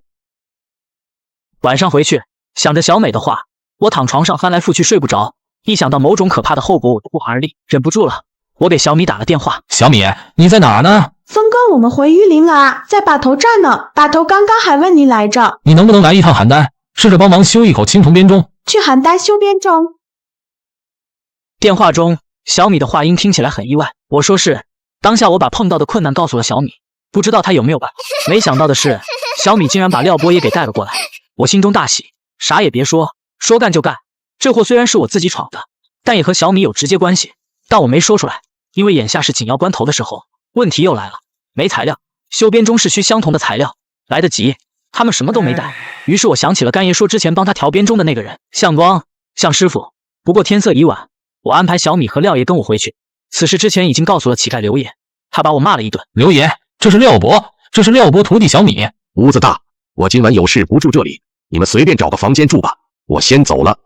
晚上回去，想着小美的话，我躺床上翻来覆去睡不着。一想到某种可怕的后果，我就不寒而栗，忍不住了。我给小米打了电话。小米，你在哪呢？峰哥，我们回玉林了啊，在把头站呢。把头刚刚还问你来着，你能不能来一趟邯郸，试着帮忙修一口青铜编钟？去邯郸修编钟。电话中，小米的话音听起来很意外。我说是。当下我把碰到的困难告诉了小米，不知道他有没有办法。没想到的是，小米竟然把廖波也给带了过来。我心中大喜，啥也别说，说干就干。这祸虽然是我自己闯的，但也和小米有直接关系。但我没说出来，因为眼下是紧要关头的时候。问题又来了，没材料，修编钟是需相同的材料，来得及，他们什么都没带。于是我想起了干爷说之前帮他调编钟的那个人，向光，向师傅。不过天色已晚，我安排小米和廖爷跟我回去。此事之前已经告诉了乞丐刘爷，他把我骂了一顿。刘爷，这是廖伯徒弟小米。屋子大，我今晚有事不住这里，你们随便找个房间住吧，我先走了。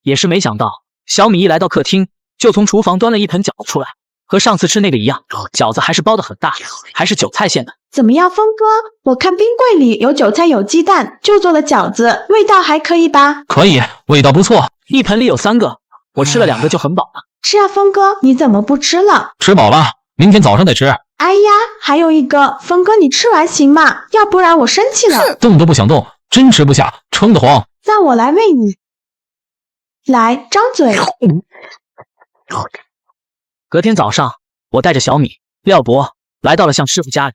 也是没想到，小米一来到客厅，就从厨房端了一盆饺子出来，和上次吃那个一样，饺子还是包得很大，还是韭菜馅的。怎么样，峰哥？我看冰柜里有韭菜有鸡蛋，就做了饺子，味道还可以吧？可以，味道不错。一盆里有3个，我吃了2个就很饱了。是啊，峰哥，你怎么不吃了？吃饱了，明天早上再吃。哎呀，还有一个，峰哥你吃完行吗？要不然我生气了。动都不想动，真吃不下，撑得慌。那我来喂你。来，张嘴。隔天早上，我带着小米、廖伯来到了向师傅家里。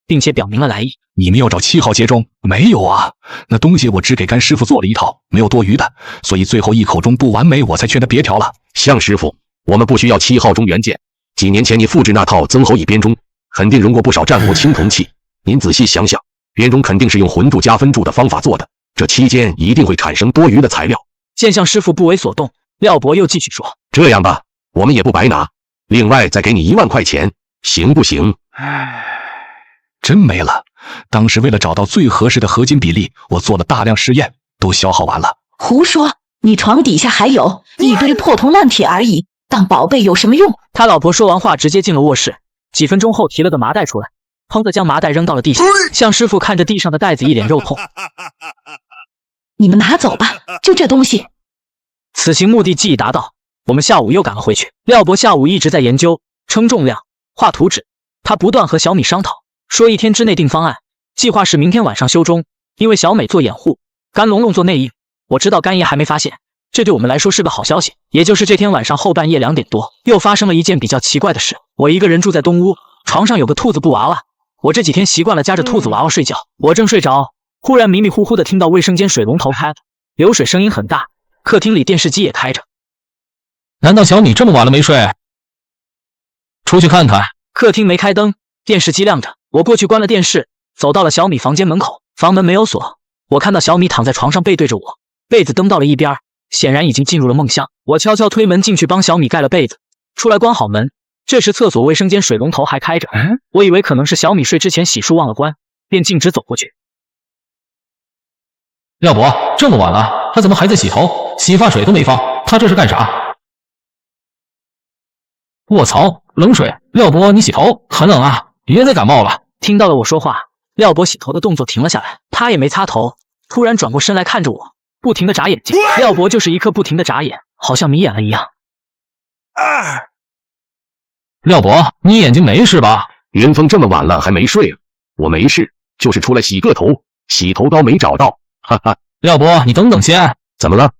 并且表明了来意。你们要找7号接钟？没有啊，那东西我只给干师傅做了一套，没有多余的，所以最后一口钟不完美，我才劝他别调了。向师傅，我们不需要7号钟原件。几年前你复制那套曾侯乙编钟，肯定融过不少战国青铜器。您仔细想想，编钟肯定是用混铸加分铸的方法做的，这期间一定会产生多余的材料。见向师傅不为所动，廖伯又继续说：这样吧，我们也不白拿，另外再给你1万块钱，行不行？真没了。当时为了找到最合适的合金比例，我做了大量实验，都消耗完了。胡说！你床底下还有一堆破铜烂铁而已，当宝贝有什么用？他老婆说完话，直接进了卧室。几分钟后，提了个麻袋出来，砰的将麻袋扔到了地上。向师傅看着地上的袋子，一脸肉痛。你们拿走吧，就这东西。此行目的既已达到，我们下午又赶了回去。廖伯下午一直在研究称重量、画图纸，他不断和小米商讨。说1天之内定方案，计划是明天晚上修钟。因为小美做掩护，干龙龙做内应，我知道干爷还没发现，这对我们来说是个好消息。也就是这天晚上后半夜2点多，又发生了一件比较奇怪的事。我一个人住在东屋，床上有个兔子布娃娃。我这几天习惯了夹着兔子娃娃睡觉。我正睡着，忽然迷迷糊糊的听到卫生间水龙头开了，流水声音很大，客厅里电视机也开着。难道小米这么晚了没睡？出去看看。客厅没开灯，电视机亮着。我过去关了电视，走到了小米房间门口，房门没有锁。我看到小米躺在床上背对着我，被子蹬到了一边，显然已经进入了梦乡。我悄悄推门进去帮小米盖了被子，出来关好门。这时厕所卫生间水龙头还开着，我以为可能是小米睡之前洗漱忘了关，便径直走过去。廖伯，这么晚了，他怎么还在洗头？洗发水都没放，他这是干啥？卧槽，冷水！廖伯，你洗头很冷啊，别再感冒了。听到了我说话，廖伯洗头的动作停了下来，他也没擦头，突然转过身来看着我，不停的眨眼睛。廖伯就是一颗不停的眨眼，好像迷眼了一样。廖伯，你眼睛没事吧？云峰这么晚了还没睡啊？我没事，就是出来洗个头，洗头膏没找到，哈哈。廖伯，你等等先。怎么了？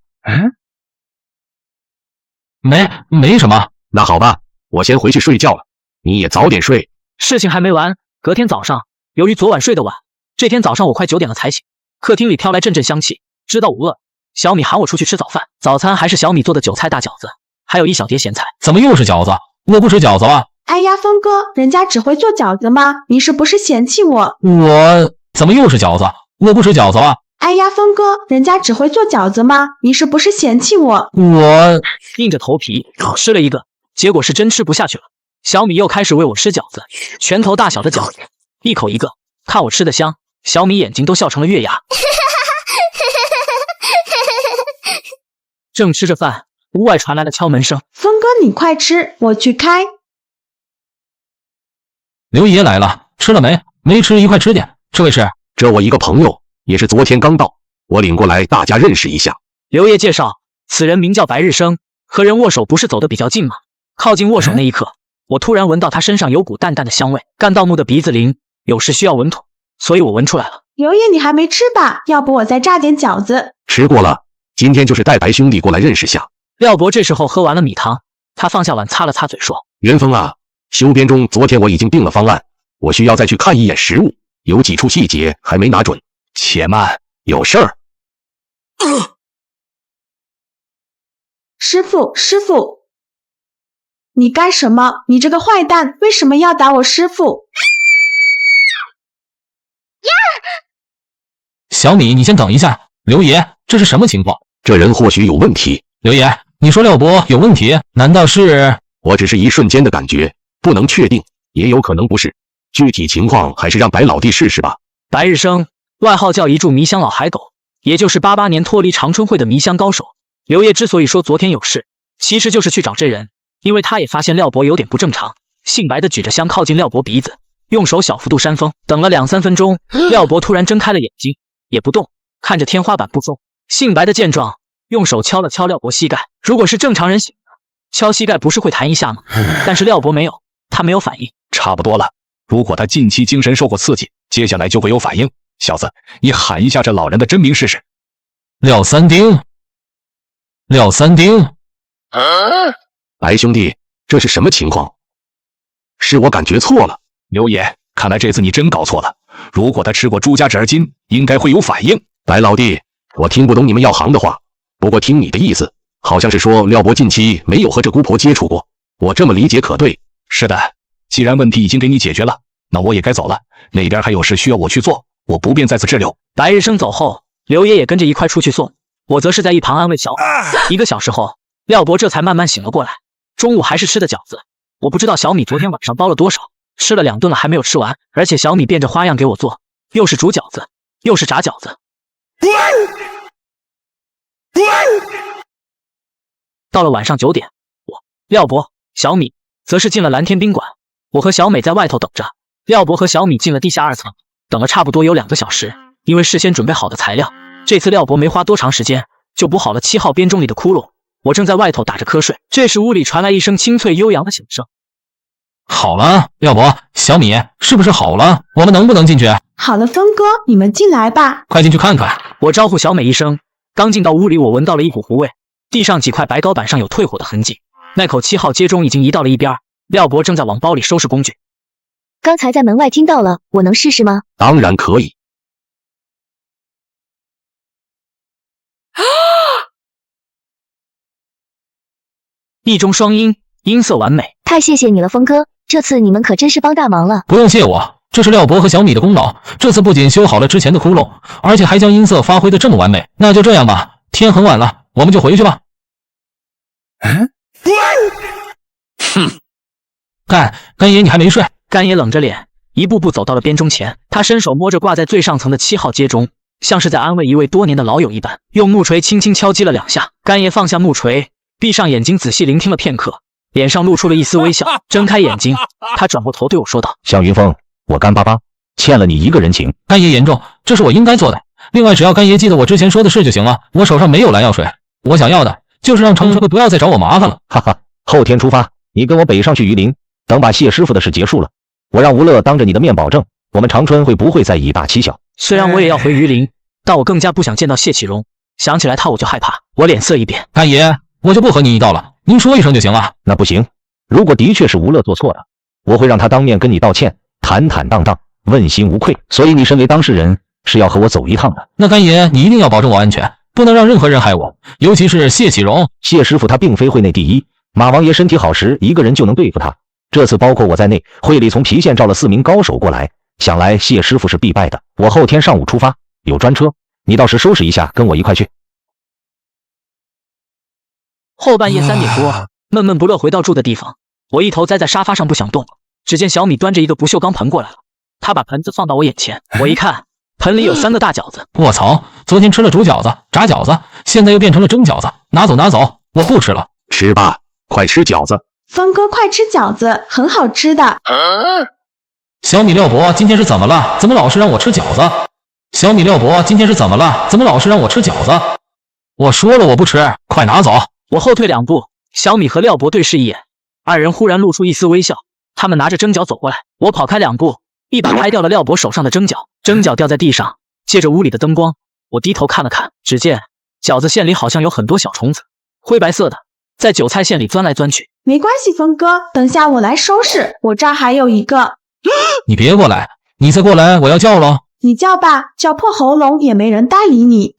没什么。那好吧，我先回去睡觉了，你也早点睡。事情还没完，隔天早上，由于昨晚睡得晚，这天早上我快9点了才醒。客厅里飘来阵阵香气，知道我饿，小米喊我出去吃早饭。早餐还是小米做的韭菜大饺子，还有一小碟咸菜。怎么又是饺子？我不吃饺子啊！哎呀，峰哥，人家只会做饺子吗？你是不是嫌弃我？我怎么又是饺子？我不吃饺子啊！哎呀，峰哥，人家只会做饺子吗？你是不是嫌弃我？我硬着头皮吃了一个，结果是真吃不下去了。小米又开始喂我吃饺子，拳头大小的饺子，一口一个，看我吃的香，小米眼睛都笑成了月牙。正吃着饭，屋外传来了敲门声。峰哥，你快吃，我去开。刘爷来了，吃了没？没吃，一块吃点。这位是？这我一个朋友，也是昨天刚到，我领过来，大家认识一下。刘爷介绍，此人名叫白日生，和人握手不是走得比较近吗？靠近握手那一刻，我突然闻到他身上有股淡淡的香味。干盗墓的鼻子灵，有时需要闻土，所以我闻出来了。刘爷，你还没吃吧？要不我再炸点饺子。吃过了，今天就是带白兄弟过来认识下。廖伯这时候喝完了米汤，他放下碗擦了擦嘴说：元丰啊，修编中昨天我已经定了方案，我需要再去看一眼实物，有几处细节还没拿准。且慢，有事儿。师傅，你干什么？你这个坏蛋，为什么要打我师傅？小米，你先等一下。刘爷，这是什么情况？这人或许有问题。刘爷，你说廖伯有问题，难道是？我只是一瞬间的感觉，不能确定，也有可能不是。具体情况还是让白老弟试试吧。白日生，外号叫一柱迷香老海狗，也就是88年脱离长春会的迷香高手。刘爷之所以说昨天有事，其实就是去找这人，因为他也发现廖伯有点不正常。姓白的举着香靠近廖伯鼻子，用手小幅度扇风，等了2-3分钟，廖伯突然睁开了眼睛，也不动，看着天花板不动。姓白的见状，用手敲了敲廖伯膝盖。如果是正常人醒的，敲膝盖不是会弹一下吗？但是廖伯没有，他没有反应。差不多了，如果他近期精神受过刺激，接下来就会有反应。小子，你喊一下这老人的真名试试。廖三丁。廖三丁。白兄弟，这是什么情况？是我感觉错了。刘爷，看来这次你真搞错了。如果他吃过朱家折筋，应该会有反应。白老弟，我听不懂你们要行的话，不过听你的意思，好像是说廖伯近期没有和这姑婆接触过，我这么理解可对？是的，既然问题已经给你解决了，那我也该走了。那边还有事需要我去做，我不便在此滞留。白日生走后，刘爷也跟着一块出去送，我则是在一旁安慰小米。1个小时后，廖伯这才慢慢醒了过来。中午还是吃的饺子，我不知道小米昨天晚上包了多少，吃了2顿了还没有吃完，而且小米变着花样给我做，又是煮饺子，又是炸饺子。到了晚上9点，我、廖伯、小米则是进了蓝天宾馆，我和小美在外头等着。廖伯和小米进了地下2层，等了差不多有2个小时。因为事先准备好的材料，这次廖伯没花多长时间就补好了7号编钟里的窟窿。我正在外头打着瞌睡，这时屋里传来一声清脆悠扬的响声。好了，廖伯、小米，是不是好了？我们能不能进去？好了，峰哥，你们进来吧。快进去看看。我招呼小美一声，刚进到屋里，我闻到了一股糊味，地上几块白膏板上有退火的痕迹，那口7号接钟已经移到了一边。廖伯正在往包里收拾工具。刚才在门外听到了，我能试试吗？当然可以。一钟双音，音色完美。太谢谢你了，峰哥，这次你们可真是帮大忙了。不用谢我，这是廖伯和小米的功劳。这次不仅修好了之前的窟窿，而且还将音色发挥的这么完美。那就这样吧，天很晚了，我们就回去吧。干爷，你还没睡？干爷冷着脸，一步步走到了编钟前，他伸手摸着挂在最上层的7号接钟，像是在安慰一位多年的老友一般，用木锤轻轻敲击了2下。干爷放下木锤，闭上眼睛仔细聆听了片刻，脸上露出了一丝微笑，睁开眼睛，他转过头对我说道：向云峰，我干巴巴欠了你一个人情。干爷言重，这是我应该做的。另外，只要干爷记得我之前说的事就行了。我手上没有蓝药水，我想要的就是让程师傅不要再找我麻烦了。哈哈，后天出发，你跟我北上去榆林，等把谢师傅的事结束了，我让吴乐当着你的面保证，我们长春会不会再以大欺小。虽然我也要回榆林，但我更加不想见到谢启荣。想起来他我就害怕，我脸色一变。干爷，我就不和你一道了，您说一声就行了。那不行，如果的确是吴乐做错了，我会让他当面跟你道歉，坦坦荡荡，问心无愧。所以你身为当事人，是要和我走一趟的。那干爷，你一定要保证我安全，不能让任何人害我，尤其是谢启荣。谢师傅他并非会内第一，马王爷身体好时，一个人就能对付他。这次包括我在内，会里从郫县召了4名高手过来，想来谢师傅是必败的。我后天上午出发，有专车，你到时收拾一下，跟我一块去。后半夜3点多，闷闷不乐回到住的地方，我一头栽在沙发上不想动。只见小米端着一个不锈钢盆过来了，他把盆子放到我眼前，我一看，盆里有3个大饺子。卧槽，昨天吃了煮饺子、炸饺子，现在又变成了蒸饺子，拿走拿走，我不吃了。吃吧，快吃饺子。峰哥，快吃饺子，很好吃的。小米廖伯今天是怎么了？怎么老是让我吃饺子？小米廖伯今天是怎么了？怎么老是让我吃饺子？我说了我不吃，快拿走。我后退2步，小米和廖伯对视一眼，2人忽然露出一丝微笑。他们拿着蒸饺走过来，我跑开2步，一把拍掉了廖伯手上的蒸饺，蒸饺掉在地上，借着屋里的灯光，我低头看了看，只见饺子馅里好像有很多小虫子，灰白色的，在韭菜馅里钻来钻去。没关系，峰哥，等下我来收拾，我这儿还有一个。你别过来，你再过来我要叫了。你叫吧，叫破喉咙也没人搭理你。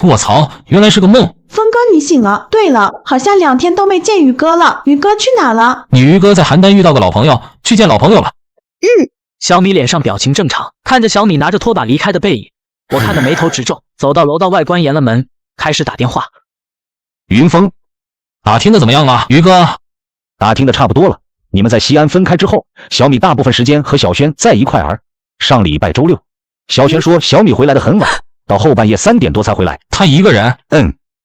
卧槽，原来是个梦。峰哥，你醒了。对了，好像2天都没见宇哥了，宇哥去哪了？你宇哥在邯郸遇到个老朋友，去见老朋友了。小米脸上表情正常，看着小米拿着拖把离开的背影，我看得眉头直皱，走到楼道外关严了门，开始打电话。云峰，打听的怎么样了？宇哥，打听的差不多了。你们在西安分开之后，小米大部分时间和小轩在一块儿。上礼拜周6，小轩说小米回来的很晚，到后半夜3点多才回来。他一个人？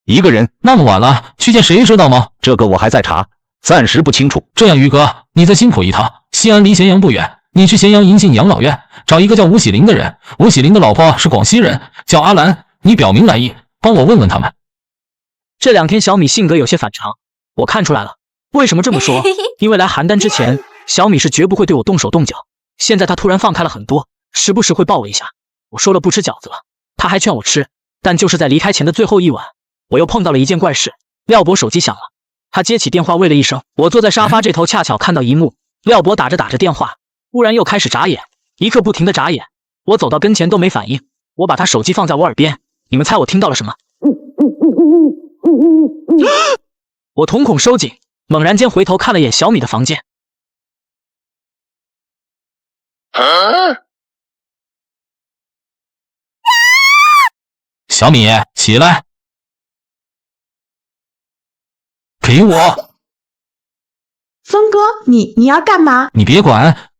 一个人。那么晚了，去见谁知道吗？这个我还在查，暂时不清楚。这样，宇哥，你再辛苦一趟。西安离咸阳不远，你去咸阳银杏养老院找一个叫吴喜林的人，吴喜林的老婆是广西人，叫阿兰，你表明来意，帮我问问他们。这2天小米性格有些反常，我看出来了。为什么这么说？因为来邯郸之前，小米是绝不会对我动手动脚，现在他突然放开了很多，时不时会抱我一下。我说了不吃饺子了，他还劝我吃，但就是在离开前的最后一晚，我又碰到了一件怪事。廖伯手机响了，他接起电话喂了一声，我坐在沙发这头恰巧看到一幕，廖伯打着电话，忽然又开始眨眼，一刻不停的眨眼。我走到跟前都没反应，我把他手机放在我耳边，你们猜我听到了什么？我瞳孔收紧，猛然间回头看了眼小米的房间。小米，起来，给我。峰哥，你要干嘛？你别管，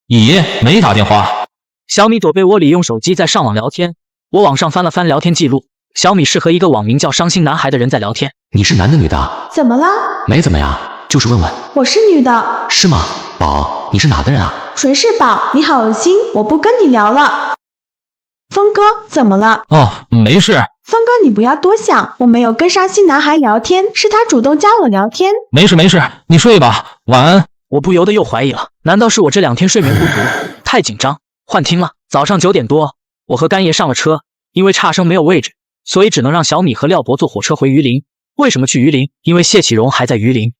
姨没打电话。小米躲被窝里用手机在上网聊天，我往上翻了翻聊天记录，小米是和一个网名叫伤心男孩的人在聊天。你是男的女的？怎么了？没怎么样，就是问问。我是女的。是吗？宝，你是哪的人啊？谁是宝？你好恶心，我不跟你聊了。峰哥，怎么了？哦，没事。峰哥，你不要多想，我没有跟伤心男孩聊天，是他主动加我聊天。没事没事，你睡吧，晚安。我不由得又怀疑了，难道是我这2天睡眠不足，太紧张，幻听了？早上9点多，我和干爷上了车，因为差生没有位置，所以只能让小米和廖伯坐火车回榆林。为什么去榆林？因为谢启荣还在榆林。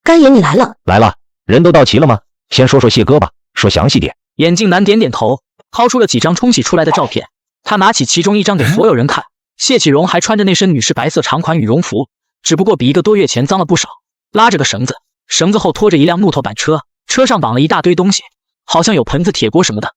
干爷，你来了。来了，人都到齐了吗？先说说谢哥吧，说详细点。眼镜男点点头，掏出了几张冲洗出来的照片，他拿起其中1张给所有人看。谢启荣还穿着那身女士白色长款羽绒服，只不过比1个多月前脏了不少，拉着个绳子，绳子后拖着一辆木头板车，车上绑了一大堆东西，好像有盆子、铁锅什么的。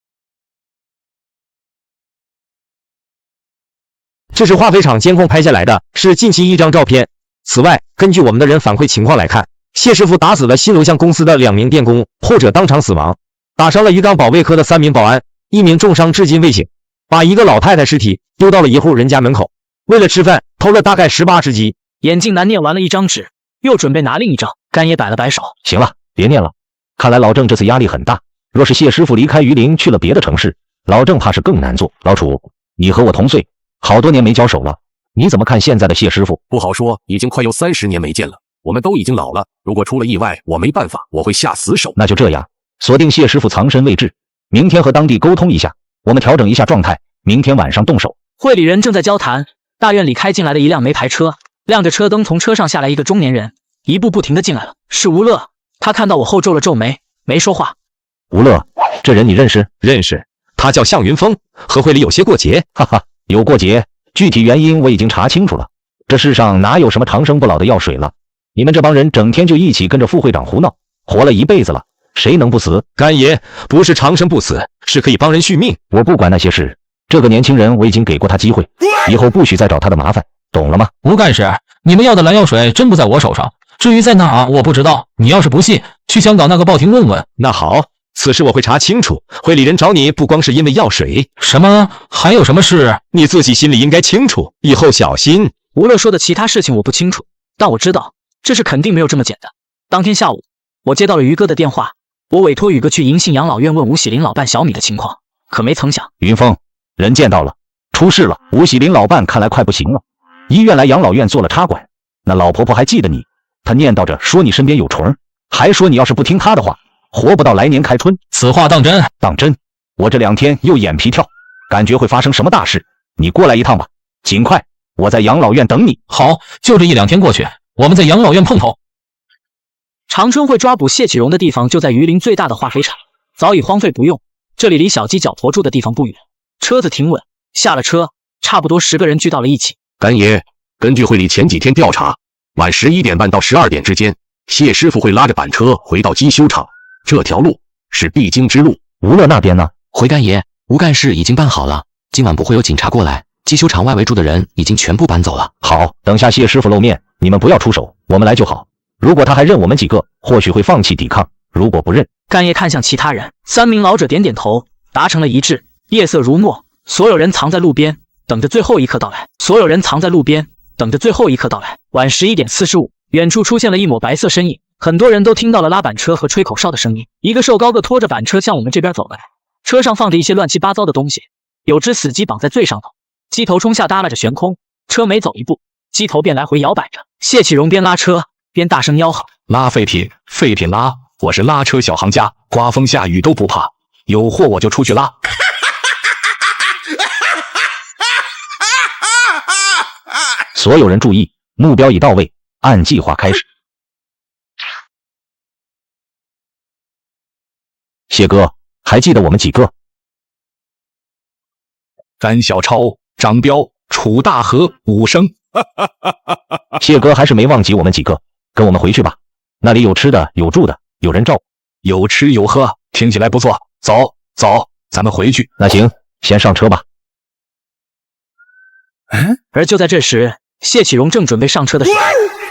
这是化肥厂监控拍下来的，是近期1张照片。此外，根据我们的人反馈情况来看，谢师傅打死了新楼巷公司的2名电工，后者当场死亡，打伤了鱼缸保卫科的3名保安，1名重伤至今未醒，把一个老太太尸体丢到了一户人家门口。为了吃饭，偷了大概18只鸡。眼镜男念完了1张纸，又准备拿另1张，干爷摆了摆手：“行了，别念了。看来老郑这次压力很大。若是谢师傅离开榆林去了别的城市，老郑怕是更难做。老楚，你和我同岁，好多年没交手了，你怎么看现在的谢师傅？不好说，已经快有30年没见了，我们都已经老了。如果出了意外，我没办法，我会下死手。那就这样，锁定谢师傅藏身位置，明天和当地沟通一下，我们调整一下状态，明天晚上动手。会里人正在交谈，大院里开进来了一辆没牌车，亮着车灯，从车上下来一个中年人，一步不停地进来了。是吴乐，他看到我后皱了皱眉，没说话。吴乐，这人你认识？认识，他叫向云峰，和会里有些过节。哈哈，有过节，具体原因我已经查清楚了。这世上哪有什么长生不老的药水了？你们这帮人整天就一起跟着副会长胡闹，活了一辈子了，谁能不死？干爷，不是长生不死，是可以帮人续命。我不管那些事，这个年轻人我已经给过他机会，以后不许再找他的麻烦，懂了吗？吴干事，你们要的蓝药水真不在我手上，至于在哪我不知道，你要是不信，去香港那个报亭问问。那好，此事我会查清楚。会里人找你不光是因为药水，什么？还有什么事？你自己心里应该清楚，以后小心。吴乐说的其他事情我不清楚，但我知道这事肯定没有这么简单。当天下午，我接到了于哥的电话，我委托宇哥去银杏养老院问吴喜林老伴小米的情况，可没曾想，云峰，人见到了，出事了。吴喜林老伴看来快不行了，医院来养老院做了插管。那老婆婆还记得你，她念叨着说你身边有纯，还说你要是不听她的话，活不到来年开春。此话当真？当真。我这2天又眼皮跳，感觉会发生什么大事。你过来一趟吧，尽快，我在养老院等你。好，就这1-2天过去，我们在养老院碰头。长春会抓捕谢启荣的地方就在榆林最大的化肥厂，早已荒废不用。这里离小鸡脚婆住的地方不远，车子停稳，下了车，差不多10个人聚到了一起。干爷，根据会里前几天调查，晚11点半到12点之间，谢师傅会拉着板车回到机修厂，这条路是必经之路。吴乐那边呢？回干爷，吴干事已经办好了，今晚不会有警察过来，机修厂外围住的人已经全部搬走了。好，等下谢师傅露面，你们不要出手，我们来就好。如果他还认我们几个，或许会放弃抵抗；如果不认，干爷看向其他人，3名老者点点头，达成了一致。夜色如墨，所有人藏在路边，等着最后一刻到来。晚11点45，远处出现了一抹白色身影，很多人都听到了拉板车和吹口哨的声音。一个瘦高个拖着板车向我们这边走来，车上放着一些乱七八糟的东西，有只死鸡绑在最上头，鸡头冲下耷拉着悬空，车每走一步，鸡头便来回摇摆着。谢启荣边拉车边大声吆喝：拉废品，废品拉！我是拉车小行家，刮风下雨都不怕，有货我就出去拉。所有人注意，目标已到位，按计划开始。谢哥，还记得我们几个？甘小超、张彪、楚大河、武生。谢哥还是没忘记我们几个，跟我们回去吧。那里有吃的，有住的，有人照顾，有吃有喝，听起来不错。走走，咱们回去。那行，先上车吧。而就在这时，谢启荣正准备上车的时候，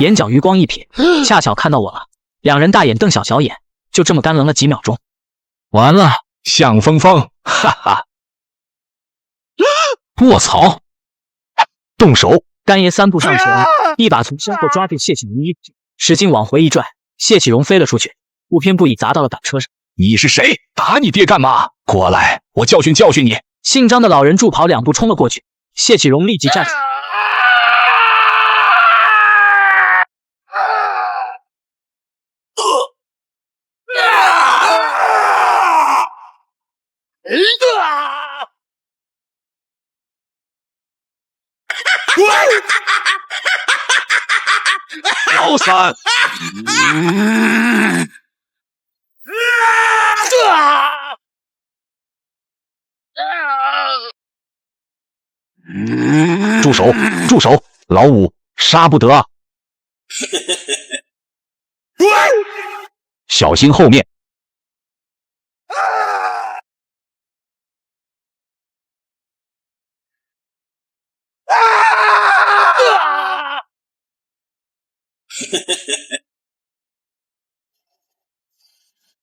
眼角余光一瞥，恰巧看到我了。2人大眼瞪小眼，就这么干愣了几秒钟。完了，向风风，哈哈！卧槽！动手！干爷3步上前，一把从身后抓住谢启荣衣服，使劲往回一拽，谢启荣飞了出去，不偏不倚砸到了板车上。你是谁？打你爹干嘛？过来，我教训教训你！姓张的老人助跑2步冲了过去，谢启荣立即站起。老三，住手！住手！老五，杀不得啊！小心后面！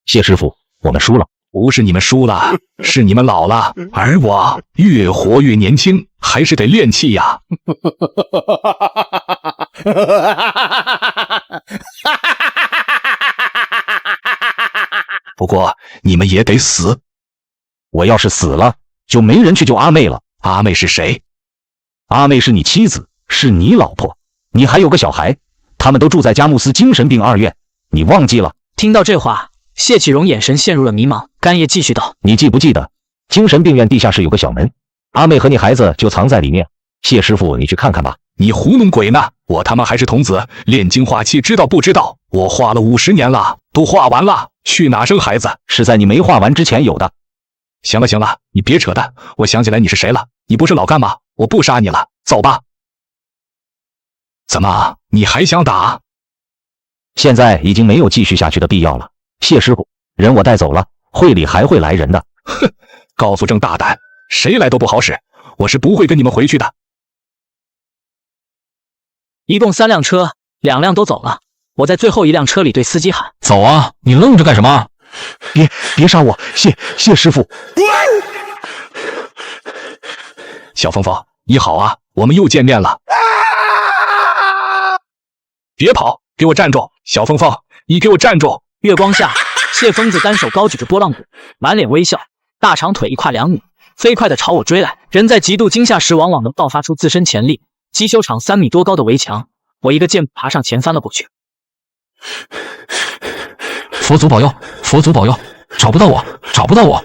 谢师傅，我们输了。不是你们输了，是你们老了，而我越活越年轻，还是得练气呀。不过你们也得死。我要是死了，就没人去救阿妹了。阿妹是谁？阿妹是你妻子，是你老婆，你还有个小孩，他们都住在佳木斯精神病2院，你忘记了？听到这话，谢启荣眼神陷入了迷茫，干叶继续道：你记不记得精神病院地下室有个小门，阿妹和你孩子就藏在里面。谢师傅，你去看看吧。你糊弄鬼呢！我他妈还是童子，炼精化气，知道不知道？我化了50年了，都化完了，去哪生孩子？是在你没化完之前有的。行了行了，你别扯淡，我想起来你是谁了，你不是老干吗？我不杀你了，走吧。怎么，你还想打？现在已经没有继续下去的必要了。谢师傅，人我带走了，会里还会来人的。哼，高福正大胆，谁来都不好使，我是不会跟你们回去的。一共3辆车，2辆都走了。我在最后一辆车里对司机喊：走啊！你愣着干什么？别杀我，谢师傅。小峰峰，你好啊，我们又见面了。别跑，给我站住！小峰峰，你给我站住！月光下，谢疯子单手高举着拨浪鼓，满脸微笑，大长腿一跨2米，飞快地朝我追来。人在极度惊吓时，往往能爆发出自身潜力。击修场3米多高的围墙，我一个箭步爬上前翻了过去。佛祖保佑，佛祖保佑！找不到我，找不到我！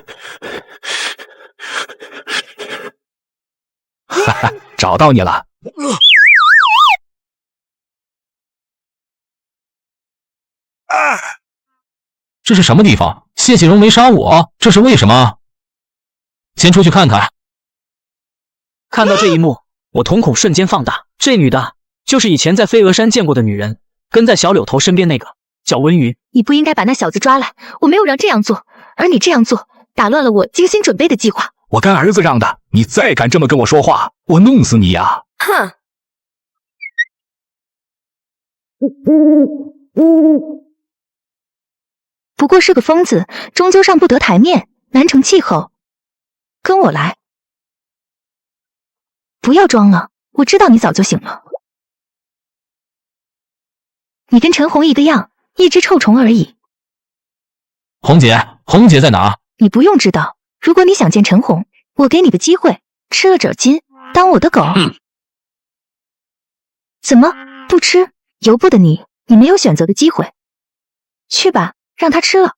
哈哈，找到你了！这是什么地方？谢启荣没杀我，这是为什么？先出去看看。看到这一幕，我瞳孔瞬间放大。这女的就是以前在飞鹅山见过的女人，跟在小柳头身边那个，叫温云。你不应该把那小子抓来，我没有让这样做，而你这样做打乱了我精心准备的计划。我干儿子让的，你再敢这么跟我说话，我弄死你呀！哼！不过是个疯子，终究上不得台面，难成气候。跟我来。不要装了，我知道你早就醒了。你跟陈红一个样，一只臭虫而已。红姐在哪？你不用知道。如果你想见陈红，我给你个机会，吃了褶筋，当我的狗。怎么不吃？由不得你，你没有选择的机会。去吧，让他吃了。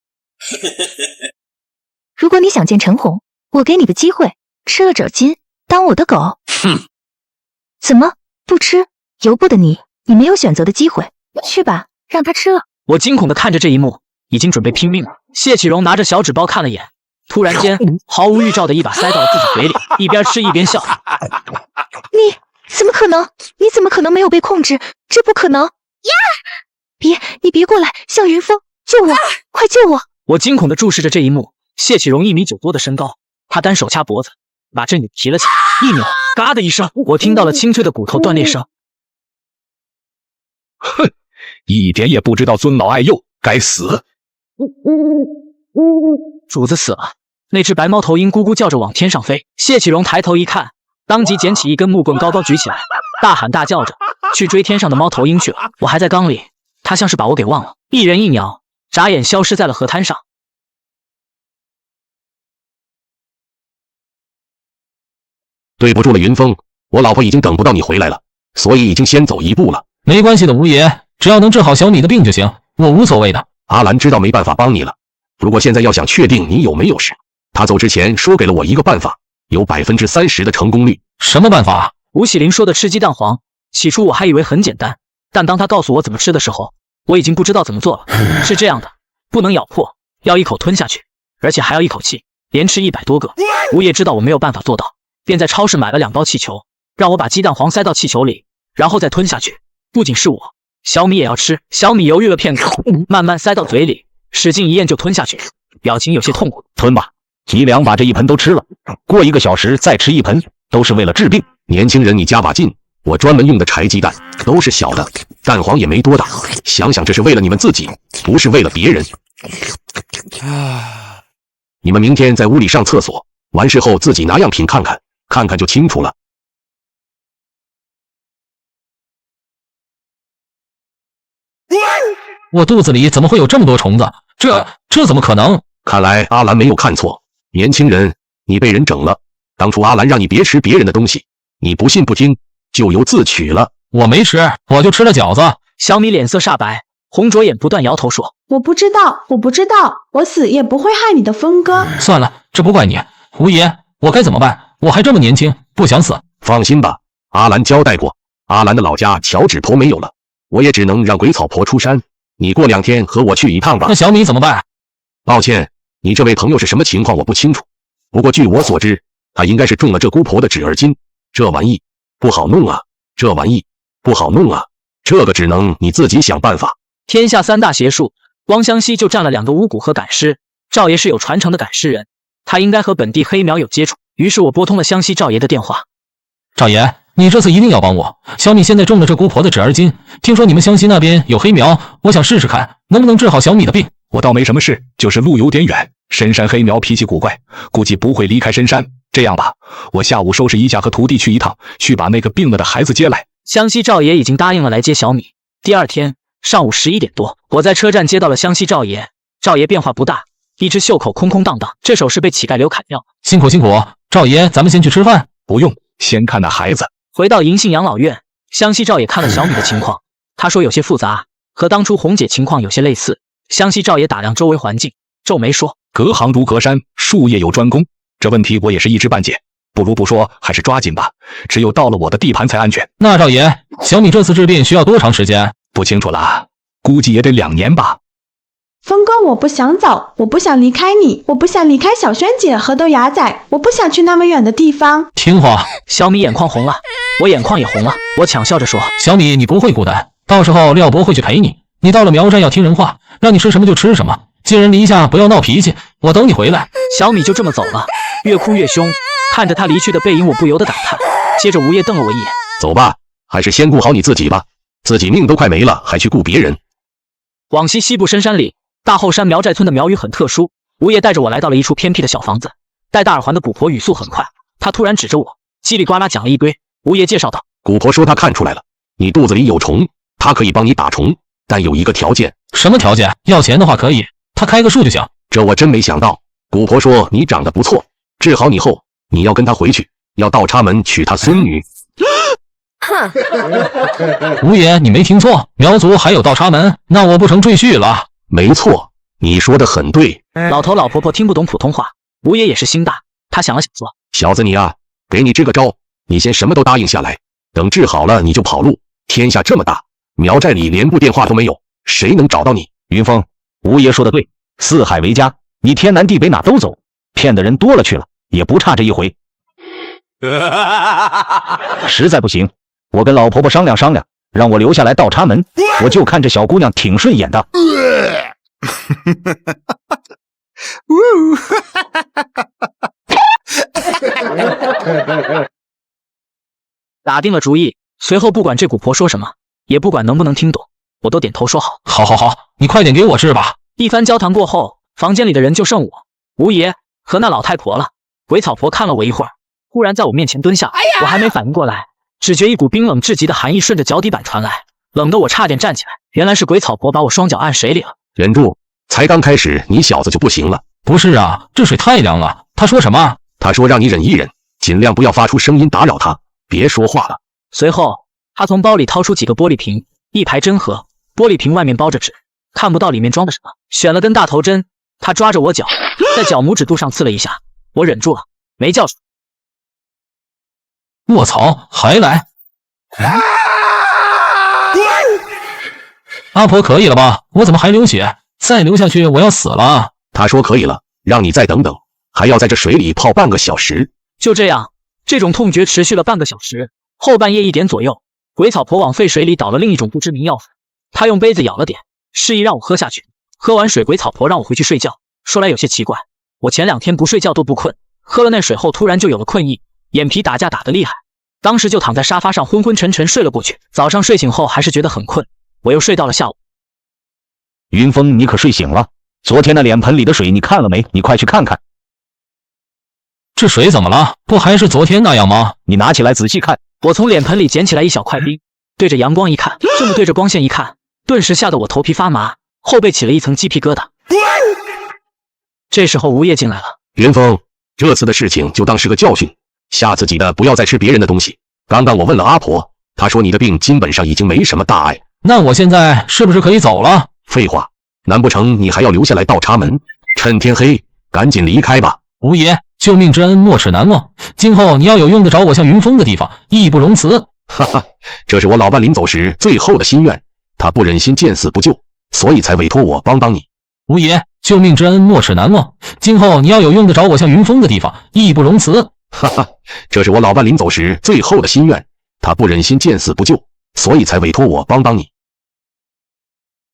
如果你想见陈红，我给你个机会，吃了褶筋，当我的狗。怎么不吃？由不得你，你没有选择的机会。去吧，让他吃了。我惊恐地看着这一幕，已经准备拼命了。谢启荣拿着小纸包看了眼，突然间毫无预兆的一把塞到了自己嘴里，一边吃一边笑。你怎么可能？你怎么可能没有被控制？这不可能！呀！你别过来，向云峰，救我！快救我！我惊恐地注视着这一幕。谢启荣1米9多的身高，他单手掐脖子，把这女提了起来。1秒，嘎的一声，我听到了清脆的骨头断裂声。哼，一点也不知道尊老爱幼，该死！主子死了，那只白猫头鹰咕咕叫着往天上飞。谢启荣抬头一看，当即捡起一根木棍高高举起来，大喊大叫着去追天上的猫头鹰去了。我还在缸里，他像是把我给忘了，一人一鸟，眨眼消失在了河滩上。对不住了，云峰，我老婆已经等不到你回来了，所以已经先走一步了。没关系的，吴爷，只要能治好小米的病就行，我无所谓的。阿兰知道没办法帮你了，不过现在要想确定你有没有事，他走之前说给了我一个办法，有30%的成功率。什么办法？吴喜林说的吃鸡蛋黄，起初我还以为很简单，但当他告诉我怎么吃的时候，我已经不知道怎么做了。是这样的，不能咬破，要一口吞下去，而且还要一口气，连吃100多个。吴爷知道我没有办法做到，便在超市买了2包气球，让我把鸡蛋黄塞到气球里，然后再吞下去。不仅是我，小米也要吃。小米犹豫了片刻，慢慢塞到嘴里，使劲一咽就吞下去，表情有些痛苦。吞吧，你俩把这一盆都吃了，过1个小时再吃1盆，都是为了治病。年轻人，你加把劲，我专门用的柴鸡蛋都是小的，蛋黄也没多大，想想这是为了你们自己，不是为了别人。你们明天在屋里上厕所，完事后自己拿样品看看，看看就清楚了。我肚子里怎么会有这么多虫子？这怎么可能？看来阿兰没有看错，年轻人，你被人整了。当初阿兰让你别吃别人的东西，你不信不听，咎由自取了。我没吃，我就吃了饺子。小米脸色煞白，红着眼不断摇头说：“我不知道，我不知道，我死也不会害你的，峰哥。”算了，这不怪你，吴爷，我该怎么办？我还这么年轻，不想死。放心吧，阿兰交代过，阿兰的老家乔纸婆没有了，我也只能让鬼草婆出山。你过2天和我去一趟吧。那小米怎么办？抱歉，你这位朋友是什么情况我不清楚，不过据我所知，他应该是中了这姑婆的纸儿金，这玩意不好弄啊，这玩意不好弄啊，这个只能你自己想办法。天下3大邪术，光湘西就占了2个巫蛊和赶尸。赵爷是有传承的赶尸人，他应该和本地黑苗有接触。于是我拨通了湘西赵爷的电话。赵爷，你这次一定要帮我。小米现在中了这姑婆的纸儿金，听说你们湘西那边有黑苗，我想试试看能不能治好小米的病。我倒没什么事，就是路有点远，深山黑苗脾气古怪，估计不会离开深山。这样吧，我下午收拾一下，和徒弟去一趟，去把那个病了的孩子接来。湘西赵爷已经答应了来接小米。第2天上午11点多，我在车站接到了湘西赵爷。赵爷变化不大，一只袖口空空荡荡，这手是被乞丐刘砍掉。辛苦辛苦，赵爷，咱们先去吃饭。不用，先看那孩子。回到银杏养老院，湘西赵爷看了小米的情况，他说有些复杂，和当初红姐情况有些类似。湘西赵爷打量周围环境，皱眉说：“隔行如隔山，术业有专攻，这问题我也是一知半解。不如不说，还是抓紧吧，只有到了我的地盘才安全。”那赵爷，小米这次治病需要多长时间？不清楚了，估计也得2年吧。峰哥，我不想走，我不想离开你，我不想离开小萱姐和豆芽仔，我不想去那么远的地方。听话。小米眼眶红了，我眼眶也红了。我抢笑着说：“小米，你不会孤单，到时候廖伯会去陪你。你到了苗寨要听人话，让你吃什么就吃什么，寄人篱下不要闹脾气，我等你回来。”小米就这么走了，越哭越凶。看着他离去的背影，我不由得感叹。接着吴爷瞪了我一眼：“走吧，还是先顾好你自己吧，自己命都快没了，还去顾别人。”广西西部深山里，大后山苗寨村的苗语很特殊。吴爷带着我来到了一处偏僻的小房子。戴大耳环的古婆语速很快，她突然指着我，叽里呱啦讲了一堆。吴爷介绍道：“古婆说她看出来了，你肚子里有虫，她可以帮你打虫，但有一个条件。”什么条件？要钱的话可以，她开个数就行。这我真没想到。古婆说你长得不错，治好你后，你要跟她回去，要到插门娶她孙女。吴爷，你没听错，苗族还有倒插门，那我不成赘婿了。没错，你说的很对。老头老婆婆听不懂普通话，吴爷也是心大，他想了想说：“小子你啊，给你支个招，你先什么都答应下来，等治好了你就跑路。天下这么大，苗寨里连部电话都没有，谁能找到你？”云峰，吴爷说的对，四海为家，你天南地北哪都走，骗的人多了去了，也不差这一回。实在不行，我跟老婆婆商量商量，让我留下来倒插门，我就看这小姑娘挺顺眼的。打定了主意，随后不管这古婆说什么，也不管能不能听懂，我都点头说好。好好好，你快点给我治吧。一番交谈过后，房间里的人就剩我、吴爷和那老太婆了。鬼草婆看了我一会儿，忽然在我面前蹲下，我还没反应过来，只觉一股冰冷至极的寒意顺着脚底板传来，冷得我差点站起来。原来是鬼草婆把我双脚按水里了。忍住，才刚开始你小子就不行了。不是啊，这水太凉了。他说什么？他说让你忍一忍，尽量不要发出声音打扰他，别说话了。随后他从包里掏出几个玻璃瓶，一排针盒，玻璃瓶外面包着纸，看不到里面装的什么。选了根大头针，他抓着我脚，在脚拇指肚上刺了一下，我忍住了，没叫出。卧槽，还来！阿婆可以了吧？我怎么还流血？再流下去我要死了。他说可以了，让你再等等，还要在这水里泡半个小时。就这样，这种痛觉持续了半个小时。后半夜1点左右，鬼草婆往沸水里倒了另一种不知名药粉，她用杯子舀了点，示意让我喝下去。喝完水，鬼草婆让我回去睡觉。说来有些奇怪，我前2天不睡觉都不困，喝了那水后突然就有了困意，眼皮打架打得厉害，当时就躺在沙发上昏昏沉沉睡了过去。早上睡醒后还是觉得很困，我又睡到了下午。云峰，你可睡醒了？昨天那脸盆里的水你看了没？你快去看看。这水怎么了？不还是昨天那样吗？你拿起来仔细看。我从脸盆里捡起来一小块冰，对着阳光一看，这么对着光线一看，顿时吓得我头皮发麻，后背起了一层鸡皮疙瘩。这时候吴爷进来了。云峰，这次的事情就当是个教训，下自己的不要再吃别人的东西。刚刚我问了阿婆，她说你的病基本上已经没什么大碍。那我现在是不是可以走了？废话，难不成你还要留下来倒插门？趁天黑，赶紧离开吧。吴爷，救命之恩没齿难忘，今后你要有用得着我向云峰的地方，义不容辞。哈哈，这是我老伴临走时最后的心愿，他不忍心见死不救，所以才委托我帮帮你。吴爷，救命之恩没齿难忘，今后你要有用得着我向云峰的地方，义不容辞。哈哈，这是我老伴临走时最后的心愿，他不忍心见死不救，所以才委托我帮帮你。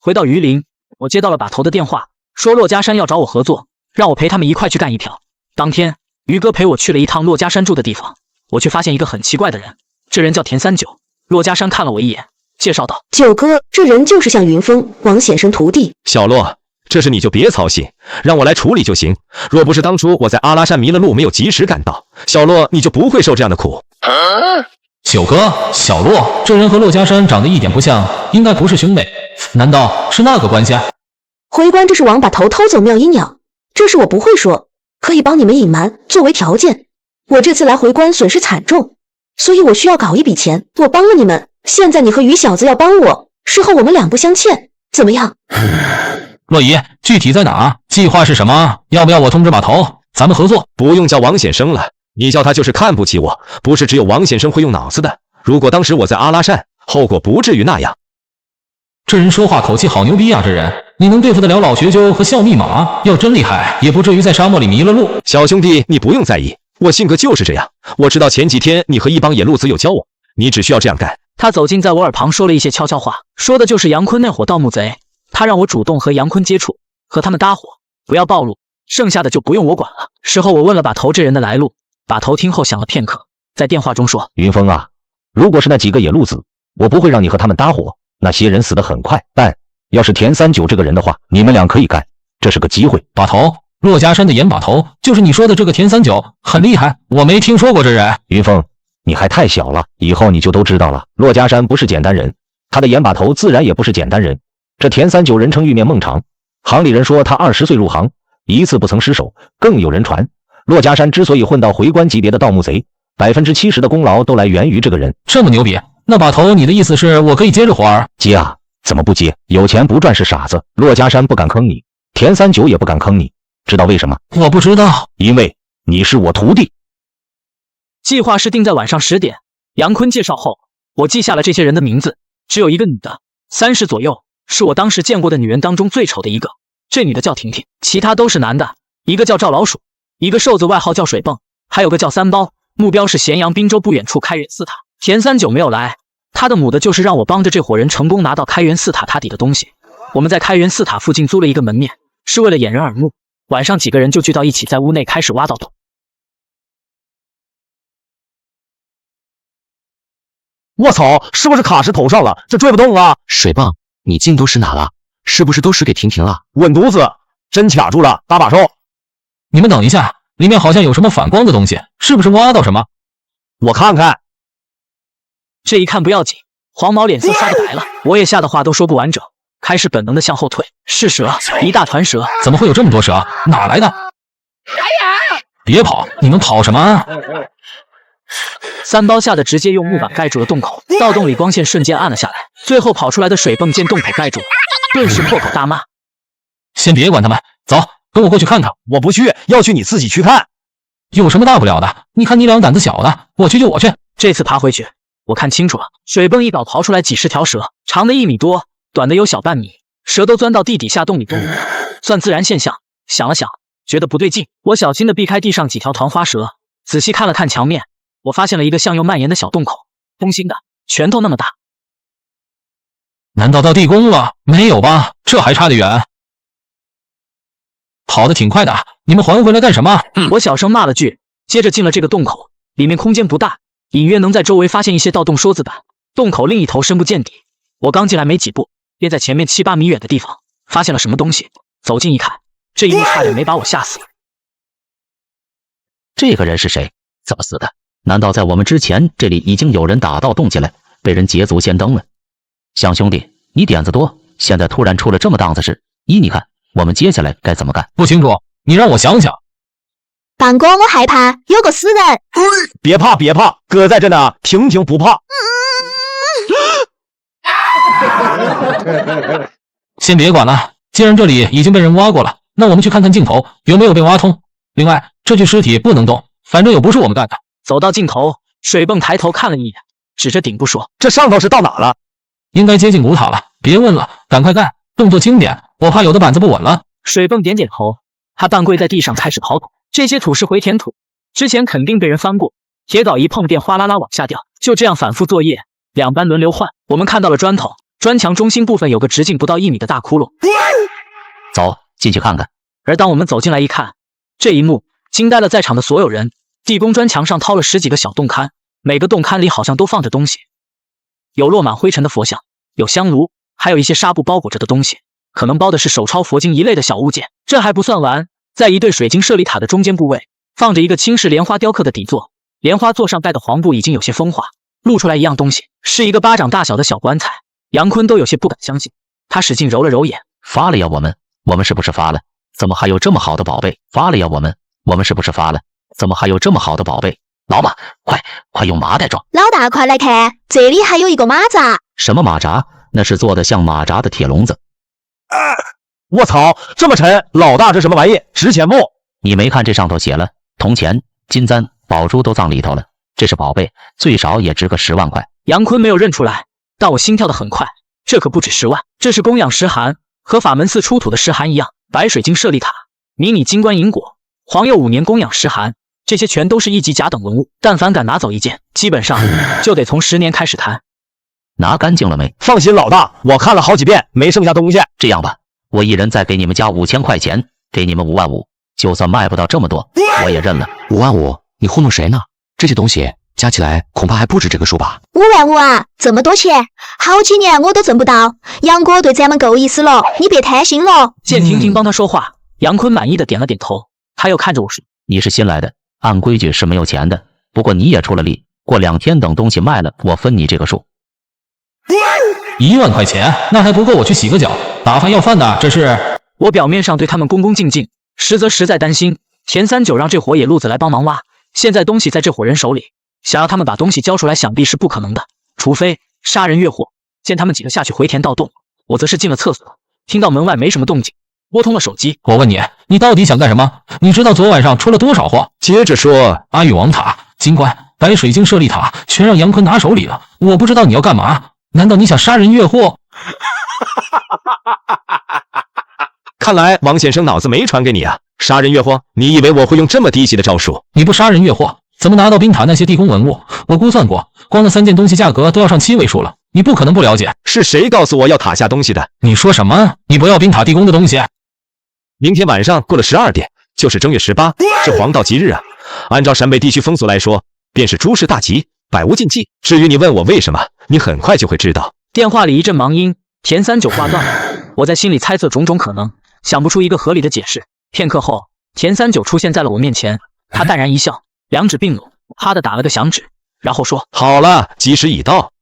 回到榆林，我接到了把头的电话，说骆家山要找我合作，让我陪他们一块去干一票。当天，于哥陪我去了一趟骆家山住的地方，我却发现一个很奇怪的人，这人叫田三九。骆家山看了我一眼，介绍道：“九哥，这人就是向云峰王先生徒弟。”小骆，这事你就别操心，让我来处理就行。若不是当初我在阿拉善迷了路，没有及时赶到，小骆你就不会受这样的苦。九哥，小骆，这人和骆家山长得一点不像，应该不是兄妹，难道是那个关系？回官，这是王把头偷走妙音鸟，这事我不会说，可以帮你们隐瞒作为条件。我这次来回关损失惨重，所以我需要搞一笔钱，我帮了你们，现在你和于小子要帮我，事后我们两不相欠，怎么样？骆姨，具体在哪？计划是什么？要不要我通知把头，咱们合作？不用叫王先生了，你叫他就是看不起我，不是只有王先生会用脑子的。如果当时我在阿拉善，后果不至于那样。这人说话口气好牛逼啊！这人你能对付得了老学究和笑密码？要真厉害，也不至于在沙漠里迷了路。小兄弟，你不用在意，我性格就是这样。我知道前几天你和一帮野路子有交往，你只需要这样干。他走近在我耳旁说了一些悄悄话，说的就是杨坤那伙盗墓贼，他让我主动和杨坤接触，和他们搭伙，不要暴露，剩下的就不用我管了。事后我问了把头这人的来路，把头听后想了片刻，在电话中说：“云峰啊，如果是那几个野路子，我不会让你和他们搭伙。那些人死得很快，但要是田三九这个人的话，你们俩可以干，这是个机会。”把头，骆家山的严把头，就是你说的这个田三九，很厉害，我没听说过这人。云峰，你还太小了，以后你就都知道了。骆家山不是简单人，他的严把头自然也不是简单人。这田三九人称玉面孟尝，行里人说他20岁入行，一次不曾失手，更有人传骆家山之所以混到回官级别的盗墓贼，70%的功劳都来源于这个人。这么牛逼？那把头，你的意思是我可以接着活儿？接啊，怎么不接？有钱不赚是傻子。骆家山不敢坑你，田三九也不敢坑你，知道为什么？我不知道。因为你是我徒弟。计划是定在晚上10点。杨坤介绍后，我记下了这些人的名字，只有一个女的，30左右，是我当时见过的女人当中最丑的一个。这女的叫婷婷，其他都是男的，一个叫赵老鼠，一个瘦子外号叫水泵，还有个叫三包。目标是咸阳滨州不远处开元寺塔。田三九没有来，他的母的就是让我帮着这伙人成功拿到开元寺塔塔底的东西。我们在开元寺塔附近租了一个门面，是为了掩人耳目。晚上几个人就聚到一起，在屋内开始挖盗洞。我操，是不是卡石头上了？这拽不动啊！水棒，你劲都使哪了？是不是都使给婷婷了？稳犊子，真卡住了，搭把手。你们等一下，里面好像有什么反光的东西，是不是挖到什么？我看看。这一看不要紧，黄毛脸色刷得白了，我也吓得话都说不完整，开始本能的向后退。是蛇，一大团蛇。怎么会有这么多蛇？哪来的？哎呀！别跑！你们跑什么？三包吓得直接用木板盖住了洞口，盗洞里光线瞬间暗了下来，最后跑出来的水泵见洞口盖住，顿时破口大骂。先别管他们，走，跟我过去看看。我不去，要去你自己去看。有什么大不了的？你看你俩胆子小的，我去就我去。这次爬回去，我看清楚了，水泵一搞刨出来几十条蛇，长的1米多，短的有小半米，蛇都钻到地底下洞里动了，算自然现象。想了想，觉得不对劲，我小心的避开地上几条团花蛇，仔细看了看墙面，我发现了一个向右蔓延的小洞口，空心的，拳头那么大。难道到地宫了？没有吧，这还差得远。跑得挺快的，你们还回来干什么？我小声骂了句，接着进了这个洞口，里面空间不大，隐约能在周围发现一些盗洞说子板。洞口另一头深不见底，我刚进来没几步，便在前面7、8米远的地方发现了什么东西。走近一看，这一幕差点没把我吓死。这个人是谁？怎么死的？难道在我们之前这里已经有人打盗洞进来，被人捷足先登了？向兄弟，你点子多，现在突然出了这么档子事，依你看，我们接下来该怎么干？不清楚，你让我想想。大哥，我害怕有个死人。别怕别怕，哥在这呢，听听不怕。先别管了，既然这里已经被人挖过了，那我们去看看镜头有没有被挖通。另外，这具尸体不能动，反正又不是我们干的。走到尽头，水泵抬头看了一眼，指着顶部说：“这上头是到哪了？应该接近古塔了。别问了，赶快干，动作轻点，我怕有的板子不稳了。”水泵点点头，他半跪在地上开始刨土。这些土是回填土，之前肯定被人翻过，铁镐一碰便哗啦啦往下掉。就这样反复作业，两班轮流换。我们看到了砖头，砖墙中心部分有个直径不到1米的大窟窿。走，进去看看。而当我们走进来一看，这一幕惊呆了在场的所有人。地宫砖墙上掏了10几个小洞龛，每个洞龛里好像都放着东西，有落满灰尘的佛像，有香炉，还有一些纱布包裹着的东西，可能包的是手抄佛经一类的小物件。这还不算完，在一对水晶舍利塔的中间部位，放着一个青石莲花雕刻的底座，莲花座上盖的黄布已经有些风化，露出来一样东西，是一个巴掌大小的小棺材。杨坤都有些不敢相信，他使劲揉了揉眼。发了呀，我们是不是发了？怎么还有这么好的宝贝？发了呀，我们是不是发了？怎么还有这么好的宝贝？老马，快用麻袋装！老大，快来看，这里还有一个马扎。什么马扎？那是做的像马扎的铁笼子。我操，这么沉！老大，这什么玩意？值钱不？你没看这上头写了，铜钱、金簪、宝珠都葬里头了，这是宝贝，最少也值个10万块。杨坤没有认出来，但我心跳得很快，这可不止10万，这是供养石函，和法门寺出土的石函一样，白水晶舍利塔、迷你金冠银果、皇佑5年供养石函，这些全都是1级甲等文物。但凡敢拿走一件，基本上就得从10年开始谈。拿干净了没？放心，老大，我看了好几遍，没剩下东西。这样吧，我一人再给你们加5000块钱，给你们5万5，就算卖不到这么多，我也认了。5万5？你糊弄谁呢？这些东西加起来恐怕还不止这个数吧？5万5啊，这么多钱，好几年我都挣不到。杨哥对咱们够意思了，你别贪心了。见婷婷帮他说话，杨坤满意的点了点头，他又看着我说：“你是新来的，按规矩是没有钱的，不过你也出了力，过2天等东西卖了，我分你这个数。”1万块钱，那还不够我去洗个脚，打饭要饭的。这是我表面上对他们恭恭敬敬，实则实在担心田39让这伙野路子来帮忙挖，现在东西在这伙人手里，想要他们把东西交出来，想必是不可能的，除非杀人越货。见他们几个下去回填盗洞，我则是进了厕所，听到门外没什么动静，拨通了手机。我问你，你到底想干什么？你知道昨晚上出了多少货？接着说。阿育王塔、金冠、白水晶舍利塔全让杨坤拿手里了，我不知道你要干嘛？难道你想杀人越货？看来王先生脑子没传给你啊！杀人越货，你以为我会用这么低级的招数？你不杀人越货，怎么拿到冰塔那些地宫文物？我估算过，光那3件东西价格都要上7位数了，你不可能不了解。是谁告诉我要塔下东西的？你说什么？你不要冰塔地宫的东西？明天晚上过了12点，就是正月18，是黄道吉日啊！按照陕北地区风俗来说，便是诸事大吉，百无禁忌。至于你问我为什么，你很快就会知道。电话里一阵忙音，田39挂断了。我在心里猜测种种可能，想不出一个合理的解释。片刻后，田39出现在了我面前，他淡然一笑，2指并拢，啪的打了个响指，然后说：“好了，吉时已到。”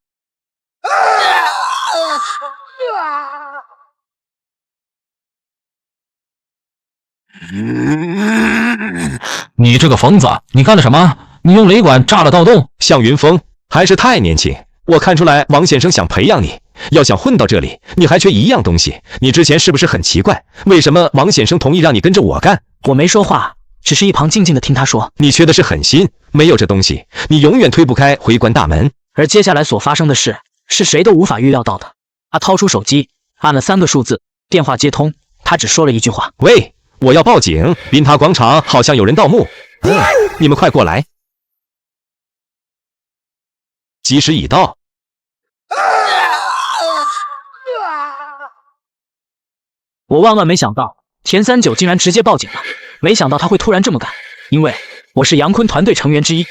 你这个疯子，你干了什么？你用雷管炸了盗洞？向云峰还是太年轻，我看出来王先生想培养你，要想混到这里，你还缺一样东西。你之前是不是很奇怪，为什么王先生同意让你跟着我干？我没说话，只是一旁静静的听他说。你缺的是狠心，没有这东西，你永远推不开回关大门。而接下来所发生的事，是谁都无法预料到的。他掏出手机，按了3个数字，电话接通。他只说了一句话：“喂，我要报警，滨塔广场好像有人盗墓。你们快过来，吉时已到。”我万万没想到，田39竟然直接报警了。没想到他会突然这么干，因为我是杨坤团队成员之一。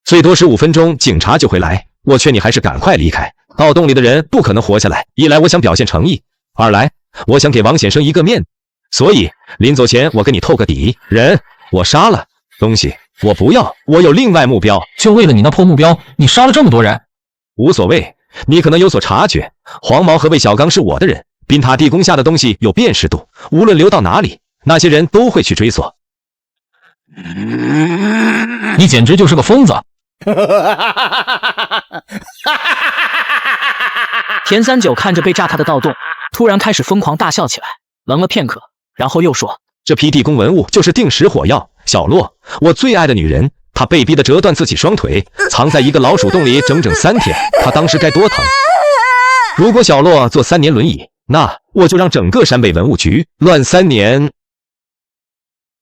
最多15分钟，警察就会来。我劝你还是赶快离开，盗洞里的人不可能活下来。一来我想表现诚意，二来我想给王先生一个面子，所以临走前我跟你透个底。人我杀了，东西我不要，我有另外目标。就为了你那破目标，你杀了这么多人？无所谓，你可能有所察觉，黄毛和魏小刚是我的人。滨塔地宫下的东西有辨识度，无论流到哪里，那些人都会去追索。你简直就是个疯子！田三九看着被炸塌的盗洞，突然开始疯狂大笑起来，愣了片刻，然后又说：“这批地宫文物就是定时火药，小洛，我最爱的女人，她被逼的折断自己双腿，藏在一个老鼠洞里整整3天，她当时该多疼！如果小洛坐3年轮椅，那我就让整个陕北文物局乱3年。”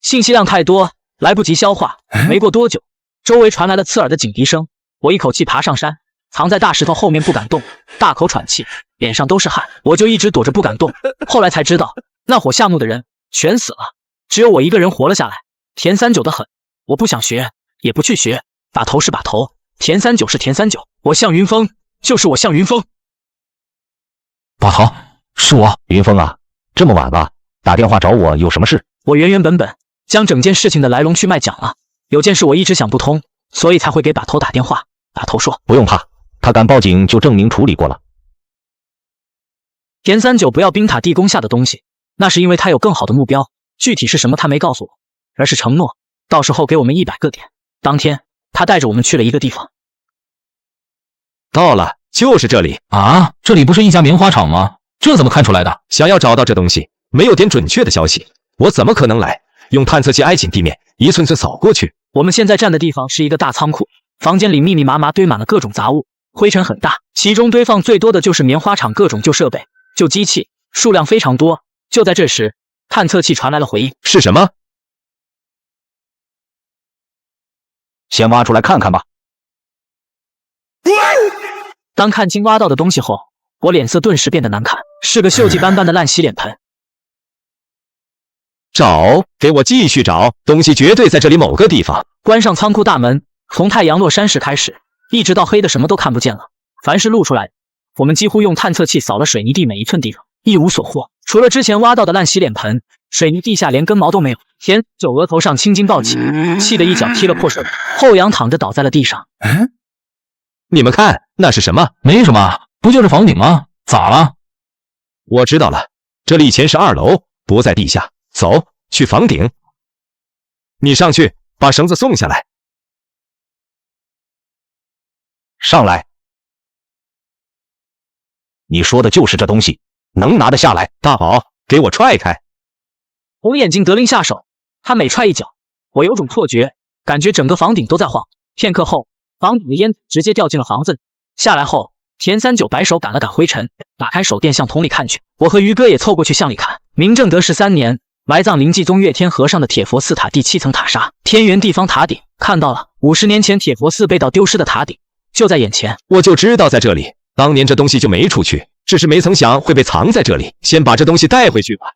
信息量太多，来不及消化。没过多久，周围传来了刺耳的警笛声。我一口气爬上山，藏在大石头后面不敢动，大口喘气，脸上都是汗。我就一直躲着不敢动。后来才知道，那伙下墓的人全死了，只有我一个人活了下来。田三九的很，我不想学，也不去学。把头是把头，田三九是田三九，我向云峰就是我向云峰。把头，是我。云峰啊，这么晚了，打电话找我有什么事？我原本将整件事情的来龙去脉讲了，有件事我一直想不通，所以才会给把头打电话。把头说：“不用怕，他敢报警就证明处理过了。”田三九不要冰塔地宫下的东西，那是因为他有更好的目标，具体是什么他没告诉我，而是承诺到时候给我们100个点。当天他带着我们去了一个地方。到了，就是这里啊！这里不是一家棉花厂吗？这怎么看出来的？想要找到这东西，没有点准确的消息，我怎么可能来？用探测器挨紧地面，一寸寸扫过去。我们现在站的地方是一个大仓库，房间里密密麻麻堆满了各种杂物，灰尘很大，其中堆放最多的就是棉花厂各种旧设备、旧机器，数量非常多。就在这时，探测器传来了回应：“是什么？先挖出来看看吧。”当看清挖到的东西后，我脸色顿时变得难看，是个锈迹斑斑的烂洗脸盆。找，给我继续找，东西绝对在这里某个地方。关上仓库大门，从太阳落山时开始，一直到黑的什么都看不见了。凡是露出来，我们几乎用探测器扫了水泥地每一寸地方，一无所获，除了之前挖到的烂洗脸盆，水泥地下连根毛都没有。田九额头上青筋暴起，气得一脚踢了破水盆，后仰躺着倒在了地上。你们看，那是什么？没什么，不就是房顶吗？咋了？我知道了，这里以前是2楼，不在地下。走，去房顶。你上去，把绳子送下来。上来。你说的就是这东西，能拿得下来？大宝，给我踹开！红眼睛得令下手，他每踹一脚，我有种错觉，感觉整个房顶都在晃。片刻后，房顶的烟直接掉进了房子。下来后，田三九摆手赶了赶灰尘，打开手电向桶里看去。我和于哥也凑过去向里看。明正德13年。埋葬灵济宗月天和尚的铁佛寺塔第7层塔刹，天元地方塔顶，看到了50年前铁佛寺被盗丢失的塔顶，就在眼前。我就知道在这里，当年这东西就没出去，只是没曾想会被藏在这里。先把这东西带回去吧。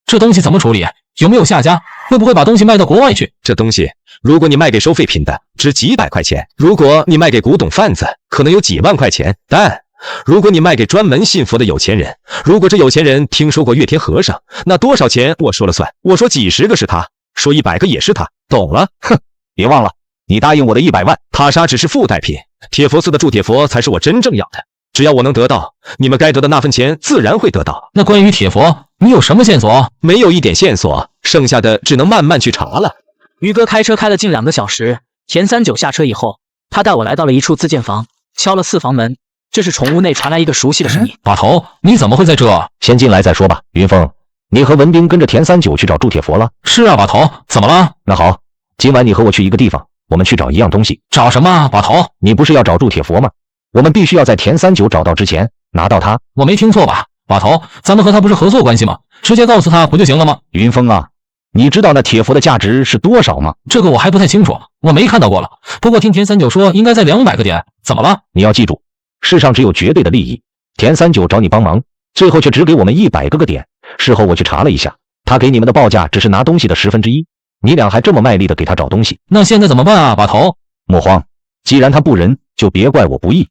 这东西怎么处理？有没有下家？会不会把东西卖到国外去？这东西，如果你卖给收废品的，值几百块钱；如果你卖给古董贩子，可能有几万块钱。但如果你卖给专门信佛的有钱人，如果这有钱人听说过月天和尚，那多少钱我说了算。我说几十个是他，说100个也是他，懂了？哼，别忘了，你答应我的100万。塔刹只是附带品，铁佛寺的铸铁佛才是我真正要的。只要我能得到，你们该得的那份钱自然会得到。那关于铁佛，你有什么线索？没有一点线索，剩下的只能慢慢去查了。于哥开车开了近2个小时，田三九下车以后，他带我来到了一处自建房，敲了4房门。这是宠物内传来一个熟悉的声音。把头，你怎么会在这？先进来再说吧。云峰，你和文斌跟着田三九去找铸铁佛了？是啊，把头，怎么了？那好，今晚你和我去一个地方，我们去找一样东西。找什么？把头，你不是要找铸铁佛吗？我们必须要在田三九找到之前拿到它。我没听错吧？把头，咱们和他不是合作关系吗？直接告诉他不就行了吗？云峰啊，你知道那铁佛的价值是多少吗？这个我还不太清楚，我没看到过了。不过听田三九说应该在200个点，怎么了？你要记住，世上只有绝对的利益。田三九找你帮忙，最后却只给我们100个点。事后我去查了一下，他给你们的报价只是拿东西的1/10。你俩还这么卖力的给他找东西，那现在怎么办啊？把头，莫慌，既然他不仁，就别怪我不义。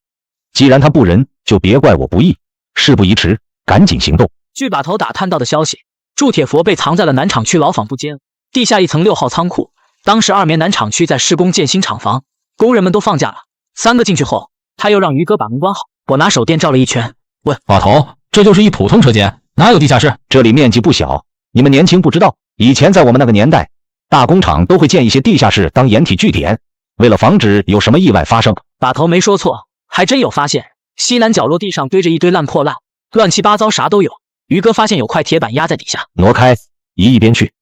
既然他不仁，就别怪我不义。事不宜迟，赶紧行动。据把头打探到的消息，铸铁佛被藏在了南厂区牢坊部间地下1层6号仓库。当时2棉南厂区在施工建新厂房，工人们都放假了。3个进去后，他又让于哥把门关好。我拿手电照了一圈，问把头：“这就是一普通车间，哪有地下室？这里面积不小，你们年轻不知道。以前在我们那个年代，大工厂都会建一些地下室当掩体据点，为了防止有什么意外发生。把头没说错，还真有发现。西南角落地上堆着一堆烂破烂，乱七八糟啥都有。于哥发现有块铁板压在底下，挪开，移一边去。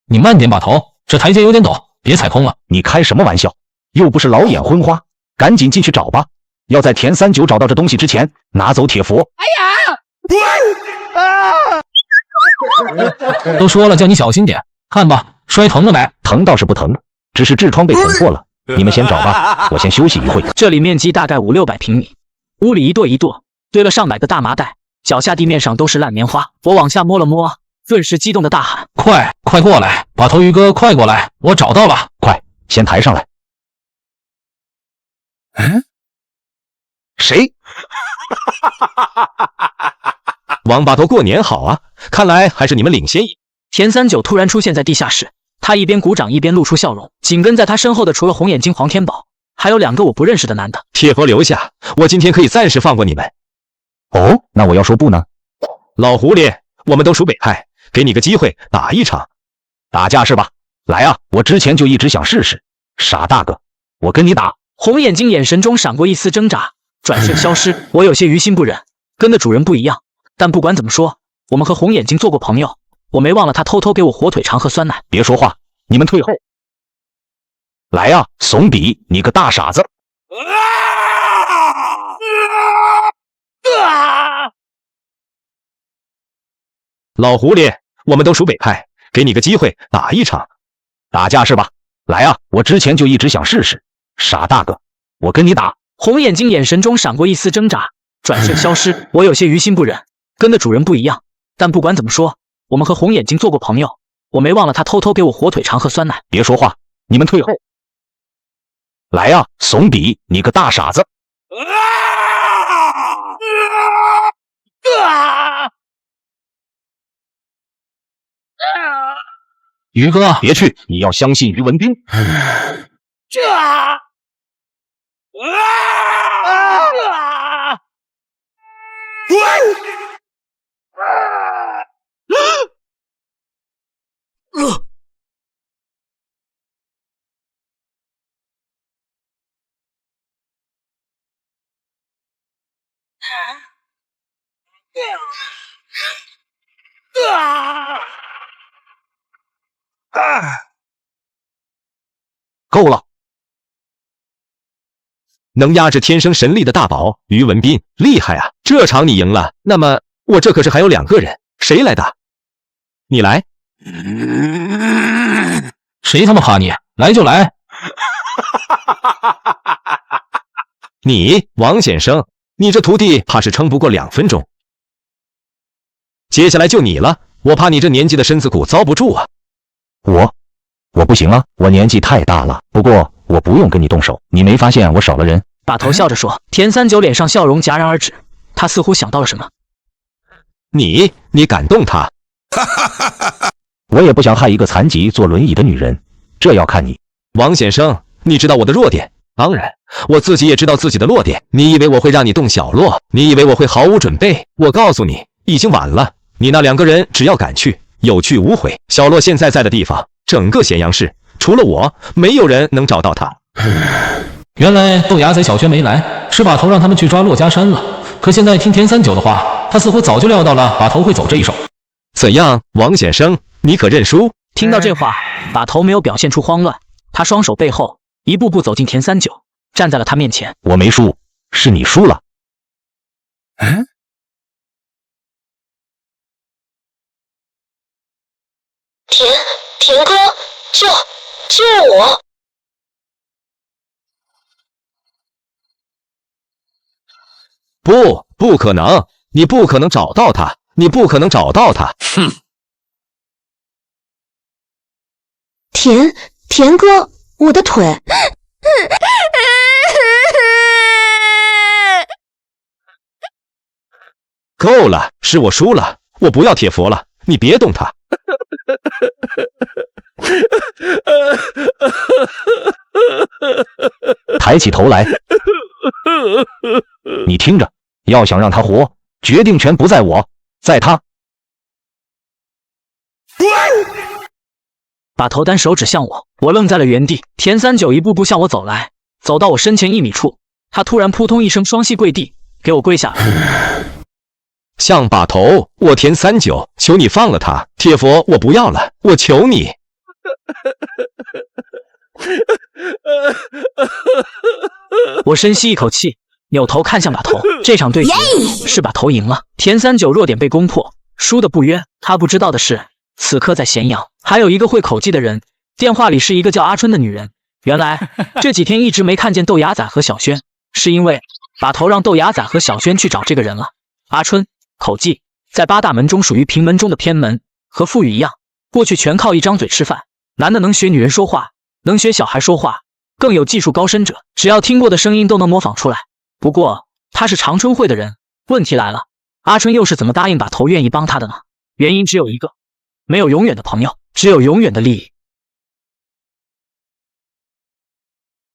你慢点，把头，这台阶有点陡，别踩空了。你开什么玩笑？又不是老眼昏花，赶紧进去找吧。要在田39找到这东西之前，拿走铁佛。都说了叫你小心点，看吧，摔疼了没？疼倒是不疼，只是痔疮被捅破了。你们先找吧，我先休息一会。这里面积大概500-600平米，屋里一垛一垛堆了上百个大麻袋，脚下地面上都是烂棉花。我往下摸了摸，顿时激动的大喊：快过来！把头鱼哥，快过来！我找到了！快，先抬上来。谁？王把头，过年好啊！看来还是你们领先。田39突然出现在地下室，他一边鼓掌一边露出笑容。紧跟在他身后的除了红眼睛黄天宝，还有2个我不认识的男的。铁佛留下，我今天可以暂时放过你们。哦，那我要说不呢？老狐狸，我们都属北派，给你个机会打一场。打架是吧？来啊！我之前就一直想试试。傻大个，我跟你打。红眼睛眼神中闪过一丝挣扎，转瞬消失。我有些于心不忍，跟的主人不一样，但不管怎么说，我们和红眼睛做过朋友，我没忘了他偷偷给我火腿肠和酸奶。别说话，你们退后。来啊，怂比，你个大傻子！老狐狸，我们都属北派，给你个机会打一场。打架是吧？来啊！我之前就一直想试试。傻大个，我跟你打。红眼睛眼神中闪过一丝挣扎，转瞬消失。我有些于心不忍，跟的主人不一样，但不管怎么说，我们和红眼睛做过朋友，我没忘了他偷偷给我火腿肠和酸奶。别说话，你们退后。来啊，怂比，你个大傻子！于哥，别去，你要相信于文斌。够了！能压制天生神力的大宝于文斌，厉害啊！这场你赢了，那么我这可是还有2个人，谁来打？你来。谁他妈怕你？来就来。你王先生，你这徒弟怕是撑不过2分钟。接下来就你了，我怕你这年纪的身子骨遭不住啊。我不行啊，我年纪太大了。不过我不用跟你动手，你没发现我少了人？把头笑着说。田39脸上笑容戛然而止，他似乎想到了什么。你感动他？我也不想害一个残疾坐轮椅的女人，这要看你。王先生，你知道我的弱点，当然我自己也知道自己的弱点。你以为我会让你动小洛？你以为我会毫无准备？我告诉你，已经晚了。你那2个人只要敢去，有去无回。小洛现在在的地方，整个咸阳市除了我，没有人能找到他。原来豆芽仔小轩没来，是把头让他们去抓骆家山了。可现在听田39的话，他似乎早就料到了把头会走这一手。怎样，王先生，你可认输？听到这话，把头没有表现出慌乱，他双手背后，一步步走进田39，站在了他面前。我没输，是你输了。田哥，救我！不可能，你不可能找到他，你不可能找到他。哼！田哥，我的腿。够了，是我输了，我不要铁佛了，你别动他。抬起头来，你听着，要想让他活，决定权不在我，在他。把头单手指向我，我愣在了原地。田三九一步步向我走来，走到我身前1米处，他突然扑通一声双膝跪地，给我跪下了。像把头，我田三九，求你放了他。铁佛，我不要了，我求你。我深吸一口气，扭头看向把头。这场对决是把头赢了，田三九弱点被攻破，输的不冤。他不知道的是，此刻在咸阳还有一个会口技的人，电话里是一个叫阿春的女人。原来这几天一直没看见豆芽仔和小轩，是因为把头让豆芽仔和小轩去找这个人了。阿春口技在8大门中属于平门中的偏门，和傅宇一样，过去全靠一张嘴吃饭。男的能学女人说话，能学小孩说话，更有技术高深者，只要听过的声音都能模仿出来。不过他是长春会的人，问题来了，阿春又是怎么答应把头愿意帮他的呢？原因只有一个，没有永远的朋友，只有永远的利益。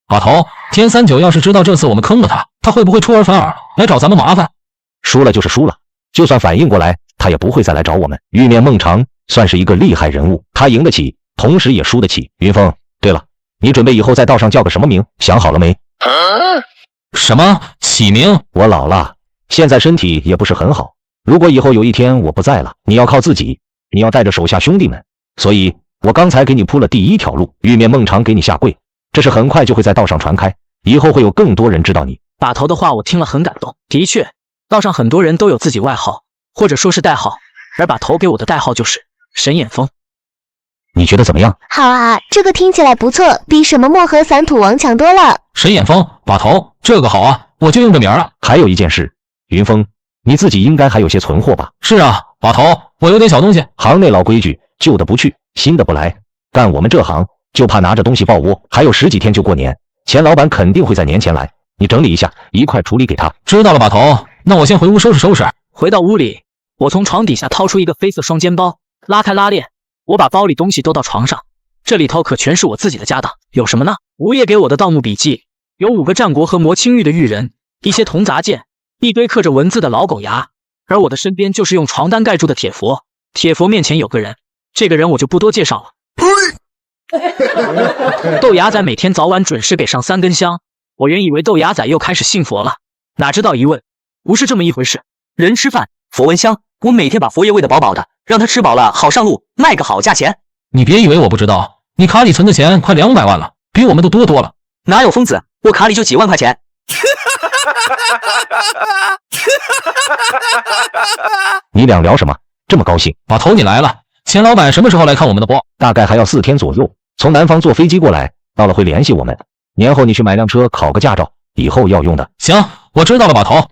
把头，田三九要是知道这次我们坑了他，他会不会出尔反尔来找咱们麻烦？输了就是输了，就算反应过来，他也不会再来找我们。玉面孟尝算是一个厉害人物，他赢得起，同时也输得起。云峰，对了，你准备以后在道上叫个什么名？想好了没？什么起名？我老了，现在身体也不是很好。如果以后有一天我不在了，你要靠自己，你要带着手下兄弟们。所以我刚才给你铺了第1条路，玉面孟尝给你下跪，这是很快就会在道上传开，以后会有更多人知道你。把头的话我听了很感动，的确，道上很多人都有自己外号，或者说是代号，而把头给我的代号就是神眼风。你觉得怎么样？好啊，这个听起来不错，比什么漠河散土王强多了。神眼风，把头，这个好啊，我就用这名了。还有一件事，云峰，你自己应该还有些存货吧？是啊，把头，我有点小东西。行内老规矩，旧的不去，新的不来。干我们这行，就怕拿着东西抱窝。还有10几天就过年，钱老板肯定会在年前来，你整理一下，一块处理给他。知道了，把头，那我先回屋收拾收拾。回到屋里，我从床底下掏出一个绯色双肩包，拉开拉链，我把包里东西都到床上。这里头可全是我自己的家当，有什么呢？吴爷给我的盗墓笔记，有5个战国和魔青玉的玉人，一些铜杂件，一堆刻着文字的老狗牙。而我的身边就是用床单盖住的铁佛，铁佛面前有个人，这个人我就不多介绍了。豆芽仔每天早晚准时给上3根香，我原以为豆芽仔又开始信佛了，哪知道一问，不是这么一回事。人吃饭，佛闻香，我每天把佛爷喂得饱饱的，让他吃饱了好上路，卖个好价钱。你别以为我不知道，你卡里存的钱快200万了，比我们都多了。哪有疯子，我卡里就几万块钱。你俩聊什么？这么高兴？把头，你来了。钱老板什么时候来看我们的播？大概还要4天左右，从南方坐飞机过来，到了会联系我们。年后你去买辆车，考个驾照，以后要用的。行，我知道了，把头。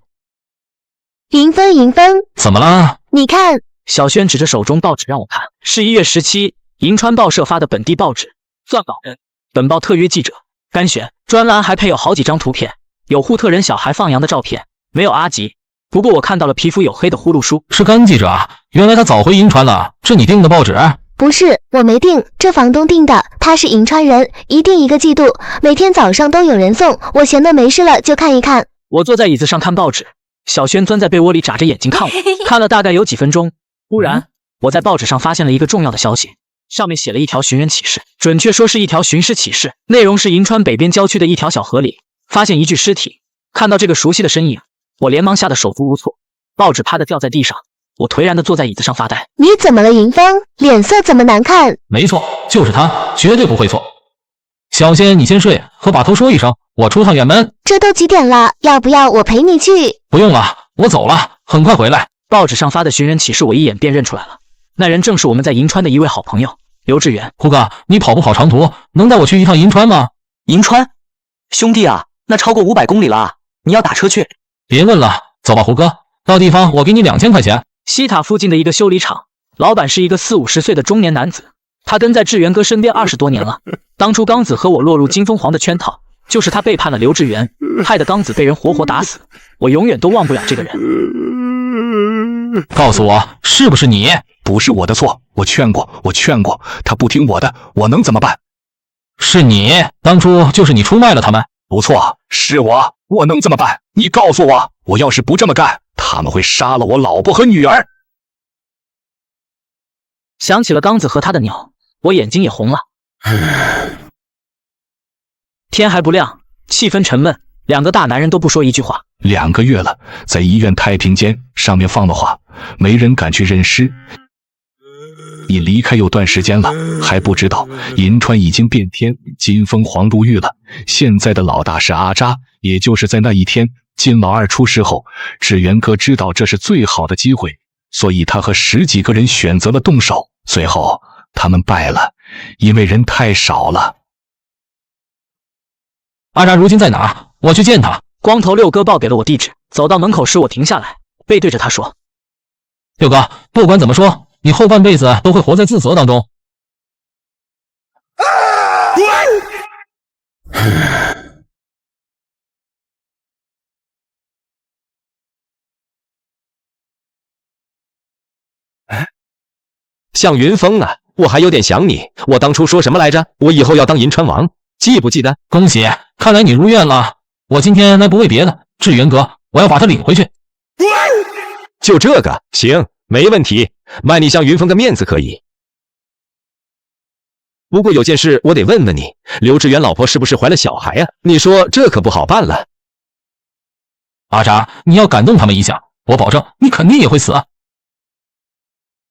云峰，云峰，怎么了？你看。小轩指着手中报纸让我看，是1月17银川报社发的本地报纸。撰稿人：本报特约记者甘璇。专栏还配有好几张图片，有护特人小孩放羊的照片，没有阿吉。不过我看到了皮肤黝黑的呼噜叔，是甘记者啊！原来他早回银川了，是你订的报纸？不是，我没订，这房东订的。他是银川人，一订1个季度，每天早上都有人送。我闲得没事了就看一看。我坐在椅子上看报纸，小轩钻在被窝里眨着眼睛看我，看了大概有几分钟。忽然，我在报纸上发现了一个重要的消息，上面写了一条寻人启事，准确说是一条寻尸启事。内容是银川北边郊区的一条小河里发现一具尸体。看到这个熟悉的身影，我连忙吓得手足无措，报纸啪的掉在地上，我颓然的坐在椅子上发呆。你怎么了，银峰？脸色怎么难看？没错，就是他，绝对不会错。小仙，你先睡，和把头说一声，我出趟远门。这都几点了？要不要我陪你去？不用了，我走了，很快回来。报纸上发的寻人启事我一眼便认出来了，那人正是我们在银川的一位好朋友刘志远。胡哥，你跑不跑长途？能带我去一趟银川吗？银川？兄弟啊，那超过500公里了啊，你要打车去？别问了，走吧，胡哥，到地方我给你2000块钱。西塔附近的一个修理厂，老板是一个40、50岁的中年男子，他跟在志源哥身边20多年了。当初刚子和我落入金凤凰的圈套，就是他背叛了刘志源，害得刚子被人活活打死。我永远都忘不了这个人。告诉我，是不是你？不是我的错，我劝过，他不听我的，我能怎么办？是你，当初就是你出卖了他们。不错，是我，我能怎么办？你告诉我，我要是不这么干，他们会杀了我老婆和女儿。想起了刚子和他的鸟，我眼睛也红了。天还不亮，气氛沉闷，两个大男人都不说一句话。2个月了，在医院太平间上面放的话，没人敢去认尸。你离开有段时间了，还不知道银川已经变天，金凤凰入狱了。现在的老大是阿扎，也就是在那一天金老二出事后，志源哥知道这是最好的机会，所以他和10几个人选择了动手。最后他们败了，因为人太少了。阿扎如今在哪？我去见他。光头六哥报给了我地址，走到门口时我停下来，背对着他说：六哥，不管怎么说，你后半辈子都会活在自责当中。向云峰啊，我还有点想你。我当初说什么来着？我以后要当银川王，记不记得？恭喜，看来你如愿了。我今天来不为别的，志源哥，我要把他领回去。就这个，行，没问题，卖你向云峰个面子可以。不过有件事我得问问你，刘志远老婆是不是怀了小孩啊？你说这可不好办了。阿扎，你要感动他们一下，我保证你肯定也会死。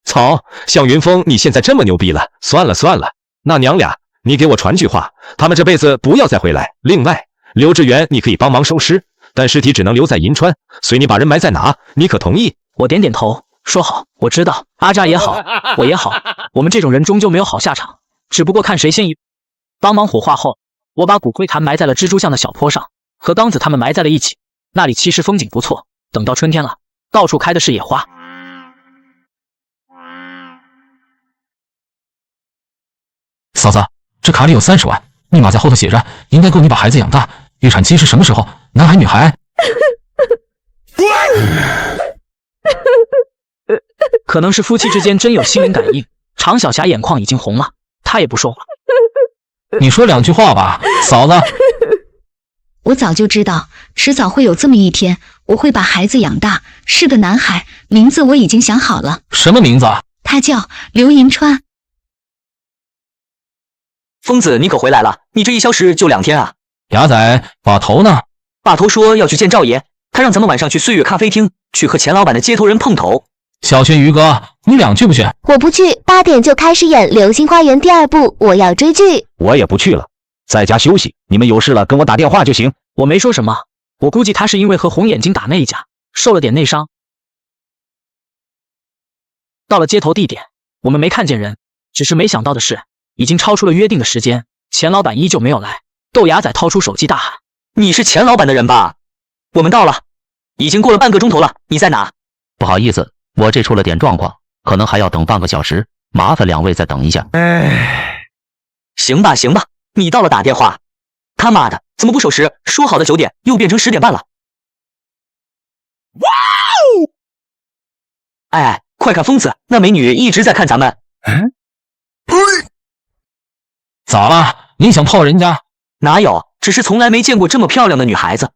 操，向云峰，你现在这么牛逼了？算了算了，那娘俩，你给我传句话，他们这辈子不要再回来。另外，刘志远，你可以帮忙收尸，但尸体只能留在银川，随你把人埋在哪，你可同意？我点点头，说好，我知道。阿扎也好，我也好，我们这种人终究没有好下场，只不过看谁先一。帮忙火化后，我把骨灰坛埋在了蜘蛛巷的小坡上，和刚子他们埋在了一起。那里其实风景不错，等到春天了，到处开的是野花。嫂子，这卡里有30万，密码在后头写着，应该够你把孩子养大。预产期是什么时候？男孩女孩？可能是夫妻之间真有心灵感应，常小霞眼眶已经红了，她也不说话。你说2句话吧，嫂子。我早就知道，迟早会有这么一天，我会把孩子养大，是个男孩，名字我已经想好了。什么名字？他叫刘银川。疯子，你可回来了！你这一消失就2天啊！牙仔，把头呢？把头说要去见赵爷，他让咱们晚上去岁月咖啡厅，去和钱老板的接头人碰头。小轩鱼哥，你俩去不去？我不去，8点就开始演《流星花园》第2部，我要追剧。我也不去了，在家休息。你们有事了跟我打电话就行。我没说什么，我估计他是因为和红眼睛打那一架，受了点内伤。到了接头地点，我们没看见人，只是没想到的是，已经超出了约定的时间，钱老板依旧没有来。豆芽仔掏出手机大喊：“你是钱老板的人吧？我们到了，已经过了半个钟头了，你在哪？”不好意思，我这出了点状况，可能还要等半个小时，麻烦2位再等一下。行吧行吧，你到了打电话。他妈的，怎么不守时？说好的9点，又变成10点半了。哇哦！哎，快看疯子，那美女一直在看咱们。咋了？你想泡人家？哪有，只是从来没见过这么漂亮的女孩子。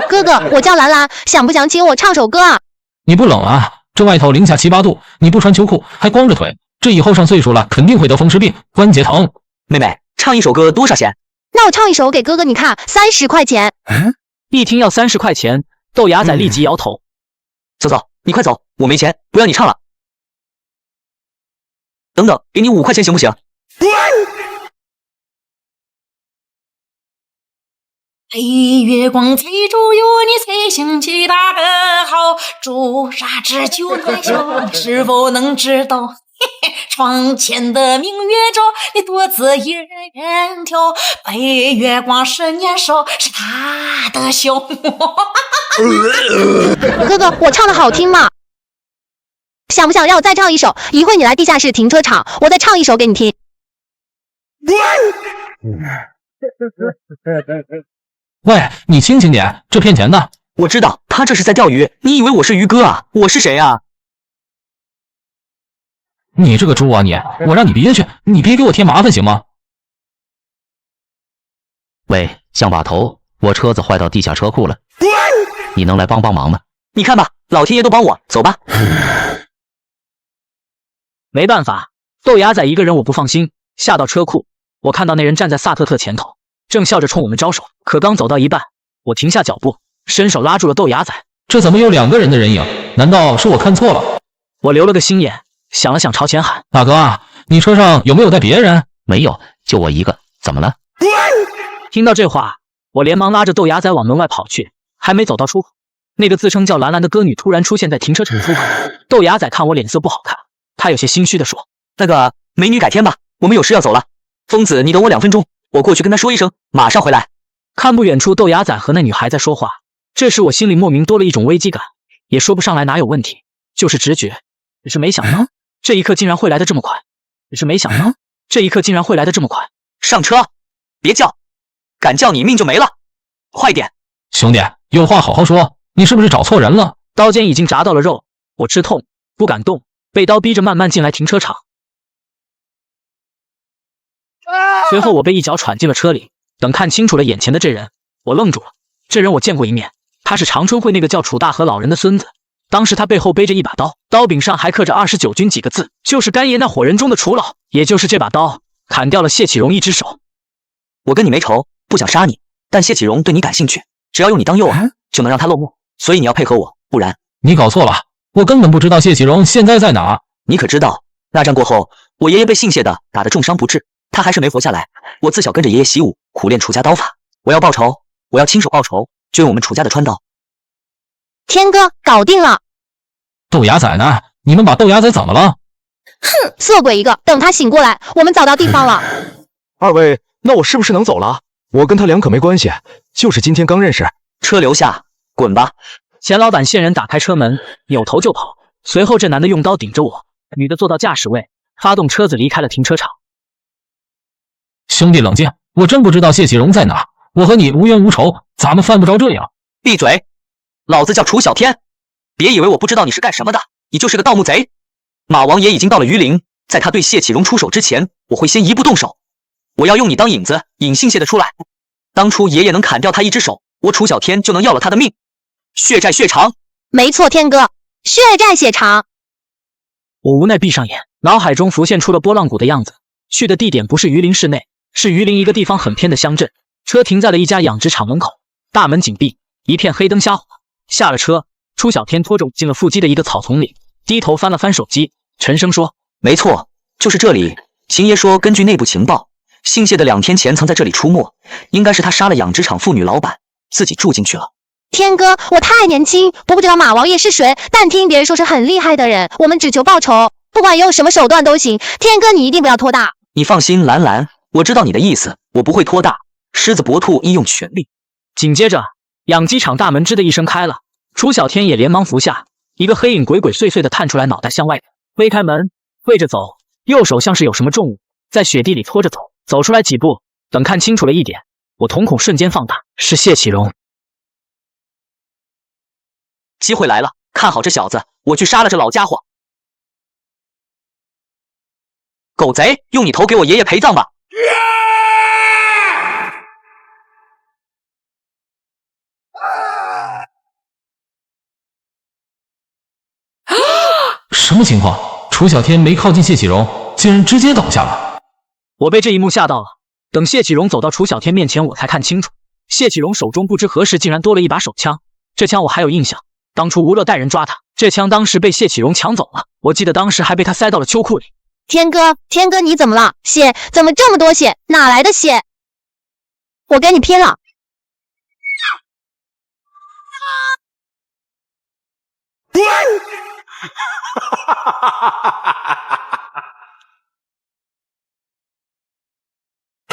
哥哥，我叫兰兰，想不想请我唱首歌啊？你不冷啊？这外头零下7、8度，你不穿秋裤还光着腿，这以后上岁数了肯定会得风湿病、关节疼。妹妹，唱一首歌多少钱？那我唱一首给哥哥你看，30块钱。一听要30块钱，豆芽仔立即摇头。走走，你快走，我没钱，不要你唱了。等等，给你5块钱行不行？黑月光催逐有你才想起大个好，朱砂痣就难消，是否能知道？窗前的明月照，你独自一人远眺。白月光是年少，是他的笑。哥哥，我唱的好听吗？想不想让我再唱一首？一会你来地下室停车场，我再唱一首给你听。喂，你清醒点，这骗钱的。我知道，他这是在钓鱼。你以为我是鱼哥啊？我是谁啊？你这个猪啊你！我让你憋屈，你别给我添麻烦行吗？喂，向把头，我车子坏到地下车库了，你能来帮帮忙吗？你看吧，老天爷都帮我，走吧。没办法，豆芽仔一个人我不放心。下到车库，我看到那人站在萨特特前头，正笑着冲我们招手。可刚走到一半，我停下脚步，伸手拉住了豆芽仔。这怎么有2个人的人影？难道是我看错了？我留了个心眼，想了想，朝前喊：“大哥啊，你车上有没有带别人？”没有，就我一个。怎么了？听到这话，我连忙拉着豆芽仔往门外跑去。还没走到出口，那个自称叫兰兰的歌女突然出现在停车场出口。豆芽仔看我脸色不好看，他有些心虚地说：“那个美女，改天吧，我们有事要走了。疯子，你等我2分钟，我过去跟他说一声，马上回来。”看不远处，豆芽仔和那女孩在说话。这时我心里莫名多了一种危机感，也说不上来哪有问题，就是直觉。只是没想到，这一刻竟然会来得这么快。上车，别叫，敢叫你命就没了。快点！兄弟，有话好好说，你是不是找错人了？刀尖已经扎到了肉，我吃痛，不敢动，被刀逼着慢慢进来停车场。随后我被一脚踹进了车里。等看清楚了眼前的这人，我愣住了。这人我见过一面，他是长春会那个叫楚大河老人的孙子。当时他背后背着一把刀，刀柄上还刻着29军几个字，就是干爷那伙人中的楚老。也就是这把刀砍掉了谢启荣一只手。我跟你没仇，不想杀你，但谢启荣对你感兴趣，只要用你当诱饵，就能让他落幕。所以你要配合我，不然……你搞错了，我根本不知道谢启荣现在在哪。你可知道，那战过后，我爷爷被姓谢的打得重伤不治，他还是没活下来。我自小跟着爷爷习武，苦练楚家刀法。我要报仇，我要亲手报仇，就用我们楚家的川刀。天哥，搞定了！豆芽仔呢？你们把豆芽仔怎么了？哼，色鬼一个！等他醒过来，我们找到地方了。2位，那我是不是能走了？我跟他俩可没关系，就是今天刚认识。车留下，滚吧！钱老板现人打开车门，扭头就跑。随后这男的用刀顶着我，女的坐到驾驶位，发动车子离开了停车场。兄弟冷静，我真不知道谢启荣在哪，我和你无冤无仇，咱们犯不着这样。闭嘴！老子叫楚小天，别以为我不知道你是干什么的，你就是个盗墓贼。马王爷已经到了榆林，在他对谢启荣出手之前，我会先一步动手。我要用你当引子，引姓谢的出来。当初爷爷能砍掉他一只手，我楚小天就能要了他的命。血债血偿。没错，天哥，血债血偿。我无奈闭上眼，脑海中浮现出了波浪谷的样子。去的地点不是榆林市内，是榆林一个地方很偏的乡镇。车停在了一家养殖场门口，大门紧闭，一片黑灯瞎火。下了车，楚小天拖着我进了腹肌的一个草丛里，低头翻了翻手机，沉声说：“没错，就是这里。秦爷说，根据内部情报，姓谢的2天前曾在这里出没，应该是他杀了养殖场妇女老板，自己住进去了。”天哥，我太年轻，不知道马王爷是谁，但听别人说是很厉害的人。我们只求报仇，不管用什么手段都行。天哥，你一定不要拖大。你放心，兰兰，我知道你的意思，我不会拖大。狮子搏兔，应用全力。紧接着，养鸡场大门吱的一声开了，楚小天也连忙伏下，一个黑影鬼鬼祟祟的探出来，脑袋向外推开门，跪着走，右手像是有什么重物在雪地里拖着走。走出来几步，等看清楚了一点，我瞳孔瞬间放大，是谢启荣。机会来了，看好这小子，我去杀了这老家伙。狗贼，用你头给我爷爷陪葬吧！什么情况？楚小天没靠近谢启荣，竟然直接倒下了。我被这一幕吓到了。等谢启荣走到楚小天面前，我才看清楚，谢启荣手中不知何时竟然多了一把手枪。这枪我还有印象，当初吴乐带人抓他，这枪当时被谢启荣抢走了。我记得当时还被他塞到了秋裤里。天哥，天哥，你怎么了？血怎么这么多血？哪来的血？我跟你拼了！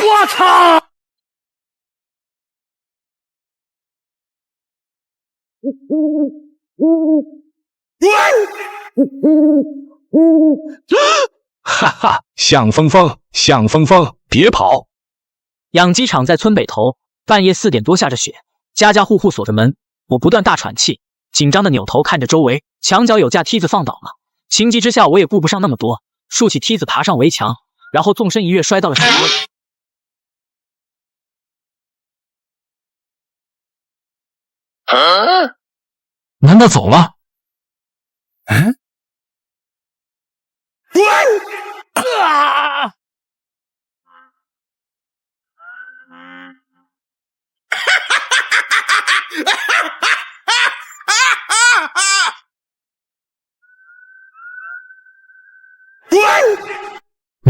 我操！哈哈，向风风，向风风，别跑！养鸡场在村北头，半夜4点多下着雪，家家户户锁着门。我不断大喘气，紧张的扭头看着周围，墙角有架梯子放倒了。情急之下，我也顾不上那么多，竖起梯子爬上围墙，然后纵身一跃摔到了水沟里。难道走了？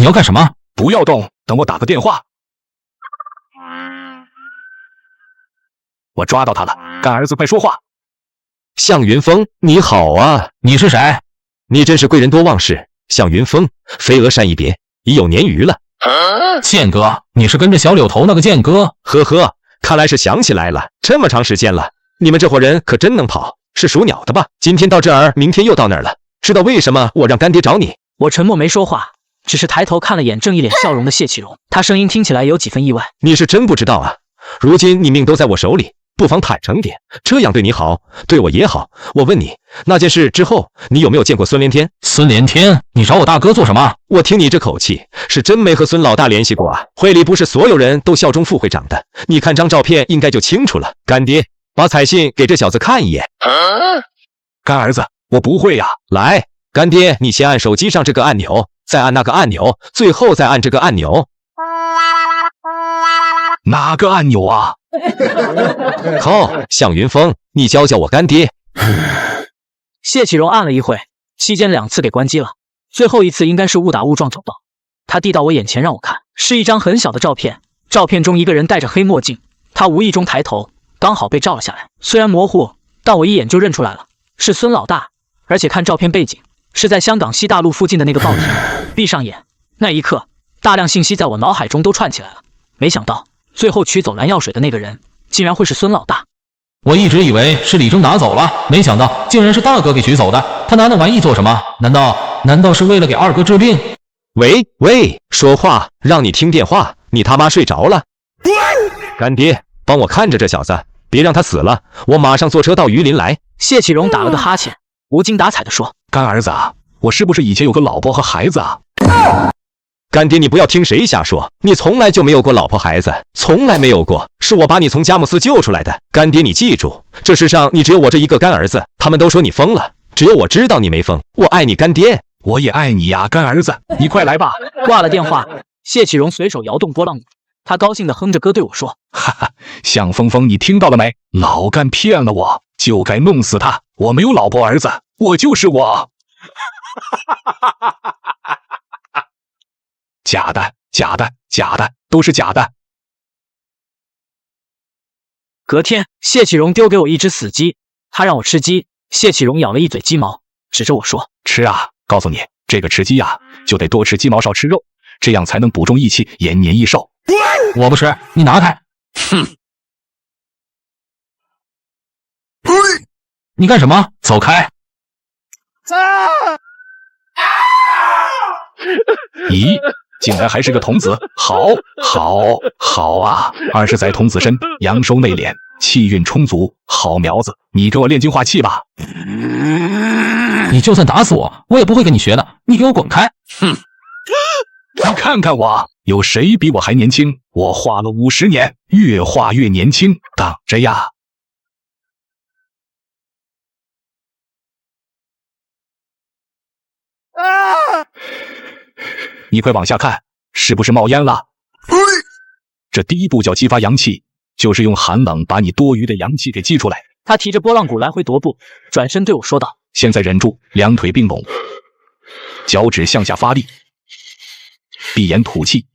你要干什么？不要动，等我打个电话。我抓到他了，干儿子快说话。向云峰，你好啊！你是谁？你真是贵人多忘事。向云峰，飞蛾山一别，已有年余了。剑哥，你是跟着小柳头那个剑哥？呵呵，看来是想起来了，这么长时间了。你们这伙人可真能跑，是属鸟的吧？今天到这儿，明天又到那儿了。知道为什么我让干爹找你？我沉默没说话，只是抬头看了眼正一脸笑容的谢启荣，他声音听起来有几分意外。你是真不知道啊，如今你命都在我手里，不妨坦诚点，这样对你好，对我也好。我问你，那件事之后，你有没有见过孙连天？孙连天，你找我大哥做什么？我听你这口气，是真没和孙老大联系过啊。会里不是所有人都效忠副会长的，你看张照片应该就清楚了。干爹，把彩信给这小子看一眼。干儿子，我不会呀。来，干爹，你先按手机上这个按钮，再按那个按钮，最后再按这个按钮。哪个按钮啊？靠，向云峰，你教教我干爹。谢启荣按了一会，期间2次给关机了，最后一次应该是误打误撞找到。他递到我眼前让我看，是一张很小的照片，照片中一个人戴着黑墨镜，他无意中抬头，刚好被照了下来。虽然模糊，但我一眼就认出来了，是孙老大。而且看照片背景，是在香港西大路附近的那个报亭。闭上眼，那一刻，大量信息在我脑海中都串起来了。没想到，最后取走蓝药水的那个人，竟然会是孙老大。我一直以为是李征拿走了，没想到竟然是大哥给取走的。他拿那玩意做什么？难道是为了给二哥治病？喂，说话，让你听电话，你他妈睡着了？干爹，帮我看着这小子，别让他死了，我马上坐车到榆林来。谢启荣打了个哈欠，无精打采地说：“干儿子啊，我是不是以前有个老婆和孩子啊？”干爹，你不要听谁瞎说，你从来就没有过老婆孩子，从来没有过，是我把你从佳木斯救出来的。干爹，你记住，这世上你只有我这一个干儿子，他们都说你疯了，只有我知道你没疯，我爱你，干爹。我也爱你呀，干儿子，你快来吧。挂了电话，谢启荣随手摇动拨浪鼓，他高兴地哼着歌对我说：“哈哈，向峰峰，你听到了没？老干骗了我，就该弄死他。我没有老婆儿子，我就是我。”假的，都是假的。隔天，谢启荣丢给我一只死鸡，他让我吃鸡。谢启荣咬了一嘴鸡毛，指着我说：“吃啊！告诉你，这个吃鸡呀，就得多吃鸡毛，少吃肉，这样才能补中益气，延年益寿。”我不吃，你拿开！哼！你干什么？走开！咦，竟然还是个童子，好啊！20载童子身，阳寿内敛，气运充足，好苗子！你给我炼精化气吧！你就算打死我，我也不会跟你学的，你给我滚开！哼！你看看我，有谁比我还年轻？我画了50年，越画越年轻，等着呀！你快往下看，是不是冒烟了？这第一步叫激发阳气，就是用寒冷把你多余的阳气给激出来。他提着拨浪鼓来回踱步，转身对我说道：“现在忍住，两腿并拢，脚趾向下发力，闭眼吐气，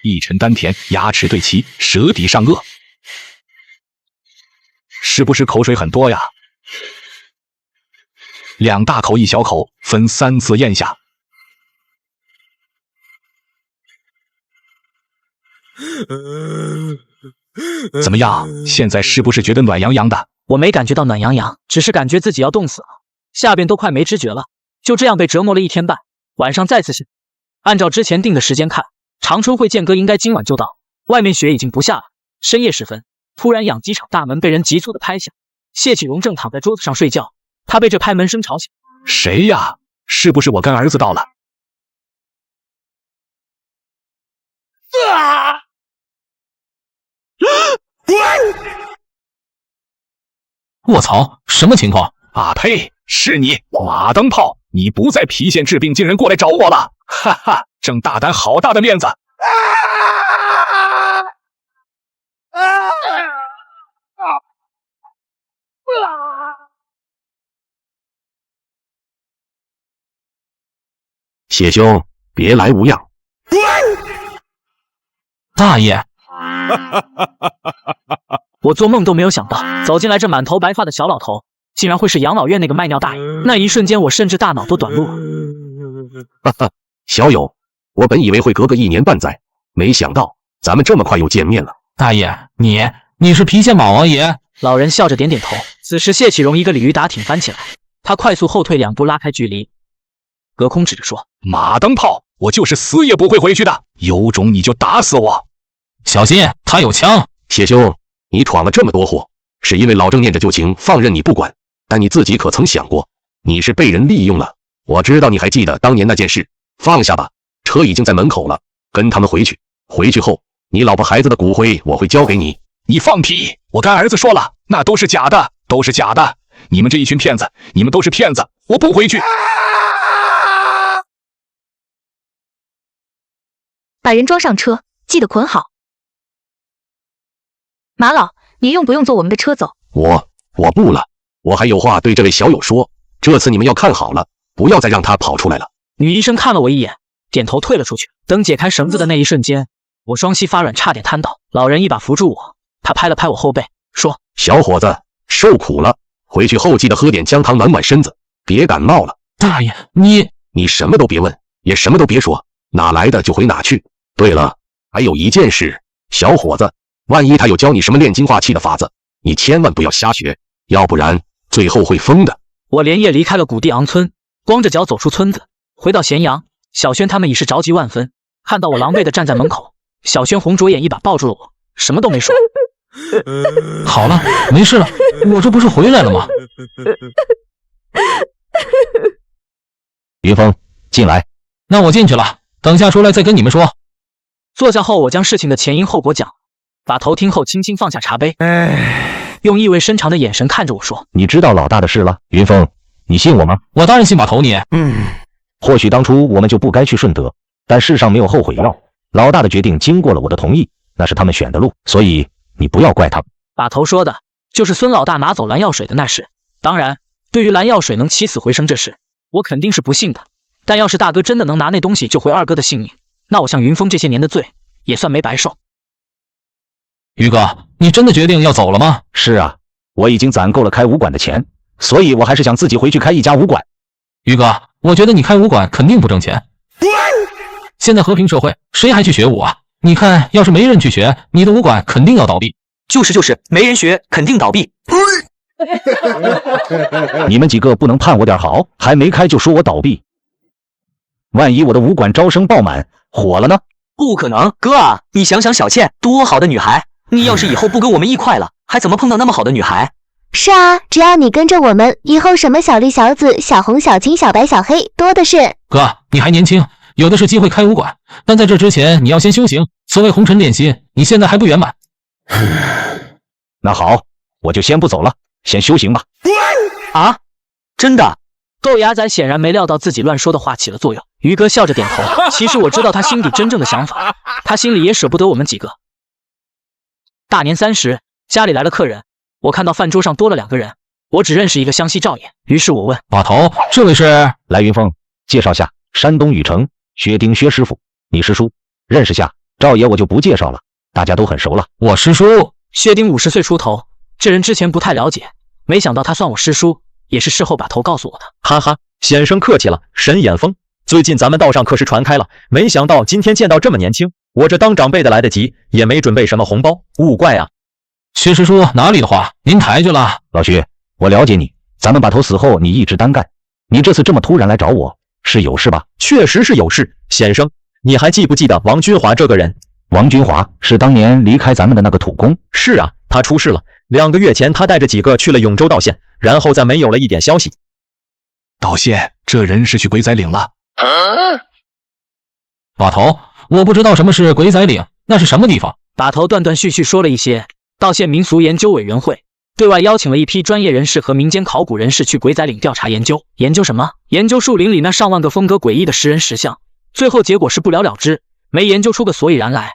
一沉丹田，牙齿对齐，舌底上颚。是不是口水很多呀？2大口1小口，分3次咽下。怎么样？现在是不是觉得暖洋洋的？我没感觉到暖洋洋，只是感觉自己要冻死了，下边都快没知觉了。就这样被折磨了1天半，晚上再次醒。按照之前定的时间看，长春会剑哥应该今晚就到。外面雪已经不下了。深夜时分，突然养鸡场大门被人急促的拍响。谢启荣正躺在桌子上睡觉，他被这拍门声吵醒。谁呀？是不是我干儿子到了？我操，什么情况？啊呸！是你，马灯泡！你不在郫县治病，竟然过来找我了！哈哈，郑大胆，好大的面子！谢兄，别来无恙。大爷，我做梦都没有想到，走进来这满头白发的小老头，竟然会是养老院那个卖尿大爷。那一瞬间，我甚至大脑都短路了。哈哈，小友，我本以为会隔个1年半载，没想到咱们这么快又见面了。大爷，你是皮线马王爷？老人笑着点点头。此时谢启荣一个鲤鱼打挺翻起来，他快速后退2步，拉开距离，隔空指着说：“马灯炮，我就是死也不会回去的，有种你就打死我！小心，他有枪。”谢兄，你闯了这么多祸，是因为老郑念着旧情放任你不管，但你自己可曾想过，你是被人利用了？我知道你还记得当年那件事，放下吧，车已经在门口了，跟他们回去。回去后，你老婆孩子的骨灰我会交给你。你放屁！我跟儿子说了，那都是假的，都是假的！你们这一群骗子，你们都是骗子！我不回去。把人装上车，记得捆好。马老，您用不用坐我们的车走？我不了，我还有话对这位小友说，这次你们要看好了，不要再让他跑出来了。女医生看了我一眼，点头退了出去。等解开绳子的那一瞬间，我双膝发软，差点瘫倒。老人一把扶住我，他拍了拍我后背，说：“小伙子，受苦了，回去后记得喝点姜汤暖暖身子，别感冒了。”大爷，你什么都别问，也什么都别说，哪来的就回哪去。对了，还有一件事，小伙子，万一他有教你什么炼精化气的法子，你千万不要瞎学，要不然最后会疯的。我连夜离开了古地昂村，光着脚走出村子，回到咸阳。小轩他们已是着急万分，看到我狼狈的站在门口，小轩红着眼一把抱住了我，什么都没说。好了，没事了，我这不是回来了吗？云峰，进来。那我进去了，等下出来再跟你们说。坐下后，我将事情的前因后果讲。把头听后，轻轻放下茶杯，用意味深长的眼神看着我说：“你知道老大的事了，云峰，你信我吗？”我当然信把头你。或许当初我们就不该去顺德，但世上没有后悔药。老大的决定经过了我的同意，那是他们选的路，所以你不要怪他们。把头说的就是孙老大拿走蓝药水的那事。当然，对于蓝药水能起死回生这事，我肯定是不信的。但要是大哥真的能拿那东西救回二哥的性命，那我向云峰这些年的罪也算没白受。于哥，你真的决定要走了吗？是啊，我已经攒够了开武馆的钱，所以我还是想自己回去开一家武馆。于哥，我觉得你开武馆肯定不挣钱。现在和平社会，谁还去学武啊？你看，要是没人去学，你的武馆肯定要倒闭。就是，没人学，肯定倒闭。你们几个不能盼我点好，还没开就说我倒闭，万一我的武馆招生爆满，火了呢？不可能，哥啊，你想想小倩多好的女孩，你要是以后不跟我们一块了，还怎么碰到那么好的女孩？是啊，只要你跟着我们，以后什么小绿、小紫、小红、小青、小白、小黑多的是。哥，你还年轻，有的是机会开武馆，但在这之前你要先修行。所谓红尘练心，你现在还不圆满。那好，我就先不走了，先修行吧。啊，真的？豆芽仔显然没料到自己乱说的话起了作用。于哥笑着点头，其实我知道他心底真正的想法，他心里也舍不得我们几个。大年30，家里来了客人，我看到饭桌上多了2个人，我只认识一个湘西赵爷，于是我问把头，这位是？来，云峰，介绍下，山东禹城薛丁薛师傅，你师叔，认识下。赵爷我就不介绍了，大家都很熟了。我师叔薛丁50岁出头，这人之前不太了解，没想到他算我师叔，也是事后把头告诉我的。哈哈，先生客气了，神眼峰。最近咱们道上可是传开了，没想到今天见到这么年轻，我这当长辈的来得及，也没准备什么红包，勿怪啊。薛师叔哪里的话，您抬举了。老薛，我了解你，咱们把头死后你一直单干，你这次这么突然来找我，是有事吧？确实是有事，先生，你还记不记得王军华这个人？王军华是当年离开咱们的那个土工。是啊，他出事了，2个月前他带着几个去了永州道县，然后再没有了一点消息。道县这人是去鬼仔岭了。把头，我不知道什么是鬼仔岭，那是什么地方？把头断断续续说了一些。道县民俗研究委员会对外邀请了一批专业人士和民间考古人士去鬼仔岭调查研究。研究什么？研究树林里那上万个风格诡异的石人石像。最后结果是不了了之，没研究出个所以然来。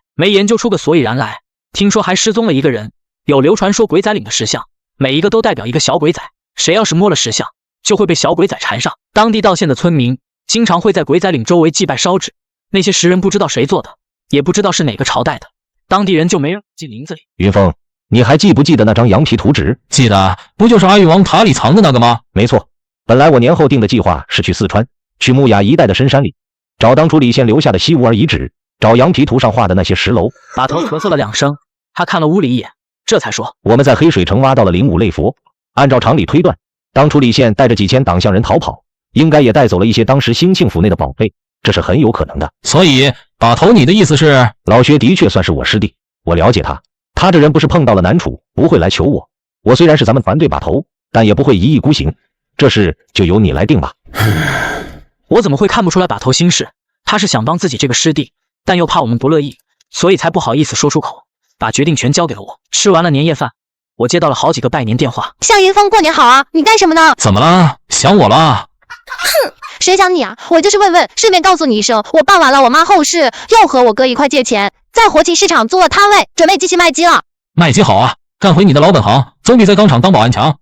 听说还失踪了一个人。有流传说鬼仔岭的石像每一个都代表一个小鬼仔，谁要是摸了石像就会被小鬼仔缠上。当地道县的村民经常会在鬼仔岭周围祭拜烧纸，那些石人不知道谁做的，也不知道是哪个朝代的，当地人就没人进林子里。云峰，你还记不记得那张羊皮图纸？记得，不就是阿育王塔里藏的那个吗？没错，本来我年后定的计划是去四川，去木雅一带的深山里，找当初李现留下的西吾尔遗址，找羊皮图上画的那些石楼。把头咳嗽了2声，他看了屋里一眼，这才说：我们在黑水城挖到了灵武类佛，按照常理推断，当初李现带着几千党项人逃跑，应该也带走了一些当时兴庆府内的宝贝，这是很有可能的。所以把头，你的意思是？老薛的确算是我师弟，我了解他，他这人不是碰到了难处不会来求我。我虽然是咱们团队把头，但也不会一意孤行，这事就由你来定吧。我怎么会看不出来把头心事？他是想帮自己这个师弟，但又怕我们不乐意，所以才不好意思说出口，把决定权交给了我。吃完了年夜饭，我接到了好几个拜年电话。向云峰，过年好啊！你干什么呢？怎么了？想我了？哼，谁想你啊？我就是问问，顺便告诉你一声，我办完了我妈后事，又和我哥一块借钱，在活禽市场租了摊位，准备继续卖鸡了。卖鸡好啊，干回你的老本行，总比在钢厂当保安强。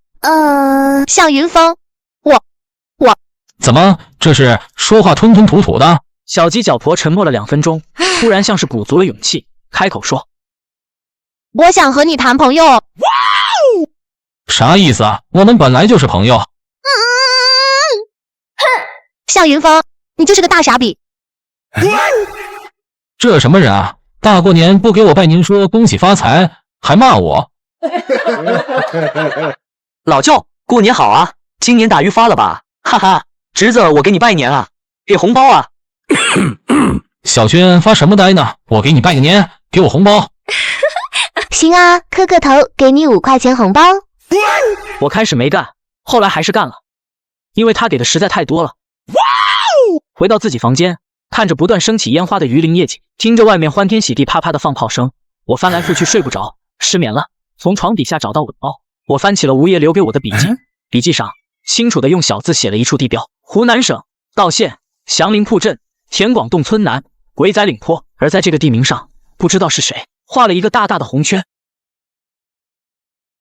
向云峰，我怎么这是说话吞吞吐吐的？小鸡脚婆沉默了2分钟，突然像是鼓足了勇气，开口说：我想和你谈朋友。啥意思啊？我们本来就是朋友。向云峰，你就是个大傻逼。这什么人啊？大过年不给我拜年说恭喜发财，还骂我。老舅，过年好啊！今年打鱼发了吧？哈哈，侄子，我给你拜年啊，给红包啊！小轩发什么呆呢？我给你拜个年，给我红包。行啊，磕个头，给你5块钱红包。我开始没干，后来还是干了，因为他给的实在太多了。回到自己房间，看着不断升起烟花的榆林夜景，听着外面欢天喜地啪啪的放炮声，我翻来覆去睡不着，失眠了。从床底下找到我的包，我翻起了吴爷留给我的笔记，笔记上清楚的用小字写了一处地标：湖南省道县祥林铺镇田广洞村南鬼仔岭坡。而在这个地名上，不知道是谁画了一个大大的红圈。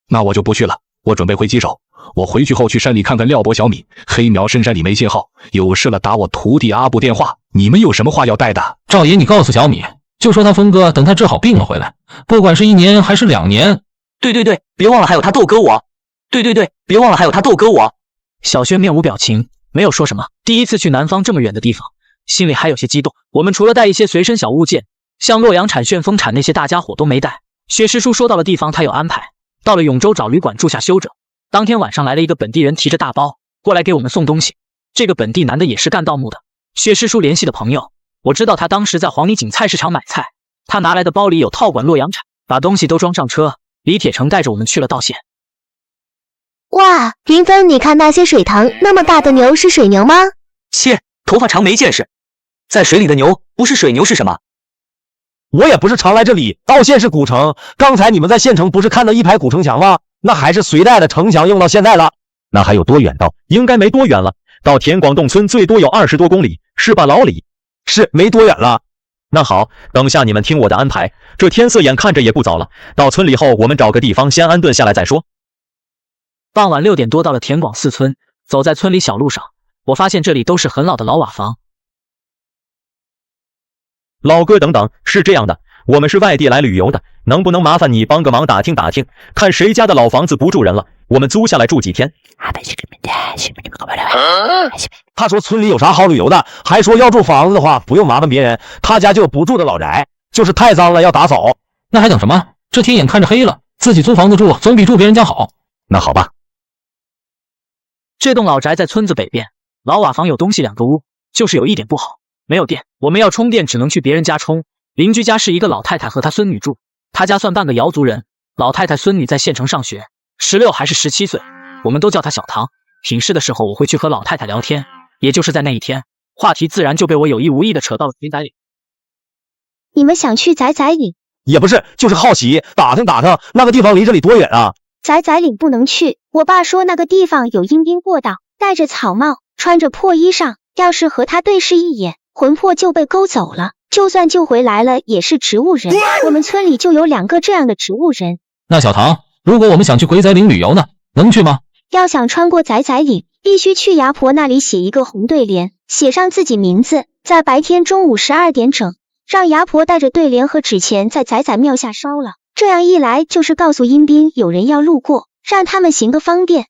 那我就不去了，我准备回鸡首。我回去后去山里看看廖伯、小米。黑苗深山里没信号，有事了打我徒弟阿布电话。你们有什么话要带的？赵爷，你告诉小米，就说他峰哥等他治好病了回来，不管是1年还是2年。对，别忘了还有他豆哥我。对，别忘了还有他豆哥我。小轩面无表情，没有说什么。第一次去南方这么远的地方，心里还有些激动。我们除了带一些随身小物件，像洛阳铲、旋风铲那些大家伙都没带。薛师叔说到了地方他有安排，到了永州找旅馆住下休着。当天晚上来了一个本地人，提着大包过来给我们送东西。这个本地男的也是干盗墓的，薛师叔联系的朋友。我知道他当时在黄泥井菜市场买菜，他拿来的包里有套管洛阳铲，把东西都装上车。李铁成带着我们去了道县。哇，云峰，你看那些水塘，那么大的牛是水牛吗？切，头发长没见识，在水里的牛不是水牛是什么？我也不是常来这里，道县是古城。刚才你们在县城不是看到一排古城墙吗？那还是隋代的城墙，用到现在了。那还有多远到？应该没多远了，到田广洞村最多有20多公里，是吧，老李？是，没多远了。那好，等下你们听我的安排。这天色眼看着也不早了，到村里后我们找个地方先安顿下来再说。傍晚6点多到了田广4村，走在村里小路上，我发现这里都是很老的老瓦房。老哥，等等，是这样的，我们是外地来旅游的，能不能麻烦你帮个忙打听打听，看谁家的老房子不住人了，我们租下来住几天。他说村里有啥好旅游的，还说要住房子的话不用麻烦别人，他家就有不住的老宅，就是太脏了要打扫。那还等什么？这天眼看着黑了，自己租房子住总比住别人家好。那好吧。这栋老宅在村子北边，老瓦房有东西2个屋，就是有一点不好，没有电。我们要充电只能去别人家充。邻居家是一个老太太和她孙女住，她家算半个瑶族人。老太太孙女在县城上学，16还是17岁，我们都叫她小唐。品事的时候我会去和老太太聊天，也就是在那一天，话题自然就被我有意无意的扯到了肥仔岭。你们想去仔仔岭？也不是，就是好奇打听打听那个地方离这里多远啊？仔仔岭不能去，我爸说那个地方有阴兵过道，戴着草帽，穿着破衣裳，要是和他对视一眼，魂魄就被勾走了，就算救回来了也是植物人。我们村里就有2个这样的植物人。那小唐，如果我们想去鬼仔岭旅游呢，能去吗？要想穿过仔仔岭，必须去牙婆那里写一个红对联，写上自己名字，在白天中午12点整，让牙婆带着对联和纸钱在仔仔庙下烧了。这样一来，就是告诉阴兵有人要路过，让他们行个方便。